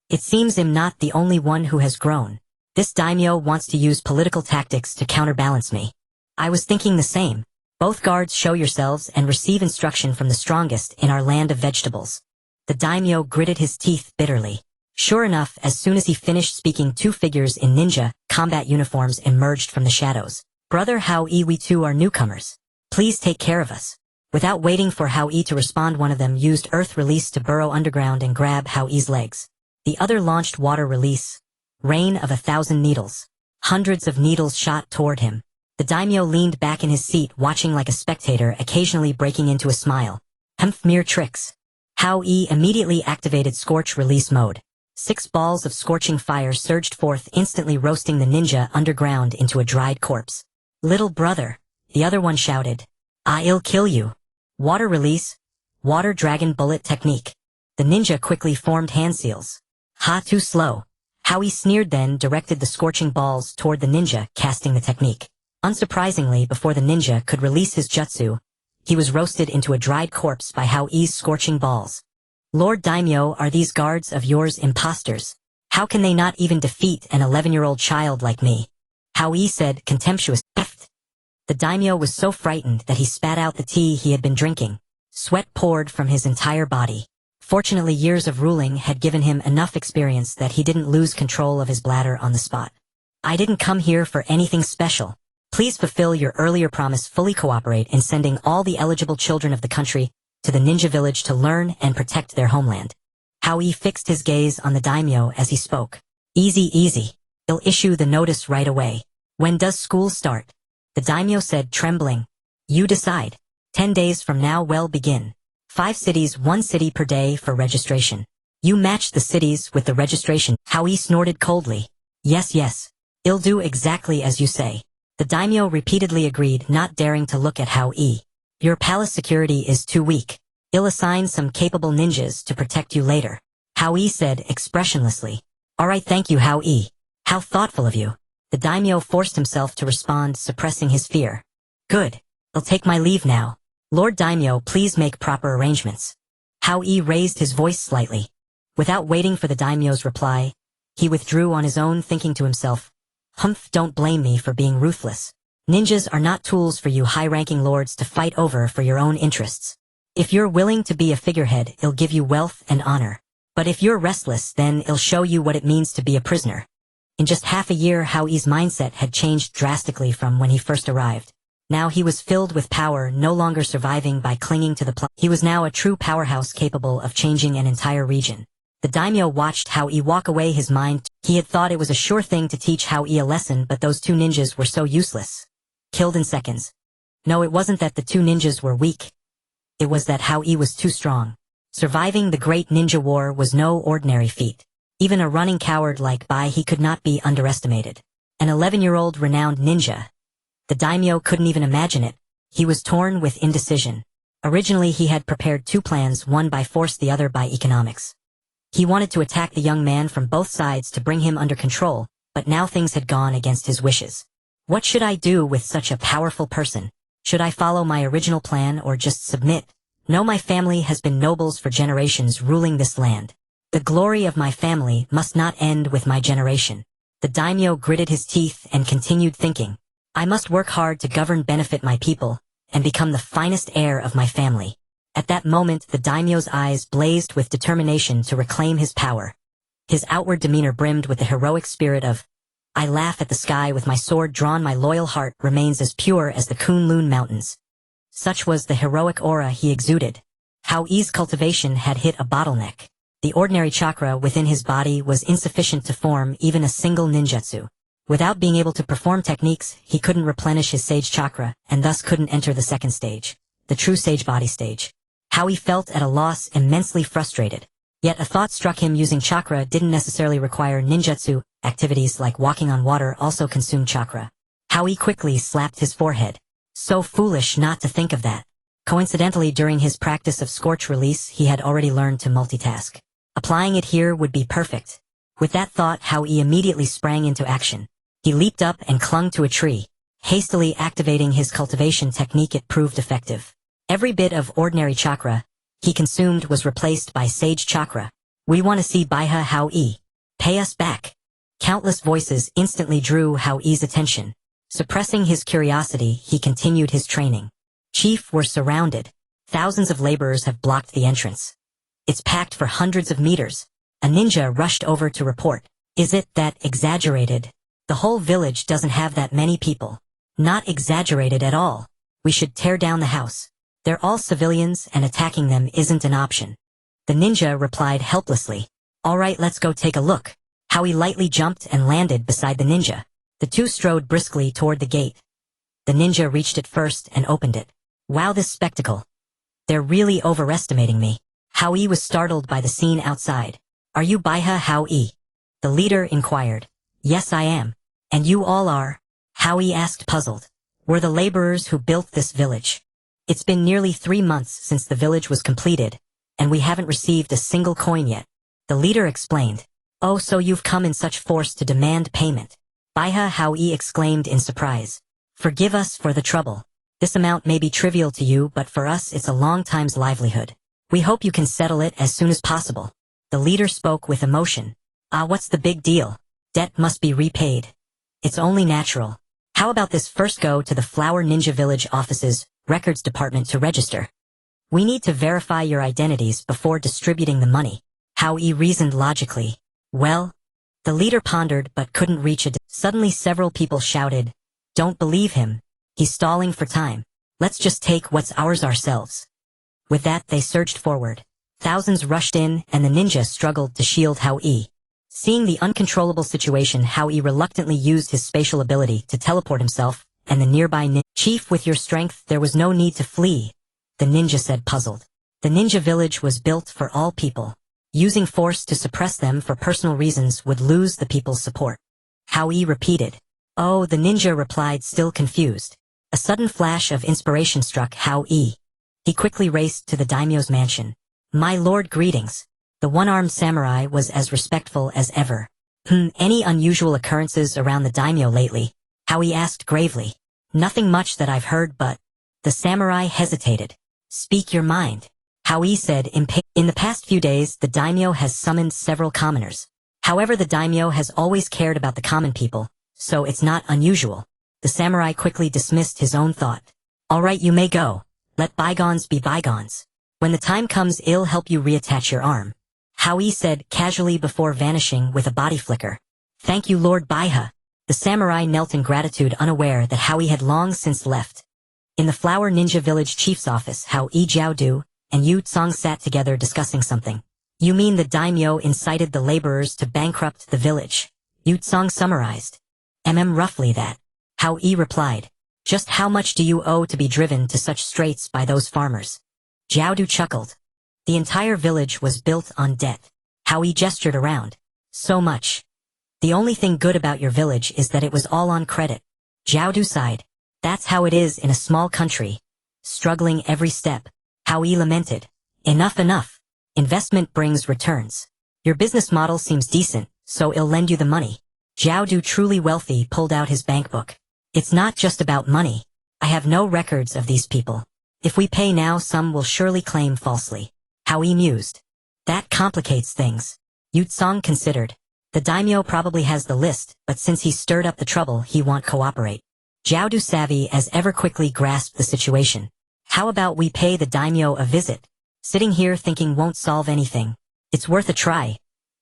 It seems I'm not the only one who has grown. This daimyo wants to use political tactics to counterbalance me. I was thinking the same. Both guards show yourselves and receive instruction from the strongest in our land of vegetables. The daimyo gritted his teeth bitterly. Sure enough, as soon as he finished speaking, two figures in ninja combat uniforms emerged from the shadows. Brother Hao Yi, we too are newcomers. Please take care of us. Without waiting for Hao Yi to respond, one of them used earth release to burrow underground and grab Hao Yi's legs. The other launched water release. Rain of 1,000 needles. Hundreds of needles shot toward him. The daimyo leaned back in his seat, watching like a spectator, occasionally breaking into a smile. Mere tricks. Hao Yi immediately activated scorch release mode. 6 balls of scorching fire surged forth, instantly roasting the ninja underground into a dried corpse. Little brother, the other one shouted. I'll kill you. Water release. Water dragon bullet technique. The ninja quickly formed hand seals. Ha, too slow. Hao Yi sneered, then directed the scorching balls toward the ninja casting the technique. Unsurprisingly, before the ninja could release his jutsu, he was roasted into a dried corpse by Hao Yi's scorching balls. Lord Daimyo, are these guards of yours imposters? How can they not even defeat an 11-year-old child like me? Hao Yi said, contemptuous. The daimyo was so frightened that he spat out the tea he had been drinking. Sweat poured from his entire body. Fortunately, years of ruling had given him enough experience that he didn't lose control of his bladder on the spot. I didn't come here for anything special. Please fulfill your earlier promise, fully cooperate in sending all the eligible children of the country to the ninja village to learn and protect their homeland. Hao Yi fixed his gaze on the daimyo as he spoke. Easy, easy. I'll issue the notice right away. When does school start? The daimyo said, trembling. You decide. 10 days from now will begin. 5 cities, 1 city per day for registration. You match the cities with the registration. Hao Yi snorted coldly. Yes, yes. I'll do exactly as you say. The daimyo repeatedly agreed, not daring to look at Hao Yi. Your palace security is too weak. I'll assign some capable ninjas to protect you later. Hao Yi said expressionlessly. Alright, thank you, Hao Yi. How thoughtful of you. The daimyo forced himself to respond, suppressing his fear. Good. I'll take my leave now. Lord Daimyo, please make proper arrangements. Hao Yi raised his voice slightly. Without waiting for the daimyo's reply, he withdrew on his own, thinking to himself, Humph, don't blame me for being ruthless. Ninjas are not tools for you high-ranking lords to fight over for your own interests. If you're willing to be a figurehead, it'll give you wealth and honor. But if you're restless, then it'll show you what it means to be a prisoner. In just half a year, Hao Yi's mindset had changed drastically from when he first arrived. Now he was filled with power, no longer surviving by clinging to the plot. He was now a true powerhouse capable of changing an entire region. The daimyo watched Hao Yi walk away, his mind. He had thought it was a sure thing to teach Hao Yi a lesson, but those 2 ninjas were so useless. Killed in seconds. No, it wasn't that the 2 ninjas were weak. It was that Hao Yi was too strong. Surviving the Great Ninja War was no ordinary feat. Even a running coward like Bai He could not be underestimated. An 11-year-old renowned ninja. The daimyo couldn't even imagine it. He was torn with indecision. Originally he had prepared 2 plans, one by force, the other by economics. He wanted to attack the young man from both sides to bring him under control, but now things had gone against his wishes. What should I do with such a powerful person? Should I follow my original plan or just submit? No, my family has been nobles for generations ruling this land. The glory of my family must not end with my generation. The daimyo gritted his teeth and continued thinking. I must work hard to govern, benefit my people, and become the finest heir of my family. At that moment, the daimyo's eyes blazed with determination to reclaim his power. His outward demeanor brimmed with the heroic spirit of, I laugh at the sky with my sword drawn, my loyal heart remains as pure as the Kunlun mountains. Such was the heroic aura he exuded. Hao Yi's cultivation had hit a bottleneck. The ordinary chakra within his body was insufficient to form even a single ninjutsu. Without being able to perform techniques, he couldn't replenish his sage chakra, and thus couldn't enter the second stage, the true sage body stage. Hao Yi felt at a loss, immensely frustrated. Yet a thought struck him: using chakra didn't necessarily require ninjutsu. Activities like walking on water also consumed chakra. Hao Yi quickly slapped his forehead. So foolish not to think of that. Coincidentally, during his practice of scorch release, he had already learned to multitask. Applying it here would be perfect. With that thought, Hao Yi immediately sprang into action. He leaped up and clung to a tree. Hastily activating his cultivation technique, it proved effective. Every bit of ordinary chakra he consumed was replaced by sage chakra. We want to see Baiha Hao Yi. Pay us back. Countless voices instantly drew Hao Yi's attention. Suppressing his curiosity, he continued his training. Chief, we're surrounded. Thousands of laborers have blocked the entrance. It's packed for hundreds of meters. A ninja rushed over to report. Is it that exaggerated? The whole village doesn't have that many people. Not exaggerated at all. We should tear down the house. They're all civilians and attacking them isn't an option. The ninja replied helplessly. All right, let's go take a look. Hao Yi lightly jumped and landed beside the ninja. The two strode briskly toward the gate. The ninja reached it first and opened it. Wow, this spectacle. They're really overestimating me. Hao Yi was startled by the scene outside. Are you Baiha Hao Yi? The leader inquired. Yes, I am. And you all are? Hao Yi asked, puzzled. We're the laborers who built this village. It's been nearly 3 months since the village was completed, and we haven't received a single coin yet. The leader explained. Oh, so you've come in such force to demand payment. Baiha Hao Yi exclaimed in surprise. Forgive us for the trouble. This amount may be trivial to you, but for us it's a long time's livelihood. We hope you can settle it as soon as possible. The leader spoke with emotion. What's the big deal? Debt must be repaid. It's only natural. How about this first go to the Flower Ninja Village office's records department to register? We need to verify your identities before distributing the money. Hao Yi reasoned logically. Well, the leader pondered but couldn't reach Suddenly several people shouted, Don't believe him. He's stalling for time. Let's just take what's ours ourselves. With that they surged forward. Thousands rushed in and the ninja struggled to shield Hao Yi. Seeing the uncontrollable situation, Hao Yi reluctantly used his spatial ability to teleport himself and the nearby ninja. Chief, with your strength there was no need to flee, the ninja said, puzzled. The ninja village was built for all people. Using force to suppress them for personal reasons would lose the people's support. Hao Yi repeated. Oh, the ninja replied, still confused. A sudden flash of inspiration struck Hao Yi. He quickly raced to the daimyo's mansion. My lord, greetings. The one-armed samurai was as respectful as ever. Any unusual occurrences around the daimyo lately? Hao Yi asked gravely. Nothing much that I've heard, but... The samurai hesitated. Speak your mind. Hao Yi said, in the past few days the daimyo has summoned several commoners. However, the daimyo has always cared about the common people, so it's not unusual. The samurai quickly dismissed his own thought. All right, you may go. Let bygones be bygones. When the time comes, I'll help you reattach your arm. Hao Yi said casually before vanishing with a body flicker. Thank you, Lord Baiha. The samurai knelt in gratitude, unaware that Hao Yi had long since left. In the Flower Ninja Village chief's office, Hao Yi, Jiaodu, and Yu Tsang sat together discussing something. You mean the daimyo incited the laborers to bankrupt the village? Yu Tsang summarized. Roughly that. Hao Yi replied. Just how much do you owe to be driven to such straits by those farmers? Jiaodu chuckled. The entire village was built on debt. Hao Yi gestured around. So much. The only thing good about your village is that it was all on credit. Jiaodu sighed. That's how it is in a small country. Struggling every step. Hao Yi lamented. Enough, enough. Investment brings returns. Your business model seems decent, so I'll lend you the money. Jiaodu, truly wealthy, pulled out his bankbook. It's not just about money. I have no records of these people. If we pay now, some will surely claim falsely. Hao Yi mused. That complicates things. Yu Tsang considered. The daimyo probably has the list, but since he stirred up the trouble, he won't cooperate. Jiaodu, savvy as ever, quickly grasped the situation. How about we pay the daimyo a visit? Sitting here thinking won't solve anything. It's worth a try.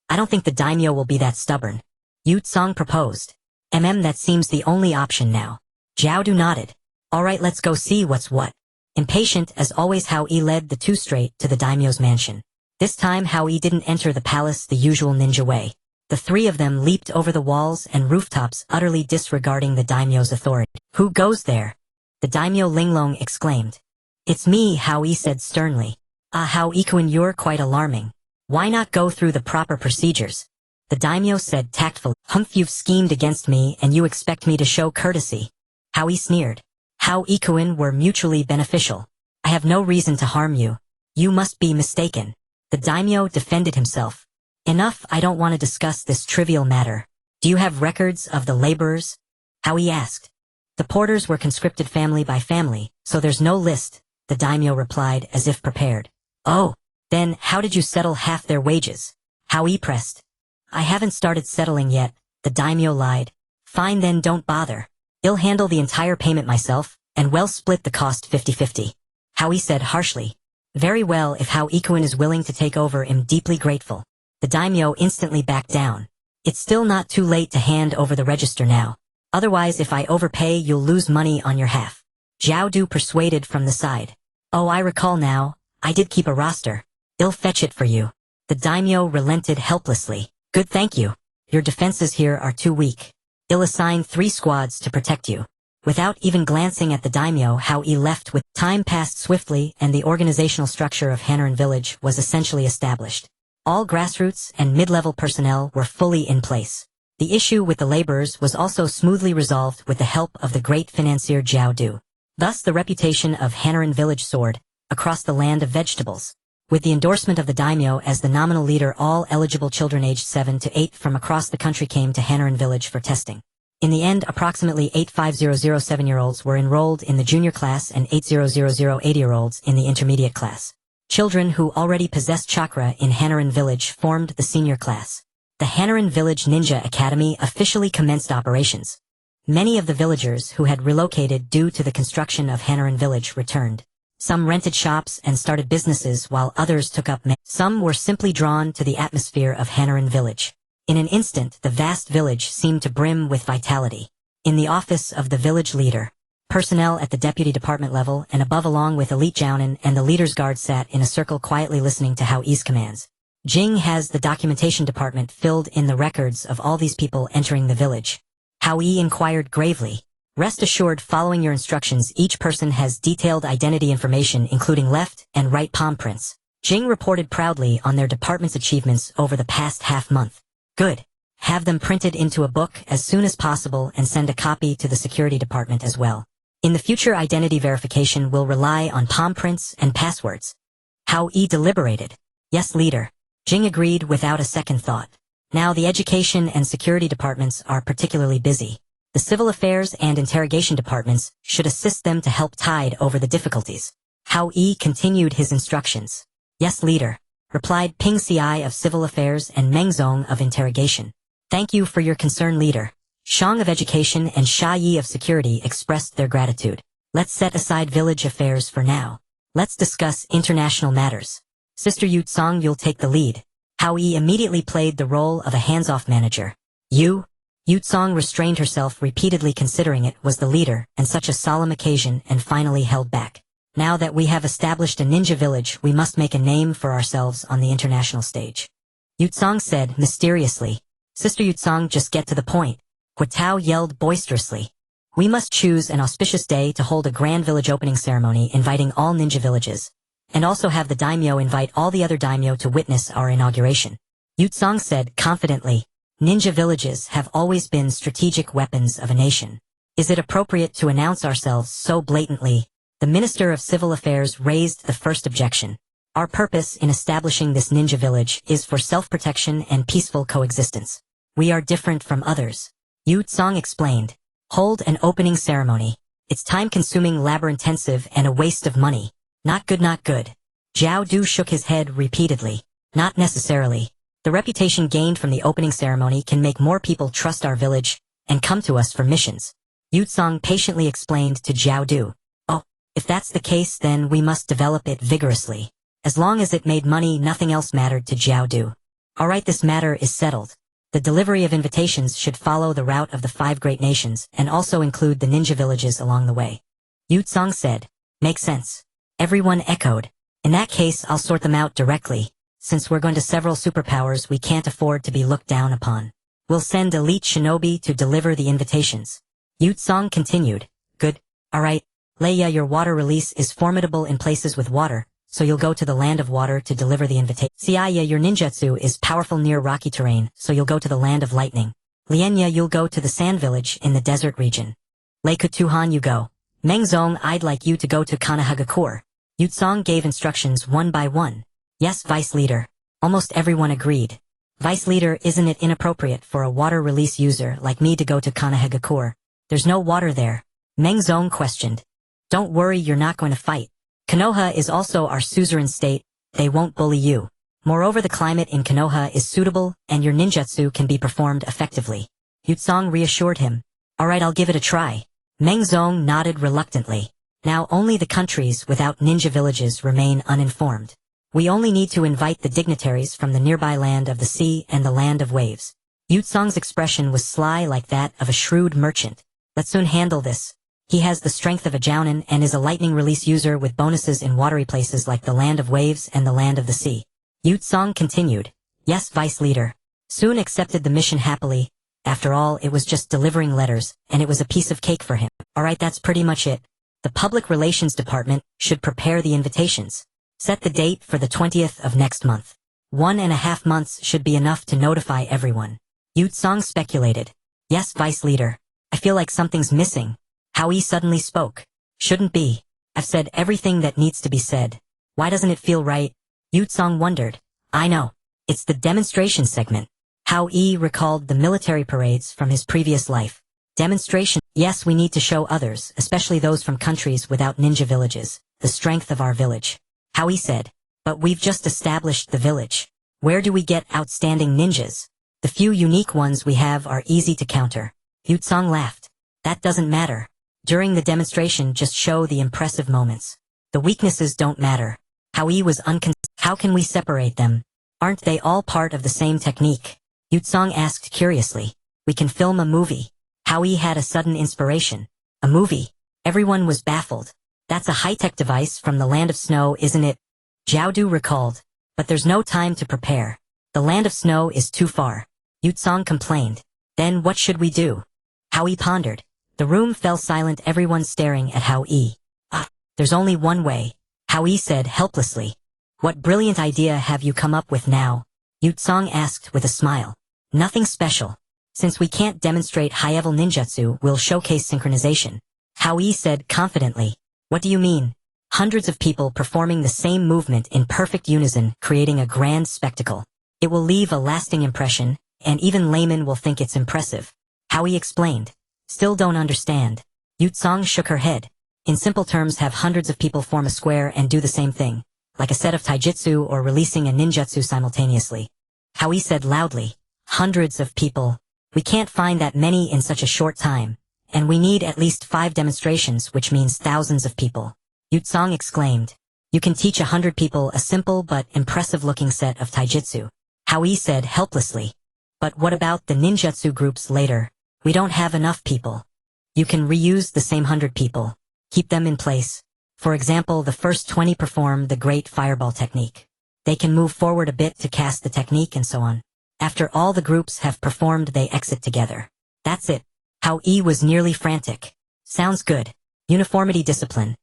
I don't think the daimyo will be that stubborn. Yu Tsang proposed. That seems the only option now. Jiaodu nodded. Alright, let's go see what's what. Impatient as always, Hao Yi led the two straight to the daimyo's mansion. This time Hao Yi didn't enter the palace the usual ninja way. The three of them leaped over the walls and rooftops, utterly disregarding the daimyo's authority. Who goes there? The daimyo Linglong exclaimed. It's me, Hao Yi said sternly. Hao Ikuin, you're quite alarming. Why not go through the proper procedures? The daimyo said tactfully. You've schemed against me and you expect me to show courtesy. Hao Yi sneered. Hao Ikuin, we're mutually beneficial. I have no reason to harm you. You must be mistaken. The daimyo defended himself. Enough, I don't want to discuss this trivial matter. Do you have records of the laborers? Hao Yi asked. The porters were conscripted family by family, so there's no list, the daimyo replied as if prepared. Oh, then how did you settle half their wages? Hao Yi pressed. I haven't started settling yet, the daimyo lied. Fine then, don't bother. I'll handle the entire payment myself, and we'll split the cost 50-50. Hao Yi said harshly. Very well, if Hao Ikuin is willing to take over, I'm deeply grateful. The daimyo instantly backed down. It's still not too late to hand over the register now. Otherwise, if I overpay, you'll lose money on your half. Jiaodu persuaded from the side. Oh, I recall now. I did keep a roster. I'll fetch it for you. The daimyo relented helplessly. Good, thank you. Your defenses here are too weak. I'll assign 3 squads to protect you. Without even glancing at the daimyo, Hao Yi left. With time passed swiftly and the organizational structure of Hanagakure village was essentially established. All grassroots and mid-level personnel were fully in place. The issue with the laborers was also smoothly resolved with the help of the great financier Jiaodu. Thus the reputation of Hanagakure village soared across the land of vegetables. With the endorsement of the daimyo as the nominal leader, all eligible children aged 7 to 8 from across the country came to Hanaren village for testing. In the end, approximately 85007-year-olds were enrolled in the junior class and 80080-year-olds in the intermediate class. Children who already possessed chakra in Hanaren village formed the senior class. The Hanaren Village Ninja Academy officially commenced operations. Many of the villagers who had relocated due to the construction of Hanaren village returned. Some rented shops and started businesses while others took up some were simply drawn to the atmosphere of Hanaren village. In an instant, the vast village seemed to brim with vitality. In the office of the village leader, personnel at the deputy department level and above along with elite jounin and the leader's guard sat in a circle quietly listening to Hao Yi's commands. Jing has the documentation department filled in the records of all these people entering the village. Hao Yi inquired gravely. Rest assured, following your instructions, each person has detailed identity information including left and right palm prints. Jing reported proudly on their department's achievements over the past half-month. Good. Have them printed into a book as soon as possible and send a copy to the security department as well. In the future, identity verification will rely on palm prints and passwords. Hao Yi deliberated. Yes, leader. Jing agreed without a second thought. Now the education and security departments are particularly busy. The civil affairs and interrogation departments should assist them to help tide over the difficulties. Hao Yi continued his instructions. Yes, leader, replied Ping Ci of civil affairs and Meng Zong of interrogation. Thank you for your concern, leader. Shang of education and Sha Yi of security expressed their gratitude. Let's set aside village affairs for now. Let's discuss international matters. Sister Yu Tsang, you'll take the lead. Hao Yi immediately played the role of a hands-off manager. Yu Tsang restrained herself, repeatedly considering it was the leader and such a solemn occasion, and finally held back. Now that we have established a ninja village, we must make a name for ourselves on the international stage. Yu Tsang said mysteriously. Sister Yu Tsang, just get to the point. Hua Tao yelled boisterously. We must choose an auspicious day to hold a grand village opening ceremony inviting all ninja villages, and also have the daimyo invite all the other daimyo to witness our inauguration. Yu Tsang said confidently. Ninja villages have always been strategic weapons of a nation. Is it appropriate to announce ourselves so blatantly? The Minister of Civil Affairs raised the first objection. Our purpose in establishing this ninja village is for self-protection and peaceful coexistence. We are different from others. Yu Tsang explained. Hold an opening ceremony. It's time-consuming, labor-intensive, and a waste of money. Not good, not good. Zhao Du shook his head repeatedly. Not necessarily. The reputation gained from the opening ceremony can make more people trust our village and come to us for missions. Yu Tsang patiently explained to Zhao Du. Oh, if that's the case, then we must develop it vigorously. As long as it made money, nothing else mattered to Zhao Du. Alright, this matter is settled. The delivery of invitations should follow the route of the 5 great nations and also include the ninja villages along the way. Yu Tsang said. Makes sense. Everyone echoed. In that case, I'll sort them out directly. Since we're going to several superpowers, we can't afford to be looked down upon. We'll send elite shinobi to deliver the invitations. Yu Tsang continued. Good. Alright. Leia, your water release is formidable in places with water, so you'll go to the land of water to deliver the invitation. Xiaya, your ninjutsu is powerful near rocky terrain, so you'll go to the land of lightning. Lianya, you'll go to the sand village in the desert region. Lei Kutuhan, you go. Meng Zong, I'd like you to go to Hanagakure. Yu Tsang gave instructions one by one. Yes, Vice Leader. Almost everyone agreed. Vice Leader, isn't it inappropriate for a water release user like me to go to Hanagakure? There's no water there. Meng Zong questioned. Don't worry, you're not going to fight. Konoha is also our suzerain state. They won't bully you. Moreover, the climate in Konoha is suitable and your ninjutsu can be performed effectively. Yu Tsang reassured him. Alright, I'll give it a try. Meng Zong nodded reluctantly. Now only the countries without ninja villages remain uninformed. We only need to invite the dignitaries from the nearby land of the sea and the land of waves. Yu Tsang's expression was sly like that of a shrewd merchant. Let's soon handle this. He has the strength of a jounin and is a lightning release user with bonuses in watery places like the land of waves and the land of the sea. Yu Tsang continued. Yes, Vice Leader. Soon accepted the mission happily. After all, it was just delivering letters, and it was a piece of cake for him. Alright, that's pretty much it. The Public Relations Department should prepare the invitations. Set the date for the 20th of next month. 1.5 months should be enough to notify everyone. Yu Tsang speculated. Yes, Vice Leader. I feel like something's missing. Hao Yi suddenly spoke. Shouldn't be. I've said everything that needs to be said. Why doesn't it feel right? Yu Tsong wondered. I know. It's the demonstration segment. Hao Yi recalled the military parades from his previous life. Demonstration. Yes, we need to show others, especially those from countries without ninja villages, the strength of our village. Hao Yi said. But we've just established the village. Where do we get outstanding ninjas? The few unique ones we have are easy to counter. Yu Tsong laughed. That doesn't matter. During the demonstration, just show the impressive moments. The weaknesses don't matter. Hao Yi was How can we separate them? Aren't they all part of the same technique? Yu Tsong asked curiously. We can film a movie. Hao Yi had a sudden inspiration. A movie? Everyone was baffled. That's a high-tech device from the Land of Snow, isn't it? Zhao Du recalled. But there's no time to prepare. The Land of Snow is too far. Yu Tsong complained. Then what should we do? Hao Yi pondered. The room fell silent, everyone staring at Hao Yi. There's only one way. Hao Yi said helplessly. What brilliant idea have you come up with now? Yu Tsong asked with a smile. Nothing special. Since we can't demonstrate high-level ninjutsu, we'll showcase synchronization. Hao Yi said confidently. What do you mean? Hundreds of people performing the same movement in perfect unison, creating a grand spectacle. It will leave a lasting impression, and even laymen will think it's impressive. Hao Yi explained. Still don't understand. Yu Tsong shook her head. In simple terms, have hundreds of people form a square and do the same thing, like a set of taijutsu or releasing a ninjutsu simultaneously. Hao Yi said loudly. Hundreds of people. We can't find that many in such a short time, and we need at least 5 demonstrations, which means thousands of people. Yu Tsong exclaimed. You can teach 100 people a simple but impressive-looking set of taijutsu. Hao Yi said helplessly. But what about the ninjutsu groups later? We don't have enough people. You can reuse the same 100 people. Keep them in place. For example, the first 20 perform the great fireball technique. They can move forward a bit to cast the technique and so on. After all the groups have performed, they exit together. That's it. Hao Yi was nearly frantic. Sounds good. Uniformity discipline.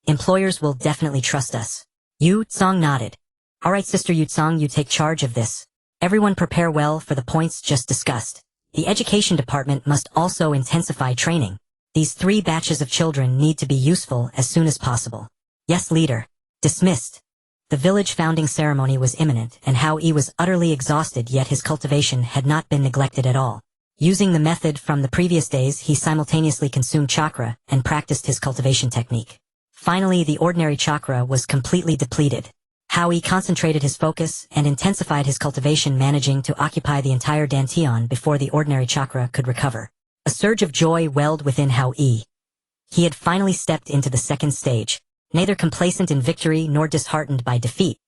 Employers will definitely trust us. Yu Tsong nodded. Alright, Sister Yu Tsong, you take charge of this. Everyone prepare well for the points just discussed. The education department must also intensify training. These 3 batches of children need to be useful as soon as possible. Yes, leader. Dismissed. The village founding ceremony was imminent, and Hao Yi was utterly exhausted, yet his cultivation had not been neglected at all. Using the method from the previous days, he simultaneously consumed chakra and practiced his cultivation technique. Finally, the ordinary chakra was completely depleted. Hao Yi concentrated his focus and intensified his cultivation, managing to occupy the entire dantian before the ordinary chakra could recover. A surge of joy welled within Hao Yi. He had finally stepped into the second stage. Neither complacent in victory nor disheartened by defeat.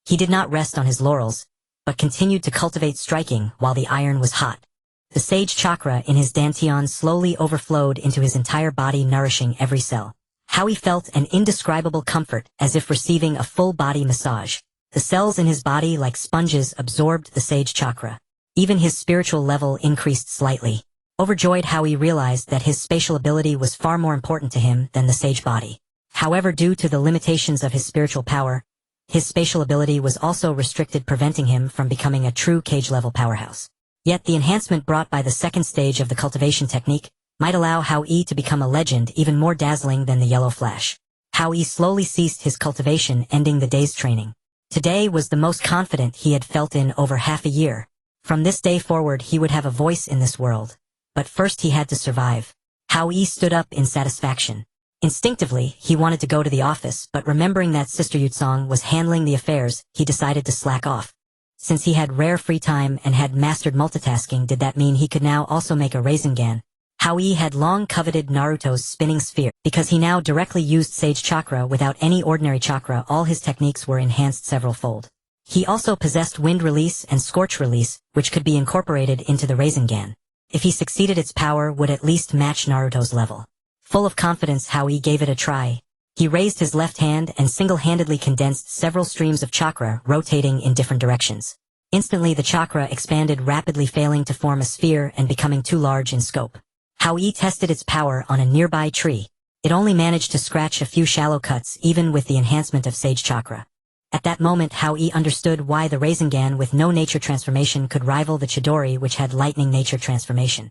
He did not rest on his laurels, but continued to cultivate, striking while the iron was hot. The sage chakra in his dantian slowly overflowed into his entire body, nourishing every cell. Hao Yi felt an indescribable comfort, as if receiving a full-body massage. The cells in his body, like sponges, absorbed the sage chakra. Even his spiritual level increased slightly. Overjoyed, Hao Yi realized that his spatial ability was far more important to him than the sage body. However, due to the limitations of his spiritual power, his spatial ability was also restricted, preventing him from becoming a true cage-level powerhouse. Yet the enhancement brought by the second stage of the cultivation technique might allow Hao Yi to become a legend even more dazzling than the yellow flash. Hao Yi slowly ceased his cultivation, ending the day's training. Today was the most confident he had felt in over half a year. From this day forward, he would have a voice in this world. But first he had to survive. Hao Yi stood up in satisfaction. Instinctively, he wanted to go to the office, but remembering that Sister Yu Tsong was handling the affairs, he decided to slack off. Since he had rare free time and had mastered multitasking, did that mean he could now also make a Rasengan? Hao Yi had long coveted Naruto's spinning sphere. Because he now directly used Sage Chakra without any ordinary chakra, all his techniques were enhanced several-fold. He also possessed Wind Release and Scorch Release, which could be incorporated into the Rasengan. If he succeeded, its power would at least match Naruto's level. Full of confidence, Hao Yi gave it a try. He raised his left hand and single-handedly condensed several streams of chakra, rotating in different directions. Instantly the chakra expanded rapidly, failing to form a sphere and becoming too large in scope. Hao Yi tested its power on a nearby tree. It only managed to scratch a few shallow cuts, even with the enhancement of Sage Chakra. At that moment, Hao Yi understood why the Rasengan with no nature transformation could rival the Chidori, which had lightning nature transformation.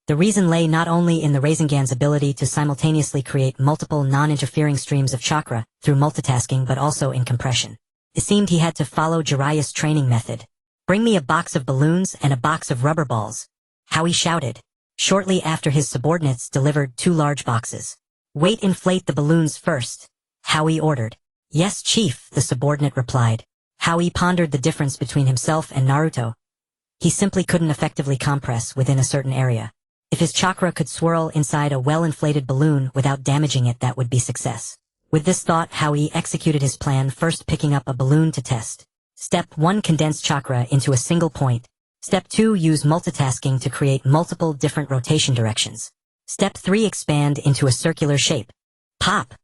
The reason lay not only in the Rasengan's ability to simultaneously create multiple non-interfering streams of chakra through multitasking, but also in compression. It seemed he had to follow Jiraiya's training method. "Bring me a box of balloons and a box of rubber balls," Hao Yi shouted. Shortly after, his subordinates delivered 2 large boxes. "Wait, inflate the balloons first," Hao Yi ordered. "Yes, chief," the subordinate replied. Hao Yi pondered the difference between himself and Naruto. He simply couldn't effectively compress within a certain area. If his chakra could swirl inside a well-inflated balloon without damaging it, that would be success. With this thought, Hao Yi executed his plan, first picking up a balloon to test. Step 1. Condense chakra into a single point. Step 2. Use multitasking to create multiple different rotation directions. Step 3. Expand into a circular shape. Pop!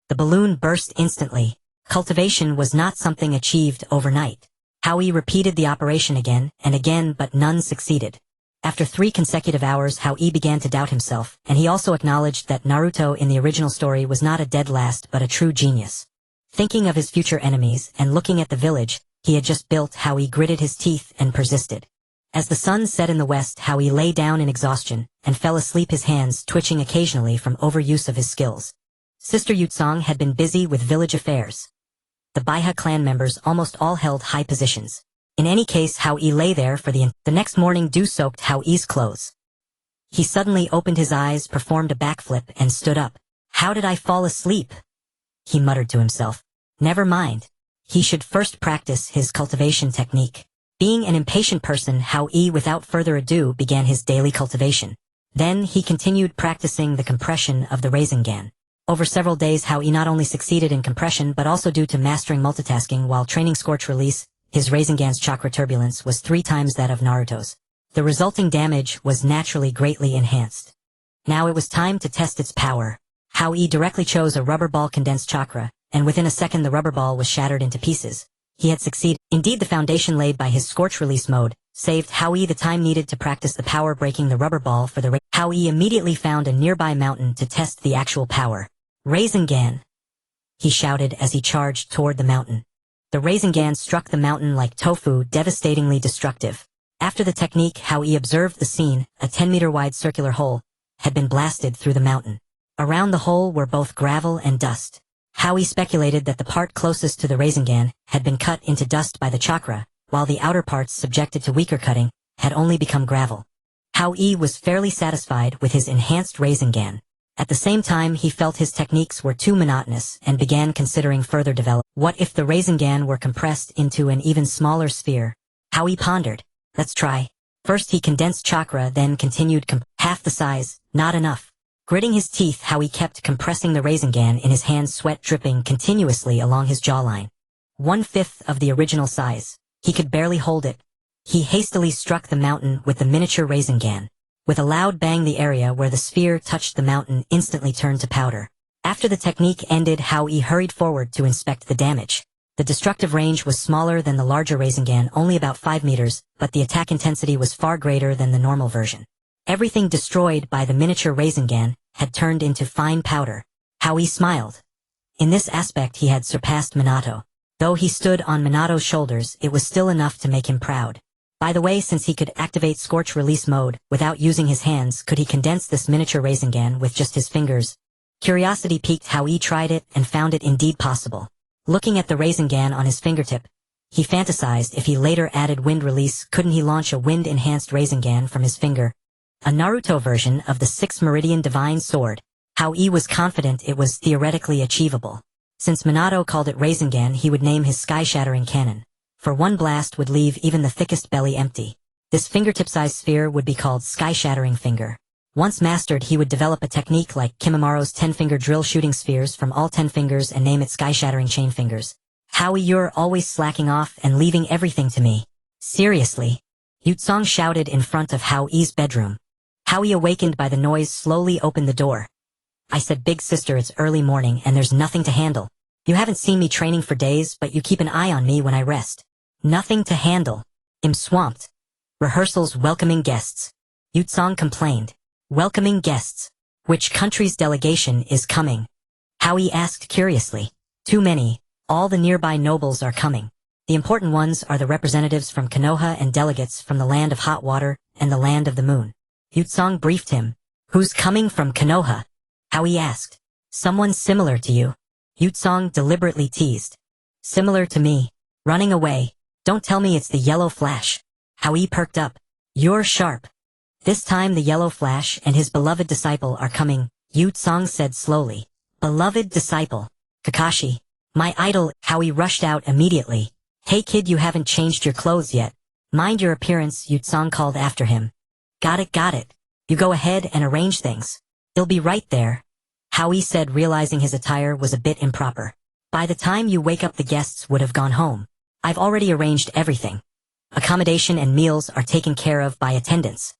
The balloon burst instantly. Cultivation was not something achieved overnight. Hao Yi repeated the operation again and again, but none succeeded. After 3 consecutive hours, Hao Yi began to doubt himself, and he also acknowledged that Naruto in the original story was not a dead last but a true genius. Thinking of his future enemies and looking at the village he had just built, Hao Yi gritted his teeth and persisted. As the sun set in the west, Hao Yi lay down in exhaustion and fell asleep, his hands twitching occasionally from overuse of his skills. Sister Yutsong had been busy with village affairs. The Baiha clan members almost all held high positions. In any case, Hao Yi lay there for the next morning. Dew soaked Hao Yi's clothes. He suddenly opened his eyes, performed a backflip, and stood up. "How did I fall asleep?" he muttered to himself. Never mind. He should first practice his cultivation technique. Being an impatient person, Hao Yi without further ado began his daily cultivation. Then he continued practicing the compression of the Rasengan. Over several days, Hao Yi not only succeeded in compression but also, due to mastering multitasking while training Scorch Release, his Rasengan's chakra turbulence was 3 times that of Naruto's. The resulting damage was naturally greatly enhanced. Now it was time to test its power. Hao Yi directly chose a rubber ball condensed chakra, and within a second the rubber ball was shattered into pieces. He had succeeded. Indeed, the foundation laid by his Scorch Release mode saved Hao Yi the time needed to practice the power, breaking the rubber ball for the Hao Yi immediately found a nearby mountain to test the actual power. "Rasengan!" he shouted as he charged toward the mountain. The Rasengan struck the mountain like tofu, devastatingly destructive. After the technique, Hao Yi observed the scene. A 10-meter-wide circular hole had been blasted through the mountain. Around the hole were both gravel and dust. Hao Yi speculated that the part closest to the Rasengan had been cut into dust by the chakra, while the outer parts, subjected to weaker cutting, had only become gravel. Hao Yi was fairly satisfied with his enhanced Rasengan. At the same time, he felt his techniques were too monotonous and began considering further development. What if the Rasengan were compressed into an even smaller sphere? Hao Yi pondered. Let's try. First he condensed chakra, then continued half the size, not enough. Gritting his teeth, Hao Yi kept compressing the Rasengan in his hands, sweat dripping continuously along his jawline. 1/5 of the original size. He could barely hold it. He hastily struck the mountain with the miniature Rasengan. With a loud bang, the area where the sphere touched the mountain instantly turned to powder. After the technique ended, Hao Yi hurried forward to inspect the damage. The destructive range was smaller than the larger Rasengan, only about 5 meters, but the attack intensity was far greater than the normal version. Everything destroyed by the miniature Rasengan had turned into fine powder. Hao Yi smiled. In this aspect he had surpassed Minato. Though he stood on Minato's shoulders, it was still enough to make him proud. By the way, since he could activate Scorch Release mode without using his hands, could he condense this miniature Rasengan with just his fingers? Curiosity piqued, Hao Yi tried it and found it indeed possible. Looking at the Rasengan on his fingertip, he fantasized if he later added Wind Release, couldn't he launch a wind-enhanced Rasengan from his finger? A Naruto version of the 6th Meridian Divine Sword. Hao Yi was confident it was theoretically achievable. Since Minato called it Rasengan, he would name his sky-shattering cannon. For one blast would leave even the thickest belly empty. This fingertip-sized sphere would be called Sky-Shattering Finger. Once mastered, he would develop a technique like Kimimura's 10-finger drill, shooting spheres from all 10 fingers and name it Sky-Shattering Chain Fingers. Hao Yi, you're always slacking off and leaving everything to me. Seriously? Yutsong shouted in front of Hao Yi's bedroom. Hao Yi, awakened by the noise, slowly opened the door. I said, big sister, it's early morning and there's nothing to handle. You haven't seen me training for days, but you keep an eye on me when I rest. Nothing to handle. I'm swamped. Rehearsals welcoming guests. Yutsong complained. Welcoming guests. Which country's delegation is coming? Hao Yi asked curiously. Too many. All the nearby nobles are coming. The important ones are the representatives from Konoha and delegates from the land of hot water and the land of the moon. Yutsong briefed him. Who's coming from Konoha? Hao Yi asked. Someone similar to you. Yutsong deliberately teased. Similar to me. Running away. Don't tell me it's the yellow flash. Hao Yi perked up. You're sharp. This time the yellow flash and his beloved disciple are coming, Yu Tsang said slowly. Beloved disciple. Kakashi. My idol. Hao Yi rushed out immediately. Hey kid, you haven't changed your clothes yet. Mind your appearance, Yu Tsang called after him. Got it. You go ahead and arrange things. They'll be right there. Hao Yi said, realizing his attire was a bit improper. By the time you wake up the guests would have gone home. I've already arranged everything. Accommodation and meals are taken care of by attendants.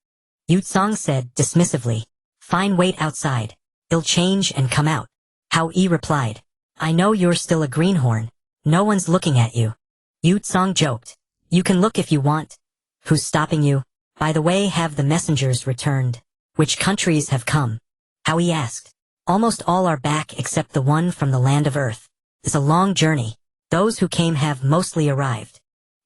Yu Tsang said dismissively. Fine, wait outside. They'll change and come out. Hao Yi replied. I know you're still a greenhorn. No one's looking at you. Yu Tsang joked. You can look if you want. Who's stopping you? By the way, have the messengers returned? Which countries have come? Hao Yi asked. Almost all are back except the one from the land of Earth. It's a long journey. Those who came have mostly arrived.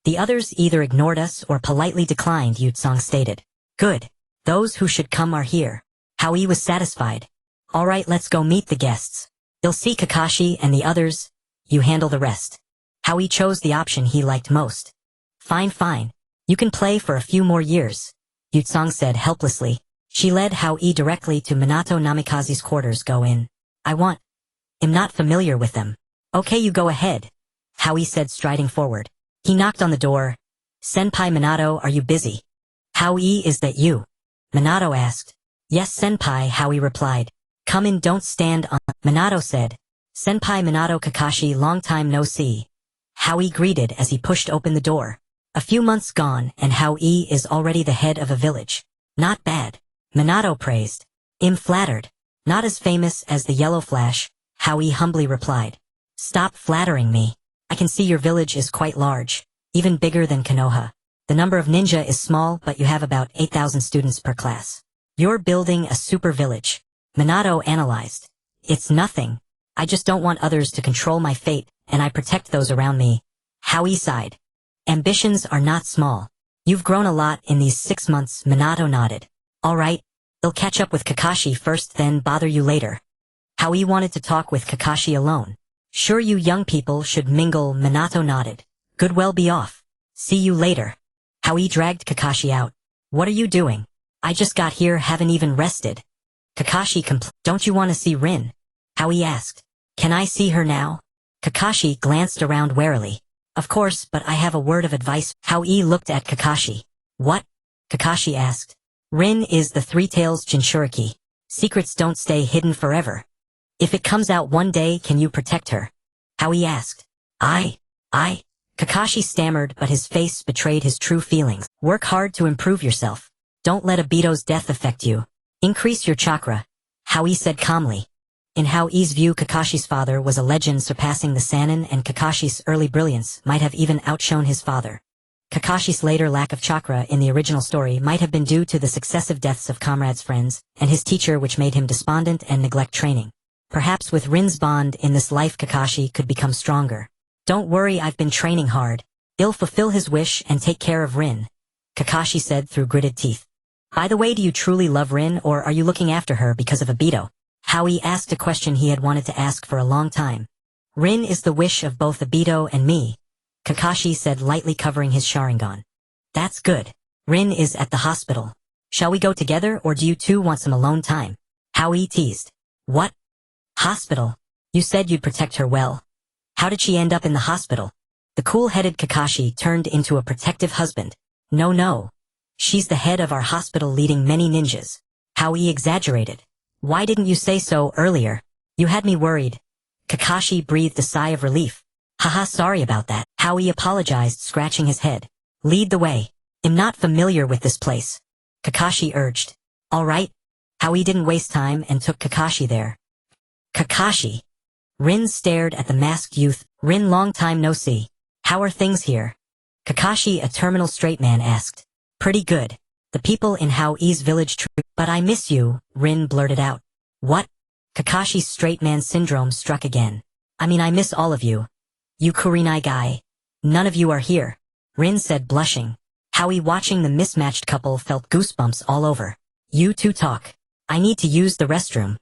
The others either ignored us or politely declined, Yu Tsang stated. Good. Those who should come are here. Hao Yi was satisfied. Alright, let's go meet the guests. You'll see Kakashi and the others. You handle the rest. Hao Yi chose the option he liked most. Fine. You can play for a few more years, Yu Tsang said helplessly. She led Hao Yi directly to Minato Namikaze's quarters. Go in. I'm not familiar with them. Okay, you go ahead, Hao Yi said, striding forward. He knocked on the door. Senpai Minato, are you busy? Hao Yi, is that you? Minato asked. Yes, senpai, Hao Yi replied. Come in, don't stand on. Minato said. Senpai Minato. Kakashi, long time no see. Hao Yi greeted as he pushed open the door. A few months gone and Hao Yi is already the head of a village. Not bad. Minato praised. I'm flattered. Not as famous as the Yellow Flash, Hao Yi humbly replied. Stop flattering me. I can see your village is quite large, even bigger than Konoha. The number of ninja is small, but you have about 8,000 students per class. You're building a super village. Minato analyzed. It's nothing. I just don't want others to control my fate, and I protect those around me. Hao Yi sighed. Ambitions are not small. You've grown a lot in these 6 months, Minato nodded. Alright, they'll catch up with Kakashi first, then bother you later. Hao Yi wanted to talk with Kakashi alone. Sure, you young people should mingle, Minato nodded. Good, well, be off. See you later. Hao Yi dragged Kakashi out. What are you doing? I just got here, haven't even rested. Kakashi Don't you want to see Rin? Hao Yi asked. Can I see her now? Kakashi glanced around warily. Of course, but I have a word of advice. Hao Yi looked at Kakashi. What? Kakashi asked. Rin is the Three Tails Jinchuriki. Secrets don't stay hidden forever. If it comes out one day, can you protect her? Hao Yi asked. I. Kakashi stammered, but his face betrayed his true feelings. Work hard to improve yourself. Don't let Obito's death affect you. Increase your chakra, Hao Yi said calmly. In Hao Yi's view, Kakashi's father was a legend surpassing the Sannin, and Kakashi's early brilliance might have even outshone his father. Kakashi's later lack of chakra in the original story might have been due to the successive deaths of comrades, friends, and his teacher, which made him despondent and neglect training. Perhaps with Rin's bond in this life, Kakashi could become stronger. Don't worry, I've been training hard. He'll fulfill his wish and take care of Rin, Kakashi said through gritted teeth. By the way, do you truly love Rin, or are you looking after her because of Obito? Hao Yi asked a question he had wanted to ask for a long time. Rin is the wish of both Obito and me, Kakashi said, lightly covering his Sharingan. That's good. Rin is at the hospital. Shall we go together, or do you two want some alone time? Hao Yi teased. What? Hospital? You said you'd protect her well. How did she end up in the hospital? The cool-headed Kakashi turned into a protective husband. No. She's the head of our hospital, leading many ninjas. Hao Yi exaggerated. Why didn't you say so earlier? You had me worried. Kakashi breathed a sigh of relief. Haha, sorry about that. Hao Yi apologized, scratching his head. Lead the way. I'm not familiar with this place, Kakashi urged. Alright. Hao Yi didn't waste time and took Kakashi there. Kakashi. Rin stared at the masked youth. Rin, long time no see. How are things here? Kakashi, a terminal straight man, asked. Pretty good. The people in Hao Yi's village but I miss you, Rin blurted out. What? Kakashi's straight man syndrome struck again. I miss all of you. You Kurenai guy. None of you are here, Rin said, blushing. Hao Yi, watching the mismatched couple, felt goosebumps all over. You two talk. I need to use the restroom.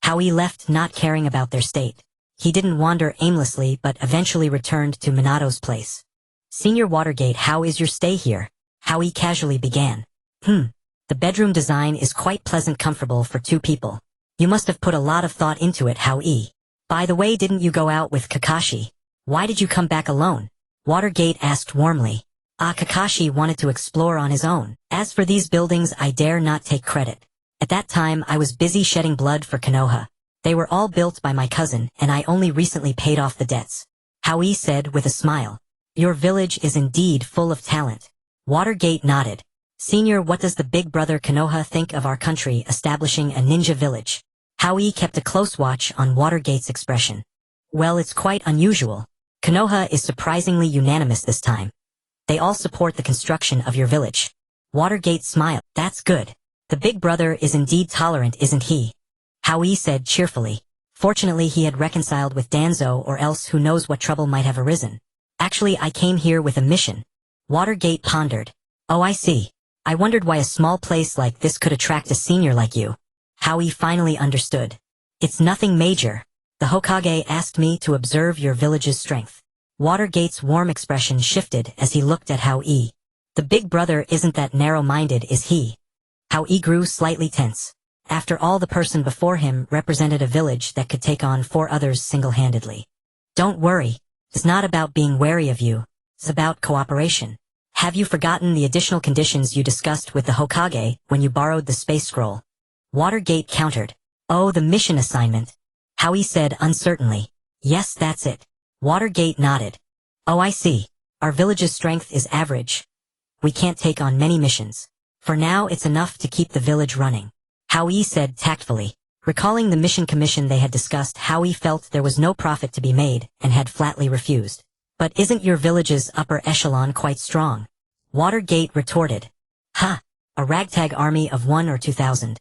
Hao Yi left, not caring about their state. He didn't wander aimlessly, but eventually returned to Minato's place. Senior Watergate, how is your stay here? Hao Yi casually began. The bedroom design is quite pleasant, comfortable for two people. You must have put a lot of thought into it, Hao Yi. By the way, didn't you go out with Kakashi? Why did you come back alone? Watergate asked warmly. Kakashi wanted to explore on his own. As for these buildings, I dare not take credit. At that time, I was busy shedding blood for Konoha. They were all built by my cousin, and I only recently paid off the debts. Hao Yi said with a smile. Your village is indeed full of talent. Watergate nodded. Senior, what does the big brother Konoha think of our country establishing a ninja village? Hao Yi kept a close watch on Watergate's expression. Well, it's quite unusual. Konoha is surprisingly unanimous this time. They all support the construction of your village. Watergate smiled. That's good. The big brother is indeed tolerant, isn't he? Hao Yi said cheerfully. Fortunately, he had reconciled with Danzo, or else who knows what trouble might have arisen. Actually, I came here with a mission. Watergate pondered. Oh, I see. I wondered why a small place like this could attract a senior like you. Hao Yi finally understood. It's nothing major. The Hokage asked me to observe your village's strength. Watergate's warm expression shifted as he looked at Hao Yi. The big brother isn't that narrow-minded, is he? Hao Yi grew slightly tense. After all, the person before him represented a village that could take on 4 others single-handedly. Don't worry. It's not about being wary of you. It's about cooperation. Have you forgotten the additional conditions you discussed with the Hokage when you borrowed the space scroll? Watergate countered. Oh, the mission assignment. Hao Yi said uncertainly. Yes, that's it. Watergate nodded. Oh, I see. Our village's strength is average. We can't take on many missions. For now, it's enough to keep the village running. Hao Yi said tactfully. Recalling the mission commission they had discussed, Hao Yi felt there was no profit to be made and had flatly refused. But isn't your village's upper echelon quite strong? Watergate retorted. Ha! A ragtag army of 1 or 2,000.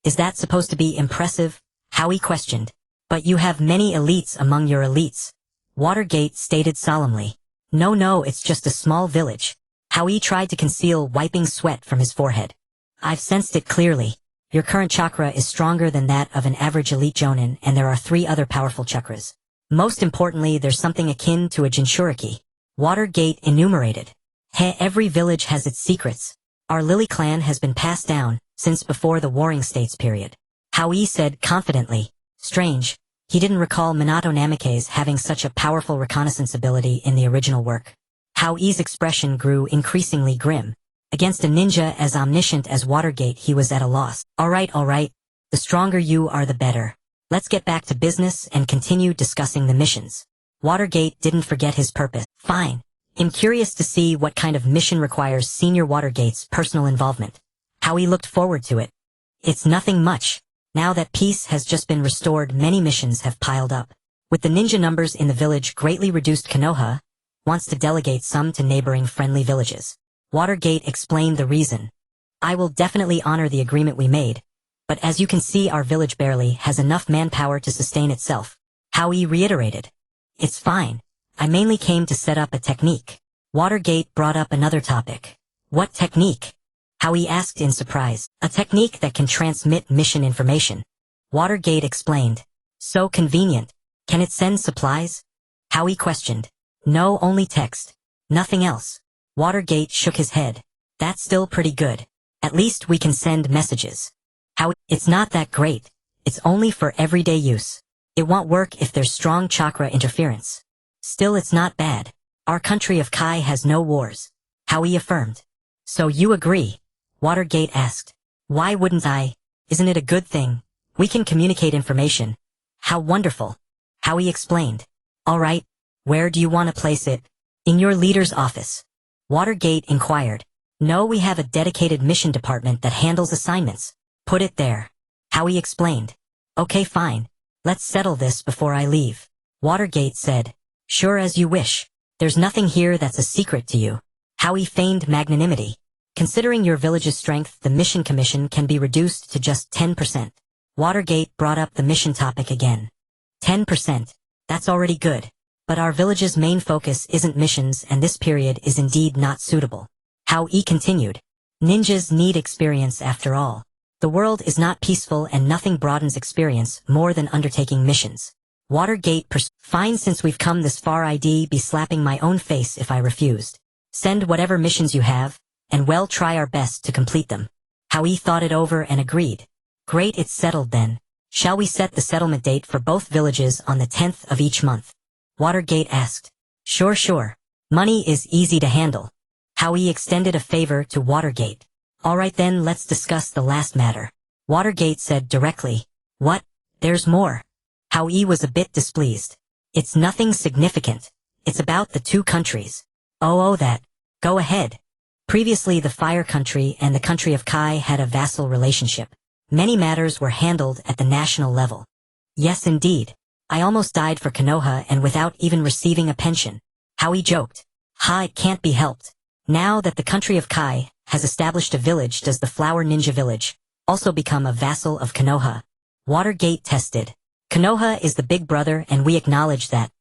Is that supposed to be impressive? Hao Yi questioned. But you have many elites among your elites. Watergate stated solemnly. No, it's just a small village. Hao Yi tried to conceal wiping sweat from his forehead. I've sensed it clearly. Your current chakra is stronger than that of an average elite jonin, and there are 3 other powerful chakras. Most importantly, there's something akin to a Jinchuriki. Watergate enumerated. Every village has its secrets. Our Lily clan has been passed down since before the Warring States period. Hao Yi said confidently. Strange. He didn't recall Minato Namikaze having such a powerful reconnaissance ability in the original work. Hao Yi's expression grew increasingly grim. Against a ninja as omniscient as Watergate, he was at a loss. All right. The stronger you are, the better. Let's get back to business and continue discussing the missions. Watergate didn't forget his purpose. Fine. I'm curious to see what kind of mission requires Senior Watergate's personal involvement. Hao Yi looked forward to it. It's nothing much. Now that peace has just been restored, many missions have piled up. With the ninja numbers in the village greatly reduced, Konoha wants to delegate some to neighboring friendly villages. Watergate explained the reason. I will definitely honor the agreement we made, but as you can see, our village barely has enough manpower to sustain itself. Hao Yi reiterated. It's fine. I mainly came to set up a technique. Watergate brought up another topic. What technique? Hao Yi asked in surprise. A technique that can transmit mission information. Watergate explained. So convenient. Can it send supplies? Hao Yi questioned. No, only text. Nothing else. Watergate shook his head. That's still pretty good. At least we can send messages. It's not that great. It's only for everyday use. It won't work if there's strong chakra interference. Still, it's not bad. Our country of Kai has no wars. Hao Yi affirmed. So you agree? Watergate asked. Why wouldn't I? Isn't it a good thing? We can communicate information. How wonderful. Hao Yi explained. All right. Where do you want to place it? In your leader's office. Watergate inquired. No, we have a dedicated mission department that handles assignments. Put it there. Hao Yi explained. Okay, fine. Let's settle this before I leave. Watergate said. Sure, as you wish. There's nothing here that's a secret to you. Hao Yi feigned magnanimity. Considering your village's strength, the mission commission can be reduced to just 10%. Watergate brought up the mission topic again. 10%. That's already good. But our village's main focus isn't missions, and this period is indeed not suitable. Hao Yi continued. Ninjas need experience after all. The world is not peaceful, and nothing broadens experience more than undertaking missions. Watergate Fine, since we've come this far, I'd be slapping my own face if I refused. Send whatever missions you have, and we'll try our best to complete them. Hao Yi thought it over and agreed. Great, it's settled then. Shall we set the settlement date for both villages on the 10th of each month? Watergate asked. Sure. Money is easy to handle. Hao Yi extended a favor to Watergate. All right then, let's discuss the last matter. Watergate said directly. What? There's more. Hao Yi was a bit displeased. It's nothing significant. It's about the two countries. Oh, that. Go ahead. Previously, the Fire Country and the country of Kai had a vassal relationship. Many matters were handled at the national level. Yes, indeed. I almost died for Konoha and without even receiving a pension. Hao Yi joked. It can't be helped. Now that the country of Kai has established a village, does the Flower Ninja Village also become a vassal of Konoha? Watergate tested. Konoha is the big brother and we acknowledge that.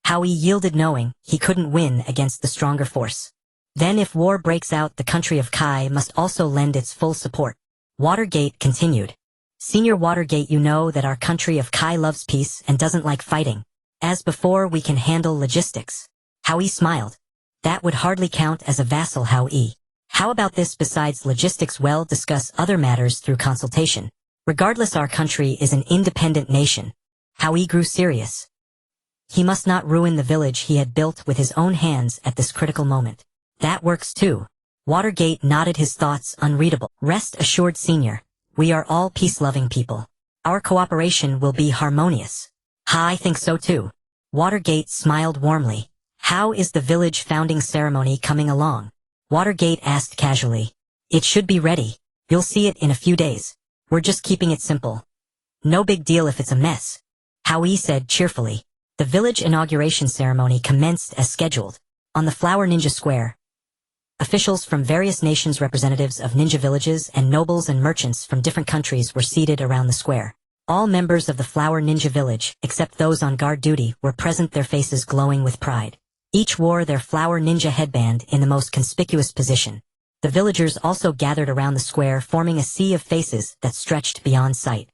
Hao Yi yielded, knowing he couldn't win against the stronger force. Then if war breaks out, the country of Kai must also lend its full support. Watergate continued. Senior Watergate, you know that our country of Kai loves peace and doesn't like fighting. As before, we can handle logistics. Hao Yi smiled. That would hardly count as a vassal, Hao Yi. How about this? Besides logistics, we'll discuss other matters through consultation. Regardless, our country is an independent nation. Hao Yi grew serious. He must not ruin the village he had built with his own hands at this critical moment. That works too. Watergate nodded, his thoughts unreadable. Rest assured, Senior. We are all peace-loving people. Our cooperation will be harmonious. I think so too. Watergate smiled warmly. How is the village founding ceremony coming along? Watergate asked casually. It should be ready. You'll see it in a few days. We're just keeping it simple. No big deal if it's a mess. Hao Yi said cheerfully. The village inauguration ceremony commenced as scheduled. On the Flower Ninja Square, officials from various nations, representatives of ninja villages, and nobles and merchants from different countries were seated around the square. All members of the Flower Ninja Village, except those on guard duty, were present, their faces glowing with pride. Each wore their Flower Ninja headband in the most conspicuous position. The villagers also gathered around the square, forming a sea of faces that stretched beyond sight.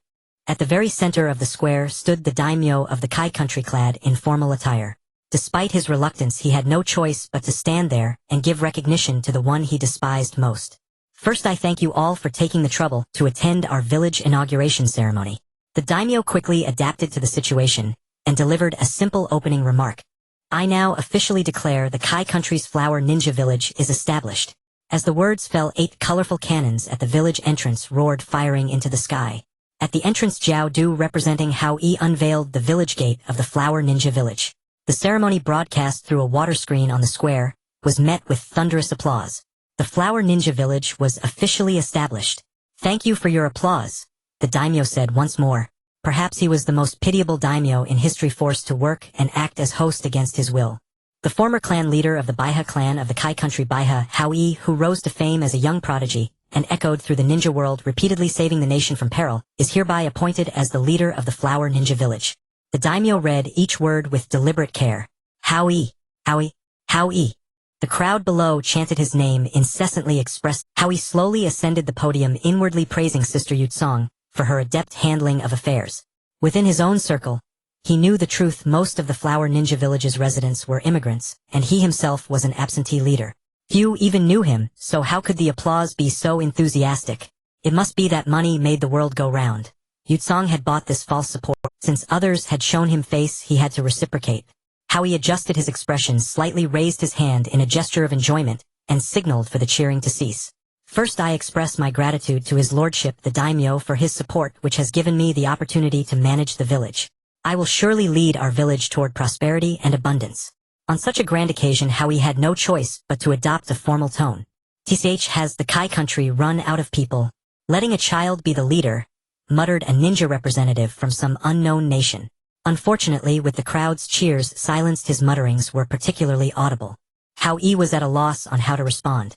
At the very center of the square stood the daimyo of the Kai country, clad in formal attire. Despite his reluctance, he had no choice but to stand there and give recognition to the one he despised most. First, I thank you all for taking the trouble to attend our village inauguration ceremony. The daimyo quickly adapted to the situation and delivered a simple opening remark. I now officially declare the Kai country's Flower Ninja Village is established. As the words fell, 8 colorful cannons at the village entrance roared, firing into the sky. At the entrance, Jiao Du, representing Hao Yi, unveiled the village gate of the Flower Ninja Village. The ceremony, broadcast through a water screen on the square, was met with thunderous applause. The Flower Ninja Village was officially established. Thank you for your applause, the daimyo said once more. Perhaps he was the most pitiable daimyo in history, forced to work and act as host against his will. The former clan leader of the Baiha clan of the Kai country, Baiha, Hao Yi, who rose to fame as a young prodigy and echoed through the ninja world, repeatedly saving the nation from peril, is hereby appointed as the leader of the Flower Ninja Village. The daimyo read each word with deliberate care. Hao Yi, Hao Yi, Hao Yi. The crowd below chanted his name, incessantly expressed. Hao Yi slowly ascended the podium, inwardly praising Sister Yutsong for her adept handling of affairs. Within his own circle, he knew the truth. Most of the Flower Ninja Village's residents were immigrants, and he himself was an absentee leader. Few even knew him, so how could the applause be so enthusiastic? It must be that money made the world go round. Yutsong had bought this false support. Since others had shown him face, he had to reciprocate. Hao Yi adjusted his expression, slightly raised his hand in a gesture of enjoyment, and signaled for the cheering to cease. First, I express my gratitude to his lordship the daimyo for his support, which has given me the opportunity to manage the village. I will surely lead our village toward prosperity and abundance. On such a grand occasion, Hao Yi had no choice but to adopt a formal tone. Has the Kai country run out of people? Letting a child be the leader, muttered a ninja representative from some unknown nation. Unfortunately, with the crowd's cheers silenced, his mutterings were particularly audible. Hao Yi was at a loss on how to respond.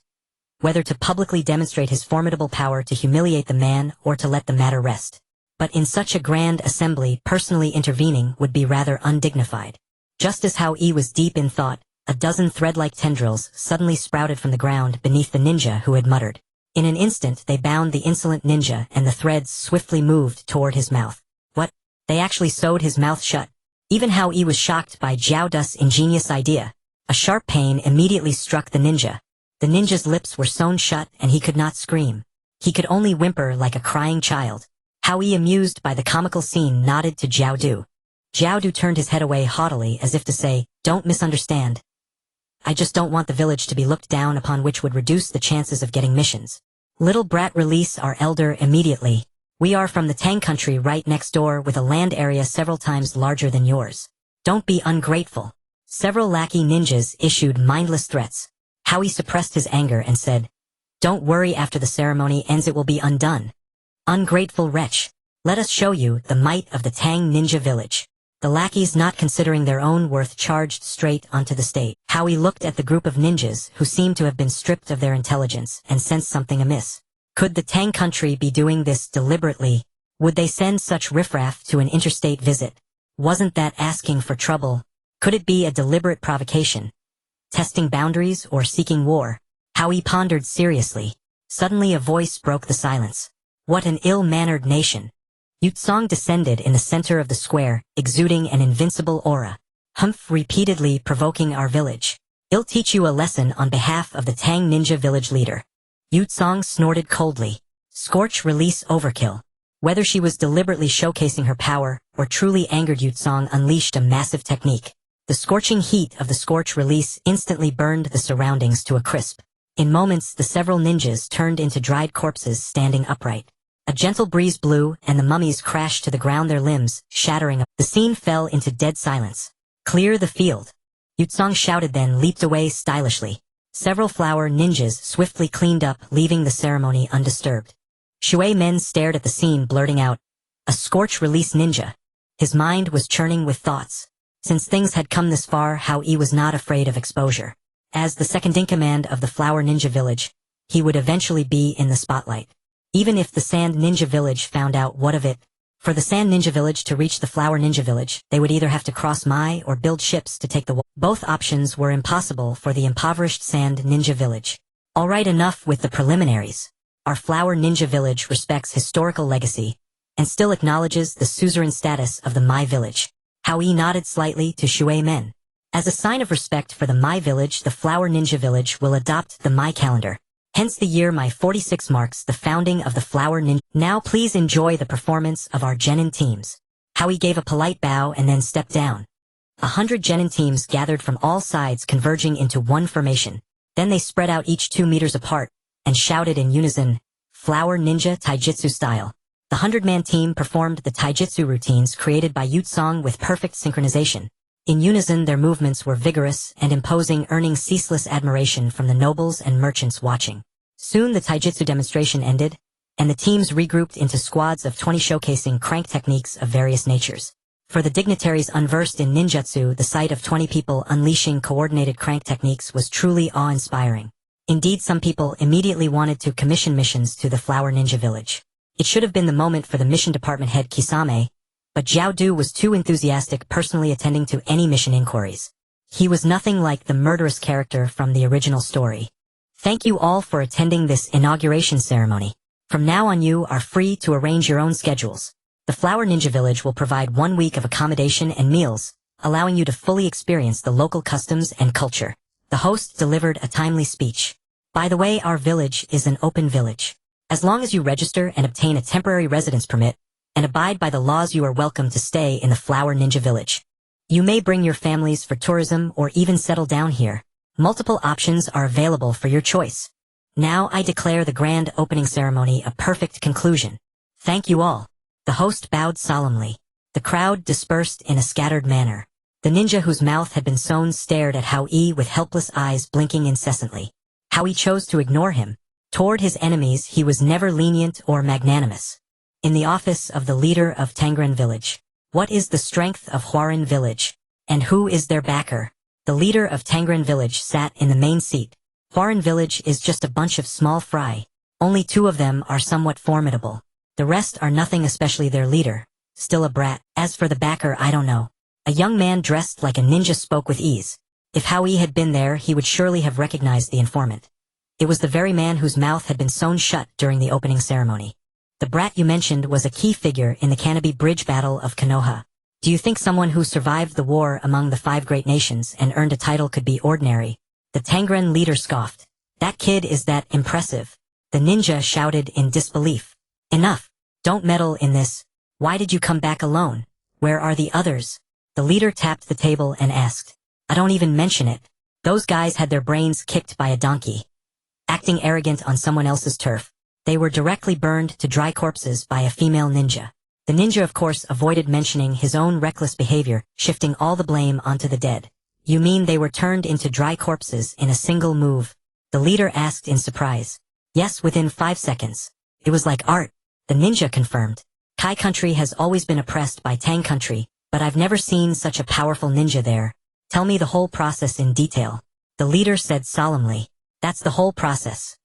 Whether to publicly demonstrate his formidable power to humiliate the man or to let the matter rest. But in such a grand assembly, personally intervening would be rather undignified. Just as Hao Yi was deep in thought, a dozen thread-like tendrils suddenly sprouted from the ground beneath the ninja who had muttered. In an instant, they bound the insolent ninja, and the threads swiftly moved toward his mouth. What? They actually sewed his mouth shut. Even Hao Yi was shocked by Jiao Du's ingenious idea. A sharp pain immediately struck the ninja. The ninja's lips were sewn shut and he could not scream. He could only whimper like a crying child. Hao Yi, amused by the comical scene, nodded to Jiao Du. Jiao Du turned his head away haughtily as if to say, "Don't misunderstand. I just don't want the village to be looked down upon, which would reduce the chances of getting missions. Little brat, release our elder immediately. We are from the Tang country right next door with a land area several times larger than yours. Don't be ungrateful." Several lackey ninjas issued mindless threats. Hao Yi suppressed his anger and said, "Don't worry, after the ceremony ends it will be undone. Ungrateful wretch. Let us show you the might of the Tang ninja village." The lackeys, not considering their own worth, charged straight onto the stage. Hao Yi looked at the group of ninjas who seemed to have been stripped of their intelligence and sensed something amiss. Could the Tang country be doing this deliberately? Would they send such riffraff to an interstate visit? Wasn't that asking for trouble? Could it be a deliberate provocation? Testing boundaries or seeking war? Hao Yi pondered seriously. Suddenly a voice broke the silence. What an ill-mannered nation. Yutsong descended in the center of the square, exuding an invincible aura. "Humph," repeatedly provoking our village. "I'll teach you a lesson on behalf of the Tang ninja village leader." Yutsong snorted coldly. Scorch, release overkill. Whether she was deliberately showcasing her power or truly angered, Yutsong unleashed a massive technique. The scorching heat of the scorch release instantly burned the surroundings to a crisp. In moments, the several ninjas turned into dried corpses standing upright. A gentle breeze blew, and the mummies crashed to the ground, their limbs shattering. The scene fell into dead silence. "Clear the field," Yutsong shouted, then leaped away stylishly. Several flower ninjas swiftly cleaned up, leaving the ceremony undisturbed. Shui Men stared at the scene, blurting out, "A scorch release ninja." His mind was churning with thoughts. Since things had come this far, Hao Yi was not afraid of exposure. As the second-in-command of the flower ninja village, he would eventually be in the spotlight. Even if the Sand Ninja Village found out, what of it? For the Sand Ninja Village to reach the Flower Ninja Village, they would either have to cross Mai or build ships to take the wall. Both options were impossible for the impoverished Sand Ninja Village. Alright, enough with the preliminaries. Our Flower Ninja Village respects historical legacy, and still acknowledges the suzerain status of the Mai Village. Hao Yi nodded slightly to Shui Men. As a sign of respect for the Mai Village, the Flower Ninja Village will adopt the Mai calendar. Hence the year Mai 46 marks the founding of the Flower Ninja. Now please enjoy the performance of our genin teams. Hao Yi gave a polite bow and then stepped down. 100 genin teams gathered from all sides, converging into one formation. Then they spread out, each 2 meters apart, and shouted in unison, "Flower Ninja Taijutsu style." The 100-man team performed the taijutsu routines created by Yutsong with perfect synchronization. In unison, their movements were vigorous and imposing, earning ceaseless admiration from the nobles and merchants watching. Soon the taijutsu demonstration ended, and the teams regrouped into squads of 20, showcasing crank techniques of various natures. For the dignitaries unversed in ninjutsu, the sight of 20 people unleashing coordinated crank techniques was truly awe-inspiring. Indeed, some people immediately wanted to commission missions to the Flower Ninja Village. It should have been the moment for the mission department head Kisame, but Jiao Du was too enthusiastic, personally attending to any mission inquiries. He was nothing like the murderous character from the original story. Thank you all for attending this inauguration ceremony. From now on, you are free to arrange your own schedules. The Flower Ninja Village will provide 1 week of accommodation and meals, allowing you to fully experience the local customs and culture. The host delivered a timely speech. By the way, our village is an open village. As long as you register and obtain a temporary residence permit, and abide by the laws, you are welcome to stay in the Flower Ninja Village. You may bring your families for tourism or even settle down here. Multiple options are available for your choice. Now I declare the grand opening ceremony a perfect conclusion. Thank you all. The host bowed solemnly. The crowd dispersed in a scattered manner. The ninja whose mouth had been sewn stared at Hao Yi with helpless eyes blinking incessantly. Hao Yi chose to ignore him. Toward his enemies he was never lenient or magnanimous. In the office of the leader of Tangren Village. What is the strength of Huaran Village? And who is their backer? The leader of Tangren Village sat in the main seat. Huaran Village is just a bunch of small fry. Only 2 of them are somewhat formidable. The rest are nothing, especially their leader. Still a brat. As for the backer, I don't know. A young man dressed like a ninja spoke with ease. If Hao Yi had been there, he would surely have recognized the informant. It was the very man whose mouth had been sewn shut during the opening ceremony. The brat you mentioned was a key figure in the Canopy Bridge Battle of Konoha. Do you think someone who survived the war among the 5 great nations and earned a title could be ordinary? The Tangren leader scoffed. That kid is that impressive. The ninja shouted in disbelief. Enough. Don't meddle in this. Why did you come back alone? Where are the others? The leader tapped the table and asked. I don't even mention it. Those guys had their brains kicked by a donkey. Acting arrogant on someone else's turf, they were directly burned to dry corpses by a female ninja. The ninja of course avoided mentioning his own reckless behavior, shifting all the blame onto the dead. You mean they were turned into dry corpses in a single move? The leader asked in surprise. Yes, within 5 seconds. It was like art. The ninja confirmed. Kai country has always been oppressed by Tang country, but I've never seen such a powerful ninja there. Tell me the whole process in detail. The leader said solemnly. That's the whole process.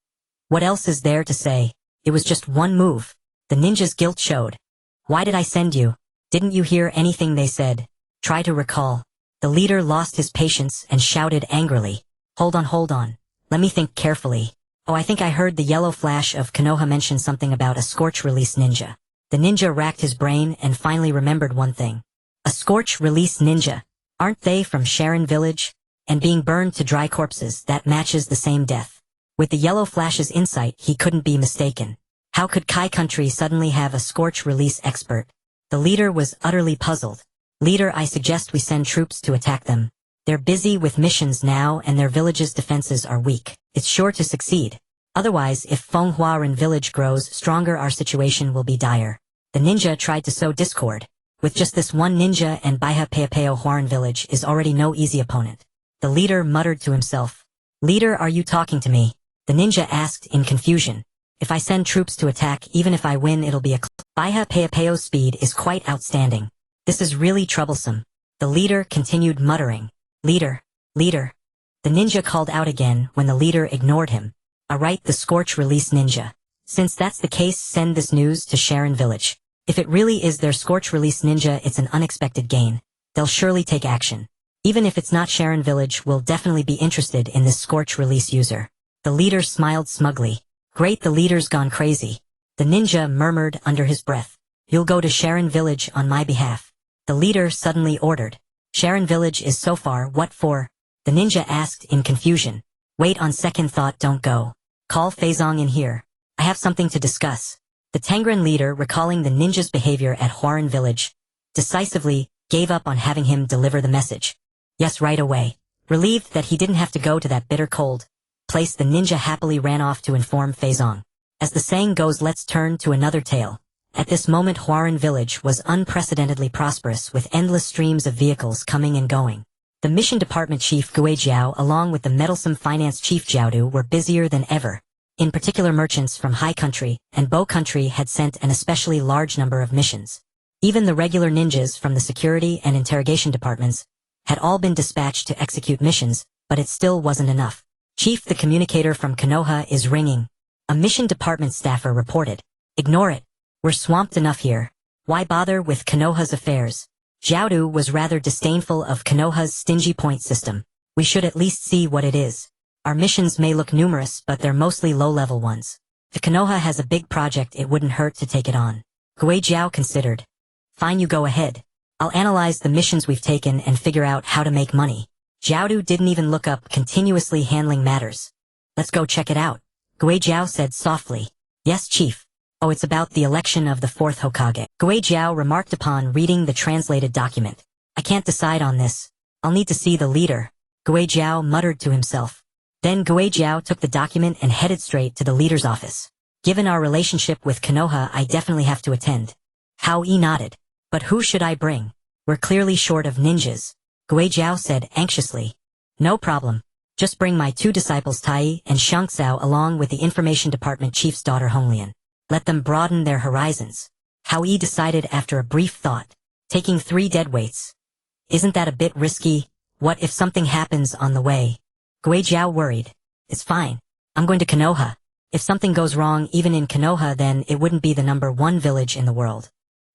What else is there to say? It was just one move. The ninja's guilt showed. Why did I send you? Didn't you hear anything they said? Try to recall. The leader lost his patience and shouted angrily. Hold on. Let me think carefully. Oh, I think I heard the yellow flash of Konoha mention something about a scorch release ninja. The ninja racked his brain and finally remembered one thing. A scorch release ninja. Aren't they from Sharon village? And being burned to dry corpses, that matches the same death. With the yellow flash's insight, he couldn't be mistaken. How could Kai country suddenly have a scorch release expert? The leader was utterly puzzled. Leader, I suggest we send troops to attack them. They're busy with missions now and their village's defenses are weak. It's sure to succeed. Otherwise, if Fenghuaran village grows stronger, our situation will be dire. The ninja tried to sow discord. With just this one ninja, and Baiha Huaran village is already no easy opponent. The leader muttered to himself. Leader, are you talking to me? The ninja asked in confusion. If I send troops to attack, even if I win, it'll be a Baiha speed is quite outstanding. This is really troublesome. The leader continued muttering. Leader. The ninja called out again when the leader ignored him. Alright, the scorch release ninja. Since that's the case, send this news to Sharon village. If it really is their scorch release ninja, it's an unexpected gain. They'll surely take action. Even if it's not Sharon village, we'll definitely be interested in this scorch release user. The leader smiled smugly. Great, the leader's gone crazy. The ninja murmured under his breath. You'll go to Sharon village on my behalf. The leader suddenly ordered. Sharon village is so far, what for? The ninja asked in confusion. Wait, on second thought, don't go. Call Feizong in here. I have something to discuss. The Tangren leader, recalling the ninja's behavior at Huaran village, decisively gave up on having him deliver the message. Yes, right away. Relieved that he didn't have to go to that bitter cold place, the ninja happily ran off to inform Feizong. As the saying goes, let's turn to another tale. At this moment, Huaran village was unprecedentedly prosperous with endless streams of vehicles coming and going. The mission department chief Gui Jiao along with the meddlesome finance chief Jiaodu were busier than ever. In particular, merchants from High Country and Bo Country had sent an especially large number of missions. Even the regular ninjas from the security and interrogation departments had all been dispatched to execute missions, but it still wasn't enough. Chief, the communicator from Konoha is ringing. A mission department staffer reported. Ignore it. We're swamped enough here. Why bother with Konoha's affairs? Jiaodu was rather disdainful of Konoha's stingy point system. We should at least see what it is. Our missions may look numerous, but they're mostly low-level ones. If Konoha has a big project, it wouldn't hurt to take it on. Gui Jiao considered. Fine, you go ahead. I'll analyze the missions we've taken and figure out how to make money. Jiaodu didn't even look up, continuously handling matters. Let's go check it out. Gui Jiao said softly. Yes, chief. Oh, it's about the election of the fourth Hokage. Gui Jiao remarked upon reading the translated document. I can't decide on this. I'll need to see the leader. Gui Jiao muttered to himself. Then Gui Jiao took the document and headed straight to the leader's office. Given our relationship with Konoha, I definitely have to attend. Hao Yi nodded. But who should I bring? We're clearly short of ninjas. Gui Jiao said anxiously. No problem. Just bring my 2 disciples Tai and Shangxiao along with the information department chief's daughter Honglian. Let them broaden their horizons. Hao Yi decided after a brief thought. Taking 3 deadweights. Isn't that a bit risky? What if something happens on the way? Gui Jiao worried. It's fine. I'm going to Konoha. If something goes wrong even in Konoha, then it wouldn't be the #1 village in the world.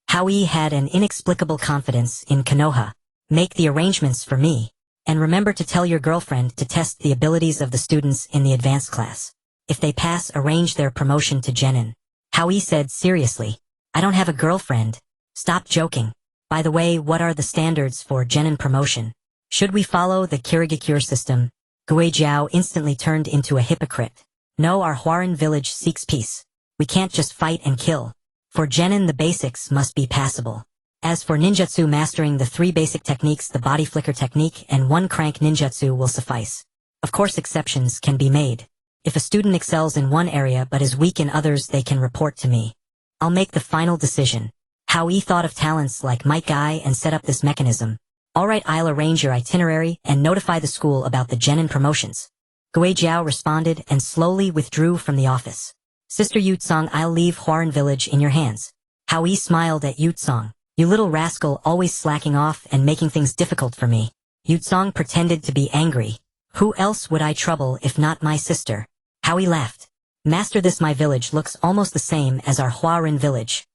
Hao Yi had an inexplicable confidence in Konoha. Make the arrangements for me. And remember to tell your girlfriend to test the abilities of the students in the advanced class. If they pass, arrange their promotion to genin. Hao Yi said seriously. I don't have a girlfriend. Stop joking. By the way, what are the standards for genin promotion? Should we follow the Kirigakure system? Gui Jiao instantly turned into a hypocrite. No, our Huaran village seeks peace. We can't just fight and kill. For genin, the basics must be passable. As for ninjutsu, mastering the 3 basic techniques, the body flicker technique and 1 crank ninjutsu will suffice. Of course, exceptions can be made. If a student excels in one area but is weak in others, they can report to me. I'll make the final decision. Hao Yi thought of talents like Might Guy and set up this mechanism. Alright, I'll arrange your itinerary and notify the school about the genin promotions. Gui Jiao responded and slowly withdrew from the office. Sister Yutsong, I'll leave Huaran village in your hands. Hao Yi smiled at Yutsong. You little rascal, always slacking off and making things difficult for me. Yutsong pretended to be angry. Who else would I trouble if not my sister? Hao Yi laughed. Master, this my village looks almost the same as our Huaran village.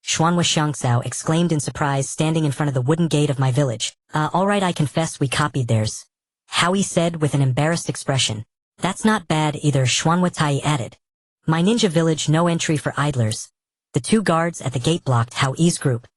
Xuanhua Xiangxiao exclaimed in surprise, standing in front of the wooden gate of my village. Alright, I confess we copied theirs. Hao Yi said with an embarrassed expression. That's not bad either, Xuanhua Tai added. My ninja village, no entry for idlers. The 2 guards at the gate blocked Hao Yi's group.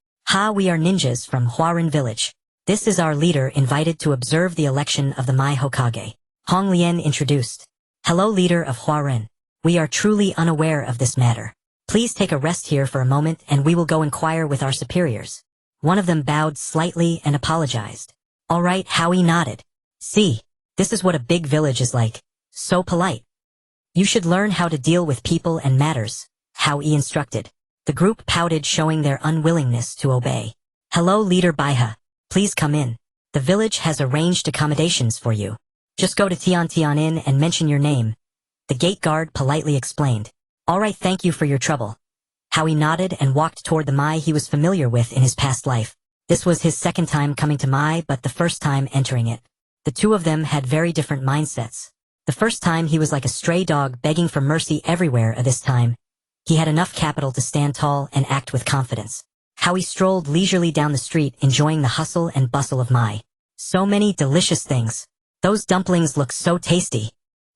We are ninjas from Huaran village. This is our leader, invited to observe the election of the Mai Hokage. Hong Lian introduced. Hello, leader of Huaran. We are truly unaware of this matter. Please take a rest here for a moment and we will go inquire with our superiors. One of them bowed slightly and apologized. Alright, Hao Yi nodded. See, this is what a big village is like. So polite. You should learn how to deal with people and matters, Hao Yi instructed. The group pouted, showing their unwillingness to obey. Hello, Leader Baiha. Please come in. The village has arranged accommodations for you. Just go to Tian and mention your name. The gate guard politely explained. Alright, thank you for your trouble. Hao Yi nodded and walked toward the Mai he was familiar with in his past life. This was his 2nd time coming to Mai, but the 1st time entering it. The 2 of them had very different mindsets. The 1st time he was like a stray dog begging for mercy everywhere. This time, he had enough capital to stand tall and act with confidence. Hao Yi strolled leisurely down the street, enjoying the hustle and bustle of Mai. So many delicious things. Those dumplings look so tasty.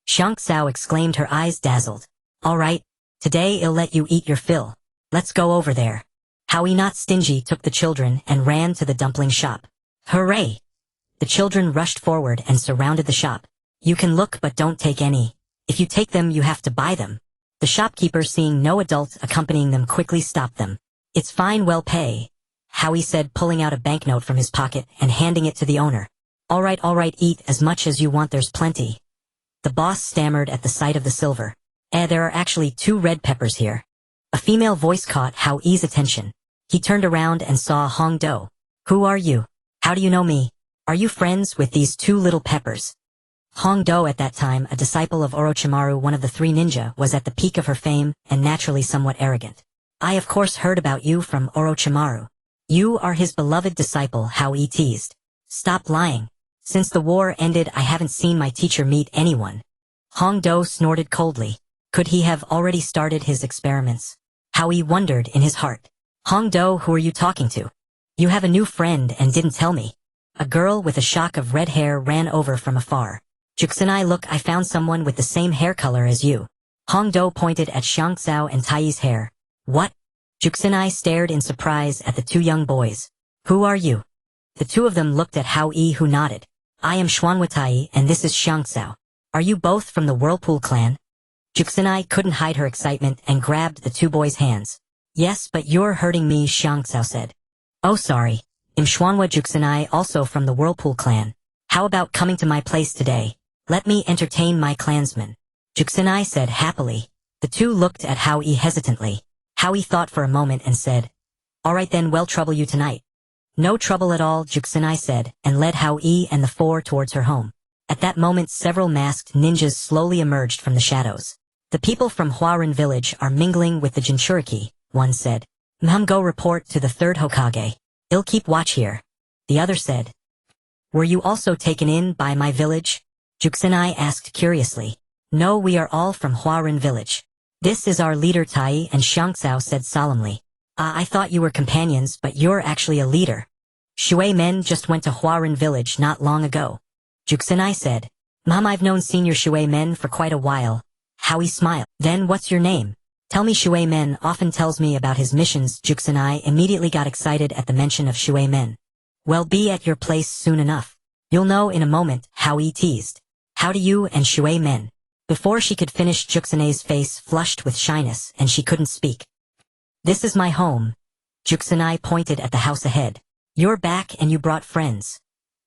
Xiangxiao exclaimed, her eyes dazzled. Alright, today I'll let you eat your fill. Let's go over there. Hao Yi, not stingy, took the children and ran to the dumpling shop. Hooray! The children rushed forward and surrounded the shop. You can look but don't take any. If you take them, you have to buy them. The shopkeeper, seeing no adult accompanying them, quickly stopped them. It's fine, well pay, Hao Yi said, pulling out a banknote from his pocket and handing it to the owner. Alright, eat as much as you want, there's plenty. The boss stammered at the sight of the silver. There are actually 2 red peppers here. A female voice caught Hao Yi's attention. He turned around and saw Hong Do. Who are you? How do you know me? Are you friends with these 2 little peppers? Hong Do, at that time a disciple of Orochimaru, one of the 3 ninja, was at the peak of her fame and naturally somewhat arrogant. I of course heard about you from Orochimaru. You are his beloved disciple, Hao Yi teased. Stop lying. Since the war ended, I haven't seen my teacher meet anyone. Hong Do snorted coldly. Could he have already started his experiments? Hao Yi wondered in his heart. Hong Do, who are you talking to? You have a new friend and didn't tell me. A girl with a shock of red hair ran over from afar. Juxinai, look, I found someone with the same hair color as you. Hong Do pointed at Xiangxiao and Taiyi's hair. What? Juxinai stared in surprise at the 2 young boys. Who are you? The 2 of them looked at Hao Yi, who nodded. I am Xuanhua Tai and this is Xiangxiao. Are you both from the Whirlpool clan? Juxinai couldn't hide her excitement and grabbed the 2 boys' hands. Yes, but you're hurting me, Xiangxiao said. Oh, sorry. I'm Xuanhua Juxinai, also from the Whirlpool clan. How about coming to my place today? Let me entertain my clansmen. Juxinai said happily. The 2 looked at Hao Yi hesitantly. Hao Yi thought for a moment and said, Alright then, we'll trouble you tonight. No trouble at all, Juxinai said, and led Hao Yi and the 4 towards her home. At that moment, several masked ninjas slowly emerged from the shadows. The people from Huaran village are mingling with the Jinchuriki, one said. Go report to the Third Hokage. I'll keep watch here. The other said. Were you also taken in by my village? Juxinai asked curiously. No, we are all from Huaran village. This is our leader Tai, and Xiangxiao said solemnly. I thought you were companions, but you're actually a leader. Shui men just went to Huaran village not long ago. Juxinai said. Mom, I've known senior Shui men for quite a while. Hao Yi smiled. Then what's your name? Tell me Shui Men often tells me about his missions. Juxinai immediately got excited at the mention of Shui Men. Well, be at your place soon enough. You'll know in a moment, Hao Yi teased. How do you and Shui Men? Before she could finish, Juxinai's face flushed with shyness and she couldn't speak. This is my home. Juxinai pointed at the house ahead. You're back and you brought friends.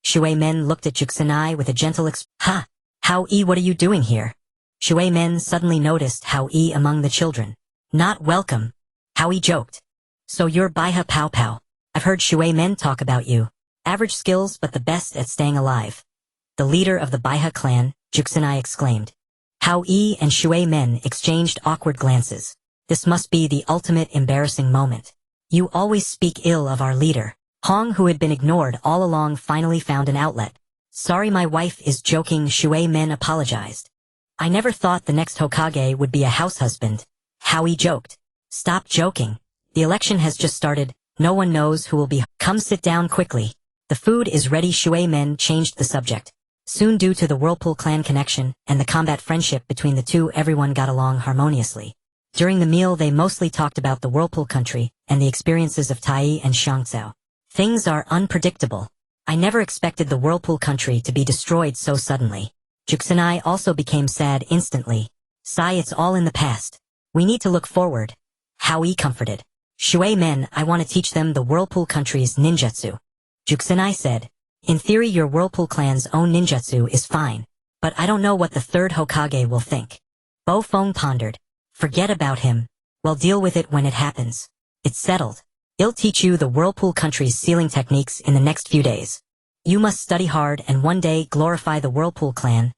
Shui Men looked at Juxinai with a gentle Ha! Hao Yi, what are you doing here? Shui Men suddenly noticed Hao Yi among the children. Not welcome. Hao Yi joked. So you're Baiha Pao Pao. I've heard Shui Men talk about you. Average skills but the best at staying alive. The leader of the Baiha clan, Juxinai exclaimed. Hao Yi and Shui Men exchanged awkward glances. This must be the ultimate embarrassing moment. You always speak ill of our leader. Hong, who had been ignored all along, finally found an outlet. Sorry, my wife is joking. Shui Men apologized. I never thought the next Hokage would be a house husband. Hao Yi joked. Stop joking. The election has just started. No one knows who will be. Come sit down quickly. The food is ready. Shui Men changed the subject. Soon, due to the Whirlpool clan connection and the combat friendship between the two, everyone got along harmoniously. During the meal they mostly talked about the Whirlpool country and the experiences of Tai and Xiangzhou. Things are unpredictable. I never expected the Whirlpool country to be destroyed so suddenly. Juxinai also became sad instantly. Sigh, it's all in the past. We need to look forward. Hao Yi comforted. Shui Men, I want to teach them the Whirlpool country's ninjutsu. Juxinai said. In theory your Whirlpool clan's own ninjutsu is fine, but I don't know what the third Hokage will think. Bo Feng pondered. Forget about him. We'll deal with it when it happens. It's settled. He'll teach you the Whirlpool country's sealing techniques in the next few days. You must study hard and one day glorify the Whirlpool clan.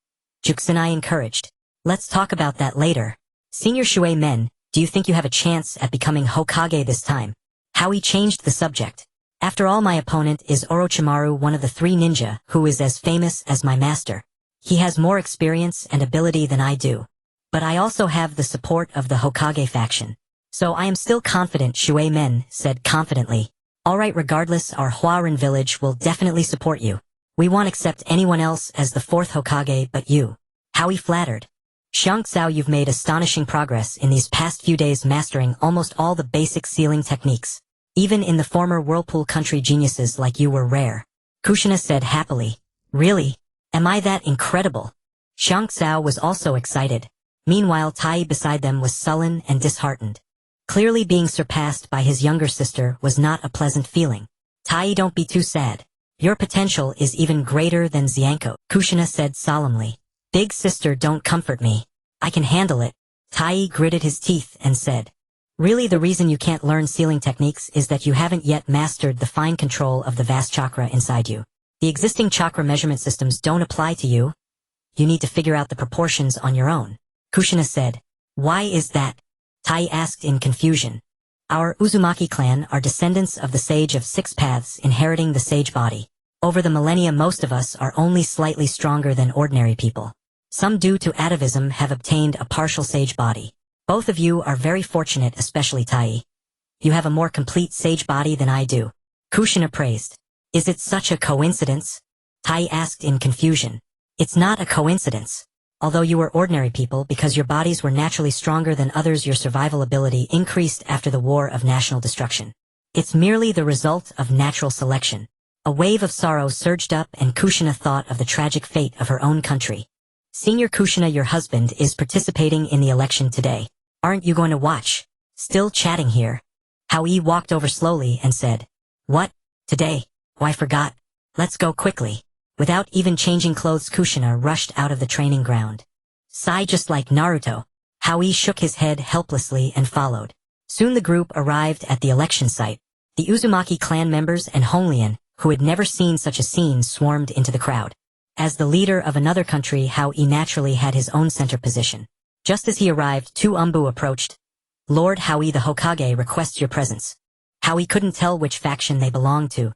Juxinai encouraged. Let's talk about that later. Senior Shui Men, do you think you have a chance at becoming Hokage this time? Hao Yi changed the subject. After all, my opponent is Orochimaru, one of the 3 ninja, who is as famous as my master. He has more experience and ability than I do. But I also have the support of the Hokage faction. So I am still confident, Shui Men said confidently. Alright, regardless, our Huarun village will definitely support you. We won't accept anyone else as the 4th Hokage but you. Hao Yi flattered. Xiangzhou, you've made astonishing progress in these past few days, mastering almost all the basic sealing techniques. Even in the former Whirlpool country, geniuses like you were rare. Kushina said happily. Really? Am I that incredible? Xiangzhou was also excited. Meanwhile, Tai beside them was sullen and disheartened. Clearly being surpassed by his younger sister was not a pleasant feeling. Tai, don't be too sad. Your potential is even greater than Xianko, Kushina said solemnly. Big sister, don't comfort me. I can handle it. Tai gritted his teeth and said. Really, the reason you can't learn sealing techniques is that you haven't yet mastered the fine control of the vast chakra inside you. The existing chakra measurement systems don't apply to you. You need to figure out the proportions on your own. Kushina said. Why is that? Tai asked in confusion. Our Uzumaki clan are descendants of the Sage of 6 Paths, inheriting the sage body. Over the millennia, most of us are only slightly stronger than ordinary people. Some, due to atavism, have obtained a partial sage body. Both of you are very fortunate, especially Tai. You have a more complete sage body than I do. Kushina praised. Is it such a coincidence? Tai asked in confusion. It's not a coincidence. Although you were ordinary people, because your bodies were naturally stronger than others, your survival ability increased after the War of National Destruction. It's merely the result of natural selection. A wave of sorrow surged up and Kushina thought of the tragic fate of her own country. Senior Kushina, your husband is participating in the election today. Aren't you going to watch? Still chatting here. Hao Yi walked over slowly and said. What? Today? Oh, I forgot. Let's go quickly. Without even changing clothes, Kushina rushed out of the training ground. Sigh, just like Naruto. Hao Yi shook his head helplessly and followed. Soon the group arrived at the election site. The Uzumaki clan members and Honglian, who had never seen such a scene, swarmed into the crowd. As the leader of another country, Hao Yi naturally had his own center position. Just as he arrived, 2 Umbu approached. Lord Hao Yi, the Hokage requests your presence. Hao Yi couldn't tell which faction they belonged to.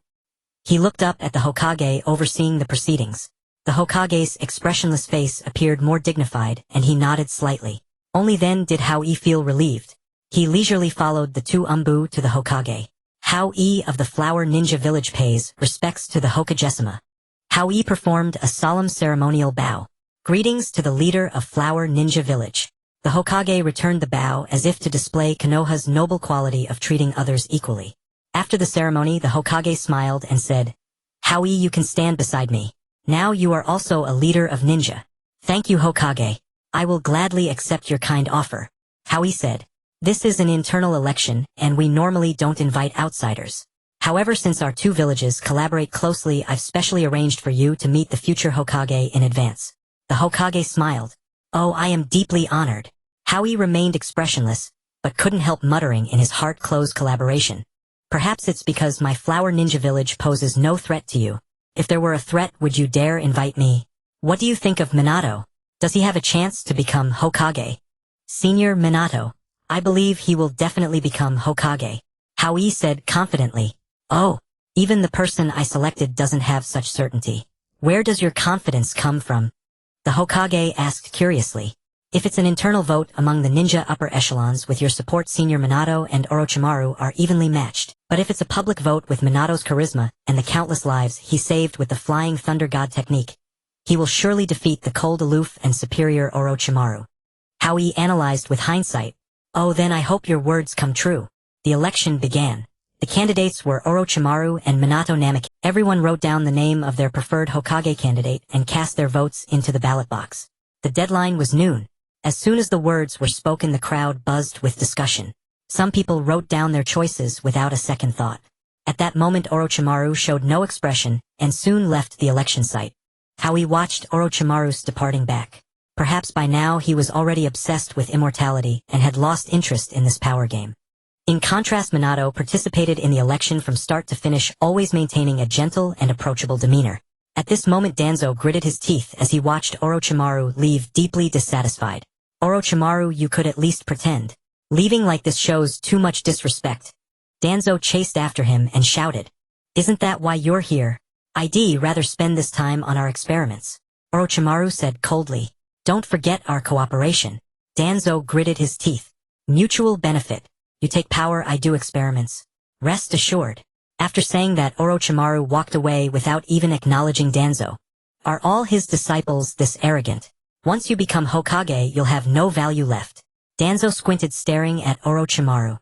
He looked up at the Hokage overseeing the proceedings. The Hokage's expressionless face appeared more dignified and he nodded slightly. Only then did Hao Yi feel relieved. He leisurely followed the 2 Umbu to the Hokage. Hao Yi of the Flower Ninja Village pays respects to the Hokagesima. Hao Yi performed a solemn ceremonial bow. Greetings to the leader of Flower Ninja Village. The Hokage returned the bow as if to display Konoha's noble quality of treating others equally. After the ceremony, the Hokage smiled and said, "Hao Yi, you can stand beside me. Now you are also a leader of ninja." "Thank you, Hokage. I will gladly accept your kind offer," Hao Yi said. "This is an internal election, and we normally don't invite outsiders. However, since our two villages collaborate closely, I've specially arranged for you to meet the future Hokage in advance." The Hokage smiled. "Oh, I am deeply honored." Hao Yi remained expressionless, but couldn't help muttering in his heart, "Close collaboration. Perhaps it's because my flower ninja village poses no threat to you. If there were a threat, would you dare invite me? What do you think of Minato? Does he have a chance to become Hokage?" "Senior Minato. I believe he will definitely become Hokage," Hao Yi said confidently. "Oh, even the person I selected doesn't have such certainty. Where does your confidence come from?" The Hokage asked curiously. "If it's an internal vote among the ninja upper echelons with your support, Senior Minato and Orochimaru are evenly matched. But if it's a public vote with Minato's charisma and the countless lives he saved with the Flying Thunder God technique, he will surely defeat the cold, aloof, and superior Orochimaru." Hao Yi analyzed with hindsight. "Oh, then I hope your words come true." The election began. The candidates were Orochimaru and Minato Namikaze. Everyone wrote down the name of their preferred Hokage candidate and cast their votes into the ballot box. The deadline was noon. As soon as the words were spoken, the crowd buzzed with discussion. Some people wrote down their choices without a second thought. At that moment, Orochimaru showed no expression and soon left the election site. Hao Yi watched Orochimaru's departing back. Perhaps by now he was already obsessed with immortality and had lost interest in this power game. In contrast, Minato participated in the election from start to finish, always maintaining a gentle and approachable demeanor. At this moment, Danzo gritted his teeth as he watched Orochimaru leave, deeply dissatisfied. "Orochimaru, you could at least pretend. Leaving like this shows too much disrespect." Danzo chased after him and shouted, "Isn't that why you're here? I'd rather spend this time on our experiments." Orochimaru said coldly, "Don't forget our cooperation." Danzo gritted his teeth. "Mutual benefit. You take power, I do experiments. Rest assured." After saying that, Orochimaru walked away without even acknowledging Danzo. Are all his disciples this arrogant? Once you become Hokage, you'll have no value left. Danzo squinted, staring at Orochimaru.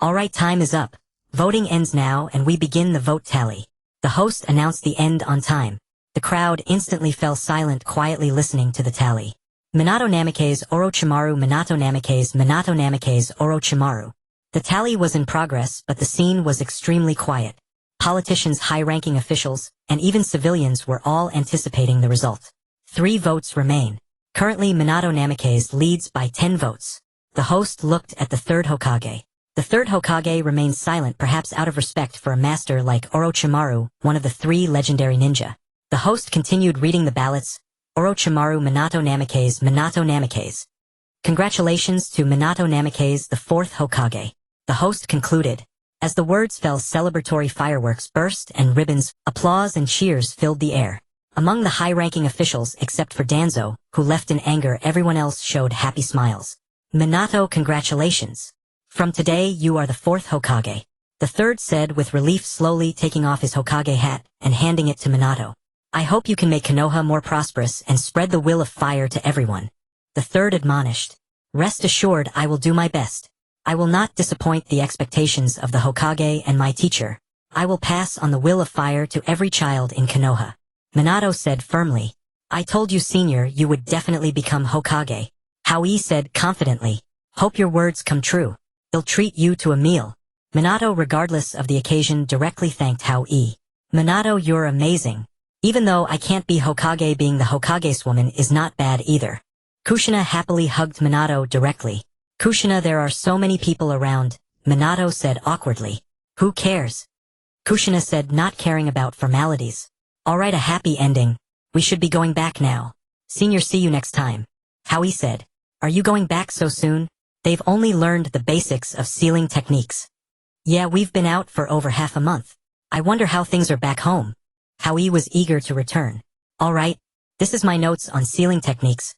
"Alright, time is up. Voting ends now and we begin the vote tally." The host announced the end on time. The crowd instantly fell silent, quietly listening to the tally. Minato Namikaze, Orochimaru, Minato Namikaze, Minato Namikaze, Orochimaru. The tally was in progress, but the scene was extremely quiet. Politicians, high-ranking officials, and even civilians were all anticipating the result. 3 votes remain. Currently, Minato Namikaze leads by 10 votes. The host looked at the Third Hokage. The Third Hokage remained silent, perhaps out of respect for a master like Orochimaru, one of the 3 legendary ninja. The host continued reading the ballots. Orochimaru, Minato Namikaze, Minato Namikaze. "Congratulations to Minato Namikaze, the 4th Hokage." The host concluded. As the words fell, celebratory fireworks burst and ribbons, applause and cheers filled the air. Among the high-ranking officials, except for Danzo, who left in anger, everyone else showed happy smiles. "Minato, congratulations. From today, you are the 4th Hokage." The third said with relief, slowly taking off his Hokage hat and handing it to Minato. "I hope you can make Konoha more prosperous and spread the will of fire to everyone." The third admonished. "Rest assured, I will do my best. I will not disappoint the expectations of the Hokage and my teacher. I will pass on the will of fire to every child in Konoha." Minato said firmly. "I told you, Senior, you would definitely become Hokage." Hao Yi said confidently. "Hope your words come true. They'll treat you to a meal." Minato, regardless of the occasion, directly thanked Hao Yi. "Minato, you're amazing. Even though I can't be Hokage, being the Hokage's woman is not bad either." Kushina happily hugged Minato directly. "Kushina, there are so many people around," Minato said awkwardly. "Who cares?" Kushina said, not caring about formalities. "Alright, a happy ending. We should be going back now. Senior, see you next time." Hao Yi said. "Are you going back so soon? They've only learned the basics of sealing techniques." "Yeah, we've been out for over half a month. I wonder how things are back home." Hao Yi was eager to return. "Alright, this is my notes on sealing techniques.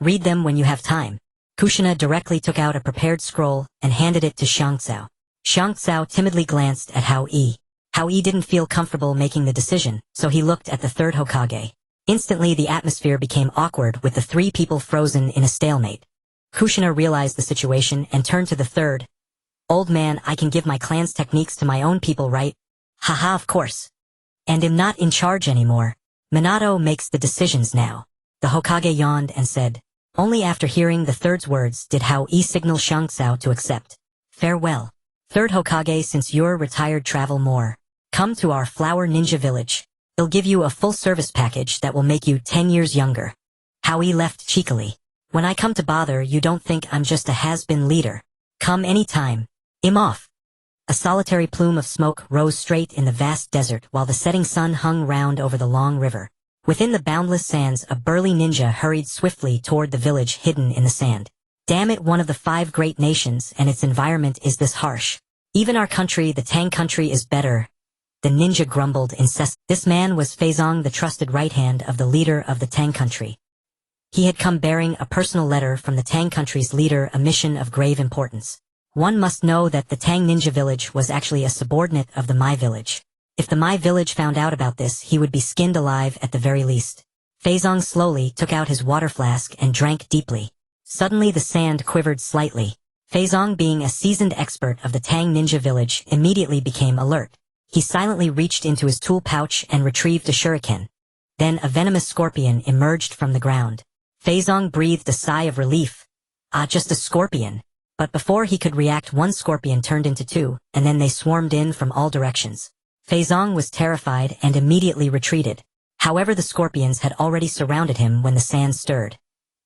Read them when you have time." Kushina directly took out a prepared scroll and handed it to Xiang Cao. Xiang Cao timidly glanced at Hao Yi. Hao Yi didn't feel comfortable making the decision, so he looked at the Third Hokage. Instantly, the atmosphere became awkward, with the 3 people frozen in a stalemate. Kushina realized the situation and turned to the third. Old man, I can give my clan's techniques to my own people, right? Haha, of course. And am not in charge anymore. Minato makes the decisions now. The Hokage yawned and said. Only after hearing the third's words did Hao Yi signal Shang Tsao to accept. Farewell. Third Hokage, since you're retired, travel more. Come to our flower ninja village. They'll give you a full service package that will make you 10 years younger. Hao Yi left cheekily. When I come to bother, you don't think I'm just a has-been leader. Come anytime. I'm off. A solitary plume of smoke rose straight in the vast desert while the setting sun hung round over the long river. Within the boundless sands, a burly ninja hurried swiftly toward the village hidden in the sand. Damn it, one of the 5 great nations, and its environment is this harsh. Even our country, the Tang country, is better. The ninja grumbled incessantly. This man was Feizong, the trusted right hand of the leader of the Tang country. He had come bearing a personal letter from the Tang country's leader, a mission of grave importance. One must know that the Tang ninja village was actually a subordinate of the Mai village. If the Mai village found out about this, he would be skinned alive at the very least. Feizong slowly took out his water flask and drank deeply. Suddenly the sand quivered slightly. Feizong, being a seasoned expert of the Tang ninja village, immediately became alert. He silently reached into his tool pouch and retrieved a shuriken. Then a venomous scorpion emerged from the ground. Feizong breathed a sigh of relief. Ah, just a scorpion. But before he could react, one scorpion turned into 2, and then they swarmed in from all directions. Feizong was terrified and immediately retreated. However, the scorpions had already surrounded him when the sand stirred.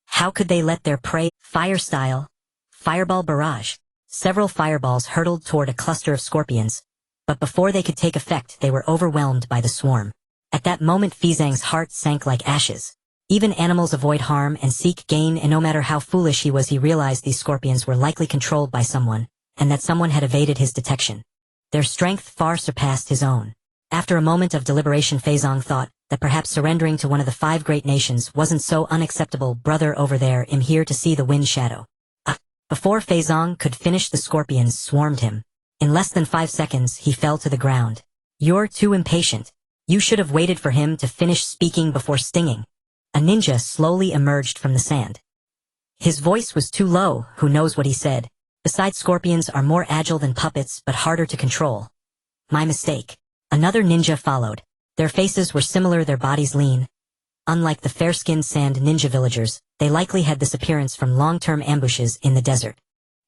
How could they let their prey? Fire style. Fireball barrage. Several fireballs hurtled toward a cluster of scorpions, but before they could take effect, they were overwhelmed by the swarm. At that moment, Feizong's heart sank like ashes. Even animals avoid harm and seek gain, and no matter how foolish he was, he realized these scorpions were likely controlled by someone, and that someone had evaded his detection. Their strength far surpassed his own. After a moment of deliberation, Feizong thought that perhaps surrendering to one of the 5 great nations wasn't so unacceptable. Brother over there, I'm here to see the wind shadow. Before Feizong could finish, the scorpions swarmed him. In less than 5 seconds, he fell to the ground. You're too impatient. You should have waited for him to finish speaking before stinging. A ninja slowly emerged from the sand. His voice was too low. Who knows what he said? Besides, scorpions are more agile than puppets but harder to control. My mistake. Another ninja followed. Their faces were similar, their bodies lean. Unlike the fair-skinned sand ninja villagers, they likely had this appearance from long-term ambushes in the desert.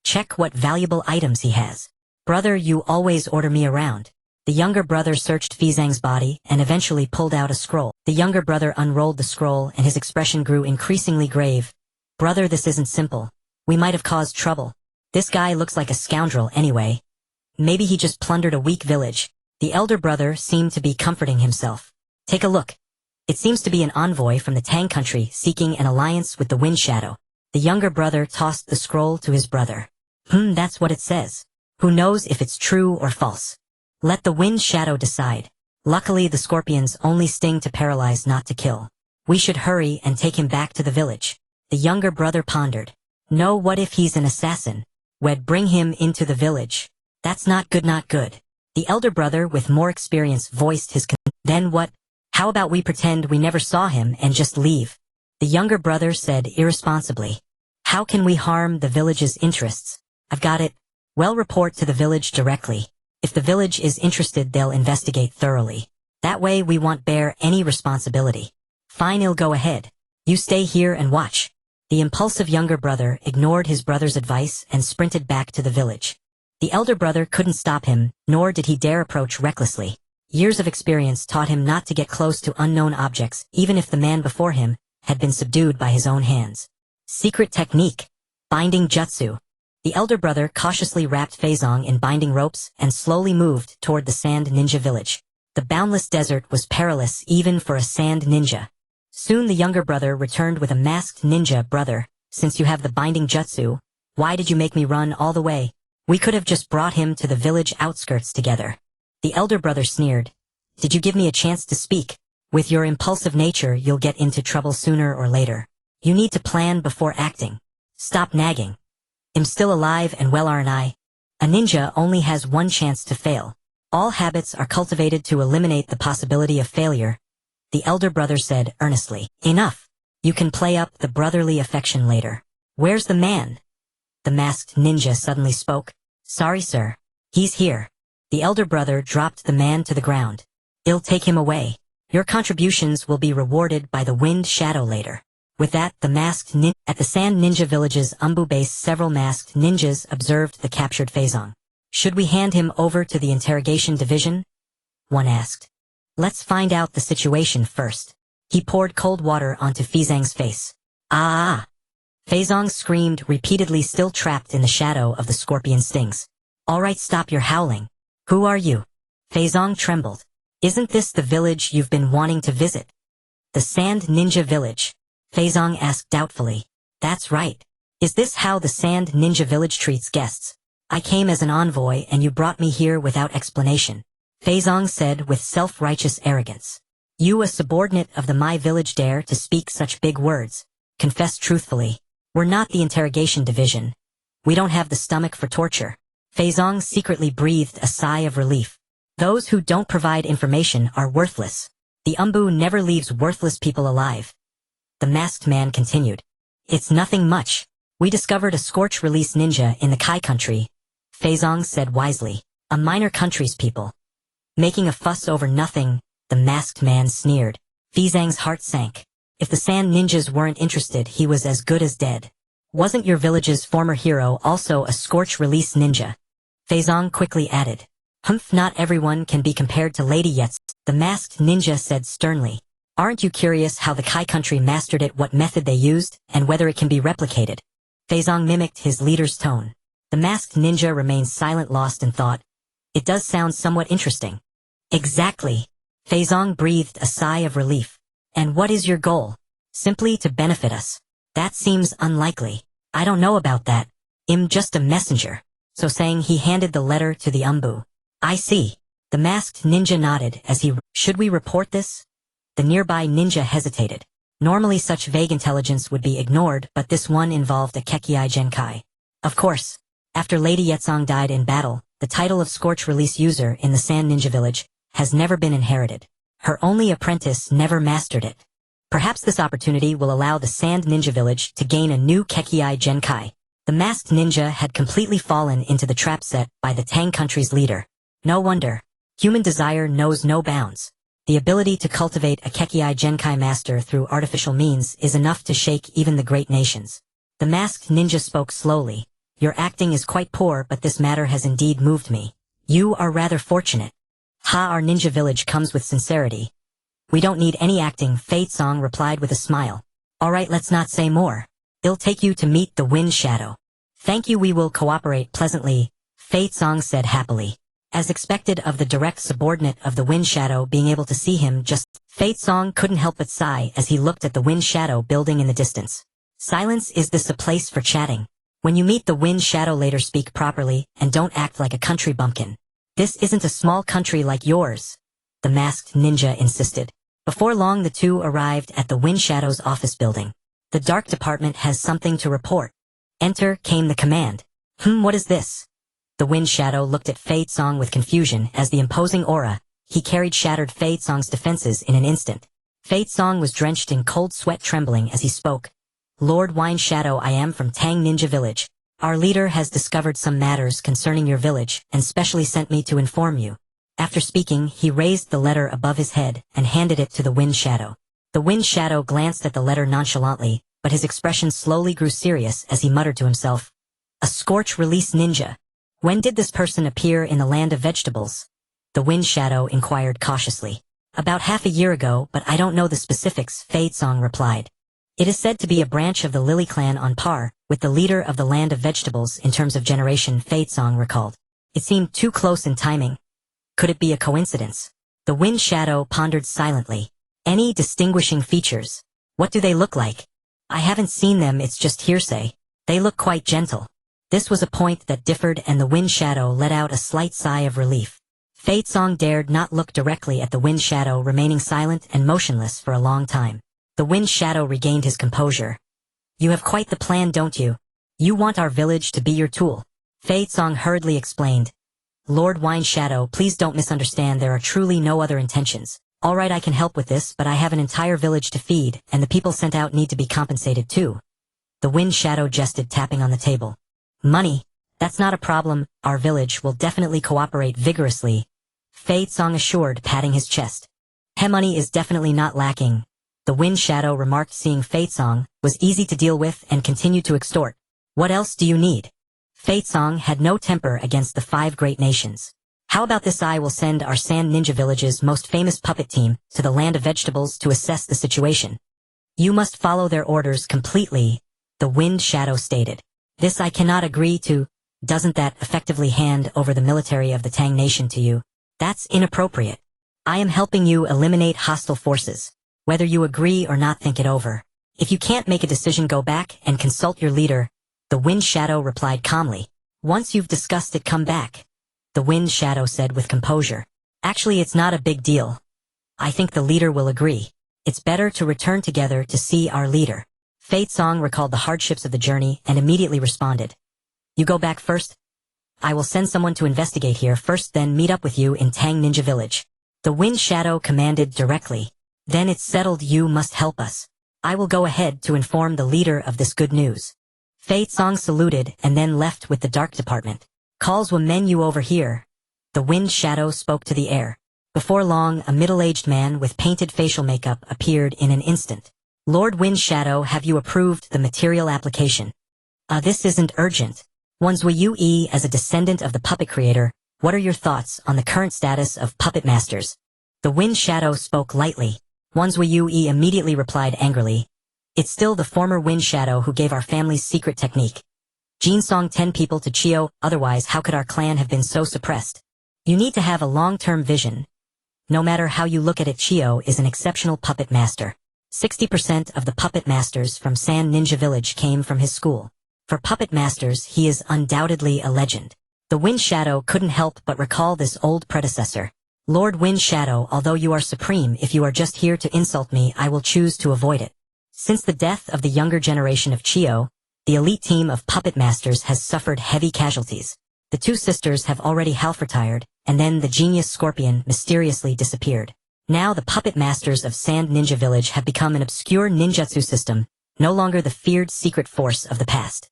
Check what valuable items he has. Brother, you always order me around. The younger brother searched Feizong's body and eventually pulled out a scroll. The younger brother unrolled the scroll and his expression grew increasingly grave. Brother, this isn't simple. We might have caused trouble. This guy looks like a scoundrel anyway. Maybe he just plundered a weak village. The elder brother seemed to be comforting himself. Take a look. It seems to be an envoy from the Tang country seeking an alliance with the Wind Shadow. The younger brother tossed the scroll to his brother. That's what it says. Who knows if it's true or false? Let the Wind Shadow decide. Luckily, the scorpions only sting to paralyze, not to kill. We should hurry and take him back to the village. The younger brother pondered. No, what if he's an assassin? We'd bring him into the village. That's not good, not good. The elder brother with more experience voiced his Then what? How about we pretend we never saw him and just leave? The younger brother said irresponsibly. How can we harm the village's interests? I've got it. Well, report to the village directly. If the village is interested, they'll investigate thoroughly. That way we won't bear any responsibility. Fine, I'll go ahead. You stay here and watch. The impulsive younger brother ignored his brother's advice and sprinted back to the village. The elder brother couldn't stop him, nor did he dare approach recklessly. Years of experience taught him not to get close to unknown objects, even if the man before him had been subdued by his own hands. Secret technique. Binding jutsu. The elder brother cautiously wrapped Feizong in binding ropes and slowly moved toward the sand ninja village. The boundless desert was perilous even for a sand ninja. Soon the younger brother returned with a masked ninja. Brother, since you have the binding jutsu, why did you make me run all the way? We could have just brought him to the village outskirts together. The elder brother sneered. Did you give me a chance to speak? With your impulsive nature, you'll get into trouble sooner or later. You need to plan before acting. Stop nagging. I'm still alive and well, aren't I? A ninja only has one chance to fail. All habits are cultivated to eliminate the possibility of failure. The elder brother said earnestly. Enough. You can play up the brotherly affection later. Where's the man? The masked ninja suddenly spoke. Sorry, sir. He's here. The elder brother dropped the man to the ground. I'll take him away. Your contributions will be rewarded by the wind shadow later. With that, the masked ninja at the Sand Ninja Village's Umbu base, several masked ninjas observed the captured Feizong. Should we hand him over to the interrogation division? One asked. Let's find out the situation first. He poured cold water onto Feizong's face. Ah! Feizong screamed repeatedly, still trapped in the shadow of the scorpion stings. All right, stop your howling. Who are you? Feizong trembled. Isn't this the village you've been wanting to visit? The Sand Ninja Village. Feizong asked doubtfully. That's right. Is this how the Sand Ninja Village treats guests? I came as an envoy and you brought me here without explanation. Feizong said with self-righteous arrogance. You, a subordinate of the My Village, dare to speak such big words? Confess truthfully. We're not the interrogation division. We don't have the stomach for torture. Feizong secretly breathed a sigh of relief. Those who don't provide information are worthless. The Umbu never leaves worthless people alive. The masked man continued. It's nothing much. We discovered a scorch-release ninja in the Kai country. Feizong said wisely. A minor country's people. Making a fuss over nothing, the masked man sneered. Feizong's heart sank. If the Sand Ninjas weren't interested, he was as good as dead. Wasn't your village's former hero also a scorch-release ninja? Feizong quickly added. Humph, not everyone can be compared to Lady Yetz, the masked ninja said sternly. Aren't you curious how the Kai country mastered it, what method they used, and whether it can be replicated? Feizong mimicked his leader's tone. The masked ninja remained silent, lost in thought. It does sound somewhat interesting. Exactly. Feizong breathed a sigh of relief. And what is your goal? Simply to benefit us. That seems unlikely. I don't know about that. I'm just a messenger. So saying, he handed the letter to the Umbu. I see. The masked ninja nodded as he... Should we report this? The nearby ninja hesitated. Normally such vague intelligence would be ignored, but this one involved a Kekkei Genkai. Of course. After Lady Yetzong died in battle, the title of Scorch Release user in the Sand Ninja Village has never been inherited. Her only apprentice never mastered it. Perhaps this opportunity will allow the Sand Ninja Village to gain a new Kekkei Genkai. The masked ninja had completely fallen into the trap set by the Tang country's leader. No wonder. Human desire knows no bounds. The ability to cultivate a Kekkei Genkai master through artificial means is enough to shake even the great nations. The masked ninja spoke slowly. Your acting is quite poor, but this matter has indeed moved me. You are rather fortunate. Our ninja village comes with sincerity. We don't need any acting, Feizong replied with a smile. Alright, let's not say more. I'll take you to meet the Wind Shadow. Thank you, we will cooperate pleasantly, Feizong said happily. As expected of the direct subordinate of the Wind Shadow being able to see him, Feizong couldn't help but sigh as he looked at the Wind Shadow building in the distance. Silence, is this a place for chatting? When you meet the Wind Shadow later, speak properly and don't act like a country bumpkin. This isn't a small country like yours, the masked ninja insisted. Before long the two arrived at the Wind Shadow's office building. The Dark Department has something to report. Enter, came the command. What is this? The Wind Shadow looked at Feizong with confusion as the imposing aura he carried shattered Feizong's defenses in an instant. Feizong was drenched in cold sweat, trembling as he spoke. Lord Wind Shadow, I am from Tang Ninja Village. Our leader has discovered some matters concerning your village and specially sent me to inform you. After speaking, he raised the letter above his head and handed it to the Wind Shadow. The Wind Shadow glanced at the letter nonchalantly, but his expression slowly grew serious as he muttered to himself. A Scorch Release ninja. When did this person appear in the land of vegetables? The Wind Shadow inquired cautiously. About half a year ago, but I don't know the specifics, Feizong replied. It is said to be a branch of the Lily clan on par with the leader of the land of vegetables in terms of generation, Feizong recalled. It seemed too close in timing. Could it be a coincidence? The Wind Shadow pondered silently. Any distinguishing features? What do they look like? I haven't seen them, it's just hearsay. They look quite gentle. This was a point that differed, and the Wind Shadow let out a slight sigh of relief. Feizong dared not look directly at the Wind Shadow, remaining silent and motionless for a long time. The Wind Shadow regained his composure. You have quite the plan, don't you? You want our village to be your tool. Feizong hurriedly explained. Lord Wind Shadow, please don't misunderstand, there are truly no other intentions. Alright, I can help with this, but I have an entire village to feed, and the people sent out need to be compensated too. The wind shadow gestured, tapping on the table. Money? That's not a problem, our village will definitely cooperate vigorously, Fei Tsang assured, patting his chest. Money is definitely not lacking, the wind shadow remarked, seeing Fei Tsang was easy to deal with and continued to extort. What else do you need? Fei Tsang had no temper against the 5 great nations. How about this? I will send our Sand Ninja Village's most famous puppet team to the land of vegetables to assess the situation. You must follow their orders completely, the wind shadow stated. This I cannot agree to. Doesn't that effectively hand over the military of the Tang Nation to you? That's inappropriate. I am helping you eliminate hostile forces. Whether you agree or not, think it over. If you can't make a decision, go back and consult your leader, the wind shadow replied calmly. Once you've discussed it, come back, the wind shadow said with composure. Actually, it's not a big deal. I think the leader will agree. It's better to return together to see our leader. Fei Tsang recalled the hardships of the journey and immediately responded. You go back first? I will send someone to investigate here first, then meet up with you in Tang Ninja Village. The wind shadow commanded directly. Then it's settled, you must help us. I will go ahead to inform the leader of this good news. Fei Tsang saluted and then left with the dark department. Calls will men you over here. The wind shadow spoke to the air. Before long, a middle-aged man with painted facial makeup appeared in an instant. Lord Wind Shadow, have you approved the material application? This isn't urgent. Wanzui Yu as a descendant of the puppet creator, what are your thoughts on the current status of puppet masters? The Wind Shadow spoke lightly. Wanzui Yu immediately replied angrily. It's still the former Wind Shadow who gave our family's secret technique. Jinsong 10 people to Chio, otherwise how could our clan have been so suppressed? You need to have a long-term vision. No matter how you look at it, Chio is an exceptional puppet master. 60% of the puppet masters from Sand Ninja Village came from his school. For puppet masters, he is undoubtedly a legend. The Wind Shadow couldn't help but recall this old predecessor. Lord Wind Shadow, although you are supreme, if you are just here to insult me, I will choose to avoid it. Since the death of the younger generation of Chio, the elite team of puppet masters has suffered heavy casualties. The 2 sisters have already half-retired, and then the genius Scorpion mysteriously disappeared. Now the puppet masters of Sand Ninja Village have become an obscure ninjutsu system, no longer the feared secret force of the past.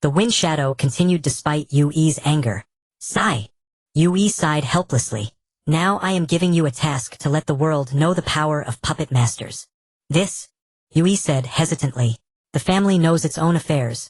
The Wind Shadow continued despite Yui's anger. Sigh. Yui sighed helplessly. Now I am giving you a task to let the world know the power of puppet masters. This, Yui said hesitantly. The family knows its own affairs.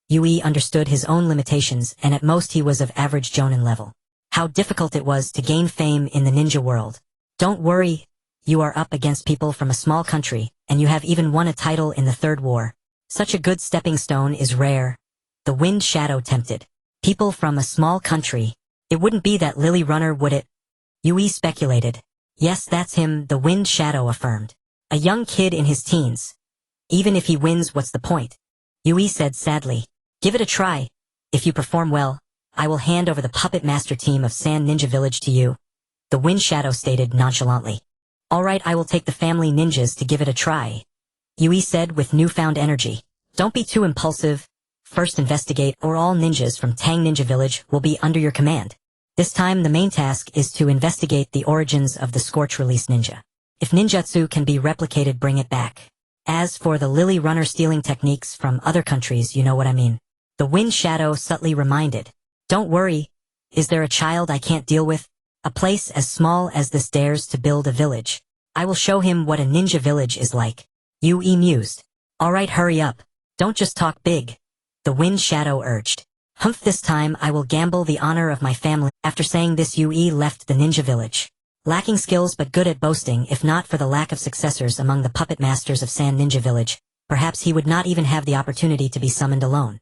Yui understood his own limitations, and at most he was of average jonin level. How difficult it was to gain fame in the ninja world. Don't worry, you are up against people from a small country, and you have even won a title in the Third War. Such a good stepping stone is rare. The Wind Shadow tempted. People from a small country. It wouldn't be that Lily Runner, would it? Yui speculated. Yes, that's him, the Wind Shadow affirmed. A young kid in his teens. Even if he wins, what's the point? Yui said sadly. Give it a try. If you perform well, I will hand over the puppet master team of Sand Ninja Village to you. The Wind Shadow stated nonchalantly. All right, I will take the family ninjas to give it a try. Yui said with newfound energy. Don't be too impulsive. First investigate, or all ninjas from Tang Ninja Village will be under your command. This time the main task is to investigate the origins of the Scorch Release Ninja. If ninjutsu can be replicated, bring it back. As for the Lily Runner stealing techniques from other countries, you know what I mean. The Wind Shadow subtly reminded. Don't worry. Is there a child I can't deal with? A place as small as this dares to build a village. I will show him what a ninja village is like. Yui mused. All right, hurry up. Don't just talk big. The Wind Shadow urged. Humph, this time I will gamble the honor of my family. After saying this, Yui left the ninja village. Lacking skills but good at boasting, if not for the lack of successors among the puppet masters of Sand Ninja Village, perhaps he would not even have the opportunity to be summoned alone.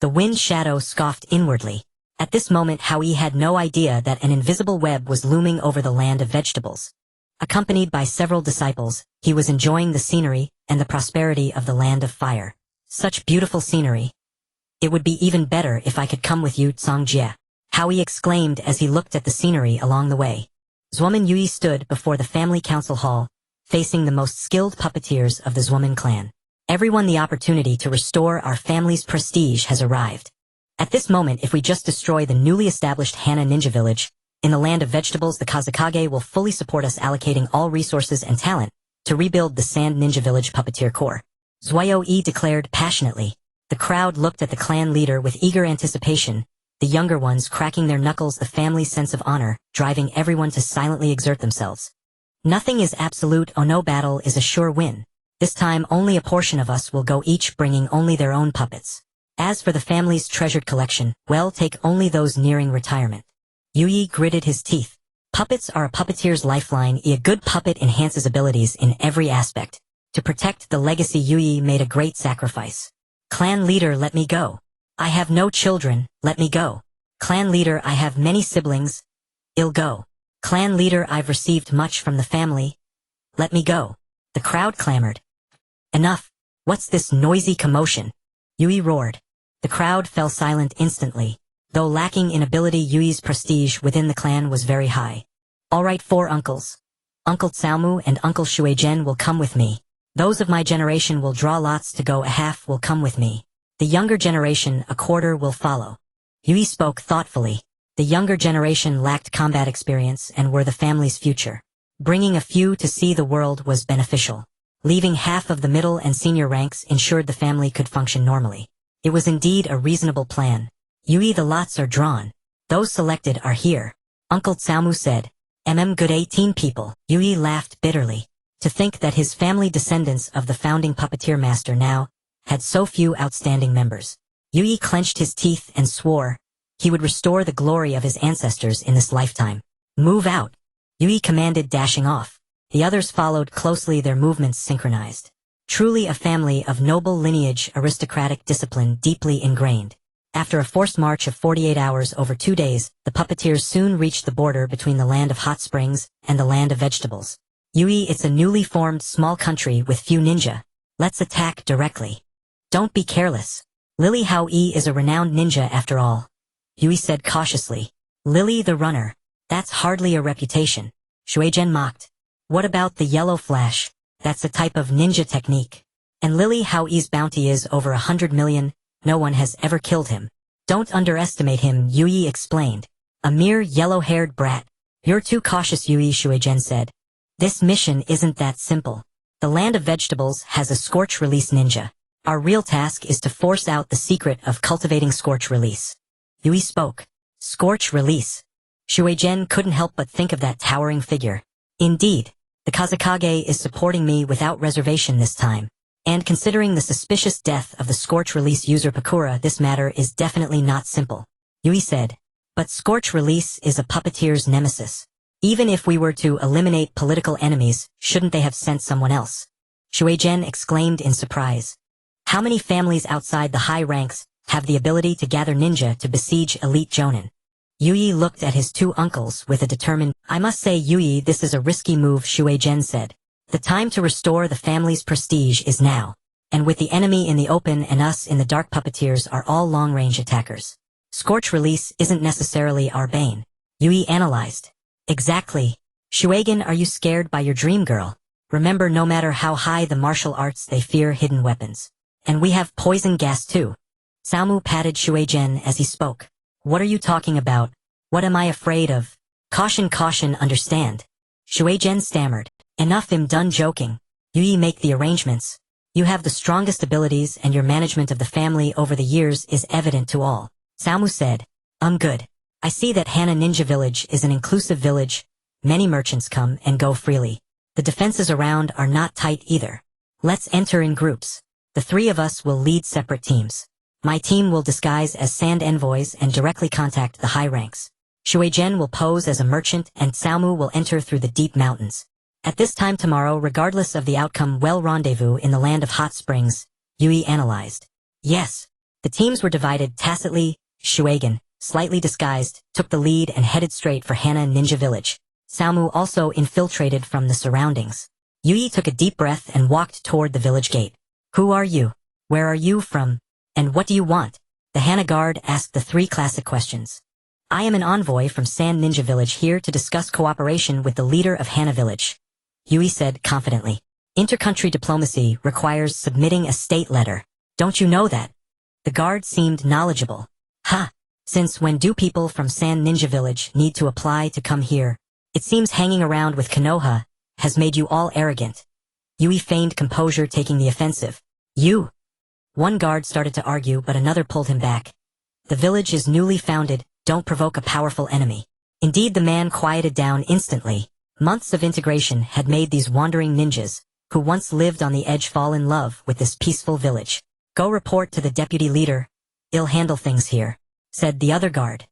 The Wind Shadow scoffed inwardly. At this moment, Hao Yi had no idea that an invisible web was looming over the land of vegetables. Accompanied by several disciples, he was enjoying the scenery and the prosperity of the land of fire. Such beautiful scenery. It would be even better if I could come with you, Tsongjie. Hao Yi exclaimed as he looked at the scenery along the way. Zwoman Yui stood before the family council hall, facing the most skilled puppeteers of the Zwoman clan. Everyone, the opportunity to restore our family's prestige has arrived. At this moment, if we just destroy the newly established Hana Ninja Village, in the land of vegetables, the Tsuchikage will fully support us, allocating all resources and talent to rebuild the Sand Ninja Village Puppeteer Corps. Zhuo Yi declared passionately. The crowd looked at the clan leader with eager anticipation, the younger ones cracking their knuckles, the family's sense of honor, driving everyone to silently exert themselves. Nothing is absolute. Oh, no battle is a sure win. This time only a portion of us will go, each bringing only their own puppets. As for the family's treasured collection, well, take only those nearing retirement. Yi gritted his teeth. Puppets are a puppeteer's lifeline. A good puppet enhances abilities in every aspect. To protect the legacy, Yi made a great sacrifice. Clan leader, let me go. I have no children, let me go. Clan leader, I have many siblings. I'll go. Clan leader, I've received much from the family. Let me go. The crowd clamored. Enough. What's this noisy commotion? Yi roared. The crowd fell silent instantly. Though lacking in ability, Yui's prestige within the clan was very high. All right, 4 uncles. Uncle Tsumu and Uncle Shueizhen will come with me. Those of my generation will draw lots to go. A half will come with me. The younger generation, a quarter, will follow. Yi spoke thoughtfully. The younger generation lacked combat experience and were the family's future. Bringing a few to see the world was beneficial. Leaving half of the middle and senior ranks ensured the family could function normally. It was indeed a reasonable plan. Yi, the lots are drawn. Those selected are here. Uncle Tsumu said. Good 18 people. Yi laughed bitterly. To think that his family, descendants of the founding puppeteer master, now had so few outstanding members. Yi clenched his teeth and swore he would restore the glory of his ancestors in this lifetime. Move out. Yi commanded, dashing off. The others followed closely, their movements synchronized. Truly a family of noble lineage, aristocratic discipline deeply ingrained. After a forced march of 48 hours over 2 days, the puppeteers soon reached the border between the land of hot springs and the land of vegetables. Yi, it's a newly formed small country with few ninja. Let's attack directly. Don't be careless. Lily Hao Yi is a renowned ninja after all. Yi said cautiously. Lily the runner. That's hardly a reputation. Shueizhen mocked. What about the yellow flash? That's a type of ninja technique. And Lily Hao Yi's bounty is over 100 million. No one has ever killed him. Don't underestimate him, Yi explained. A mere yellow-haired brat. You're too cautious, Yi, Shueizhen said. This mission isn't that simple. The land of vegetables has a scorch release ninja. Our real task is to force out the secret of cultivating scorch release. Yi spoke. Scorch release. Shueizhen couldn't help but think of that towering figure. Indeed, the Tsuchikage is supporting me without reservation this time. And considering the suspicious death of the scorch release user Pakura, this matter is definitely not simple. Yi said. But scorch release is a puppeteer's nemesis. Even if we were to eliminate political enemies, shouldn't they have sent someone else? Shueizhen exclaimed in surprise. How many families outside the high ranks have the ability to gather ninja to besiege elite jonin? Yi looked at his 2 uncles with a determined, I must say, Yi, this is a risky move, Shueizhen said. The time to restore the family's prestige is now. And with the enemy in the open and us in the dark, puppeteers are all long-range attackers. Scorch release isn't necessarily our bane. Yi analyzed. Exactly. Shueizhen, are you scared by your dream girl? Remember, no matter how high the martial arts, they fear hidden weapons. And we have poison gas too. Tsumu patted Shueizhen as he spoke. What are you talking about? What am I afraid of? Caution, caution, understand. Shueizhen stammered. Enough, I'm done joking. Yi, make the arrangements. You have the strongest abilities and your management of the family over the years is evident to all. Tsumu said. Good. I see that Hana Ninja Village is an inclusive village. Many merchants come and go freely. The defenses around are not tight either. Let's enter in groups. The 3 of us will lead separate teams. My team will disguise as sand envoys and directly contact the high ranks. Shueizhen will pose as a merchant and Tsumu will enter through the deep mountains. At this time tomorrow, regardless of the outcome, we'll rendezvous in the land of hot springs, Yi analyzed. Yes. The teams were divided tacitly. Shueizhen, slightly disguised, took the lead and headed straight for Hana Ninja Village. Tsumu also infiltrated from the surroundings. Yi took a deep breath and walked toward the village gate. Who are you? Where are you from? And what do you want? The Hana guard asked the 3 classic questions. I am an envoy from Sand Ninja Village here to discuss cooperation with the leader of Hana Village. Yi said confidently. Intercountry diplomacy requires submitting a state letter. Don't you know that? The guard seemed knowledgeable. Ha! Since when do people from Sand Ninja Village need to apply to come here? It seems hanging around with Konoha has made you all arrogant. Yi feigned composure, taking the offensive. You! One guard started to argue, but another pulled him back. The village is newly founded, don't provoke a powerful enemy. Indeed, the man quieted down instantly. Months of integration had made these wandering ninjas, who once lived on the edge, fall in love with this peaceful village. Go report to the deputy leader. He'll handle things here, said the other guard.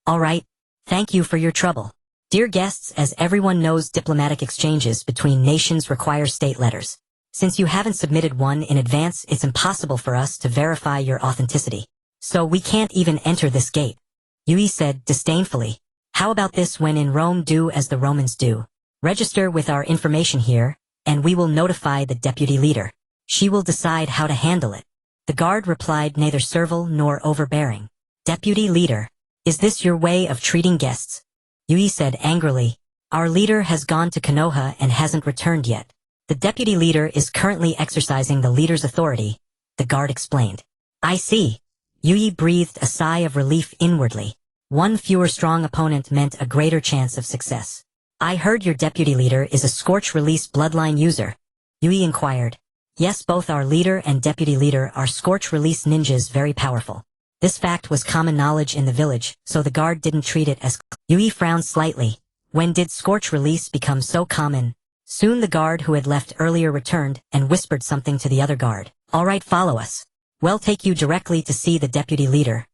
All right, thank you for your trouble. Dear guests, as everyone knows, diplomatic exchanges between nations require state letters. Since you haven't submitted one in advance, it's impossible for us to verify your authenticity. So we can't even enter this gate. Yui said disdainfully. How about this: when in Rome, do as the Romans do. Register with our information here, and we will notify the deputy leader. She will decide how to handle it. The guard replied, neither servile nor overbearing. Deputy leader, is this your way of treating guests? Yui said angrily. Our leader has gone to Konoha and hasn't returned yet. The deputy leader is currently exercising the leader's authority, the guard explained. I see. Yui breathed a sigh of relief inwardly. One fewer strong opponent meant a greater chance of success. I heard your deputy leader is a scorch-release bloodline user. Yui inquired. Yes, both our leader and deputy leader are scorch-release ninjas, very powerful. This fact was common knowledge in the village, so the guard didn't treat it as... Yui frowned slightly. When did scorch-release become so common? Soon the guard who had left earlier returned and whispered something to the other guard. All right, follow us. We'll take you directly to see the deputy leader.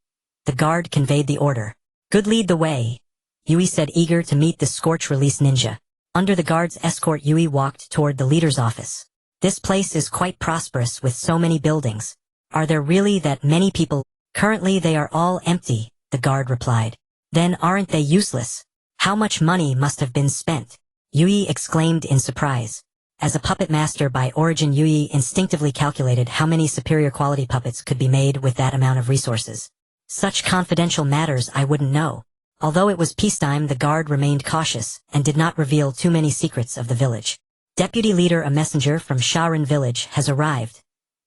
The guard conveyed the order. Good, lead the way, Yui said, eager to meet the scorch-release ninja. Under the guard's escort, Yui walked toward the leader's office. This place is quite prosperous with so many buildings. Are there really that many people? Currently they are all empty, the guard replied. Then aren't they useless? How much money must have been spent? Yui exclaimed in surprise. As a puppet master by origin, Yui instinctively calculated how many superior quality puppets could be made with that amount of resources. Such confidential matters I wouldn't know. Although it was peacetime, the guard remained cautious and did not reveal too many secrets of the village. Deputy leader, a messenger from Sharin village, has arrived.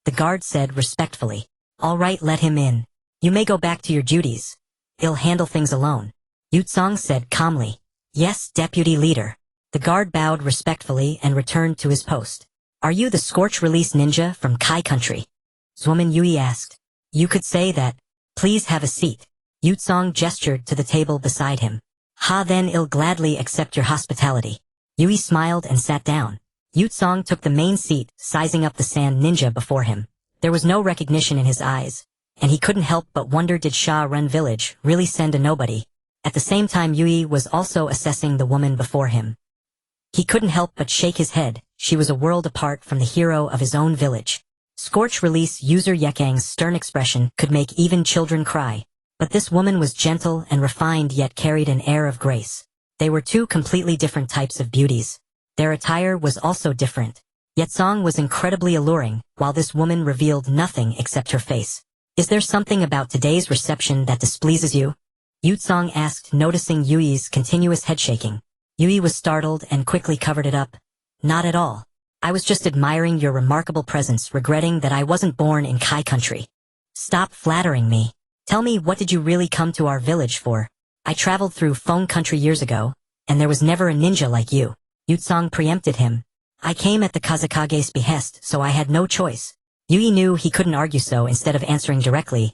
The guard said respectfully. All right, let him in. You may go back to your duties. He'll handle things alone. Yutsong said calmly. Yes, deputy leader. The guard bowed respectfully and returned to his post. Are you the scorch-release ninja from Kai country? Woman, Yui asked. You could say that. Please have a seat. Yutsong gestured to the table beside him. Ha, then I'll gladly accept your hospitality. Yui smiled and sat down. Yutsong took the main seat, sizing up the sand ninja before him. There was no recognition in his eyes, and he couldn't help but wonder, did Sharin village really send a nobody? At the same time, Yui was also assessing the woman before him. He couldn't help but shake his head. She was a world apart from the hero of his own village. Scorch-release user Yekang's stern expression could make even children cry. But this woman was gentle and refined, yet carried an air of grace. They were two completely different types of beauties. Their attire was also different. Yutsong was incredibly alluring, while this woman revealed nothing except her face. Is there something about today's reception that displeases you? Yutsong asked, noticing Yui's continuous headshaking. Yui was startled and quickly covered it up. Not at all. I was just admiring your remarkable presence, regretting that I wasn't born in Kai country. Stop flattering me. Tell me, what did you really come to our village for? I traveled through Feng country years ago, and there was never a ninja like you. Yutsong preempted him. I came at the Tsuchikage's behest, so I had no choice. Yui knew he couldn't argue, so instead of answering directly,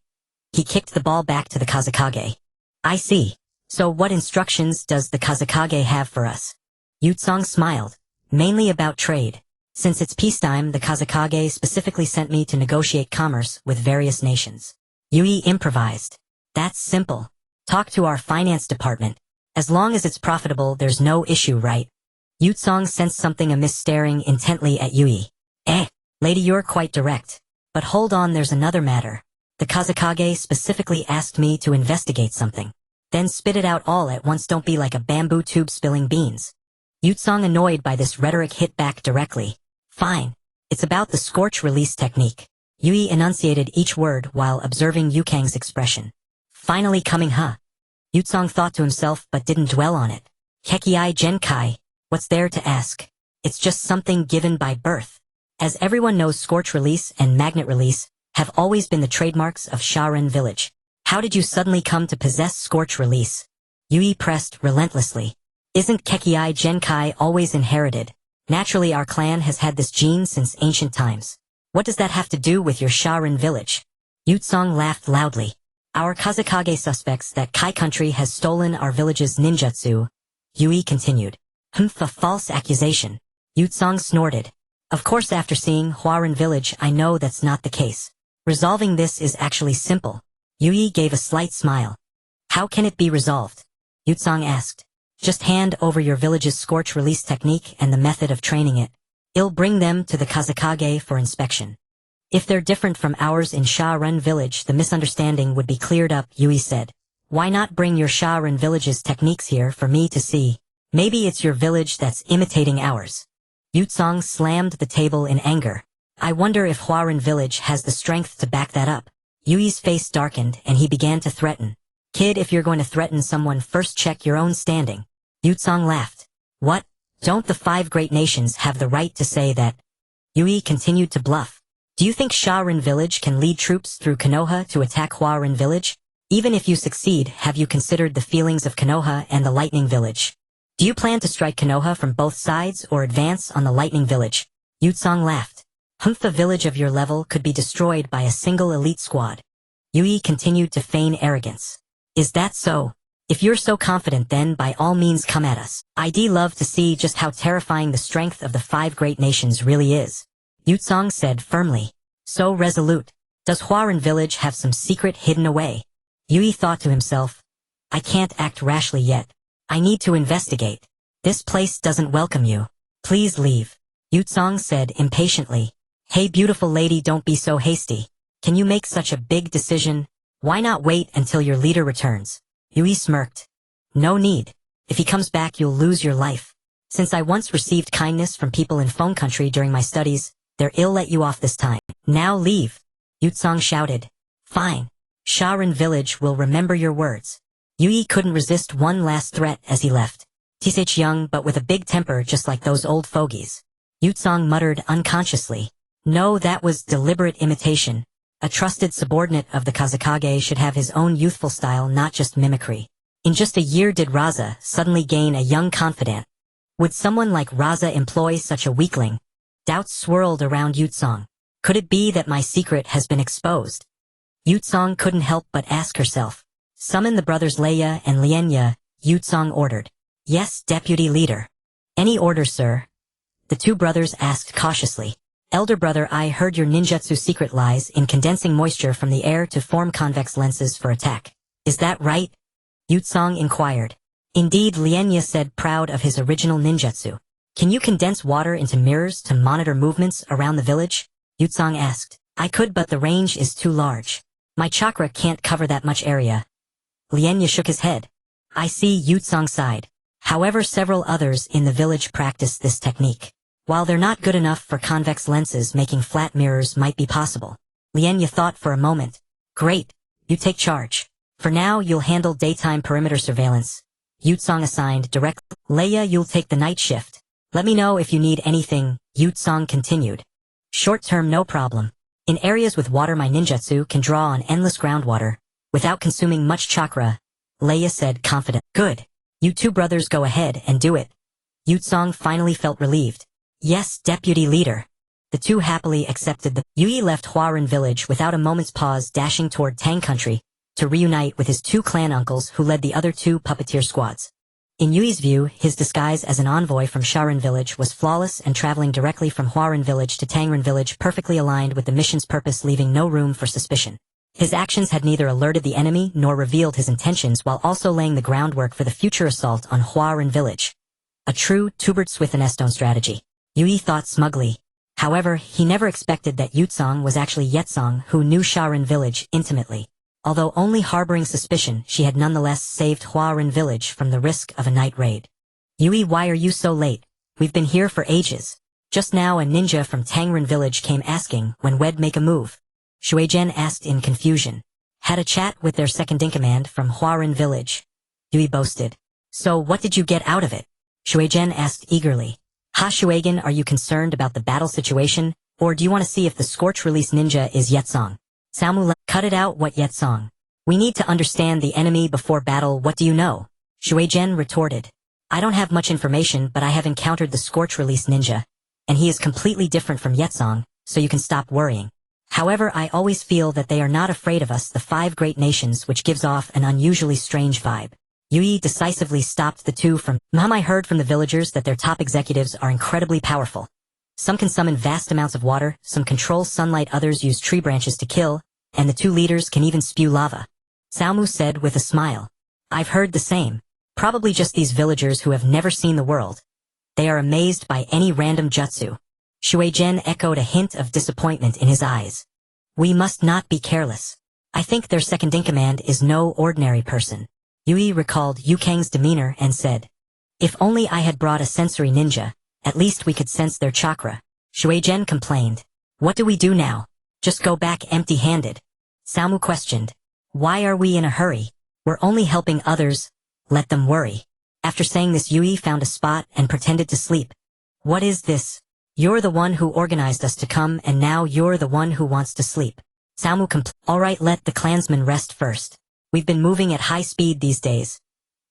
he kicked the ball back to the Tsuchikage. I see. So what instructions does the Tsuchikage have for us? Yutsong smiled. Mainly about trade. Since it's peacetime, the Tsuchikage specifically sent me to negotiate commerce with various nations. Yui improvised. That's simple. Talk to our finance department. As long as it's profitable, there's no issue, right? Yutsong sensed something amiss, staring intently at Yui. Lady, you're quite direct. But hold on, there's another matter. The Tsuchikage specifically asked me to investigate something. Then spit it out all at once, don't be like a bamboo tube spilling beans. Yutsong, annoyed by this rhetoric, hit back directly. Fine. It's about the scorch-release technique. Yui enunciated each word while observing Yukang's expression. Finally coming, huh? Yutsong thought to himself but didn't dwell on it. Kekei Genkai. What's there to ask? It's just something given by birth. As everyone knows, scorch release and magnet release have always been the trademarks of Sharin village. How did you suddenly come to possess scorch release? Yui pressed relentlessly. Isn't Kekei Genkai always inherited? Naturally, our clan has had this gene since ancient times. What does that have to do with your Sharin village? Yutsong laughed loudly. Our Kazakage suspects that Kai country has stolen our village's ninjutsu. Yui continued. A false accusation. Yutsong snorted. Of course, after seeing Huaran village, I know that's not the case. Resolving this is actually simple. Yui gave a slight smile. How can it be resolved? Yutsong asked. Just hand over your village's scorch release technique and the method of training it. I'll bring them to the Kazakage for inspection. If they're different from ours in Sharin village, the misunderstanding would be cleared up, Yui said. Why not bring your Sharin village's techniques here for me to see? Maybe it's your village that's imitating ours. Yutsong slammed the table in anger. I wonder if Huaran village has the strength to back that up. Yui's face darkened and he began to threaten. Kid, if you're going to threaten someone, first check your own standing. Yutsong laughed. What? Don't the 5 great nations have the right to say that? Yui continued to bluff. Do you think Sharin village can lead troops through Konoha to attack Huaran village? Even if you succeed, have you considered the feelings of Konoha and the lightning village? Do you plan to strike Konoha from both sides or advance on the lightning village? Yutsong laughed. The village of your level could be destroyed by a single elite squad. Yui continued to feign arrogance. Is that so? If you're so confident, then by all means come at us. I'd love to see just how terrifying the strength of the 5 great nations really is. Yutsong said firmly. So resolute. Does Huaran village have some secret hidden away? Yui thought to himself. I can't act rashly yet. I need to investigate. This place doesn't welcome you. Please leave. Yutsong said impatiently. Hey beautiful lady, don't be so hasty. Can you make such a big decision? Why not wait until your leader returns? Yui smirked. No need. If he comes back, you'll lose your life. Since I once received kindness from people in phone country during my studies, they'll let you off this time. Now leave. Yutsong shouted. Fine. Sharin village will remember your words. Yui couldn't resist one last threat as he left. Tisage young but with a big temper just like those old fogies. Yutsong muttered unconsciously. No, that was deliberate imitation. A trusted subordinate of the Kazakage should have his own youthful style, not just mimicry. In just a year did Raza suddenly gain a young confidant. Would someone like Raza employ such a weakling? Doubts swirled around Yutsong. Could it be that my secret has been exposed? Yutsong couldn't help but ask herself. Summon the brothers Leia and Lienya, Yutsong ordered. Yes, deputy leader. Any order, sir? The 2 brothers asked cautiously. Elder brother, I heard your ninjutsu secret lies in condensing moisture from the air to form convex lenses for attack. Is that right? Yutsong inquired. Indeed, Lienya said, proud of his original ninjutsu. Can you condense water into mirrors to monitor movements around the village? Yutsong asked. I could, but the range is too large. My chakra can't cover that much area. Lienya shook his head. I see, Yutsong sighed. However, several others in the village practice this technique. While they're not good enough for convex lenses, making flat mirrors might be possible. Lienya thought for a moment. Great. You take charge. For now, you'll handle daytime perimeter surveillance. Yutsong assigned direct. Leia, you'll take the night shift. Let me know if you need anything, Yutsong continued. Short term, no problem. In areas with water, my ninjutsu can draw on endless groundwater, without consuming much chakra, Leia said confident. Good. You 2 brothers go ahead and do it. Yutsong finally felt relieved. Yes, deputy leader. The 2 happily accepted the. Yui left Huaran village without a moment's pause, dashing toward Tang country, to reunite with his 2 clan uncles who led the other 2 puppeteer squads. In Yui's view, his disguise as an envoy from Sharin village was flawless, and traveling directly from Huaran village to Tangren village perfectly aligned with the mission's purpose, leaving no room for suspicion. His actions had neither alerted the enemy nor revealed his intentions, while also laying the groundwork for the future assault on Huaran village. A true Tubert Swithenestone strategy. Yui thought smugly. However, he never expected that Yutsong was actually Yetsong, who knew Sharin village intimately. Although only harboring suspicion, she had nonetheless saved Huaran village from the risk of a night raid. Yui, why are you so late? We've been here for ages. Just now a ninja from Tangren village came asking when we'd make a move. Shueizhen asked in confusion. Had a chat with their second-in-command from Huaran village. Yui boasted. So what did you get out of it? Shueizhen asked eagerly. Ha Shuegan, are you concerned about the battle situation, or do you want to see if the Scorch Release ninja is Yetsong? Salmu, cut it out, what Yetsong? We need to understand the enemy before battle, what do you know? Shueizhen retorted. I don't have much information, but I have encountered the Scorch Release ninja, and he is completely different from Yetsong, so you can stop worrying. However, I always feel that they are not afraid of us, the 5 great nations, which gives off an unusually strange vibe. Yi decisively stopped the two from, I heard from the villagers that their top executives are incredibly powerful. Some can summon vast amounts of water, some control sunlight, others use tree branches to kill, and the 2 leaders can even spew lava. Xiaomu said with a smile. I've heard the same. Probably just these villagers who have never seen the world. They are amazed by any random jutsu. Shueizhen echoed a hint of disappointment in his eyes. We must not be careless. I think their second-in-command is no ordinary person. Yi recalled Yu Kang's demeanor and said, if only I had brought a sensory ninja, at least we could sense their chakra. Shueizhen complained. What do we do now? Just go back empty-handed? Xiaomu questioned. Why are we in a hurry? We're only helping others. Let them worry. After saying this, Yi found a spot and pretended to sleep. What is this? You're the one who organized us to come, and now you're the one who wants to sleep. Xiaomu Alright, let the clansmen rest first. We've been moving at high speed these days.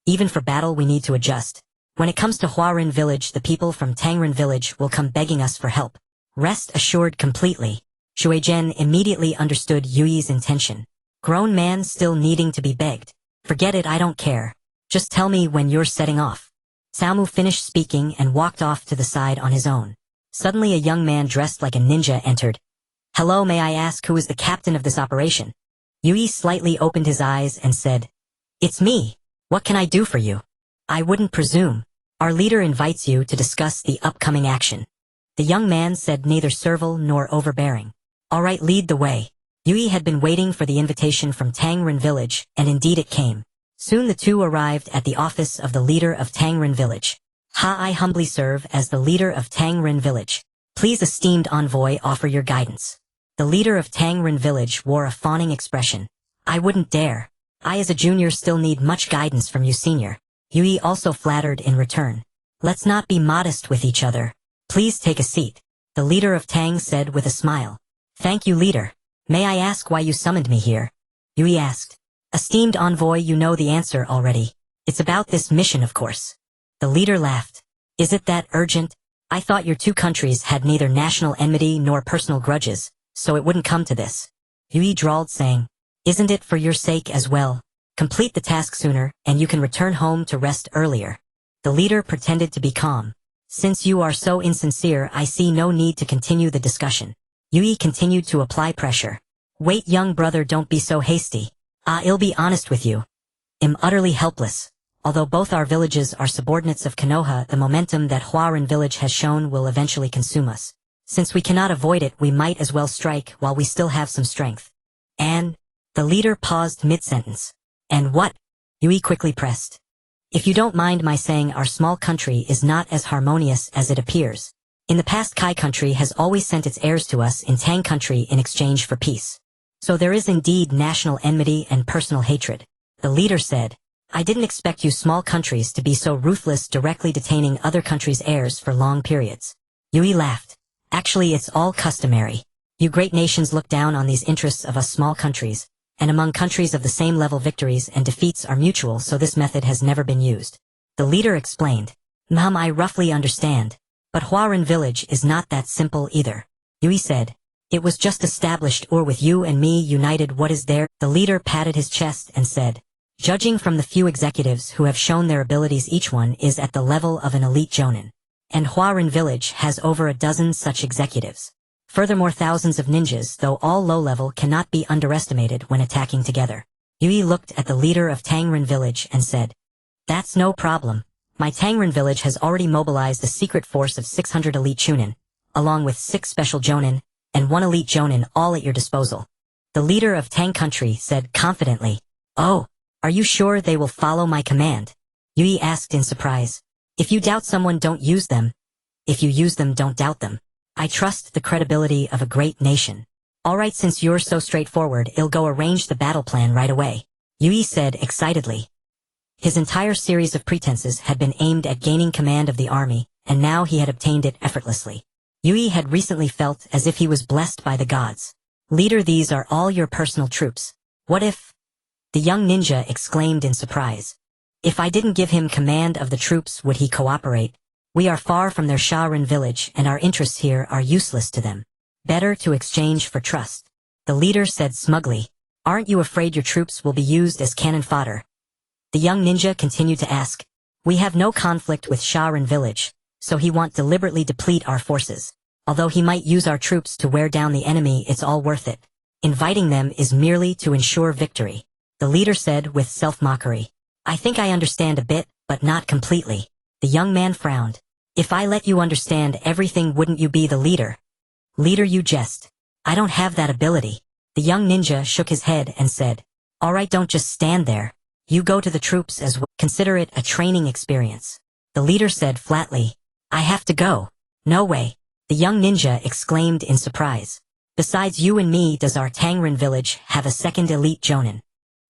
Even for battle we need to adjust. When it comes to Huarin village, the people from Tangren village will come begging us for help. Rest assured completely. Shueizhen immediately understood Yui's intention. Grown man still needing to be begged. Forget it, I don't care. Just tell me when you're setting off. Xiaomu finished speaking and walked off to the side on his own. Suddenly a young man dressed like a ninja entered. Hello, may I ask who is the captain of this operation? Yi slightly opened his eyes and said, it's me. What can I do for you? I wouldn't presume. Our leader invites you to discuss the upcoming action. The young man said, neither servile nor overbearing. Alright, lead the way. Yi had been waiting for the invitation from Tangren village, and indeed it came. Soon the two arrived at the office of the leader of Tangren village. I humbly serve as the leader of Tangren village. Please, esteemed envoy, offer your guidance. The leader of Tangren village wore a fawning expression. I wouldn't dare. I as a junior still need much guidance from you, senior. Yi also flattered in return. Let's not be modest with each other. Please take a seat. The leader of Tang said with a smile. Thank you, leader. May I ask why you summoned me here? Yi asked. Esteemed envoy, you know the answer already. It's about this mission, of course. The leader laughed. Is it that urgent? I thought your 2 countries had neither national enmity nor personal grudges, so it wouldn't come to this. Yi drawled, saying, isn't it for your sake as well? Complete the task sooner, and you can return home to rest earlier. The leader pretended to be calm. Since you are so insincere, I see no need to continue the discussion. Yi continued to apply pressure. Wait, young brother, don't be so hasty. I'll be honest with you. I'm utterly helpless. Although both our villages are subordinates of Konoha, the momentum that Huarin village has shown will eventually consume us. Since we cannot avoid it, we might as well strike while we still have some strength. And? The leader paused mid-sentence. And what? Yi quickly pressed. If you don't mind my saying, our small country is not as harmonious as it appears. In the past, Kai country has always sent its heirs to us in Tang country in exchange for peace. So there is indeed national enmity and personal hatred. The leader said, I didn't expect you small countries to be so ruthless, directly detaining other countries' heirs for long periods. Yi laughed. Actually, it's all customary. You great nations look down on these interests of us small countries, and among countries of the same level victories and defeats are mutual, so this method has never been used. The leader explained. I roughly understand. But Huarin village is not that simple either. Yi said. It was just established, or with you and me united, what is there? The leader patted his chest and said. Judging from the few executives who have shown their abilities, each one is at the level of an elite jonin. And Huarin village has over a dozen such executives. Furthermore, thousands of ninjas, though all low-level, cannot be underestimated when attacking together. Yi looked at the leader of Tangren village and said, that's no problem. My Tangren village has already mobilized a secret force of 600 elite chunin, along with 6 special jonin, and 1 elite jonin, all at your disposal. The leader of Tang country said confidently, oh, are you sure they will follow my command? Yi asked in surprise. If you doubt someone, don't use them. If you use them, don't doubt them. I trust the credibility of a great nation. Alright, since you're so straightforward, I'll go arrange the battle plan right away. Yi said excitedly. His entire series of pretenses had been aimed at gaining command of the army, and now he had obtained it effortlessly. Yi had recently felt as if he was blessed by the gods. Leader, these are all your personal troops. What if? The young ninja exclaimed in surprise. If I didn't give him command of the troops, would he cooperate? We are far from their Sharin village, and our interests here are useless to them. Better to exchange for trust. The leader said smugly. Aren't you afraid your troops will be used as cannon fodder? The young ninja continued to ask. We have no conflict with Sharin village, so he won't deliberately deplete our forces. Although he might use our troops to wear down the enemy, it's all worth it. Inviting them is merely to ensure victory. The leader said with self-mockery. I think I understand a bit, but not completely. The young man frowned. If I let you understand everything, wouldn't you be the leader? Leader, you jest. I don't have that ability. The young ninja shook his head and said, all right, don't just stand there. You go to the troops as well. Consider it a training experience. The leader said flatly, I have to go. No way. The young ninja exclaimed in surprise. Besides you and me, does our Tangren village have a second elite jonin?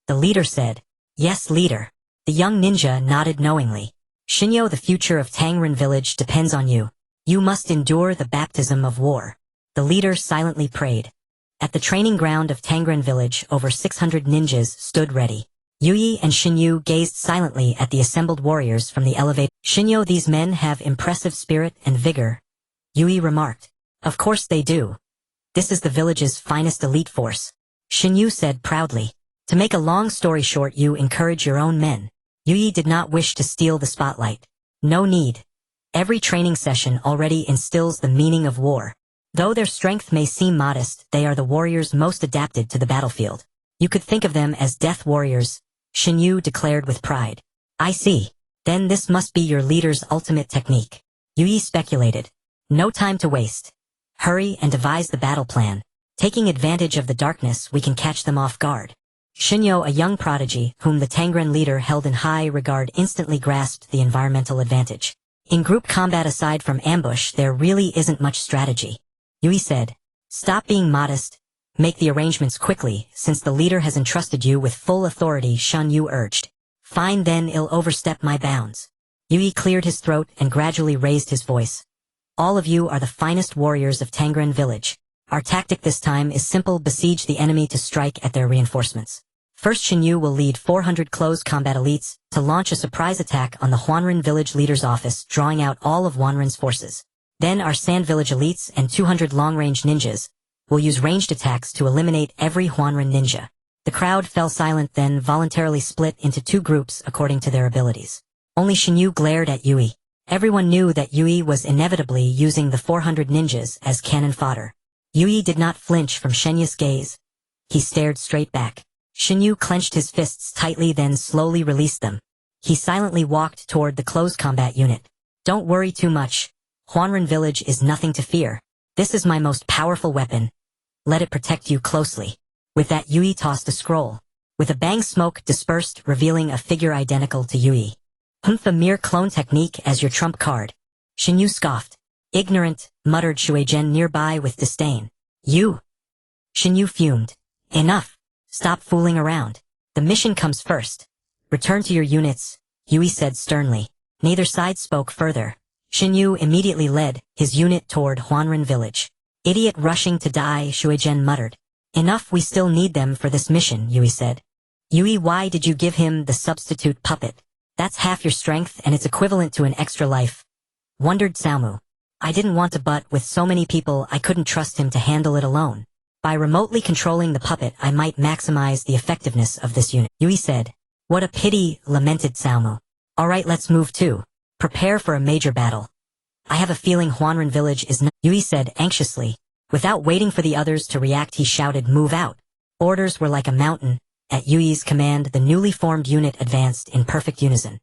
The leader said, yes, leader. The young ninja nodded knowingly. Shinyo, the future of Tangren village depends on you. You must endure the baptism of war. The leader silently prayed. At the training ground of Tangren village, over 600 ninjas stood ready. Yu Yi and Shinyu gazed silently at the assembled warriors from the elevator. Shinyo, these men have impressive spirit and vigor. Yu Yi remarked. Of course they do. This is the village's finest elite force. Shinyu said proudly. To make a long story short, you encourage your own men. Yu Yi did not wish to steal the spotlight. No need. Every training session already instills the meaning of war. Though their strength may seem modest, they are the warriors most adapted to the battlefield. You could think of them as death warriors, Shinyu declared with pride. I see. Then this must be your leader's ultimate technique. Yu Yi speculated. No time to waste. Hurry and devise the battle plan. Taking advantage of the darkness, we can catch them off guard. Shinyo, a young prodigy, whom the Tangren leader held in high regard, instantly grasped the environmental advantage. In group combat, aside from ambush, there really isn't much strategy. Yui said, stop being modest. Make the arrangements quickly, since the leader has entrusted you with full authority, Shun Yu urged. Fine then, I'll overstep my bounds. Yui cleared his throat and gradually raised his voice. All of you are the finest warriors of Tangren village. Our tactic this time is simple: besiege the enemy to strike at their reinforcements. First, Shinyu will lead 400 close combat elites to launch a surprise attack on the Huanren village leader's office, drawing out all of Huanren's forces. Then our Sand village elites and 200 long-range ninjas will use ranged attacks to eliminate every Huanren ninja. The crowd fell silent, then voluntarily split into two groups according to their abilities. Only Shinyu glared at Yui. Everyone knew that Yui was inevitably using the 400 ninjas as cannon fodder. Yui did not flinch from Shenyu's gaze. He stared straight back. Shinyu clenched his fists tightly, then slowly released them. He silently walked toward the close combat unit. Don't worry too much. Huanren village is nothing to fear. This is my most powerful weapon. Let it protect you closely. With that, Yui tossed a scroll. With a bang, smoke dispersed, revealing a figure identical to Yui. Humph, a mere clone technique as your trump card. Shinyu scoffed. Ignorant, muttered Shueizhen nearby with disdain. You? Shinyu fumed. Enough. Stop fooling around. The mission comes first. Return to your units, Yui said sternly. Neither side spoke further. Shinyu immediately led his unit toward Huanren village. Idiot rushing to die, Shueizhen muttered. Enough, we still need them for this mission, Yui said. Yui, why did you give him the substitute puppet? That's half your strength and it's equivalent to an extra life. Wondered Salmu. I didn't want to, but with so many people I couldn't trust him to handle it alone. By remotely controlling the puppet, I might maximize the effectiveness of this unit. Yui said. What a pity, lamented Salmu. Alright, let's move too. Prepare for a major battle. I have a feeling Huanren village is not— Yui said anxiously. Without waiting for the others to react, he shouted, move out. Orders were like a mountain. At Yui's command, the newly formed unit advanced in perfect unison.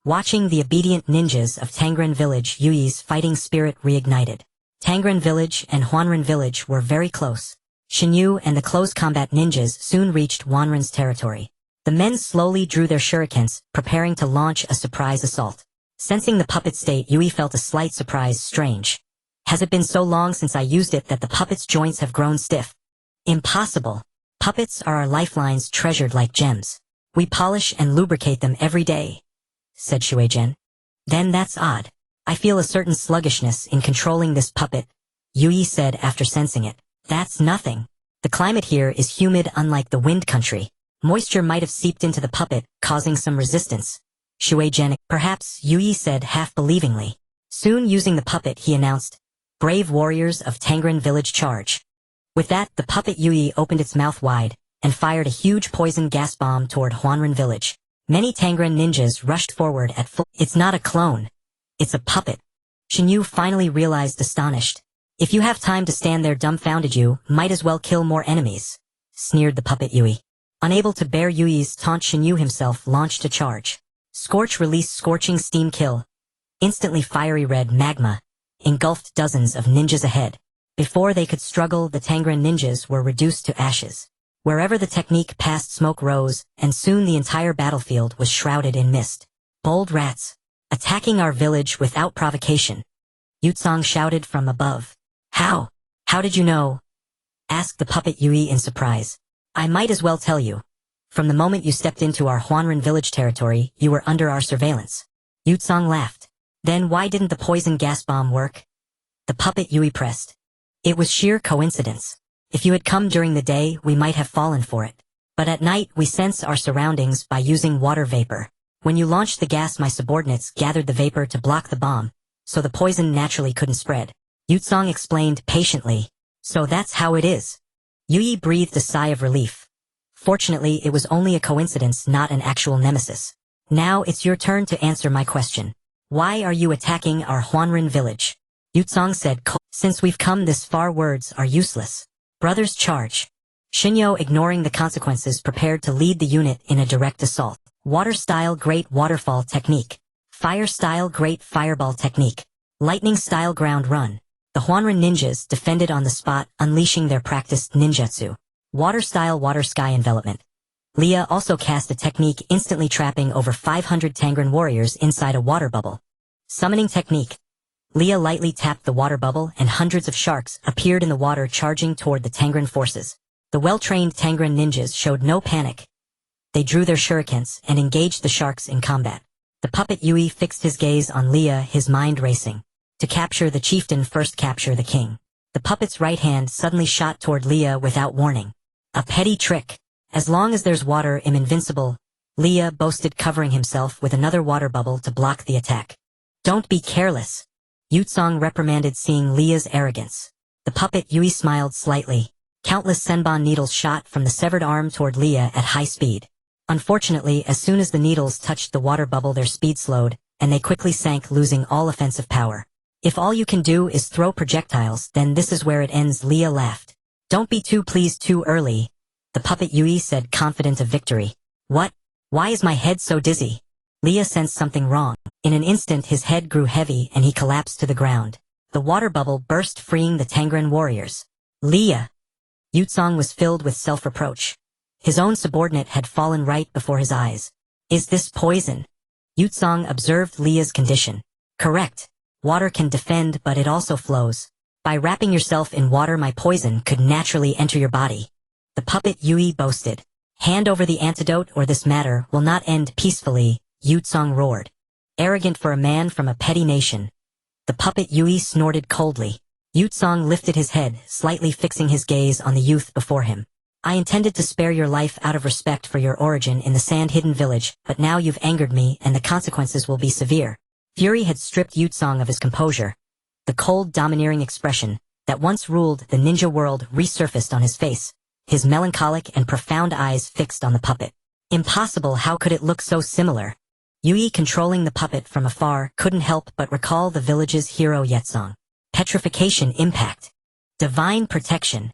Watching the obedient ninjas of Tangren village, Yui's fighting spirit reignited. Tangren village and Huanren village were very close. Shinyu and the close combat ninjas soon reached Huanren's territory. The men slowly drew their shurikens, preparing to launch a surprise assault. Sensing the puppet state, Yui felt a slight surprise. Strange. Has it been so long since I used it that the puppet's joints have grown stiff? Impossible. Puppets are our lifelines, treasured like gems. We polish and lubricate them every day, said Shueizhen. Then that's odd. I feel a certain sluggishness in controlling this puppet, Yui said after sensing it. That's nothing. The climate here is humid, unlike the wind country. Moisture might have seeped into the puppet, causing some resistance. Shueizhen, perhaps, Yui said half-believingly. Soon, using the puppet, he announced, Brave warriors of Tangren village charge. With that, the puppet Yui opened its mouth wide and fired a huge poison gas bomb toward Huanren village. Many Tangren ninjas rushed forward at full. It's not a clone. It's a puppet. Shinyu finally realized, astonished. If you have time to stand there dumbfounded, you might as well kill more enemies, sneered the puppet Yui. Unable to bear Yui's taunt, Shinyu himself launched a charge. Scorch released scorching steam kill. Instantly fiery red magma engulfed dozens of ninjas ahead. Before they could struggle, the Tangren ninjas were reduced to ashes. Wherever the technique passed, smoke rose, and soon the entire battlefield was shrouded in mist. Bold rats, attacking our village without provocation, Yutsong shouted from above. How? How did you know? Asked the puppet Yui in surprise. I might as well tell you. From the moment you stepped into our Huanren village territory, you were under our surveillance. Yutsong laughed. Then why didn't the poison gas bomb work? The puppet Yui pressed. It was sheer coincidence. If you had come during the day, we might have fallen for it. But at night, we sense our surroundings by using water vapor. When you launched the gas, my subordinates gathered the vapor to block the bomb, so the poison naturally couldn't spread. Yutsong explained patiently. So that's how it is. Yui breathed a sigh of relief. Fortunately, it was only a coincidence, not an actual nemesis. Now it's your turn to answer my question. Why are you attacking our Huanren village? Yutsong said, since we've come this far, words are useless. Brothers charge. Shinyo, ignoring the consequences, prepared to lead the unit in a direct assault. Water-style great waterfall technique. Fire-style great fireball technique. Lightning-style ground run. The Huanren ninjas defended on the spot, unleashing their practiced ninjutsu. Water-style water-sky envelopment. Leah also cast a technique, instantly trapping over 500 Tangren warriors inside a water bubble. Summoning technique. Leah lightly tapped the water bubble and hundreds of sharks appeared in the water, charging toward the Tangren forces. The well-trained Tangren ninjas showed no panic. They drew their shurikens and engaged the sharks in combat. The puppet Yui fixed his gaze on Leah, his mind racing. To capture the chieftain, first capture the king. The puppet's right hand suddenly shot toward Leah without warning. A petty trick. As long as there's water, I'm invincible, Leah boasted, covering himself with another water bubble to block the attack. Don't be careless, Yutsong reprimanded, seeing Leah's arrogance. The puppet Yui smiled slightly. Countless senbon needles shot from the severed arm toward Leah at high speed. Unfortunately, as soon as the needles touched the water bubble, their speed slowed, and they quickly sank, losing all offensive power. If all you can do is throw projectiles, then this is where it ends, Leah laughed. Don't be too pleased too early, the puppet Yui said, confident of victory. What? Why is my head so dizzy? Leah sensed something wrong. In an instant, his head grew heavy and he collapsed to the ground. The water bubble burst, freeing the Tangren warriors. Leah! Yutsong was filled with self-reproach. His own subordinate had fallen right before his eyes. Is this poison? Yutsong observed Leah's condition. Correct. Water can defend, but it also flows. By wrapping yourself in water, my poison could naturally enter your body. The puppet Yui boasted. Hand over the antidote or this matter will not end peacefully, Yutsong roared. Arrogant for a man from a petty nation. The puppet Yui snorted coldly. Yutsong lifted his head, slightly fixing his gaze on the youth before him. I intended to spare your life out of respect for your origin in the sand-hidden village, but now you've angered me and the consequences will be severe. Fury had stripped Yutsong of his composure. The cold, domineering expression that once ruled the ninja world resurfaced on his face, his melancholic and profound eyes fixed on the puppet. Impossible, how could it look so similar? Yui, controlling the puppet from afar, couldn't help but recall the village's hero Yutsong. Petrification impact. Divine protection.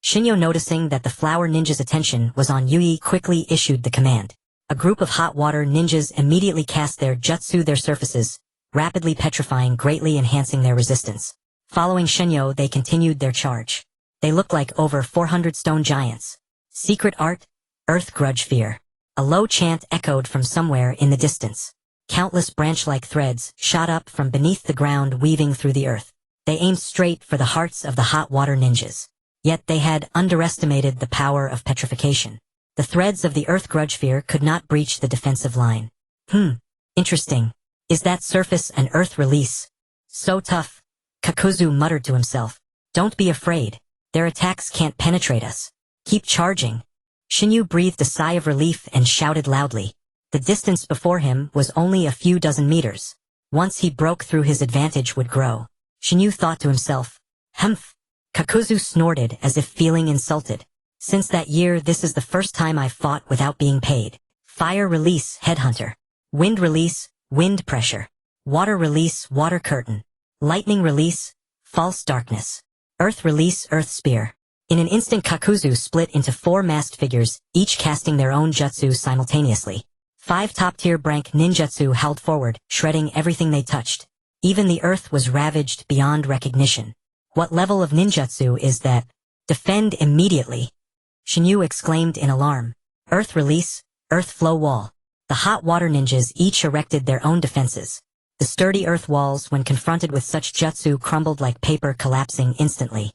Shinyo, noticing that the flower ninja's attention was on Yui, quickly issued the command. A group of hot water ninjas immediately cast their jutsu, their surfaces, rapidly petrifying, greatly enhancing their resistance. Following Shinyo, they continued their charge. They looked like over 400 stone giants. Secret art, earth grudge fear. A low chant echoed from somewhere in the distance. Countless branch-like threads shot up from beneath the ground, weaving through the earth. They aimed straight for the hearts of the hot water ninjas. Yet they had underestimated the power of petrification. The threads of the earth grudge fear could not breach the defensive line. Interesting. Is that surface an earth release? So tough. Kakuzu muttered to himself. Don't be afraid. Their attacks can't penetrate us. Keep charging. Shinyu breathed a sigh of relief and shouted loudly. The distance before him was only a few dozen meters. Once he broke through, his advantage would grow. Shinyu thought to himself. Humph. Kakuzu snorted as if feeling insulted. Since that year, this is the first time I've fought without being paid. Fire release, headhunter. Wind release, wind pressure. Water release, water curtain. Lightning release, false darkness. Earth release, earth spear. In an instant, Kakuzu split into 4 masked figures, each casting their own jutsu simultaneously. 5 top-tier rank ninjutsu howled forward, shredding everything they touched. Even the earth was ravaged beyond recognition. What level of ninjutsu is that? Defend immediately! Shinyu exclaimed in alarm. Earth release, earth flow wall. The hot water ninjas each erected their own defenses. The sturdy earth walls, when confronted with such jutsu, crumbled like paper, collapsing instantly.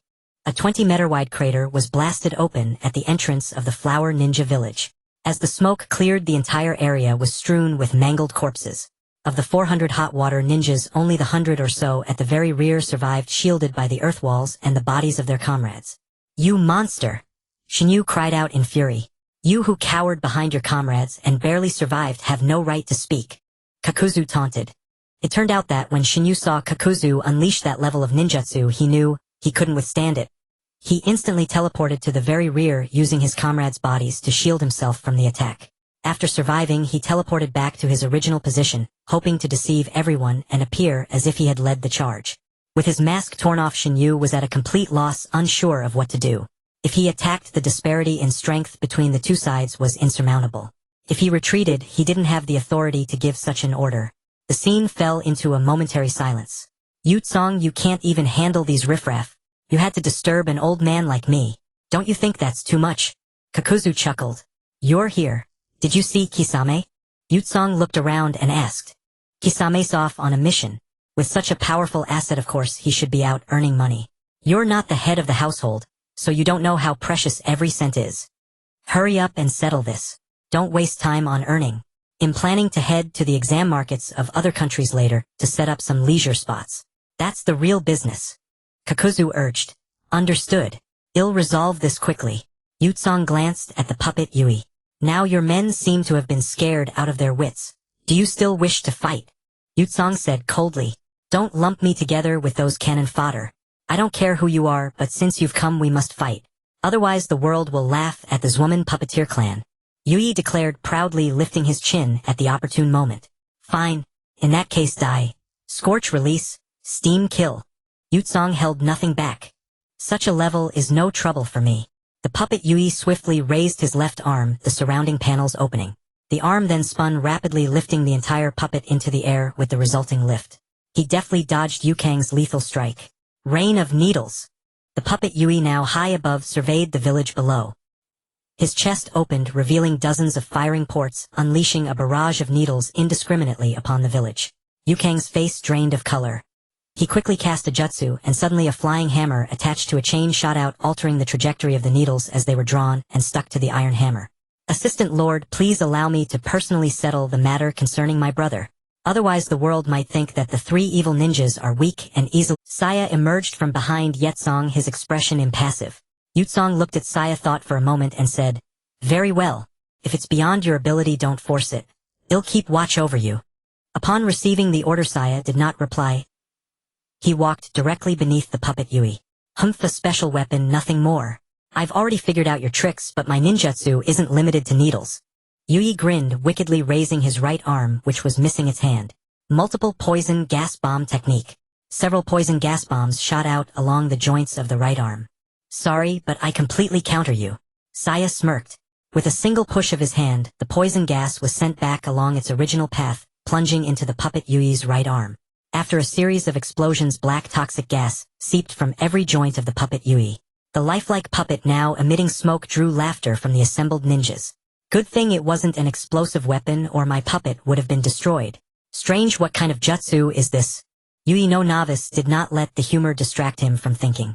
A 20-meter-wide crater was blasted open at the entrance of the Flower Ninja Village. As the smoke cleared, the entire area was strewn with mangled corpses. Of the 400 hot water ninjas, only the 100 or so at the very rear survived, shielded by the earth walls and the bodies of their comrades. You monster! Shinyu cried out in fury. You who cowered behind your comrades and barely survived have no right to speak. Kakuzu taunted. It turned out that when Shinyu saw Kakuzu unleash that level of ninjutsu, he knew he couldn't withstand it. He instantly teleported to the very rear, using his comrades' bodies to shield himself from the attack. After surviving, he teleported back to his original position, hoping to deceive everyone and appear as if he had led the charge. With his mask torn off, Shinyu was at a complete loss, unsure of what to do. If he attacked, the disparity in strength between the two sides was insurmountable. If he retreated, he didn't have the authority to give such an order. The scene fell into a momentary silence. Yutsong, you can't even handle these riffraff. You had to disturb an old man like me. Don't you think that's too much? Kakuzu chuckled. You're here. Did you see Kisame? Yutsong looked around and asked. Kisame's off on a mission. With such a powerful asset, of course, he should be out earning money. You're not the head of the household, so you don't know how precious every cent is. Hurry up and settle this. Don't waste time on earning. I'm planning to head to the exam markets of other countries later to set up some leisure spots. That's the real business. Kakuzu urged. Understood. I'll resolve this quickly. Yutsong glanced at the puppet Yui. Now your men seem to have been scared out of their wits. Do you still wish to fight? Yutsong said coldly. Don't lump me together with those cannon fodder. I don't care who you are, but since you've come we must fight. Otherwise the world will laugh at the Zwoman puppeteer clan. Yui declared proudly, lifting his chin at the opportune moment. Fine. In that case, die. Scorch release. Steam kill. Yutsong held nothing back. Such a level is no trouble for me. The puppet Yui swiftly raised his left arm, the surrounding panels opening. The arm then spun rapidly, lifting the entire puppet into the air with the resulting lift. He deftly dodged Yukang's lethal strike. Rain of needles. The puppet Yui, now high above, surveyed the village below. His chest opened, revealing dozens of firing ports, unleashing a barrage of needles indiscriminately upon the village. Yukang's face drained of color. He quickly cast a jutsu, and suddenly a flying hammer attached to a chain shot out, altering the trajectory of the needles as they were drawn and stuck to the iron hammer. Assistant Lord, please allow me to personally settle the matter concerning my brother. Otherwise the world might think that the 3 evil ninjas are weak and easily. Saya emerged from behind Yutsong, his expression impassive. Yutsong looked at Saya, thought for a moment, and said, Very well. If it's beyond your ability, don't force it. I'll keep watch over you. Upon receiving the order, Saya did not reply. He walked directly beneath the puppet Yui. Humph, a special weapon, nothing more. I've already figured out your tricks, but my ninjutsu isn't limited to needles. Yui grinned, wickedly raising his right arm, which was missing its hand. Multiple poison gas bomb technique. Several poison gas bombs shot out along the joints of the right arm. Sorry, but I completely counter you. Saya smirked. With a single push of his hand, the poison gas was sent back along its original path, plunging into the puppet Yui's right arm. After a series of explosions, black toxic gas seeped from every joint of the puppet Yui. The lifelike puppet, now emitting smoke, drew laughter from the assembled ninjas. Good thing it wasn't an explosive weapon, or my puppet would have been destroyed. Strange, what kind of jutsu is this? Yui, no novice, did not let the humor distract him from thinking.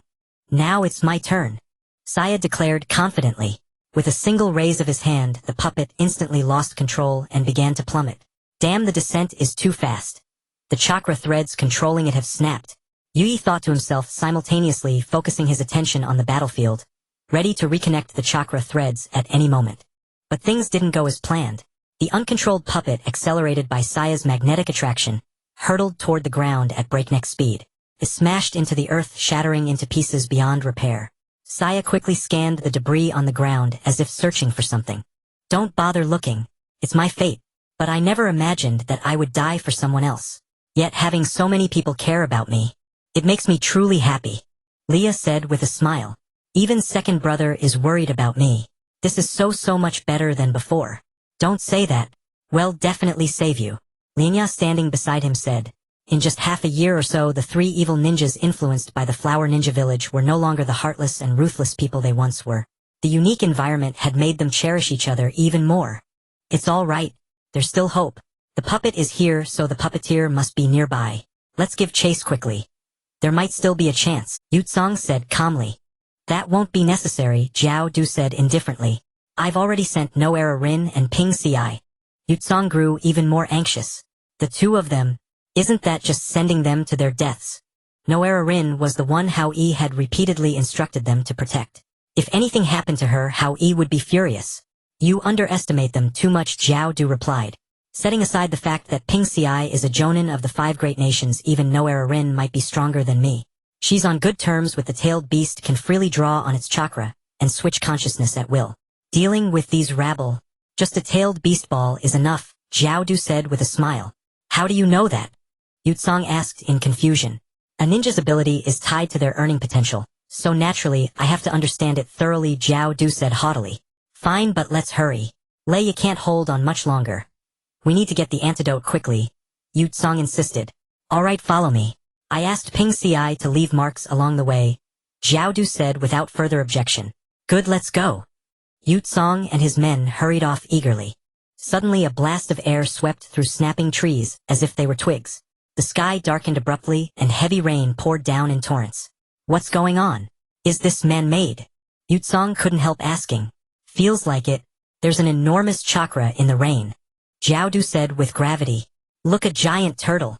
Now it's my turn. Saya declared confidently. With a single raise of his hand, the puppet instantly lost control and began to plummet. Damn, the descent is too fast. The chakra threads controlling it have snapped. Yui thought to himself, simultaneously focusing his attention on the battlefield, ready to reconnect the chakra threads at any moment. But things didn't go as planned. The uncontrolled puppet, accelerated by Saya's magnetic attraction, hurtled toward the ground at breakneck speed. It smashed into the earth, shattering into pieces beyond repair. Saya quickly scanned the debris on the ground as if searching for something. Don't bother looking. It's my fate. But I never imagined that I would die for someone else. Yet having so many people care about me, it makes me truly happy. Leah said with a smile. Even second brother is worried about me. This is so much better than before. Don't say that. We'll definitely save you. Linya standing beside him said. In just half a year or so, the three evil ninjas influenced by the Flower Ninja Village were no longer the heartless and ruthless people they once were. The unique environment had made them cherish each other even more. It's all right. There's still hope. The puppet is here, so the puppeteer must be nearby. Let's give chase quickly. There might still be a chance, Yutsong said calmly. That won't be necessary, Jiao Du said indifferently. I've already sent Noera Rin and Ping Ci. Yutsong grew even more anxious. The two of them, isn't that just sending them to their deaths? Noera Rin was the one Hao Yi had repeatedly instructed them to protect. If anything happened to her, Hao Yi would be furious. You underestimate them too much, Jiao Du replied. Setting aside the fact that Ping Ci is a jonin of the 5 great nations, even Noera Rin might be stronger than me. She's on good terms with the tailed beast, can freely draw on its chakra, and switch consciousness at will. Dealing with these rabble, just a tailed beast ball is enough, Jiao Du said with a smile. How do you know that? Yutsong asked in confusion. A ninja's ability is tied to their earning potential, so naturally I have to understand it thoroughly, Jiao Du said haughtily. Fine, but let's hurry. Lei, you can't hold on much longer. We need to get the antidote quickly, Yutsong insisted. Alright, follow me. I asked Ping Ci to leave marks along the way, Jiao Du said without further objection. Good, let's go. Yutsong and his men hurried off eagerly. Suddenly a blast of air swept through snapping trees as if they were twigs. The sky darkened abruptly and heavy rain poured down in torrents. What's going on? Is this man-made? Yutsong couldn't help asking. Feels like it. There's an enormous chakra in the rain. Jiao Du said with gravity. Look, a giant turtle.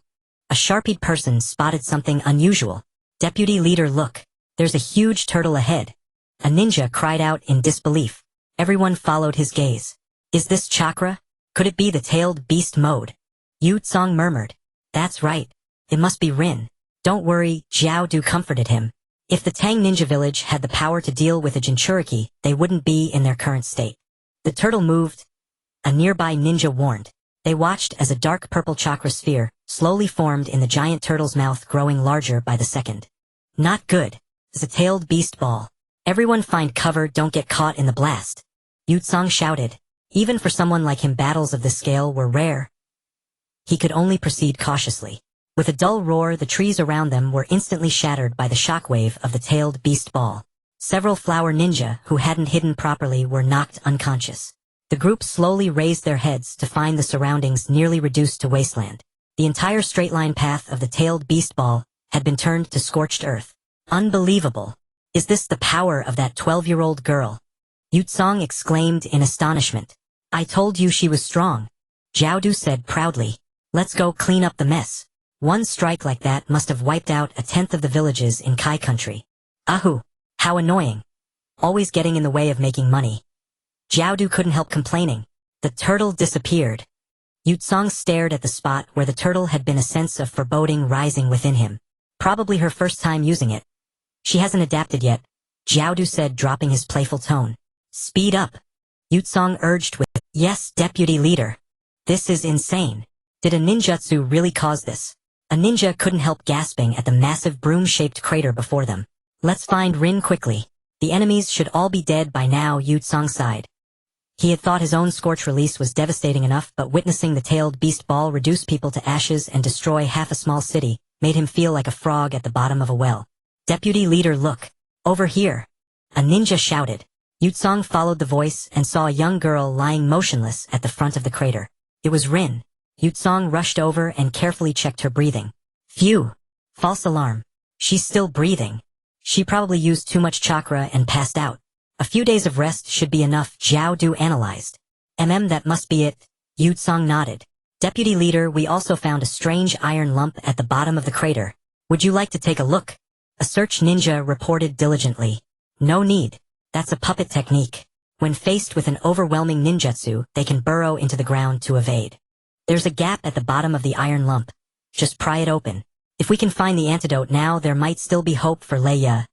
A sharp-eyed person spotted something unusual. Deputy leader, look. There's a huge turtle ahead. A ninja cried out in disbelief. Everyone followed his gaze. Is this chakra? Could it be the tailed beast mode? Yutsong murmured. That's right. It must be Rin. Don't worry, Jiao Du comforted him. If the Tang Ninja Village had the power to deal with a Jinchuriki, they wouldn't be in their current state. The turtle moved. A nearby ninja warned. They watched as a dark purple chakra sphere slowly formed in the giant turtle's mouth, growing larger by the second. Not good. It's a tailed beast ball. Everyone find cover, don't get caught in the blast. Yutsong shouted. Even for someone like him, battles of this scale were rare. He could only proceed cautiously. With a dull roar, the trees around them were instantly shattered by the shockwave of the tailed beast ball. Several flower ninja who hadn't hidden properly were knocked unconscious. The group slowly raised their heads to find the surroundings nearly reduced to wasteland. The entire straight-line path of the tailed beast ball had been turned to scorched earth. Unbelievable. Is this the power of that 12-year-old girl? Yutsong exclaimed in astonishment. I told you she was strong. Jiao Du said proudly. Let's go clean up the mess. One strike like that must have wiped out 1/10 of the villages in Kai country. Ahu, how annoying. Always getting in the way of making money. Jiao Du couldn't help complaining. The turtle disappeared. Yutsong stared at the spot where the turtle had been, a sense of foreboding rising within him. Probably her first time using it. She hasn't adapted yet, Jiao Du said, dropping his playful tone. Speed up. Yutsong urged with, yes, deputy leader. This is insane. Did a ninjutsu really cause this? A ninja couldn't help gasping at the massive broom-shaped crater before them. Let's find Rin quickly. The enemies should all be dead by now, Yutsong sighed. He had thought his own scorch release was devastating enough, but witnessing the tailed beast ball reduce people to ashes and destroy half a small city made him feel like a frog at the bottom of a well. Deputy leader, look. Over here. A ninja shouted. Yutsong followed the voice and saw a young girl lying motionless at the front of the crater. It was Rin. Yutsong rushed over and carefully checked her breathing. Phew. False alarm. She's still breathing. She probably used too much chakra and passed out. A few days of rest should be enough, Jiao Du analyzed. That must be it. Yutsong nodded. Deputy leader, we also found a strange iron lump at the bottom of the crater. Would you like to take a look? A search ninja reported diligently. No need. That's a puppet technique. When faced with an overwhelming ninjutsu, they can burrow into the ground to evade. There's a gap at the bottom of the iron lump. Just pry it open. If we can find the antidote now, there might still be hope for Leia,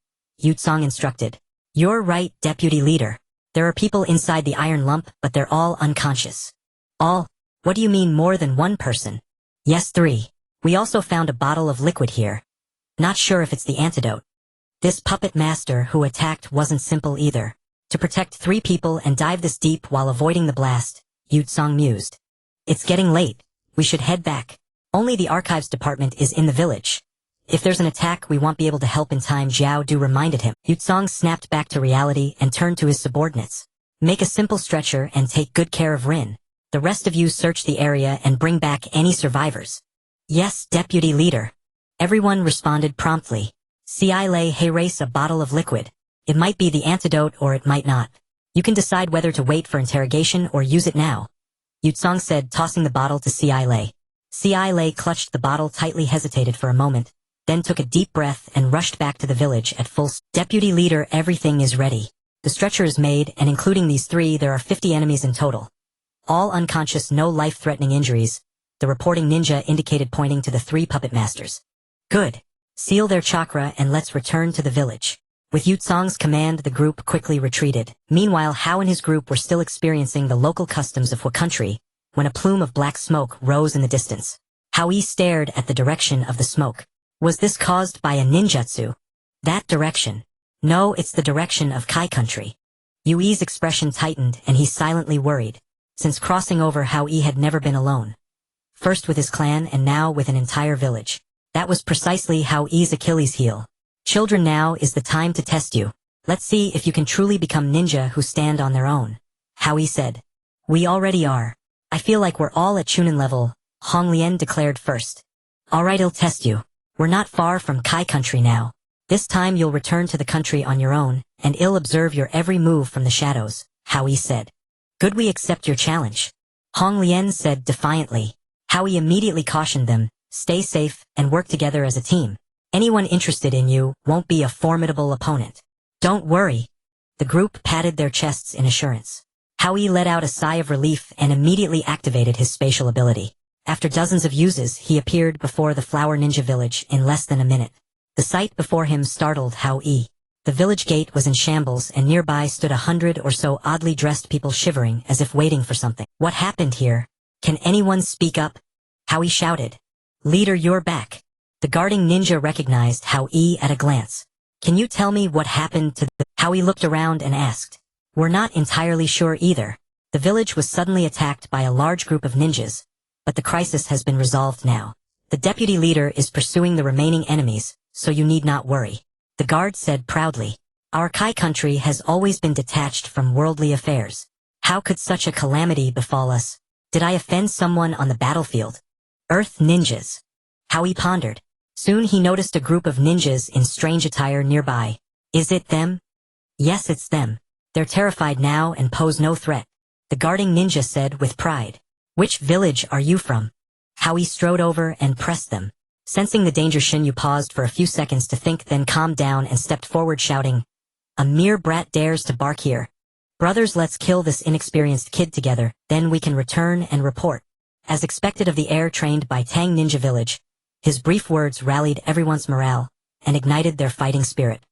Yutsong instructed. You're right, Deputy Leader. There are people inside the iron lump, but they're all unconscious. All? What do you mean more than one person? Yes, 3. We also found a bottle of liquid here. Not sure if it's the antidote. This puppet master who attacked wasn't simple either. To protect 3 people and dive this deep while avoiding the blast, Yutsong mused. It's getting late. We should head back. Only the archives department is in the village. If there's an attack, we won't be able to help in time, Zhao Du reminded him. Yutsong snapped back to reality and turned to his subordinates. Make a simple stretcher and take good care of Rin. The rest of you search the area and bring back any survivors. Yes, Deputy Leader. Everyone responded promptly. Lei race a bottle of liquid. It might be the antidote or it might not. You can decide whether to wait for interrogation or use it now. Yutsong said, tossing the bottle to Lei. Lei clutched the bottle tightly, hesitated for a moment, then took a deep breath and rushed back to the village at full speed. Deputy Leader, everything is ready. The stretcher is made, and including these 3, there are 50 enemies in total. All unconscious, no life-threatening injuries, the reporting ninja indicated, pointing to the 3 puppet masters. Good. Seal their chakra and let's return to the village. With Yutsong's command, the group quickly retreated. Meanwhile, Hao and his group were still experiencing the local customs of Hua country, when a plume of black smoke rose in the distance. Hao Yi stared at the direction of the smoke. Was this caused by a ninjutsu? That direction. No, it's the direction of Kai country. Yui's expression tightened and he silently worried. Since crossing over, Hao Yi had never been alone. First with his clan and now with an entire village. That was precisely Hao Yi's Achilles heel. Children, now is the time to test you. Let's see if you can truly become ninja who stand on their own. Hao Yi said. We already are. I feel like we're all at chunin level, Hong Lian declared first. Alright, I'll test you. We're not far from Kai country now. This time you'll return to the country on your own, and I'll observe your every move from the shadows, Hao Yi said. Good, we accept your challenge. Hong Lian said defiantly. Hao Yi immediately cautioned them, stay safe and work together as a team. Anyone interested in you won't be a formidable opponent. Don't worry. The group patted their chests in assurance. Hao Yi let out a sigh of relief and immediately activated his spatial ability. After dozens of uses, he appeared before the flower ninja village in less than a minute. The sight before him startled Hao Yi. The village gate was in shambles and nearby stood 100 or so oddly dressed people shivering as if waiting for something. What happened here? Can anyone speak up? Hao Yi shouted. Leader, you're back. The guarding ninja recognized Hao Yi at a glance. Can you tell me what happened to the... Hao Yi looked around and asked. We're not entirely sure either. The village was suddenly attacked by a large group of ninjas, but the crisis has been resolved now. The deputy leader is pursuing the remaining enemies, so you need not worry. The guard said proudly. Our Kai country has always been detached from worldly affairs. How could such a calamity befall us? Did I offend someone on the battlefield? Earth ninjas. Hao Yi pondered. Soon he noticed a group of ninjas in strange attire nearby. Is it them? Yes, it's them. They're terrified now and pose no threat. The guarding ninja said with pride. Which village are you from? Hao Yi strode over and pressed them. Sensing the danger, Shinyu paused for a few seconds to think, then calmed down and stepped forward shouting, a mere brat dares to bark here. Brothers, let's kill this inexperienced kid together, then we can return and report. As expected of the heir trained by Tang Ninja Village, his brief words rallied everyone's morale and ignited their fighting spirit.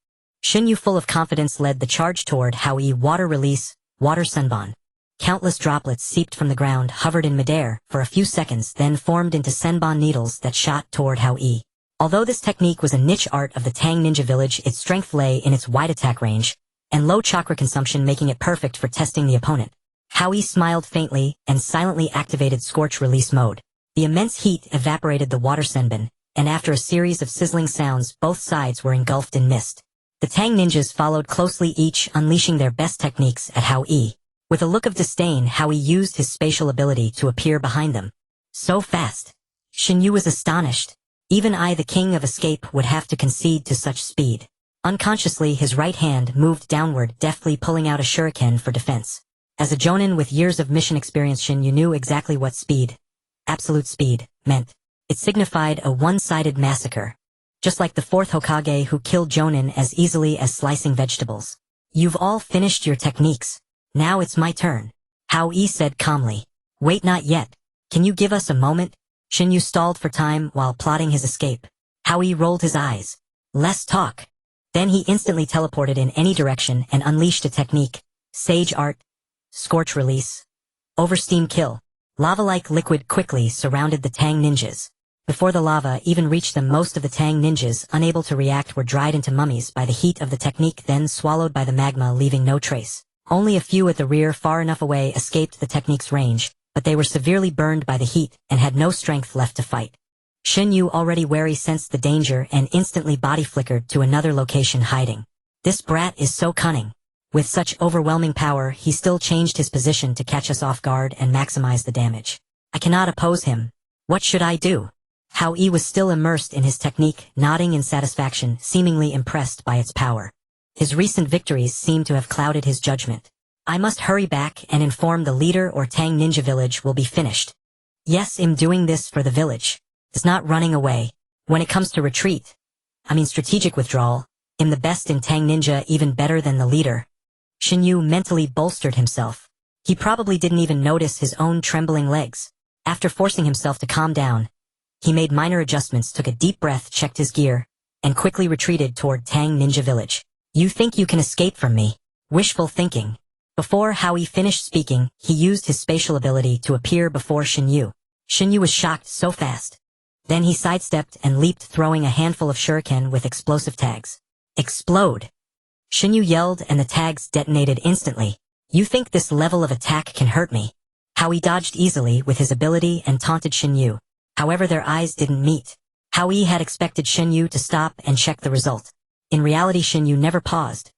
Shinyu, full of confidence, led the charge toward Hao Yi. Water release, water senbon. Countless droplets seeped from the ground, hovered in midair for a few seconds, then formed into senbon needles that shot toward Hao Yi. Although this technique was a niche art of the Tang Ninja Village, its strength lay in its wide attack range and low chakra consumption, making it perfect for testing the opponent. Hao Yi smiled faintly and silently activated Scorch Release mode. The immense heat evaporated the water senbon, and after a series of sizzling sounds, both sides were engulfed in mist. The Tang ninjas followed closely, each unleashing their best techniques at Hao Yi. With a look of disdain, Hao Yi used his spatial ability to appear behind them. So fast. Shinyu was astonished. Even I, the king of escape, would have to concede to such speed. Unconsciously, his right hand moved downward, deftly pulling out a shuriken for defense. As a jonin with years of mission experience, Shinyu knew exactly what speed, absolute speed, meant. It signified a one-sided massacre. Just like the fourth Hokage who killed jonin as easily as slicing vegetables. You've all finished your techniques. Now it's my turn. Hao Yi said calmly. Wait, not yet. Can you give us a moment? Shinyu stalled for time while plotting his escape. Hao Yi rolled his eyes. Less talk. Then he instantly teleported in any direction and unleashed a technique. Sage Art. Scorch Release. Oversteam Kill. Lava-like liquid quickly surrounded the Tang ninjas. Before the lava even reached them, most of the Tang ninjas, unable to react, were dried into mummies by the heat of the technique, then swallowed by the magma, leaving no trace. Only a few at the rear, far enough away, escaped the technique's range, but they were severely burned by the heat and had no strength left to fight. Shin Yu, already wary, sensed the danger and instantly body flickered to another location, hiding. This brat is so cunning. With such overwhelming power, he still changed his position to catch us off guard and maximize the damage. I cannot oppose him. What should I do? Hao Yi was still immersed in his technique, nodding in satisfaction, seemingly impressed by its power. His recent victories seemed to have clouded his judgment. I must hurry back and inform the leader, or Tang ninja village will be finished. Yes, I'm doing this for the village. It's not running away. When it comes to retreat, strategic withdrawal, I'm the best in Tang ninja, even better than the leader. Shin Yu mentally bolstered himself. He probably didn't even notice his own trembling legs. After forcing himself to calm down, he made minor adjustments, took a deep breath, checked his gear, and quickly retreated toward Tang ninja village. You think you can escape from me? Wishful thinking. Before Hao Yi finished speaking, he used his spatial ability to appear before Shin Yu. Shin Yu was shocked so fast. Then he sidestepped and leaped, throwing a handful of shuriken with explosive tags. Explode! Shin Yu yelled and the tags detonated instantly. You think this level of attack can hurt me? Hao Yi dodged easily with his ability and taunted Shin Yu. However, their eyes didn't meet. Hao Yi had expected Shin Yu to stop and check the result. In reality, Shin Yu never paused.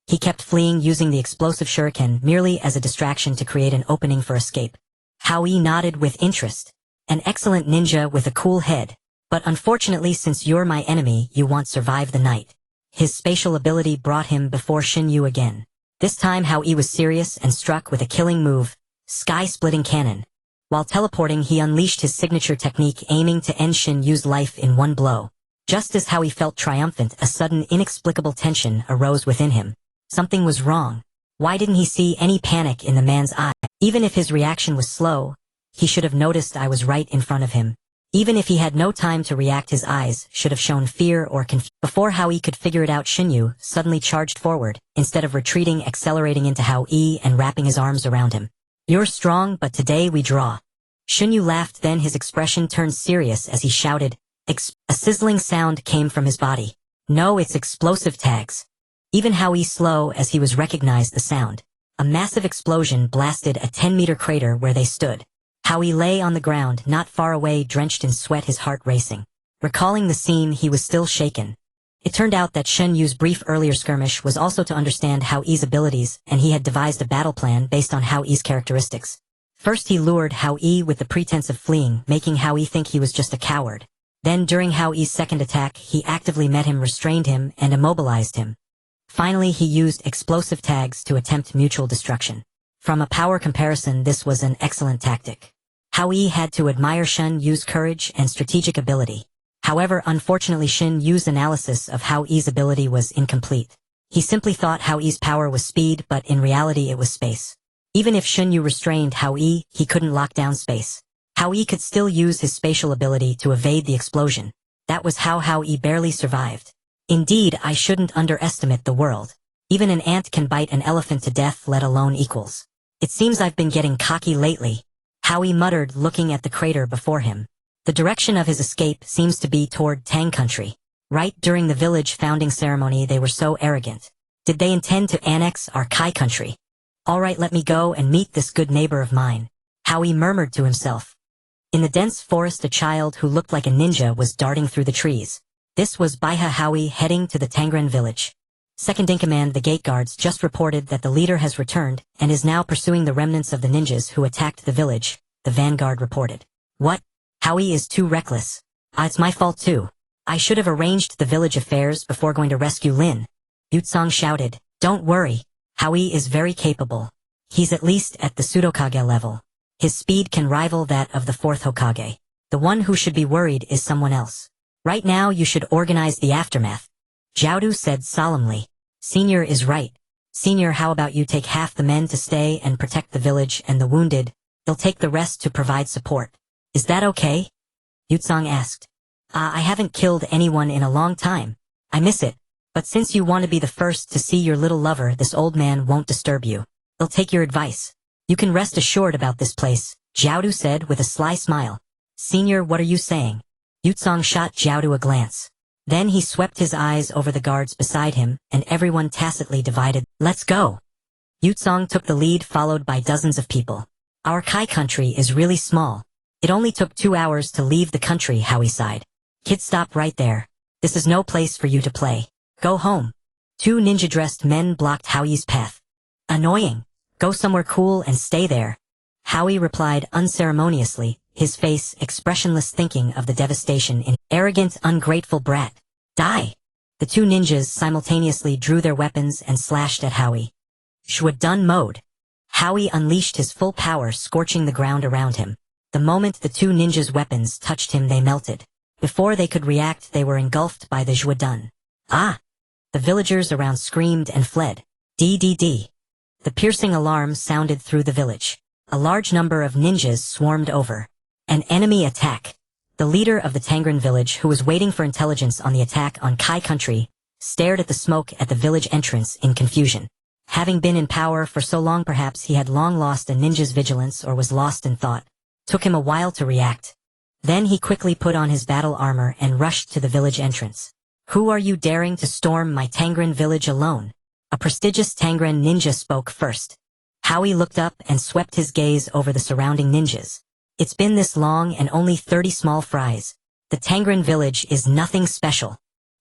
He kept fleeing, using the explosive shuriken merely as a distraction to create an opening for escape. Hao Yi nodded with interest. An excellent ninja with a cool head. But unfortunately, since you're my enemy, you won't survive the night. His spatial ability brought him before Shin Yu again. This time Hao Yi was serious and struck with a killing move, Sky-Splitting Cannon. While teleporting, he unleashed his signature technique, aiming to end Shin Yu's life in one blow. Just as Hao Yi felt triumphant, a sudden inexplicable tension arose within him. Something was wrong. Why didn't he see any panic in the man's eye? Even if his reaction was slow, he should have noticed I was right in front of him. Even if he had no time to react, his eyes should have shown fear or confusion. Before Hao Yi could figure it out, Shin Yu suddenly charged forward, instead of retreating, accelerating into Hao Yi and wrapping his arms around him. You're strong, but today we draw. Shin Yu laughed, then his expression turned serious as he shouted. A sizzling sound came from his body. No, it's explosive tags. Even Hao Yi, slow as he was, recognized the sound. A massive explosion blasted a 10-meter crater where they stood. Hao Yi lay on the ground, not far away, drenched in sweat, his heart racing. Recalling the scene, he was still shaken. It turned out that Shin Yu's brief earlier skirmish was also to understand Hao Yi's abilities, and he had devised a battle plan based on Hao Yi's characteristics. First, he lured Hao Yi with the pretense of fleeing, making Hao Yi think he was just a coward. Then, during Hao Yi's second attack, he actively met him, restrained him, and immobilized him. Finally, he used explosive tags to attempt mutual destruction. From a power comparison, this was an excellent tactic. Hao Yi had to admire Shin Yu's courage and strategic ability. However, unfortunately, Shin Yu's analysis of Hao Yi's ability was incomplete. He simply thought Hao Yi's power was speed, but in reality it was space. Even if Shin Yu restrained Hao Yi, he couldn't lock down space. Hao Yi could still use his spatial ability to evade the explosion. That was how Hao Yi barely survived. Indeed, I shouldn't underestimate the world. Even an ant can bite an elephant to death, let alone equals. It seems I've been getting cocky lately. Hao Yi muttered, looking at the crater before him. The direction of his escape seems to be toward Tang country. Right during the village founding ceremony, they were so arrogant. Did they intend to annex our Kai country? Alright, let me go and meet this good neighbor of mine. Hao Yi murmured to himself. In the dense forest, a child who looked like a ninja was darting through the trees. This was Baiha Hao Yi, heading to the Tangren village. Second in command, the gate guards, just reported that the leader has returned and is now pursuing the remnants of the ninjas who attacked the village, the vanguard reported. What? Hao Yi is too reckless. It's my fault too. I should have arranged the village affairs before going to rescue Lin. Yutsong shouted. Don't worry. Hao Yi is very capable. He's at least at the Tsuchikage level. His speed can rival that of the Fourth Hokage. The one who should be worried is someone else. Right now you should organize the aftermath. Jiaodu said solemnly. Senior is right. Senior, how about you take half the men to stay and protect the village and the wounded? They'll take the rest to provide support. Is that okay? Yutsong asked. I haven't killed anyone in a long time. I miss it. But since you want to be the first to see your little lover, this old man won't disturb you. He'll take your advice. You can rest assured about this place, Jiaodu said with a sly smile. Senior, what are you saying? Yutsong shot Jiaodu a glance. Then he swept his eyes over the guards beside him, and everyone tacitly divided. Let's go. Yutsong took the lead, followed by dozens of people. Our Kai country is really small. It only took 2 hours to leave the country, Hao Yi sighed. Kid, stop right there. This is no place for you to play. Go home. 2 ninja-dressed men blocked Hao Yi's path. Annoying. Go somewhere cool and stay there. Hao Yi replied unceremoniously, his face expressionless, thinking of the devastation in arrogant, ungrateful brat. Die! The 2 ninjas simultaneously drew their weapons and slashed at Hao Yi. Shuadun mode. Hao Yi unleashed his full power, scorching the ground around him. The moment the 2 ninjas' weapons touched him, they melted. Before they could react, they were engulfed by the Shuadun. Ah! The villagers around screamed and fled. DDD. The piercing alarm sounded through the village. A large number of ninjas swarmed over. An enemy attack. The leader of the Tangren village, who was waiting for intelligence on the attack on Kai country, stared at the smoke at the village entrance in confusion. Having been in power for so long, perhaps he had long lost a ninja's vigilance or was lost in thought. Took him a while to react. Then he quickly put on his battle armor and rushed to the village entrance. Who are you daring to storm my Tangren village alone? A prestigious Tangren ninja spoke first. Hao Yi looked up and swept his gaze over the surrounding ninjas. It's been this long and only 30 small fries. The Tangren village is nothing special.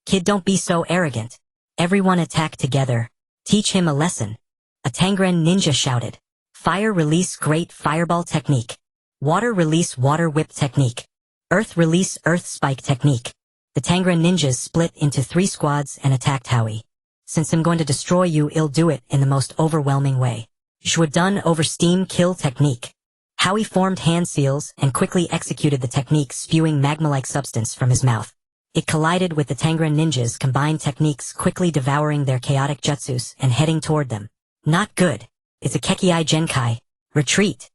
Kid, don't be so arrogant. Everyone attack together. Teach him a lesson. A Tangren ninja shouted. Fire release great fireball technique. Water release water whip technique. Earth release earth spike technique. The Tangren ninjas split into 3 squads and attacked Hao Yi. Since I'm going to destroy you, I'll do it in the most overwhelming way. Shuadun over steam kill technique. Hao Yi formed hand seals and quickly executed the technique, spewing magma-like substance from his mouth. It collided with the Tangren ninjas' combined techniques, quickly devouring their chaotic jutsus and heading toward them. Not good. It's a Kekiai Genkai. Retreat.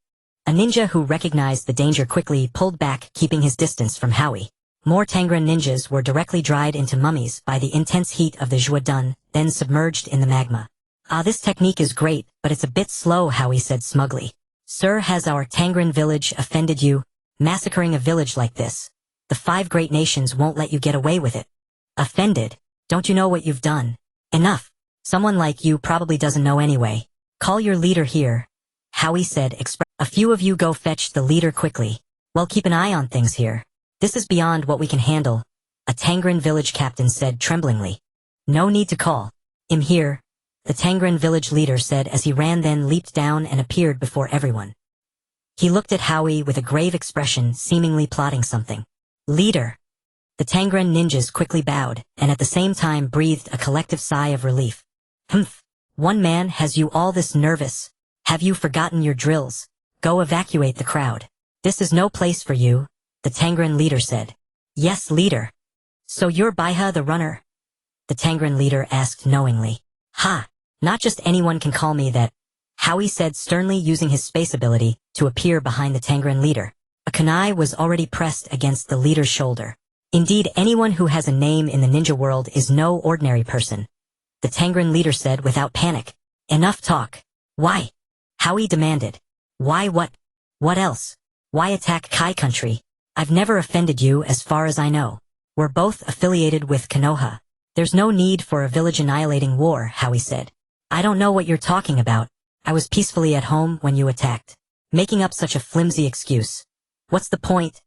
A ninja who recognized the danger quickly pulled back, keeping his distance from Hao Yi. More Tangren ninjas were directly dried into mummies by the intense heat of the Shuadun, then submerged in the magma. This technique is great, but it's a bit slow, Hao Yi said smugly. Sir, has our Tangren village offended you? Massacring a village like this? The 5 great nations won't let you get away with it. Offended? Don't you know what you've done? Enough. Someone like you probably doesn't know anyway. Call your leader here. Hao Yi said. A few of you go fetch the leader quickly. Well, keep an eye on things here. This is beyond what we can handle. A Tangren village captain said tremblingly. No need to call him here. The Tangren village leader said as he ran, then leaped down and appeared before everyone. He looked at Hao Yi with a grave expression, seemingly plotting something. Leader. The Tangren ninjas quickly bowed, and at the same time breathed a collective sigh of relief. Humph. One man has you all this nervous. Have you forgotten your drills? Go evacuate the crowd. This is no place for you, the Tangren leader said. Yes, leader. So you're Baiha the runner? The Tangren leader asked knowingly. Ha! Not just anyone can call me that, Hao Yi said sternly, using his space ability to appear behind the Tangren leader. A kunai was already pressed against the leader's shoulder. Indeed, anyone who has a name in the ninja world is no ordinary person. The Tangren leader said without panic. Enough talk. Why? Hao Yi demanded. Why what? What else? Why attack Kai country? I've never offended you as far as I know. We're both affiliated with Konoha. There's no need for a village-annihilating war, Hao Yi said. I don't know what you're talking about. I was peacefully at home when you attacked. Making up such a flimsy excuse. What's the point?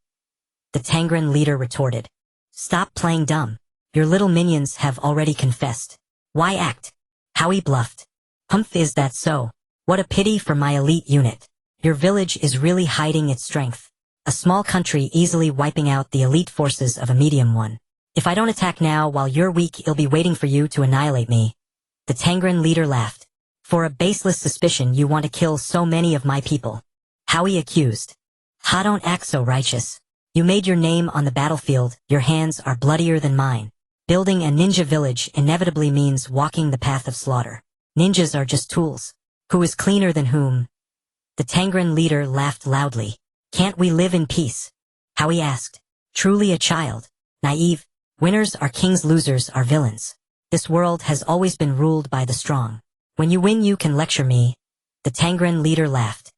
The Tangren leader retorted. Stop playing dumb. Your little minions have already confessed. Why act? Hao Yi bluffed. Humph, is that so? What a pity for my elite unit. Your village is really hiding its strength. A small country easily wiping out the elite forces of a medium one. If I don't attack now while you're weak, it'll be waiting for you to annihilate me. The Tangren leader laughed. For a baseless suspicion, you want to kill so many of my people. Hao Yi accused. Ha, don't act so righteous. You made your name on the battlefield, your hands are bloodier than mine. Building a ninja village inevitably means walking the path of slaughter. Ninjas are just tools. Who is cleaner than whom? The Tangren leader laughed loudly. Can't we live in peace? Hao Yi asked. Truly a child. Naive. Winners are kings, losers are villains. This world has always been ruled by the strong. When you win you can lecture me. The Tangren leader laughed.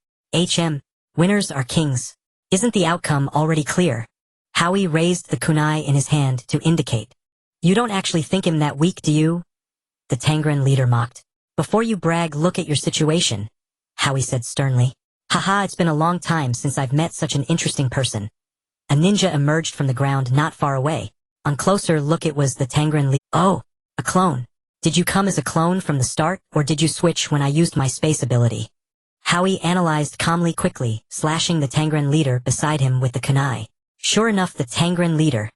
Winners are kings. Isn't the outcome already clear? Hao Yi raised the kunai in his hand to indicate. You don't actually think him that weak, do you? The Tangren leader mocked. Before you brag, look at your situation, Hao Yi said sternly. Haha, it's been a long time since I've met such an interesting person. A ninja emerged from the ground not far away. On closer look it was the Tangren leader. Oh, a clone. Did you come as a clone from the start, or did you switch when I used my space ability? Hao Yi analyzed calmly quickly, slashing the Tangren leader beside him with the kunai. Sure enough, the Tangren leader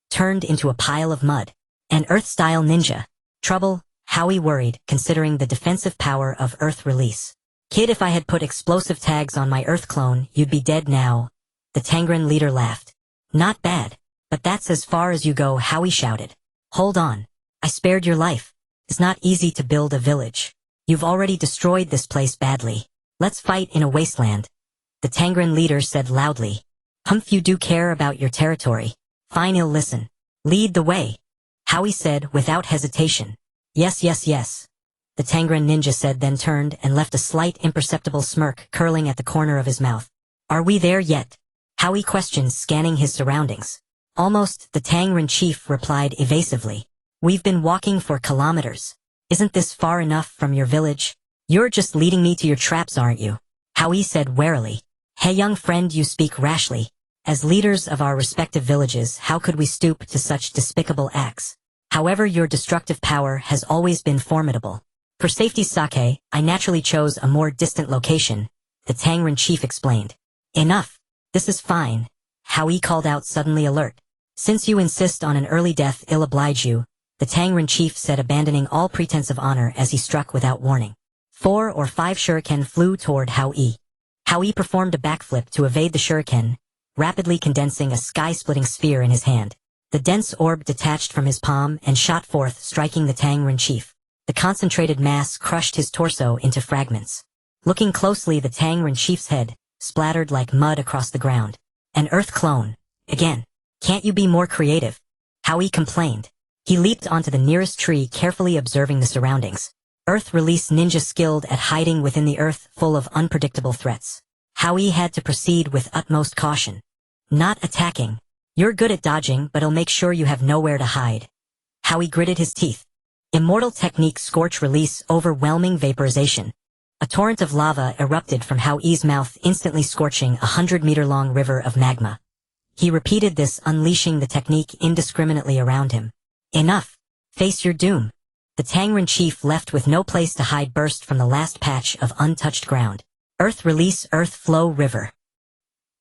turned into a pile of mud. An Earth-style ninja. Trouble, Hao Yi worried, considering the defensive power of Earth release. Kid, if I had put explosive tags on my Earth clone, you'd be dead now. The Tangren leader laughed. Not bad. But that's as far as you go, Hao Yi shouted. Hold on. I spared your life. It's not easy to build a village. You've already destroyed this place badly. Let's fight in a wasteland. The Tangren leader said loudly. Humph, you do care about your territory. Fine, I'll listen. Lead the way. Hao Yi said without hesitation. Yes, yes, yes. The Tangren ninja said, then turned and left a slight imperceptible smirk curling at the corner of his mouth. Are we there yet? Hao Yi questioned, scanning his surroundings. Almost, the Tangren chief replied evasively. We've been walking for kilometers. Isn't this far enough from your village? You're just leading me to your traps, aren't you? Hao Yi said warily. Hey young friend, you speak rashly. As leaders of our respective villages, how could we stoop to such despicable acts? However, your destructive power has always been formidable. For safety's sake, I naturally chose a more distant location, the Tangren chief explained. Enough. This is fine. Hao Yi called out, suddenly alert. Since you insist on an early death, I'll oblige you, the Tangren chief said, abandoning all pretense of honor as he struck without warning. 4 or 5 shuriken flew toward Hao Yi. Hao Yi performed a backflip to evade the shuriken, rapidly condensing a sky-splitting sphere in his hand. The dense orb detached from his palm and shot forth, striking the Tangren chief. The concentrated mass crushed his torso into fragments. Looking closely, the Tangren chief's head splattered like mud across the ground. An Earth clone. Again. Can't you be more creative? Hao Yi complained. He leaped onto the nearest tree, carefully observing the surroundings. Earth release ninja skilled at hiding within the earth, full of unpredictable threats. Hao Yi had to proceed with utmost caution. Not attacking. You're good at dodging, but I'll make sure you have nowhere to hide. Hao Yi gritted his teeth. Immortal technique, scorch release, overwhelming vaporization. A torrent of lava erupted from Hao Yi's mouth, instantly scorching a 100-meter-long river of magma. He repeated this, unleashing the technique indiscriminately around him. Enough. Face your doom. The Tangren chief, left with no place to hide, burst from the last patch of untouched ground. Earth release, earth flow, river.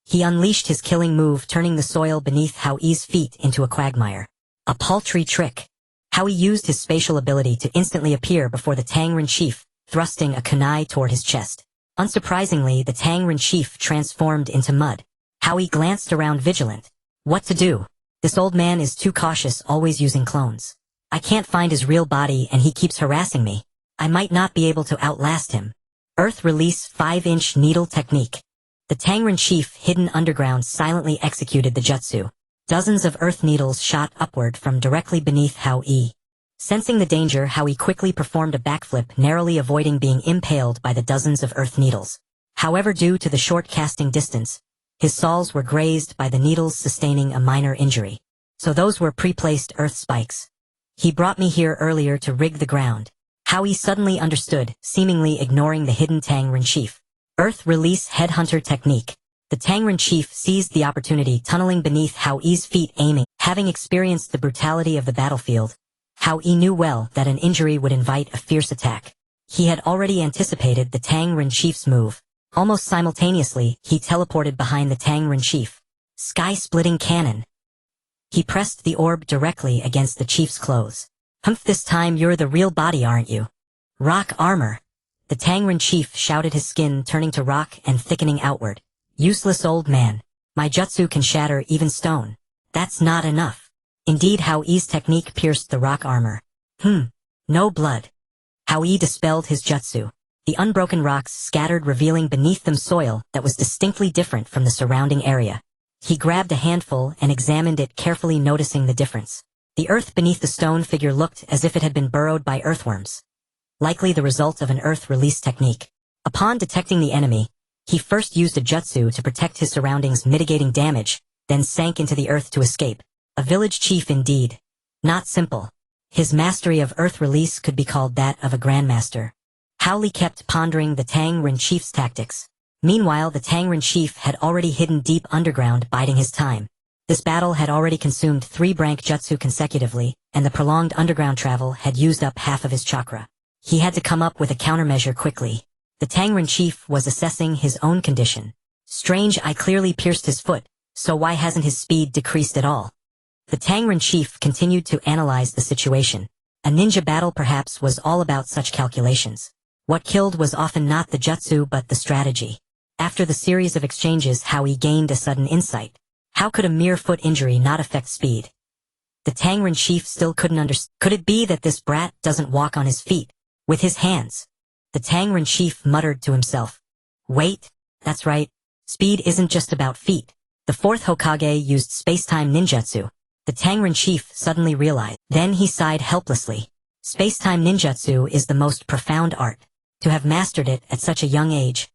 He unleashed his killing move, turning the soil beneath Hao Yi's feet into a quagmire. A paltry trick. Hao Yi used his spatial ability to instantly appear before the Tangren chief, thrusting a kunai toward his chest. Unsurprisingly, the Tangren chief transformed into mud. Hao Yi glanced around, vigilant. What to do? This old man is too cautious, always using clones. I can't find his real body and he keeps harassing me. I might not be able to outlast him. Earth release, 5-inch needle technique. The Tangren chief, hidden underground, silently executed the jutsu. Dozens of earth needles shot upward from directly beneath Hao Yi. Sensing the danger, Hao Yi quickly performed a backflip, narrowly avoiding being impaled by the dozens of earth needles. However, due to the short casting distance, his soles were grazed by the needles, sustaining a minor injury. So those were pre-placed earth spikes. He brought me here earlier to rig the ground. Hao Yi suddenly understood, seemingly ignoring the hidden Tangren chief. Earth release, headhunter technique. The Tangren chief seized the opportunity, tunneling beneath Hao Yi's feet, aiming. Having experienced the brutality of the battlefield, Hao Yi knew well that an injury would invite a fierce attack. He had already anticipated the Tangren chief's move. Almost simultaneously, he teleported behind the Tangren chief. Sky-splitting cannon. He pressed the orb directly against the chief's clothes. Humph, this time you're the real body, aren't you? Rock armor. The Tangren chief shouted, his skin turning to rock and thickening outward. Useless old man. My jutsu can shatter even stone. That's not enough. Indeed, Hao Yi's technique pierced the rock armor. No blood. Hao Yi dispelled his jutsu. The unbroken rocks scattered, revealing beneath them soil that was distinctly different from the surrounding area. He grabbed a handful and examined it carefully, noticing the difference. The earth beneath the stone figure looked as if it had been burrowed by earthworms. Likely the result of an earth release technique. Upon detecting the enemy, he first used a jutsu to protect his surroundings, mitigating damage, then sank into the earth to escape. A village chief indeed. Not simple. His mastery of earth release could be called that of a grandmaster. Hao Yi kept pondering the Tang Ren chief's tactics. Meanwhile, the Tang Ren chief had already hidden deep underground, biding his time. This battle had already consumed 3 brank jutsu consecutively, and the prolonged underground travel had used up half of his chakra. He had to come up with a countermeasure quickly. The Tang Ren chief was assessing his own condition. Strange, I clearly pierced his foot, so why hasn't his speed decreased at all? The Tang Ren chief continued to analyze the situation. A ninja battle perhaps was all about such calculations. What killed was often not the jutsu but the strategy. After the series of exchanges, Hao Yi gained a sudden insight. How could a mere foot injury not affect speed? The Tang Ren chief still couldn't understand. Could it be that this brat doesn't walk on his feet, with his hands? The Tang Ren chief muttered to himself. Wait, that's right. Speed isn't just about feet. The fourth Hokage used space-time ninjutsu. The Tang Ren chief suddenly realized. Then he sighed helplessly. Space-time ninjutsu is the most profound art. To have mastered it at such a young age,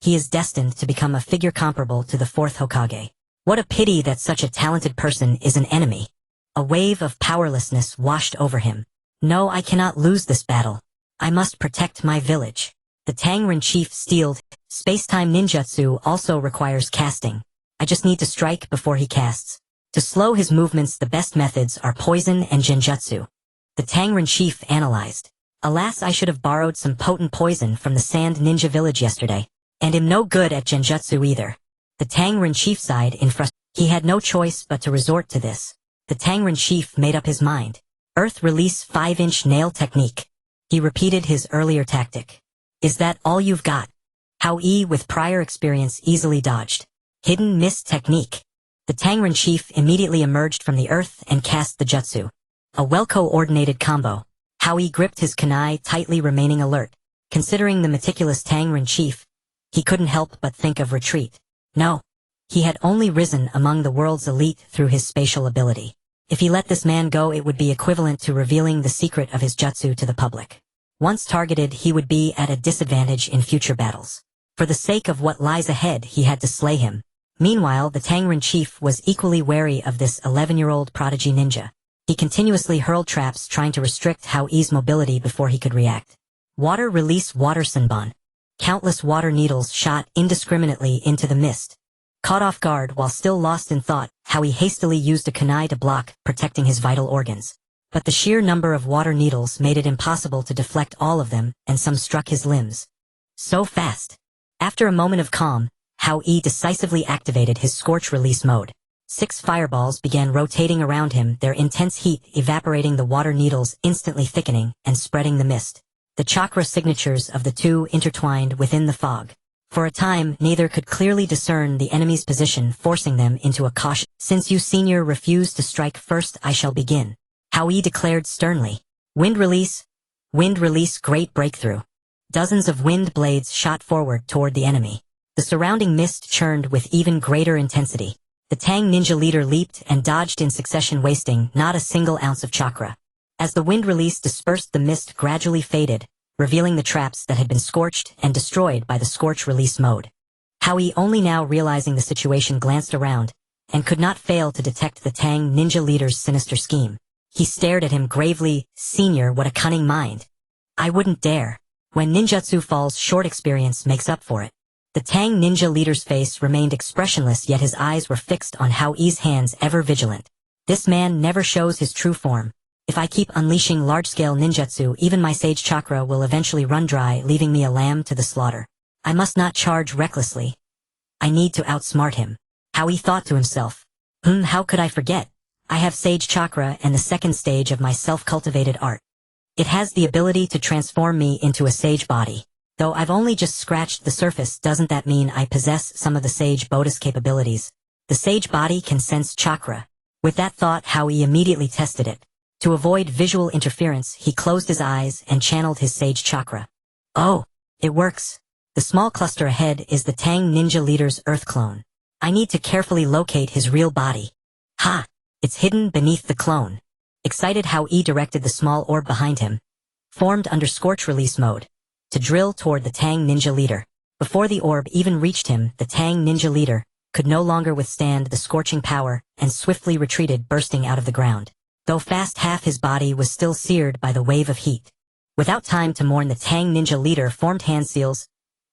he is destined to become a figure comparable to the fourth Hokage. What a pity that such a talented person is an enemy. A wave of powerlessness washed over him. No, I cannot lose this battle. I must protect my village. The Tang Ren chief steeled. Space-time ninjutsu also requires casting. I just need to strike before he casts. To slow his movements, the best methods are poison and genjutsu. The Tang Ren chief analyzed. Alas, I should have borrowed some potent poison from the sand ninja village yesterday. And am no good at genjutsu either. The Tang Ren chief sighed in frustration. He had no choice but to resort to this. The Tang Ren chief made up his mind. Earth release 5-inch nail technique. He repeated his earlier tactic. Is that all you've got? Hao Yi, with prior experience, easily dodged. Hidden mist technique. The Tang Ren chief immediately emerged from the earth and cast the jutsu. A well-coordinated combo. Hao Yi gripped his kunai tightly, remaining alert. Considering the meticulous Tang Ren chief, he couldn't help but think of retreat. No. He had only risen among the world's elite through his spatial ability. If he let this man go, it would be equivalent to revealing the secret of his jutsu to the public. Once targeted, he would be at a disadvantage in future battles. For the sake of what lies ahead, he had to slay him. Meanwhile, the Tang Ren chief was equally wary of this 11-year-old prodigy ninja. He continuously hurled traps, trying to restrict Hao Yi's mobility before he could react. Water release water senbon. Countless water needles shot indiscriminately into the mist. Caught off guard while still lost in thought, Hao Yi hastily used a kunai to block, protecting his vital organs. But the sheer number of water needles made it impossible to deflect all of them, and some struck his limbs. So fast. After a moment of calm, Hao Yi decisively activated his scorch release mode. 6 fireballs began rotating around him, their intense heat evaporating the water needles, instantly thickening and spreading the mist. The chakra signatures of the two intertwined within the fog. For a time, neither could clearly discern the enemy's position, forcing them into a caution. Since you senior refused to strike first, I shall begin. Hao Yi declared sternly. Wind release, great breakthrough. Dozens of wind blades shot forward toward the enemy. The surrounding mist churned with even greater intensity. The Tang ninja leader leaped and dodged in succession, wasting not a single ounce of chakra. As the wind release dispersed, the mist gradually faded, revealing the traps that had been scorched and destroyed by the scorch release mode. Hao Yi, only now realizing the situation, glanced around, and could not fail to detect the Tang ninja leader's sinister scheme. He stared at him gravely. Senior, what a cunning mind. I wouldn't dare. When ninjutsu falls short, experience makes up for it. The Tang ninja leader's face remained expressionless, yet his eyes were fixed on Hao Yi's hands, ever vigilant. This man never shows his true form. If I keep unleashing large-scale ninjutsu, even my sage chakra will eventually run dry, leaving me a lamb to the slaughter. I must not charge recklessly. I need to outsmart him. Hao Yi thought to himself. How could I forget? I have sage chakra and the second stage of my self-cultivated art. It has the ability to transform me into a sage body. Though I've only just scratched the surface, doesn't that mean I possess some of the sage Bodhi's capabilities? The sage body can sense chakra. With that thought, Hao Yi immediately tested it. To avoid visual interference, he closed his eyes and channeled his sage chakra. Oh, it works. The small cluster ahead is the Tang ninja leader's earth clone. I need to carefully locate his real body. Ha! It's hidden beneath the clone. Excited, Hao Yi directed the small orb behind him, formed under scorch release mode, to drill toward the Tang ninja leader. Before the orb even reached him, the Tang ninja leader could no longer withstand the scorching power and swiftly retreated, bursting out of the ground. Though fast, half his body was still seared by the wave of heat. Without time to mourn, the Tang ninja leader formed hand seals,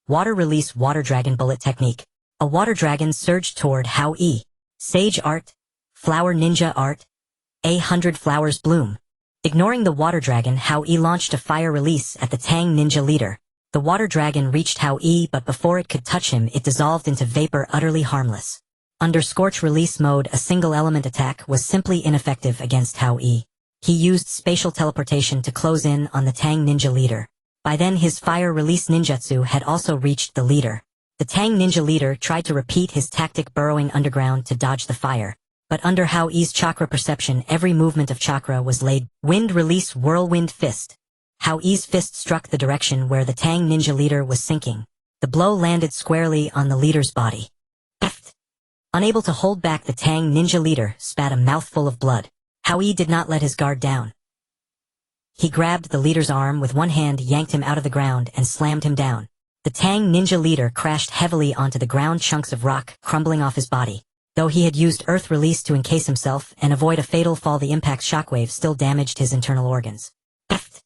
water release water dragon bullet technique. A water dragon surged toward Hao Yi. Sage art, flower ninja art, 100 flowers bloom. Ignoring the water dragon, Hao Yi launched a fire release at the Tang ninja leader. The water dragon reached Hao Yi, but before it could touch him, it dissolved into vapor, utterly harmless. Under scorch release mode, a single element attack was simply ineffective against Hao Yi. He used spatial teleportation to close in on the Tang ninja leader. By then his fire release ninjutsu had also reached the leader. The Tang ninja leader tried to repeat his tactic, burrowing underground to dodge the fire. But under Hao Yi's chakra perception, every movement of chakra was laid. Wind release whirlwind fist. Hao Yi's fist struck the direction where the Tang ninja leader was sinking. The blow landed squarely on the leader's body. Eft! Unable to hold back, the Tang ninja leader spat a mouthful of blood. Hao Yi did not let his guard down. He grabbed the leader's arm with one hand, yanked him out of the ground, and slammed him down. The Tang ninja leader crashed heavily onto the ground, chunks of rock crumbling off his body. Though he had used earth release to encase himself and avoid a fatal fall, the impact shockwave still damaged his internal organs. Eft!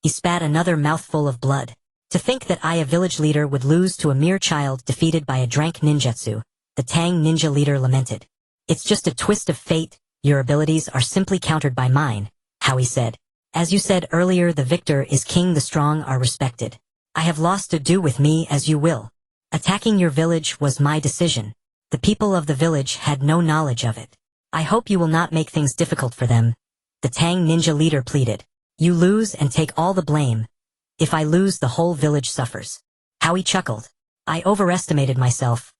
He spat another mouthful of blood. To think that I, a village leader, would lose to a mere child defeated by a drank ninjutsu, the Tang ninja leader lamented. It's just a twist of fate. Your abilities are simply countered by mine, Hao Yi said. As you said earlier, the victor is king, the strong are respected. I have lost, to do with me as you will. Attacking your village was my decision. The people of the village had no knowledge of it. I hope you will not make things difficult for them, the Tang ninja leader pleaded. You lose and take all the blame. If I lose, the whole village suffers. Hao Yi chuckled. I overestimated myself.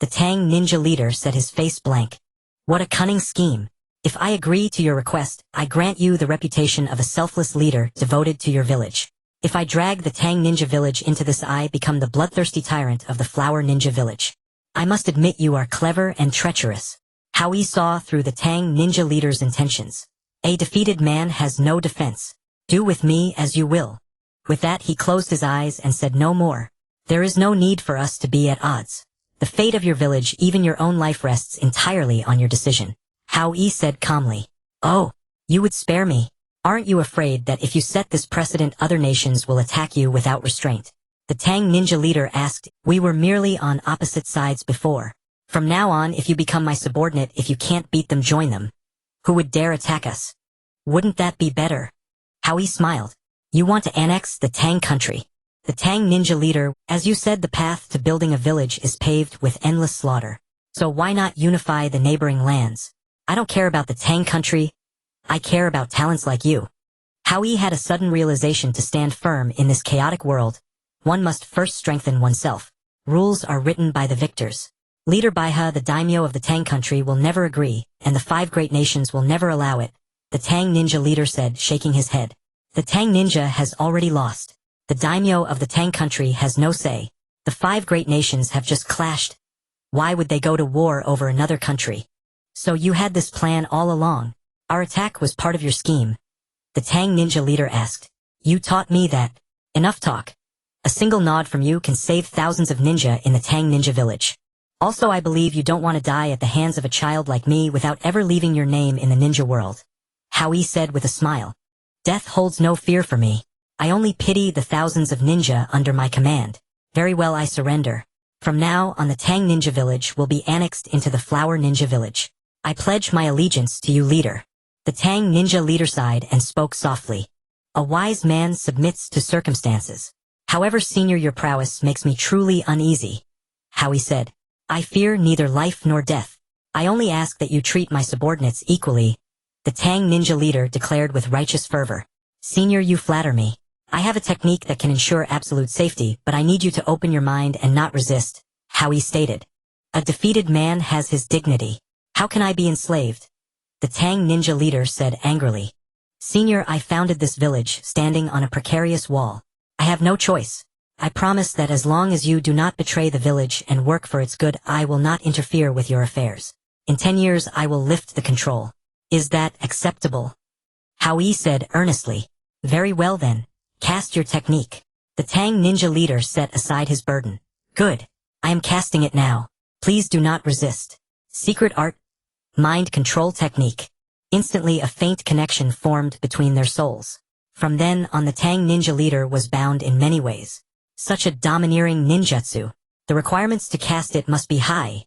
The Tang ninja leader said, his face blank. What a cunning scheme. If I agree to your request, I grant you the reputation of a selfless leader devoted to your village. If I drag the Tang ninja village into this, I become the bloodthirsty tyrant of the flower ninja village. I must admit you are clever and treacherous. Hao Yi saw through the Tang ninja leader's intentions. A defeated man has no defense. Do with me as you will. With that he closed his eyes and said no more. There is no need for us to be at odds. The fate of your village, even your own life, rests entirely on your decision. Hao Yi said calmly. Oh, you would spare me. Aren't you afraid that if you set this precedent, other nations will attack you without restraint? The Tang ninja leader asked. We were merely on opposite sides before. From now on, if you become my subordinate, if you can't beat them, join them. Who would dare attack us? Wouldn't that be better? Hao Yi smiled. You want to annex the Tang country? The Tang ninja leader, as you said, the path to building a village is paved with endless slaughter. So why not unify the neighboring lands? I don't care about the Tang country. I care about talents like you. Hao Yi had a sudden realization. To stand firm in this chaotic world, one must first strengthen oneself. Rules are written by the victors. Leader Baihe, the daimyo of the Tang country, will never agree, and the 5 great nations will never allow it, the Tang ninja leader said, shaking his head. The Tang ninja has already lost. The daimyo of the Tang country has no say. The 5 great nations have just clashed. Why would they go to war over another country? So you had this plan all along. Our attack was part of your scheme. The Tang ninja leader asked. You taught me that. Enough talk. A single nod from you can save thousands of ninja in the Tang ninja village. Also, I believe you don't want to die at the hands of a child like me without ever leaving your name in the ninja world. Hao Yi said with a smile. Death holds no fear for me. I only pity the thousands of ninja under my command. Very well, I surrender. From now on, the Tang ninja village will be annexed into the flower ninja village. I pledge my allegiance to you, leader. The Tang ninja leader sighed and spoke softly. A wise man submits to circumstances. However, senior, your prowess makes me truly uneasy. Hao Yi said. I fear neither life nor death. I only ask that you treat my subordinates equally, the Tang ninja leader declared with righteous fervor. Senior, you flatter me. I have a technique that can ensure absolute safety, but I need you to open your mind and not resist, Hao Yi stated. A defeated man has his dignity. How can I be enslaved? The Tang ninja leader said angrily. Senior, I founded this village standing on a precarious wall. I have no choice. I promise that as long as you do not betray the village and work for its good, I will not interfere with your affairs. In 10 years I will lift the control. Is that acceptable? Hao Yi said earnestly. Very well then. Cast your technique. The Tang ninja leader set aside his burden. Good. I am casting it now. Please do not resist. Secret art. Mind control technique. Instantly a faint connection formed between their souls. From then on, the Tang ninja leader was bound in many ways. Such a domineering ninjutsu. The requirements to cast it must be high.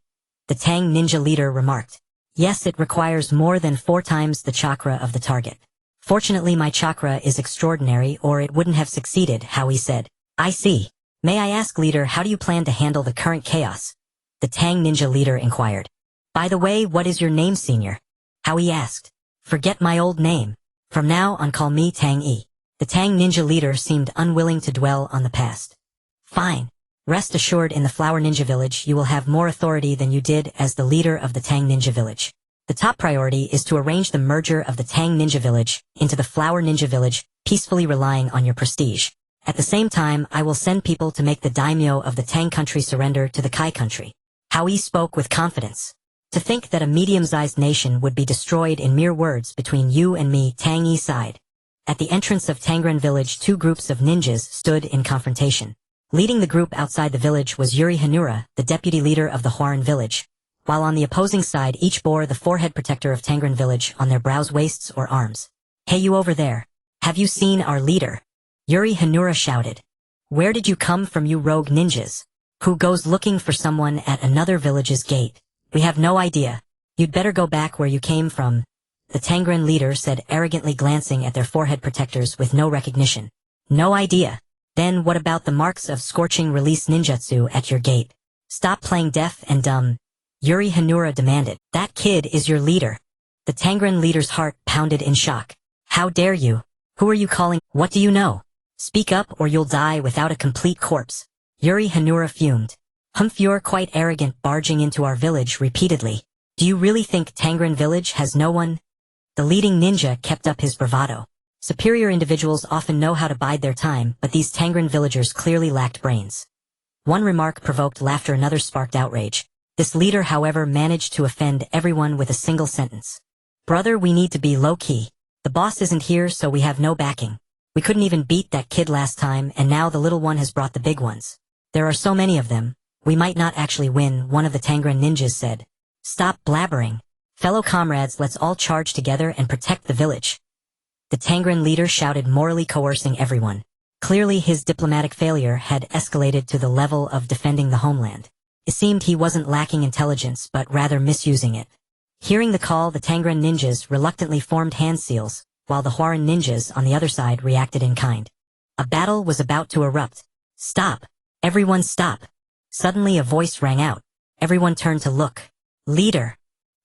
The Tang ninja leader remarked. Yes, it requires more than 4 times the chakra of the target. Fortunately my chakra is extraordinary, or it wouldn't have succeeded, Hao Yi said. I see. May I ask, leader, how do you plan to handle the current chaos? The Tang ninja leader inquired. By the way, what is your name, senior? Hao Yi asked. Forget my old name. From now on call me Tang Yi. The Tang ninja leader seemed unwilling to dwell on the past. Fine. Rest assured, in the Flower Ninja Village you will have more authority than you did as the leader of the Tang Ninja Village. The top priority is to arrange the merger of the Tang Ninja Village into the Flower Ninja Village, peacefully relying on your prestige. At the same time, I will send people to make the daimyo of the Tang country surrender to the Kai country. Hao Yi spoke with confidence. To think that a medium-sized nation would be destroyed in mere words between you and me, Tang Yi sighed. At the entrance of Tangren village 2 groups of ninjas stood in confrontation. Leading the group outside the village was Yuri Hanura, the deputy leader of the Huaran village, while on the opposing side each bore the forehead protector of Tangren village on their brows, waists, or arms. Hey, you over there. Have you seen our leader? Yuri Hanura shouted. Where did you come from, you rogue ninjas? Who goes looking for someone at another village's gate? We have no idea. You'd better go back where you came from. The Tangren leader said, arrogantly glancing at their forehead protectors with no recognition. No idea. Then what about the marks of scorching release ninjutsu at your gate? Stop playing deaf and dumb. Yuri Hanura demanded. That kid is your leader. The Tangren leader's heart pounded in shock. How dare you? Who are you calling? What do you know? Speak up or you'll die without a complete corpse. Yuri Hanura fumed. Humph, you're quite arrogant, barging into our village repeatedly. Do you really think Tangren village has no one? The leading ninja kept up his bravado. Superior individuals often know how to bide their time, but these Tangren villagers clearly lacked brains. One remark provoked laughter, another sparked outrage. This leader, however, managed to offend everyone with a single sentence. Brother, we need to be low-key. The boss isn't here, so we have no backing. We couldn't even beat that kid last time, and now the little one has brought the big ones. There are so many of them. We might not actually win, one of the Tangren ninjas said. Stop blabbering. Fellow comrades, let's all charge together and protect the village. The Tangren leader shouted, morally coercing everyone. Clearly his diplomatic failure had escalated to the level of defending the homeland. It seemed he wasn't lacking intelligence, but rather misusing it. Hearing the call, the Tangren ninjas reluctantly formed hand seals, while the Huaran ninjas on the other side reacted in kind. A battle was about to erupt. Stop! Everyone stop! Suddenly a voice rang out. Everyone turned to look. Leader!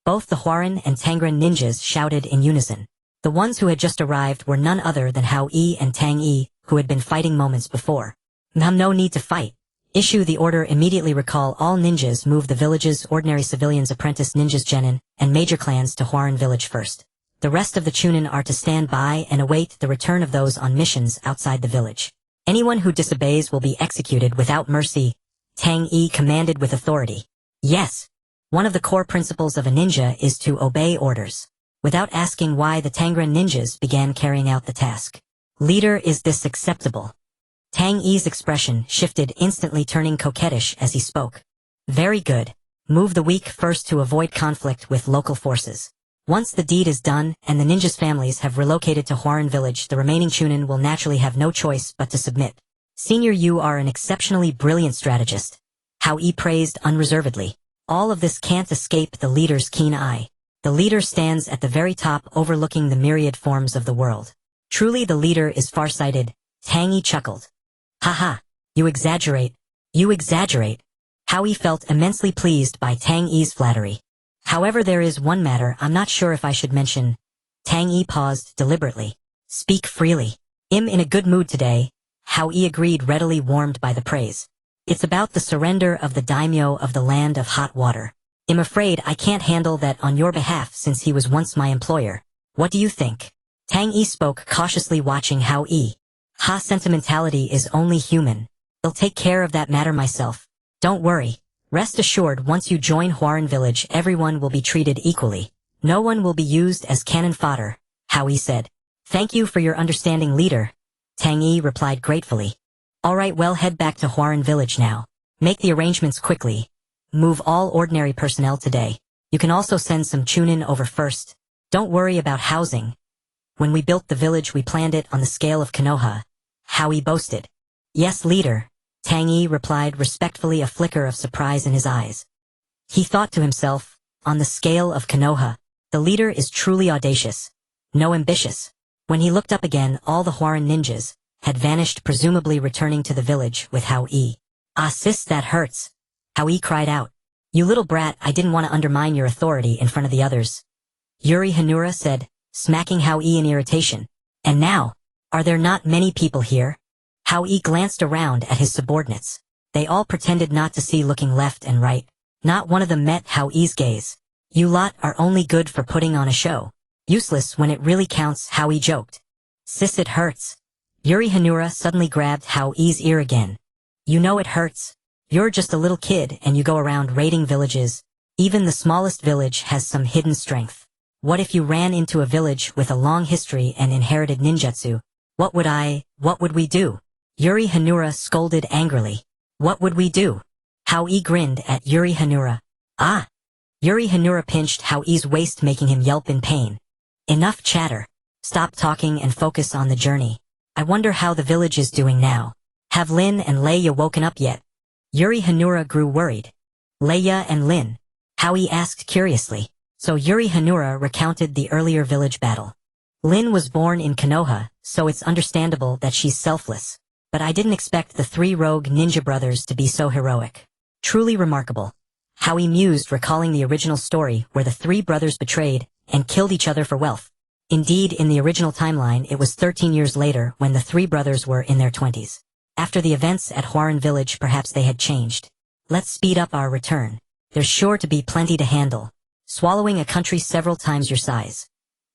Both the Huaran and Tangren ninjas shouted in unison. The ones who had just arrived were none other than Hao Yi and Tang Yi, who had been fighting moments before. No need to fight. Issue the order immediately. Recall all ninjas, move the village's ordinary civilians, apprentice ninjas, genin, and major clans to Huaran village first. The rest of the chunin are to stand by and await the return of those on missions outside the village. Anyone who disobeys will be executed without mercy. Tang Yi commanded with authority. Yes. One of the core principles of a ninja is to obey orders. Without asking why, the Tangren ninjas began carrying out the task. Leader, is this acceptable? Tang Yi's expression shifted, instantly turning coquettish as he spoke. Very good. Move the weak first to avoid conflict with local forces. Once the deed is done and the ninjas' families have relocated to Huaran village, the remaining chunin will naturally have no choice but to submit. Senior, you are an exceptionally brilliant strategist. Hao Yi praised unreservedly. All of this can't escape the leader's keen eye. The leader stands at the very top, overlooking the myriad forms of the world. Truly the leader is farsighted. Tang Yi chuckled. Haha, you exaggerate. You exaggerate. Hao Yi felt immensely pleased by Tang Yi's flattery. However, there is one matter I'm not sure if I should mention. Tang Yi paused deliberately. Speak freely. I'm in a good mood today. Hao Yi agreed, readily warmed by the praise. It's about the surrender of the daimyo of the land of hot water. I'm afraid I can't handle that on your behalf since he was once my employer. What do you think? Tang Yi spoke cautiously, watching Hao Yi. Ha, sentimentality is only human. I'll take care of that matter myself. Don't worry. Rest assured, once you join Huaran village, everyone will be treated equally. No one will be used as cannon fodder, Hao Yi said. Thank you for your understanding, leader. Tang Yi replied gratefully. Alright, well, head back to Huaran village now. Make the arrangements quickly. Move all ordinary personnel today. You can also send some chunin over first. Don't worry about housing. When we built the village, we planned it on the scale of Konoha, Hao Yi boasted. Yes, leader. Tang Yi replied respectfully, a flicker of surprise in his eyes. He thought to himself, on the scale of Konoha, the leader is truly audacious. No ambitious. When he looked up again, all the Huaran ninjas had vanished, presumably returning to the village with Hao Yi. Ah, sis, that hurts. Hao Yi cried out. You little brat, I didn't want to undermine your authority in front of the others. Yuri Hanura said, smacking Hao Yi in irritation. And now, are there not many people here? Hao Yi glanced around at his subordinates. They all pretended not to see, looking left and right. Not one of them met Hao Yi's gaze. You lot are only good for putting on a show. Useless when it really counts, Hao Yi joked. Sis, it hurts. Yuri Hanura suddenly grabbed Hao Yi's ear again. You know it hurts. You're just a little kid and you go around raiding villages. Even the smallest village has some hidden strength. What if you ran into a village with a long history and inherited ninjutsu? What would we do? Yuri Hanura scolded angrily. What would we do? Hao Yi grinned at Yuri Hanura. Ah! Yuri Hanura pinched Hao Yi's waist, making him yelp in pain. Enough chatter. Stop talking and focus on the journey. I wonder how the village is doing now. Have Lin and Leia woken up yet? Yuri Hanura grew worried. Leia and Lin? Hao Yi asked curiously. So Yuri Hanura recounted the earlier village battle. Lin was born in Konoha, so it's understandable that she's selfless. But I didn't expect the 3 rogue ninja brothers to be so heroic. Truly remarkable. Hao Yi mused, recalling the original story where the 3 brothers betrayed and killed each other for wealth. Indeed, in the original timeline, it was 13 years later when the 3 brothers were in their 20s. After the events at Huaran village, perhaps they had changed. Let's speed up our return. There's sure to be plenty to handle. Swallowing a country several times your size.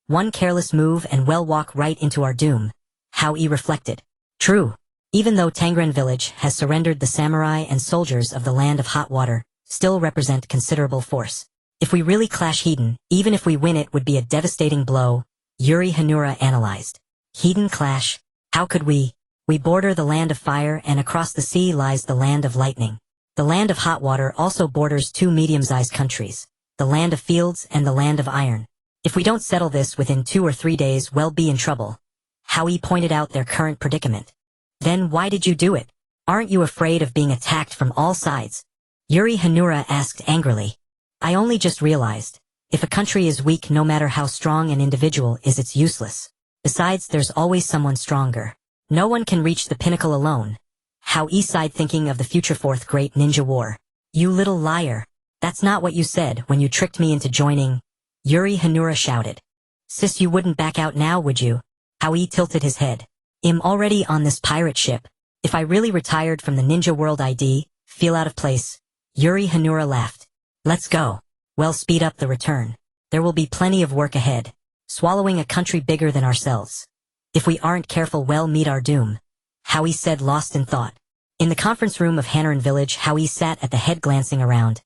One careless move and we'll walk right into our doom. Hao Yi reflected. True. Even though Tangren village has surrendered, the samurai and soldiers of the land of hot water still represent considerable force. If we really clash Hedon, even if we win, it would be a devastating blow, Yuri Hanura analyzed. Hedon clash? How could we? We border the land of fire, and across the sea lies the land of lightning. The land of hot water also borders 2 medium-sized countries, the land of fields and the land of iron. If we don't settle this within 2 or 3 days, we'll be in trouble. Hao Yi pointed out their current predicament. Then why did you do it? Aren't you afraid of being attacked from all sides? Yuri Hanura asked angrily. I only just realized. If a country is weak, no matter how strong an individual is, it's useless. Besides, there's always someone stronger. No one can reach the pinnacle alone. Hao Yi sighed, thinking of the future 4th Great Ninja War. You little liar. That's not what you said when you tricked me into joining. Yuri Hanura shouted. Sis, you wouldn't back out now, would you? Hao Yi tilted his head. I'm already on this pirate ship. If I really retired from the Ninja World, I'd feel out of place. Yuri Hanura laughed. Let's go. We'll speed up the return. There will be plenty of work ahead. Swallowing a country bigger than ourselves. If we aren't careful, we'll meet our doom. Hao Yi said, lost in thought. In the conference room of Hanaran village, Hao Yi sat at the head, glancing around.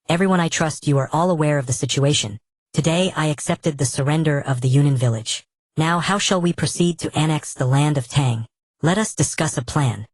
Everyone, I trust you are all aware of the situation. Today I accepted the surrender of the Yunin village. Now how shall we proceed to annex the land of Tang? Let us discuss a plan.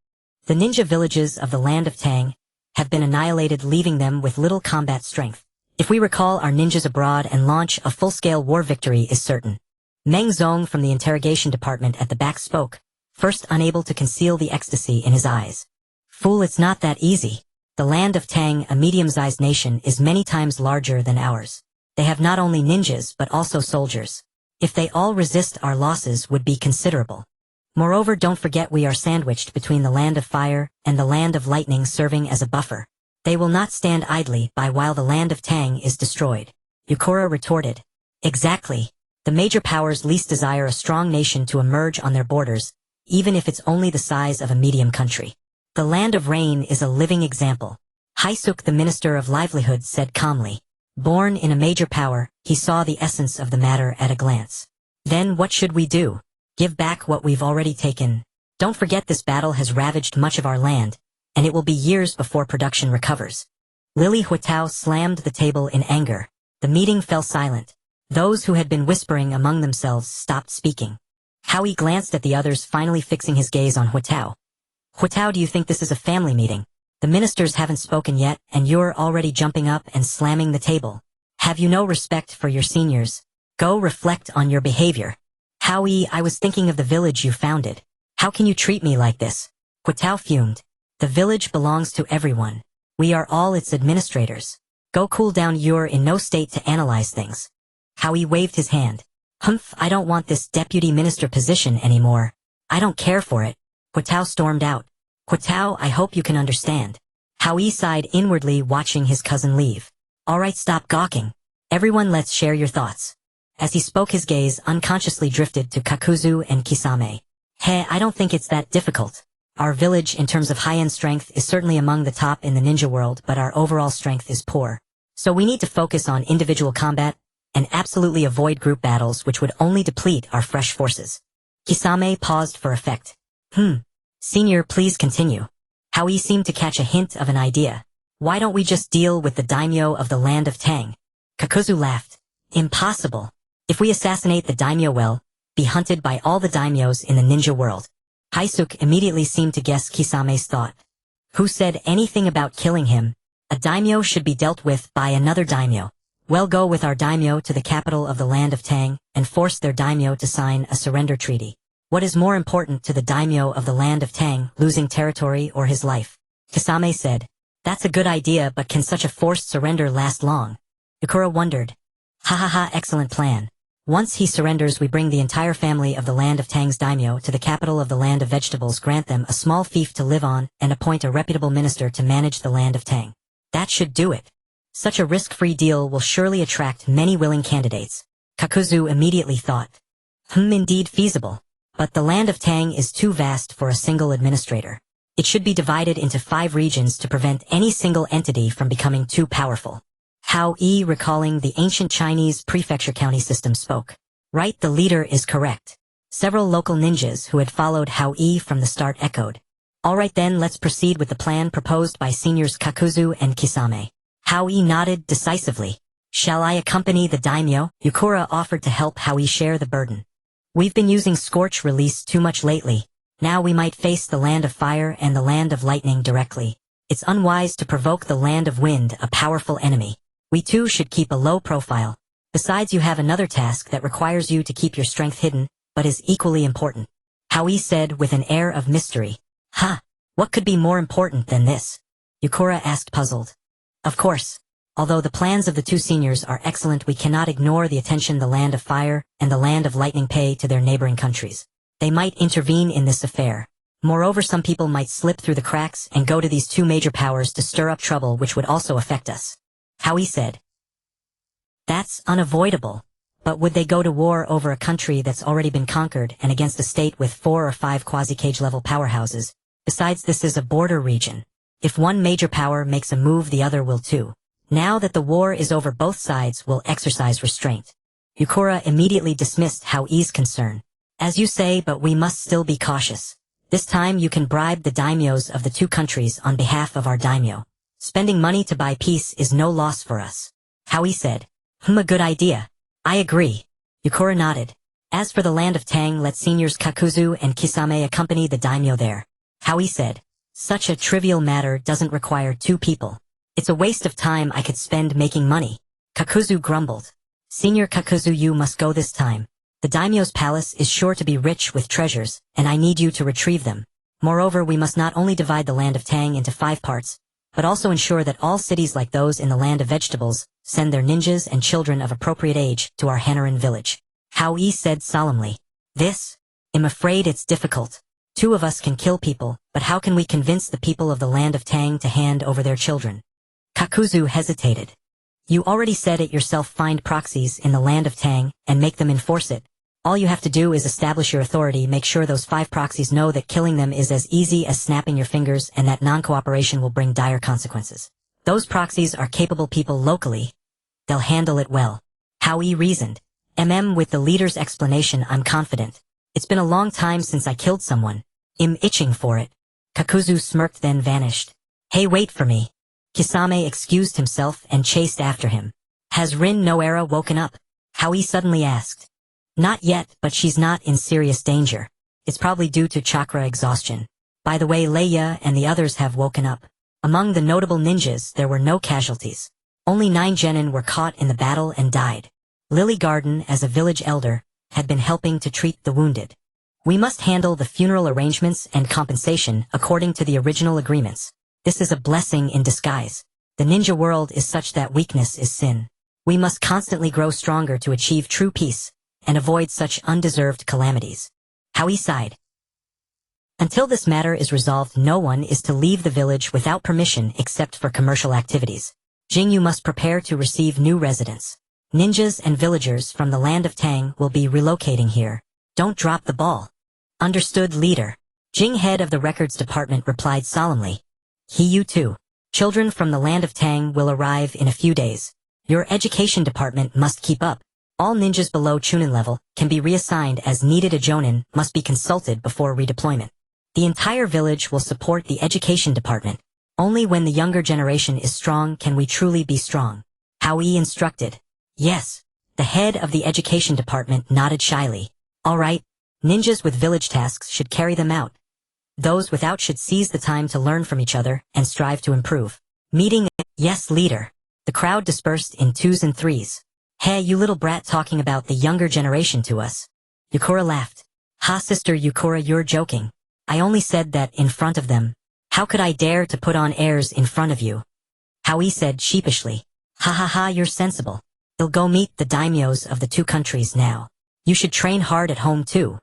The ninja villages of the land of Tang have been annihilated, leaving them with little combat strength. If we recall our ninjas abroad and launch a full-scale war, victory is certain. Meng Zong from the interrogation department at the back spoke, first unable to conceal the ecstasy in his eyes. Fool, it's not that easy. The land of Tang, a medium-sized nation, is many times larger than ours. They have not only ninjas but also soldiers. If they all resist, our losses would be considerable. Moreover, don't forget we are sandwiched between the land of fire and the land of lightning, serving as a buffer. They will not stand idly by while the land of Tang is destroyed. Yukura retorted. Exactly. The major powers least desire a strong nation to emerge on their borders, even if it's only the size of a medium country. The land of rain is a living example. Haisuk, the minister of livelihood, said calmly. Born in a major power, he saw the essence of the matter at a glance. Then what should we do? Give back what we've already taken. Don't forget this battle has ravaged much of our land, and it will be years before production recovers. Lily Huitao slammed the table in anger. The meeting fell silent. Those who had been whispering among themselves stopped speaking. Hao Yi glanced at the others, finally fixing his gaze on Huitao. Huitao, do you think this is a family meeting? The ministers haven't spoken yet, and you're already jumping up and slamming the table. Have you no respect for your seniors? Go reflect on your behavior. Hao Yi, I was thinking of the village you founded. How can you treat me like this? Huitao fumed. The village belongs to everyone. We are all its administrators. Go cool down, you're in no state to analyze things. Hao Yi waved his hand. Humph, I don't want this deputy minister position anymore. I don't care for it. Huitao stormed out. Huitao, I hope you can understand. Hao Yi sighed inwardly, watching his cousin leave. Alright, stop gawking. Everyone, let's share your thoughts. As he spoke, his gaze unconsciously drifted to Kakuzu and Kisame. Hey, I don't think it's that difficult. Our village, in terms of high-end strength, is certainly among the top in the ninja world, but our overall strength is poor. So we need to focus on individual combat, and absolutely avoid group battles, which would only deplete our fresh forces. Kisame paused for effect. Senior, please continue. Hao Yi seemed to catch a hint of an idea. Why don't we just deal with the daimyo of the land of Tang? Kakuzu laughed. Impossible. If we assassinate the daimyo, we'll be hunted by all the daimyos in the ninja world. Haisuke immediately seemed to guess Kisame's thought. Who said anything about killing him? A daimyo should be dealt with by another daimyo. We'll go with our daimyo to the capital of the land of Tang and force their daimyo to sign a surrender treaty. What is more important to the daimyo of the land of Tang, losing territory or his life? Kisame said. That's a good idea, but can such a forced surrender last long? Yukura wondered. Excellent plan. Once he surrenders, we bring the entire family of the land of Tang's daimyo to the capital of the land of vegetables, grant them a small fief to live on, and appoint a reputable minister to manage the land of Tang. That should do it. Such a risk-free deal will surely attract many willing candidates. Kakuzu immediately thought. Indeed feasible. But the land of Tang is too vast for a single administrator. It should be divided into 5 regions to prevent any single entity from becoming too powerful. Hao Yi, recalling the ancient Chinese prefecture county system, spoke. Right, the leader is correct. Several local ninjas who had followed Hao Yi from the start echoed. Alright then, let's proceed with the plan proposed by seniors Kakuzu and Kisame. Hao Yi nodded decisively. Shall I accompany the daimyo? Yukura offered to help Hao Yi share the burden. We've been using Scorch Release too much lately. Now we might face the land of fire and the land of lightning directly. It's unwise to provoke the land of wind, a powerful enemy. We too should keep a low profile. Besides, you have another task that requires you to keep your strength hidden, but is equally important. Hao Yi said with an air of mystery. What could be more important than this? Yukura asked, puzzled. Of course. Although the plans of the two seniors are excellent, we cannot ignore the attention the land of fire and the land of lightning pay to their neighboring countries. They might intervene in this affair. Moreover, some people might slip through the cracks and go to these two major powers to stir up trouble, which would also affect us. Hao Yi said. That's unavoidable. But would they go to war over a country that's already been conquered and against a state with 4 or 5 quasi-cage level powerhouses? Besides, this is a border region. If one major power makes a move, the other will too. Now that the war is over, both sides will exercise restraint. Yukura immediately dismissed Hao Yi's concern. As you say, but we must still be cautious. This time you can bribe the daimyos of the two countries on behalf of our daimyo. Spending money to buy peace is no loss for us. Hao Yi said. A good idea. I agree. Yukura nodded. As for the land of Tang, let seniors Kakuzu and Kisame accompany the daimyo there. Hao Yi said. Such a trivial matter doesn't require 2 people. It's a waste of time I could spend making money. Kakuzu grumbled. Senior Kakuzu, you must go this time. The daimyo's palace is sure to be rich with treasures, and I need you to retrieve them. Moreover, we must not only divide the land of Tang into 5 parts, but also ensure that all cities like those in the land of vegetables send their ninjas and children of appropriate age to our Hanarin village. Hao Yi said solemnly. I'm afraid it's difficult. 2 of us can kill people, but how can we convince the people of the land of Tang to hand over their children? Kakuzu hesitated. You already said it yourself, find proxies in the land of Tang and make them enforce it. All you have to do is establish your authority, make sure those 5 proxies know that killing them is as easy as snapping your fingers and that non-cooperation will bring dire consequences. Those proxies are capable people locally. They'll handle it well. Hao Yi reasoned. With the leader's explanation, I'm confident. It's been a long time since I killed someone. I'm itching for it. Kakuzu smirked then vanished. Hey, wait for me. Kisame excused himself and chased after him. Has Rin Noera woken up? Hao Yi suddenly asked. Not yet, but she's not in serious danger. It's probably due to chakra exhaustion. By the way, Leia and the others have woken up. Among the notable ninjas, there were no casualties. Only 9 genin were caught in the battle and died. Lily Garden, as a village elder, had been helping to treat the wounded. We must handle the funeral arrangements and compensation according to the original agreements. This is a blessing in disguise. The ninja world is such that weakness is sin. We must constantly grow stronger to achieve true peace and avoid such undeserved calamities. Hao Yi sighed. Until this matter is resolved, no one is to leave the village without permission except for commercial activities. Jingyu must prepare to receive new residents. Ninjas and villagers from the land of Tang will be relocating here. Don't drop the ball. Understood, leader. Jing, head of the records department, replied solemnly. You too. Children from the land of Tang will arrive in a few days. Your education department must keep up. All ninjas below chunin level can be reassigned as needed. A jonin must be consulted before redeployment. The entire village will support the education department. Only when the younger generation is strong can we truly be strong. Hao Yi instructed. Yes. The head of the education department nodded shyly. All right. Ninjas with village tasks should carry them out. Those without should seize the time to learn from each other and strive to improve. Meeting. Yes, leader. The crowd dispersed in 2s and 3s. Hey, you little brat, talking about the younger generation to us. Yukura laughed. Ha, sister Yukura, you're joking. I only said that in front of them. How could I dare to put on airs in front of you? Hao Yi said sheepishly. Ha ha ha, you're sensible. You'll go meet the daimyos of the 2 countries now. You should train hard at home too.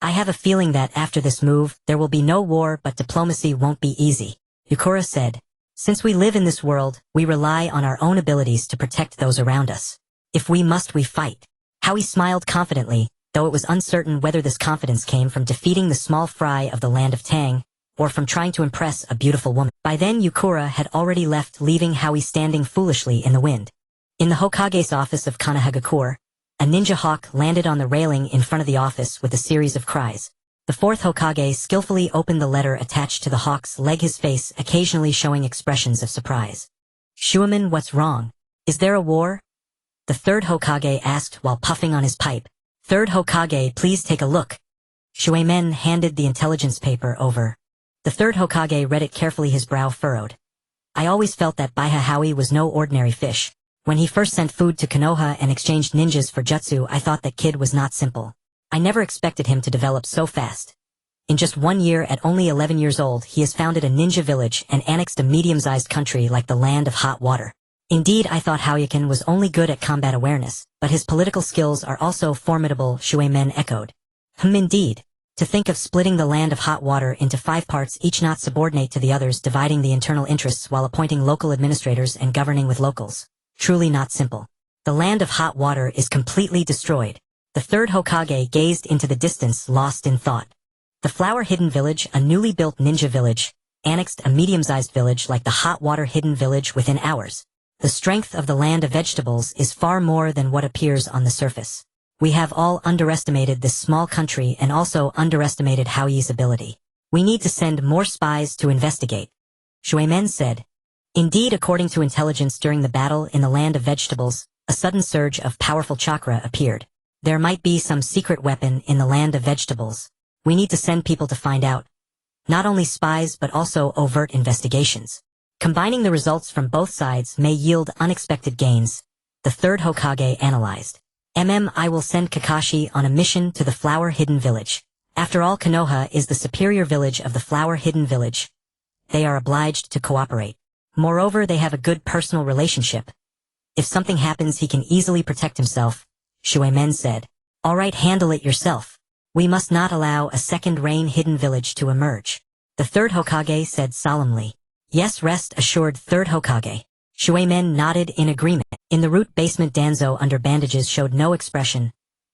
I have a feeling that after this move, there will be no war, but diplomacy won't be easy. Yukura said. Since we live in this world, we rely on our own abilities to protect those around us. If we must, we fight. Hao Yi smiled confidently, though it was uncertain whether this confidence came from defeating the small fry of the land of Tang, or from trying to impress a beautiful woman. By then Yukura had already left, leaving Hao Yi standing foolishly in the wind. In the Hokage's office of Hanagakure, a ninja hawk landed on the railing in front of the office with a series of cries. The 4th Hokage skillfully opened the letter attached to the hawk's leg, his face occasionally showing expressions of surprise. Shuaman, what's wrong? Is there a war? The 3rd Hokage asked while puffing on his pipe. 3rd Hokage, please take a look. Shuaman handed the intelligence paper over. The 3rd Hokage read it carefully, his brow furrowed. I always felt that Baiha Hao Yi was no ordinary fish. When he first sent food to Konoha and exchanged ninjas for jutsu, I thought that kid was not simple. I never expected him to develop so fast. In just 1 year, at only 11 years old, he has founded a ninja village and annexed a medium-sized country like the land of hot water. Indeed, I thought Haoyakin was only good at combat awareness, but his political skills are also formidable, Shuemen echoed. Indeed. To think of splitting the land of hot water into 5 parts, each not subordinate to the others, dividing the internal interests while appointing local administrators and governing with locals. Truly not simple. The land of hot water is completely destroyed. The 3rd Hokage gazed into the distance, lost in thought. The Flower Hidden Village, a newly built ninja village, annexed a medium-sized village like the hot water hidden village within hours. The strength of the land of vegetables is far more than what appears on the surface. We have all underestimated this small country and also underestimated Hao Yi's ability. We need to send more spies to investigate. Shuemen said. Indeed, according to intelligence, during the battle in the land of vegetables, a sudden surge of powerful chakra appeared. There might be some secret weapon in the land of vegetables. We need to send people to find out. Not only spies but also overt investigations. Combining the results from both sides may yield unexpected gains. The 3rd Hokage analyzed. I will send Kakashi on a mission to the Flower Hidden Village. After all, Konoha is the superior village of the Flower Hidden Village. They are obliged to cooperate. Moreover, they have a good personal relationship. If something happens, he can easily protect himself. Shuemen said. All right, handle it yourself. We must not allow a second Rain Hidden Village to emerge. The 3rd Hokage said solemnly. Yes, rest assured, 3rd Hokage. Shuemen nodded in agreement. In the root basement, Danzo under bandages showed no expression.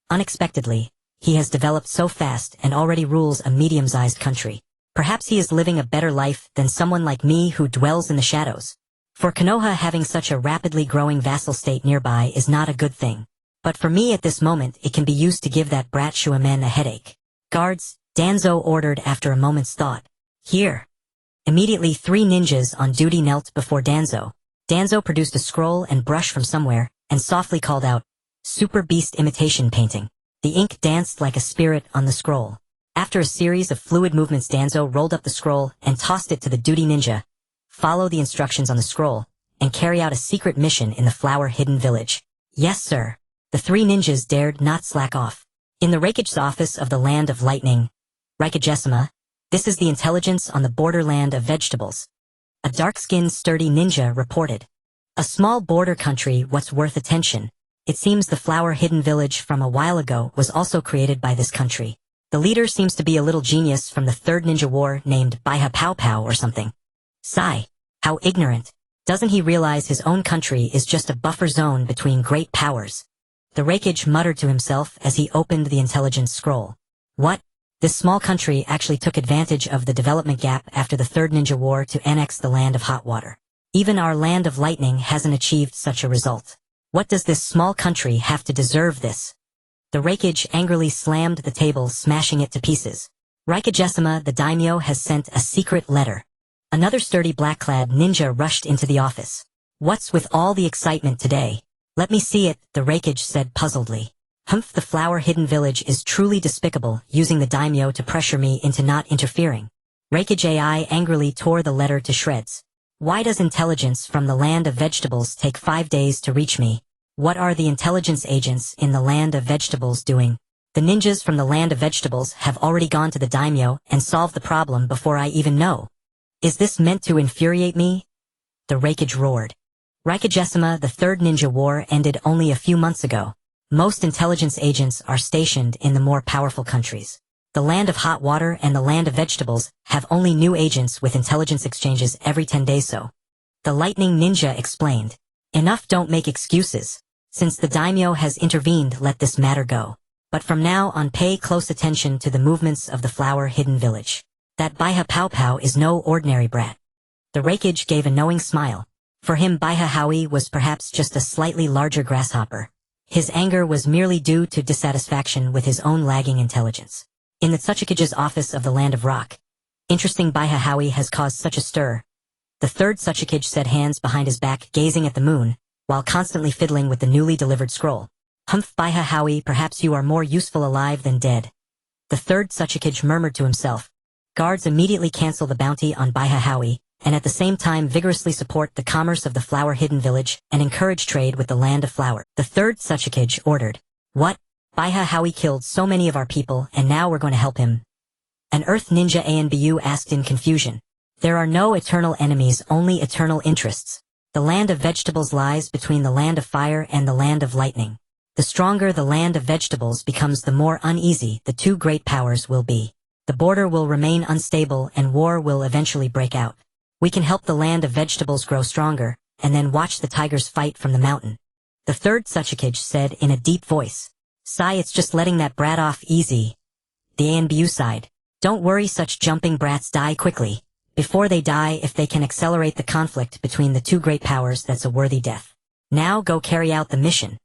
Unexpectedly, he has developed so fast and already rules a medium-sized country. Perhaps he is living a better life than someone like me who dwells in the shadows. For Konoha, having such a rapidly growing vassal state nearby is not a good thing. But for me at this moment, it can be used to give that brat Shuemen a headache. Guards, Danzo ordered after a moment's thought. Here. Immediately 3 ninjas on duty knelt before Danzo. Danzo produced a scroll and brush from somewhere, and softly called out, "Super Beast Imitation Painting." The ink danced like a spirit on the scroll. After a series of fluid movements, Danzo rolled up the scroll and tossed it to the duty ninja. "Follow the instructions on the scroll, and carry out a secret mission in the flower-hidden village." "Yes, sir." The 3 ninjas dared not slack off. In the Raikage's office of the Land of Lightning, Raikagesima, this is the intelligence on the borderland of vegetables. A dark-skinned, sturdy ninja reported. "A small border country, what's worth attention. It seems the flower-hidden village from a while ago was also created by this country. The leader seems to be a little genius from the Third Ninja War named Baiha Pow Pow or something." Sigh. How ignorant. Doesn't he realize his own country is just a buffer zone between great powers? The Raikage muttered to himself as he opened the intelligence scroll. What? This small country actually took advantage of the development gap after the Third Ninja War to annex the Land of Hot Water. Even our Land of Lightning hasn't achieved such a result. What does this small country have to deserve this? The Raikage angrily slammed the table, smashing it to pieces. Raikagesima, the daimyo, has sent a secret letter. Another sturdy black-clad ninja rushed into the office. "What's with all the excitement today?" "Let me see it," the Raikage said puzzledly. "Humph, the flower-hidden village is truly despicable, using the daimyo to pressure me into not interfering." Raikage AI angrily tore the letter to shreds. "Why does intelligence from the Land of Vegetables take 5 days to reach me? What are the intelligence agents in the Land of Vegetables doing? The ninjas from the Land of Vegetables have already gone to the daimyo and solved the problem before I even know. Is this meant to infuriate me?" The Raikage roared. Raikagesima, the Third Ninja War ended only a few months ago. Most intelligence agents are stationed in the more powerful countries. The Land of Hot Water and the Land of Vegetables have only new agents with intelligence exchanges every 10 days so. The Lightning Ninja explained. "Enough, don't make excuses. Since the daimyo has intervened, let this matter go. But from now on, pay close attention to the movements of the flower-hidden village. That Baiha Pow Pow is no ordinary brat." The Raikage gave a knowing smile. For him, Baiha Hao Yi was perhaps just a slightly larger grasshopper. His anger was merely due to dissatisfaction with his own lagging intelligence. In the Tsuchikage's office of the Land of Rock, interesting Baiha Hao Yi has caused such a stir. The third Tsuchikage said, hands behind his back, gazing at the moon, while constantly fiddling with the newly delivered scroll. "Humph, Baiha Hao Yi, perhaps you are more useful alive than dead." The third Tsuchikage murmured to himself. Guards immediately cancel the bounty on Baiha Hao Yi, and at the same time vigorously support the commerce of the flower-hidden village and encourage trade with the Land of Flower. The third Tsuchikage ordered. "What? Baiha Hao Yi killed so many of our people, and now we're going to help him?" An Earth Ninja ANBU asked in confusion. "There are no eternal enemies, only eternal interests. The Land of Vegetables lies between the Land of Fire and the Land of Lightning. The stronger the Land of Vegetables becomes, the more uneasy the two great powers will be. The border will remain unstable and war will eventually break out. We can help the Land of Vegetables grow stronger, and then watch the tigers fight from the mountain." The third Tsuchikage said in a deep voice. "Sigh, it's just letting that brat off easy." The ANBU sighed. "Don't worry, such jumping brats die quickly. Before they die, if they can accelerate the conflict between the two great powers, that's a worthy death. Now go carry out the mission.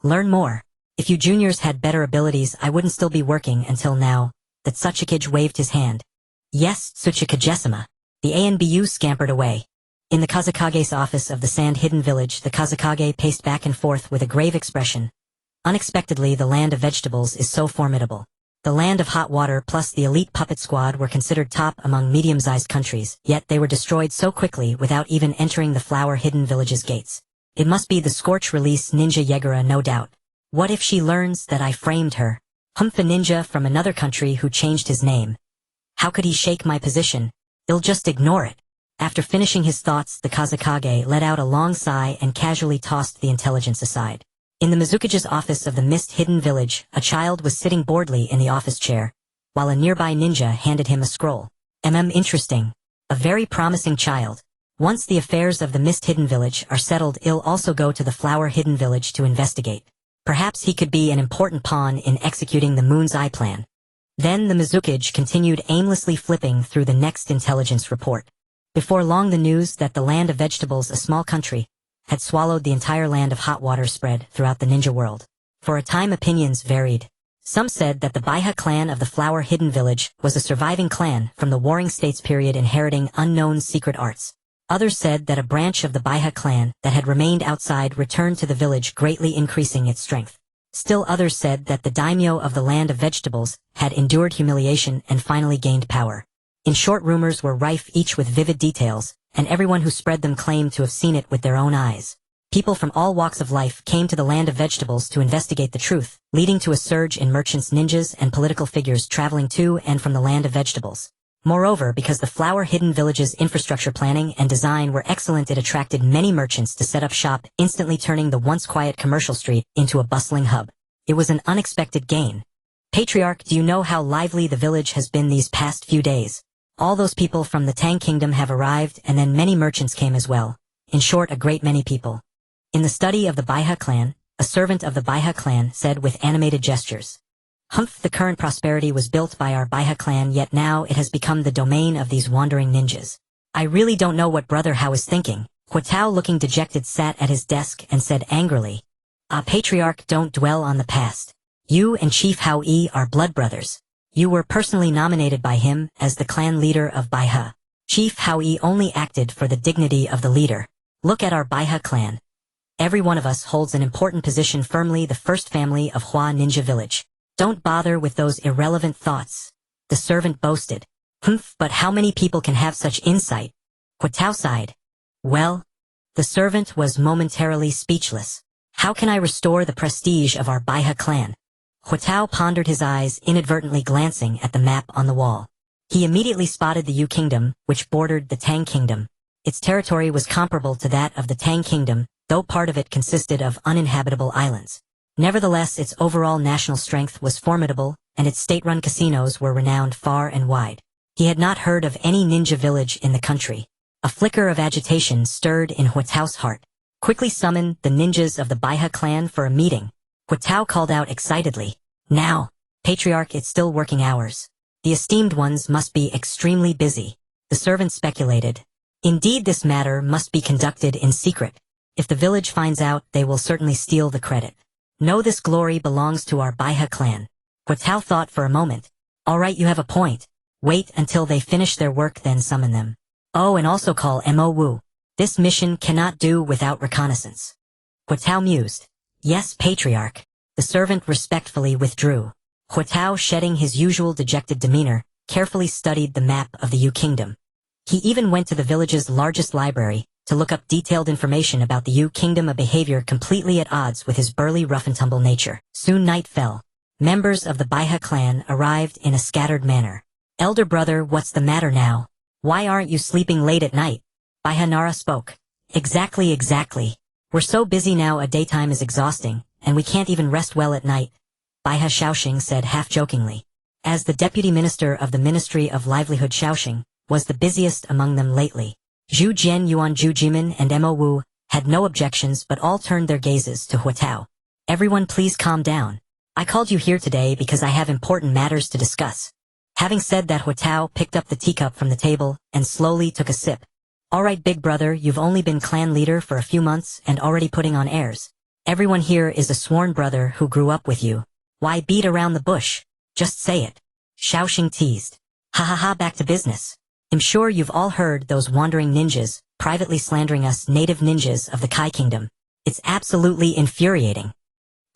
Learn more. If you juniors had better abilities, I wouldn't still be working until now." The Tsuchikage waved his hand. "Yes, Tsuchikagesima." The ANBU scampered away. In the Tsuchikage's office of the sand-hidden village, the Tsuchikage paced back and forth with a grave expression. Unexpectedly, the Land of Vegetables is so formidable. The Land of Hot Water plus the elite puppet squad were considered top among medium-sized countries, yet they were destroyed so quickly without even entering the flower-hidden village's gates. It must be the Scorch-release Ninja Yegura, no doubt. What if she learns that I framed her? Humph, a ninja from another country who changed his name. How could he shake my position? He'll just ignore it. After finishing his thoughts, the Tsuchikage let out a long sigh and casually tossed the intelligence aside. In the Mizukage's office of the mist-hidden village, a child was sitting boredly in the office chair, while a nearby ninja handed him a scroll. Interesting. A very promising child. Once the affairs of the mist-hidden village are settled, he'll also go to the flower-hidden village to investigate. Perhaps he could be an important pawn in executing the Moon's Eye plan. Then the Mizukage continued aimlessly flipping through the next intelligence report. Before long, the news that the Land of Vegetables, a small country, had swallowed the entire Land of Hot Water spread throughout the ninja world. For a time opinions varied. Some said that the Baiha clan of the Flower Hidden Village was a surviving clan from the Warring States period inheriting unknown secret arts. Others said that a branch of the Baiha clan that had remained outside returned to the village, greatly increasing its strength. Still others said that the daimyo of the Land of Vegetables had endured humiliation and finally gained power. In short, rumors were rife, each with vivid details, and everyone who spread them claimed to have seen it with their own eyes. People from all walks of life came to the Land of Vegetables to investigate the truth, leading to a surge in merchants, ninjas, and political figures traveling to and from the Land of Vegetables. Moreover, because the Flower Hidden Village's infrastructure planning and design were excellent, it attracted many merchants to set up shop, instantly turning the once quiet commercial street into a bustling hub. It was an unexpected gain. Patriarch, do you know how lively the village has been these past few days? All those people from the Tang Kingdom have arrived, and then many merchants came as well. In short, a great many people. In the study of the Baiha clan, a servant of the Baiha clan said with animated gestures, "Humph, the current prosperity was built by our Baiha clan, yet now it has become the domain of these wandering ninjas. I really don't know what Brother Hao is thinking." Huatao, looking dejected, sat at his desk and said angrily, Patriarch, don't dwell on the past. You and Chief Hao Yi are blood brothers. You were personally nominated by him as the clan leader of Baiha. Chief Hao Yi only acted for the dignity of the leader. Look at our Baiha clan. Every one of us holds an important position, firmly the first family of Hua Ninja Village. Don't bother with those irrelevant thoughts. The servant boasted. Humph, but how many people can have such insight? Huatao sighed. Well, the servant was momentarily speechless. How can I restore the prestige of our Baiha clan? Huatao pondered, his eyes inadvertently glancing at the map on the wall. He immediately spotted the Yu Kingdom, which bordered the Tang Kingdom. Its territory was comparable to that of the Tang Kingdom, though part of it consisted of uninhabitable islands. Nevertheless, its overall national strength was formidable, and its state-run casinos were renowned far and wide. He had not heard of any ninja village in the country. A flicker of agitation stirred in Huatao's heart. Quickly summon the ninjas of the Baiha clan for a meeting. Huatao called out excitedly. Now, Patriarch, it's still working hours. The esteemed ones must be extremely busy. The servant speculated. Indeed, this matter must be conducted in secret. If the village finds out, they will certainly steal the credit. No, this glory belongs to our Baiha clan. Huatao thought for a moment. All right, you have a point. Wait until they finish their work, then summon them. Oh, and also call Mo Wu. This mission cannot do without reconnaissance. Huatao mused. Yes, Patriarch. The servant respectfully withdrew. Huatao, shedding his usual dejected demeanor, carefully studied the map of the Yu Kingdom. He even went to the village's largest library to look up detailed information about the Yu Kingdom, a behavior completely at odds with his burly rough-and-tumble nature. Soon night fell. Members of the Baiha clan arrived in a scattered manner. Elder brother, what's the matter now? Why aren't you sleeping late at night? Baiha Nara spoke. Exactly. We're so busy now, a daytime is exhausting, and we can't even rest well at night. Baiha Shaoxing said half-jokingly. As the deputy minister of the Ministry of Livelihood, Shaoxing was the busiest among them lately. Zhu Jian, Yuan Zhu Jimin, and Mo Wu had no objections, but all turned their gazes to Huatao. Everyone, please calm down. I called you here today because I have important matters to discuss. Having said that, Huatao picked up the teacup from the table and slowly took a sip. All right, big brother, you've only been clan leader for a few months and already putting on airs. Everyone here is a sworn brother who grew up with you. Why beat around the bush? Just say it. Shaoxing teased. Ha, back to business. I'm sure you've all heard those wandering ninjas privately slandering us native ninjas of the Kai Kingdom. It's absolutely infuriating.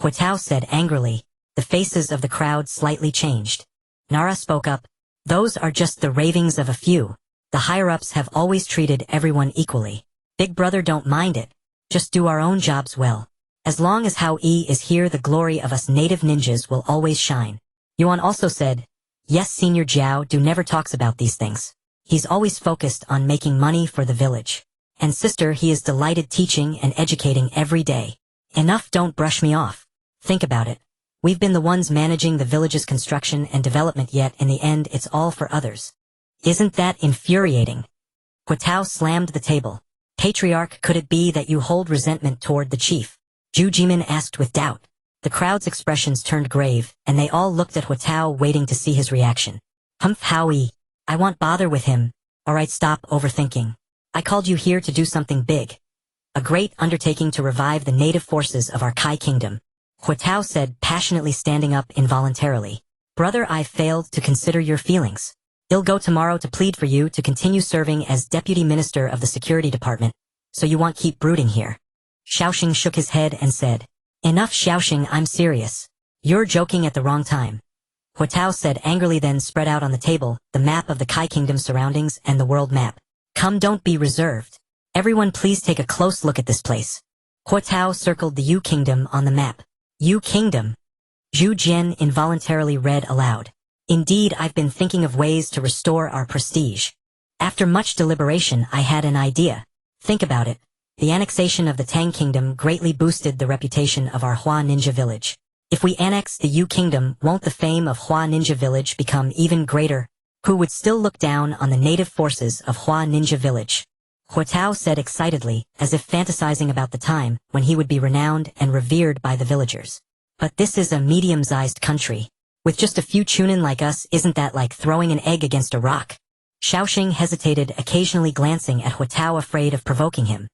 Huatao said angrily. The faces of the crowd slightly changed. Nara spoke up. Those are just the ravings of a few. The higher-ups have always treated everyone equally. Big brother, don't mind it. Just do our own jobs well. As long as Hao Yi is here, the glory of us native ninjas will always shine. Yuan also said, yes, Senior Jiao Do never talks about these things. He's always focused on making money for the village. And sister, he is delighted teaching and educating every day. Enough, don't brush me off. Think about it. We've been the ones managing the village's construction and development, yet in the end it's all for others. Isn't that infuriating? Huatao slammed the table. Patriarch, could it be that you hold resentment toward the chief? Zhu Jimin asked with doubt. The crowd's expressions turned grave, and they all looked at Huatao, waiting to see his reaction. Humph, Hao Yi. I want bother with him. Alright, stop overthinking. I called you here to do something big. A great undertaking to revive the native forces of our Kai Kingdom. Huatao said, passionately standing up involuntarily. Brother, I failed to consider your feelings. I'll go tomorrow to plead for you to continue serving as Deputy Minister of the Security Department, so you won't keep brooding here. Xiaoxing shook his head and said, Enough, Xiaoxing, I'm serious. You're joking at the wrong time. Huatao said angrily, then spread out on the table the map of the Kai Kingdom's surroundings and the world map. Come, don't be reserved. Everyone please take a close look at this place. Huatao circled the Yu Kingdom on the map. Yu Kingdom? Zhu Jian involuntarily read aloud. Indeed, I've been thinking of ways to restore our prestige. After much deliberation, I had an idea. Think about it. The annexation of the Tang Kingdom greatly boosted the reputation of our Hua Ninja Village. If we annex the Yu Kingdom, won't the fame of Hua Ninja Village become even greater? Who would still look down on the native forces of Hua Ninja Village? Huatao said excitedly, as if fantasizing about the time when he would be renowned and revered by the villagers. But this is a medium-sized country. With just a few chunin like us, isn't that like throwing an egg against a rock? Xiaoxing hesitated, occasionally glancing at Huatao, afraid of provoking him.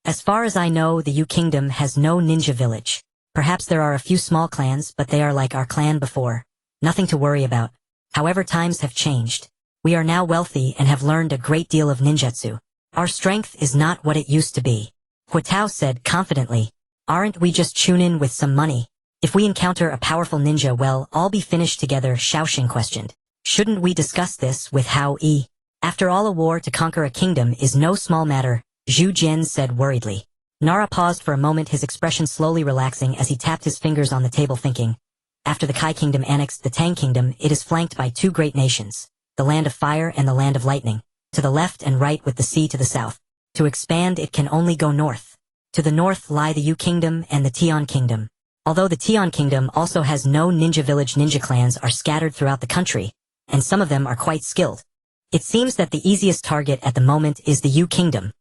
As far as I know, the Yu Kingdom has no ninja village. Perhaps there are a few small clans, but they are like our clan before. Nothing to worry about. However, times have changed. We are now wealthy and have learned a great deal of ninjutsu. Our strength is not what it used to be. Huatao said confidently. Aren't we just chunin with some money? If we encounter a powerful ninja, well, all be finished together, Xiaoxing questioned. Shouldn't we discuss this with Hao Yi? After all, a war to conquer a kingdom is no small matter, Zhu Jian said worriedly. Nara paused for a moment, his expression slowly relaxing as he tapped his fingers on the table, thinking. After the Kai Kingdom annexed the Tang Kingdom, it is flanked by two great nations, the Land of Fire and the Land of Lightning, to the left and right with the sea to the south. To expand, it can only go north. To the north lie the Yu Kingdom and the Tian Kingdom. Although the Tian Kingdom also has no ninja village, ninja clans are scattered throughout the country, and some of them are quite skilled. It seems that the easiest target at the moment is the Yu Kingdom.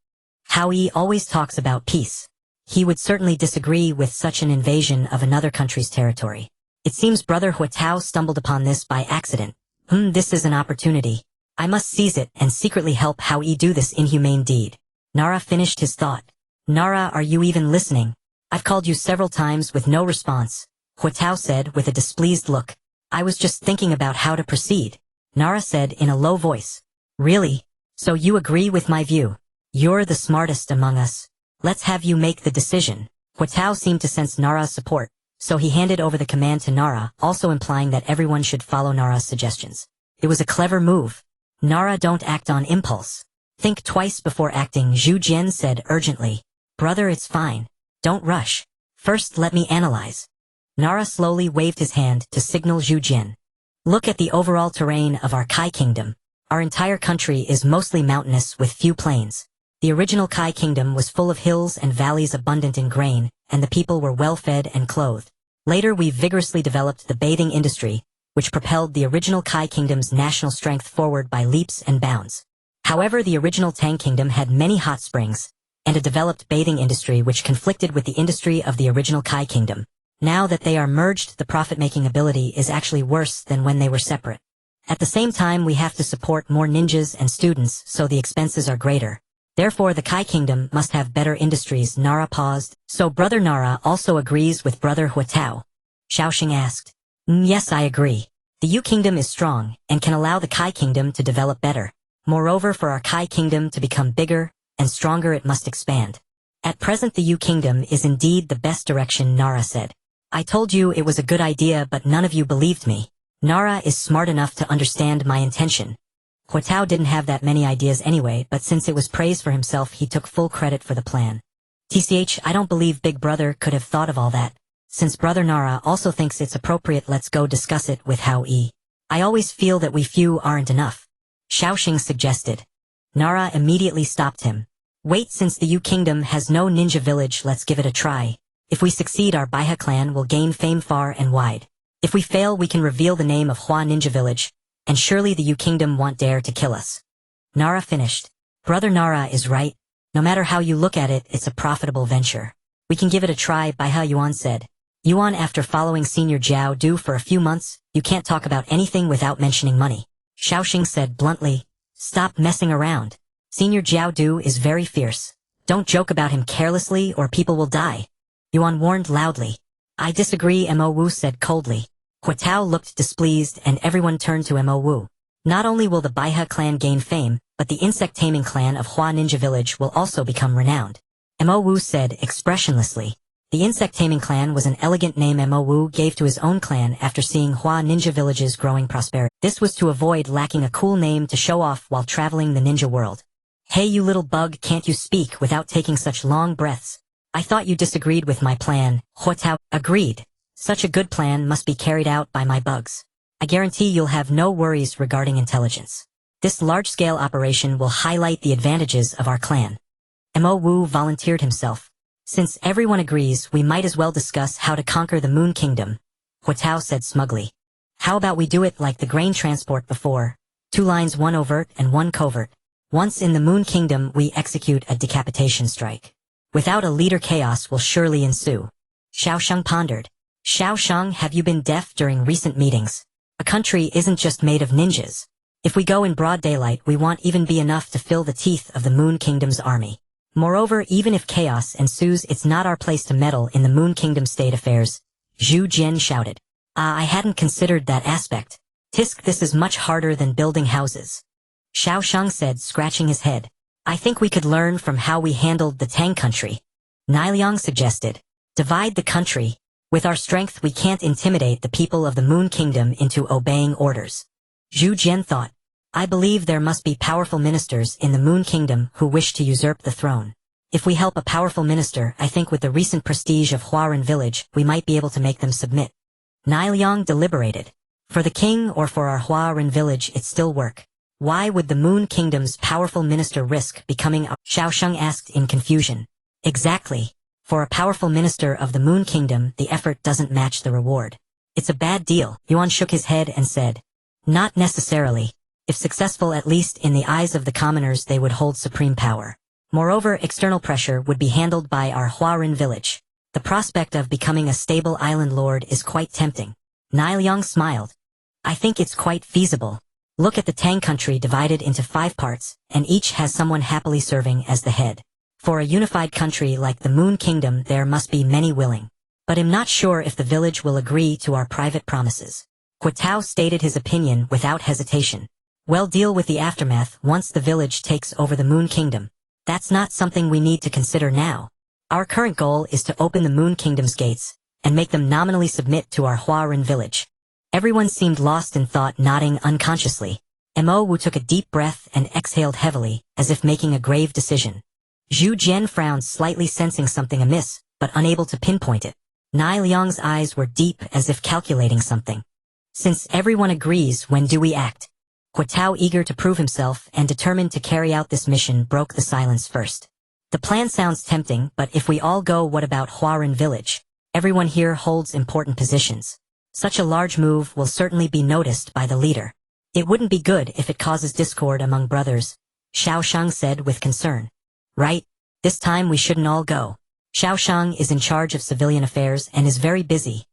Hao Yi always talks about peace. He would certainly disagree with such an invasion of another country's territory. It seems Brother Huatao stumbled upon this by accident. This is an opportunity. I must seize it and secretly help Hao Yi do this inhumane deed. Nara finished his thought. Nara, are you even listening? I've called you several times with no response, Huatao said with a displeased look. I was just thinking about how to proceed. Nara said in a low voice. Really? So you agree with my view? You're the smartest among us. Let's have you make the decision. Huatao seemed to sense Nara's support, so he handed over the command to Nara, also implying that everyone should follow Nara's suggestions. It was a clever move. Nara, don't act on impulse. Think twice before acting, Zhu Jian said urgently. Brother, it's fine. Don't rush. First let me analyze. Nara slowly waved his hand to signal Zhu Jian. Look at the overall terrain of our Kai Kingdom. Our entire country is mostly mountainous with few plains. The original Kai Kingdom was full of hills and valleys abundant in grain, and the people were well-fed and clothed. Later we vigorously developed the bathing industry, which propelled the original Kai Kingdom's national strength forward by leaps and bounds. However, the original Tang Kingdom had many hot springs, and a developed bathing industry which conflicted with the industry of the original Kai Kingdom. Now that they are merged, the profit-making ability is actually worse than when they were separate. At the same time, we have to support more ninjas and students, so the expenses are greater. Therefore, the Kai Kingdom must have better industries. Nara paused. So Brother Nara also agrees with Brother Huatao? Xiaoxing asked. Yes, I agree. The Yu Kingdom is strong, and can allow the Kai Kingdom to develop better. Moreover, for our Kai Kingdom to become bigger and stronger, it must expand. At present, the Yu Kingdom is indeed the best direction, Nara said. I told you it was a good idea, but none of you believed me. Nara is smart enough to understand my intention. Huatao didn't have that many ideas anyway, but since it was praise for himself, he took full credit for the plan. I don't believe Big Brother could have thought of all that. Since Brother Nara also thinks it's appropriate, let's go discuss it with Hao Yi. I always feel that we few aren't enough. Xiaoxing suggested. Nara immediately stopped him. Wait, since the Yu Kingdom has no ninja village, let's give it a try. If we succeed, our Baiha clan will gain fame far and wide. If we fail, we can reveal the name of Hua Ninja Village, and surely the Yu Kingdom won't dare to kill us. Nara finished. Brother Nara is right. No matter how you look at it, it's a profitable venture. We can give it a try, Baiha Yuan said. Yuan, after following Senior Jiao Du for a few months, you can't talk about anything without mentioning money. Xiaoxing said bluntly. Stop messing around. Senior Jiao Du is very fierce. Don't joke about him carelessly or people will die. Yuan warned loudly. I disagree, Mo Wu said coldly. Huatao looked displeased and everyone turned to Mo Wu. Not only will the Baihe clan gain fame, but the insect-taming clan of Hua Ninja Village will also become renowned. Mo Wu said expressionlessly. The insect-taming clan was an elegant name Mo Wu gave to his own clan after seeing Hua Ninja Village's growing prosperity. This was to avoid lacking a cool name to show off while traveling the ninja world. Hey you little bug, can't you speak without taking such long breaths? I thought you disagreed with my plan. Huatao agreed. Such a good plan must be carried out by my bugs. I guarantee you'll have no worries regarding intelligence. This large-scale operation will highlight the advantages of our clan. Mo Wu volunteered himself. Since everyone agrees, we might as well discuss how to conquer the Moon Kingdom, Huatao said smugly. How about we do it like the grain transport before? 2 lines, 1 overt and 1 covert. Once in the Moon Kingdom, we execute a decapitation strike. Without a leader, chaos will surely ensue. Xiaosheng pondered. Xiaosheng, have you been deaf during recent meetings? A country isn't just made of ninjas. If we go in broad daylight, we won't even be enough to fill the teeth of the Moon Kingdom's army. Moreover, even if chaos ensues, it's not our place to meddle in the Moon Kingdom state affairs. Zhu Jian shouted. I hadn't considered that aspect. Tisk, this is much harder than building houses. Xiaosheng said, scratching his head. I think we could learn from how we handled the Tang country. Niliang suggested. Divide the country. With our strength, we can't intimidate the people of the Moon Kingdom into obeying orders. Zhu Jian thought. I believe there must be powerful ministers in the Moon Kingdom who wish to usurp the throne. If we help a powerful minister, I think with the recent prestige of Huaran Village, we might be able to make them submit. Niliang deliberated. For the king or for our Huaran Village, it still work. Why would the Moon Kingdom's powerful minister risk becoming our... Xiaosheng asked in confusion. Exactly. For a powerful minister of the Moon Kingdom, the effort doesn't match the reward. It's a bad deal. Yuan shook his head and said. Not necessarily. If successful, at least in the eyes of the commoners, they would hold supreme power. Moreover, external pressure would be handled by our Huaran Village. The prospect of becoming a stable island lord is quite tempting. Niliang smiled. I think it's quite feasible. Look at the Tang country divided into 5 parts, and each has someone happily serving as the head. For a unified country like the Moon Kingdom, there must be many willing. But I'm not sure if the village will agree to our private promises. Huatao stated his opinion without hesitation. Well, deal with the aftermath once the village takes over the Moon Kingdom. That's not something we need to consider now. Our current goal is to open the Moon Kingdom's gates, and make them nominally submit to our Huaran Village. Everyone seemed lost in thought, nodding unconsciously. Mo Wu took a deep breath and exhaled heavily, as if making a grave decision. Zhu Jian frowned slightly, sensing something amiss, but unable to pinpoint it. Niliang's eyes were deep, as if calculating something. Since everyone agrees, when do we act? Huatao, eager to prove himself and determined to carry out this mission, broke the silence first. The plan sounds tempting, but if we all go, what about Huaran Village? Everyone here holds important positions. Such a large move will certainly be noticed by the leader. It wouldn't be good if it causes discord among brothers, Xiaosheng said with concern. Right? This time we shouldn't all go. Xiaosheng is in charge of civilian affairs and is very busy.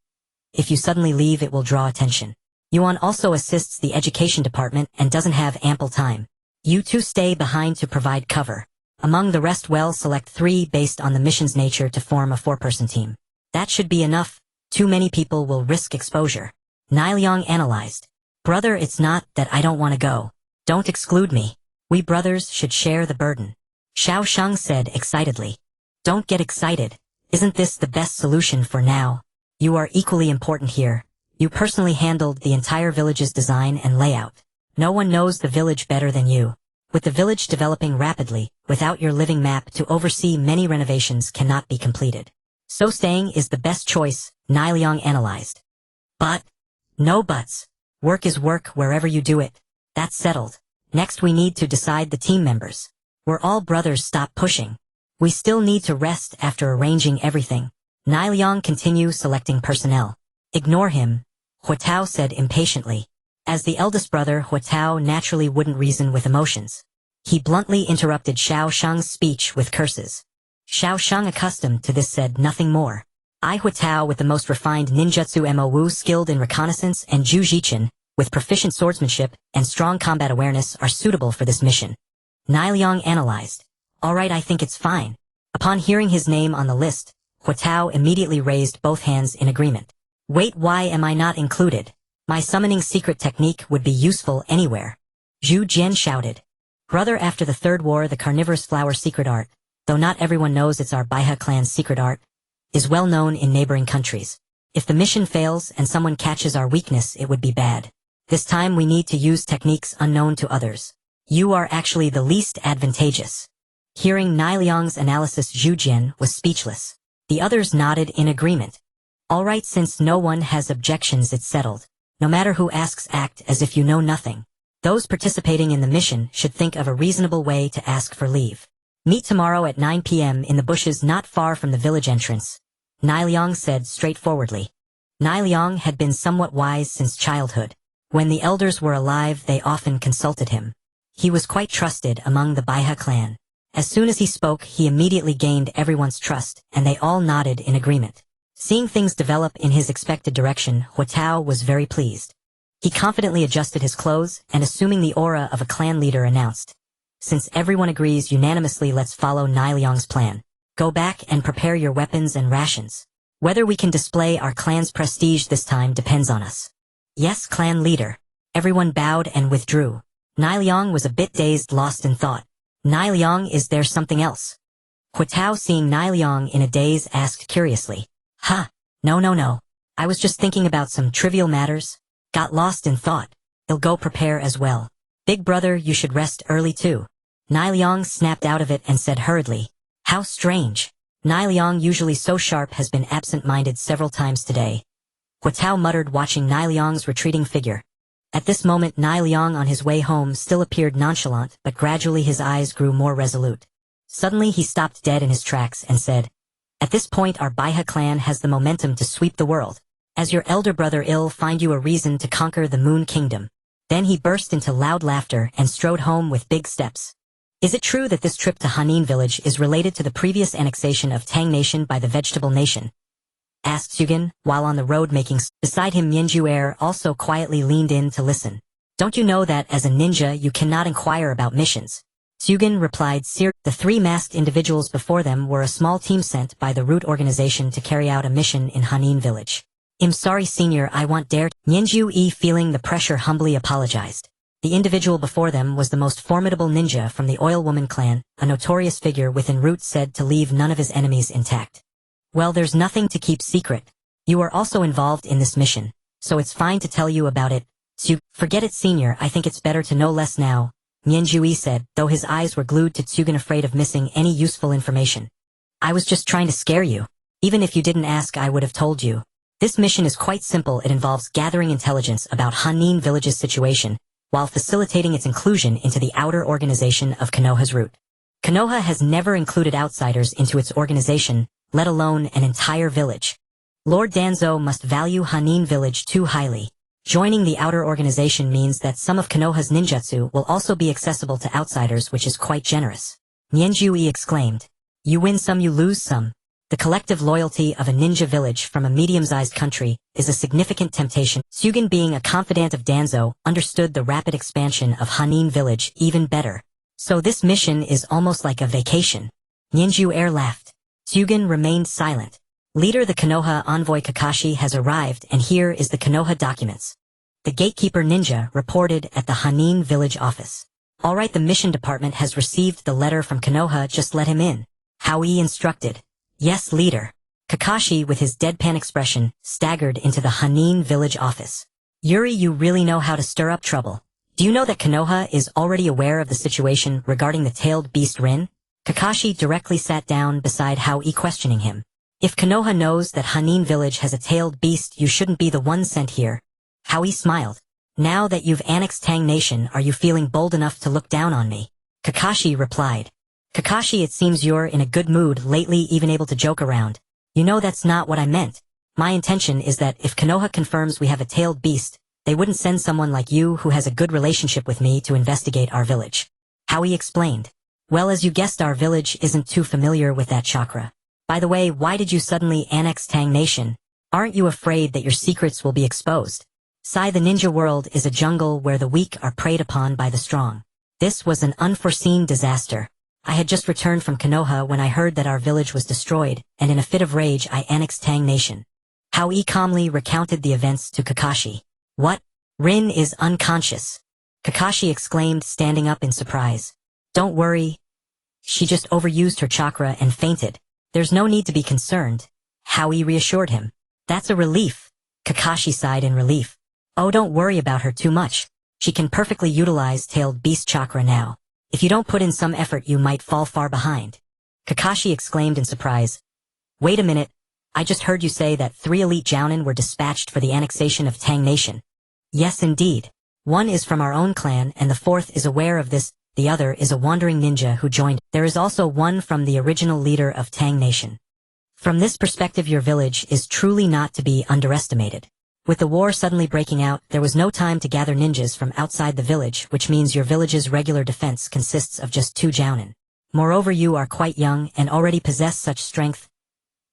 If you suddenly leave, it will draw attention. Yuan also assists the education department and doesn't have ample time. You two stay behind to provide cover. Among the rest, well, select 3 based on the mission's nature to form a 4-person team. That should be enough. Too many people will risk exposure. Niliang analyzed. Brother, it's not that I don't want to go. Don't exclude me. We brothers should share the burden. Xiaosheng said excitedly. Don't get excited. Isn't this the best solution for now? You are equally important here. You personally handled the entire village's design and layout. No one knows the village better than you. With the village developing rapidly, without your living map to oversee, many renovations cannot be completed. So staying is the best choice, Niliang analyzed. But, no buts. Work is work wherever you do it. That's settled. Next we need to decide the team members. We're all brothers, stop pushing. We still need to rest after arranging everything. Niliang continue selecting personnel. Ignore him, Huatao said impatiently. As the eldest brother, Huatao naturally wouldn't reason with emotions. He bluntly interrupted Xiaosheng's speech with curses. Xiaosheng, accustomed to this, said nothing more. I, Huatao, with the most refined ninjutsu, Mo Wu, skilled in reconnaissance, and Zhu Jichin, with proficient swordsmanship and strong combat awareness, are suitable for this mission. Niliang analyzed. All right, I think it's fine. Upon hearing his name on the list, Huatao immediately raised both hands in agreement. Wait, why am I not included? My summoning secret technique would be useful anywhere. Zhu Jian shouted. Brother, after the Third War, the carnivorous flower secret art, though not everyone knows it's our Baiha clan's secret art, is well known in neighboring countries. If the mission fails and someone catches our weakness, it would be bad. This time we need to use techniques unknown to others. You are actually the least advantageous. Hearing Niliang's analysis, Zhu Jian was speechless. The others nodded in agreement. All right, since no one has objections, it's settled. No matter who asks, act as if you know nothing. Those participating in the mission should think of a reasonable way to ask for leave. Meet tomorrow at 9 p.m. in the bushes not far from the village entrance, Niliang said straightforwardly. Niliang had been somewhat wise since childhood. When the elders were alive, they often consulted him. He was quite trusted among the Baiha clan. As soon as he spoke, he immediately gained everyone's trust, and they all nodded in agreement. Seeing things develop in his expected direction, Huatao was very pleased. He confidently adjusted his clothes, and assuming the aura of a clan leader, announced, "Since everyone agrees unanimously, let's follow Niliang's plan. Go back and prepare your weapons and rations. Whether we can display our clan's prestige this time depends on us." "Yes, clan leader." Everyone bowed and withdrew. Niliang was a bit dazed, lost in thought. "Niliang, is there something else?" Huatao, seeing Niliang in a daze, asked curiously. "Ha, no. I was just thinking about some trivial matters. Got lost in thought. He'll go prepare as well. Big brother, you should rest early too." Niliang snapped out of it and said hurriedly, "How strange. Niliang, usually so sharp, has been absent-minded several times today." Huatao muttered, watching Niliang's retreating figure. At this moment, Niliang on his way home still appeared nonchalant, but gradually his eyes grew more resolute. Suddenly he stopped dead in his tracks and said, "At this point our Baiha clan has the momentum to sweep the world. As your elder brother, I'll find you a reason to conquer the Moon Kingdom." Then he burst into loud laughter and strode home with big steps. "Is it true that this trip to Hanin village is related to the previous annexation of Tang Nation by the Vegetable Nation?" asked Tsugan, while on the road making beside him. Mianju also quietly leaned in to listen. "Don't you know that as a ninja you cannot inquire about missions?" Tsugan replied. The three masked individuals before them were a small team sent by the root organization to carry out a mission in Hanin village. "I'm sorry, senior, I won't dare." Mianju, feeling the pressure, humbly apologized. The individual before them was the most formidable ninja from the Oil Woman clan, a notorious figure within Root, said to leave none of his enemies intact. "Well, there's nothing to keep secret. You are also involved in this mission, so it's fine to tell you about it." "Forget it, senior, I think it's better to know less now," Mianju said, though his eyes were glued to Tsugan, afraid of missing any useful information. "I was just trying to scare you. Even if you didn't ask, I would have told you. This mission is quite simple. It involves gathering intelligence about Hanin village's situation, while facilitating its inclusion into the outer organization of Konoha's root. Konoha has never included outsiders into its organization, let alone an entire village. Lord Danzo must value Hanin village too highly. Joining the outer organization means that some of Konoha's ninjutsu will also be accessible to outsiders, which is quite generous." Mianju exclaimed. "You win some, you lose some. The collective loyalty of a ninja village from a medium-sized country is a significant temptation." Tsugan, being a confidant of Danzo, understood the rapid expansion of Hanin village even better. "So this mission is almost like a vacation." Mianju laughed. Tsugan remained silent. "Leader, the Konoha envoy Kakashi has arrived, and here is the Konoha documents." The gatekeeper ninja reported at the Hanin village office. "All right, the mission department has received the letter from Konoha, just let him in," Hao Yi instructed. "Yes, leader." Kakashi, with his deadpan expression, staggered into the Hanin village office. "Yuri, you really know how to stir up trouble. Do you know that Konoha is already aware of the situation regarding the tailed beast Rin?" Kakashi directly sat down beside Hao Yi, questioning him. "If Konoha knows that Hanin village has a tailed beast, you shouldn't be the one sent here." Hao Yi smiled. "Now that you've annexed Tang Nation, are you feeling bold enough to look down on me?" Kakashi replied. "Kakashi, it seems you're in a good mood lately, even able to joke around. You know that's not what I meant. My intention is that if Konoha confirms we have a tailed beast, they wouldn't send someone like you who has a good relationship with me to investigate our village." Hao Yi explained. "Well, as you guessed, our village isn't too familiar with that chakra. By the way, why did you suddenly annex Tang Nation? Aren't you afraid that your secrets will be exposed? The ninja world is a jungle where the weak are preyed upon by the strong. This was an unforeseen disaster. I had just returned from Konoha when I heard that our village was destroyed, and in a fit of rage I annexed Tang Nation. Hao Yi calmly recounted the events to Kakashi. What? Rin is unconscious. Kakashi exclaimed, standing up in surprise. Don't worry. She just overused her chakra and fainted. There's no need to be concerned. Hao Yi reassured him. That's a relief. Kakashi sighed in relief. Oh, don't worry about her too much. She can perfectly utilize tailed beast chakra now. If you don't put in some effort you might fall far behind. Kakashi exclaimed in surprise. Wait a minute. I just heard you say that 3 elite jounin were dispatched for the annexation of Tang Nation. Yes, indeed. One is from our own clan and the 4th is aware of this, the other is a wandering ninja who joined. There is also one from the original leader of Tang Nation. From this perspective your village is truly not to be underestimated. With the war suddenly breaking out, there was no time to gather ninjas from outside the village, which means your village's regular defense consists of just 2 jounin. Moreover, you are quite young and already possess such strength.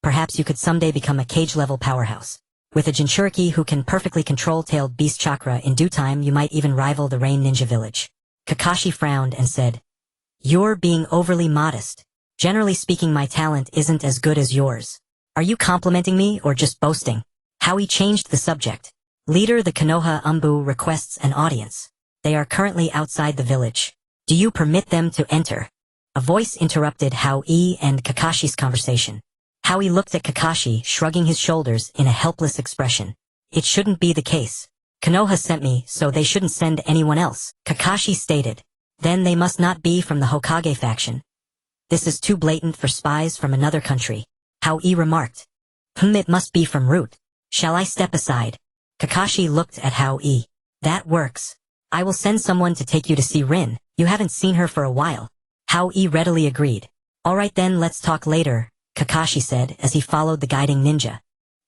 Perhaps you could someday become a cage-level powerhouse. With a Jinchuriki who can perfectly control tailed beast chakra in due time you might even rival the Rain Ninja village. Kakashi frowned and said, You're being overly modest. Generally speaking my talent isn't as good as yours. Are you complimenting me or just boasting? Hao Yi changed the subject. Leader the Konoha Umbu requests an audience. They are currently outside the village. Do you permit them to enter? A voice interrupted Hao Yi and Kakashi's conversation. Hao Yi looked at Kakashi, shrugging his shoulders in a helpless expression. It shouldn't be the case. Konoha sent me, so they shouldn't send anyone else, Kakashi stated. Then they must not be from the Hokage faction. This is too blatant for spies from another country. Hao Yi remarked. It must be from Root. Shall I step aside? Kakashi looked at Hao Yi. That works. I will send someone to take you to see Rin. You haven't seen her for a while. Hao Yi readily agreed. Alright then, let's talk later, Kakashi said as he followed the guiding ninja.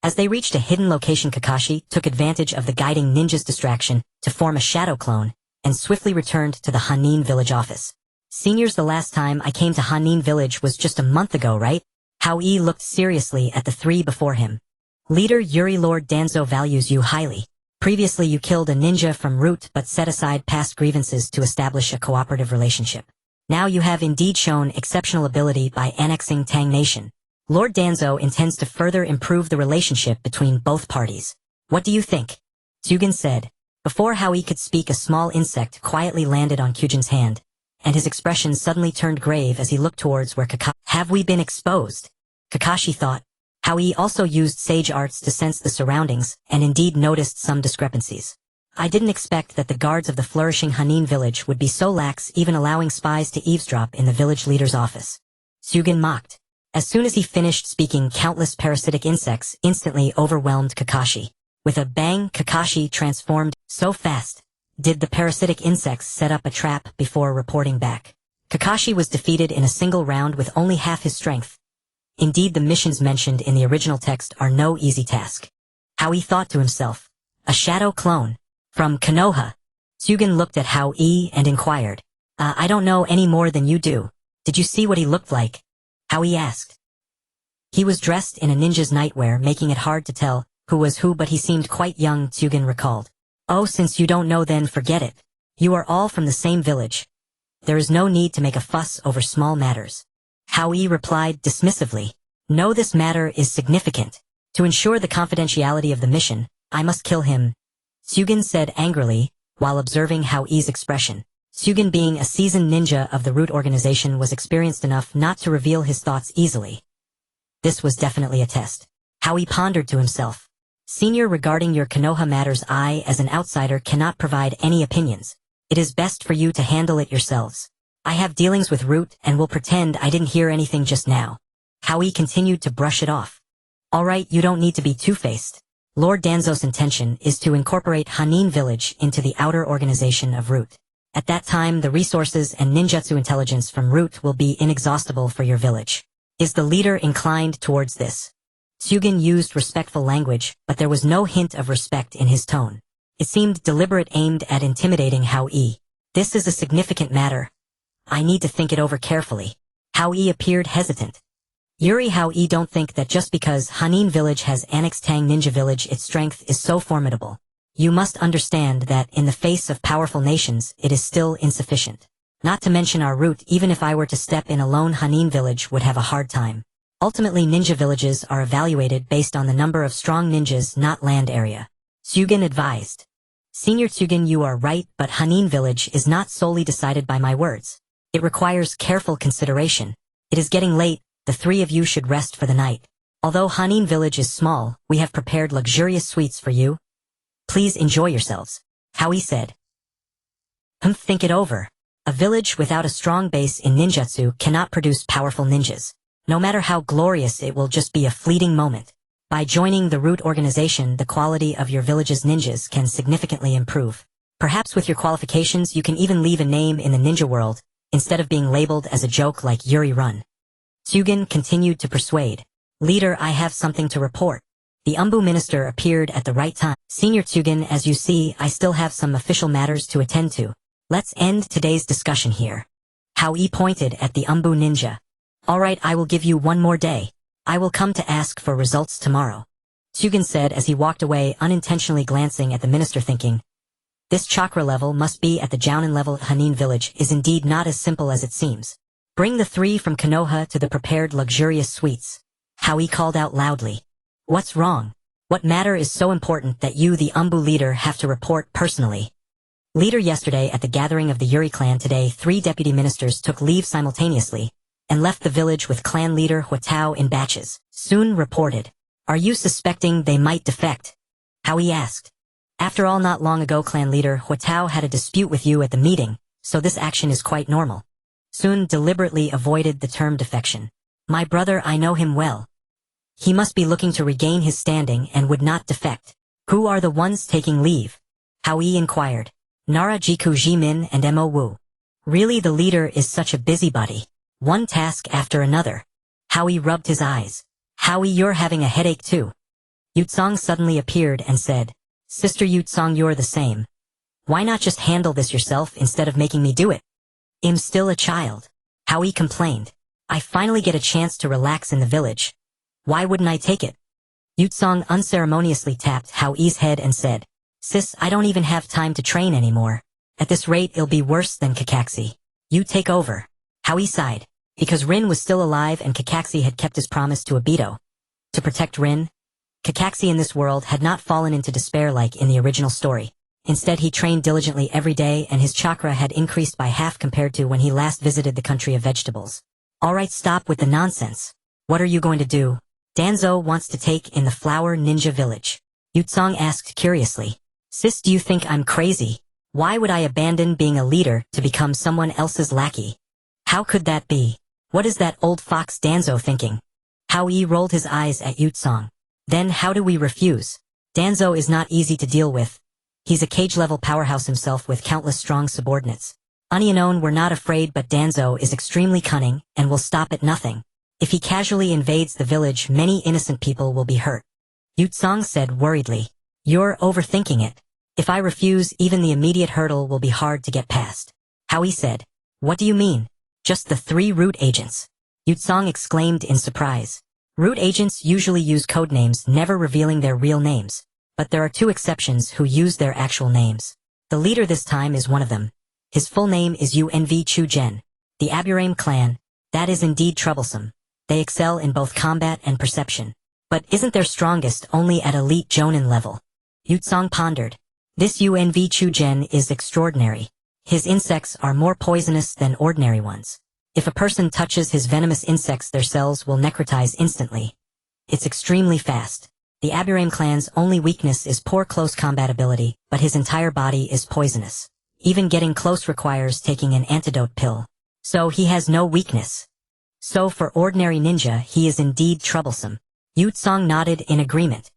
As they reached a hidden location, Kakashi took advantage of the guiding ninja's distraction to form a shadow clone and swiftly returned to the Hanin village office. Seniors, the last time I came to Hanin village was just a month ago, right? Hao Yi looked seriously at the 3 before him. Leader Yuri, Lord Danzo values you highly. Previously you killed a ninja from Root but set aside past grievances to establish a cooperative relationship. Now you have indeed shown exceptional ability by annexing Tang Nation. Lord Danzo intends to further improve the relationship between both parties. What do you think? Tsugen said. Before Hao Yi could speak, a small insect quietly landed on Kyujin's hand, and his expression suddenly turned grave as he looked towards where Kakashi. Have we been exposed? Kakashi thought. Hao Yi also used sage arts to sense the surroundings, and indeed noticed some discrepancies. I didn't expect that the guards of the flourishing Hanin village would be so lax, even allowing spies to eavesdrop in the village leader's office. Tsugen mocked. As soon as he finished speaking, countless parasitic insects instantly overwhelmed Kakashi. With a bang, Kakashi transformed so fast. Did the parasitic insects set up a trap before reporting back? Kakashi was defeated in a single round with only half his strength. Indeed, the missions mentioned in the original text are no easy task. Hao Yi thought to himself. A shadow clone. From Konoha. Tsugen looked at Hao Yi and inquired. I don't know any more than you do. Did you see what he looked like? Hao Yi asked. He was dressed in a ninja's nightwear, making it hard to tell who was who, but he seemed quite young, Tsugen recalled. Oh, since you don't know, then forget it. You are all from the same village. There is no need to make a fuss over small matters. Hao Yi replied dismissively. No, this matter is significant. To ensure the confidentiality of the mission, I must kill him. Tsugen said angrily, while observing Hao Yi's expression. Tsugen, being a seasoned ninja of the Root organization, was experienced enough not to reveal his thoughts easily. This was definitely a test. Hao Yi pondered to himself. Senior, regarding your Konoha matters, I, as an outsider, cannot provide any opinions. It is best for you to handle it yourselves. I have dealings with Root and will pretend I didn't hear anything just now. Hao Yi continued to brush it off. Alright, you don't need to be two-faced. Lord Danzo's intention is to incorporate Hanin village into the outer organization of Root. At that time, the resources and ninjutsu intelligence from Root will be inexhaustible for your village. Is the leader inclined towards this? Tsugen used respectful language, but there was no hint of respect in his tone. It seemed deliberate, aimed at intimidating Hao Yi. This is a significant matter. I need to think it over carefully. Hao Yi appeared hesitant. Yuri, Hao Yi, don't think that just because Hanin village has annexed Tang Ninja village its strength is so formidable. You must understand that in the face of powerful nations it is still insufficient. Not to mention our route, even if I were to step in alone, Hanin village would have a hard time. Ultimately, ninja villages are evaluated based on the number of strong ninjas, not land area. Tsugen advised. Senior Tsugen, you are right, but Hanin village is not solely decided by my words. It requires careful consideration. It is getting late, the three of you should rest for the night. Although Hanin village is small, we have prepared luxurious suites for you. Please enjoy yourselves. Hao Yi said. Think it over. A village without a strong base in ninjutsu cannot produce powerful ninjas. No matter how glorious, it will just be a fleeting moment. By joining the root organization, the quality of your village's ninjas can significantly improve. Perhaps with your qualifications you can even leave a name in the ninja world, instead of being labeled as a joke like Yuri Run. Tsugen continued to persuade. Leader, I have something to report. The Umbu minister appeared at the right time. Senior Tsugen, as you see, I still have some official matters to attend to. Let's end today's discussion here. Hao Yi pointed at the Umbu ninja. Alright, I will give you one more day. I will come to ask for results tomorrow. Tsugen said as he walked away, unintentionally glancing at the minister, thinking, this chakra level must be at the Jounin level. Hanin village is indeed not as simple as it seems. Bring the three from Konoha to the prepared luxurious suites. Hao Yi called out loudly. What's wrong? What matter is so important that you, the Umbu leader, have to report personally? Leader, yesterday at the gathering of the Yuri clan, today 3 deputy ministers took leave simultaneously and left the village with clan leader Huatao in batches. Soon reported. Are you suspecting they might defect? Hao Yi asked. After all, not long ago clan leader Huatao had a dispute with you at the meeting, so this action is quite normal. Sun deliberately avoided the term defection. My brother, I know him well. He must be looking to regain his standing and would not defect. Who are the ones taking leave? Hao Yi inquired. Nara Jiku Jimin and Mo Wu. Really, the leader is such a busybody. One task after another. Hao Yi rubbed his eyes. Hao Yi, you're having a headache too. Yutsong suddenly appeared and said, Sister Yutsong, you're the same. Why not just handle this yourself instead of making me do it? I'm still a child. Hao Yi complained. I finally get a chance to relax in the village. Why wouldn't I take it? Yutsong unceremoniously tapped Hao Yi's head and said, Sis, I don't even have time to train anymore. At this rate, it'll be worse than Kakashi. You take over. Hao Yi sighed. Because Rin was still alive and Kakashi had kept his promise to Obito. To protect Rin, Kakashi in this world had not fallen into despair like in the original story. Instead, he trained diligently every day and his chakra had increased by half compared to when he last visited the country of vegetables. Alright, stop with the nonsense. What are you going to do? Danzo wants to take in the flower ninja village. Yutsong asked curiously. Sis, do you think I'm crazy? Why would I abandon being a leader to become someone else's lackey? How could that be? What is that old fox Danzo thinking? Hao Yi rolled his eyes at Yutsong. Then how do we refuse? Danzo is not easy to deal with. He's a cage-level powerhouse himself with countless strong subordinates. Onion, we're not afraid, but Danzo is extremely cunning and will stop at nothing. If he casually invades the village, many innocent people will be hurt. Yutsong said worriedly. You're overthinking it. If I refuse, even the immediate hurdle will be hard to get past. Hao Yi said. What do you mean? Just the 3 root agents. Yutsong exclaimed in surprise. Root agents usually use codenames, never revealing their real names. But there are 2 exceptions who use their actual names. The leader this time is one of them. His full name is Unv Chujen. The Aburame clan. That is indeed troublesome. They excel in both combat and perception. But isn't their strongest only at elite Jonin level? Yutsong pondered. This Unv Chujen is extraordinary. His insects are more poisonous than ordinary ones. If a person touches his venomous insects, their cells will necrotize instantly. It's extremely fast. The Aburame clan's only weakness is poor close combat ability, but his entire body is poisonous. Even getting close requires taking an antidote pill. So he has no weakness. So for ordinary ninja, he is indeed troublesome. Yutsong nodded in agreement.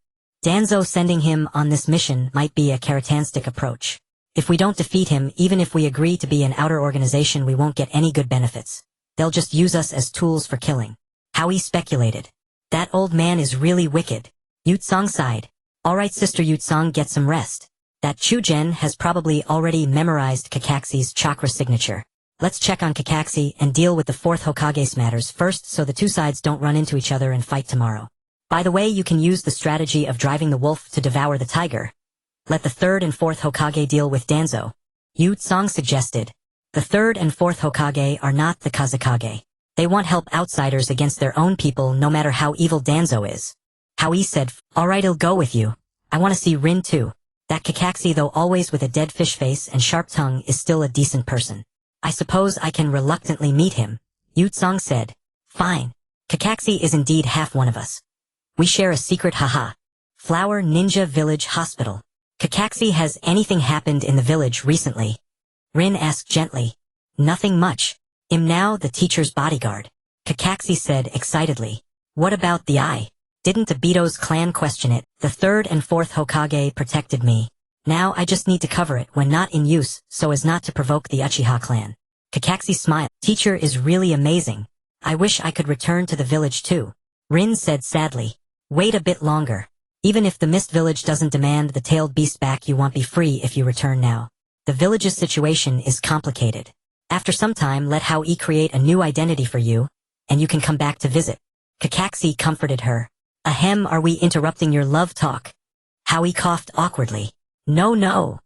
Danzo sending him on this mission might be a characteristic approach. If we don't defeat him, even if we agree to be an outer organization, we won't get any good benefits. They'll just use us as tools for killing. Hao Yi speculated. That old man is really wicked. Yutsong sighed. Alright, Sister Yutsong, get some rest. That Chujen has probably already memorized Kakashi's chakra signature. Let's check on Kakashi and deal with the 4th Hokage's matters first so the 2 sides don't run into each other and fight tomorrow. By the way, you can use the strategy of driving the wolf to devour the tiger. Let the 3rd and 4th Hokage deal with Danzo. Yutsong suggested. The third and fourth Hokage are not the Kazekage. They want help outsiders against their own people no matter how evil Danzo is. Hao Yi said, alright, I'll go with you. I want to see Rin too. That Kakashi, though always with a dead fish face and sharp tongue, is still a decent person. I suppose I can reluctantly meet him. Yutsong said. Fine. Kakashi is indeed half one of us. We share a secret, haha. Flower Ninja Village Hospital. Kakashi, has anything happened in the village recently? Rin asked gently. Nothing much. I'm now the teacher's bodyguard. Kakashi said excitedly. What about the eye? Didn't the Bito's clan question it? The third and fourth Hokage protected me. Now I just need to cover it when not in use so as not to provoke the Uchiha clan. Kakashi smiled. Teacher is really amazing. I wish I could return to the village too. Rin said sadly. Wait a bit longer. Even if the Mist Village doesn't demand the tailed beast back, you won't be free if you return now. The village's situation is complicated. After some time, let Hao Yi create a new identity for you, and you can come back to visit. Kakashi comforted her. Ahem, are we interrupting your love talk? Hao Yi coughed awkwardly. No, no.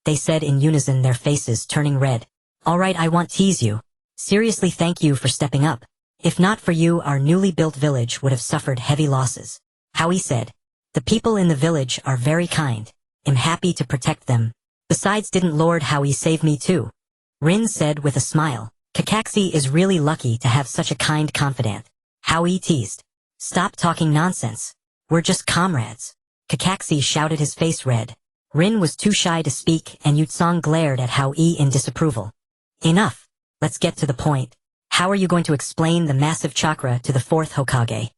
They said in unison, their faces turning red. Alright, I won't tease you. Seriously, thank you for stepping up. If not for you, our newly built village would have suffered heavy losses. Hao Yi said. The people in the village are very kind. I'm happy to protect them. Besides, didn't Lord Hao Yi save me too? Rin said with a smile. Kakashi is really lucky to have such a kind confidant. Hao Yi teased. Stop talking nonsense. We're just comrades. Kakashi shouted, his face red. Rin was too shy to speak, and Yutsong glared at Hao Yi in disapproval. Enough. Let's get to the point. How are you going to explain the massive chakra to the fourth Hokage?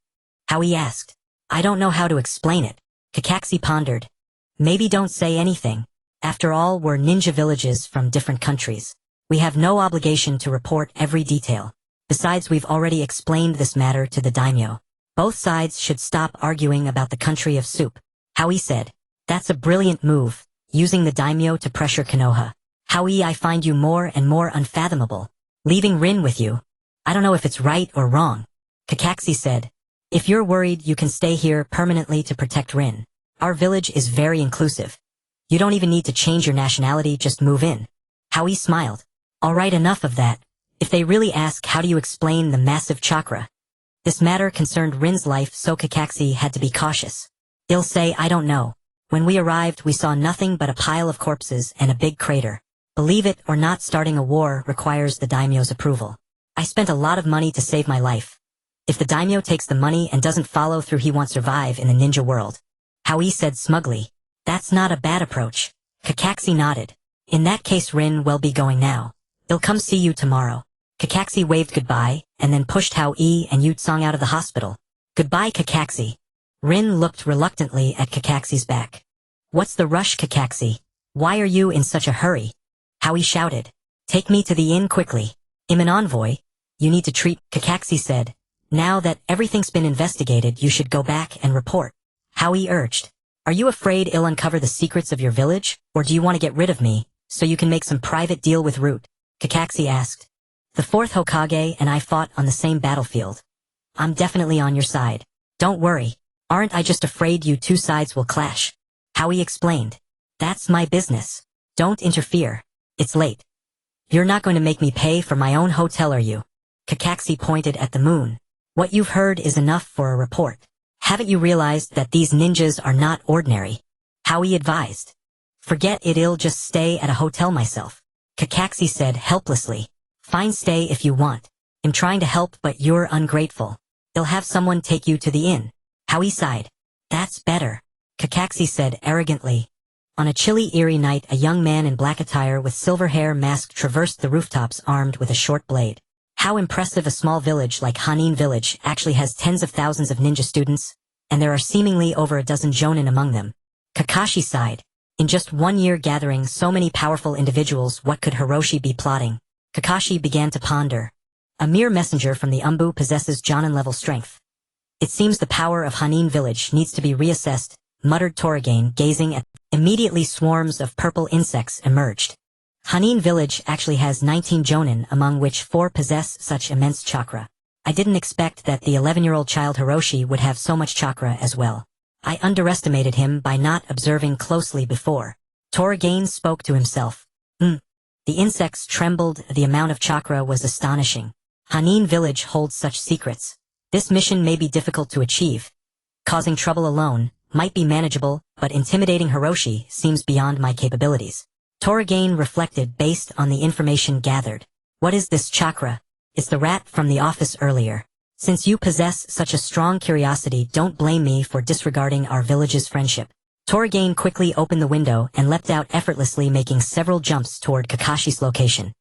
Hao Yi asked. I don't know how to explain it. Kakashi pondered. Maybe don't say anything. After all, we're ninja villages from different countries. We have no obligation to report every detail. Besides, we've already explained this matter to the daimyo. Both sides should stop arguing about the country of soup. Hao Yi said. That's a brilliant move, using the daimyo to pressure Konoha. Hao Yi, I find you more and more unfathomable. Leaving Rin with you. I don't know if it's right or wrong. Kakashi said. If you're worried, you can stay here permanently to protect Rin. Our village is very inclusive. You don't even need to change your nationality, just move in. Hao Yi smiled. Alright, enough of that. If they really ask, how do you explain the massive chakra? This matter concerned Rin's life, so Kakashi had to be cautious. They'll say, I don't know. When we arrived, we saw nothing but a pile of corpses and a big crater. Believe it or not, starting a war requires the daimyo's approval. I spent a lot of money to save my life. If the daimyo takes the money and doesn't follow through, he won't survive in the ninja world. Hao Yi said smugly. That's not a bad approach. Kakashi nodded. In that case, Rin will be going now. They'll come see you tomorrow. Kakashi waved goodbye, and then pushed Hao Yi and Yutsong out of the hospital. Goodbye, Kakashi. Rin looked reluctantly at Kakashi's back. What's the rush, Kakashi? Why are you in such a hurry? Hao Yi shouted. Take me to the inn quickly. I'm an envoy. You need to treat, Kakashi said. Now that everything's been investigated, you should go back and report. Hao Yi urged. Are you afraid I'll uncover the secrets of your village, or do you want to get rid of me, so you can make some private deal with Root? Kakashi asked. The fourth Hokage and I fought on the same battlefield. I'm definitely on your side. Don't worry. Aren't I just afraid you two sides will clash? Hao Yi explained. That's my business. Don't interfere. It's late. You're not going to make me pay for my own hotel, are you? Kakashi pointed at the moon. What you've heard is enough for a report. Haven't you realized that these ninjas are not ordinary? Hao Yi advised. Forget it, I'll just stay at a hotel myself. Kakashi said helplessly. Fine, stay if you want. I'm trying to help, but you're ungrateful. I'll have someone take you to the inn. Hao Yi sighed. That's better. Kakashi said arrogantly. On a chilly, eerie night, a young man in black attire with silver hair mask traversed the rooftops armed with a short blade. How impressive! A small village like Hanin Village actually has tens of thousands of ninja students, and there are seemingly over a dozen jonin among them. Kakashi sighed. In just 1 year gathering so many powerful individuals, what could Hiroshi be plotting? Kakashi began to ponder. A mere messenger from the Umbu possesses Jonin-level strength. It seems the power of Hanin Village needs to be reassessed, muttered Toragane, gazing at. Immediately swarms of purple insects emerged. Hanin Village actually has 19 jonin, among which 4 possess such immense chakra. I didn't expect that the 11-year-old child Hiroshi would have so much chakra as well. I underestimated him by not observing closely before. Toragane spoke to himself. The The insects trembled, the amount of chakra was astonishing. Hanin village holds such secrets. This mission may be difficult to achieve. Causing trouble alone might be manageable, but intimidating Hiroshi seems beyond my capabilities. Toragain reflected based on the information gathered. What is this chakra? It's the rat from the office earlier. Since you possess such a strong curiosity, don't blame me for disregarding our village's friendship. Toragain quickly opened the window and leapt out effortlessly, making several jumps toward Kakashi's location.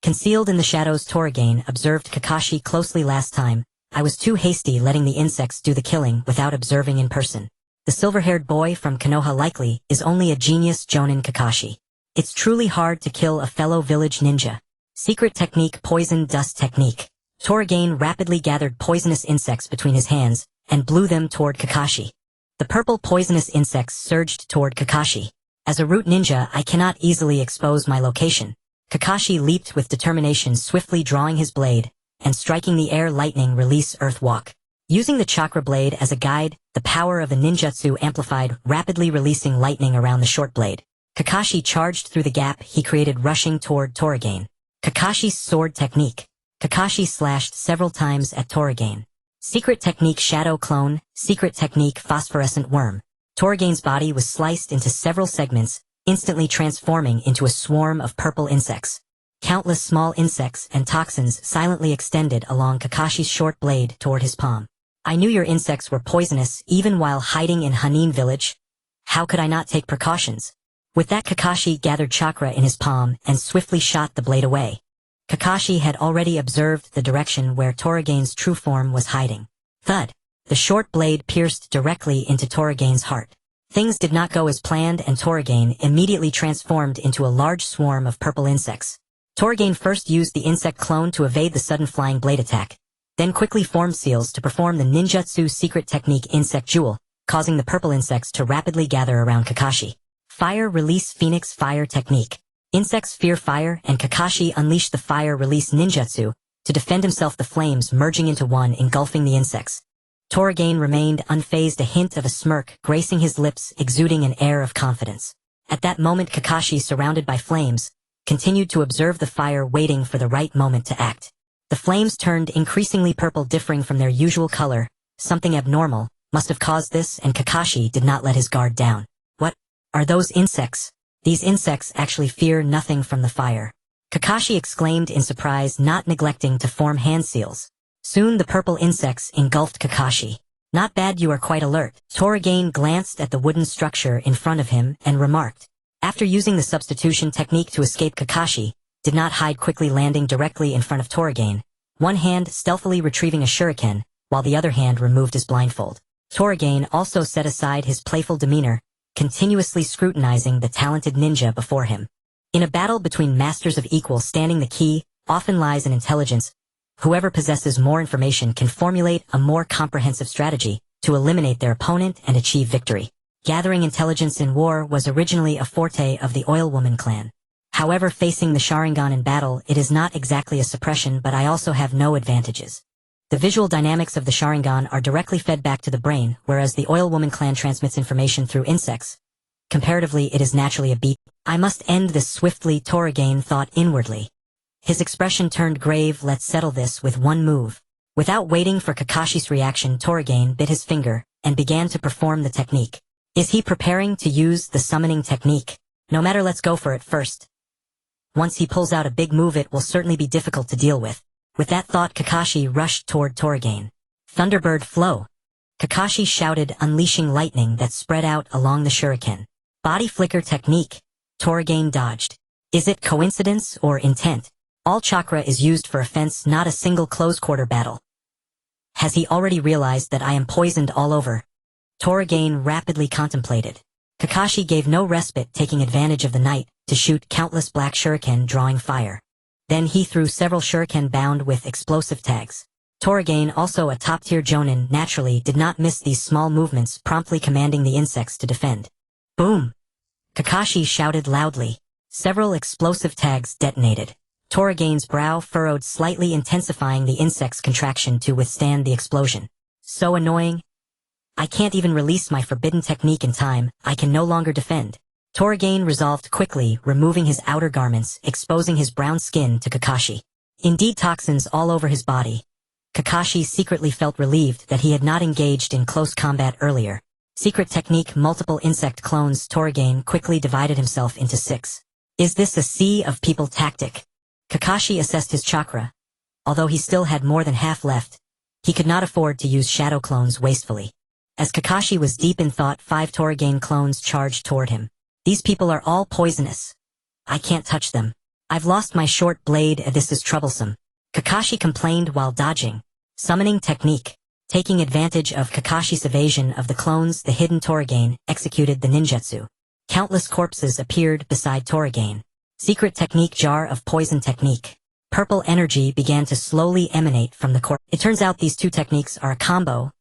Concealed in the shadows, Toragain observed Kakashi closely. Last time, I was too hasty letting the insects do the killing without observing in person. The silver-haired boy from Konoha likely is only a genius Jonin Kakashi. It's truly hard to kill a fellow village ninja. Secret technique, poison dust technique. Toragain rapidly gathered poisonous insects between his hands and blew them toward Kakashi. The purple poisonous insects surged toward Kakashi. As a root ninja, I cannot easily expose my location. Kakashi leaped with determination, swiftly drawing his blade and striking the air. Lightning release, earth walk. Using the chakra blade as a guide, the power of the ninjutsu amplified, rapidly releasing lightning around the short blade. Kakashi charged through the gap he created, rushing toward Toragain. Kakashi's sword technique. Kakashi slashed several times at Toragain. Secret technique, shadow clone. Secret technique, phosphorescent worm. Toragain's body was sliced into several segments, instantly transforming into a swarm of purple insects. Countless small insects and toxins silently extended along Kakashi's short blade toward his palm. I knew your insects were poisonous even while hiding in Hanin village. How could I not take precautions? With that, Kakashi gathered chakra in his palm and swiftly shot the blade away. Kakashi had already observed the direction where Toragain's true form was hiding. Thud! The short blade pierced directly into Toragain's heart. Things did not go as planned, and Toragain immediately transformed into a large swarm of purple insects. Toragain first used the insect clone to evade the sudden flying blade attack, then quickly formed seals to perform the ninjutsu secret technique insect jewel, causing the purple insects to rapidly gather around Kakashi. Fire release Phoenix fire technique. Insects fear fire, and Kakashi unleashed the fire release ninjutsu to defend himself, the flames merging into one, engulfing the insects. Toragain remained unfazed, a hint of a smirk gracing his lips, exuding an air of confidence. At that moment, Kakashi, surrounded by flames, continued to observe the fire, waiting for the right moment to act. The flames turned increasingly purple, differing from their usual color. Something abnormal must have caused this, and Kakashi did not let his guard down. What are those insects? These insects actually fear nothing from the fire. Kakashi exclaimed in surprise, not neglecting to form hand seals. Soon the purple insects engulfed Kakashi. Not bad, you are quite alert. Toragain glanced at the wooden structure in front of him and remarked. After using the substitution technique to escape, Kakashi did not hide, quickly landing directly in front of Toragain, one hand stealthily retrieving a shuriken, while the other hand removed his blindfold. Toragain also set aside his playful demeanor, continuously scrutinizing the talented ninja before him. In a battle between masters of equal standing, the key often lies in intelligence. Whoever possesses more information can formulate a more comprehensive strategy to eliminate their opponent and achieve victory. Gathering intelligence in war was originally a forte of the Oilwoman clan. However, facing the Sharingan in battle, it is not exactly a suppression, but I also have no advantages. The visual dynamics of the Sharingan are directly fed back to the brain, whereas the Oilwoman clan transmits information through insects. Comparatively, it is naturally a beat. I must end this swiftly, Toragain thought inwardly. His expression turned grave. Let's settle this with one move. Without waiting for Kakashi's reaction, Toragain bit his finger and began to perform the technique. Is he preparing to use the summoning technique? No matter, let's go for it first. Once he pulls out a big move, it will certainly be difficult to deal with. With that thought, Kakashi rushed toward Toragain. Thunderbird flow. Kakashi shouted, unleashing lightning that spread out along the shuriken. Body flicker technique. Toragain dodged. Is it coincidence or intent? All chakra is used for offense, not a single close-quarter battle. Has he already realized that I am poisoned all over? Toragain rapidly contemplated. Kakashi gave no respite, taking advantage of the night to shoot countless black shuriken, drawing fire. Then he threw several shuriken bound with explosive tags. Toragain, also a top-tier jonin, naturally did not miss these small movements, promptly commanding the insects to defend. Boom! Kakashi shouted loudly. Several explosive tags detonated. Toragain's brow furrowed slightly, intensifying the insect's contraction to withstand the explosion. So annoying. I can't even release my forbidden technique in time. I can no longer defend. Toragain resolved quickly, removing his outer garments, exposing his brown skin to Kakashi. Indeed, toxins all over his body. Kakashi secretly felt relieved that he had not engaged in close combat earlier. Secret technique: multiple insect clones. Toragain quickly divided himself into 6. Is this a sea of people tactic? Kakashi assessed his chakra. Although he still had more than half left, he could not afford to use shadow clones wastefully. As Kakashi was deep in thought, 5 Toragain clones charged toward him. These people are all poisonous. I can't touch them. I've lost my short blade and this is troublesome. Kakashi complained while dodging. Summoning technique. Taking advantage of Kakashi's evasion of the clones, the hidden Toragain executed the ninjutsu. Countless corpses appeared beside Toragain. Secret technique: jar of poison technique. Purple energy began to slowly emanate from the corpse. It turns out these two techniques are a combo.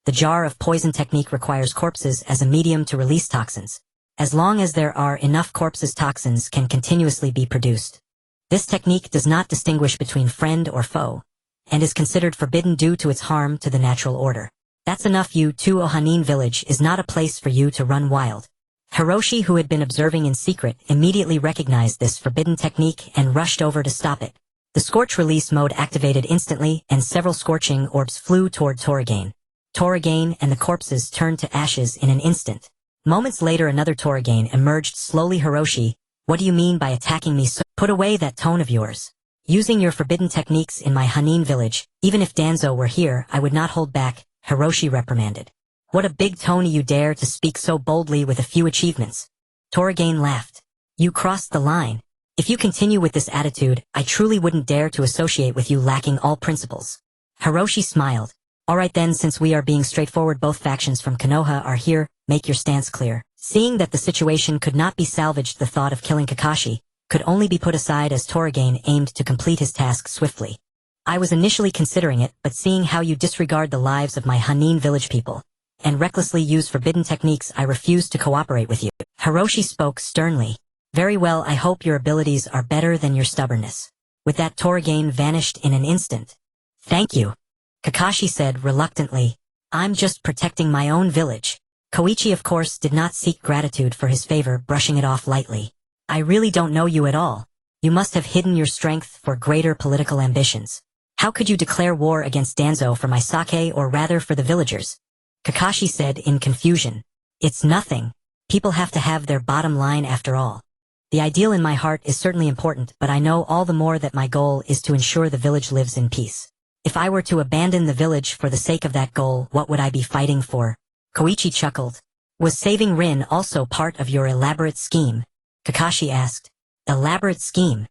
The jar of poison technique requires corpses as a medium to release toxins. As long as there are enough corpses, toxins can continuously be produced. This technique does not distinguish between friend or foe, and is considered forbidden due to its harm to the natural order. That's enough. You two, Ohanin village is not a place for you to run wild. Hiroshi, who had been observing in secret, immediately recognized this forbidden technique and rushed over to stop it. The scorch release mode activated instantly, and several scorching orbs flew toward Toragain. Toragain and the corpses turned to ashes in an instant. Moments later, another Toragain emerged slowly. Hiroshi, what do you mean by attacking me so? Put away that tone of yours. Using your forbidden techniques in my Hanin village, even if Danzo were here, I would not hold back, Hiroshi reprimanded. What a big tone! You dare to speak so boldly with a few achievements. Toragain laughed. You crossed the line. If you continue with this attitude, I truly wouldn't dare to associate with you lacking all principles. Hiroshi smiled. Alright then, since we are being straightforward, both factions from Konoha are here, make your stance clear. Seeing that the situation could not be salvaged, the thought of killing Kakashi could only be put aside as Toragain aimed to complete his task swiftly. I was initially considering it, but seeing how you disregard the lives of my Hanin village people and recklessly use forbidden techniques, I refuse to cooperate with you. Hiroshi spoke sternly. Very well, I hope your abilities are better than your stubbornness. With that, Toragain vanished in an instant. Thank you, Kakashi said reluctantly. I'm just protecting my own village. Koichi, of course, did not seek gratitude for his favor, brushing it off lightly. I really don't know you at all. You must have hidden your strength for greater political ambitions. How could you declare war against Danzo for my sake, or rather for the villagers? Kakashi said in confusion. It's nothing. People have to have their bottom line after all. The ideal in my heart is certainly important, but I know all the more that my goal is to ensure the village lives in peace. If I were to abandon the village for the sake of that goal, what would I be fighting for? Koichi chuckled. Was saving Rin also part of your elaborate scheme? Kakashi asked. Elaborate scheme?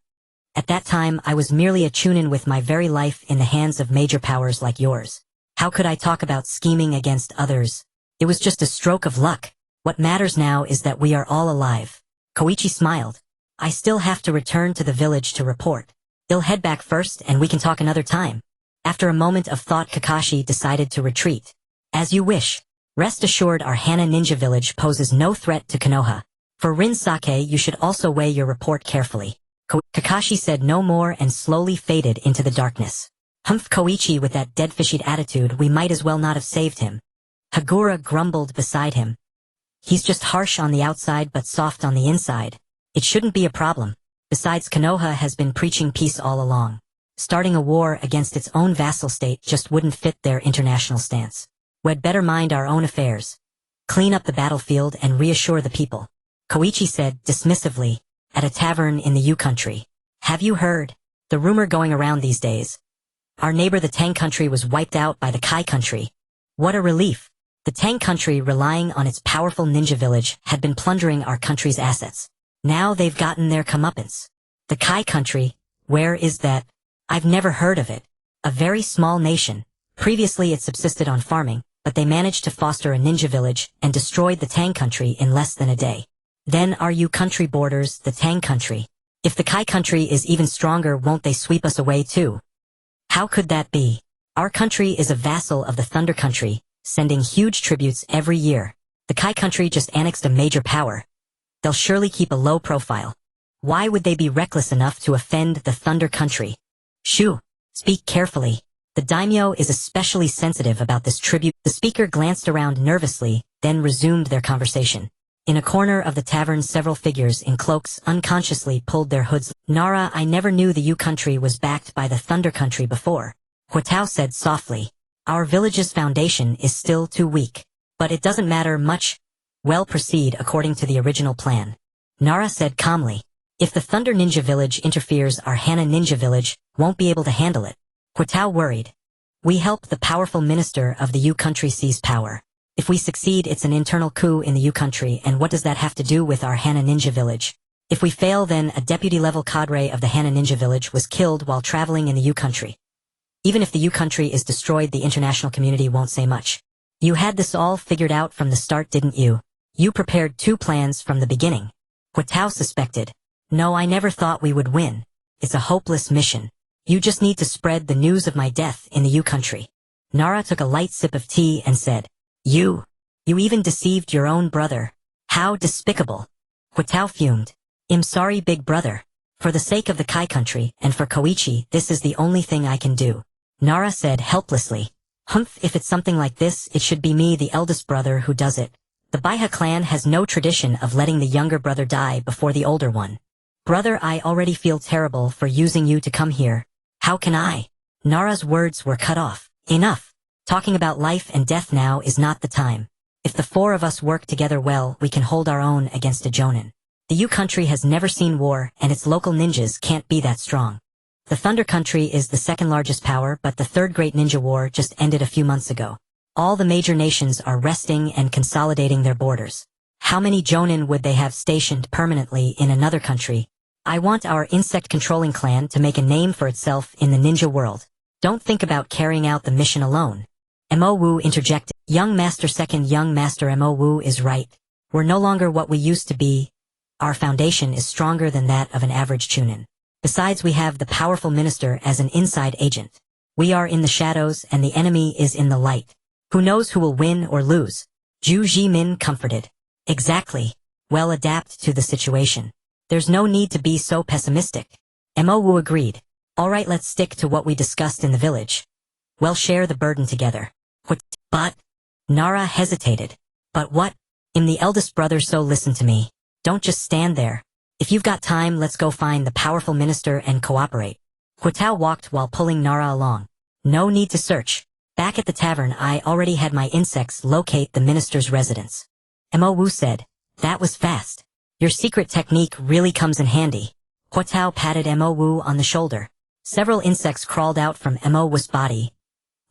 At that time, I was merely a chunin with my very life in the hands of major powers like yours. How could I talk about scheming against others? It was just a stroke of luck. What matters now is that we are all alive. Koichi smiled. I still have to return to the village to report. I'll head back first and we can talk another time. After a moment of thought, Kakashi decided to retreat. As you wish. Rest assured, our Hana ninja village poses no threat to Konoha. For Rin Sake, you should also weigh your report carefully. Kakashi said no more and slowly faded into the darkness. Humph, Koichi, with that dead-fishied attitude, we might as well not have saved him. Hagura grumbled beside him. He's just harsh on the outside but soft on the inside. It shouldn't be a problem. Besides, Konoha has been preaching peace all along. Starting a war against its own vassal state just wouldn't fit their international stance. We'd better mind our own affairs. Clean up the battlefield and reassure the people. Koichi said dismissively, at a tavern in the U country. Have you heard? The rumor going around these days. Our neighbor the Tang country was wiped out by the Kai country. What a relief. The Tang country, relying on its powerful ninja village, had been plundering our country's assets. Now they've gotten their comeuppance. The Kai country, where is that? I've never heard of it. A very small nation. Previously it subsisted on farming, but they managed to foster a ninja village and destroyed the Tang country in less than a day. Then our U country borders the Tang country. If the Kai country is even stronger, won't they sweep us away too? How could that be? Our country is a vassal of the Thunder country, sending huge tributes every year. The Kai country just annexed a major power. They'll surely keep a low profile. Why would they be reckless enough to offend the Thunder country? Shoo, speak carefully. The daimyo is especially sensitive about this tribute. The speaker glanced around nervously, then resumed their conversation. In a corner of the tavern, several figures in cloaks unconsciously pulled their hoods. Nara, I never knew the Yu country was backed by the Thunder country before. Huatao said softly. Our village's foundation is still too weak. But it doesn't matter much. Well, proceed according to the original plan. Nara said calmly. If the Thunder Ninja Village interferes, our Hana Ninja Village won't be able to handle it. Huatao worried. We help the powerful minister of the Yu country seize power. If we succeed, it's an internal coup in the Yu country, and what does that have to do with our Hana Ninja Village? If we fail, then a deputy-level cadre of the Hana Ninja Village was killed while traveling in the Yu country. Even if the Yu country is destroyed, the international community won't say much. You had this all figured out from the start, didn't you? You prepared 2 plans from the beginning. Huatao suspected. No, I never thought we would win. It's a hopeless mission. You just need to spread the news of my death in the Yu country. Nara took a light sip of tea and said, You even deceived your own brother. How despicable. Huatao fumed. I'm sorry, big brother. For the sake of the Kai country and for Koichi, this is the only thing I can do. Nara said helplessly. Humph, if it's something like this, it should be me, the eldest brother, who does it. The Baiha clan has no tradition of letting the younger brother die before the older one. Brother, I already feel terrible for using you to come here. How can I? Nara's words were cut off. Enough. Talking about life and death now is not the time. If the 4 of us work together well, we can hold our own against a jonin. The Yu country has never seen war, and its local ninjas can't be that strong. The Thunder country is the 2nd largest power, but the 3rd Great Ninja War just ended a few months ago. All the major nations are resting and consolidating their borders. How many jonin would they have stationed permanently in another country? I want our insect-controlling clan to make a name for itself in the ninja world. Don't think about carrying out the mission alone. Mo Wu interjected. Young Master Mo Wu is right. We're no longer what we used to be. Our foundation is stronger than that of an average chunin. Besides, we have the powerful minister as an inside agent. We are in the shadows and the enemy is in the light. Who knows who will win or lose? Zhu Jimin comforted. Exactly. Well, adapt to the situation. There's no need to be so pessimistic. Mo Wu agreed. All right, let's stick to what we discussed in the village. We'll share the burden together. But... Nara hesitated. But what? I'm the eldest brother, so listen to me. Don't just stand there. If you've got time, let's go find the powerful minister and cooperate. Huatao walked while pulling Nara along. No need to search. Back at the tavern, I already had my insects locate the minister's residence. Mo Wu said. That was fast. Your secret technique really comes in handy. Huatao patted Mo Wu on the shoulder. Several insects crawled out from Mo Wu's body.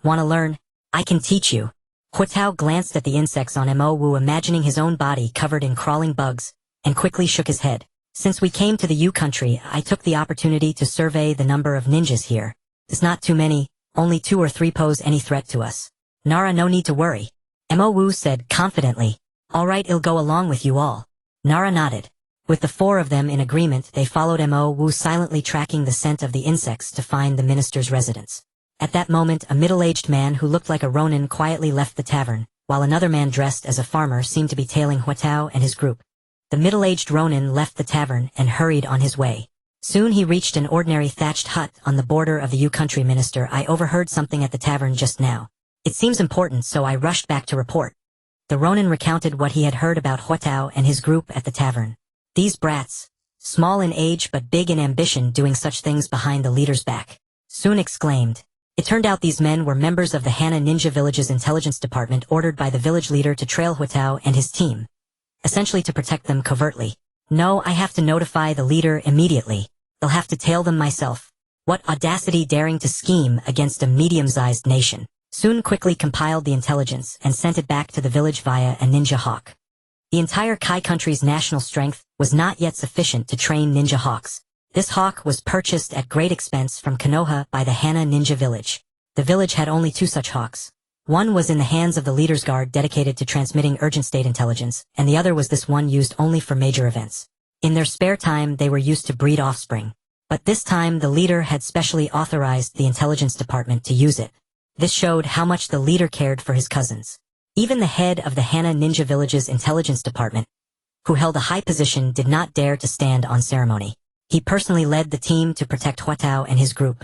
Wanna learn? I can teach you. Huatao glanced at the insects on Mo Wu, imagining his own body covered in crawling bugs, and quickly shook his head. Since we came to the Yu country, I took the opportunity to survey the number of ninjas here. It's not too many, only 2 or 3 pose any threat to us. Nara, no need to worry. Mo Wu said confidently. All right, I'll go along with you all. Nara nodded. With the 4 of them in agreement, they followed Mo Wu, silently tracking the scent of the insects to find the minister's residence. At that moment, a middle-aged man who looked like a ronin quietly left the tavern, while another man dressed as a farmer seemed to be tailing Huatao and his group. The middle-aged ronin left the tavern and hurried on his way. Soon he reached an ordinary thatched hut on the border of the Yu country. Minister, I overheard something at the tavern just now. It seems important, so I rushed back to report. The ronin recounted what he had heard about Huatao and his group at the tavern. These brats, small in age but big in ambition, doing such things behind the leader's back. Soon exclaimed. It turned out these men were members of the Hana Ninja Village's intelligence department, ordered by the village leader to trail Huatao and his team. Essentially to protect them covertly. No, I have to notify the leader immediately. I'll have to tail them myself. What audacity, daring to scheme against a medium-sized nation. Soon quickly compiled the intelligence and sent it back to the village via a ninja hawk. The entire Kai country's national strength was not yet sufficient to train ninja hawks. This hawk was purchased at great expense from Konoha by the Hana Ninja Village. The village had only 2 such hawks. One was in the hands of the leader's guard, dedicated to transmitting urgent state intelligence, and the other was this one, used only for major events. In their spare time, they were used to breed offspring. But this time, the leader had specially authorized the intelligence department to use it. This showed how much the leader cared for his cousins. Even the head of the Hana Ninja Village's intelligence department, who held a high position, did not dare to stand on ceremony. He personally led the team to protect Huatao and his group.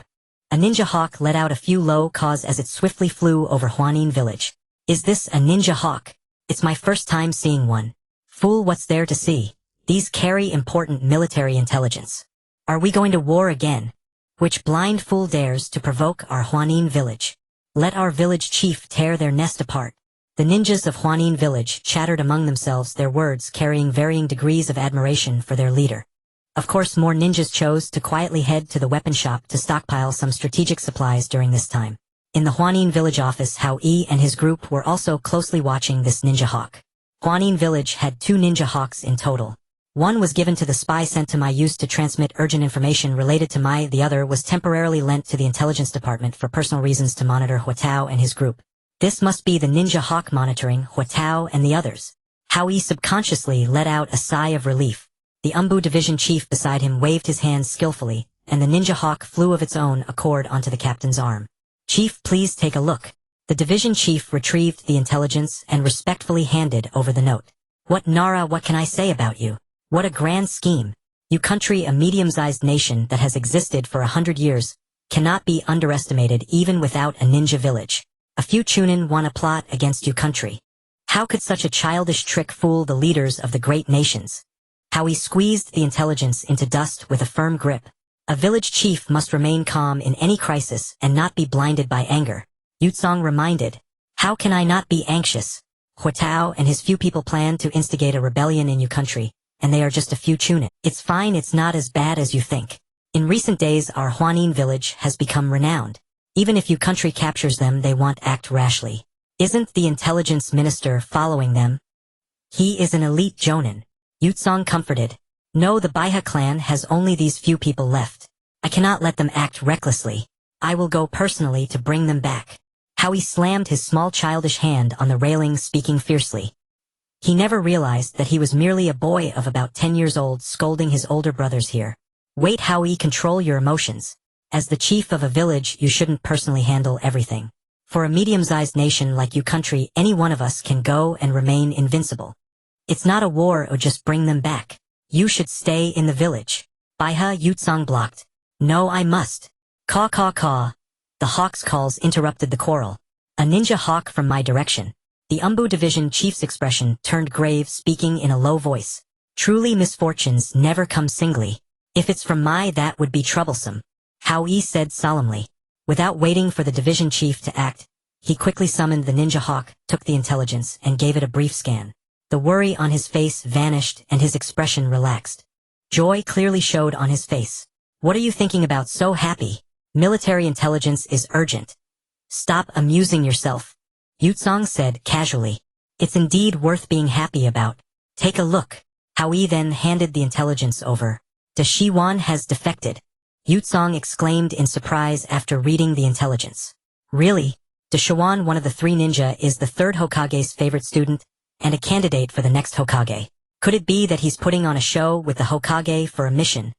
A ninja hawk let out a few low caws as it swiftly flew over Huanin village. Is this a ninja hawk? It's my first time seeing one. Fool, what's there to see? These carry important military intelligence. Are we going to war again? Which blind fool dares to provoke our Huanin village? Let our village chief tear their nest apart. The ninjas of Huanin village chattered among themselves, their words carrying varying degrees of admiration for their leader. Of course, more ninjas chose to quietly head to the weapon shop to stockpile some strategic supplies during this time. In the Huanin village office, Hao Yi and his group were also closely watching this ninja hawk. Huanin village had 2 ninja hawks in total. One was given to the spy sent to Mai used to transmit urgent information related to Mai. The other was temporarily lent to the intelligence department for personal reasons to monitor Huatao and his group. This must be the ninja hawk monitoring Huatao and the others. Hao Yi subconsciously let out a sigh of relief. The Umbu division chief beside him waved his hands skillfully, and the ninja hawk flew of its own accord onto the captain's arm. Chief, please take a look. The division chief retrieved the intelligence and respectfully handed over the note. What Nara, what can I say about you? What a grand scheme. You country, a medium-sized nation that has existed for 100 years, cannot be underestimated even without a ninja village. A few chunin want to plot against you country. How could such a childish trick fool the leaders of the great nations? How he squeezed the intelligence into dust with a firm grip. A village chief must remain calm in any crisis and not be blinded by anger. Yutsong reminded. How can I not be anxious? Huatao and his few people plan to instigate a rebellion in you country, and they are just a few chunin. It's fine, it's not as bad as you think. In recent days our Huanin village has become renowned. Even if you country captures them, they won't act rashly. Isn't the intelligence minister following them? He is an elite jonin. Yutsong comforted. No, the Baiha clan has only these few people left. I cannot let them act recklessly. I will go personally to bring them back. How he slammed his small childish hand on the railing, speaking fiercely. He never realized that he was merely a boy of about 10 years old scolding his older brothers here. Wait, Hao Yi, control your emotions. As the chief of a village, you shouldn't personally handle everything. For a medium-sized nation like you country, any one of us can go and remain invincible. It's not a war, or just bring them back. You should stay in the village. Baiha, Yutsong blocked. No, I must. Caw caw caw. The hawk's calls interrupted the quarrel. A ninja hawk from my direction. The Umbu division chief's expression turned grave, speaking in a low voice. Truly, misfortunes never come singly. If it's from Mai, that would be troublesome. Hao Yi said solemnly. Without waiting for the division chief to act, he quickly summoned the ninja hawk, took the intelligence, and gave it a brief scan. The worry on his face vanished and his expression relaxed. Joy clearly showed on his face. What are you thinking about so happy? Military intelligence is urgent. Stop amusing yourself. Yutsong said casually. It's indeed worth being happy about. Take a look. Hao Yi then handed the intelligence over. Da Shiwan has defected. Yutsong exclaimed in surprise after reading the intelligence. Really? Da Shiwan, one of the 3 ninja, is the third Hokage's favorite student, and a candidate for the next Hokage. Could it be that he's putting on a show with the Hokage for a mission?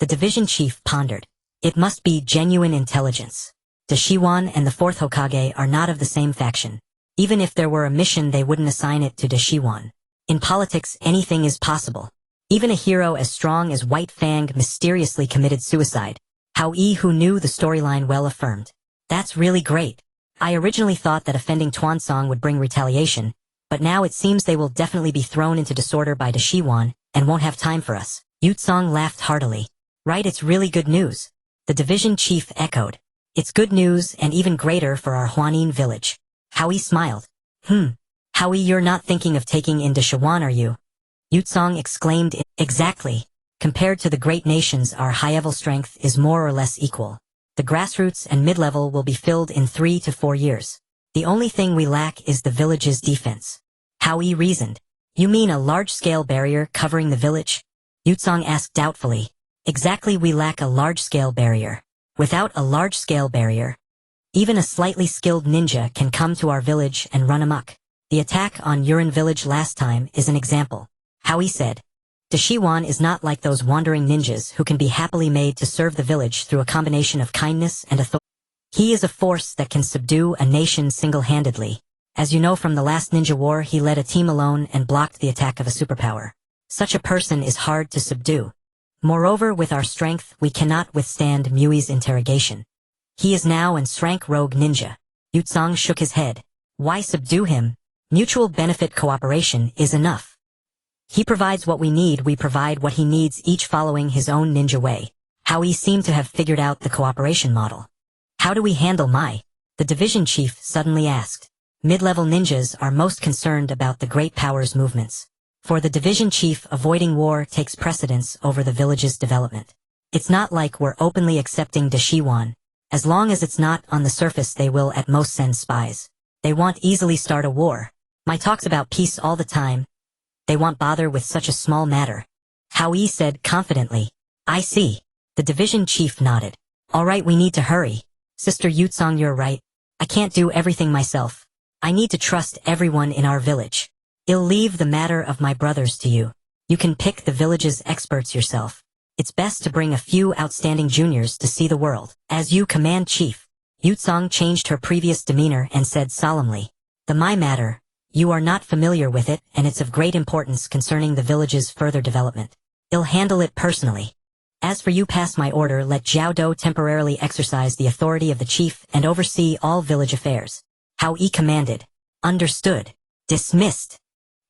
The division chief pondered. It must be genuine intelligence. Da Shiwan and the 4th Hokage are not of the same faction. Even if there were a mission, they wouldn't assign it to Da Shiwan. In politics, anything is possible. Even a hero as strong as White Fang mysteriously committed suicide. Hao Yi, who knew the storyline well, affirmed. That's really great. I originally thought that offending Tuansong would bring retaliation, but now it seems they will definitely be thrown into disorder by Da Shiwan and won't have time for us. Yutsong laughed heartily. Right, it's really good news. The division chief echoed. It's good news and even greater for our Huanin village. Hao Yi smiled. Hao Yi, you're not thinking of taking in Da Shiwan, are you? Yutsong exclaimed. Exactly. Compared to the great nations, our high-level strength is more or less equal. The grassroots and mid-level will be filled in 3 to 4 years. The only thing we lack is the village's defense. Hao Yi reasoned. You mean a large-scale barrier covering the village? Yutsong asked doubtfully. Exactly, we lack a large-scale barrier. Without a large-scale barrier, even a slightly skilled ninja can come to our village and run amok. The attack on Yurin village last time is an example. Hao Yi said. Da Shiwan is not like those wandering ninjas who can be happily made to serve the village through a combination of kindness and authority. He is a force that can subdue a nation single-handedly. As you know from the last ninja war, he led a team alone and blocked the attack of a superpower. Such a person is hard to subdue. Moreover, with our strength, we cannot withstand Mui's interrogation. He is now an rank rogue ninja. Yutsong shook his head. Why subdue him? Mutual benefit cooperation is enough. He provides what we need, we provide what he needs, each following his own ninja way. Hao Yi seemed to have figured out the cooperation model. How do we handle the division chief suddenly asked. Mid-level ninjas are most concerned about the great powers' movements. For the division chief, avoiding war takes precedence over the village's development. It's not like we're openly accepting Dashiwan. As long as it's not on the surface, they will at most send spies. They won't easily start a war. My talks about peace all the time. They won't bother with such a small matter. Hao Yi said confidently. I see. The division chief nodded. All right, we need to hurry. Sister Yutsong, you're right. I can't do everything myself. I need to trust everyone in our village. I'll leave the matter of my brothers to you. You can pick the village's experts yourself. It's best to bring a few outstanding juniors to see the world. As you command, Chief. Yutsong changed her previous demeanor and said solemnly. The my matter. You are not familiar with it, and it's of great importance concerning the village's further development. I'll handle it personally. As for you, pass my order, let Jiao Do temporarily exercise the authority of the chief and oversee all village affairs. Hao Yi commanded. Understood. Dismissed.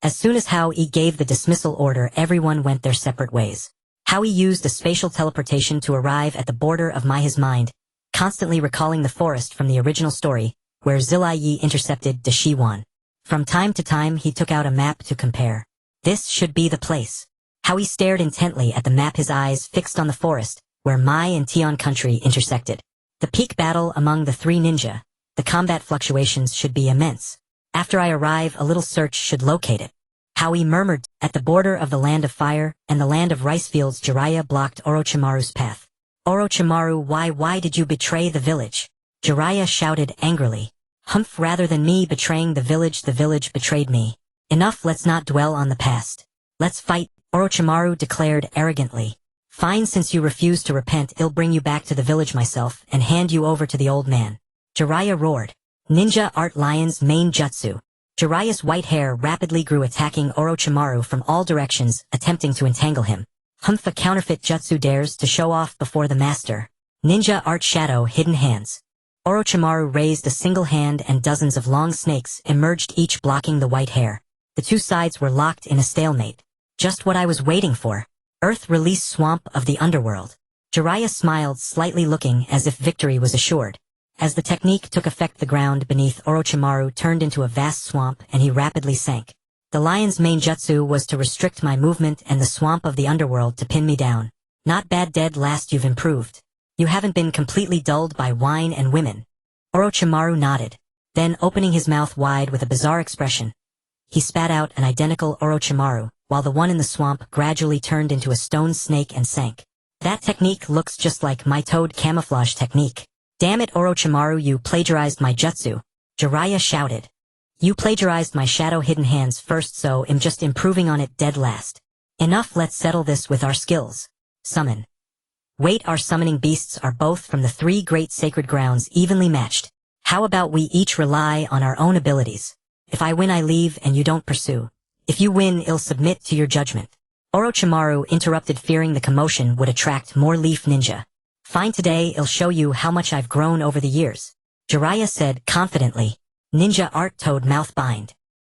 As soon as Hao Yi gave the dismissal order, everyone went their separate ways. Hao Yi used a spatial teleportation to arrive at the border of his mind, constantly recalling the forest from the original story, where Zilai Yi intercepted Dashiwan. From time to time he took out a map to compare. This should be the place. Hao Yi stared intently at the map, his eyes fixed on the forest, where Mai and Tian country intersected. The peak battle among the three ninja. The combat fluctuations should be immense. After I arrive, a little search should locate it. Hao Yi murmured. At the border of the land of fire and the land of rice fields, Jiraiya blocked Orochimaru's path. Orochimaru, why did you betray the village? Jiraiya shouted angrily. Humph, rather than me betraying the village betrayed me. Enough, let's not dwell on the past. Let's fight, Orochimaru declared arrogantly. Fine, since you refuse to repent, I'll bring you back to the village myself and hand you over to the old man. Jiraiya roared. Ninja Art Lion's main jutsu. Jiraiya's white hair rapidly grew, attacking Orochimaru from all directions, attempting to entangle him. Humph, a counterfeit jutsu dares to show off before the master. Ninja Art Shadow, hidden hands. Orochimaru raised a single hand and dozens of long snakes emerged, each blocking the white hair. The two sides were locked in a stalemate. Just what I was waiting for. Earth release swamp of the underworld. Jiraiya smiled slightly, looking as if victory was assured. As the technique took effect, the ground beneath Orochimaru turned into a vast swamp and he rapidly sank. The lion's main jutsu was to restrict my movement and the swamp of the underworld to pin me down. Not bad, dead last, you've improved. You haven't been completely dulled by wine and women. Orochimaru nodded. Then, opening his mouth wide with a bizarre expression, he spat out an identical Orochimaru, while the one in the swamp gradually turned into a stone snake and sank. That technique looks just like my toad camouflage technique. Damn it, Orochimaru, you plagiarized my jutsu. Jiraiya shouted. You plagiarized my shadow hidden hands first, so I'm just improving on it dead last. Enough, let's settle this with our skills. Summon. Wait, our summoning beasts are both from the three great sacred grounds, evenly matched. How about we each rely on our own abilities? If I win, I leave and you don't pursue. If you win, I'll submit to your judgment. Orochimaru interrupted, fearing the commotion would attract more leaf ninja. Fine, today I'll show you how much I've grown over the years. Jiraiya said confidently. Ninja Art Toad Mouth Bind.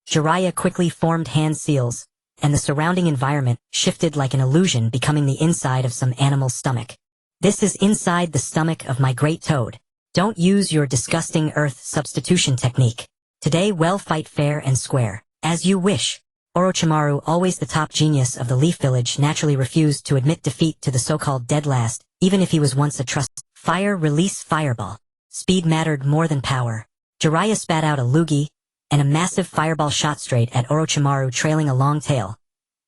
Jiraiya quickly formed hand seals, and the surrounding environment shifted like an illusion, becoming the inside of some animal's stomach. This is inside the stomach of my great toad. Don't use your disgusting earth substitution technique. Today we'll fight fair and square. As you wish. Orochimaru, always the top genius of the Leaf Village, naturally refused to admit defeat to the so-called dead last, even if he was once a trust. Fire, release fireball. Speed mattered more than power. Jiraiya spat out a loogie, and a massive fireball shot straight at Orochimaru, trailing a long tail,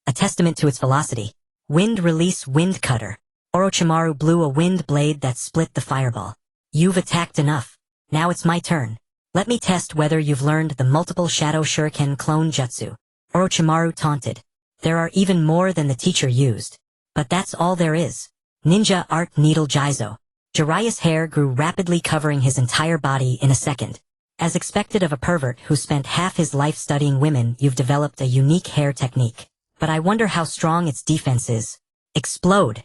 a testament to its velocity. Wind, release wind cutter. Orochimaru blew a wind blade that split the fireball. You've attacked enough. Now it's my turn. Let me test whether you've learned the multiple shadow shuriken clone jutsu. Orochimaru taunted. There are even more than the teacher used. But that's all there is. Ninja Art Needle Jizo. Jiraiya's hair grew rapidly, covering his entire body in a second. As expected of a pervert who spent half his life studying women, you've developed a unique hair technique. But I wonder how strong its defense is. Explode.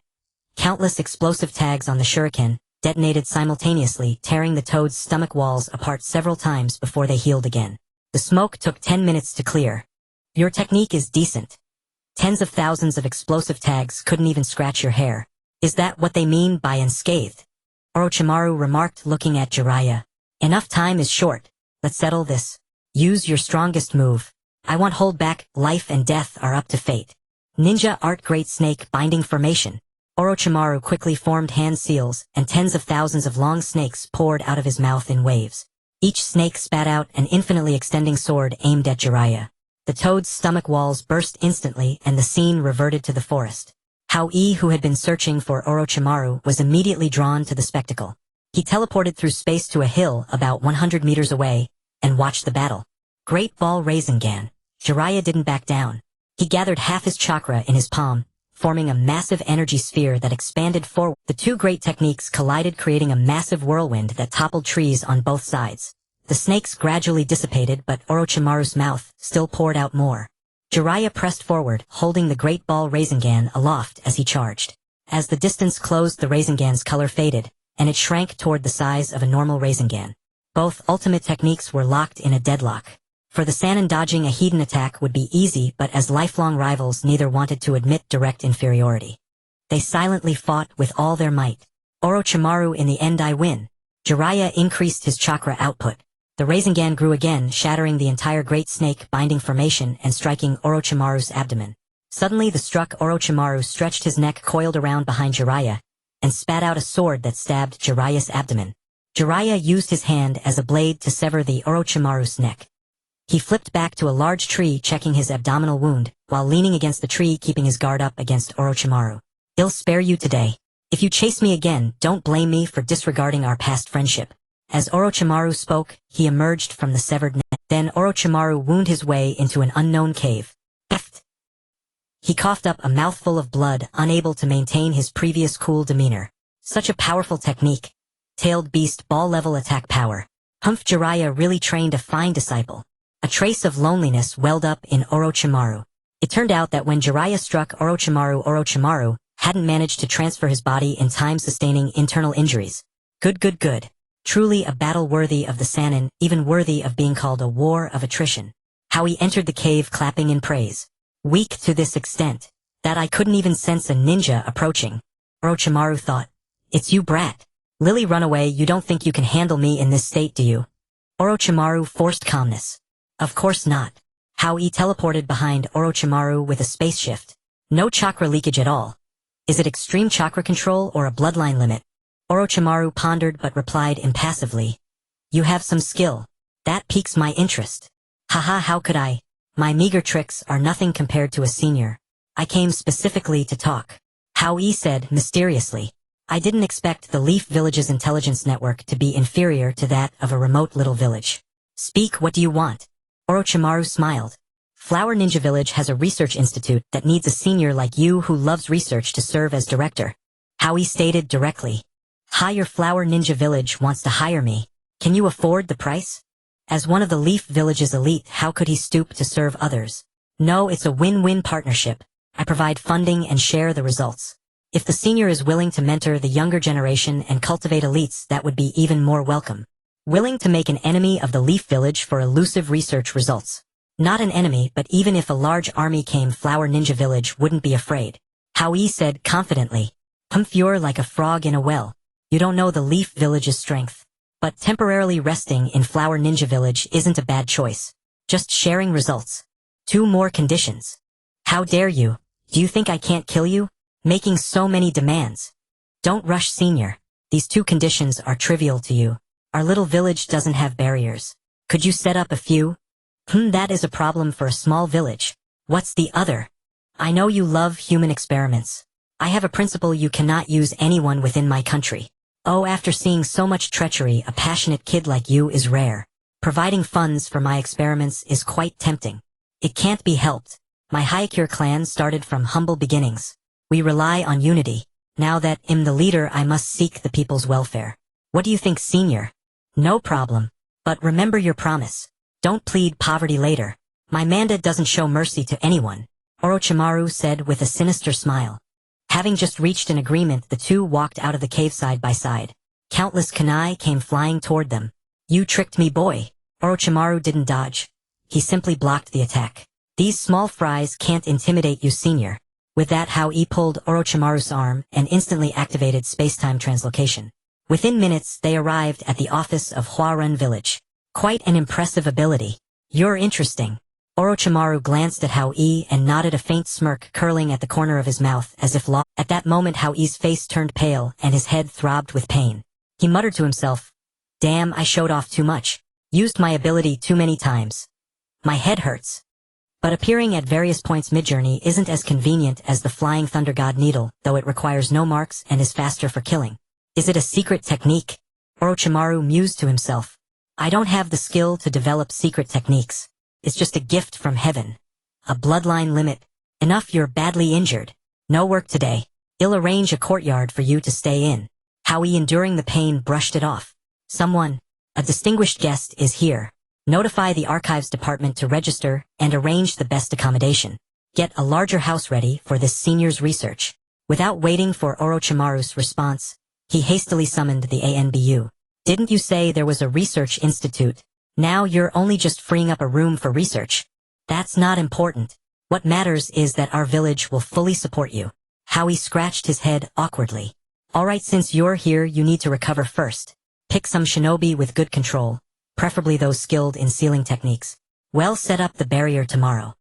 Countless explosive tags on the shuriken detonated simultaneously, tearing the toad's stomach walls apart several times before they healed again. The smoke took 10 minutes to clear. Your technique is decent. Tens of thousands of explosive tags couldn't even scratch your hair. Is that what they mean by unscathed? Orochimaru remarked, looking at Jiraiya. Enough time is short. Let's settle this. Use your strongest move. I won't hold back. Life and death are up to fate. Ninja Art Great Snake Binding Formation. Orochimaru quickly formed hand seals, and tens of thousands of long snakes poured out of his mouth in waves. Each snake spat out an infinitely extending sword aimed at Jiraiya. The toad's stomach walls burst instantly, and the scene reverted to the forest. Hao Yi, who had been searching for Orochimaru, was immediately drawn to the spectacle. He teleported through space to a hill about 100 meters away, and watched the battle. Great Ball Rasengan. Jiraiya didn't back down. He gathered half his chakra in his palm, forming a massive energy sphere that expanded forward. The two great techniques collided, creating a massive whirlwind that toppled trees on both sides. The snakes gradually dissipated, but Orochimaru's mouth still poured out more. Jiraiya pressed forward, holding the Great Ball Rasengan aloft as he charged. As the distance closed, the Rasengan's color faded, and it shrank toward the size of a normal Rasengan. Both ultimate techniques were locked in a deadlock. For the Sannin, dodging a hidden attack would be easy, but as lifelong rivals, neither wanted to admit direct inferiority. They silently fought with all their might. Orochimaru, in the end I win. Jiraiya increased his chakra output. The Rasengan grew again, shattering the entire Great Snake Binding Formation and striking Orochimaru's abdomen. Suddenly the struck Orochimaru stretched his neck, coiled around behind Jiraiya, and spat out a sword that stabbed Jiraiya's abdomen. Jiraiya used his hand as a blade to sever the Orochimaru's neck. He flipped back to a large tree, checking his abdominal wound, while leaning against the tree, keeping his guard up against Orochimaru. I'll spare you today. If you chase me again, don't blame me for disregarding our past friendship. As Orochimaru spoke, he emerged from the severed neck. Then Orochimaru wound his way into an unknown cave. He coughed up a mouthful of blood, unable to maintain his previous cool demeanor. Such a powerful technique. Tailed beast ball-level attack power. Humph! Jiraiya really trained a fine disciple. A trace of loneliness welled up in Orochimaru. It turned out that when Jiraiya struck Orochimaru hadn't managed to transfer his body in time, sustaining internal injuries. Good. Truly a battle worthy of the Sannin, even worthy of being called a war of attrition. How he entered the cave clapping in praise. Weak to this extent that I couldn't even sense a ninja approaching. Orochimaru thought. It's you, brat. Lily, run away. You don't think you can handle me in this state, do you? Orochimaru forced calmness. Of course not. Hao Yi teleported behind Orochimaru with a space shift. No chakra leakage at all. Is it extreme chakra control or a bloodline limit? Orochimaru pondered but replied impassively. You have some skill. That piques my interest. Haha, how could I? My meager tricks are nothing compared to a senior. I came specifically to talk. Hao Yi said mysteriously. I didn't expect the Leaf Village's intelligence network to be inferior to that of a remote little village. Speak, what do you want? Orochimaru smiled. Flower Ninja Village has a research institute that needs a senior like you who loves research to serve as director. Hao Yi stated directly. Your Flower Ninja Village wants to hire me. Can you afford the price? As one of the Leaf Village's elite, how could he stoop to serve others? No, it's a win-win partnership. I provide funding and share the results. If the senior is willing to mentor the younger generation and cultivate elites, that would be even more welcome. Willing to make an enemy of the Leaf Village for elusive research results. Not an enemy, but even if a large army came, Flower Ninja Village wouldn't be afraid. Hao Yi said confidently. Humph, you're like a frog in a well. You don't know the Leaf Village's strength. But temporarily resting in Flower Ninja Village isn't a bad choice. Just sharing results. 2 more conditions. How dare you? Do you think I can't kill you? Making so many demands. Don't rush, senior. These 2 conditions are trivial to you. Our little village doesn't have barriers. Could you set up a few? That is a problem for a small village. What's the other? I know you love human experiments. I have a principle: you cannot use anyone within my country. Oh, after seeing so much treachery, a passionate kid like you is rare. Providing funds for my experiments is quite tempting. It can't be helped. My Hanagakure clan started from humble beginnings. We rely on unity. Now that I'm the leader, I must seek the people's welfare. What do you think, senior? No problem. But remember your promise. Don't plead poverty later. My mandate doesn't show mercy to anyone, Orochimaru said with a sinister smile. Having just reached an agreement, the two walked out of the cave side by side. Countless kunai came flying toward them. You tricked me, boy. Orochimaru didn't dodge. He simply blocked the attack. These small fries can't intimidate you, senior. With that, Hao Yi pulled Orochimaru's arm and instantly activated space-time translocation. Within minutes, they arrived at the office of Huarun village. Quite an impressive ability. You're interesting. Orochimaru glanced at Hao Yi and nodded, a faint smirk curling at the corner of his mouth as if At that moment, Hao Yi's face turned pale and his head throbbed with pain. He muttered to himself, "Damn, I showed off too much. Used my ability too many times. My head hurts." But appearing at various points mid-journey isn't as convenient as the Flying Thunder God Needle, though it requires no marks and is faster for killing. Is it a secret technique? Orochimaru mused to himself. I don't have the skill to develop secret techniques. It's just a gift from heaven. A bloodline limit. Enough, you're badly injured. No work today. I'll arrange a courtyard for you to stay in. Hao Yi, enduring the pain, brushed it off. Someone, a distinguished guest, is here. Notify the archives department to register and arrange the best accommodation. Get a larger house ready for this senior's research. Without waiting for Orochimaru's response, he hastily summoned the ANBU. Didn't you say there was a research institute? Now you're only just freeing up a room for research. That's not important. What matters is that our village will fully support you. Hao Yi scratched his head awkwardly. Alright, since you're here, you need to recover first. Pick some shinobi with good control, preferably those skilled in sealing techniques. We'll set up the barrier tomorrow.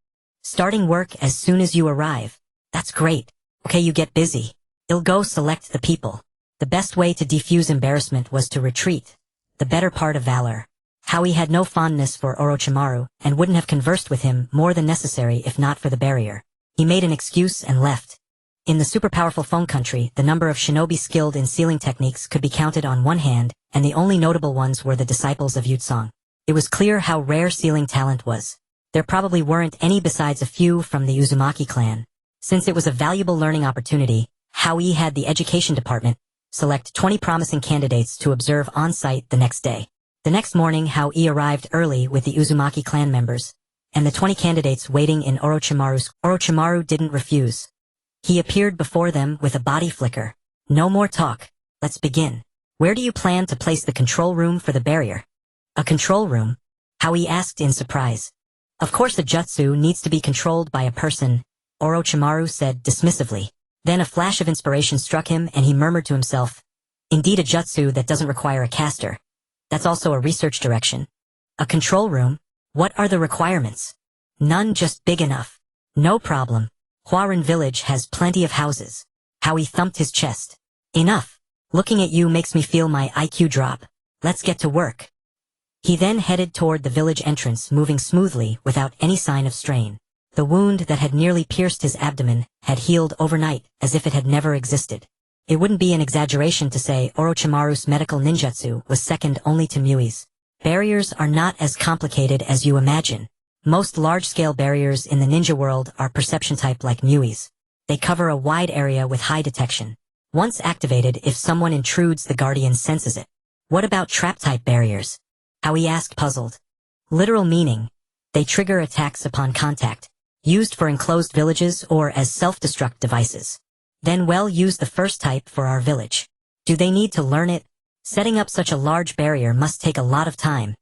Starting work as soon as you arrive. That's great. Okay, you get busy. I'll go select the people. The best way to defuse embarrassment was to retreat. The better part of valor. Hao Yi had no fondness for Orochimaru and wouldn't have conversed with him more than necessary if not for the barrier. He made an excuse and left. In the super-powerful phone country, the number of shinobi skilled in sealing techniques could be counted on one hand, and the only notable ones were the disciples of Yutsong. It was clear how rare sealing talent was. There probably weren't any besides a few from the Uzumaki clan. Since it was a valuable learning opportunity, Hao Yi had the education department select 20 promising candidates to observe on-site the next day. The next morning, Hao Yi arrived early with the Uzumaki clan members, and the 20 candidates waiting in Orochimaru's. Orochimaru didn't refuse. He appeared before them with a body flicker. No more talk. Let's begin. Where do you plan to place the control room for the barrier? A control room? Hao Yi asked in surprise. Of course a jutsu needs to be controlled by a person, Orochimaru said dismissively. Then a flash of inspiration struck him and he murmured to himself, indeed, a jutsu that doesn't require a caster. That's also a research direction. A control room? What are the requirements? None, just big enough. No problem. Huarun village has plenty of houses. Hao Yi thumped his chest. Enough. Looking at you makes me feel my IQ drop. Let's get to work. He then headed toward the village entrance, moving smoothly without any sign of strain. The wound that had nearly pierced his abdomen had healed overnight as if it had never existed. It wouldn't be an exaggeration to say Orochimaru's medical ninjutsu was second only to Mui's. Barriers are not as complicated as you imagine. Most large-scale barriers in the ninja world are perception type like Mui's. They cover a wide area with high detection. Once activated, if someone intrudes, the guardian senses it. What about trap-type barriers? Hao Yi asked, puzzled. Literal meaning. They trigger attacks upon contact. Used for enclosed villages or as self-destruct devices. Then we'll use the first type for our village. Do they need to learn it? Setting up such a large barrier must take a lot of time.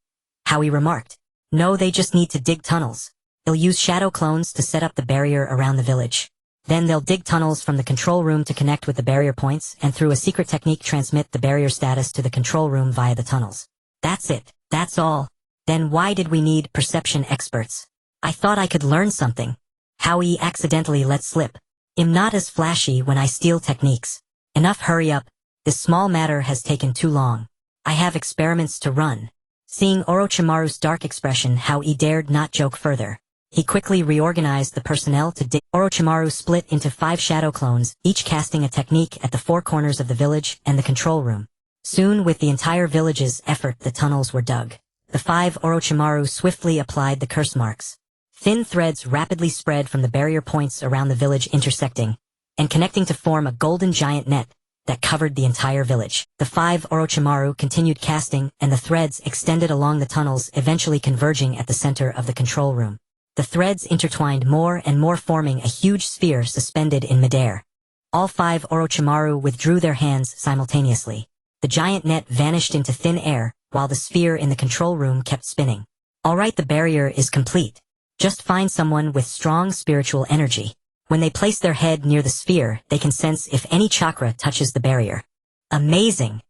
Hao Yi remarked. No, they just need to dig tunnels. They'll use shadow clones to set up the barrier around the village. Then they'll dig tunnels from the control room to connect with the barrier points and through a secret technique transmit the barrier status to the control room via the tunnels. That's it. That's all. Then why did we need perception experts? I thought I could learn something. Hao Yi accidentally let slip. I'm not as flashy when I steal techniques. Enough, hurry up. This small matter has taken too long. I have experiments to run. Seeing Orochimaru's dark expression, Hao Yi dared not joke further. He quickly reorganized the personnel to dig. Orochimaru split into 5 shadow clones, each casting a technique at the 4 corners of the village and the control room. Soon, with the entire village's effort, the tunnels were dug. The 5 Orochimaru swiftly applied the curse marks. Thin threads rapidly spread from the barrier points around the village, intersecting and connecting to form a golden giant net that covered the entire village. The 5 Orochimaru continued casting, and the threads extended along the tunnels, eventually converging at the center of the control room. The threads intertwined more and more, forming a huge sphere suspended in midair. All 5 Orochimaru withdrew their hands simultaneously. The giant net vanished into thin air, while the sphere in the control room kept spinning. All right, the barrier is complete. Just find someone with strong spiritual energy. When they place their head near the sphere, they can sense if any chakra touches the barrier. Amazing!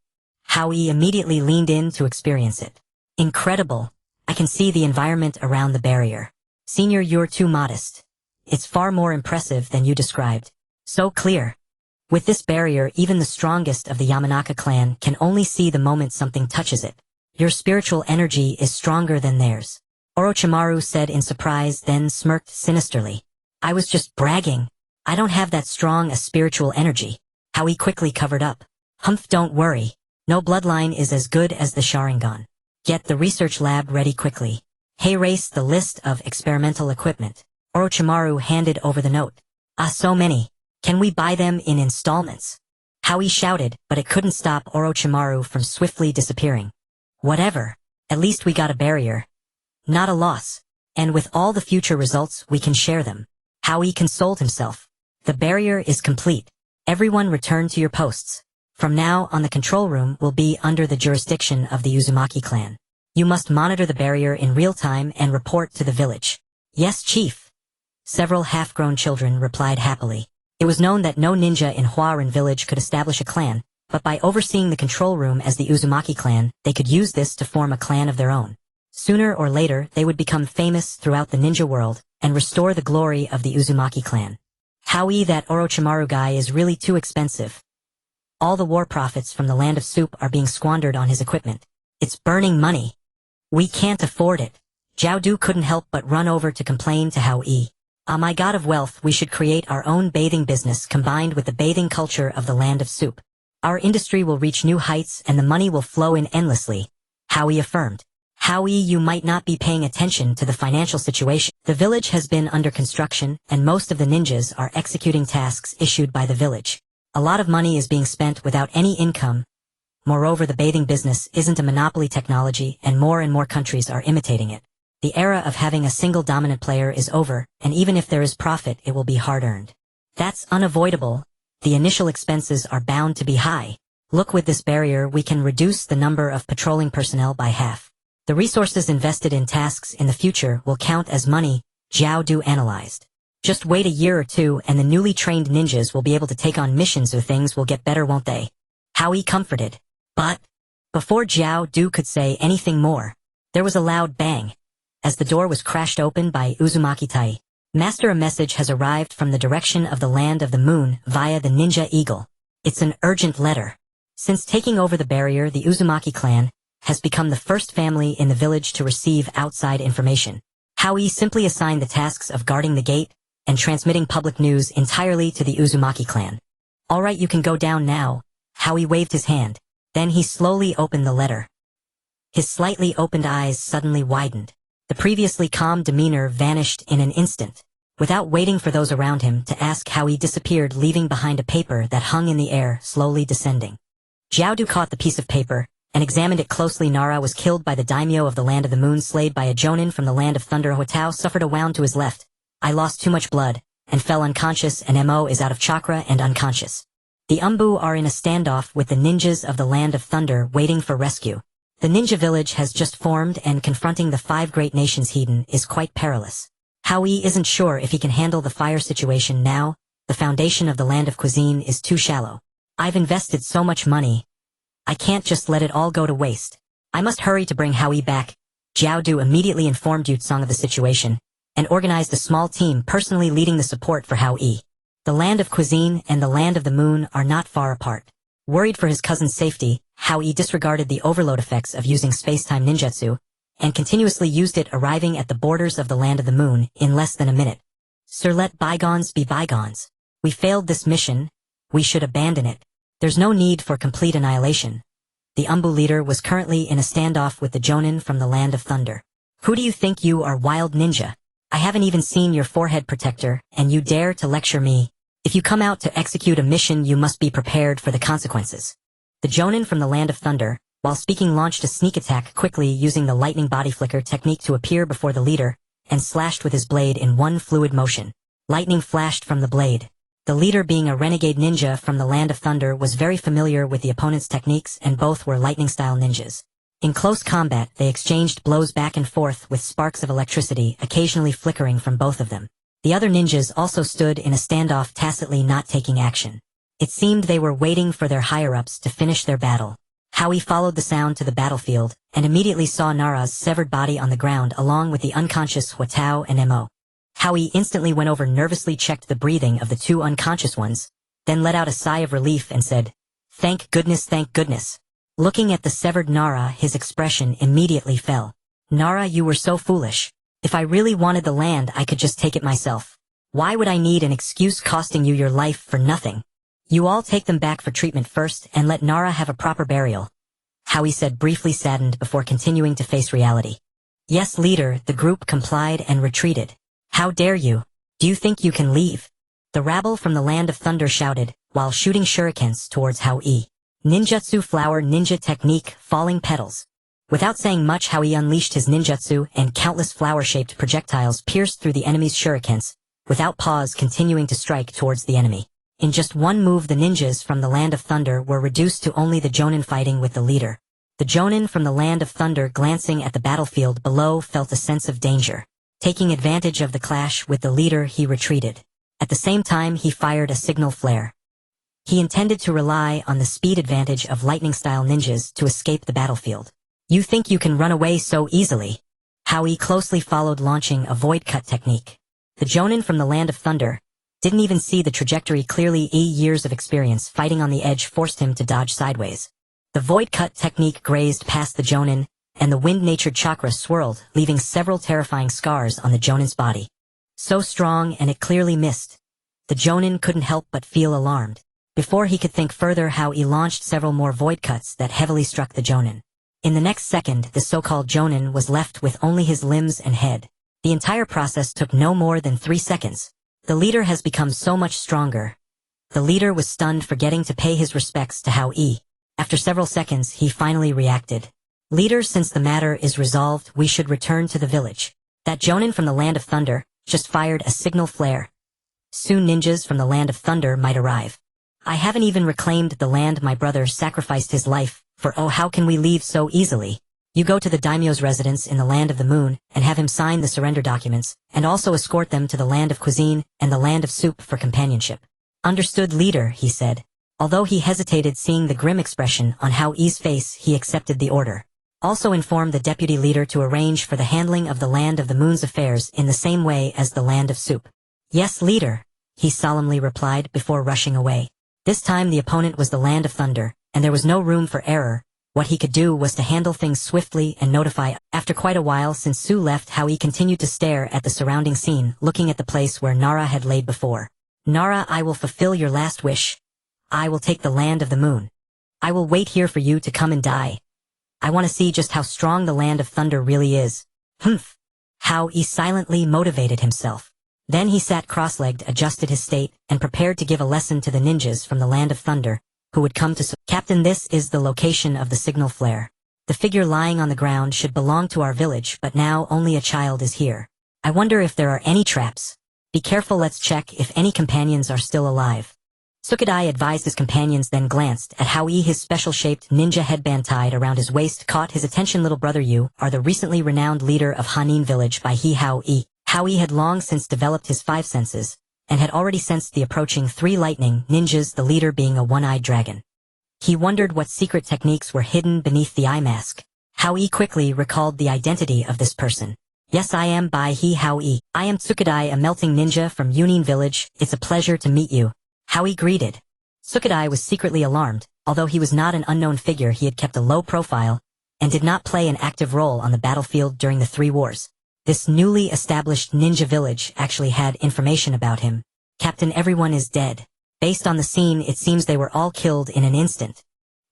Hao Yi immediately leaned in to experience it. Incredible! I can see the environment around the barrier. Senior, you're too modest. It's far more impressive than you described. So clear. With this barrier, even the strongest of the Yamanaka clan can only see the moment something touches it. Your spiritual energy is stronger than theirs. Orochimaru said in surprise, then smirked sinisterly. I was just bragging. I don't have that strong a spiritual energy. Hao Yi quickly covered up. Humph, don't worry. No bloodline is as good as the Sharingan. Get the research lab ready quickly. Hey, race the list of experimental equipment. Orochimaru handed over the note. Ah, so many. Can we buy them in installments? Hao Yi shouted, but it couldn't stop Orochimaru from swiftly disappearing. Whatever. At least we got a barrier. Not a loss. And with all the future results, we can share them. Hao Yi consoled himself. The barrier is complete. Everyone return to your posts. From now on, the control room will be under the jurisdiction of the Uzumaki clan. You must monitor the barrier in real time and report to the village. Yes, Chief. Several half-grown children replied happily. It was known that no ninja in Huaran village could establish a clan, but by overseeing the control room as the Uzumaki clan, they could use this to form a clan of their own. Sooner or later, they would become famous throughout the ninja world and restore the glory of the Uzumaki clan. Hao Yi, that Orochimaru guy is really too expensive. All the war profits from the Land of Soup are being squandered on his equipment. It's burning money. We can't afford it. Jiao Du couldn't help but run over to complain to Hao Yi. Ah, my god of wealth, we should create our own bathing business combined with the bathing culture of the Land of Soup. Our industry will reach new heights and the money will flow in endlessly, Hao Yi affirmed. Hao Yi, you might not be paying attention to the financial situation. The village has been under construction, and most of the ninjas are executing tasks issued by the village. A lot of money is being spent without any income. Moreover, the bathing business isn't a monopoly technology, and more countries are imitating it. The era of having a single dominant player is over, and even if there is profit, it will be hard-earned. That's unavoidable. The initial expenses are bound to be high. Look, with this barrier, we can reduce the number of patrolling personnel by half. The resources invested in tasks in the future will count as money, Jiao Du analyzed. Just wait a year or two and the newly trained ninjas will be able to take on missions, or things will get better, won't they? Hao Yi comforted. But before Jiao Du could say anything more, there was a loud bang. As the door was crashed open by Uzumaki Tai. Master, a message has arrived from the direction of the Land of the Moon via the Ninja Eagle. It's an urgent letter. Since taking over the barrier, the Uzumaki clan has become the first family in the village to receive outside information. Hao Yi simply assigned the tasks of guarding the gate and transmitting public news entirely to the Uzumaki clan. All right, you can go down now. Hao Yi waved his hand. Then he slowly opened the letter. His slightly opened eyes suddenly widened. The previously calm demeanor vanished in an instant. Without waiting for those around him to ask, Hao Yi disappeared, leaving behind a paper that hung in the air, slowly descending. Jiao Du caught the piece of paper and examined it closely. Nara was killed by the daimyo of the Land of the Moon, slayed by a jonin from the Land of Thunder. Hotao suffered a wound to his left. I lost too much blood and fell unconscious, and Mo is out of chakra and unconscious. The Umbu are in a standoff with the ninjas of the Land of Thunder, waiting for rescue. The ninja village has just formed, and confronting the 5 great nations hidden is quite perilous. Hao Yi isn't sure if he can handle the fire situation now. The foundation of the Land of Cuisine is too shallow. I've invested so much money. I can't just let it all go to waste. I must hurry to bring Hao Yi back. Jiao Du immediately informed Yutsong of the situation and organized a small team personally leading the support for Hao Yi. The Land of Cuisine and the Land of the Moon are not far apart. Worried for his cousin's safety, Hao Yi disregarded the overload effects of using space-time ninjutsu and continuously used it, arriving at the borders of the Land of the Moon in less than a minute. Sir, let bygones be bygones. We failed this mission. We should abandon it. There's no need for complete annihilation. The Umbu leader was currently in a standoff with the Jonin from the Land of Thunder. Who do you think you are, wild ninja? I haven't even seen your forehead protector, and you dare to lecture me? If you come out to execute a mission, you must be prepared for the consequences. The Jonin from the Land of Thunder, while speaking, launched a sneak attack, quickly using the lightning body flicker technique to appear before the leader, and slashed with his blade in one fluid motion. Lightning flashed from the blade. The leader, being a renegade ninja from the Land of Thunder, was very familiar with the opponent's techniques, and both were lightning-style ninjas. In close combat, they exchanged blows back and forth with sparks of electricity occasionally flickering from both of them. The other ninjas also stood in a standoff, tacitly not taking action. It seemed they were waiting for their higher-ups to finish their battle. Hao Yi followed the sound to the battlefield, and immediately saw Nara's severed body on the ground along with the unconscious Huatao and Mo. Hao Yi instantly went over, nervously checked the breathing of the two unconscious ones, then let out a sigh of relief and said, "Thank goodness, thank goodness." Looking at the severed Nara, his expression immediately fell. "Nara, you were so foolish. If I really wanted the land, I could just take it myself. Why would I need an excuse costing you your life for nothing? You all take them back for treatment first and let Nara have a proper burial," Hao Yi said, briefly saddened before continuing to face reality. "Yes, leader," the group complied and retreated. "How dare you? Do you think you can leave?" The rabble from the Land of Thunder shouted, while shooting shurikens towards Hao Yi. Ninjutsu flower ninja technique, falling petals. Without saying much, Hao Yi unleashed his ninjutsu, and countless flower-shaped projectiles pierced through the enemy's shurikens, without pause continuing to strike towards the enemy. In just one move, the ninjas from the Land of Thunder were reduced to only the Jonin fighting with the leader. The Jonin from the Land of Thunder, glancing at the battlefield below, felt a sense of danger. Taking advantage of the clash with the leader, he retreated. At the same time, he fired a signal flare. He intended to rely on the speed advantage of lightning-style ninjas to escape the battlefield. "You think you can run away so easily?" Hao Yi closely followed, launching a void cut technique. The Jonin from the Land of Thunder didn't even see the trajectory clearly. Years of experience fighting on the edge forced him to dodge sideways. The void cut technique grazed past the Jonin, and the wind-natured chakra swirled, leaving several terrifying scars on the Jonin's body. So strong, and it clearly missed. The Jonin couldn't help but feel alarmed. Before he could think further, Hao Yi launched several more void cuts that heavily struck the Jonin. In the next second, the so-called Jonin was left with only his limbs and head. The entire process took no more than 3 seconds. The leader has become so much stronger. The leader was stunned, forgetting to pay his respects to Hao Yi. After several seconds, he finally reacted. "Leader, since the matter is resolved, we should return to the village." That Jonin from the Land of Thunder just fired a signal flare. Soon ninjas from the Land of Thunder might arrive. "I haven't even reclaimed the land my brother sacrificed his life for. Oh, how can we leave so easily? You go to the daimyo's residence in the Land of the Moon and have him sign the surrender documents, and also escort them to the Land of Cuisine and the Land of Soup for companionship." "Understood, leader," he said. Although he hesitated, seeing the grim expression on Hao Yi's face, he accepted the order. "Also inform the deputy leader to arrange for the handling of the Land of the Moon's affairs in the same way as the Land of Soup." "Yes, leader," he solemnly replied before rushing away. This time the opponent was the Land of Thunder, and there was no room for error. What he could do was to handle things swiftly and notify. After quite a while since Su left, Hao Yi continued to stare at the surrounding scene, looking at the place where Nara had laid before. "Nara, I will fulfill your last wish. I will take the Land of the Moon. I will wait here for you to come and die. I want to see just how strong the Land of Thunder really is." "Humph." Hao Yi silently motivated himself. Then he sat cross-legged, adjusted his state, and prepared to give a lesson to the ninjas from the Land of Thunder, who would come to "Captain, this is the location of the signal flare. The figure lying on the ground should belong to our village, but now only a child is here. I wonder if there are any traps. Be careful, let's check if any companions are still alive." Tsuchikage advised his companions, then glanced at Hao Yi. His special-shaped ninja headband tied around his waist caught his attention. "Little brother, you are the recently renowned leader of Hanin village by Hao Yi." Hao Yi had long since developed his 5 senses, and had already sensed the approaching 3 lightning ninjas, the leader being a one-eyed dragon. He wondered what secret techniques were hidden beneath the eye mask. Hao Yi quickly recalled the identity of this person. "Yes, I am Bai He Hao Yi. I am Tsuchikage, a melting ninja from Yunin village. It's a pleasure to meet you." Hao Yi greeted. Tsuchikage was secretly alarmed. Although he was not an unknown figure, he had kept a low profile, and did not play an active role on the battlefield during the 3 wars. This newly established ninja village actually had information about him. "Captain, everyone is dead." Based on the scene, it seems they were all killed in an instant.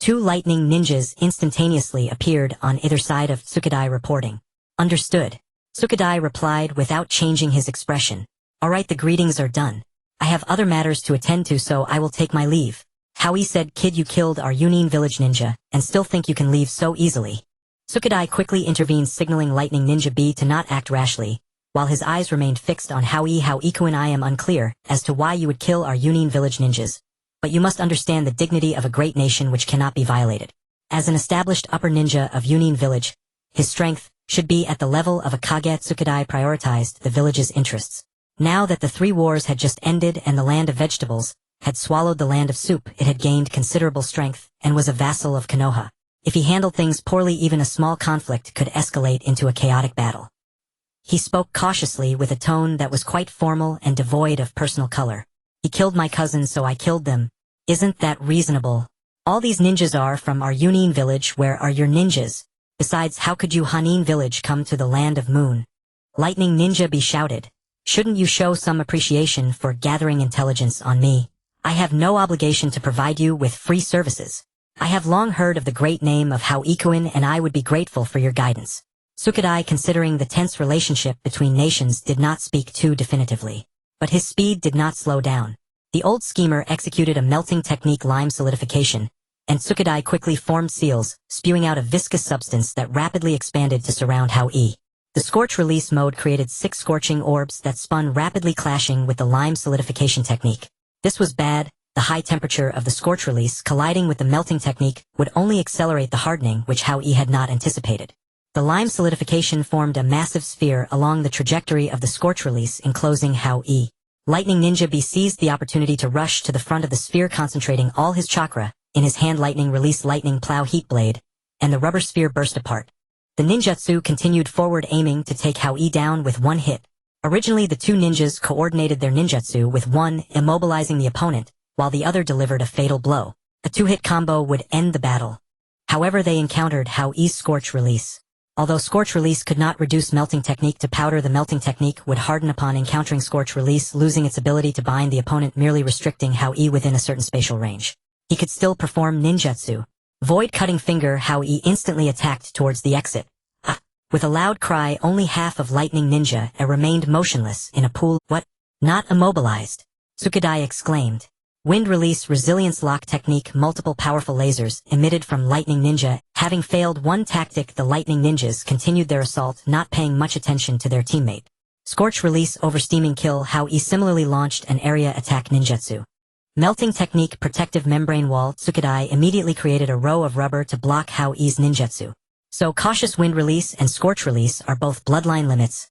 2 lightning ninjas instantaneously appeared on either side of Tsuchikage, reporting. "Understood." Tsuchikage replied without changing his expression. "All right, the greetings are done. I have other matters to attend to, so I will take my leave." Hao Yi said, "Kid, you killed our Yunin village ninja, and still think you can leave so easily?" Tsuchikage quickly intervened, signaling Lightning Ninja B to not act rashly, while his eyes remained fixed on Hao Yi. "Hao Yi-kun, I am unclear as to why you would kill our Yunin village ninjas, but you must understand the dignity of a great nation which cannot be violated. As an established upper ninja of Yunin village, his strength should be at the level of a Kage. Tsuchikage prioritized the village's interests. Now that the 3 wars had just ended and the land of vegetables had swallowed the land of soup, it had gained considerable strength and was a vassal of Konoha. If he handled things poorly, even a small conflict could escalate into a chaotic battle. He spoke cautiously with a tone that was quite formal and devoid of personal color. He killed my cousin, so I killed them. Isn't that reasonable? All these ninjas are from our Yunin village. Where are your ninjas? Besides, how could you Hanin village come to the land of moon? Lightning Ninja B shouted. Shouldn't you show some appreciation for gathering intelligence on me? I have no obligation to provide you with free services. I have long heard of the great name of Hao Yi, and I would be grateful for your guidance. Tsuchikage, considering the tense relationship between nations, did not speak too definitively. But his speed did not slow down. The old schemer executed a melting technique, lime solidification, and Tsuchikage quickly formed seals, spewing out a viscous substance that rapidly expanded to surround Hao Yi. The scorch release mode created 6 scorching orbs that spun rapidly, clashing with the lime solidification technique. This was bad. The high temperature of the scorch release colliding with the melting technique would only accelerate the hardening, which Hao Yi had not anticipated. The lime solidification formed a massive sphere along the trajectory of the scorch release, enclosing Hao Yi. Lightning Ninja B seized the opportunity to rush to the front of the sphere, concentrating all his chakra in his hand. Lightning released lightning plow heat blade, and the rubber sphere burst apart. The ninjutsu continued forward, aiming to take Hao Yi down with one hit. Originally, the 2 ninjas coordinated their ninjutsu, with one immobilizing the opponent, while the other delivered a fatal blow. A 2-hit combo would end the battle. However, they encountered Hao Yi's scorch release. Although scorch release could not reduce melting technique to powder, the melting technique would harden upon encountering scorch release, losing its ability to bind the opponent, merely restricting Hao Yi within a certain spatial range. He could still perform ninjutsu. Void cutting finger. Hao Yi instantly attacked towards the exit. With a loud cry, only half of Lightning Ninja remained motionless in a pool. What? Not immobilized? Tsuchikage exclaimed. Wind release resilience lock technique. Multiple powerful lasers emitted from Lightning Ninja. Having failed one tactic, the Lightning Ninjas continued their assault, not paying much attention to their teammate. Scorch release oversteaming kill. Hao Yi similarly launched an area attack ninjutsu. Melting technique protective membrane wall. Tsuchikage immediately created a row of rubber to block Hao Yi's ninjutsu. So cautious wind release and scorch release are both bloodline limits.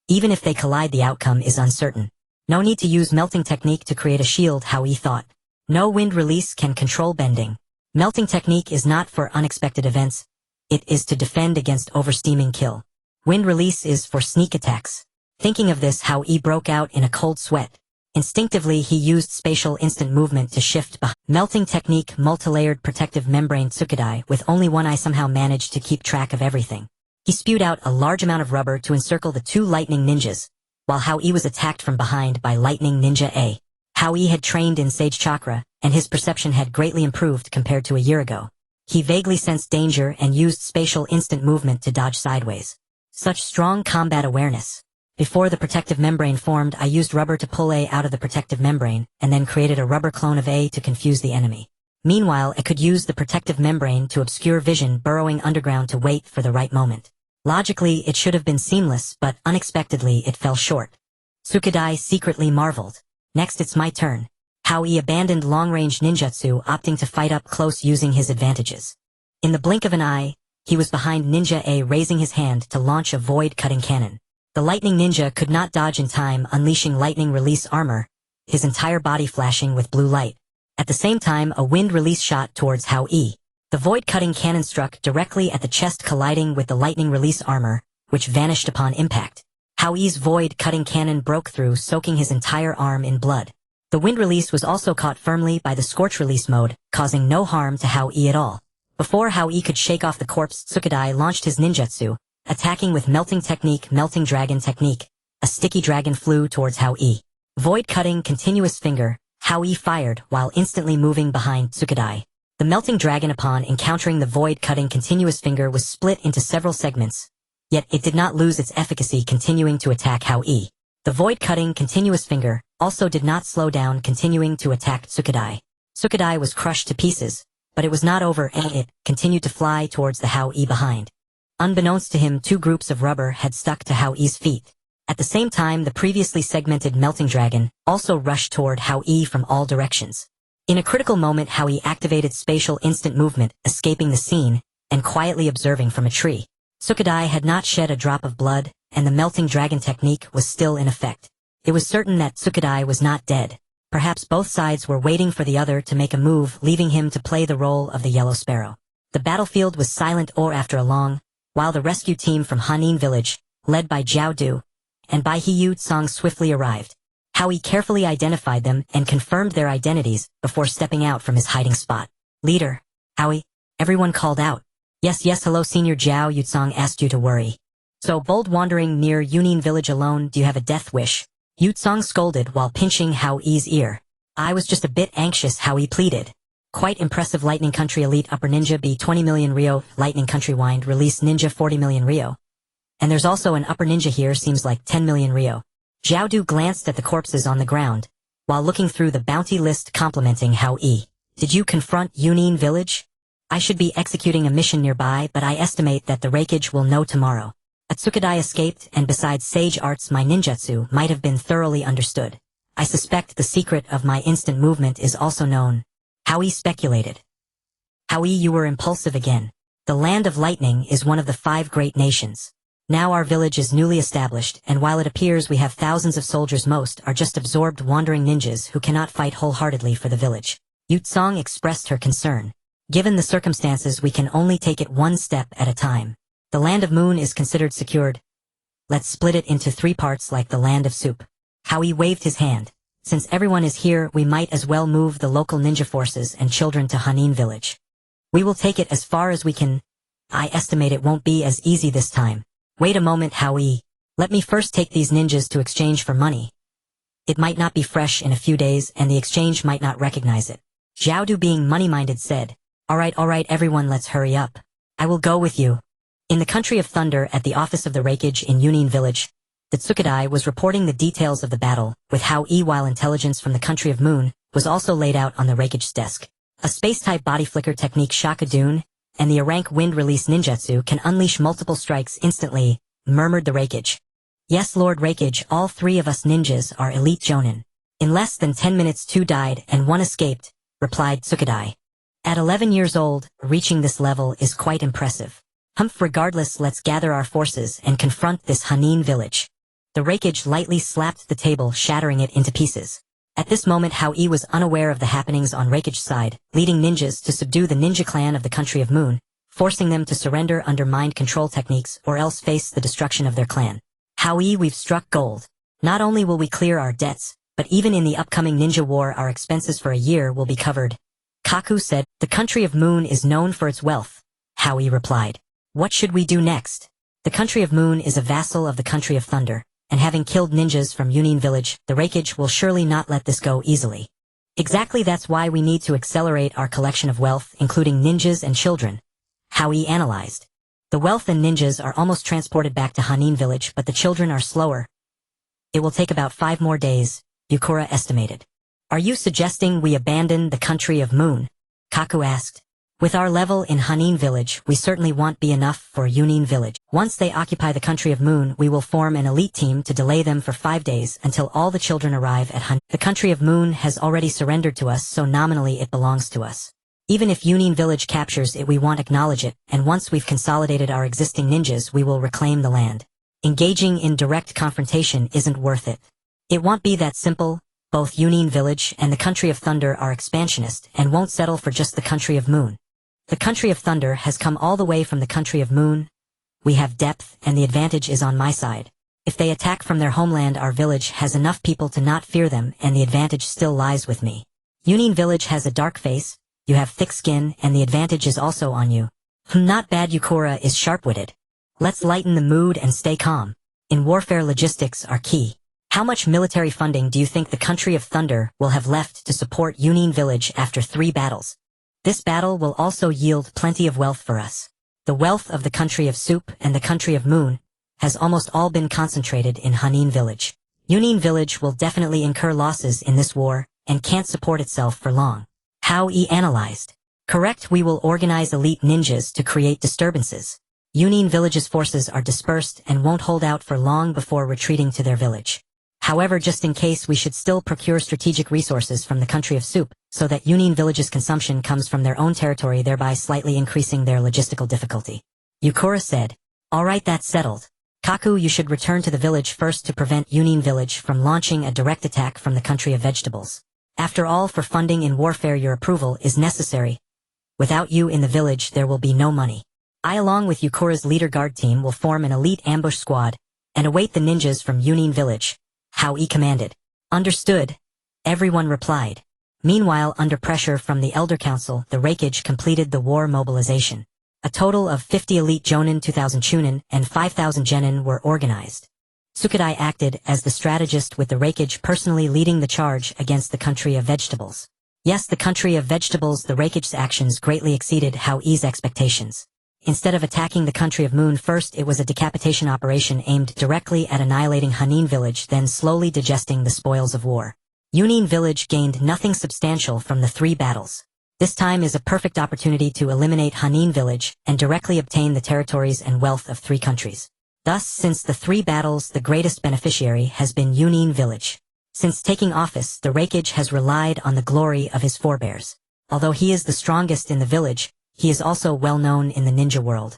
Even if they collide, the outcome is uncertain. No need to use melting technique to create a shield, Hao Yi thought. No wind release can control bending. Melting technique is not for unexpected events. It is to defend against oversteaming kill. Wind release is for sneak attacks. Thinking of this, Hao Yi broke out in a cold sweat. Instinctively, he used spatial instant movement to shift behind. Melting technique, multilayered protective membrane. Tsuchikage, with only one eye, somehow managed to keep track of everything. He spewed out a large amount of rubber to encircle the 2 lightning ninjas, while Hao Yi was attacked from behind by Lightning Ninja A. Hao Yi had trained in Sage Chakra, and his perception had greatly improved compared to a year ago. He vaguely sensed danger and used spatial instant movement to dodge sideways. Such strong combat awareness. Before the protective membrane formed, I used rubber to pull A out of the protective membrane, and then created a rubber clone of A to confuse the enemy. Meanwhile, I could use the protective membrane to obscure vision, burrowing underground to wait for the right moment. Logically, it should have been seamless, but unexpectedly it fell short. Tsuchikage secretly marveled. Next, it's my turn. Hao Yi abandoned long-range ninjutsu, opting to fight up close using his advantages. In the blink of an eye, he was behind Ninja A, raising his hand to launch a void-cutting cannon. The Lightning Ninja could not dodge in time, unleashing lightning release armor, his entire body flashing with blue light. At the same time, a wind release shot towards Hao Yi. The void-cutting cannon struck directly at the chest, colliding with the lightning release armor, which vanished upon impact. Hao Yi's void-cutting cannon broke through, soaking his entire arm in blood. The wind release was also caught firmly by the scorch release mode, causing no harm to Hao Yi at all. Before Hao Yi could shake off the corpse, Tsuchikage launched his ninjutsu, attacking with melting technique, melting dragon technique. A sticky dragon flew towards Hao Yi. Void-cutting continuous finger. Hao Yi fired while instantly moving behind Tsuchikage. The melting dragon, upon encountering the void-cutting continuous finger, was split into several segments, yet it did not lose its efficacy, continuing to attack Hao Yi. The void-cutting continuous finger also did not slow down, continuing to attack Tsuchikage. Tsuchikage was crushed to pieces, but it was not over, and it continued to fly towards the Hao Yi behind. Unbeknownst to him, 2 groups of rubber had stuck to Hao Yi's feet. At the same time, the previously segmented melting dragon also rushed toward Hao Yi from all directions. In a critical moment, Hao Yi activated spatial instant movement, escaping the scene, and quietly observing from a tree. Tsuchikage had not shed a drop of blood, and the melting dragon technique was still in effect. It was certain that Tsuchikage was not dead. Perhaps both sides were waiting for the other to make a move, leaving him to play the role of the Yellow Sparrow. The battlefield was silent after a long, while the rescue team from Hanin village, led by Zhao Du, and by Yu Tsang swiftly arrived. Hao Yi carefully identified them and confirmed their identities before stepping out from his hiding spot. Leader, Hao Yi, everyone called out. Yes, hello Senior Zhao. Yu Tsang asked you to worry. So bold wandering near Yunin village alone, do you have a death wish? Yu Tsang scolded while pinching Hao Yi's ear. I was just a bit anxious, Hao Yi pleaded. Quite impressive. Lightning Country Elite Upper Ninja B 20 million Rio, Lightning Country Wind Release Ninja 40 million Rio. And there's also an Upper Ninja here, seems like 10 million Rio. Zhao Du glanced at the corpses on the ground, while looking through the bounty list complimenting Hao Yi. Did you confront Yunin village? I should be executing a mission nearby, but I estimate that the Raikage will know tomorrow. A Tsuchikage escaped, and besides sage arts, my ninjutsu might have been thoroughly understood. I suspect the secret of my instant movement is also known. Hao Yi speculated. Hao Yi, you were impulsive again. The Land of Lightning is one of the 5 great nations. Now our village is newly established, and while it appears we have thousands of soldiers, most are just absorbed wandering ninjas who cannot fight wholeheartedly for the village. Yu Tsang expressed her concern. Given the circumstances, we can only take it one step at a time. The Land of Moon is considered secured. Let's split it into 3 parts like the Land of Soup. Hao Yi waved his hand. Since everyone is here, we might as well move the local ninja forces and children to Hanin village. We will take it as far as we can. I estimate it won't be as easy this time. Wait a moment, Hao Yi. Let me first take these ninjas to exchange for money. It might not be fresh in a few days, and the exchange might not recognize it. Zhao Du, being money-minded, said, All right, everyone, let's hurry up. I will go with you. In the Country of Thunder, at the office of the Raikage in Yunin village, the Tsuchikage was reporting the details of the battle with Hao Yi, while intelligence from the Country of Moon was also laid out on the Raikage's desk. A space-type body flicker technique, Shaka Dune, and the Arank wind release ninjutsu can unleash multiple strikes instantly, murmured the Raikage. Yes, Lord Raikage, all 3 of us ninjas are elite jonin. In less than 10 minutes 2 died and 1 escaped, replied Tsuchikage. At 11 years old, reaching this level is quite impressive. Regardless, let's gather our forces and confront this Hanin village. The Raikage lightly slapped the table, shattering it into pieces. At this moment, Hao Yi was unaware of the happenings on Raikage's side, leading ninjas to subdue the ninja clan of the Country of Moon, forcing them to surrender under mind control techniques or else face the destruction of their clan. Hao Yi, we've struck gold. Not only will we clear our debts, but even in the upcoming ninja war, our expenses for a year will be covered. Kaku said, The Country of Moon is known for its wealth. Hao Yi replied. What should we do next? The Country of Moon is a vassal of the Country of Thunder, and having killed ninjas from Yunin village, the Raikage will surely not let this go easily. Exactly, that's why we need to accelerate our collection of wealth, including ninjas and children. Hao Yi analyzed. The wealth and ninjas are almost transported back to Hanin village, but the children are slower. It will take about 5 more days, Yukura estimated. Are you suggesting we abandon the Country of Moon? Kaku asked. With our level in Hanin village, we certainly won't be enough for Yunin village. Once they occupy the Country of Moon, we will form an elite team to delay them for 5 days until all the children arrive at Hanin. The Country of Moon has already surrendered to us, so nominally it belongs to us. Even if Yunin village captures it, we won't acknowledge it, and once we've consolidated our existing ninjas, we will reclaim the land. Engaging in direct confrontation isn't worth it. It won't be that simple. Both Yunin village and the Country of Thunder are expansionist and won't settle for just the Country of Moon. The Country of Thunder has come all the way from the Country of Moon. We have depth, and the advantage is on my side. If they attack from their homeland, our village has enough people to not fear them, and the advantage still lies with me. Yunin village has a dark face, you have thick skin, and the advantage is also on you. Not bad. Yukura is sharp-witted. Let's lighten the mood and stay calm. In warfare, logistics are key. How much military funding do you think the Country of Thunder will have left to support Yunin village after 3 battles? This battle will also yield plenty of wealth for us. The wealth of the Country of Soup and the Country of Moon has almost all been concentrated in Hanin village. Yunin village will definitely incur losses in this war and can't support itself for long. Hao Yi analyzed. Correct, we will organize elite ninjas to create disturbances. Yunin village's forces are dispersed and won't hold out for long before retreating to their village. However, just in case, we should still procure strategic resources from the country of soup, so that Yunin village's consumption comes from their own territory, thereby slightly increasing their logistical difficulty. Yukura said, "Alright, that's settled. Kaku, you should return to the village first to prevent Yunin village from launching a direct attack from the country of vegetables. After all, for funding in warfare your approval is necessary. Without you in the village there will be no money. I along with Yukura's leader guard team will form an elite ambush squad and await the ninjas from Yunin village," Hao Yi commanded. "Understood," everyone replied. Meanwhile, under pressure from the Elder Council, the Raikage completed the war mobilization. A total of 50 elite jonin, 2,000 chunin, and 5,000 genin were organized. Tsuchikage acted as the strategist, with the Raikage personally leading the charge against the country of vegetables. Yes, the country of vegetables, the Raikage's actions greatly exceeded Hao Yi's expectations. Instead of attacking the country of moon first, it was a decapitation operation aimed directly at annihilating Hanin village, then slowly digesting the spoils of war. Yunin village gained nothing substantial from the 3 battles. This time is a perfect opportunity to eliminate Hanin village and directly obtain the territories and wealth of 3 countries. Thus, since the 3 battles, the greatest beneficiary has been Yunin village. Since taking office, the Raikage has relied on the glory of his forebears. Although he is the strongest in the village, he is also well known in the ninja world.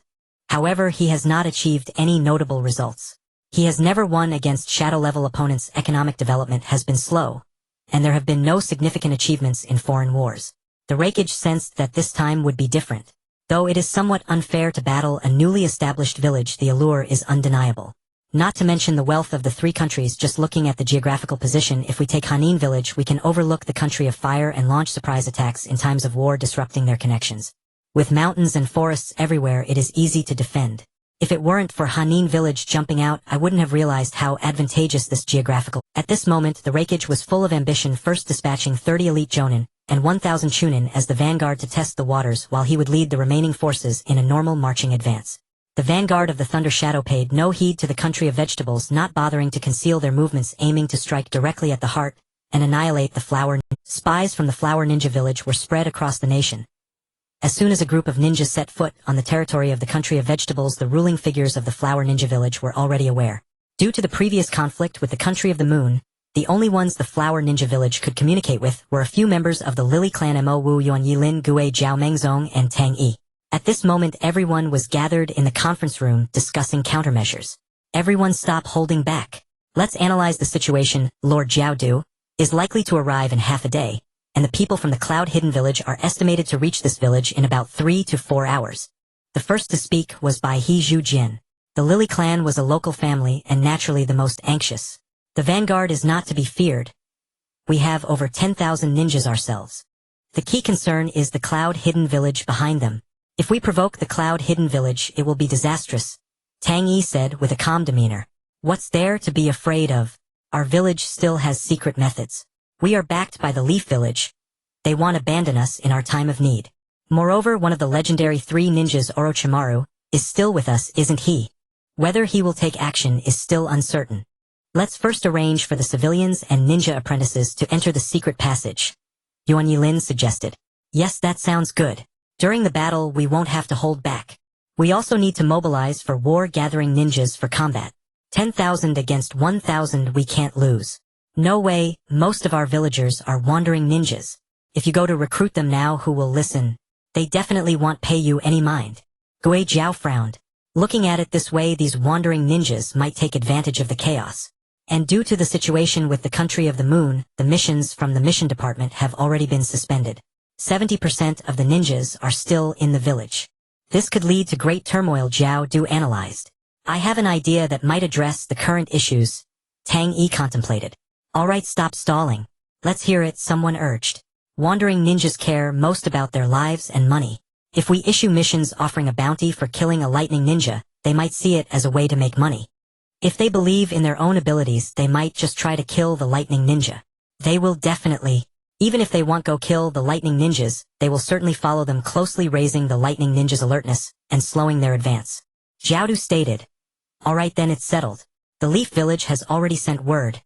However, he has not achieved any notable results. He has never won against shadow-level opponents. Economic development has been slow, and there have been no significant achievements in foreign wars. The Raikage sensed that this time would be different. Though it is somewhat unfair to battle a newly established village, the allure is undeniable. Not to mention the wealth of the 3 countries. Just looking at the geographical position, if we take Hanin village, we can overlook the country of fire and launch surprise attacks in times of war, disrupting their connections. With mountains and forests everywhere, it is easy to defend. If it weren't for Hanin village jumping out, I wouldn't have realized how advantageous this geographical. At this moment, the Raikage was full of ambition, first dispatching 30 elite jonin and 1,000 chunin as the vanguard to test the waters, while he would lead the remaining forces in a normal marching advance. The vanguard of the Thunder Shadow paid no heed to the country of vegetables, not bothering to conceal their movements, aiming to strike directly at the heart and annihilate the flower. Spies from the flower ninja village were spread across the nation. As soon as a group of ninjas set foot on the territory of the country of vegetables, the ruling figures of the flower ninja village were already aware. Due to the previous conflict with the country of the moon, the only ones the flower ninja village could communicate with were a few members of the Lily clan, Mo Wu Yuan Yilin Gue Jiao Mengzong and Tang Yi. At this moment, everyone was gathered in the conference room discussing countermeasures. Everyone stop holding back. Let's analyze the situation. Lord Jiaodu is likely to arrive in half a day, and the people from the Cloud Hidden village are estimated to reach this village in about 3 to 4 hours. The first to speak was by He Zhu Jin. The Lily clan was a local family and naturally the most anxious. The vanguard is not to be feared. We have over 10,000 ninjas ourselves. The key concern is the Cloud Hidden village behind them. If we provoke the Cloud Hidden village, it will be disastrous, Tang Yi said with a calm demeanor. What's there to be afraid of? Our village still has secret methods. We are backed by the Leaf village. They won't abandon us in our time of need. Moreover, one of the legendary 3 ninjas, Orochimaru, is still with us, isn't he? Whether he will take action is still uncertain. Let's first arrange for the civilians and ninja apprentices to enter the secret passage, Yuan Yilin suggested. Yes, that sounds good. During the battle, we won't have to hold back. We also need to mobilize for war, gathering ninjas for combat. 10,000 against 1,000, we can't lose. No way, most of our villagers are wandering ninjas. If you go to recruit them now, who will listen? They definitely won't pay you any mind. Gui Jiao frowned. Looking at it this way, these wandering ninjas might take advantage of the chaos. And due to the situation with the country of the moon, the missions from the mission department have already been suspended. 70% of the ninjas are still in the village. This could lead to great turmoil, Jiao Du analyzed. I have an idea that might address the current issues, Tang Yi contemplated. Alright, stop stalling. Let's hear it, someone urged. Wandering ninjas care most about their lives and money. If we issue missions offering a bounty for killing a lightning ninja, they might see it as a way to make money. If they believe in their own abilities, they might just try to kill the lightning ninja. They will definitely, even if they won't go kill the lightning ninjas, they will certainly follow them closely, raising the lightning ninjas' alertness and slowing their advance. Jiaodu stated. Alright then, it's settled. The Leaf Village has already sent word.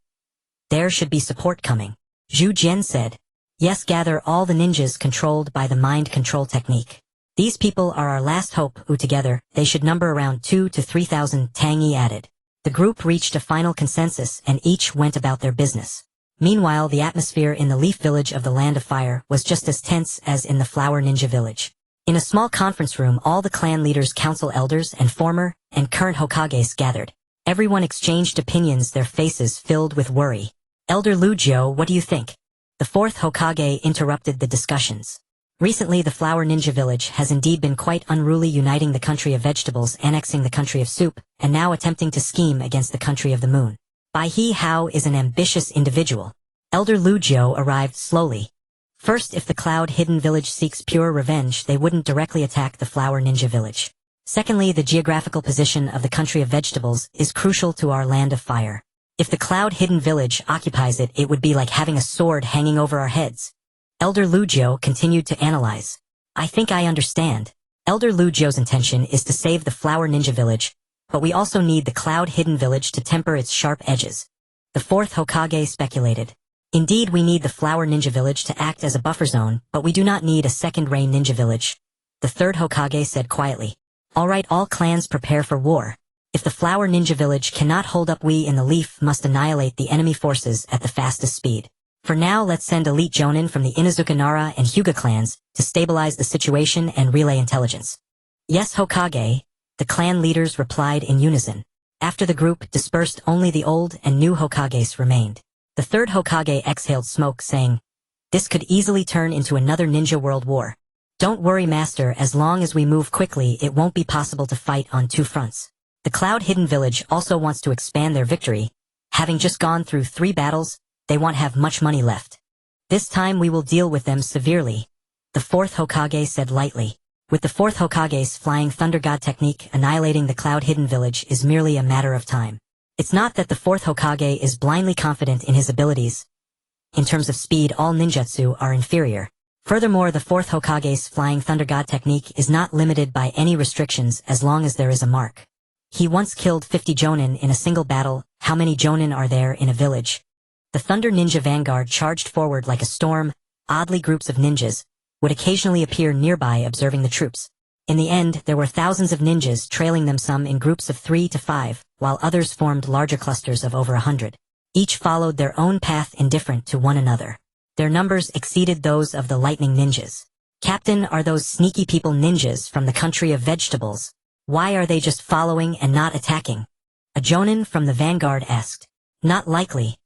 There should be support coming. Zhu Jian said. Yes, gather all the ninjas controlled by the mind control technique. These people are our last hope, together they should number around 2 to 3,000, Tang Yi added. The group reached a final consensus and each went about their business. Meanwhile, the atmosphere in the Leaf Village of the Land of Fire was just as tense as in the Flower Ninja Village. In a small conference room, all the clan leaders, council elders, and former and current Hokages gathered. Everyone exchanged opinions, their faces filled with worry. Elder Lujio, what do you think? The fourth Hokage interrupted the discussions. Recently, the Flower Ninja Village has indeed been quite unruly, uniting the country of vegetables, annexing the country of soup, and now attempting to scheme against the country of the moon. Bai He Hao is an ambitious individual. Elder Lujio arrived slowly. First, if the Cloud Hidden Village seeks pure revenge, they wouldn't directly attack the Flower Ninja Village. Secondly, the geographical position of the country of vegetables is crucial to our Land of Fire. If the Cloud Hidden Village occupies it, it would be like having a sword hanging over our heads. Elder Lujio continued to analyze. I think I understand. Elder Lujio's intention is to save the Flower Ninja Village, but we also need the Cloud Hidden Village to temper its sharp edges. The fourth Hokage speculated. Indeed, we need the Flower Ninja Village to act as a buffer zone, but we do not need a second-ray ninja village. The third Hokage said quietly. All right, all clans prepare for war. If the Flower Ninja Village cannot hold up, we in the Leaf must annihilate the enemy forces at the fastest speed. For now, let's send elite Jonin from the Inazuka Nara and Hyuga clans to stabilize the situation and relay intelligence. Yes, Hokage, the clan leaders replied in unison. After the group dispersed, only the old and new Hokages remained. The third Hokage exhaled smoke, saying, "This could easily turn into another ninja world war. Don't worry, Master, as long as we move quickly, it won't be possible to fight on two fronts." The Cloud Hidden Village also wants to expand their victory. Having just gone through 3 battles, they won't have much money left. This time we will deal with them severely, the fourth Hokage said lightly. With the fourth Hokage's Flying Thunder God technique, annihilating the Cloud Hidden Village is merely a matter of time. It's not that the fourth Hokage is blindly confident in his abilities. In terms of speed, all ninjutsu are inferior. Furthermore, the fourth Hokage's Flying Thunder God technique is not limited by any restrictions as long as there is a mark. He once killed 50 Jonin in a single battle. How many Jonin are there in a village? The Thunder Ninja Vanguard charged forward like a storm. Oddly, groups of ninjas would occasionally appear nearby observing the troops. In the end, there were thousands of ninjas trailing them, some in groups of 3 to 5, while others formed larger clusters of over 100. Each followed their own path, indifferent to one another. Their numbers exceeded those of the lightning ninjas. Captain, are those sneaky people ninjas from the country of vegetables? Why are they just following and not attacking? A Jonin from the vanguard asked. Not likely.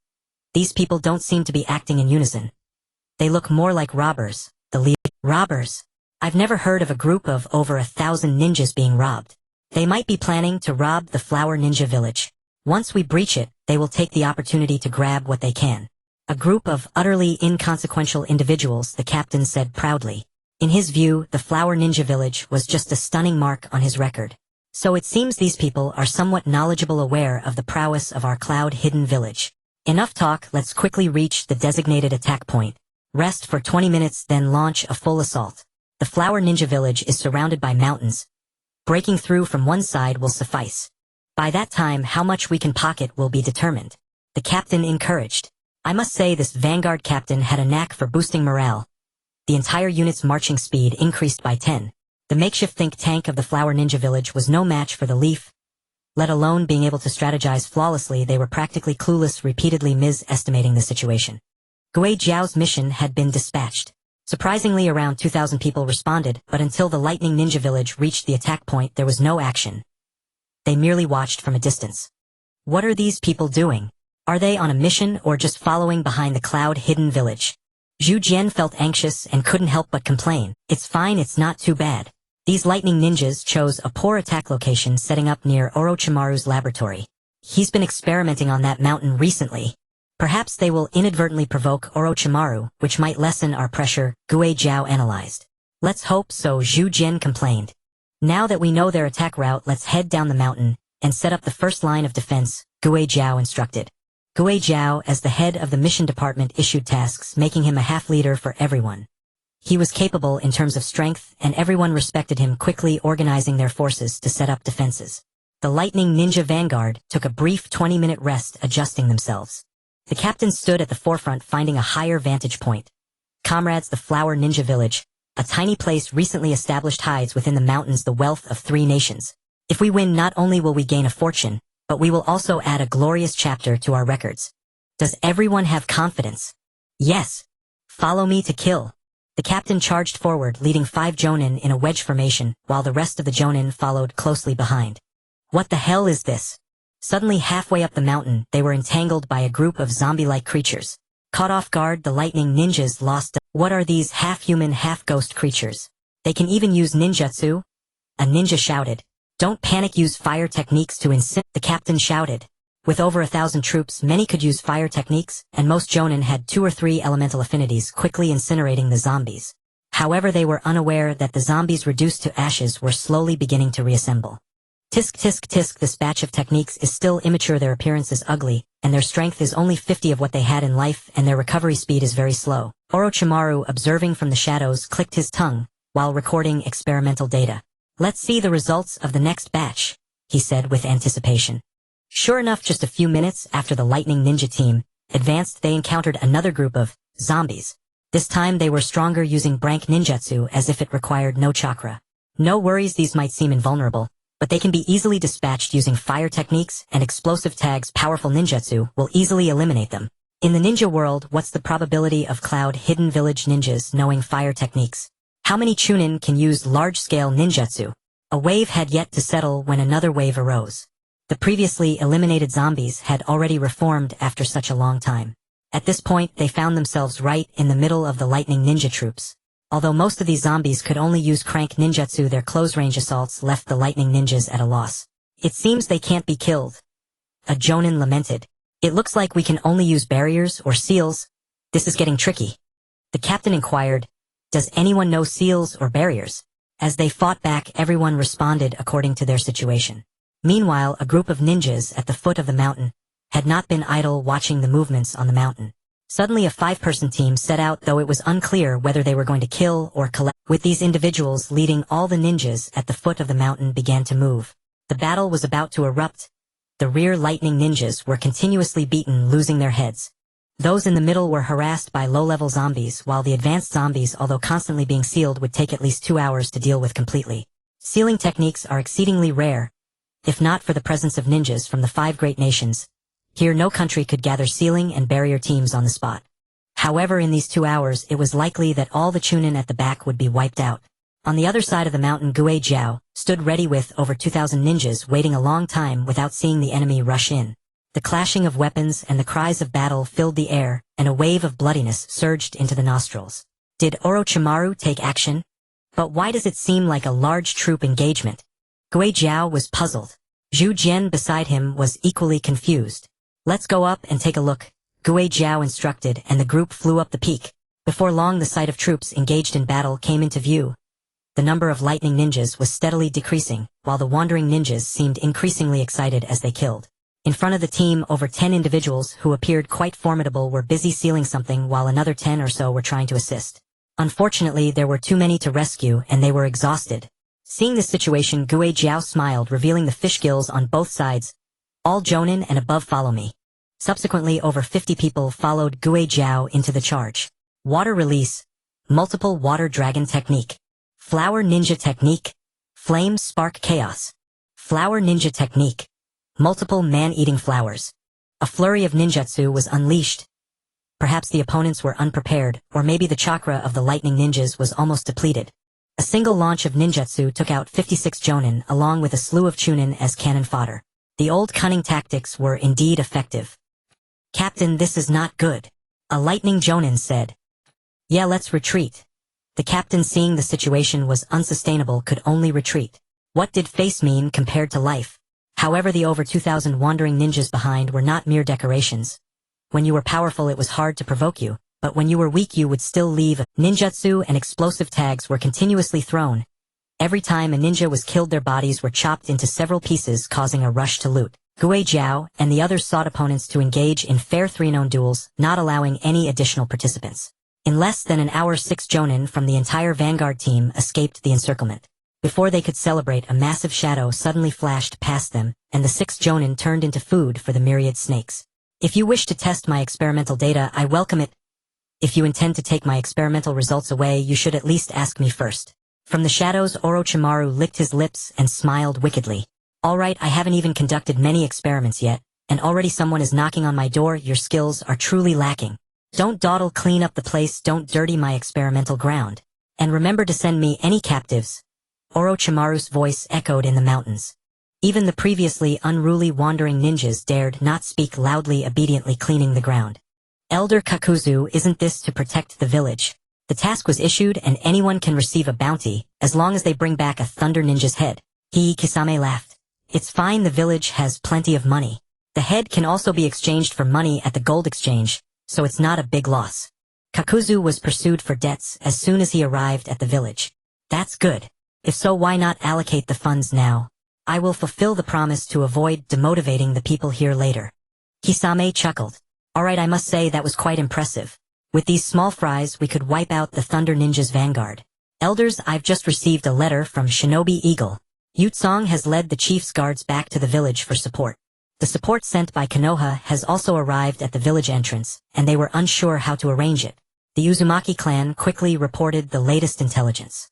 These people don't seem to be acting in unison. They look more like robbers. The lead. Robbers? I've never heard of a group of over 1,000 ninjas being robbed. They might be planning to rob the Flower Ninja Village. Once we breach it, they will take the opportunity to grab what they can. A group of utterly inconsequential individuals, the captain said proudly. In his view, the Flower Ninja Village was just a stunning mark on his record. So it seems these people are somewhat knowledgeable, aware of the prowess of our Cloud Hidden Village. Enough talk, let's quickly reach the designated attack point. Rest for 20 minutes, then launch a full assault. The Flower Ninja Village is surrounded by mountains. Breaking through from one side will suffice. By that time, how much we can pocket will be determined. The captain encouraged. I must say, this vanguard captain had a knack for boosting morale. The entire unit's marching speed increased by 10. The makeshift think tank of the Flower Ninja Village was no match for the Leaf. Let alone being able to strategize flawlessly, they were practically clueless, repeatedly misestimating the situation. Gui Zhao's mission had been dispatched. Surprisingly, around 2,000 people responded, but until the Lightning Ninja Village reached the attack point, there was no action. They merely watched from a distance. What are these people doing? Are they on a mission or just following behind the Cloud Hidden Village? Zhu Jian felt anxious and couldn't help but complain. It's fine, it's not too bad. These lightning ninjas chose a poor attack location, setting up near Orochimaru's laboratory. He's been experimenting on that mountain recently. Perhaps they will inadvertently provoke Orochimaru, which might lessen our pressure, Gui Zhao analyzed. Let's hope so, Zhu Jian complained. Now that we know their attack route, let's head down the mountain and set up the first line of defense, Gui Zhao instructed. Gui Zhao, as the head of the mission department, issued tasks, making him a half-leader for everyone. He was capable in terms of strength, and everyone respected him, quickly organizing their forces to set up defenses. The Lightning Ninja Vanguard took a brief 20-minute rest, adjusting themselves. The captain stood at the forefront, finding a higher vantage point. Comrades, the Flower Ninja Village, a tiny place recently established, hides within the mountains the wealth of 3 nations. If we win, not only will we gain a fortune, but we will also add a glorious chapter to our records. Does everyone have confidence? Yes. Follow me to kill. The captain charged forward, leading 5 jonin in a wedge formation, while the rest of the jonin followed closely behind. What the hell is this? Suddenly, halfway up the mountain, they were entangled by a group of zombie-like creatures. Caught off guard, the lightning ninjas lost. What are these half-human, half-ghost creatures? They can even use ninjutsu? A ninja shouted. Don't panic, use fire techniques to the captain shouted. With over 1,000 troops, many could use fire techniques, and most jonin had 2 or 3 elemental affinities, quickly incinerating the zombies. However, they were unaware that the zombies reduced to ashes were slowly beginning to reassemble. Tisk tisk tisk, this batch of techniques is still immature, their appearance is ugly, and their strength is only 50 of what they had in life, and their recovery speed is very slow. Orochimaru, observing from the shadows, clicked his tongue, while recording experimental data. Let's see the results of the next batch, he said with anticipation. Sure enough, just a few minutes after the lightning ninja team advanced, they encountered another group of zombies. This time they were stronger, using brank ninjutsu as if it required no chakra. No worries, these might seem invulnerable, but they can be easily dispatched using fire techniques and explosive tags. Powerful ninjutsu will easily eliminate them. In the ninja world, what's the probability of Cloud Hidden Village ninjas knowing fire techniques? How many chunin can use large-scale ninjutsu? A wave had yet to settle when another wave arose. The previously eliminated zombies had already reformed after such a long time. At this point, they found themselves right in the middle of the lightning ninja troops. Although most of these zombies could only use crank ninjutsu, their close-range assaults left the lightning ninjas at a loss. It seems they can't be killed. A jonin lamented. It looks like we can only use barriers or seals. This is getting tricky. The captain inquired, does anyone know seals or barriers? As they fought back, everyone responded according to their situation. Meanwhile, a group of ninjas at the foot of the mountain had not been idle, watching the movements on the mountain. Suddenly a 5-person team set out, though it was unclear whether they were going to kill or collect. With these individuals leading, all the ninjas at the foot of the mountain began to move. The battle was about to erupt. The rear lightning ninjas were continuously beaten, losing their heads. Those in the middle were harassed by low-level zombies, while the advanced zombies, although constantly being sealed, would take at least 2 hours to deal with completely. Sealing techniques are exceedingly rare, if not for the presence of ninjas from the 5 great nations. Here no country could gather sealing and barrier teams on the spot. However, in these 2 hours, it was likely that all the chunin at the back would be wiped out. On the other side of the mountain, Gui Jiao stood ready with over 2,000 ninjas, waiting a long time without seeing the enemy rush in. The clashing of weapons and the cries of battle filled the air, and a wave of bloodiness surged into the nostrils. Did Orochimaru take action? But why does it seem like a large troop engagement? Gui Jiao was puzzled. Zhu Jian beside him was equally confused. Let's go up and take a look, Gui Jiao instructed, and the group flew up the peak. Before long, the sight of troops engaged in battle came into view. The number of lightning ninjas was steadily decreasing, while the wandering ninjas seemed increasingly excited as they killed. In front of the team, over 10 individuals who appeared quite formidable were busy sealing something, while another 10 or so were trying to assist. Unfortunately, there were too many to rescue, and they were exhausted. Seeing this situation, Gui Jiao smiled, revealing the fish gills on both sides. All jonin and above follow me. Subsequently, over 50 people followed Gui Jiao into the charge. Water release, multiple water dragon technique, flower ninja technique, flame spark chaos, flower ninja technique, multiple man-eating flowers. A flurry of ninjutsu was unleashed. Perhaps the opponents were unprepared, or maybe the chakra of the lightning ninjas was almost depleted. A single launch of ninjutsu took out 56 jonin, along with a slew of chunin as cannon fodder. The old cunning tactics were indeed effective. Captain, this is not good, a lightning jonin said. Yeah, let's retreat. The captain, seeing the situation was unsustainable, could only retreat. What did face mean compared to life? However, the over 2,000 wandering ninjas behind were not mere decorations. When you were powerful, it was hard to provoke you, but when you were weak, you would still leave. Ninjutsu and explosive tags were continuously thrown. Every time a ninja was killed, their bodies were chopped into several pieces, causing a rush to loot. Gui Jiao and the others sought opponents to engage in fair 3-known duels, not allowing any additional participants. In less than an hour, 6 jonin from the entire vanguard team escaped the encirclement. Before they could celebrate, a massive shadow suddenly flashed past them, and the 6 jonin turned into food for the myriad snakes. If you wish to test my experimental data, I welcome it. If you intend to take my experimental results away, you should at least ask me first. From the shadows, Orochimaru licked his lips and smiled wickedly. Alright, I haven't even conducted many experiments yet, and already someone is knocking on my door. Your skills are truly lacking. Don't dawdle, clean up the place, don't dirty my experimental ground. And remember to send me any captives. Orochimaru's voice echoed in the mountains. Even the previously unruly wandering ninjas dared not speak loudly, obediently cleaning the ground. Elder Kakuzu, isn't this to protect the village? The task was issued and anyone can receive a bounty, as long as they bring back a Thunder Ninja's head. Kisame laughed. It's fine, the village has plenty of money. The head can also be exchanged for money at the gold exchange, so it's not a big loss. Kakuzu was pursued for debts as soon as he arrived at the village. That's good. If so, why not allocate the funds now? I will fulfill the promise to avoid demotivating the people here later. Kisame chuckled. Alright, I must say that was quite impressive. With these small fries we could wipe out the Thunder Ninja's vanguard. Elders, I've just received a letter from Shinobi Eagle. Yutsong has led the chief's guards back to the village for support. The support sent by Konoha has also arrived at the village entrance, and they were unsure how to arrange it. The Uzumaki clan quickly reported the latest intelligence.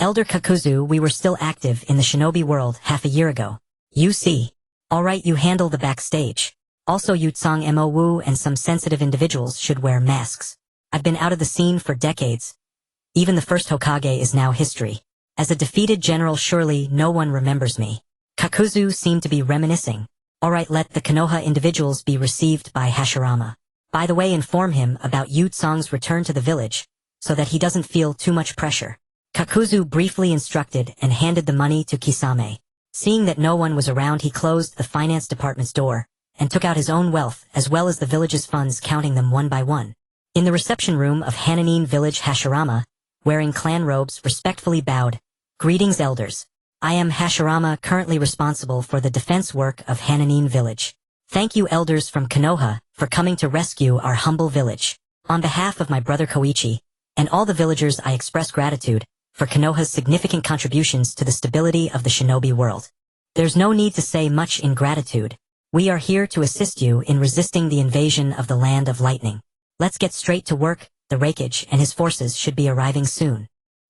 Elder Kakuzu, we were still active in the shinobi world half a year ago. You see. Alright, you handle the backstage. Also, Yutsong Mo and some sensitive individuals should wear masks. I've been out of the scene for decades. Even the first Hokage is now history. As a defeated general, surely no one remembers me. Kakuzu seemed to be reminiscing. Alright, let the Konoha individuals be received by Hashirama. By the way, inform him about Yutsong's return to the village, so that he doesn't feel too much pressure. Kakuzu briefly instructed and handed the money to Kisame. Seeing that no one was around, he closed the finance department's door, and took out his own wealth as well as the village's funds, counting them one by one. In the reception room of Hananin village, Hashirama, wearing clan robes, respectfully bowed. Greetings, elders. I am Hashirama, currently responsible for the defense work of Hananin village. Thank you, elders from Konoha, for coming to rescue our humble village. On behalf of my brother Koichi, and all the villagers, I express gratitude for Konoha's significant contributions to the stability of the shinobi world. There's no need to say much in gratitude. We are here to assist you in resisting the invasion of the Land of Lightning. Let's get straight to work. The Raikage and his forces should be arriving soon.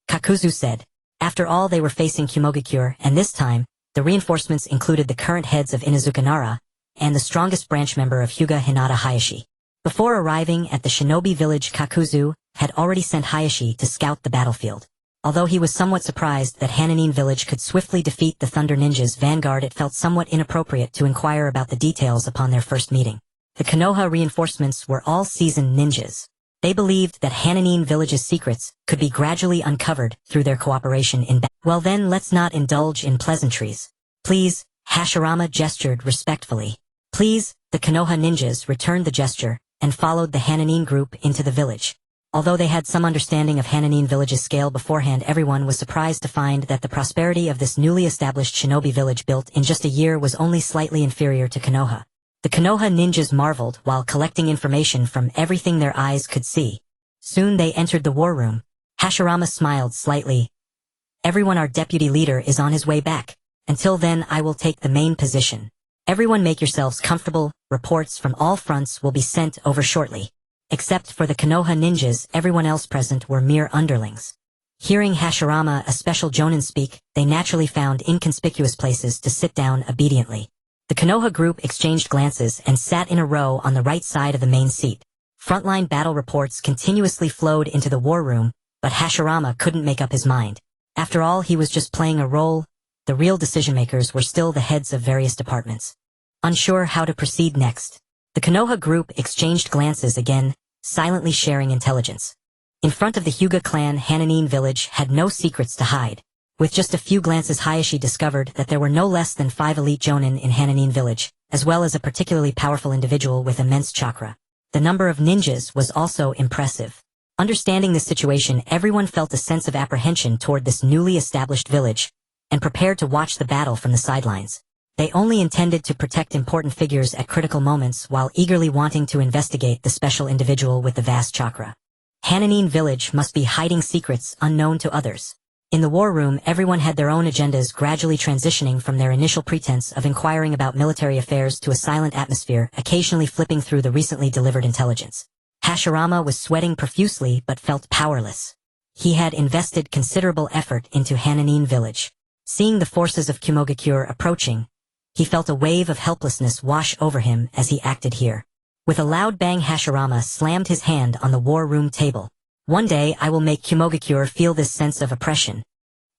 Kakuzu said. After all, they were facing Hanagakure, and this time, the reinforcements included the current heads of Inuzuka Nara, and the strongest branch member of Hyuga Hinata Hayashi. Before arriving at the shinobi village, Kakuzu had already sent Hayashi to scout the battlefield. Although he was somewhat surprised that Hananin village could swiftly defeat the Thunder Ninja's vanguard, it felt somewhat inappropriate to inquire about the details upon their first meeting. The Konoha reinforcements were all seasoned ninjas. They believed that Hananin village's secrets could be gradually uncovered through their cooperation in battle. Well then, let's not indulge in pleasantries. Please, Hashirama gestured respectfully. Please, the Konoha ninjas returned the gesture and followed the Hananin group into the village. Although they had some understanding of Hananin village's scale beforehand, everyone was surprised to find that the prosperity of this newly established shinobi village built in just a year was only slightly inferior to Konoha. The Konoha ninjas marveled while collecting information from everything their eyes could see. Soon they entered the war room. Hashirama smiled slightly. Everyone, our deputy leader is on his way back. Until then, I will take the main position. Everyone make yourselves comfortable. Reports from all fronts will be sent over shortly. Except for the Konoha ninjas, everyone else present were mere underlings. Hearing Hashirama, a special jonin, speak, they naturally found inconspicuous places to sit down obediently. The Konoha group exchanged glances and sat in a row on the right side of the main seat. Frontline battle reports continuously flowed into the war room, but Hashirama couldn't make up his mind. After all, he was just playing a role. The real decision-makers were still the heads of various departments. Unsure how to proceed next, the Konoha group exchanged glances again, silently sharing intelligence. In front of the Hyuga clan, Hananin village had no secrets to hide. With just a few glances, Hayashi discovered that there were no less than 5 elite jonin in Hananin village, as well as a particularly powerful individual with immense chakra. The number of ninjas was also impressive. Understanding the situation, everyone felt a sense of apprehension toward this newly established village, and prepared to watch the battle from the sidelines. They only intended to protect important figures at critical moments while eagerly wanting to investigate the special individual with the vast chakra. Hananin village must be hiding secrets unknown to others. In the war room, everyone had their own agendas, gradually transitioning from their initial pretense of inquiring about military affairs to a silent atmosphere, occasionally flipping through the recently delivered intelligence. Hashirama was sweating profusely but felt powerless. He had invested considerable effort into Hananin village. Seeing the forces of Hanagakure approaching, he felt a wave of helplessness wash over him as he acted here. With a loud bang, Hashirama slammed his hand on the war room table. One day I will make Hanagakure feel this sense of oppression.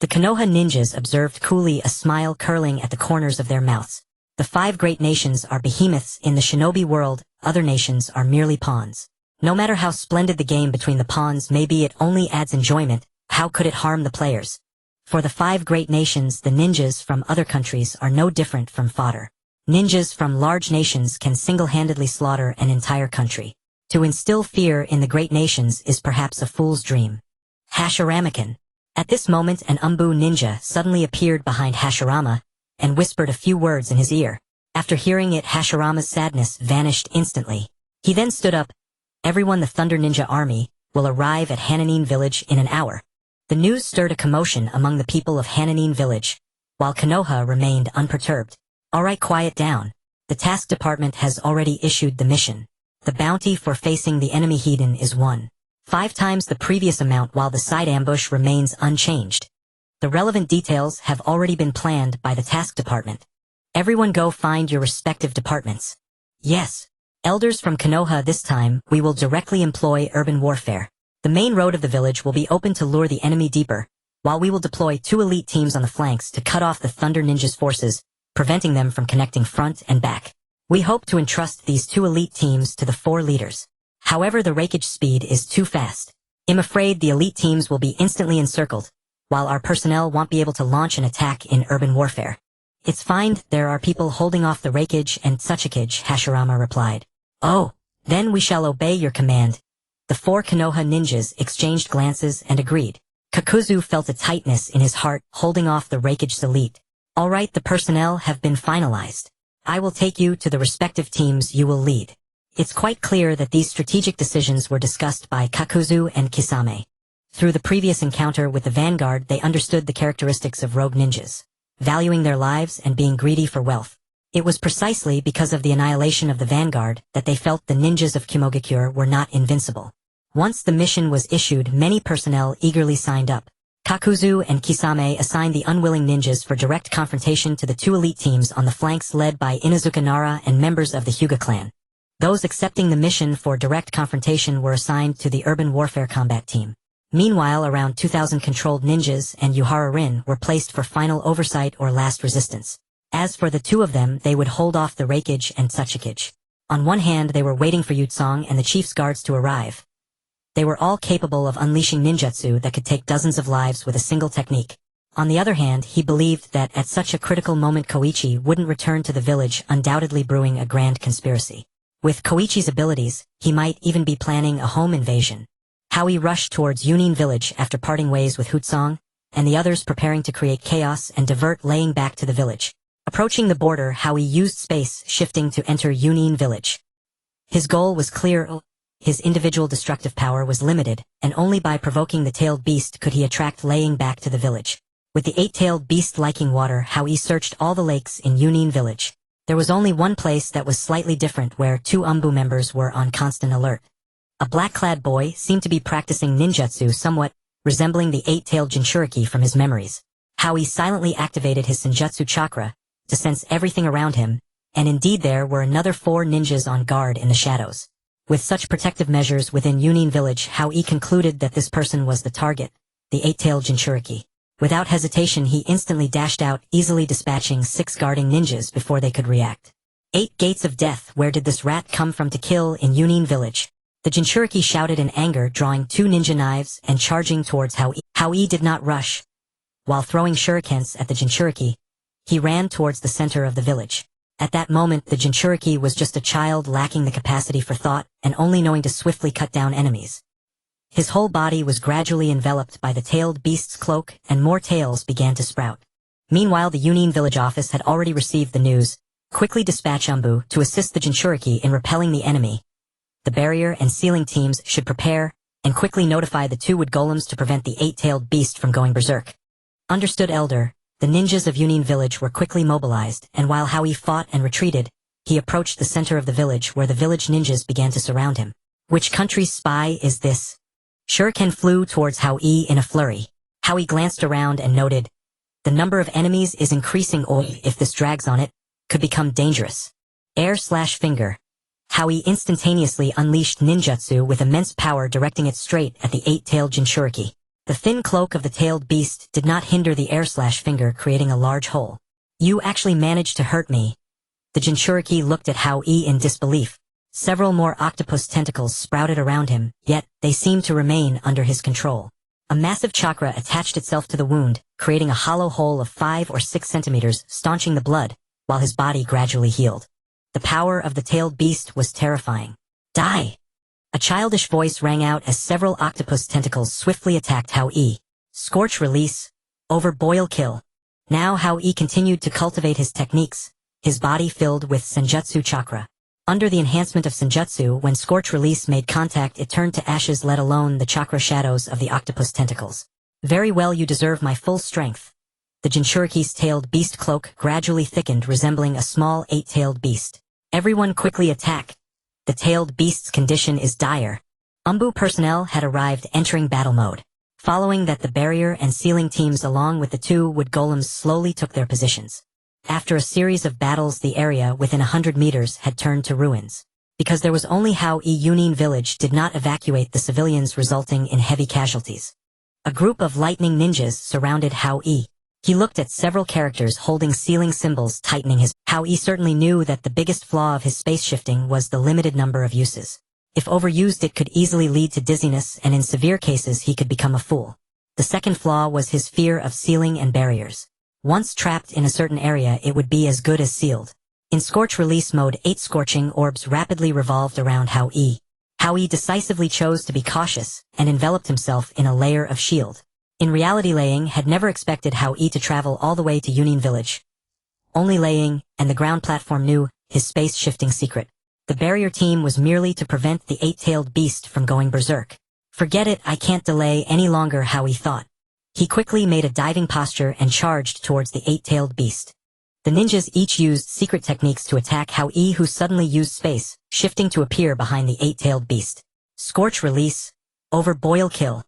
The Konoha ninjas observed coolly, a smile curling at the corners of their mouths. The 5 great nations are behemoths in the shinobi world, other nations are merely pawns. No matter how splendid the game between the pawns may be, it only adds enjoyment. How could it harm the players? For the 5 great nations, the ninjas from other countries are no different from fodder. Ninjas from large nations can single-handedly slaughter an entire country. To instill fear in the great nations is perhaps a fool's dream. Hashiramakin. At this moment an Umbu ninja suddenly appeared behind Hashirama and whispered a few words in his ear. After hearing it, Hashirama's sadness vanished instantly. He then stood up. Everyone, the Thunder Ninja Army will arrive at Hanagakure village in an hour. The news stirred a commotion among the people of Hanagakure village, while Konoha remained unperturbed. Alright, quiet down. The task department has already issued the mission. The bounty for facing the enemy Heathen is 1.5 times the previous amount, while the side ambush remains unchanged. The relevant details have already been planned by the task department. Everyone go find your respective departments. Yes. Elders from Konoha, this time we will directly employ urban warfare. The main road of the village will be open to lure the enemy deeper, while we will deploy 2 elite teams on the flanks to cut off the Thunder Ninjas' forces, preventing them from connecting front and back. We hope to entrust these 2 elite teams to the 4 leaders. However, the rakeage speed is too fast. I'm afraid the elite teams will be instantly encircled, while our personnel won't be able to launch an attack in urban warfare. It's fine, there are people holding off the rakeage and Tsuchikage, Hashirama replied. Oh, then we shall obey your command. The 4 Konoha ninjas exchanged glances and agreed. Kakuzu felt a tightness in his heart, holding off the rakeage's elite. Alright, the personnel have been finalized. I will take you to the respective teams you will lead. It's quite clear that these strategic decisions were discussed by Kakuzu and Kisame. Through the previous encounter with the vanguard, they understood the characteristics of rogue ninjas, valuing their lives and being greedy for wealth. It was precisely because of the annihilation of the vanguard that they felt the ninjas of Hanagakure were not invincible. Once the mission was issued, many personnel eagerly signed up. Kakuzu and Kisame assigned the unwilling ninjas for direct confrontation to the 2 elite teams on the flanks led by Inuzuka Nara and members of the Hyuga clan. Those accepting the mission for direct confrontation were assigned to the urban warfare combat team. Meanwhile, around 2,000 controlled ninjas and Yuhara Rin were placed for final oversight or last resistance. As for the 2 of them, they would hold off the rakeage and Tsuchikage. On one hand, they were waiting for Yutsong and the chief's guards to arrive. They were all capable of unleashing ninjutsu that could take dozens of lives with a single technique. On the other hand, he believed that at such a critical moment Koichi wouldn't return to the village, undoubtedly brewing a grand conspiracy. With Koichi's abilities, he might even be planning a home invasion. Hao Yi rushed towards Yunin village after parting ways with Hutsong, and the others preparing to create chaos and divert laying back to the village. Approaching the border, Hao Yi used space shifting to enter Yunin village. His goal was clear. His individual destructive power was limited, and only by provoking the tailed beast could he attract laying back to the village. With the 8-tailed beast liking water, Hao Yi searched all the lakes in Yunin village. There was only one place that was slightly different, where 2 Umbu members were on constant alert. A black-clad boy seemed to be practicing ninjutsu, somewhat resembling the 8-tailed Jinchuriki from his memories. Hao Yi silently activated his Senjutsu chakra to sense everything around him, and indeed there were another 4 ninjas on guard in the shadows. With such protective measures within Yunin village, Hao Yi concluded that this person was the target, the 8-tailed Jinchuriki. Without hesitation, he instantly dashed out, easily dispatching 6 guarding ninjas before they could react. 8 gates of death, where did this rat come from to kill in Yunin village? The Jinchuriki shouted in anger, drawing 2 ninja knives and charging towards Hao Yi. Hao Yi did not rush. While throwing shurikens at the Jinchuriki, he ran towards the center of the village. At that moment, the Jinchuriki was just a child lacking the capacity for thought and only knowing to swiftly cut down enemies. His whole body was gradually enveloped by the tailed beast's cloak, and more tails began to sprout. Meanwhile, the Yunin village office had already received the news. Quickly dispatch Umbu to assist the Jinchuriki in repelling the enemy. The barrier and ceiling teams should prepare, and quickly notify the 2 wood golems to prevent the 8-tailed beast from going berserk. Understood, Elder. The ninjas of Yunin village were quickly mobilized, and while Hao Yi fought and retreated, he approached the center of the village where the village ninjas began to surround him. Which country's spy is this? Shuriken flew towards Hao Yi in a flurry. Hao Yi glanced around and noted, the number of enemies is increasing, or if this drags on it, could become dangerous. Air/finger. Hao Yi instantaneously unleashed ninjutsu with immense power, directing it straight at the eight-tailed Jinchuriki. The thin cloak of the tailed beast did not hinder the air/finger, creating a large hole. You actually managed to hurt me. The Jinchuriki looked at Hao Yi in disbelief. Several more octopus tentacles sprouted around him, yet they seemed to remain under his control. A massive chakra attached itself to the wound, creating a hollow hole of 5 or 6 centimeters, staunching the blood, while his body gradually healed. The power of the tailed beast was terrifying. Die! A childish voice rang out as several octopus tentacles swiftly attacked Hao Yi. Scorch release. Over boil kill. Now Hao Yi continued to cultivate his techniques, his body filled with senjutsu chakra. Under the enhancement of senjutsu, when scorch release made contact, it turned to ashes, let alone the chakra shadows of the octopus tentacles. Very well, you deserve my full strength. The Jinchuriki's tailed beast cloak gradually thickened, resembling a small 8-tailed beast. Everyone quickly attack. The tailed beast's condition is dire. Umbu personnel had arrived, entering battle mode. Following that, the barrier and ceiling teams along with the 2 wood golems slowly took their positions. After a series of battles, the area within 100 meters had turned to ruins. Because there was only Hao Yi, Yunin village did not evacuate the civilians, resulting in heavy casualties. A group of lightning ninjas surrounded Hao Yi. He looked at several characters holding ceiling symbols, tightening his. Hao Yi certainly knew that the biggest flaw of his space shifting was the limited number of uses. If overused, it could easily lead to dizziness, and in severe cases he could become a fool. The second flaw was his fear of ceiling and barriers. Once trapped in a certain area, it would be as good as sealed. In scorch release mode, 8 scorching orbs rapidly revolved around Hao Yi. Hao Yi decisively chose to be cautious and enveloped himself in a layer of shield. In reality, Laying had never expected Hao Yi to travel all the way to Yunin village. Only Laying and the ground platform knew his space-shifting secret. The barrier team was merely to prevent the 8-tailed beast from going berserk. Forget it, I can't delay any longer, Hao Yi thought. He quickly made a diving posture and charged towards the 8-tailed beast. The ninjas each used secret techniques to attack Hao Yi, who suddenly used space, shifting to appear behind the 8-tailed beast. Scorch release. Over boil kill.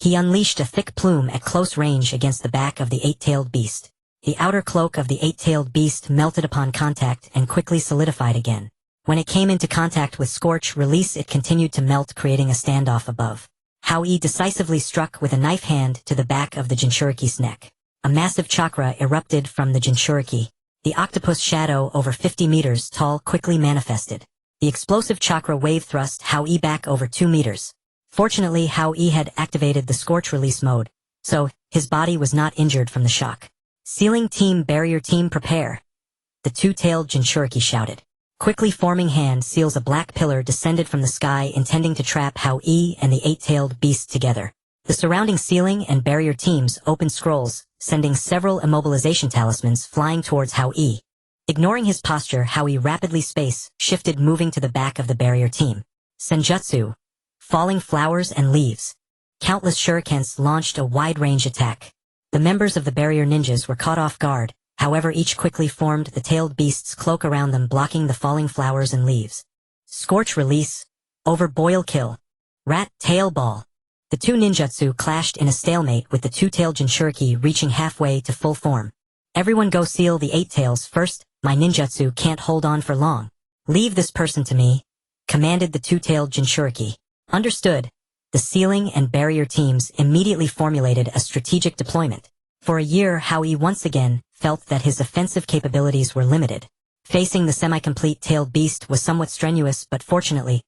He unleashed a thick plume at close range against the back of the 8-tailed beast. The outer cloak of the 8-tailed beast melted upon contact and quickly solidified again. When it came into contact with scorch release, it continued to melt, creating a standoff above. Hao Yi decisively struck with a knife hand to the back of the Jinchuriki's neck. A massive chakra erupted from the Jinchuriki. The octopus shadow, over 50 meters tall, quickly manifested. The explosive chakra wave thrust Hao Yi back over 2 meters. Fortunately, Hao Yi had activated the scorch release mode, so his body was not injured from the shock. Ceiling team, barrier team, prepare. The 2-tailed Jinchuriki shouted. Quickly forming hand seals, a black pillar descended from the sky, intending to trap Hao Yi and the 8-tailed beast together. The surrounding ceiling and barrier teams opened scrolls, sending several immobilization talismans flying towards Hao Yi. Ignoring his posture, Hao Yi rapidly space shifted, moving to the back of the barrier team. Senjutsu. Falling flowers and leaves. Countless shurikens launched a wide-range attack. The members of the barrier ninjas were caught off guard. However, each quickly formed the tailed beast's cloak around them, blocking the falling flowers and leaves. Scorch release. Over boil kill. Rat tail ball. The 2 ninjutsu clashed in a stalemate, with the 2-tailed Jinchuriki reaching halfway to full form. Everyone go seal the 8 tails first, my ninjutsu can't hold on for long. Leave this person to me, commanded the 2-tailed Jinchuriki. Understood. The ceiling and barrier teams immediately formulated a strategic deployment. For a year, Hao Yi once again felt that his offensive capabilities were limited. Facing the semi-complete tailed beast was somewhat strenuous, but fortunately,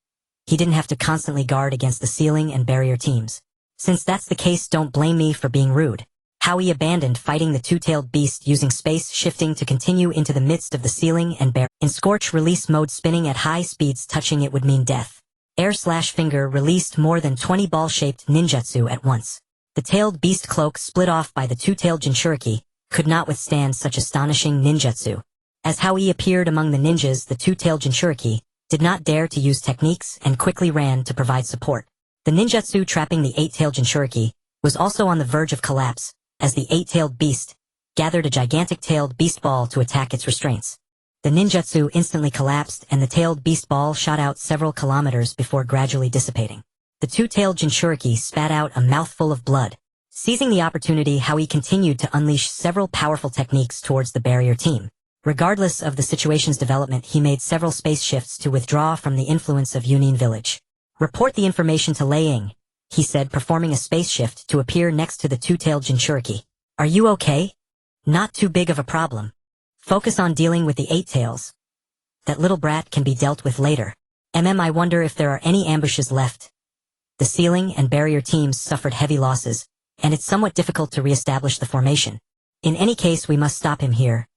he didn't have to constantly guard against the ceiling and barrier teams. Since that's the case, don't blame me for being rude. Hao Yi abandoned fighting the 2-tailed beast, using space shifting to continue into the midst of the ceiling and barrier. In scorch release mode, spinning at high speeds, touching it would mean death. Air/finger released more than 20 ball-shaped ninjutsu at once. The tailed beast cloak, split off by the 2-tailed Jinchuriki, could not withstand such astonishing ninjutsu. As Hao Yi appeared among the ninjas, the 2-tailed Jinchuriki did not dare to use techniques and quickly ran to provide support. The ninjutsu trapping the 8-tailed Jinchuriki was also on the verge of collapse, as the 8-tailed beast gathered a gigantic tailed beast ball to attack its restraints. The ninjutsu instantly collapsed, and the tailed beast ball shot out several kilometers before gradually dissipating. The 2-tailed Jinchuriki spat out a mouthful of blood. Seizing the opportunity, Hao Yi continued to unleash several powerful techniques towards the barrier team. Regardless of the situation's development, he made several space shifts to withdraw from the influence of Yunin village. Report the information to Lei Ying, he said, performing a space shift to appear next to the two-tailed Jinchuriki. Are you okay? Not too big of a problem. Focus on dealing with the eight tails. That little brat can be dealt with later. I wonder if there are any ambushes left. The ceiling and barrier teams suffered heavy losses, and it's somewhat difficult to re-establish the formation. In any case, we must stop him here.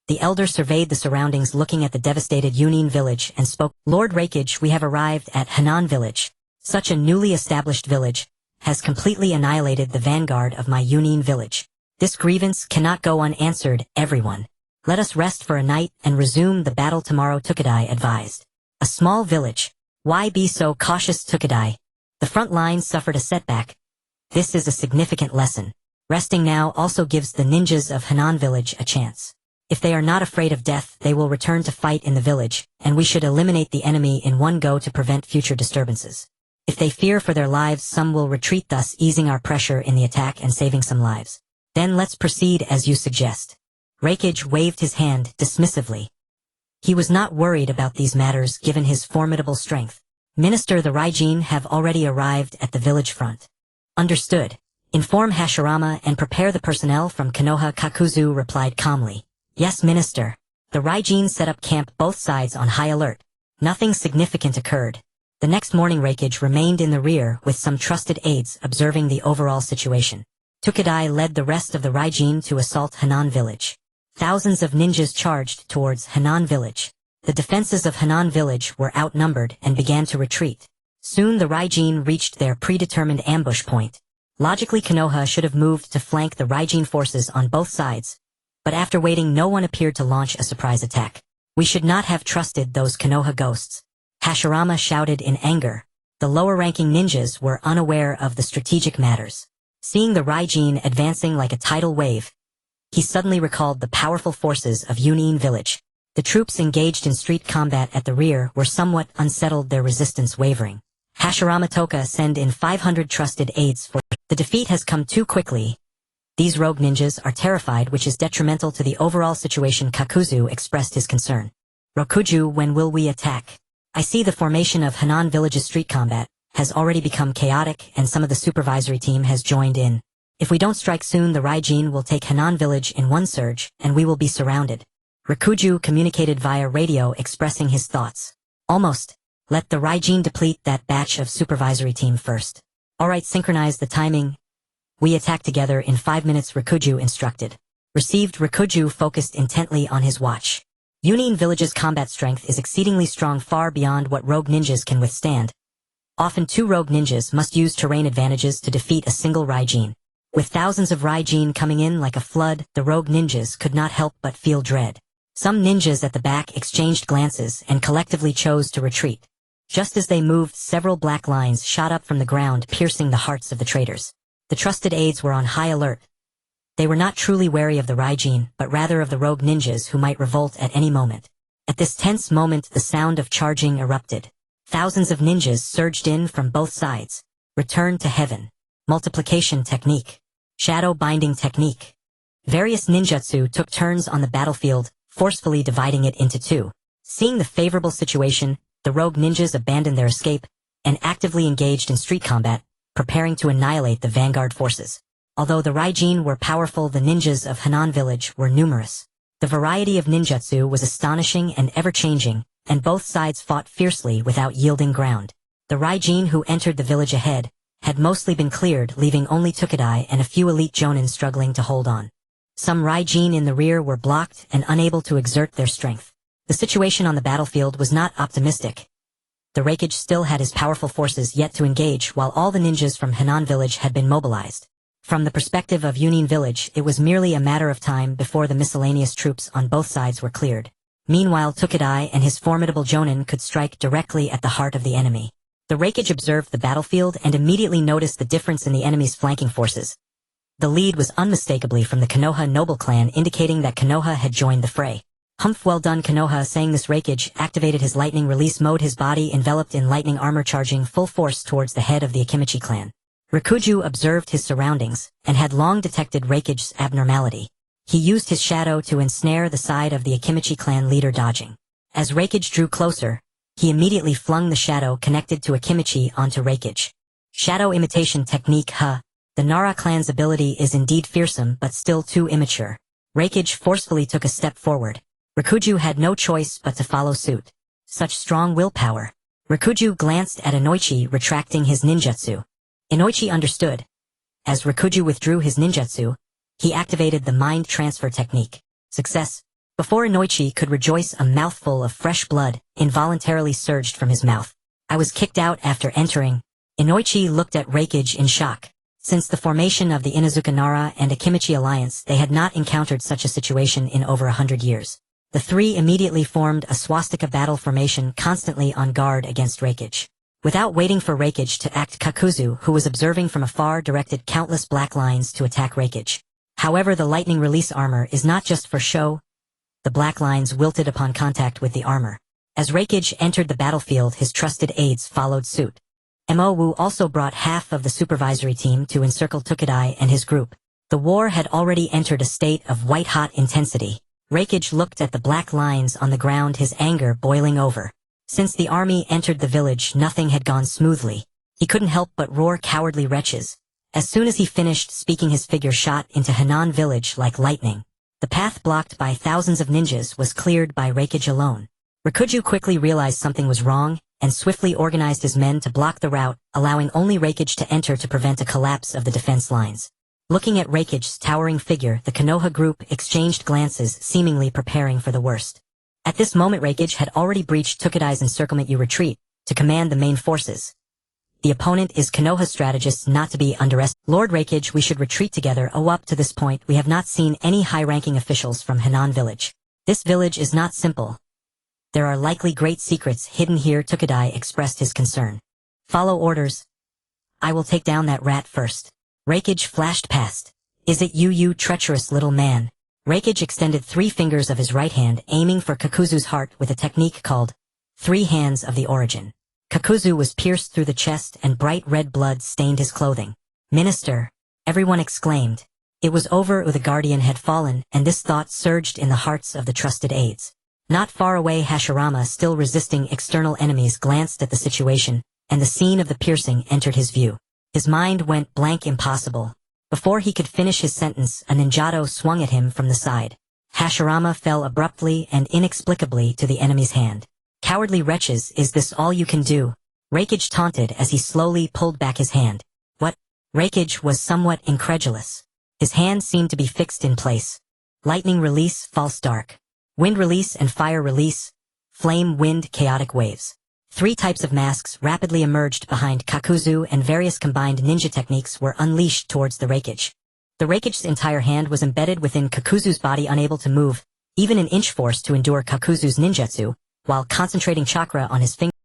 The elder surveyed the surroundings, looking at the devastated Yunin village, and spoke, Lord Raikage, we have arrived at Hanan village. Such a newly established village has completely annihilated the vanguard of my Yunin village. This grievance cannot go unanswered, everyone. Let us rest for a night and resume the battle tomorrow, Tsuchikage advised. A small village. Why be so cautious, Tsuchikage? The front line suffered a setback. This is a significant lesson. Resting now also gives the ninjas of Hanan village a chance. If they are not afraid of death, they will return to fight in the village, and we should eliminate the enemy in one go to prevent future disturbances. If they fear for their lives, some will retreat, thus easing our pressure in the attack and saving some lives. Then let's proceed as you suggest. Raikage waved his hand dismissively. He was not worried about these matters given his formidable strength. Minister, the Raijin have already arrived at the village front. Understood. Inform Hashirama and prepare the personnel from Konoha. Kakuzu replied calmly. Yes, Minister. The Raijin set up camp, both sides on high alert. Nothing significant occurred. The next morning, Raikage remained in the rear with some trusted aides observing the overall situation. Tsuchikage led the rest of the Raijin to assault Hanan village. Thousands of ninjas charged towards Hanan village. The defenses of Hanan village were outnumbered and began to retreat. Soon the Raijin reached their predetermined ambush point. Logically, Konoha should have moved to flank the Raijin forces on both sides, but after waiting, no one appeared to launch a surprise attack. We should not have trusted those Konoha ghosts. Hashirama shouted in anger. The lower-ranking ninjas were unaware of the strategic matters. Seeing the Raijin advancing like a tidal wave, he suddenly recalled the powerful forces of Yunin village. The troops engaged in street combat at the rear were somewhat unsettled, their resistance wavering. Hashirama Toka, send in 500 trusted aides for the defeat has come too quickly. These rogue ninjas are terrified, which is detrimental to the overall situation. Kakuzu expressed his concern. Rokuju, when will we attack? I see the formation of Hanan village's street combat has already become chaotic, and some of the supervisory team has joined in. If we don't strike soon, the Raijin will take Hanan village in one surge, and we will be surrounded. Rokuju communicated via radio, expressing his thoughts. Almost. Let the Raijin deplete that batch of supervisory team first. Alright, synchronize the timing. We attack together in 5 minutes, Rokuju instructed. Received. Rokuju focused intently on his watch. Yunin village's combat strength is exceedingly strong, far beyond what rogue ninjas can withstand. Often 2 rogue ninjas must use terrain advantages to defeat a single Raijin. With thousands of Raijin coming in like a flood, the rogue ninjas could not help but feel dread. Some ninjas at the back exchanged glances and collectively chose to retreat. Just as they moved, several black lines shot up from the ground, piercing the hearts of the traitors. The trusted aides were on high alert. They were not truly wary of the Raijin, but rather of the rogue ninjas who might revolt at any moment. At this tense moment, the sound of charging erupted. Thousands of ninjas surged in from both sides. Return to heaven. Multiplication technique. Shadow binding technique. Various ninjutsu took turns on the battlefield, forcefully dividing it into 2. Seeing the favorable situation, the rogue ninjas abandoned their escape and actively engaged in street combat, preparing to annihilate the vanguard forces. Although the Raijin were powerful, the ninjas of Hanan village were numerous. The variety of ninjutsu was astonishing and ever-changing, and both sides fought fiercely without yielding ground. The Raijin who entered the village ahead had mostly been cleared, leaving only Tsuchikage and a few elite jonin struggling to hold on. Some Raijin in the rear were blocked and unable to exert their strength. The situation on the battlefield was not optimistic. The Raikage still had his powerful forces yet to engage, while all the ninjas from Hanan village had been mobilized. From the perspective of Yunin village, it was merely a matter of time before the miscellaneous troops on both sides were cleared. Meanwhile, Tsuchikage and his formidable jonin could strike directly at the heart of the enemy. The Raikage observed the battlefield and immediately noticed the difference in the enemy's flanking forces. The lead was unmistakably from the Konoha noble clan, indicating that Konoha had joined the fray. Humph, well done, Konoha. Saying this, Raikage activated his lightning release mode, his body enveloped in lightning armor, charging full force towards the head of the Akimichi clan. Rokuju observed his surroundings and had long detected Raikage's abnormality. He used his shadow to ensnare the side of the Akimichi clan leader dodging. As Reikage drew closer, he immediately flung the shadow connected to Akimichi onto Reikage. Shadow imitation technique. The Nara clan's ability is indeed fearsome but still too immature. Reikage forcefully took a step forward. Rikuju had no choice but to follow suit. Such strong willpower. Rikuju glanced at Inoichi retracting his ninjutsu. Inoichi understood. As Rikuju withdrew his ninjutsu, he activated the mind transfer technique. Success. Before Inoichi could rejoice, a mouthful of fresh blood involuntarily surged from his mouth. I was kicked out after entering. Inoichi looked at Reikage in shock. Since the formation of the Inuzuka Nara and Akimichi alliance, they had not encountered such a situation in over 100 years. The three immediately formed a swastika battle formation, constantly on guard against Reikage. Without waiting for Reikage to act, Kakuzu, who was observing from afar, directed countless black lines to attack Reikage. However, the lightning release armor is not just for show. The black lines wilted upon contact with the armor. As Reikage entered the battlefield, his trusted aides followed suit. Mo Wu also brought half of the supervisory team to encircle Tsuchikage and his group. The war had already entered a state of white-hot intensity. Reikage looked at the black lines on the ground, his anger boiling over. Since the army entered the village, nothing had gone smoothly. He couldn't help but roar, "Cowardly wretches." As soon as he finished speaking, his figure shot into Hanan village like lightning. The path blocked by thousands of ninjas was cleared by Reikage alone. Rikuju quickly realized something was wrong, and swiftly organized his men to block the route, allowing only Reikage to enter to prevent a collapse of the defense lines. Looking at Reikage's towering figure, the Konoha group exchanged glances, seemingly preparing for the worst. At this moment, Reikage had already breached Tsuchikage's encirclement. "You retreat, to command the main forces. The opponent is Konoha's strategist, not to be underestimated. Lord Reikage, we should retreat together. Up to this point, we have not seen any high-ranking officials from Hanan village. This village is not simple. There are likely great secrets hidden here." Tsuchikage expressed his concern. "Follow orders. I will take down that rat first." Reikage flashed past. "Is it you, you treacherous little man?" Reikage extended 3 fingers of his right hand, aiming for Kakuzu's heart with a technique called 3 Hands of the Origin. Kakuzu was pierced through the chest and bright red blood stained his clothing. "Minister!" everyone exclaimed. It was over. The guardian had fallen, and this thought surged in the hearts of the trusted aides. Not far away, Hashirama, still resisting external enemies, glanced at the situation, and the scene of the piercing entered his view. His mind went blank. Impossible. Before he could finish his sentence, a ninjato swung at him from the side. Hashirama fell abruptly and inexplicably to the enemy's hand. "Cowardly wretches, is this all you can do?" Reikage taunted as he slowly pulled back his hand. "What?" Reikage was somewhat incredulous. His hand seemed to be fixed in place. Lightning release, false dark. Wind release and fire release. Flame, wind, chaotic waves. 3 types of masks rapidly emerged behind Kakuzu, and various combined ninja techniques were unleashed towards the Reikage. The Reikage's entire hand was embedded within Kakuzu's body, unable to move, even an inch, forced to endure Kakuzu's ninjutsu, while concentrating chakra on his finger.